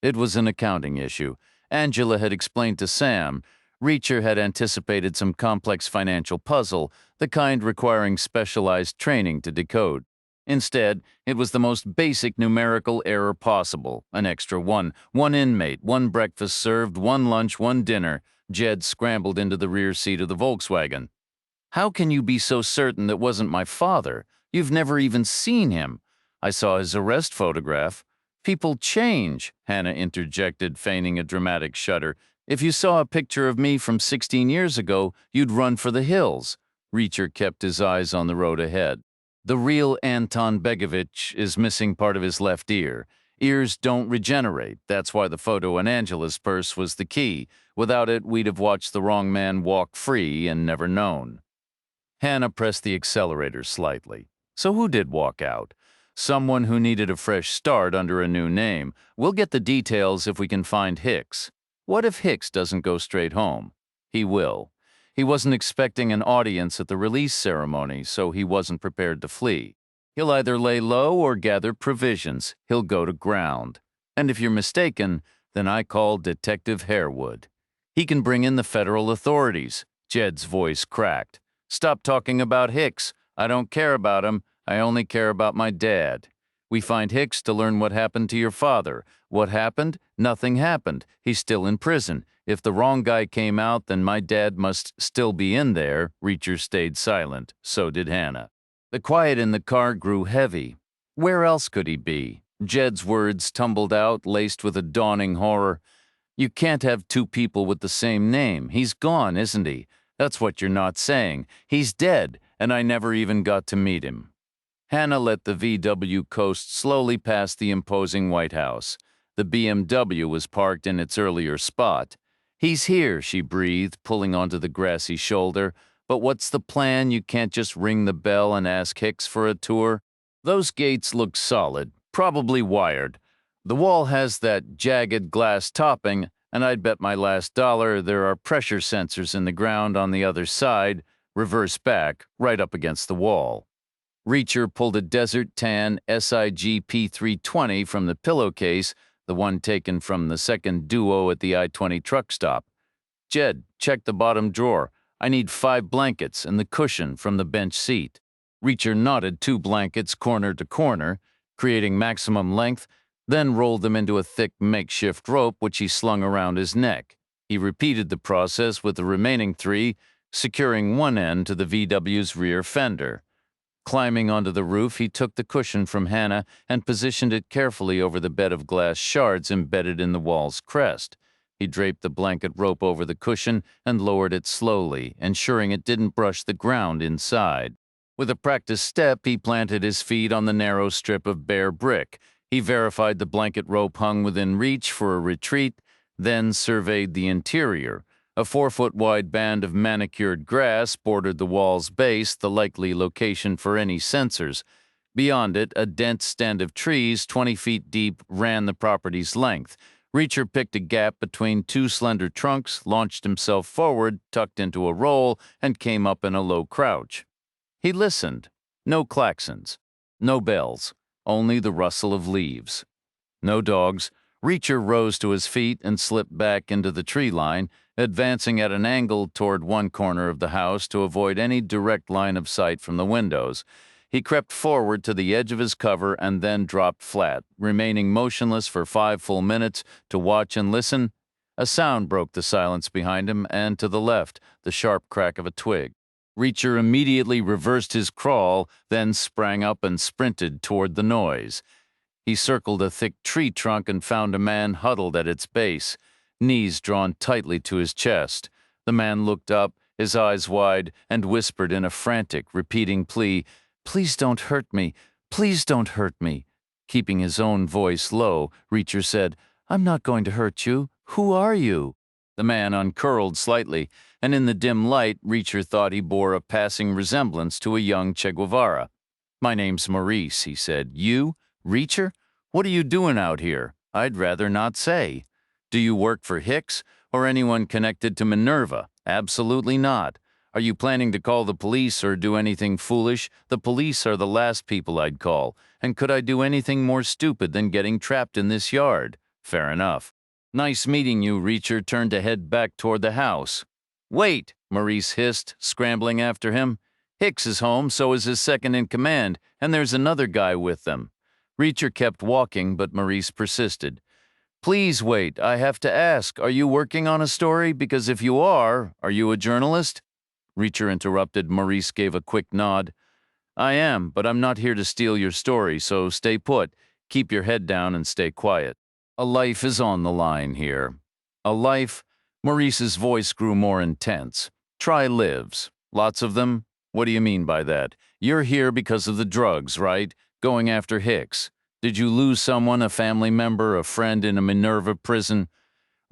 It was an accounting issue. Angela had explained to Sam. Reacher had anticipated some complex financial puzzle, the kind requiring specialized training to decode. Instead, it was the most basic numerical error possible. An extra one inmate, 1 breakfast served, 1 lunch, 1 dinner. Jed scrambled into the rear seat of the Volkswagen. "How can you be so certain that wasn't my father? You've never even seen him." "I saw his arrest photograph." "People change," Hannah interjected, feigning a dramatic shudder. "If you saw a picture of me from 16 years ago, you'd run for the hills." Reacher kept his eyes on the road ahead. "The real Anton Begovic is missing part of his left ear. Ears don't regenerate. That's why the photo in Angela's purse was the key. Without it, we'd have watched the wrong man walk free and never known." Hannah pressed the accelerator slightly. "So who did walk out?" "Someone who needed a fresh start under a new name. We'll get the details if we can find Hicks." "What if Hicks doesn't go straight home?" "He will." He wasn't expecting an audience at the release ceremony, so he wasn't prepared to flee. He'll either lay low or gather provisions. He'll go to ground. And if you're mistaken, then I call Detective Harewood. He can bring in the federal authorities. Jed's voice cracked. "Stop talking about Hicks. I don't care about him. I only care about my dad. We find Hicks to learn what happened to your father. What happened? Nothing happened. He's still in prison. If the wrong guy came out, then my dad must still be in there." Reacher stayed silent. So did Hannah. The quiet in the car grew heavy. Where else could he be? Jed's words tumbled out, laced with a dawning horror. "You can't have 2 people with the same name. He's gone, isn't he? That's what you're not saying. He's dead, and I never even got to meet him." Hannah let the VW coast slowly past the imposing White House. The BMW was parked in its earlier spot. "He's here," she breathed, pulling onto the grassy shoulder. "But what's the plan? You can't just ring the bell and ask Hicks for a tour?" "Those gates look solid, probably wired. The wall has that jagged glass topping, and I'd bet my last dollar there are pressure sensors in the ground on the other side, reverse back, right up against the wall." Reacher pulled a desert tan SIG P320 from the pillowcase, the one taken from the second duo at the I-20 truck stop. "Jed, check the bottom drawer. I need 5 blankets and the cushion from the bench seat." Reacher knotted 2 blankets corner to corner, creating maximum length, then rolled them into a thick makeshift rope which he slung around his neck. He repeated the process with the remaining 3, securing one end to the VW's rear fender. Climbing onto the roof, he took the cushion from Hannah and positioned it carefully over the bed of glass shards embedded in the wall's crest. He draped the blanket rope over the cushion and lowered it slowly, ensuring it didn't brush the ground inside. With a practiced step, he planted his feet on the narrow strip of bare brick. He verified the blanket rope hung within reach for a retreat, then surveyed the interior. A 4-foot-wide band of manicured grass bordered the wall's base, the likely location for any sensors. Beyond it, a dense stand of trees 20 feet deep ran the property's length. Reacher picked a gap between two slender trunks, launched himself forward, tucked into a roll, and came up in a low crouch. He listened. No klaxons. No bells. Only the rustle of leaves. No dogs. Reacher rose to his feet and slipped back into the tree line, advancing at an angle toward one corner of the house to avoid any direct line of sight from the windows. He crept forward to the edge of his cover and then dropped flat, remaining motionless for 5 full minutes to watch and listen. A sound broke the silence behind him, and to the left, the sharp crack of a twig. Reacher immediately reversed his crawl, then sprang up and sprinted toward the noise. He circled a thick tree trunk and found a man huddled at its base, knees drawn tightly to his chest. The man looked up, his eyes wide, and whispered in a frantic, repeating plea, "Please don't hurt me. Please don't hurt me." Keeping his own voice low, Reacher said, "I'm not going to hurt you. Who are you?" The man uncurled slightly, and in the dim light, Reacher thought he bore a passing resemblance to a young Che Guevara. "My name's Maurice," he said. "You? Reacher? What are you doing out here? I'd rather not say. Do you work for Hicks or anyone connected to Minerva? Absolutely not. Are you planning to call the police or do anything foolish? The police are the last people I'd call. And could I do anything more stupid than getting trapped in this yard? Fair enough. Nice meeting you." Reacher turned to head back toward the house. "Wait," Maurice hissed, scrambling after him. "Hicks is home, so is his second in command, and there's another guy with them." Reacher kept walking, but Maurice persisted. "Please wait, I have to ask, are you working on a story? Because if you are you a journalist?" Reacher interrupted. Maurice gave a quick nod. "I am, but I'm not here to steal your story, so stay put. Keep your head down and stay quiet. A life is on the line here." "A life?" Maurice's voice grew more intense. "Try lives. Lots of them? What do you mean by that? You're here because of the drugs, right? Going after Hicks. Did you lose someone, a family member, a friend in a Minerva prison?"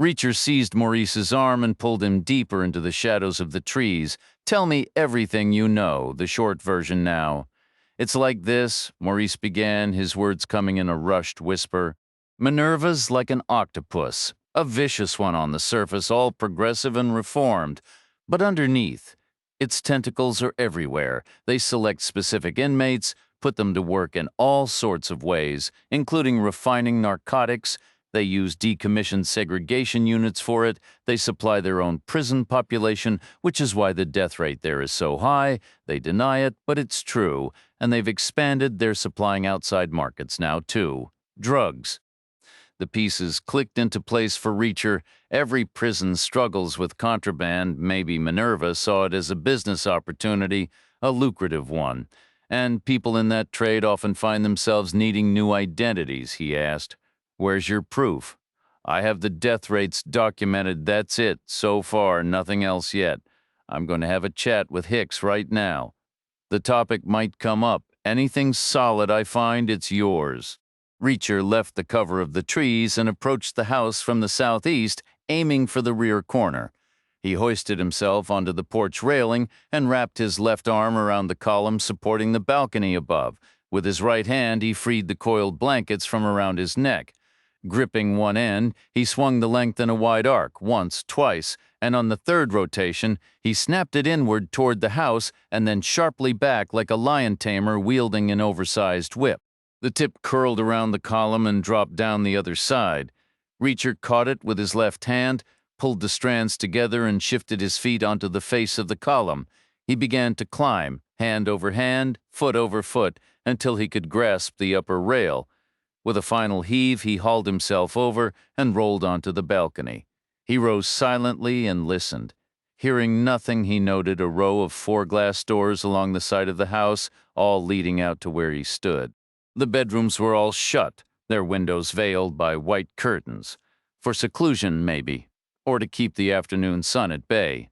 Reacher seized Maurice's arm and pulled him deeper into the shadows of the trees. "Tell me everything you know, the short version now." "It's like this," Maurice began, his words coming in a rushed whisper. "Minerva's like an octopus, a vicious one on the surface, all progressive and reformed. But underneath, its tentacles are everywhere. They select specific inmates, put them to work in all sorts of ways, including refining narcotics. They use decommissioned segregation units for it. They supply their own prison population, which is why the death rate there is so high. They deny it, but it's true. And they've expanded. They're supplying outside markets now, too. Drugs." The pieces clicked into place for Reacher. Every prison struggles with contraband. Maybe Minerva saw it as a business opportunity, a lucrative one. "And people in that trade often find themselves needing new identities," he asked. "Where's your proof?" "I have the death rates documented. That's it. So far, nothing else yet. I'm going to have a chat with Hicks right now. The topic might come up. Anything solid I find, it's yours." Reacher left the cover of the trees and approached the house from the southeast, aiming for the rear corner. He hoisted himself onto the porch railing and wrapped his left arm around the column supporting the balcony above. With his right hand, he freed the coiled blankets from around his neck. Gripping one end, he swung the length in a wide arc, once, twice, and on the third rotation, he snapped it inward toward the house and then sharply back like a lion tamer wielding an oversized whip. The tip curled around the column and dropped down the other side. Reacher caught it with his left hand, pulled the strands together, and shifted his feet onto the face of the column. He began to climb, hand over hand, foot over foot, until he could grasp the upper rail. With a final heave, he hauled himself over and rolled onto the balcony. He rose silently and listened. Hearing nothing, he noted a row of 4 glass doors along the side of the house, all leading out to where he stood. The bedrooms were all shut, their windows veiled by white curtains. For seclusion, maybe, or to keep the afternoon sun at bay.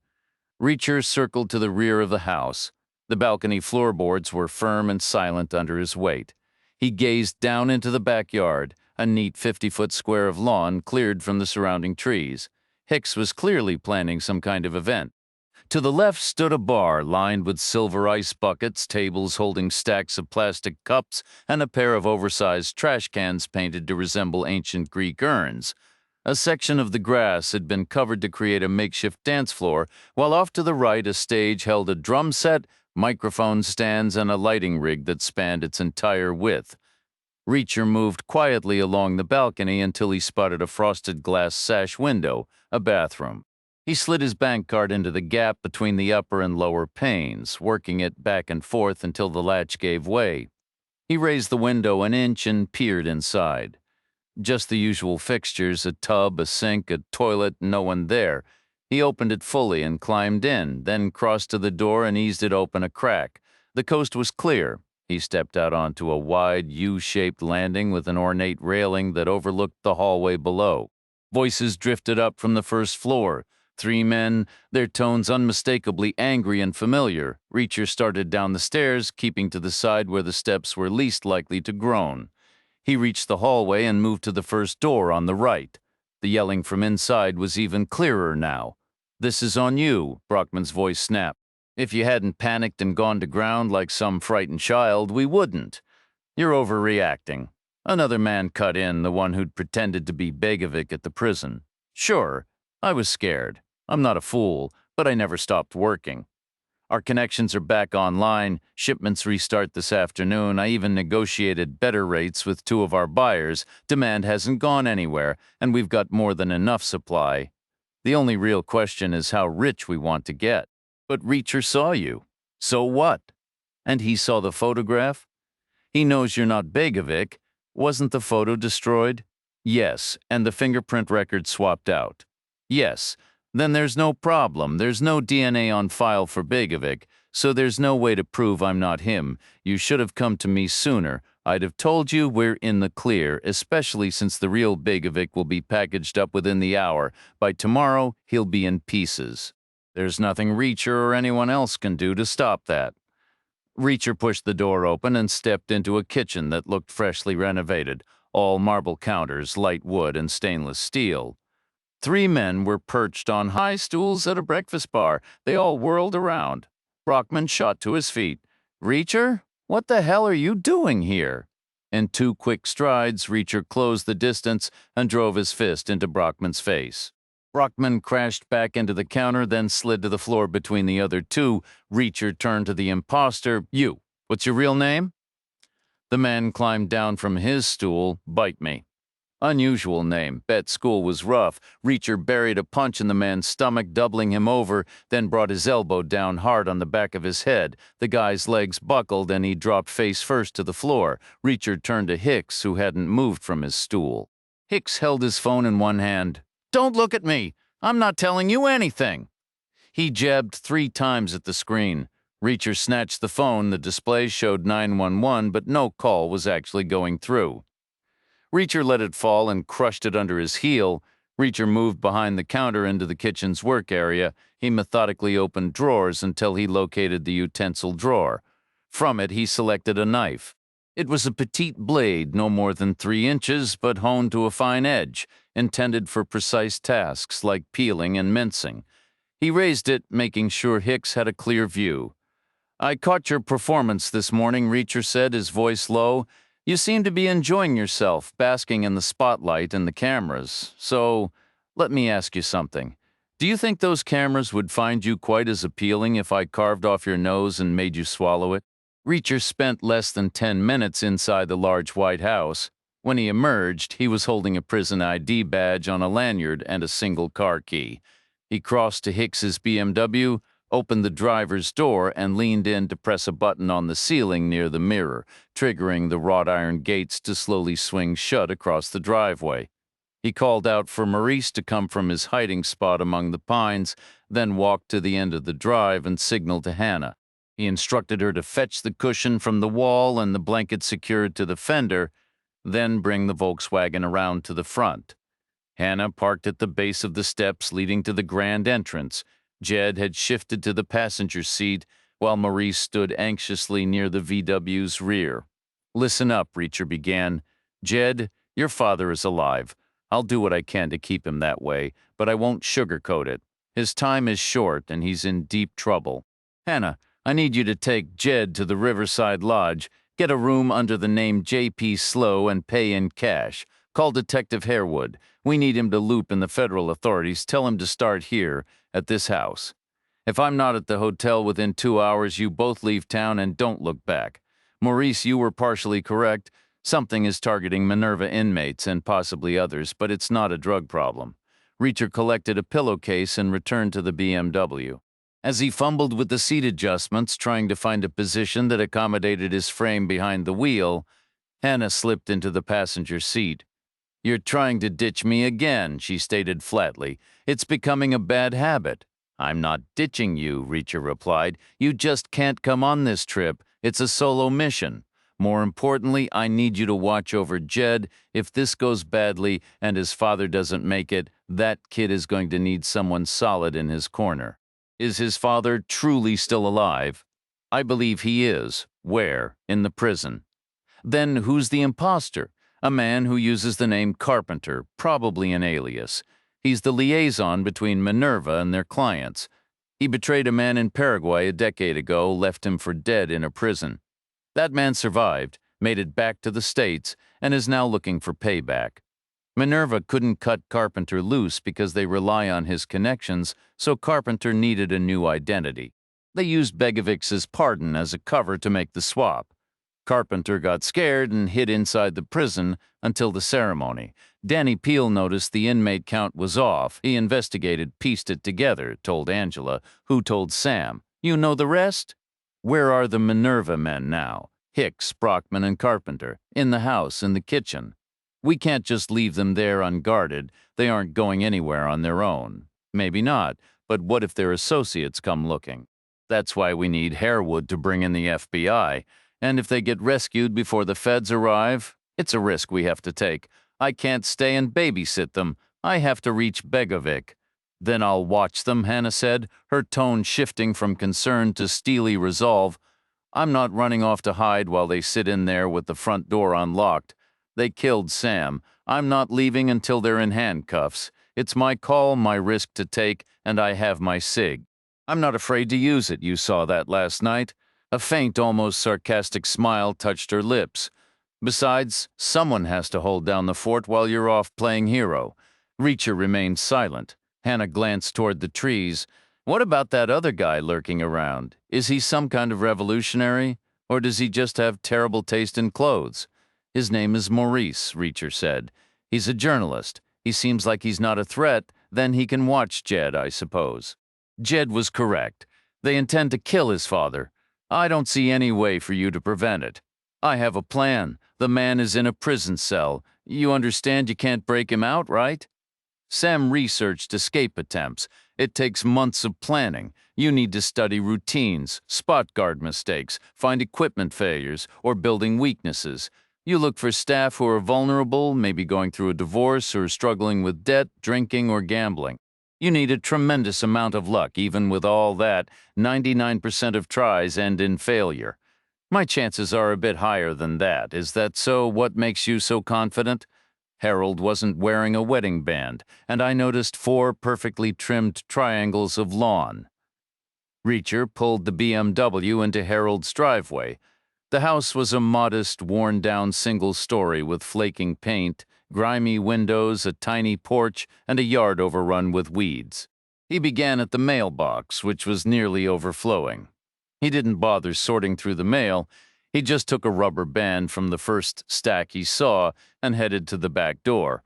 Reacher circled to the rear of the house. The balcony floorboards were firm and silent under his weight. He gazed down into the backyard, a neat 50-foot square of lawn cleared from the surrounding trees. Hicks was clearly planning some kind of event. To the left stood a bar lined with silver ice buckets, tables holding stacks of plastic cups, and a pair of oversized trash cans painted to resemble ancient Greek urns. A section of the grass had been covered to create a makeshift dance floor, while off to the right a stage held a drum set, microphone stands, and a lighting rig that spanned its entire width. Reacher moved quietly along the balcony until he spotted a frosted glass sash window, a bathroom. He slid his bank card into the gap between the upper and lower panes, working it back and forth until the latch gave way. He raised the window an inch and peered inside. Just the usual fixtures, a tub, a sink, a toilet, no one there. He opened it fully and climbed in, then crossed to the door and eased it open a crack. The coast was clear. He stepped out onto a wide, U-shaped landing with an ornate railing that overlooked the hallway below. Voices drifted up from the first floor. 3 men, their tones unmistakably angry and familiar. Reacher started down the stairs, keeping to the side where the steps were least likely to groan. He reached the hallway and moved to the first door on the right. The yelling from inside was even clearer now. "This is on you," Brockman's voice snapped. "If you hadn't panicked and gone to ground like some frightened child, we wouldn't. You're overreacting." Another man cut in, the one who'd pretended to be Begovic at the prison. "Sure, I was scared. I'm not a fool, but I never stopped working. Our connections are back online, shipments restart this afternoon. I even negotiated better rates with 2 of our buyers. Demand hasn't gone anywhere, and we've got more than enough supply. The only real question is how rich we want to get." "But Reacher saw you." "So what?" "And he saw the photograph?" "He knows you're not Begovic. Wasn't the photo destroyed?" "Yes, and the fingerprint record swapped out." "Yes. Then there's no problem. There's no DNA on file for Begovic, so there's no way to prove I'm not him. You should have come to me sooner. I'd have told you we're in the clear, especially since the real Begovic will be packaged up within the hour. By tomorrow, he'll be in pieces. There's nothing Reacher or anyone else can do to stop that." Reacher pushed the door open and stepped into a kitchen that looked freshly renovated, all marble counters, light wood, and stainless steel. 3 men were perched on high stools at a breakfast bar. They all whirled around. Brockman shot to his feet. "Reacher, what the hell are you doing here?" In 2 quick strides, Reacher closed the distance and drove his fist into Brockman's face. Brockman crashed back into the counter, then slid to the floor between the other 2. Reacher turned to the imposter. "You, what's your real name?" The man climbed down from his stool. "Bite me." Unusual name. Bet school was rough. Reacher buried a punch in the man's stomach, doubling him over, then brought his elbow down hard on the back of his head. The guy's legs buckled and he dropped face first to the floor. Reacher turned to Hicks, who hadn't moved from his stool. Hicks held his phone in one hand. "Don't look at me. I'm not telling you anything." He jabbed 3 times at the screen. Reacher snatched the phone. The display showed 911, but no call was actually going through. Reacher let it fall and crushed it under his heel. Reacher moved behind the counter into the kitchen's work area. He methodically opened drawers until he located the utensil drawer. From it, he selected a knife. It was a petite blade, no more than 3 inches, but honed to a fine edge, intended for precise tasks like peeling and mincing. He raised it, making sure Hicks had a clear view. "I caught your performance this morning," Reacher said, his voice low. "You seem to be enjoying yourself, basking in the spotlight and the cameras. So, let me ask you something. Do you think those cameras would find you quite as appealing if I carved off your nose and made you swallow it?" Reacher spent less than 10 minutes inside the large White House. When he emerged, he was holding a prison ID badge on a lanyard and a single car key. He crossed to Hicks's BMW, opened the driver's door, and leaned in to press a button on the ceiling near the mirror, triggering the wrought iron gates to slowly swing shut across the driveway. He called out for Maurice to come from his hiding spot among the pines, then walked to the end of the drive and signaled to Hannah. He instructed her to fetch the cushion from the wall and the blanket secured to the fender, then bring the Volkswagen around to the front. Hannah parked at the base of the steps leading to the grand entrance. Jed had shifted to the passenger seat, while Maurice stood anxiously near the VW's rear. "Listen up," Reacher began. "Jed, your father is alive. I'll do what I can to keep him that way, but I won't sugarcoat it. His time is short, and he's in deep trouble. Hannah, I need you to take Jed to the Riverside Lodge, get a room under the name J.P. Slow, and pay in cash. Call Detective Harewood. We need him to loop in the federal authorities. Tell him to start here, at this house. If I'm not at the hotel within 2 hours, you both leave town and don't look back. Maurice, you were partially correct. Something is targeting Minerva inmates and possibly others, but it's not a drug problem." Reacher collected a pillowcase and returned to the BMW. As he fumbled with the seat adjustments, trying to find a position that accommodated his frame behind the wheel, Hannah slipped into the passenger seat. "You're trying to ditch me again," she stated flatly. "It's becoming a bad habit." "I'm not ditching you," Reacher replied. "You just can't come on this trip. It's a solo mission. More importantly, I need you to watch over Jed. If this goes badly and his father doesn't make it, that kid is going to need someone solid in his corner." "Is his father truly still alive?" "I believe he is." "Where?" "In the prison." "Then who's the imposter?" "A man who uses the name Carpenter, probably an alias. He's the liaison between Minerva and their clients. He betrayed a man in Paraguay a decade ago, left him for dead in a prison. That man survived, made it back to the States, and is now looking for payback. Minerva couldn't cut Carpenter loose because they rely on his connections, so Carpenter needed a new identity. They used Begovich's pardon as a cover to make the swap. Carpenter got scared and hid inside the prison until the ceremony. Danny Peel noticed the inmate count was off. He investigated, pieced it together, told Angela, who told Sam. You know the rest? Where are the Minerva men now? Hicks, Brockman, and Carpenter. In the house, in the kitchen. We can't just leave them there unguarded. They aren't going anywhere on their own. Maybe not, but what if their associates come looking? That's why we need Harewood to bring in the FBI. And if they get rescued before the feds arrive, it's a risk we have to take. I can't stay and babysit them. I have to reach Begovich. Then I'll watch them, Hannah said, her tone shifting from concern to steely resolve. I'm not running off to hide while they sit in there with the front door unlocked. They killed Sam. I'm not leaving until they're in handcuffs. It's my call, my risk to take, and I have my SIG. I'm not afraid to use it. You saw that last night. A faint, almost sarcastic smile touched her lips. Besides, someone has to hold down the fort while you're off playing hero. Reacher remained silent. Hannah glanced toward the trees. What about that other guy lurking around? Is he some kind of revolutionary? Or does he just have terrible taste in clothes? His name is Maurice, Reacher said. He's a journalist. He seems like he's not a threat. Then he can watch Jed, I suppose. Jed was correct. They intend to kill his father. I don't see any way for you to prevent it. I have a plan. The man is in a prison cell. You understand you can't break him out, right? Sam researched escape attempts. It takes months of planning. You need to study routines, spot guard mistakes, find equipment failures, or building weaknesses. You look for staff who are vulnerable, maybe going through a divorce or struggling with debt, drinking, or gambling. You need a tremendous amount of luck. Even with all that, 99% of tries end in failure. My chances are a bit higher than that. Is that so? What makes you so confident? Harold wasn't wearing a wedding band, and I noticed 4 perfectly trimmed triangles of lawn. Reacher pulled the BMW into Harold's driveway. The house was a modest, worn-down single story with flaking paint, grimy windows, a tiny porch, and a yard overrun with weeds. He began at the mailbox, which was nearly overflowing. He didn't bother sorting through the mail. He just took a rubber band from the first stack he saw and headed to the back door.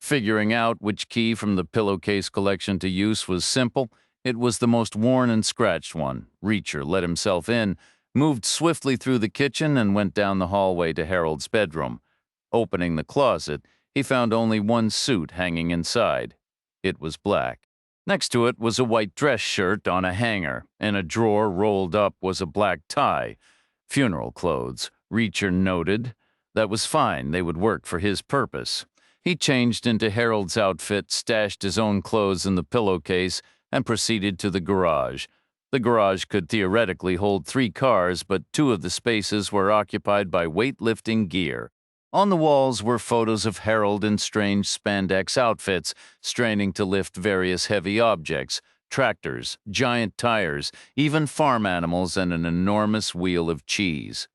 Figuring out which key from the pillowcase collection to use was simple. It was the most worn and scratched one. Reacher let himself in, moved swiftly through the kitchen, and went down the hallway to Harold's bedroom. Opening the closet, He found only one suit hanging inside. It was black. Next to it was a white dress shirt on a hanger. In a drawer rolled up was a black tie. Funeral clothes, Reacher noted. That was fine, they would work for his purpose. He changed into Harold's outfit, stashed his own clothes in the pillowcase, and proceeded to the garage. The garage could theoretically hold 3 cars, but 2 of the spaces were occupied by weightlifting gear. On the walls were photos of Harold in strange spandex outfits, straining to lift various heavy objects, tractors, giant tires, even farm animals, and an enormous wheel of cheese.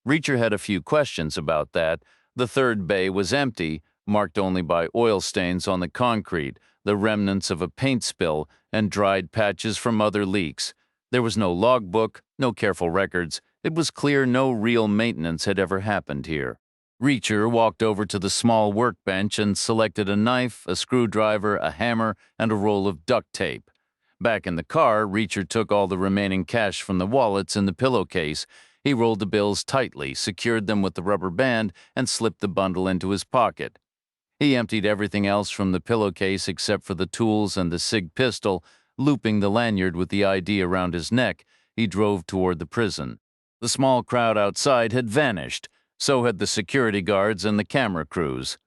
Reacher had a few questions about that. The third bay was empty, marked only by oil stains on the concrete, the remnants of a paint spill, and dried patches from other leaks. There was no logbook, no careful records. It was clear no real maintenance had ever happened here. Reacher walked over to the small workbench and selected a knife, a screwdriver, a hammer, and a roll of duct tape. Back in the car, Reacher took all the remaining cash from the wallets in the pillowcase. He rolled the bills tightly, secured them with the rubber band, and slipped the bundle into his pocket. He emptied everything else from the pillowcase except for the tools and the SIG pistol. Looping the lanyard with the ID around his neck, he drove toward the prison. The small crowd outside had vanished. So had the security guards and the camera crews.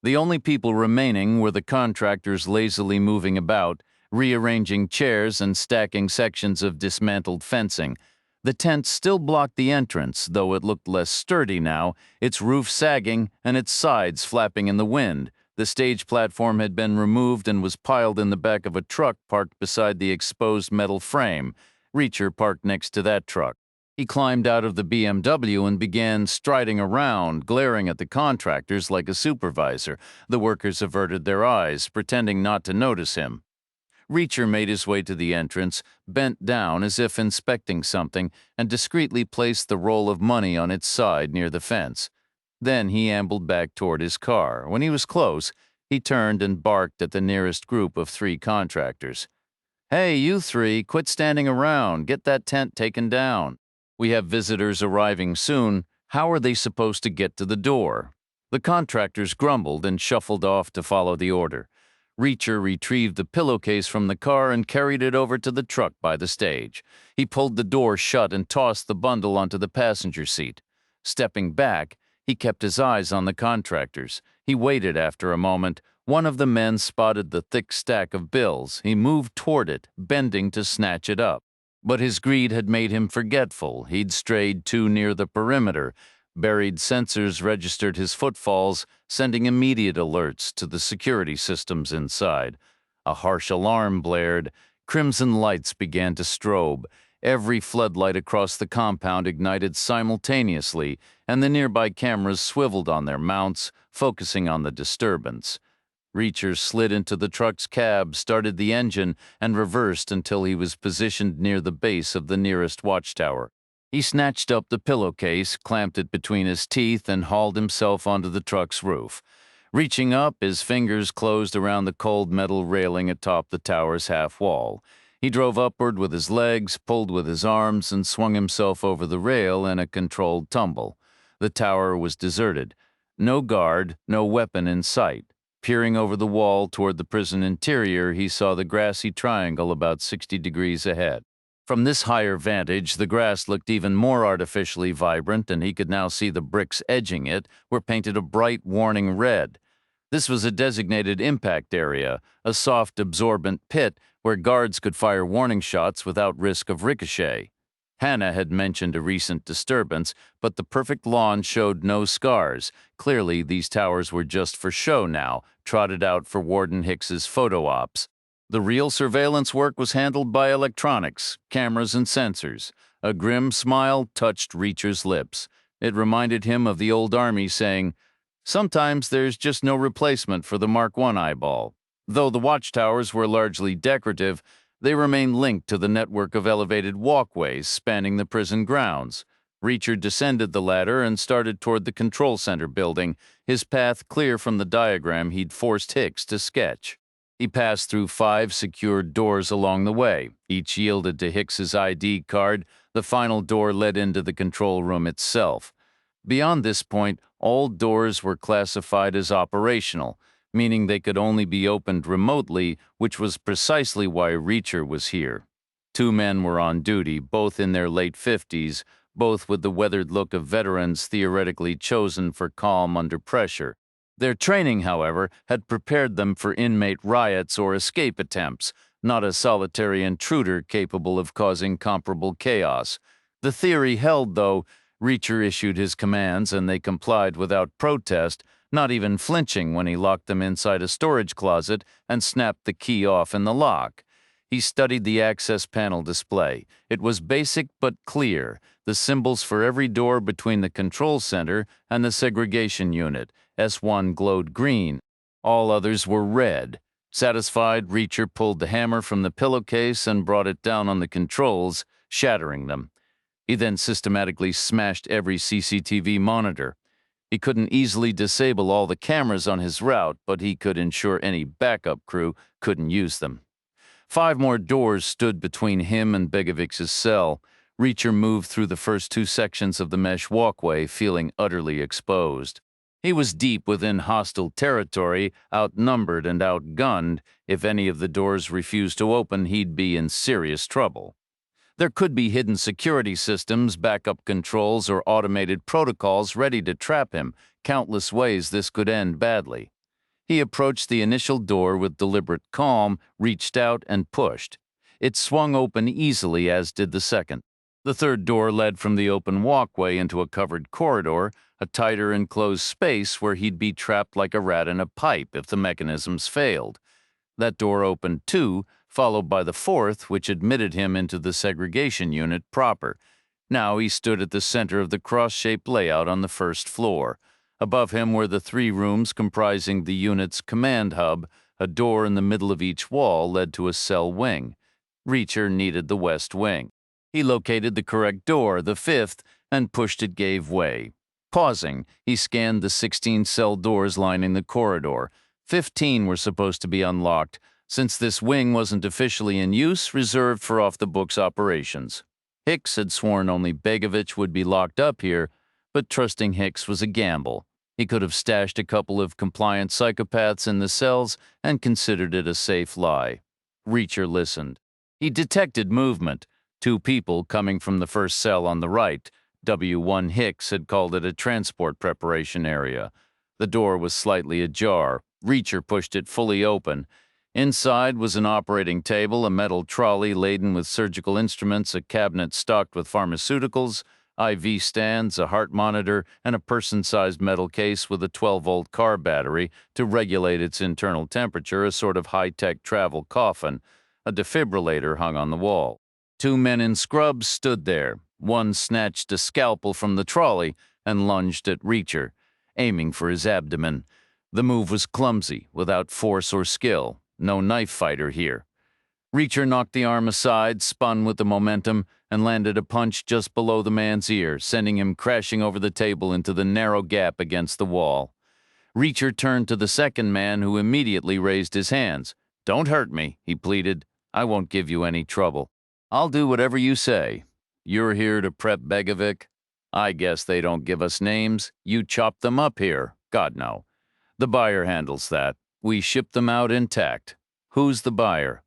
The only people remaining were the contractors lazily moving about, rearranging chairs and stacking sections of dismantled fencing. The tent still blocked the entrance, though it looked less sturdy now, its roof sagging and its sides flapping in the wind. The stage platform had been removed and was piled in the back of a truck parked beside the exposed metal frame. Reacher parked next to that truck. He climbed out of the BMW and began striding around, glaring at the contractors like a supervisor. The workers averted their eyes, pretending not to notice him. Reacher made his way to the entrance, bent down as if inspecting something, and discreetly placed the roll of money on its side near the fence. Then he ambled back toward his car. When he was close, he turned and barked at the nearest group of 3 contractors. "Hey, you 3, quit standing around. Get that tent taken down. We have visitors arriving soon. How are they supposed to get to the door?" The contractors grumbled and shuffled off to follow the order. Reacher retrieved the pillowcase from the car and carried it over to the truck by the stage. He pulled the door shut and tossed the bundle onto the passenger seat. Stepping back, he kept his eyes on the contractors. He waited after a moment. One of the men spotted the thick stack of bills. He moved toward it, bending to snatch it up. But his greed had made him forgetful. He'd strayed too near the perimeter. Buried sensors registered his footfalls, sending immediate alerts to the security systems inside. A harsh alarm blared. Crimson lights began to strobe. Every floodlight across the compound ignited simultaneously, and the nearby cameras swiveled on their mounts, focusing on the disturbance. Reacher slid into the truck's cab, started the engine, and reversed until he was positioned near the base of the nearest watchtower. He snatched up the pillowcase, clamped it between his teeth, and hauled himself onto the truck's roof. Reaching up, his fingers closed around the cold metal railing atop the tower's half wall. He drove upward with his legs, pulled with his arms, and swung himself over the rail in a controlled tumble. The tower was deserted. No guard, no weapon in sight. Peering over the wall toward the prison interior, he saw the grassy triangle about 60 degrees ahead. From this higher vantage, the grass looked even more artificially vibrant, and he could now see the bricks edging it were painted a bright, warning red. This was a designated impact area, a soft, absorbent pit where guards could fire warning shots without risk of ricochet. Hannah had mentioned a recent disturbance, but the perfect lawn showed no scars. Clearly, these towers were just for show now, trotted out for Warden Hicks's photo ops. The real surveillance work was handled by electronics, cameras, and sensors. A grim smile touched Reacher's lips. It reminded him of the old army saying, "Sometimes there's just no replacement for the Mark I eyeball." Though the watchtowers were largely decorative, they remained linked to the network of elevated walkways spanning the prison grounds. Reacher descended the ladder and started toward the control center building, his path clear from the diagram he'd forced Hicks to sketch. He passed through 5 secured doors along the way. Each yielded to Hicks's ID card. The final door led into the control room itself. Beyond this point, All doors were classified as operational, meaning they could only be opened remotely, which was precisely why Reacher was here. Two men were on duty, both in their late 50s, both with the weathered look of veterans theoretically chosen for calm under pressure. Their training, however, had prepared them for inmate riots or escape attempts, not a solitary intruder capable of causing comparable chaos. The theory held, though. Reacher issued his commands and they complied without protest, not even flinching when he locked them inside a storage closet and snapped the key off in the lock. He studied the access panel display. It was basic but clear, the symbols for every door between the control center and the segregation unit. S1 glowed green. All others were red. Satisfied, Reacher pulled the hammer from the pillowcase and brought it down on the controls, shattering them. He then systematically smashed every CCTV monitor. He couldn't easily disable all the cameras on his route, but he could ensure any backup crew couldn't use them. 5 more doors stood between him and Begovic's cell. Reacher moved through the first 2 sections of the mesh walkway, feeling utterly exposed. He was deep within hostile territory, outnumbered and outgunned. If any of the doors refused to open, he'd be in serious trouble. There could be hidden security systems, backup controls, or automated protocols ready to trap him. Countless ways this could end badly. He approached the initial door with deliberate calm, reached out and pushed. It swung open easily, as did the second. The third door led from the open walkway into a covered corridor, a tighter enclosed space where he'd be trapped like a rat in a pipe if the mechanisms failed. That door opened too, followed by the fourth, which admitted him into the segregation unit proper. Now he stood at the center of the cross-shaped layout on the first floor. Above him were the 3 rooms comprising the unit's command hub. A door in the middle of each wall led to a cell wing. Reacher needed the west wing. He located the correct door, the 5th, and pushed it gave way. Pausing, he scanned the 16 cell doors lining the corridor. 15 were supposed to be unlocked, since this wing wasn't officially in use, reserved for off-the-books operations. Hicks had sworn only Begovic would be locked up here, but trusting Hicks was a gamble. He could have stashed a couple of compliant psychopaths in the cells and considered it a safe lie. Reacher listened. He detected movement. 2 people coming from the first cell on the right. W1 Hicks had called it a transport preparation area. The door was slightly ajar. Reacher pushed it fully open. Inside was an operating table, a metal trolley laden with surgical instruments, a cabinet stocked with pharmaceuticals, IV stands, a heart monitor, and a person-sized metal case with a 12-volt car battery to regulate its internal temperature, a sort of high-tech travel coffin. A defibrillator hung on the wall. 2 men in scrubs stood there. One snatched a scalpel from the trolley and lunged at Reacher, aiming for his abdomen. The move was clumsy, without force or skill. No knife fighter here. Reacher knocked the arm aside, spun with the momentum, and landed a punch just below the man's ear, sending him crashing over the table into the narrow gap against the wall. Reacher turned to the second man, who immediately raised his hands. "Don't hurt me," he pleaded. "I won't give you any trouble. I'll do whatever you say. You're here to prep Begovic? I guess they don't give us names. You chop them up here. God, no. The buyer handles that. We ship them out intact. Who's the buyer?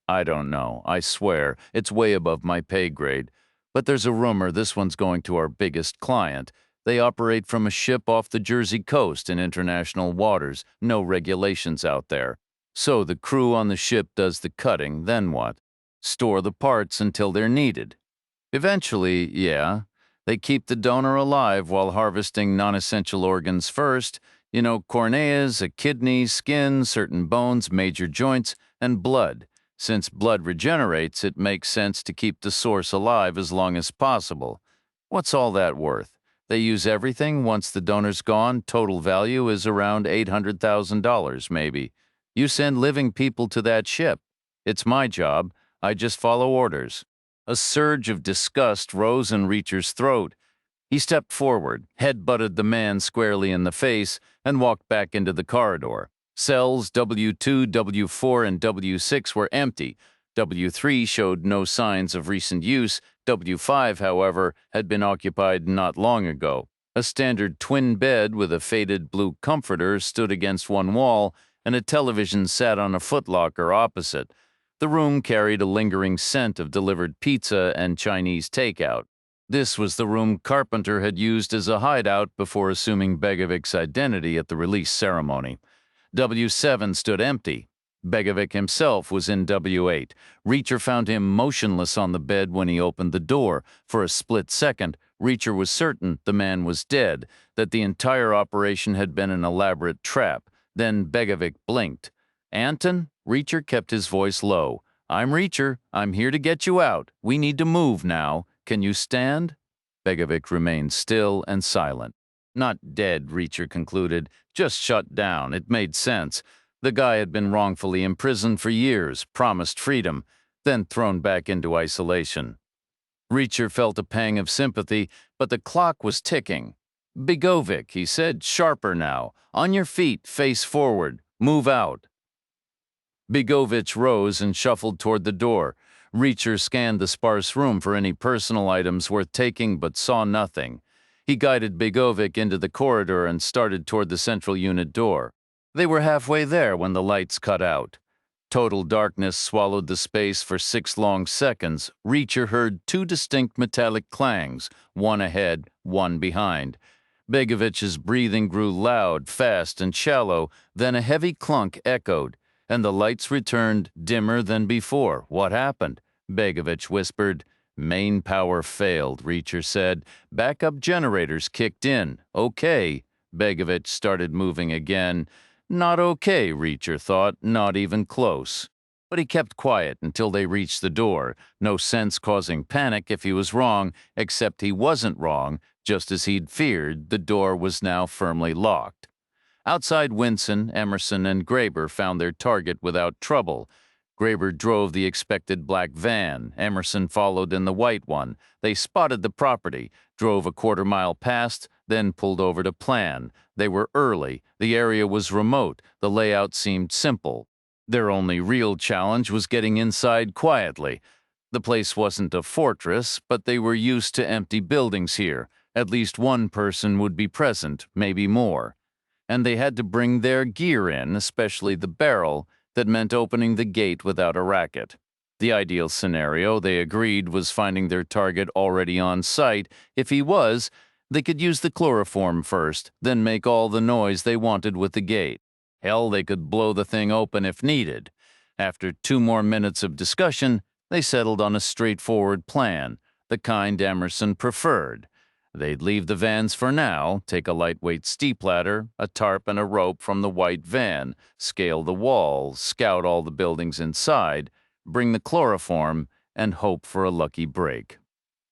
I don't know. I swear, it's way above my pay grade. But there's a rumor this one's going to our biggest client. They operate from a ship off the Jersey coast in international waters. No regulations out there. So the crew on the ship does the cutting, then what? Store the parts until they're needed. Eventually, yeah. They keep the donor alive while harvesting non-essential organs first. You know, corneas, a kidney, skin, certain bones, major joints, and blood. Since blood regenerates, it makes sense to keep the source alive as long as possible. What's all that worth? They use everything once the donor's gone. Total value is around $800,000, maybe. You send living people to that ship. It's my job. I just follow orders. A surge of disgust rose in Reacher's throat. He stepped forward, head-butted the man squarely in the face, and walked back into the corridor. Cells W2, W4, and W6 were empty. W3 showed no signs of recent use. W5, however, had been occupied not long ago. A standard twin bed with a faded blue comforter stood against one wall, and a television sat on a footlocker opposite. The room carried a lingering scent of delivered pizza and Chinese takeout. This was the room Carpenter had used as a hideout before assuming Begovic's identity at the release ceremony. W7 stood empty. Begovic himself was in W8. Reacher found him motionless on the bed when he opened the door. For a split second, Reacher was certain the man was dead, that the entire operation had been an elaborate trap. Then Begovic blinked. "Anton?" Reacher kept his voice low. "I'm Reacher. I'm here to get you out. We need to move now. Can you stand?" Begovic remained still and silent. Not dead, Reacher concluded. Just shut down. It made sense. The guy had been wrongfully imprisoned for years, promised freedom, then thrown back into isolation. Reacher felt a pang of sympathy, but the clock was ticking. "Begovic," he said, "sharper now. On your feet, face forward. Move out." Begovic rose and shuffled toward the door. Reacher scanned the sparse room for any personal items worth taking, but saw nothing. He guided Begovic into the corridor and started toward the central unit door. They were halfway there when the lights cut out. Total darkness swallowed the space for 6 long seconds. Reacher heard 2 distinct metallic clangs, one ahead, one behind. Begovic's breathing grew loud, fast, and shallow, then a heavy clunk echoed, and the lights returned dimmer than before. "What happened?" Begovic whispered. "Main power failed," Reacher said. "Backup generators kicked in. Okay." Begovic started moving again. Not okay, Reacher thought, not even close. But he kept quiet until they reached the door. No sense causing panic if he was wrong, except he wasn't wrong. Just as he'd feared, the door was now firmly locked. Outside Winson, Emerson, and Graber found their target without trouble. Graber drove the expected black van. Emerson followed in the white one. They spotted the property, drove a quarter-mile past, then pulled over to plan. They were early. The area was remote. The layout seemed simple. Their only real challenge was getting inside quietly. The place wasn't a fortress, but they were used to empty buildings here. At least one person would be present, maybe more. And they had to bring their gear in, especially the barrel. That meant opening the gate without a racket. The ideal scenario, they agreed, was finding their target already on site. If he was, they could use the chloroform first, then make all the noise they wanted with the gate. Hell, they could blow the thing open if needed. After 2 more minutes of discussion, they settled on a straightforward plan, the kind Emerson preferred. They'd leave the vans for now, take a lightweight steep ladder, a tarp and a rope from the white van, scale the wall, scout all the buildings inside, bring the chloroform, and hope for a lucky break.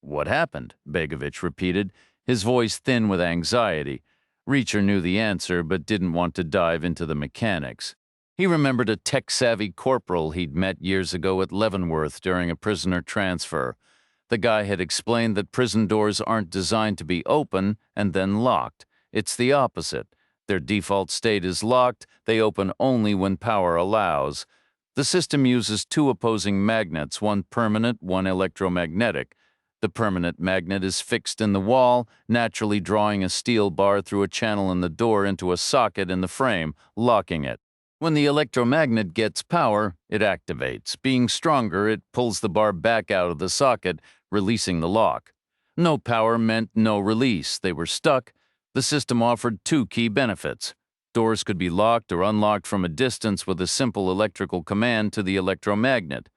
"What happened?" Begovic repeated, his voice thin with anxiety. Reacher knew the answer, but didn't want to dive into the mechanics. He remembered a tech-savvy corporal he'd met years ago at Leavenworth during a prisoner transfer. The guy had explained that prison doors aren't designed to be open and then locked. It's the opposite. Their default state is locked. They open only when power allows. The system uses 2 opposing magnets, one permanent, one electromagnetic. The permanent magnet is fixed in the wall, naturally drawing a steel bar through a channel in the door into a socket in the frame, locking it. When the electromagnet gets power, it activates. Being stronger, it pulls the bar back out of the socket, releasing the lock. No power meant no release. They were stuck. The system offered 2 key benefits. Doors could be locked or unlocked from a distance with a simple electrical command to the electromagnet.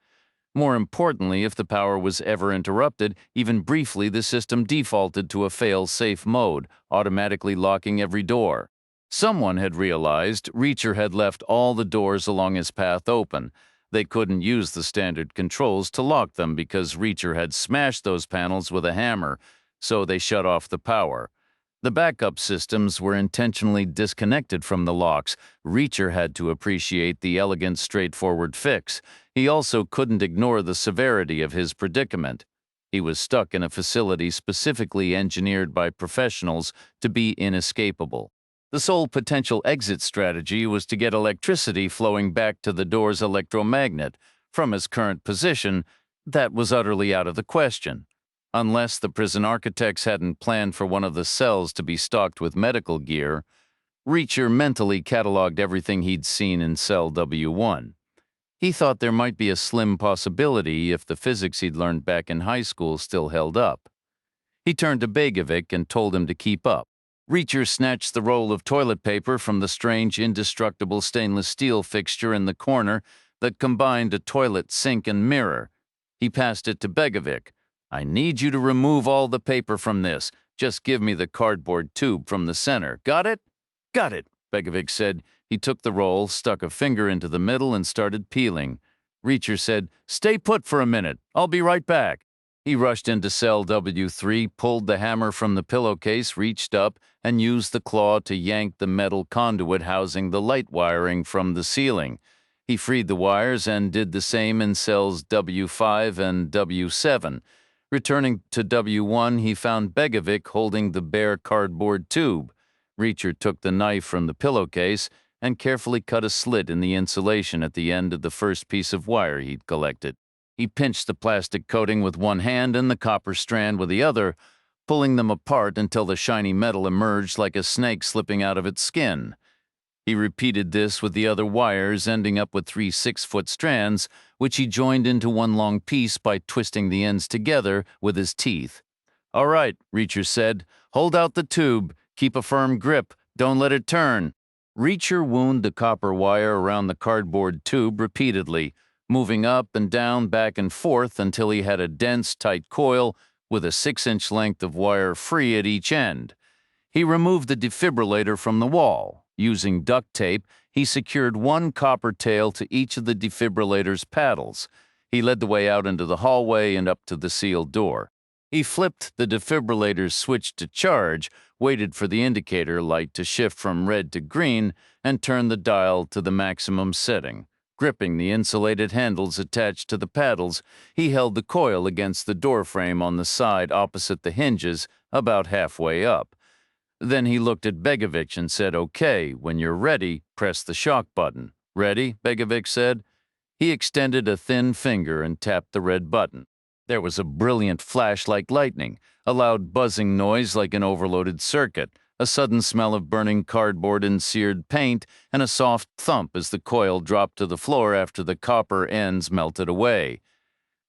More importantly, if the power was ever interrupted, even briefly, the system defaulted to a fail-safe mode, automatically locking every door. Someone had realized Reacher had left all the doors along his path open. They couldn't use the standard controls to lock them because Reacher had smashed those panels with a hammer, so they shut off the power. The backup systems were intentionally disconnected from the locks. Reacher had to appreciate the elegant, straightforward fix. He also couldn't ignore the severity of his predicament. He was stuck in a facility specifically engineered by professionals to be inescapable. The sole potential exit strategy was to get electricity flowing back to the door's electromagnet. From his current position, that was utterly out of the question. Unless the prison architects hadn't planned for one of the cells to be stocked with medical gear, Reacher mentally cataloged everything he'd seen in cell W1. He thought there might be a slim possibility if the physics he'd learned back in high school still held up. He turned to Begovic and told him to keep up. Reacher snatched the roll of toilet paper from the strange, indestructible stainless steel fixture in the corner that combined a toilet, sink, and mirror. He passed it to Begovic. "I need you to remove all the paper from this. Just give me the cardboard tube from the center. Got it?" "Got it," Begovic said. He took the roll, stuck a finger into the middle, and started peeling. Reacher said, "Stay put for a minute. I'll be right back." He rushed into cell W3, pulled the hammer from the pillowcase, reached up, and used the claw to yank the metal conduit housing the light wiring from the ceiling. He freed the wires and did the same in cells W5 and W7. Returning to W1, he found Begovic holding the bare cardboard tube. Reacher took the knife from the pillowcase and carefully cut a slit in the insulation at the end of the first piece of wire he'd collected. He pinched the plastic coating with one hand and the copper strand with the other, pulling them apart until the shiny metal emerged like a snake slipping out of its skin. He repeated this with the other wires, ending up with 3 6-foot strands, which he joined into one long piece by twisting the ends together with his teeth. "All right," Reacher said. "Hold out the tube. Keep a firm grip. Don't let it turn." Reacher wound the copper wire around the cardboard tube repeatedly, moving up and down, back and forth until he had a dense, tight coil with a 6-inch length of wire free at each end. He removed the defibrillator from the wall. Using duct tape, he secured one copper tail to each of the defibrillator's paddles. He led the way out into the hallway and up to the sealed door. He flipped the defibrillator's switch to charge, waited for the indicator light to shift from red to green, and turned the dial to the maximum setting. Gripping the insulated handles attached to the paddles, he held the coil against the doorframe on the side opposite the hinges, about halfway up. Then he looked at Begovic and said, "Okay, when you're ready, press the shock button." "Ready?" Begovic said. He extended a thin finger and tapped the red button. There was a brilliant flash like lightning, a loud buzzing noise like an overloaded circuit, a sudden smell of burning cardboard and seared paint, and a soft thump as the coil dropped to the floor after the copper ends melted away.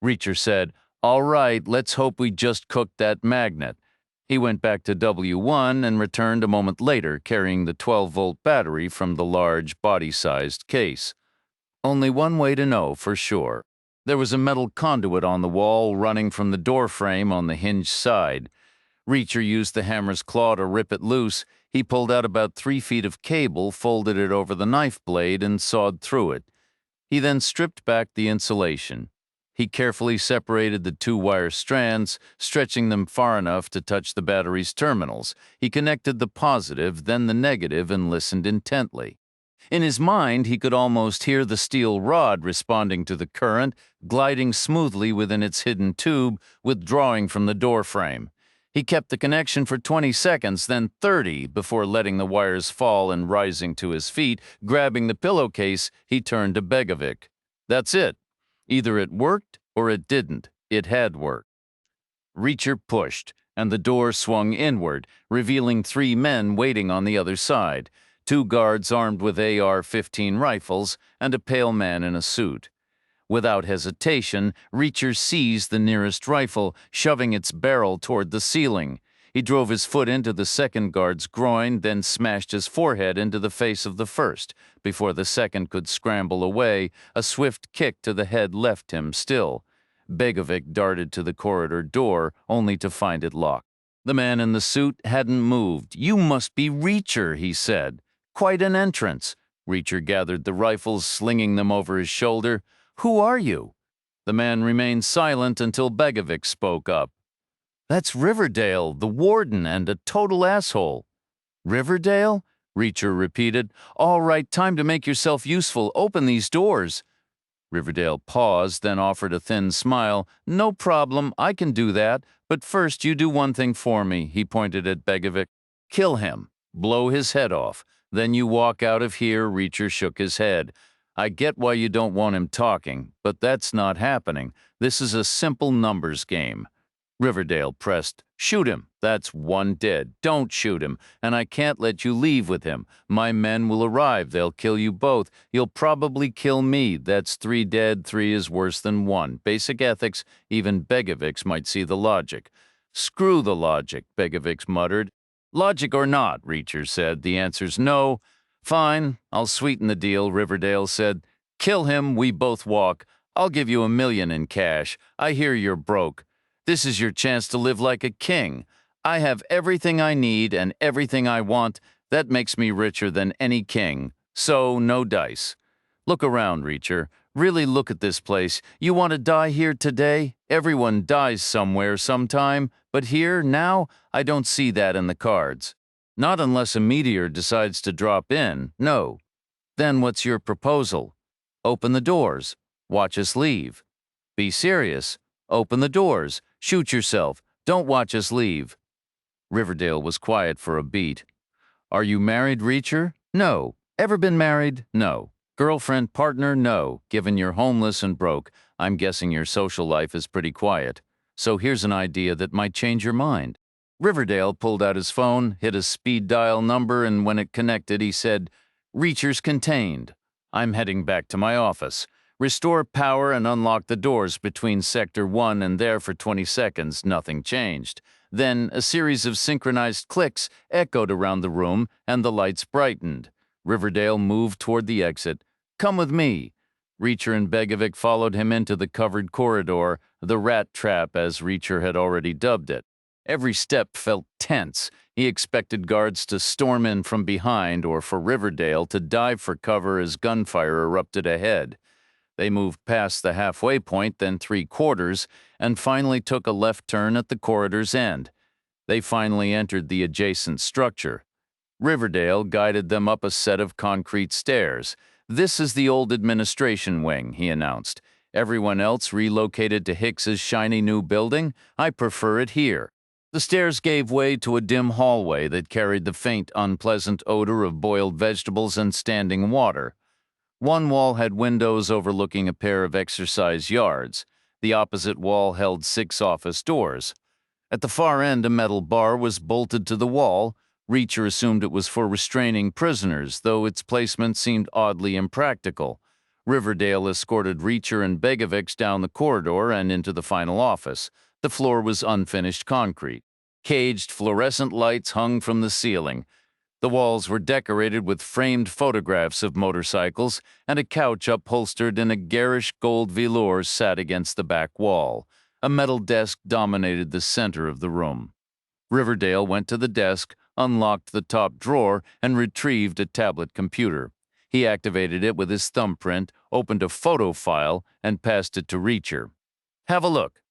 Reacher said, "All right, let's hope we just cooked that magnet." He went back to W1 and returned a moment later carrying the 12-volt battery from the large, body-sized case. Only one way to know for sure. There was a metal conduit on the wall running from the doorframe on the hinged side. Reacher used the hammer's claw to rip it loose. He pulled out about 3 feet of cable, folded it over the knife blade, and sawed through it. He then stripped back the insulation. He carefully separated the 2 wire strands, stretching them far enough to touch the battery's terminals. He connected the positive, then the negative, and listened intently. In his mind, he could almost hear the steel rod responding to the current, gliding smoothly within its hidden tube, withdrawing from the doorframe. He kept the connection for 20 seconds, then 30, before letting the wires fall and rising to his feet. Grabbing the pillowcase, he turned to Begovic. "That's it. Either it worked or it didn't. It had worked." Reacher pushed, and the door swung inward, revealing 3 men waiting on the other side, 2 guards armed with AR-15 rifles, and a pale man in a suit. Without hesitation, Reacher seized the nearest rifle, shoving its barrel toward the ceiling. He drove his foot into the second guard's groin, then smashed his forehead into the face of the first. Before the second could scramble away, a swift kick to the head left him still. Begovic darted to the corridor door, only to find it locked. The man in the suit hadn't moved. "You must be Reacher," he said. "Quite an entrance." Reacher gathered the rifles, slinging them over his shoulder. "Who are you?" The man remained silent until Begovic spoke up. "That's Riverdale, the warden, and a total asshole." "Riverdale?" Reacher repeated. "All right, time to make yourself useful. Open these doors." Riverdale paused, then offered a thin smile. "No problem, I can do that. But first, you do one thing for me," he pointed at Begovic. "Kill him. Blow his head off. Then you walk out of here." Reacher shook his head. "I get why you don't want him talking, but that's not happening. This is a simple numbers game." Riverdale pressed. Shoot him. That's one dead. Don't shoot him. And I can't let you leave with him. My men will arrive. They'll kill you both. You'll probably kill me. That's 3 dead. 3 is worse than 1. Basic ethics. Even Begovics might see the logic. Screw the logic, Begovics muttered. Logic or not, Reacher said. The answer's no. Fine. I'll sweeten the deal, Riverdale said. Kill him. We both walk. I'll give you $1 million in cash. I hear you're broke. This is your chance to live like a king. I have everything I need and everything I want. That makes me richer than any king. So, no dice. Look around, Reacher. Really look at this place. You want to die here today? Everyone dies somewhere sometime. But here, now, I don't see that in the cards. Not unless a meteor decides to drop in, no. Then what's your proposal? Open the doors. Watch us leave. Be serious. Open the doors. Shoot yourself. Don't watch us leave. Riverdale was quiet for a beat. Are you married, Reacher? No. Ever been married? No. Girlfriend, partner? No. Given you're homeless and broke, I'm guessing your social life is pretty quiet. So here's an idea that might change your mind. Riverdale pulled out his phone, hit a speed dial number, and when it connected, he said, Reacher's contained. I'm heading back to my office. Restore power and unlock the doors between Sector 1 and there for 20 seconds. Nothing changed. Then a series of synchronized clicks echoed around the room and the lights brightened. Riverdale moved toward the exit. Come with me. Reacher and Begovic followed him into the covered corridor, the rat trap as Reacher had already dubbed it. Every step felt tense. He expected guards to storm in from behind or for Riverdale to dive for cover as gunfire erupted ahead. They moved past the halfway point, then 3/4, and finally took a left turn at the corridor's end. They finally entered the adjacent structure. Riverdale guided them up a set of concrete stairs. This is the old administration wing, he announced. Everyone else relocated to Hicks's shiny new building. I prefer it here. The stairs gave way to a dim hallway that carried the faint, unpleasant odor of boiled vegetables and standing water. One wall had windows overlooking a pair of exercise yards. The opposite wall held 6 office doors. At the far end, a metal bar was bolted to the wall. Reacher assumed it was for restraining prisoners, though its placement seemed oddly impractical. Riverdale escorted Reacher and Begovics down the corridor and into the final office. The floor was unfinished concrete. Caged fluorescent lights hung from the ceiling. The walls were decorated with framed photographs of motorcycles, and a couch upholstered in a garish gold velour sat against the back wall. A metal desk dominated the center of the room. Riverdale went to the desk, unlocked the top drawer, and retrieved a tablet computer. He activated it with his thumbprint, opened a photo file, and passed it to Reacher. Have a look.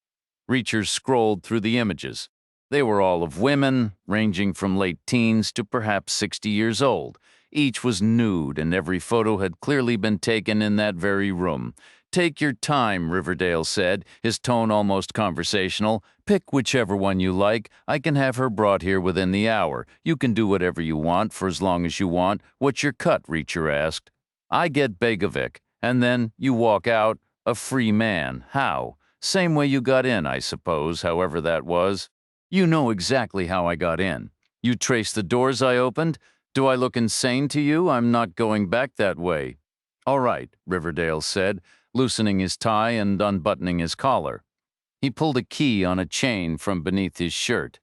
Reacher scrolled through the images. They were all of women, ranging from late teens to perhaps 60 years old. Each was nude, and every photo had clearly been taken in that very room. Take your time, Riverdale said, his tone almost conversational. Pick whichever one you like. I can have her brought here within the hour. You can do whatever you want for as long as you want. What's your cut? Reacher asked. I get Begovic, and then you walk out a free man. How? Same way you got in, I suppose, however that was. You know exactly how I got in. You traced the doors I opened? Do I look insane to you? I'm not going back that way. All right, Riverdale said, loosening his tie and unbuttoning his collar. He pulled a key on a chain from beneath his shirt.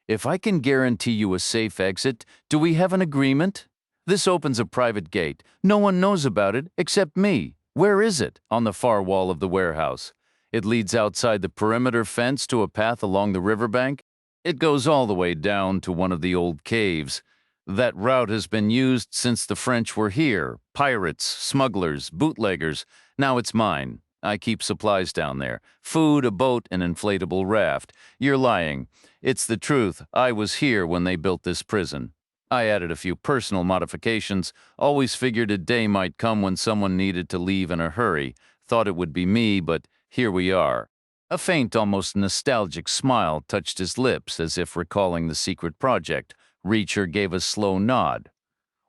If I can guarantee you a safe exit, do we have an agreement? This opens a private gate. No one knows about it except me. Where is it? On the far wall of the warehouse. It leads outside the perimeter fence to a path along the riverbank. It goes all the way down to one of the old caves. That route has been used since the French were here. Pirates, smugglers, bootleggers. Now it's mine. I keep supplies down there. Food, a boat, an inflatable raft. You're lying. It's the truth. I was here when they built this prison. I added a few personal modifications. Always figured a day might come when someone needed to leave in a hurry. Thought it would be me, but here we are. A faint, almost nostalgic smile touched his lips as if recalling the secret project. Reacher gave a slow nod.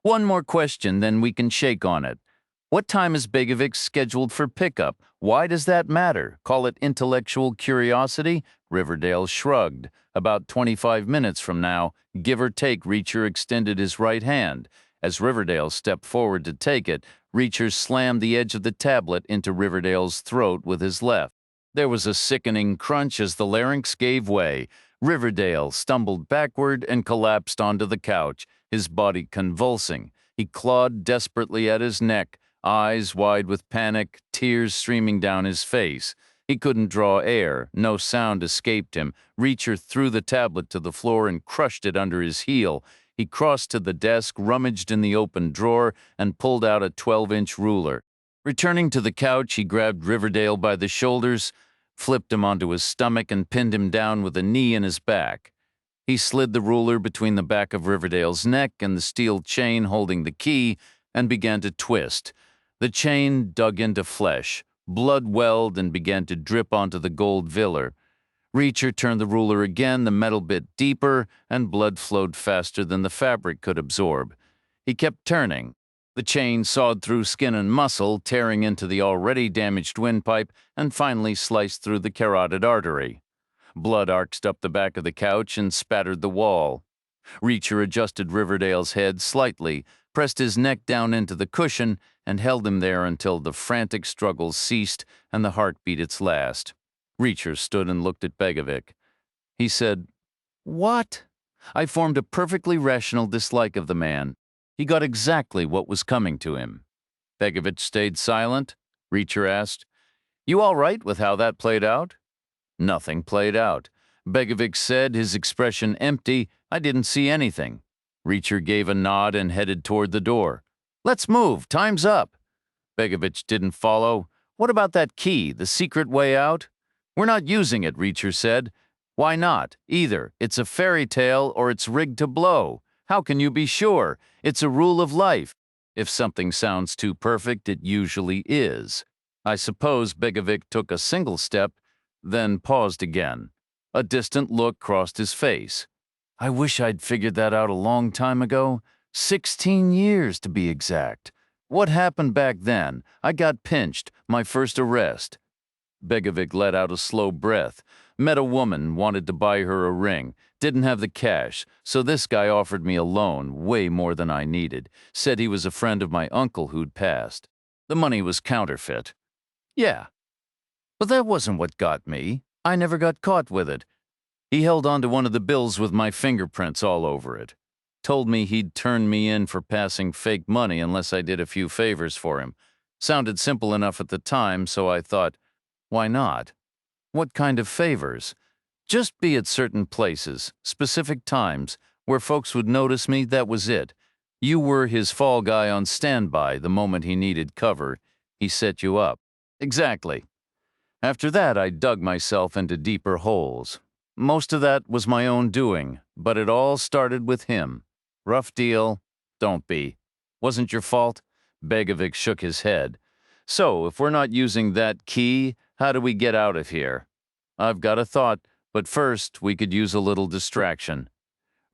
One more question, then we can shake on it. What time is Begovic scheduled for pickup? Why does that matter? Call it intellectual curiosity? Riverdale shrugged. About 25 minutes from now, give or take, Reacher extended his right hand. As Riverdale stepped forward to take it, Reacher slammed the edge of the tablet into Riverdale's throat with his left. There was a sickening crunch as the larynx gave way. Riverdale stumbled backward and collapsed onto the couch, his body convulsing. He clawed desperately at his neck, eyes wide with panic, tears streaming down his face. He couldn't draw air, no sound escaped him. Reacher threw the tablet to the floor and crushed it under his heel. He crossed to the desk, rummaged in the open drawer, and pulled out a 12-inch ruler. Returning to the couch, he grabbed Riverdale by the shoulders, flipped him onto his stomach, and pinned him down with a knee in his back. He slid the ruler between the back of Riverdale's neck and the steel chain holding the key and began to twist. The chain dug into flesh. Blood welled and began to drip onto the gold viller. Reacher turned the ruler again, the metal bit deeper, and blood flowed faster than the fabric could absorb. He kept turning. The chain sawed through skin and muscle, tearing into the already damaged windpipe, and finally sliced through the carotid artery. Blood arced up the back of the couch and spattered the wall. Reacher adjusted Riverdale's head slightly, pressed his neck down into the cushion, and held him there until the frantic struggles ceased and the heart beat its last. Reacher stood and looked at Begovic. He said, "What?" I formed a perfectly rational dislike of the man. He got exactly what was coming to him. Begovic stayed silent. Reacher asked, "You all right with how that played out?" Nothing played out. Begovic said, his expression empty, "I didn't see anything." Reacher gave a nod and headed toward the door. "Let's move. Time's up." Begovic didn't follow. "What about that key, the secret way out?" "We're not using it," Reacher said. "Why not? Either it's a fairy tale or it's rigged to blow. How can you be sure? It's a rule of life. If something sounds too perfect, it usually is." I suppose Begovic took a single step, then paused again. A distant look crossed his face. "I wish I'd figured that out a long time ago. 16 years, to be exact. What happened back then? I got pinched, my first arrest." Begovic let out a slow breath. "Met a woman, wanted to buy her a ring. Didn't have the cash, so this guy offered me a loan, way more than I needed. Said he was a friend of my uncle who'd passed. The money was counterfeit." "Yeah. But that wasn't what got me. I never got caught with it. He held on to one of the bills with my fingerprints all over it. Told me he'd turn me in for passing fake money unless I did a few favors for him. Sounded simple enough at the time, so I thought, why not? What kind of favors? Just be at certain places, specific times, where folks would notice me, that was it. You were his fall guy on standby the moment he needed cover. He set you up." "Exactly. After that, I dug myself into deeper holes. Most of that was my own doing, but it all started with him. Rough deal. Don't be. Wasn't your fault?" Begovic shook his head. "So, if we're not using that key, how do we get out of here?" "I've got a thought, but first we could use a little distraction."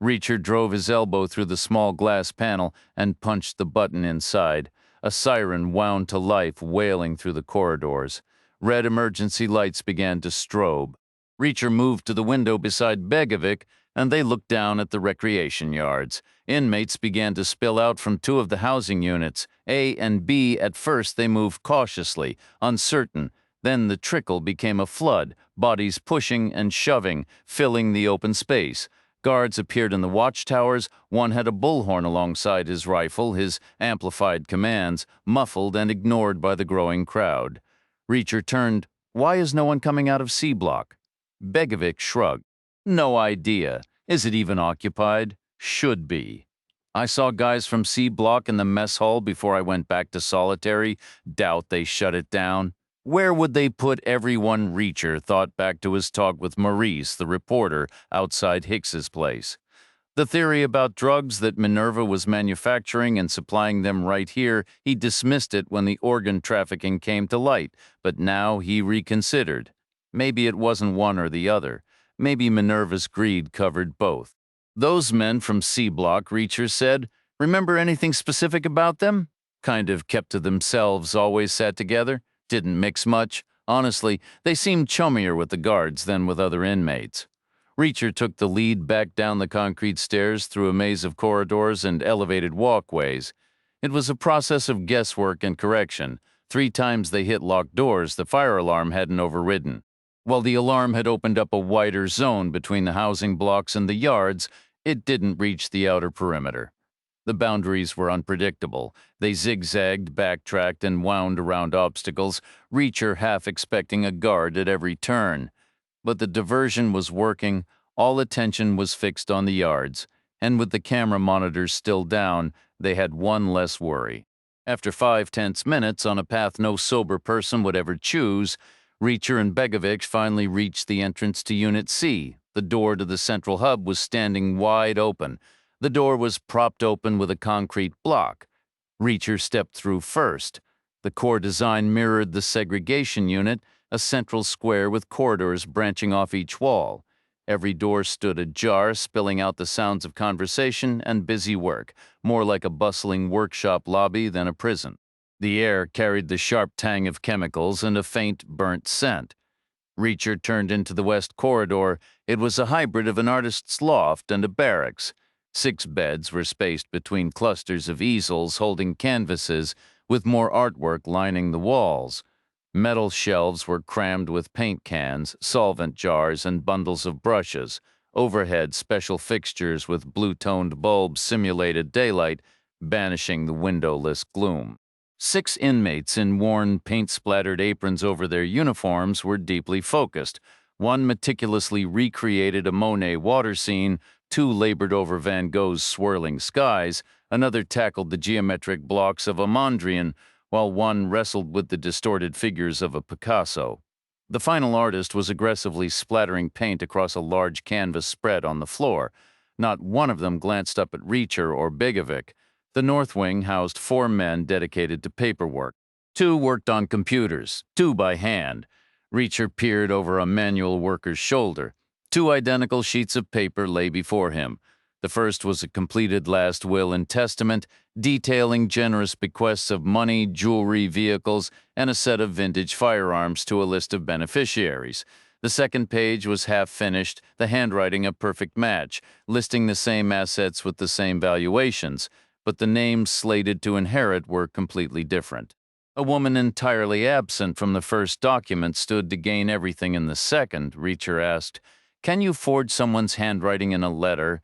Reacher drove his elbow through the small glass panel and punched the button inside. A siren wound to life, wailing through the corridors. Red emergency lights began to strobe. Reacher moved to the window beside Begovic, and they looked down at the recreation yards. Inmates began to spill out from two of the housing units. A and B, at first they moved cautiously, uncertain. Then the trickle became a flood, bodies pushing and shoving, filling the open space. Guards appeared in the watchtowers. One had a bullhorn alongside his rifle, his amplified commands, muffled and ignored by the growing crowd. Reacher turned. "Why is no one coming out of C block?" Begovic shrugged. "No idea. Is it even occupied? Should be. I saw guys from C block in the mess hall before I went back to solitary. Doubt they shut it down. Where would they put everyone?" Reacher thought back to his talk with Maurice, the reporter, outside Hicks's place. The theory about drugs that Minerva was manufacturing and supplying them right here, he dismissed it when the organ trafficking came to light, but now he reconsidered. Maybe it wasn't one or the other. Maybe Minerva's greed covered both. "Those men from C Block," Reacher said, "remember anything specific about them?" Kind of kept to themselves, always sat together, didn't mix much. Honestly, they seemed chummier with the guards than with other inmates. Reacher took the lead back down the concrete stairs through a maze of corridors and elevated walkways. It was a process of guesswork and correction. 3 times they hit locked doors the fire alarm hadn't overridden. While the alarm had opened up a wider zone between the housing blocks and the yards, it didn't reach the outer perimeter. The boundaries were unpredictable. They zigzagged, backtracked, and wound around obstacles, Reacher half expecting a guard at every turn. But the diversion was working, all attention was fixed on the yards, and with the camera monitors still down, they had one less worry. After 5 tense minutes on a path no sober person would ever choose, Reacher and Begovic finally reached the entrance to Unit C. The door to the central hub was standing wide open. The door was propped open with a concrete block. Reacher stepped through first. The core design mirrored the segregation unit, a central square with corridors branching off each wall. Every door stood ajar, spilling out the sounds of conversation and busy work, more like a bustling workshop lobby than a prison. The air carried the sharp tang of chemicals and a faint, burnt scent. Reacher turned into the west corridor. It was a hybrid of an artist's loft and a barracks. 6 beds were spaced between clusters of easels holding canvases, with more artwork lining the walls. Metal shelves were crammed with paint cans, solvent jars, and bundles of brushes. Overhead, special fixtures with blue-toned bulbs simulated daylight, banishing the windowless gloom. 6 inmates in worn, paint-splattered aprons over their uniforms were deeply focused. One meticulously recreated a Monet water scene, 2 labored over Van Gogh's swirling skies, another tackled the geometric blocks of a Mondrian, while one wrestled with the distorted figures of a Picasso. The final artist was aggressively splattering paint across a large canvas spread on the floor. Not one of them glanced up at Reacher or Begovic. The North Wing housed 4 men dedicated to paperwork. 2 worked on computers, 2 by hand. Reacher peered over a manual worker's shoulder. 2 identical sheets of paper lay before him. The first was a completed last will and testament, detailing generous bequests of money, jewelry, vehicles, and a set of vintage firearms to a list of beneficiaries. The second page was half finished, the handwriting a perfect match, listing the same assets with the same valuations, but the names slated to inherit were completely different. A woman entirely absent from the first document stood to gain everything in the second. Reacher asked, "Can you forge someone's handwriting in a letter?"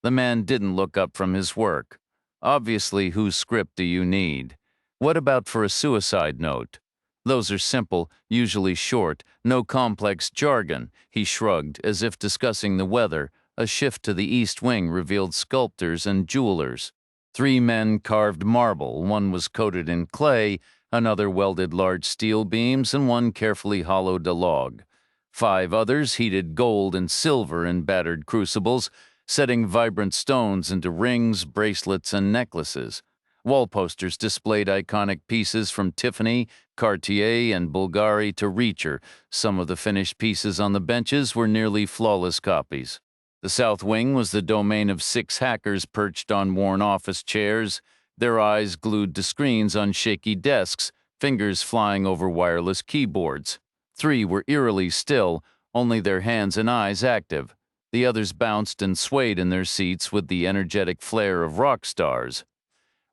The man didn't look up from his work. "Obviously, whose script do you need? What about for a suicide note? Those are simple, usually short, no complex jargon." He shrugged, as if discussing the weather. A shift to the east wing revealed sculptors and jewelers. 3 men carved marble, one was coated in clay, another welded large steel beams, and one carefully hollowed a log. 5 others heated gold and silver in battered crucibles, setting vibrant stones into rings, bracelets, and necklaces. Wall posters displayed iconic pieces from Tiffany, Cartier, and Bulgari to Reacher. Some of the finished pieces on the benches were nearly flawless copies. The south wing was the domain of 6 hackers perched on worn office chairs, their eyes glued to screens on shaky desks, fingers flying over wireless keyboards. 3 were eerily still, only their hands and eyes active. The others bounced and swayed in their seats with the energetic flair of rock stars.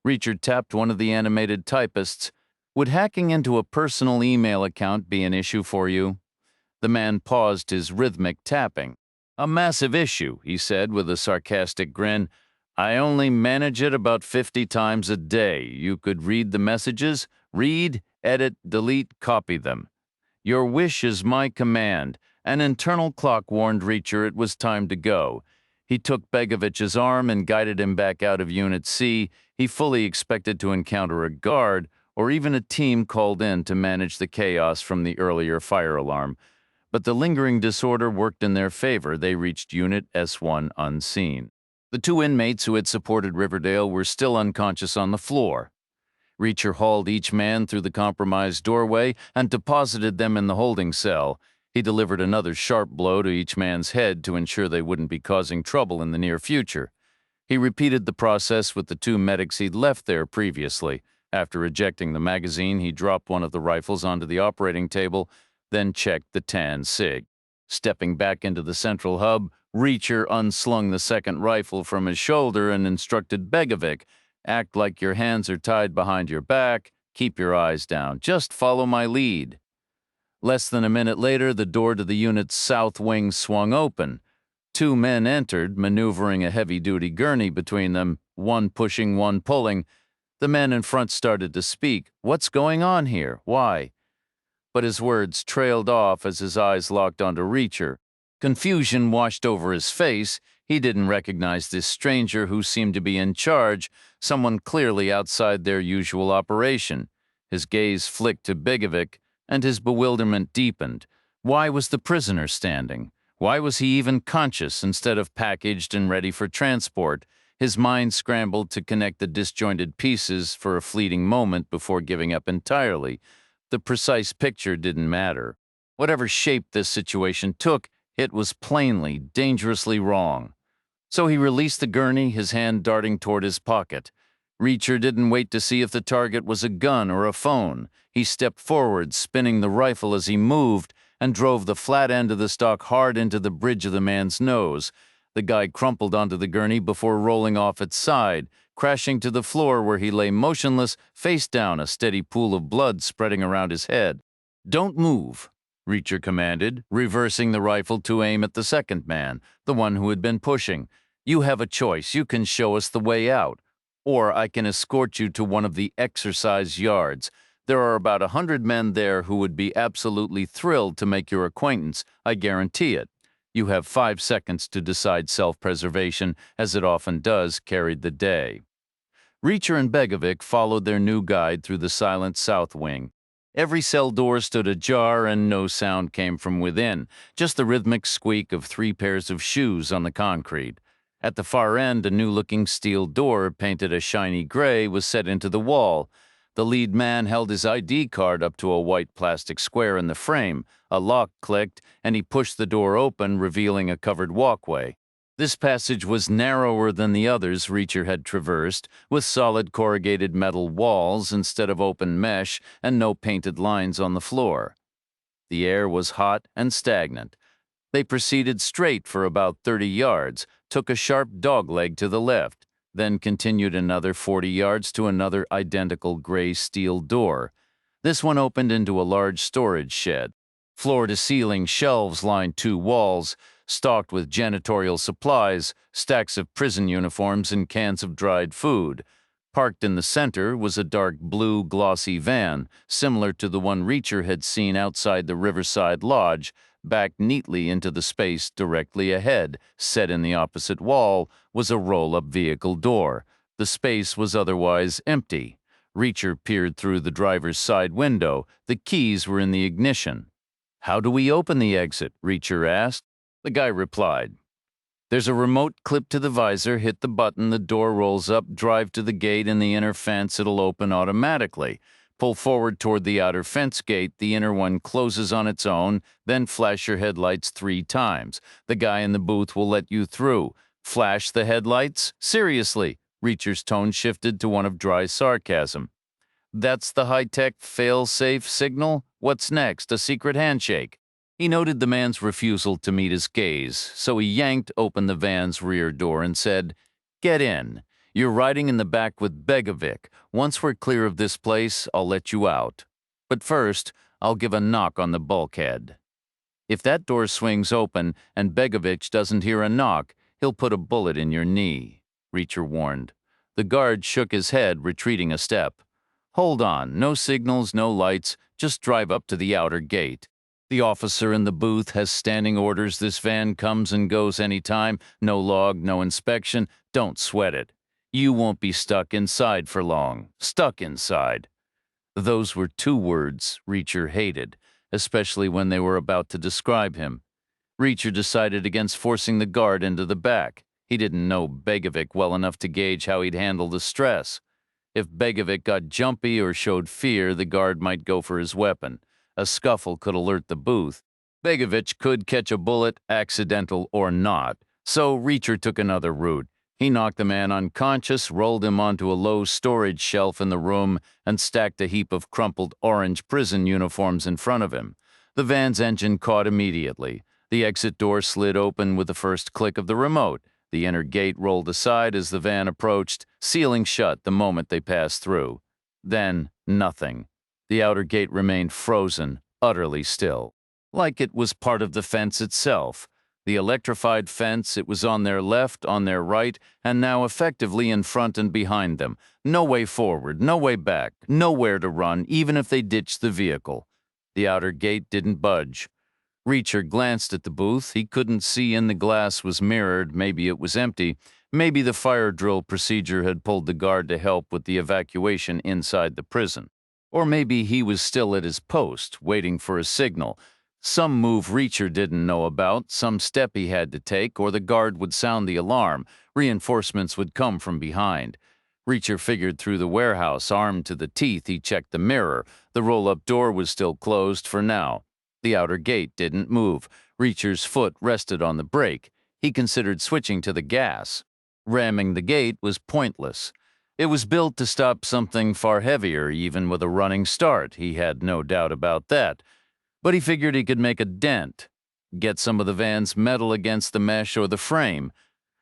Reacher tapped one of the animated typists. "Would hacking into a personal email account be an issue for you?" The man paused his rhythmic tapping. "A massive issue," he said with a sarcastic grin. "I only manage it about 50 times a day. You could read the messages, read, edit, delete, copy them. Your wish is my command." An internal clock warned Reacher it was time to go. He took Begovic's arm and guided him back out of Unit C. He fully expected to encounter a guard or even a team called in to manage the chaos from the earlier fire alarm. But the lingering disorder worked in their favor. They reached Unit S1 unseen. The 2 inmates who had supported Riverdale were still unconscious on the floor. Reacher hauled each man through the compromised doorway and deposited them in the holding cell. He delivered another sharp blow to each man's head to ensure they wouldn't be causing trouble in the near future. He repeated the process with the 2 medics he'd left there previously. After ejecting the magazine, he dropped one of the rifles onto the operating table, then checked the tan sig. Stepping back into the central hub, Reacher unslung the second rifle from his shoulder and instructed Begovic, "Act like your hands are tied behind your back, keep your eyes down, just follow my lead." Less than a minute later, the door to the unit's south wing swung open. Two men entered, maneuvering a heavy-duty gurney between them, one pushing, one pulling. The men in front started to speak. "What's going on here? Why?" But his words trailed off as his eyes locked onto Reacher. Confusion washed over his face. He didn't recognize this stranger who seemed to be in charge, someone clearly outside their usual operation. His gaze flicked to Begovic, and his bewilderment deepened. Why was the prisoner standing? Why was he even conscious instead of packaged and ready for transport? His mind scrambled to connect the disjointed pieces for a fleeting moment before giving up entirely. The precise picture didn't matter. Whatever shape this situation took, it was plainly, dangerously wrong. So he released the gurney, his hand darting toward his pocket. Reacher didn't wait to see if the target was a gun or a phone. He stepped forward, spinning the rifle as he moved, and drove the flat end of the stock hard into the bridge of the man's nose. The guy crumpled onto the gurney before rolling off its side, crashing to the floor where he lay motionless, face down, a steady pool of blood spreading around his head. "Don't move," Reacher commanded, reversing the rifle to aim at the second man, the one who had been pushing. "You have a choice. You can show us the way out, or I can escort you to one of the exercise yards. There are about 100 men there who would be absolutely thrilled to make your acquaintance, I guarantee it. You have 5 seconds to decide." Self-preservation, as it often does, carried the day. Reacher and Begovic followed their new guide through the silent south wing. Every cell door stood ajar and no sound came from within, just the rhythmic squeak of 3 pairs of shoes on the concrete. At the far end, a new-looking steel door, painted a shiny gray, was set into the wall. The lead man held his ID card up to a white plastic square in the frame. A lock clicked, and he pushed the door open, revealing a covered walkway. This passage was narrower than the others Reacher had traversed, with solid corrugated metal walls instead of open mesh and no painted lines on the floor. The air was hot and stagnant. They proceeded straight for about 30 yards, took a sharp dogleg to the left, then continued another 40 yards to another identical gray steel door. This one opened into a large storage shed. Floor-to-ceiling shelves lined 2 walls, stocked with janitorial supplies, stacks of prison uniforms, and cans of dried food. Parked in the center was a dark blue, glossy van, similar to the one Reacher had seen outside the Riverside Lodge. Backed neatly into the space directly ahead, set in the opposite wall, was a roll-up vehicle door. The space was otherwise empty. Reacher peered through the driver's side window. The keys were in the ignition. "How do we open the exit?" Reacher asked. The guy replied, "There's a remote clipped to the visor. Hit the button, the door rolls up, drive to the gate in the inner fence, it'll open automatically. Pull forward toward the outer fence gate, the inner one closes on its own, then flash your headlights 3 times. The guy in the booth will let you through. Flash the headlights? Seriously?" Reacher's tone shifted to one of dry sarcasm. "That's the high-tech fail-safe signal? What's next, a secret handshake?" He noted the man's refusal to meet his gaze, so he yanked open the van's rear door and said, "Get in. You're riding in the back with Begovic. Once we're clear of this place, I'll let you out. But first, I'll give a knock on the bulkhead. If that door swings open and Begovic doesn't hear a knock, he'll put a bullet in your knee," Reacher warned. The guard shook his head, retreating a step. "Hold on, no signals, no lights, just drive up to the outer gate. The officer in the booth has standing orders. This van comes and goes anytime, no log, no inspection. Don't sweat it. You won't be stuck inside for long. Stuck inside." Those were 2 words Reacher hated, especially when they were about to describe him. Reacher decided against forcing the guard into the back. He didn't know Begovic well enough to gauge how he'd handle the stress. If Begovic got jumpy or showed fear, the guard might go for his weapon. A scuffle could alert the booth. Begovic could catch a bullet, accidental or not. So Reacher took another route. He knocked the man unconscious, rolled him onto a low storage shelf in the room, and stacked a heap of crumpled orange prison uniforms in front of him. The van's engine caught immediately. The exit door slid open with the first click of the remote. The inner gate rolled aside as the van approached, sealing shut the moment they passed through. Then, nothing. The outer gate remained frozen, utterly still, like it was part of the fence itself. The electrified fence, it was on their left, on their right, and now effectively in front and behind them. No way forward, no way back, nowhere to run, even if they ditched the vehicle. The outer gate didn't budge. Reacher glanced at the booth. He couldn't see in the glass was mirrored. Maybe it was empty. Maybe the fire drill procedure had pulled the guard to help with the evacuation inside the prison. Or maybe he was still at his post, waiting for a signal. Some move Reacher didn't know about, some step he had to take, or the guard would sound the alarm. Reinforcements would come from behind. Reacher figured through the warehouse, armed to the teeth. He checked the mirror. The roll-up door was still closed for now. The outer gate didn't move. Reacher's foot rested on the brake. He considered switching to the gas. Ramming the gate was pointless. It was built to stop something far heavier, even with a running start. He had no doubt about that. But he figured he could make a dent, get some of the van's metal against the mesh or the frame.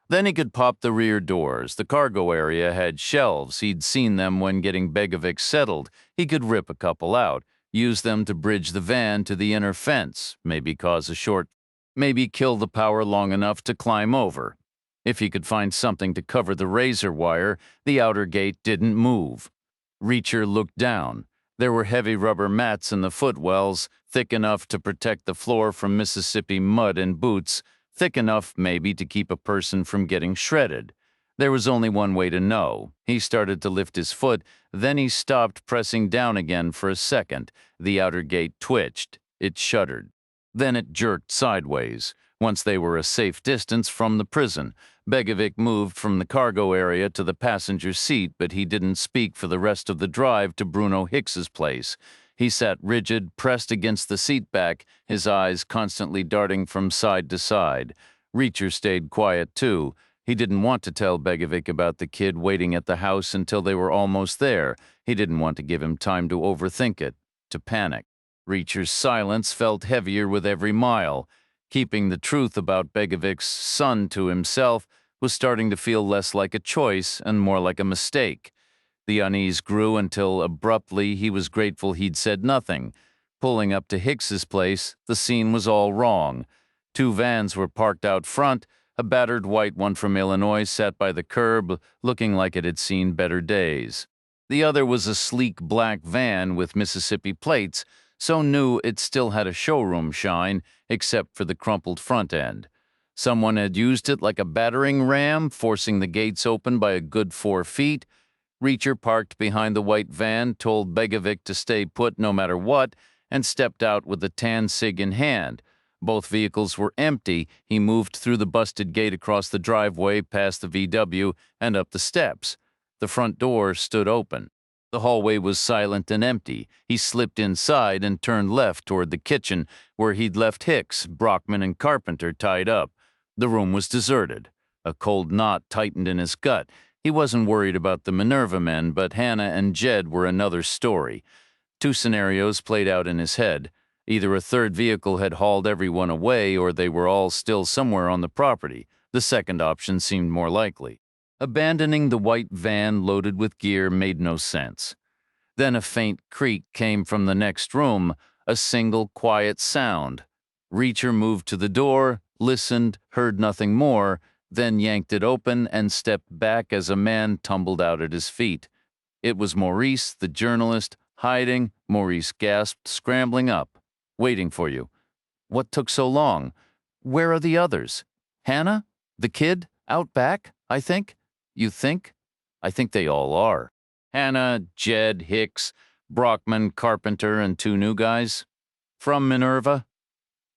Then he could pop the rear doors. The cargo area had shelves. He'd seen them when getting Begovic settled. He could rip a couple out, use them to bridge the van to the inner fence, maybe kill the power long enough to climb over. If he could find something to cover the razor wire, the outer gate didn't move. Reacher looked down. There were heavy rubber mats in the footwells, thick enough to protect the floor from Mississippi mud and boots, thick enough maybe to keep a person from getting shredded. There was only one way to know. He started to lift his foot, then he stopped, pressing down again for a second. The outer gate twitched. It shuddered. Then it jerked sideways. Once they were a safe distance from the prison, Begovic moved from the cargo area to the passenger seat, but he didn't speak for the rest of the drive to Bruno Hicks's place. He sat rigid, pressed against the seat back, his eyes constantly darting from side to side. Reacher stayed quiet, too. He didn't want to tell Begovic about the kid waiting at the house until they were almost there. He didn't want to give him time to overthink it, to panic. Reacher's silence felt heavier with every mile. Keeping the truth about Begovic's son to himself was starting to feel less like a choice and more like a mistake. The unease grew until, abruptly, he was grateful he'd said nothing. Pulling up to Hicks's place, the scene was all wrong. 2 vans were parked out front. A battered white one from Illinois sat by the curb, looking like it had seen better days. The other was a sleek black van with Mississippi plates, so new it still had a showroom shine, except for the crumpled front end. Someone had used it like a battering ram, forcing the gates open by a good 4 feet. Reacher parked behind the white van, told Begovic to stay put no matter what, and stepped out with a tan cig in hand. Both vehicles were empty. He moved through the busted gate across the driveway, past the VW, and up the steps. The front door stood open. The hallway was silent and empty. He slipped inside and turned left toward the kitchen, where he'd left Hicks, Brockman, and Carpenter tied up. The room was deserted. A cold knot tightened in his gut. He wasn't worried about the Minerva men, but Hannah and Jed were another story. 2 scenarios played out in his head. Either a third vehicle had hauled everyone away, or they were all still somewhere on the property. The second option seemed more likely. Abandoning the white van loaded with gear made no sense. Then a faint creak came from the next room, a single quiet sound. Reacher moved to the door, listened, heard nothing more, then yanked it open and stepped back as a man tumbled out at his feet. It was Maurice, the journalist, hiding. Maurice gasped, scrambling up. Waiting for you. What took so long? Where are the others? Hannah? The kid? Out back, I think? You think? I think they all are. Hannah, Jed, Hicks, Brockman, Carpenter, and 2 new guys. From Minerva?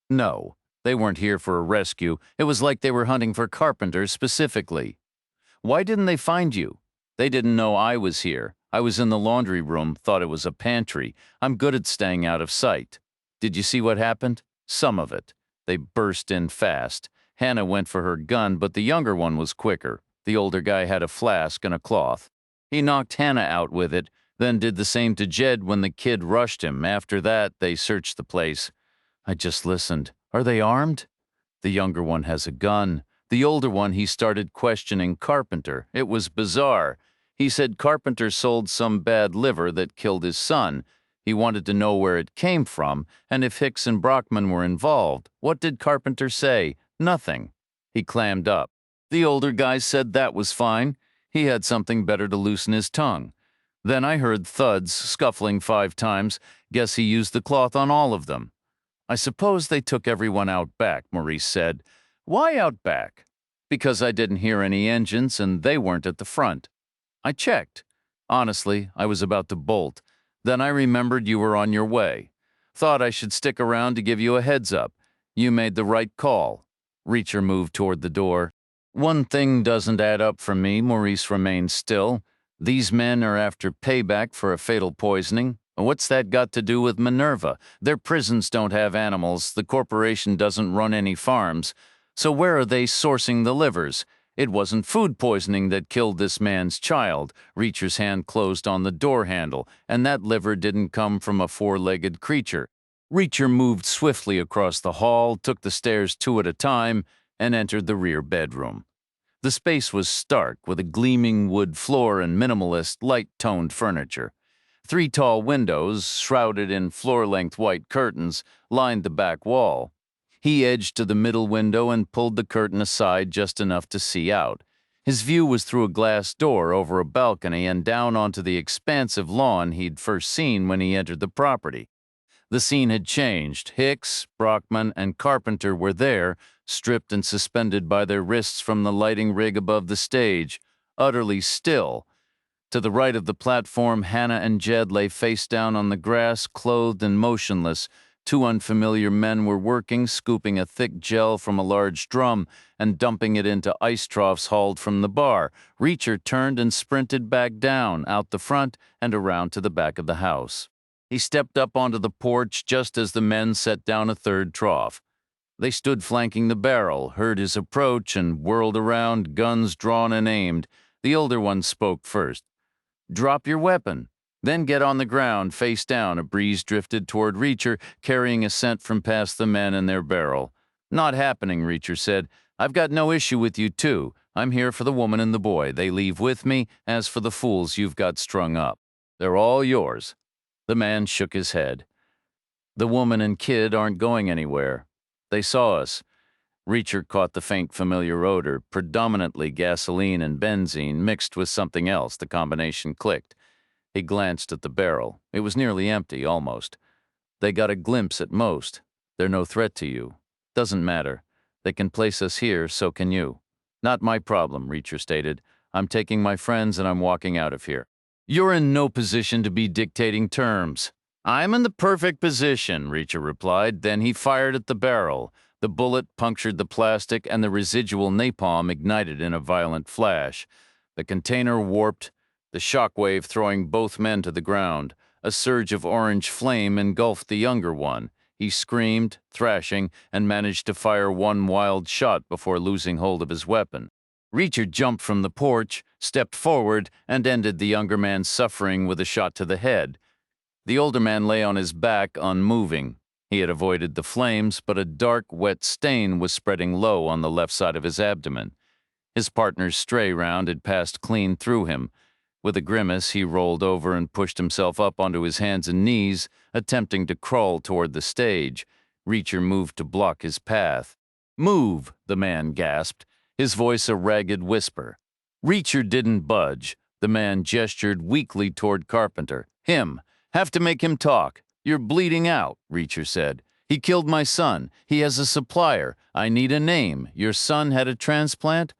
No, they weren't here for a rescue. It was like they were hunting for Carpenter specifically. Why didn't they find you? They didn't know I was here. I was in the laundry room, thought it was a pantry. I'm good at staying out of sight. Did you see what happened? Some of it. They burst in fast. Hannah went for her gun, but the younger one was quicker. The older guy had a flask and a cloth. He knocked Hannah out with it, then did the same to Jed when the kid rushed him. After that, they searched the place. I just listened. Are they armed? The younger one has a gun. The older one, he started questioning Carpenter. It was bizarre. He said Carpenter sold some bad liver that killed his son. He wanted to know where it came from and if Hicks and Brockman were involved. What did Carpenter say? Nothing. He clammed up. The older guy said that was fine. He had something better to loosen his tongue. Then I heard thuds, scuffling 5 times. Guess he used the cloth on all of them. I suppose they took everyone out back, Maurice said. Why out back? Because I didn't hear any engines and they weren't at the front. I checked. Honestly, I was about to bolt. Then I remembered you were on your way. Thought I should stick around to give you a heads up. You made the right call. Reacher moved toward the door. One thing doesn't add up for me, Maurice remained still. These men are after payback for a fatal poisoning. What's that got to do with Minerva? Their prisons don't have animals. The corporation doesn't run any farms. So where are they sourcing the livers? It wasn't food poisoning that killed this man's child. Reacher's hand closed on the door handle, and that liver didn't come from a 4-legged creature. Reacher moved swiftly across the hall, took the stairs 2 at a time, and entered the rear bedroom. The space was stark, with a gleaming wood floor and minimalist, light-toned furniture. 3 tall windows, shrouded in floor-length white curtains, lined the back wall. He edged to the middle window and pulled the curtain aside just enough to see out. His view was through a glass door over a balcony and down onto the expansive lawn he'd first seen when he entered the property. The scene had changed. Hicks, Brockman, and Carpenter were there, stripped and suspended by their wrists from the lighting rig above the stage, utterly still. To the right of the platform, Hannah and Jed lay face down on the grass, clothed and motionless. 2 unfamiliar men were working, scooping a thick gel from a large drum and dumping it into ice troughs hauled from the bar. Reacher turned and sprinted back down, out the front, and around to the back of the house. He stepped up onto the porch just as the men set down a 3rd trough. They stood flanking the barrel, heard his approach, and whirled around, guns drawn and aimed. The older one spoke first. Drop your weapon. Then get on the ground, face down. A breeze drifted toward Reacher, carrying a scent from past the men and their barrel. Not happening, Reacher said. I've got no issue with you two. I'm here for the woman and the boy. They leave with me. As for the fools you've got strung up, they're all yours. The man shook his head. The woman and kid aren't going anywhere. They saw us. Reacher caught the faint familiar odor, predominantly gasoline and benzene mixed with something else. The combination clicked. He glanced at the barrel. It was nearly empty, almost. They got a glimpse at most. They're no threat to you. Doesn't matter. They can place us here, so can you. Not my problem, Reacher stated. I'm taking my friends and I'm walking out of here. You're in no position to be dictating terms. I'm in the perfect position, Reacher replied. Then he fired at the barrel. The bullet punctured the plastic and the residual napalm ignited in a violent flash. The container warped, the shockwave throwing both men to the ground. A surge of orange flame engulfed the younger one. He screamed, thrashing, and managed to fire 1 wild shot before losing hold of his weapon. Reacher jumped from the porch, stepped forward, and ended the younger man's suffering with a shot to the head. The older man lay on his back, unmoving. He had avoided the flames, but a dark, wet stain was spreading low on the left side of his abdomen. His partner's stray round had passed clean through him. With a grimace, he rolled over and pushed himself up onto his hands and knees, attempting to crawl toward the stage. Reacher moved to block his path. "Move," the man gasped, his voice a ragged whisper. Reacher didn't budge. The man gestured weakly toward Carpenter. "Him. Have to make him talk. You're bleeding out," Reacher said. "He killed my son. He has a supplier. I need a name. Your son had a transplant?"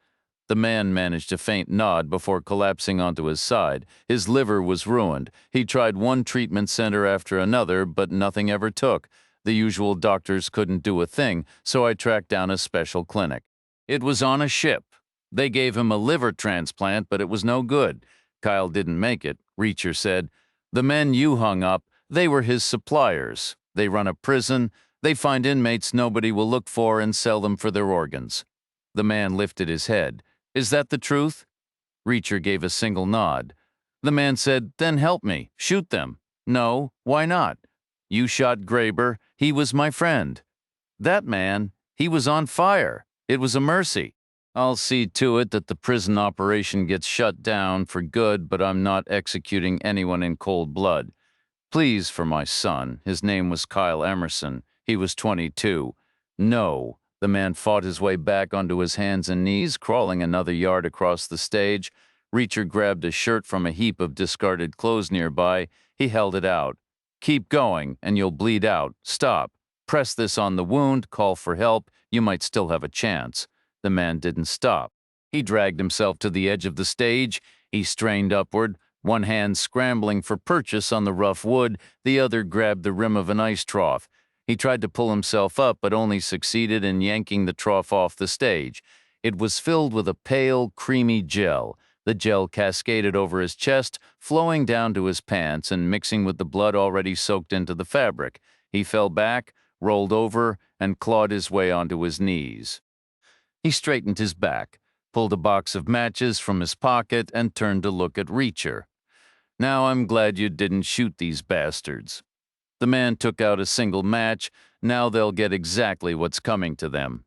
The man managed a faint nod before collapsing onto his side. His liver was ruined. He tried one treatment center after another, but nothing ever took. The usual doctors couldn't do a thing, so I tracked down a special clinic. It was on a ship. They gave him a liver transplant, but it was no good. Kyle didn't make it, Reacher said. The men you hung up, they were his suppliers. They run a prison. They find inmates nobody will look for and sell them for their organs. The man lifted his head. Is that the truth?" Reacher gave a single nod. The man said, "Then help me. Shoot them." "No, why not?" "You shot Graber. He was my friend." "That man, he was on fire. It was a mercy." "I'll see to it that the prison operation gets shut down for good, but I'm not executing anyone in cold blood. Please, for my son. His name was Kyle Emerson. He was 22. No." The man fought his way back onto his hands and knees, crawling another yard across the stage. Reacher grabbed a shirt from a heap of discarded clothes nearby. He held it out. "Keep going, and you'll bleed out. Stop. Press this on the wound, call for help. You might still have a chance." The man didn't stop. He dragged himself to the edge of the stage. He strained upward, one hand scrambling for purchase on the rough wood, the other grabbed the rim of an ice trough. He tried to pull himself up, but only succeeded in yanking the trough off the stage. It was filled with a pale, creamy gel. The gel cascaded over his chest, flowing down to his pants and mixing with the blood already soaked into the fabric. He fell back, rolled over, and clawed his way onto his knees. He straightened his back, pulled a box of matches from his pocket, and turned to look at Reacher. "Now I'm glad you didn't shoot these bastards." The man took out a single match. Now they'll get exactly what's coming to them.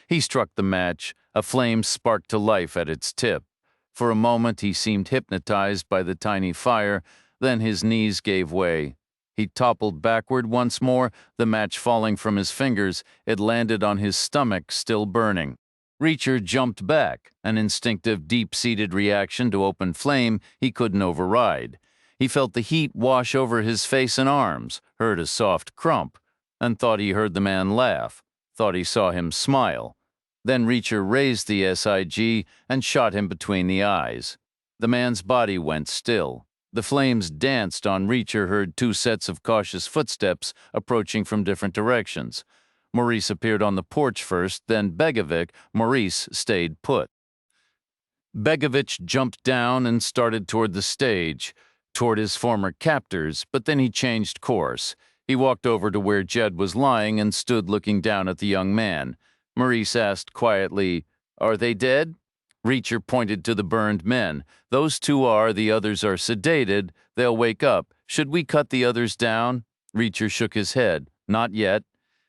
He struck the match. A flame sparked to life at its tip. For a moment he seemed hypnotized by the tiny fire, then his knees gave way. He toppled backward once more, the match falling from his fingers. It landed on his stomach, still burning. Reacher jumped back, an instinctive, deep-seated reaction to open flame he couldn't override. He felt the heat wash over his face and arms, heard a soft crump, and thought he heard the man laugh, thought he saw him smile. Then Reacher raised the SIG and shot him between the eyes. The man's body went still. The flames danced on. Reacher heard two sets of cautious footsteps approaching from different directions. Maurice appeared on the porch first, then Begovic. Maurice stayed put. Begovic jumped down and started toward the stage, toward his former captors, but then he changed course. He walked over to where Jed was lying and stood looking down at the young man. Maurice asked quietly, "Are they dead?" Reacher pointed to the burned men. "Those two are, the others are sedated. They'll wake up. Should we cut the others down?" Reacher shook his head. "Not yet.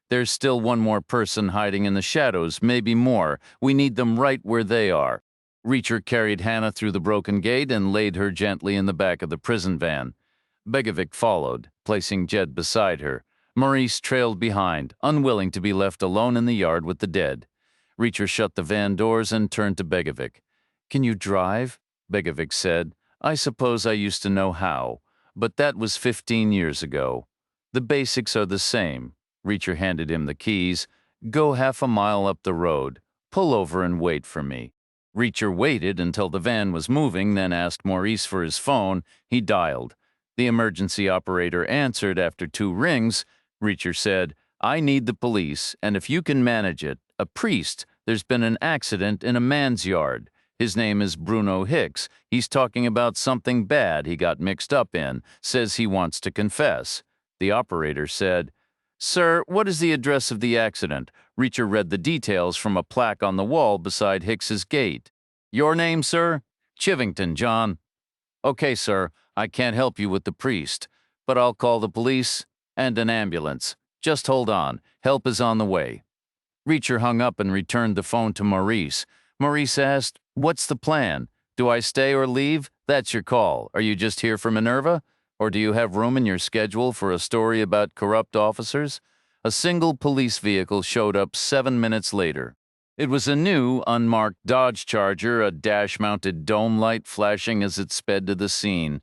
There's still one more person hiding in the shadows, maybe more. We need them right where they are." Reacher carried Hannah through the broken gate and laid her gently in the back of the prison van. Begovic followed, placing Jed beside her. Maurice trailed behind, unwilling to be left alone in the yard with the dead. Reacher shut the van doors and turned to Begovic. "Can you drive?" Begovic said. "I suppose I used to know how, but that was 15 years ago. The basics are the same." Reacher handed him the keys. "Go half a mile up the road. Pull over and wait for me." Reacher waited until the van was moving, then asked Maurice for his phone. He dialed. The emergency operator answered after 2 rings. Reacher said, "I need the police, and if you can manage it, a priest. There's been an accident in a man's yard. His name is Bruno Hicks. He's talking about something bad he got mixed up in, says he wants to confess." The operator said, "Sir, what is the address of the accident?" Reacher read the details from a plaque on the wall beside Hicks's gate. "Your name, sir?" "Chivington, John." "Okay, sir, I can't help you with the priest, but I'll call the police and an ambulance. Just hold on. Help is on the way." Reacher hung up and returned the phone to Maurice. Maurice asked, "What's the plan? Do I stay or leave? That's your call. Are you just here for Minerva? Or do you have room in your schedule for a story about corrupt officers?" A single police vehicle showed up 7 minutes later. It was a new, unmarked Dodge Charger, a dash-mounted dome light flashing as it sped to the scene.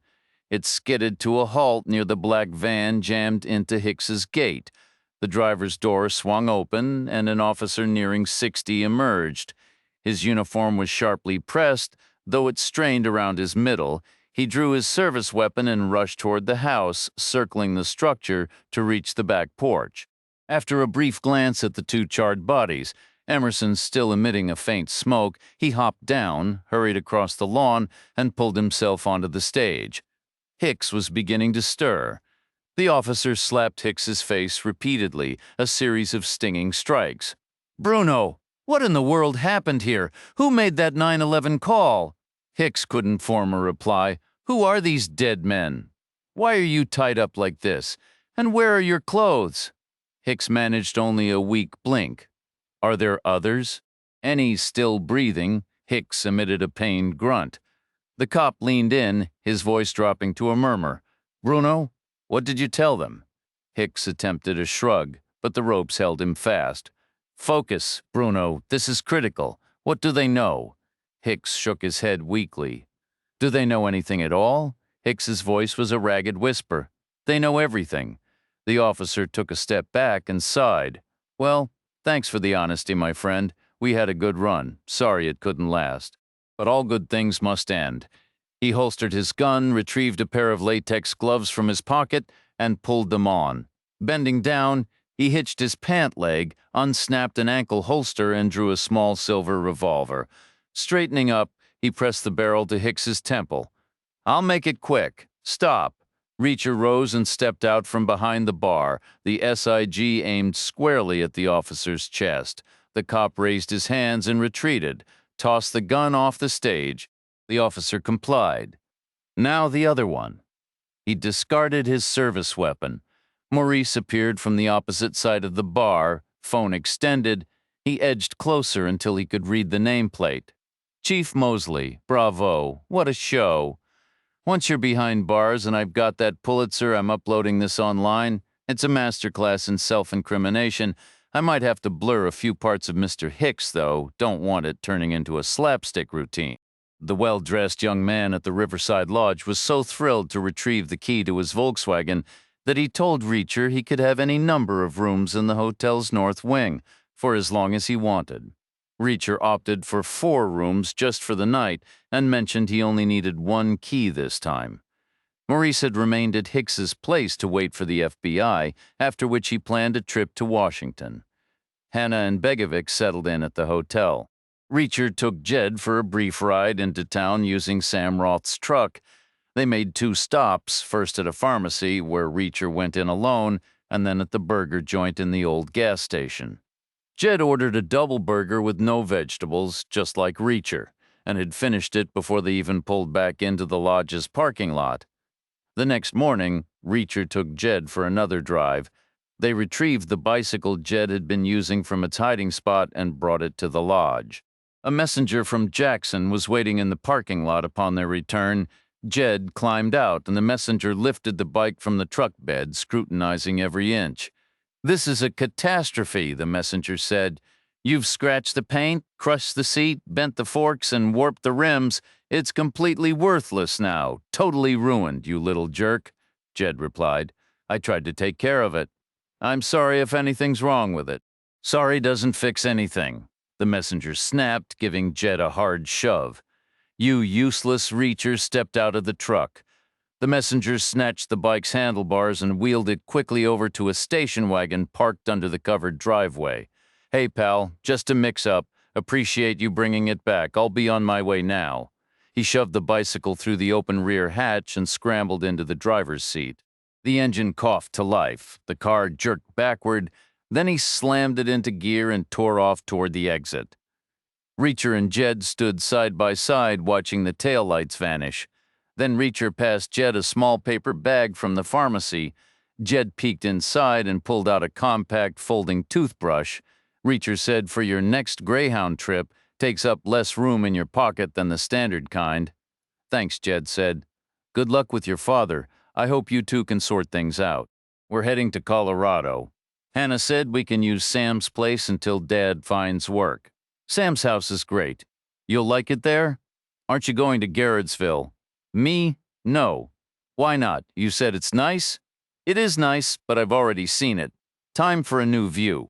It skidded to a halt near the black van jammed into Hicks's gate. The driver's door swung open, and an officer nearing 60 emerged. His uniform was sharply pressed, though it strained around his middle. He drew his service weapon and rushed toward the house, circling the structure to reach the back porch. After a brief glance at the 2 charred bodies, Emerson still emitting a faint smoke, he hopped down, hurried across the lawn, and pulled himself onto the stage. Hicks was beginning to stir. The officer slapped Hicks's face repeatedly, a series of stinging strikes. "Bruno, What in the world happened here? Who made that 911 call? Hicks couldn't form a reply. Who are these dead men? Why are you tied up like this? And where are your clothes? Hicks managed only a weak blink. Are there others? Any still breathing, Hicks emitted a pained grunt. The cop leaned in, his voice dropping to a murmur. Bruno, what did you tell them? Hicks attempted a shrug, but the ropes held him fast. Focus, Bruno, this is critical. What do they know? Hicks shook his head weakly. Do they know anything at all? Hicks's voice was a ragged whisper. They know everything. The officer took a step back and sighed. Well, thanks for the honesty, my friend. We had a good run. Sorry it couldn't last. But all good things must end. He holstered his gun, retrieved a pair of latex gloves from his pocket, and pulled them on. Bending down, he hitched his pant leg, unsnapped an ankle holster, and drew a small silver revolver. Straightening up, he pressed the barrel to Hicks's temple. I'll make it quick. Stop. Reacher rose and stepped out from behind the bar, the SIG aimed squarely at the officer's chest. The cop raised his hands and retreated, tossed the gun off the stage. The officer complied. Now the other one. He discarded his service weapon. Maurice appeared from the opposite side of the bar, phone extended. He edged closer until he could read the nameplate. Chief Mosley, bravo, what a show. Once you're behind bars and I've got that Pulitzer, I'm uploading this online. It's a masterclass in self-incrimination. I might have to blur a few parts of Mr. Hicks, though. Don't want it turning into a slapstick routine. The well-dressed young man at the Riverside Lodge was so thrilled to retrieve the key to his Volkswagen that he told Reacher he could have any number of rooms in the hotel's north wing for as long as he wanted. Reacher opted for 4 rooms just for the night and mentioned he only needed 1 key this time. Maurice had remained at Hicks's place to wait for the FBI, after which he planned a trip to Washington. Hannah and Begovic settled in at the hotel. Reacher took Jed for a brief ride into town using Sam Roth's truck. They made 2 stops, first at a pharmacy, where Reacher went in alone, and then at the burger joint in the old gas station. Jed ordered a double burger with no vegetables, just like Reacher, and had finished it before they even pulled back into the lodge's parking lot. The next morning, Reacher took Jed for another drive. They retrieved the bicycle Jed had been using from its hiding spot and brought it to the lodge. A messenger from Jackson was waiting in the parking lot upon their return. Jed climbed out, and the messenger lifted the bike from the truck bed, scrutinizing every inch. This is a catastrophe, the messenger said. You've scratched the paint, crushed the seat, bent the forks, and warped the rims. It's completely worthless now. Totally ruined, you little jerk, Jed replied. I tried to take care of it. I'm sorry if anything's wrong with it. Sorry doesn't fix anything. The messenger snapped, giving Jed a hard shove. You useless Reacher stepped out of the truck. The messenger snatched the bike's handlebars and wheeled it quickly over to a station wagon parked under the covered driveway. Hey, pal, just a mix-up. Appreciate you bringing it back. I'll be on my way now. He shoved the bicycle through the open rear hatch and scrambled into the driver's seat. The engine coughed to life. The car jerked backward. Then he slammed it into gear and tore off toward the exit. Reacher and Jed stood side by side watching the taillights vanish. Then Reacher passed Jed a small paper bag from the pharmacy. Jed peeked inside and pulled out a compact folding toothbrush. Reacher said, for your next Greyhound trip, takes up less room in your pocket than the standard kind. Thanks, Jed said. Good luck with your father. I hope you two can sort things out. We're heading to Colorado. Hannah said we can use Sam's place until Dad finds work. Sam's house is great. You'll like it there? Aren't you going to Garrettsville? Me? No. Why not? You said it's nice? It is nice, but I've already seen it. Time for a new view.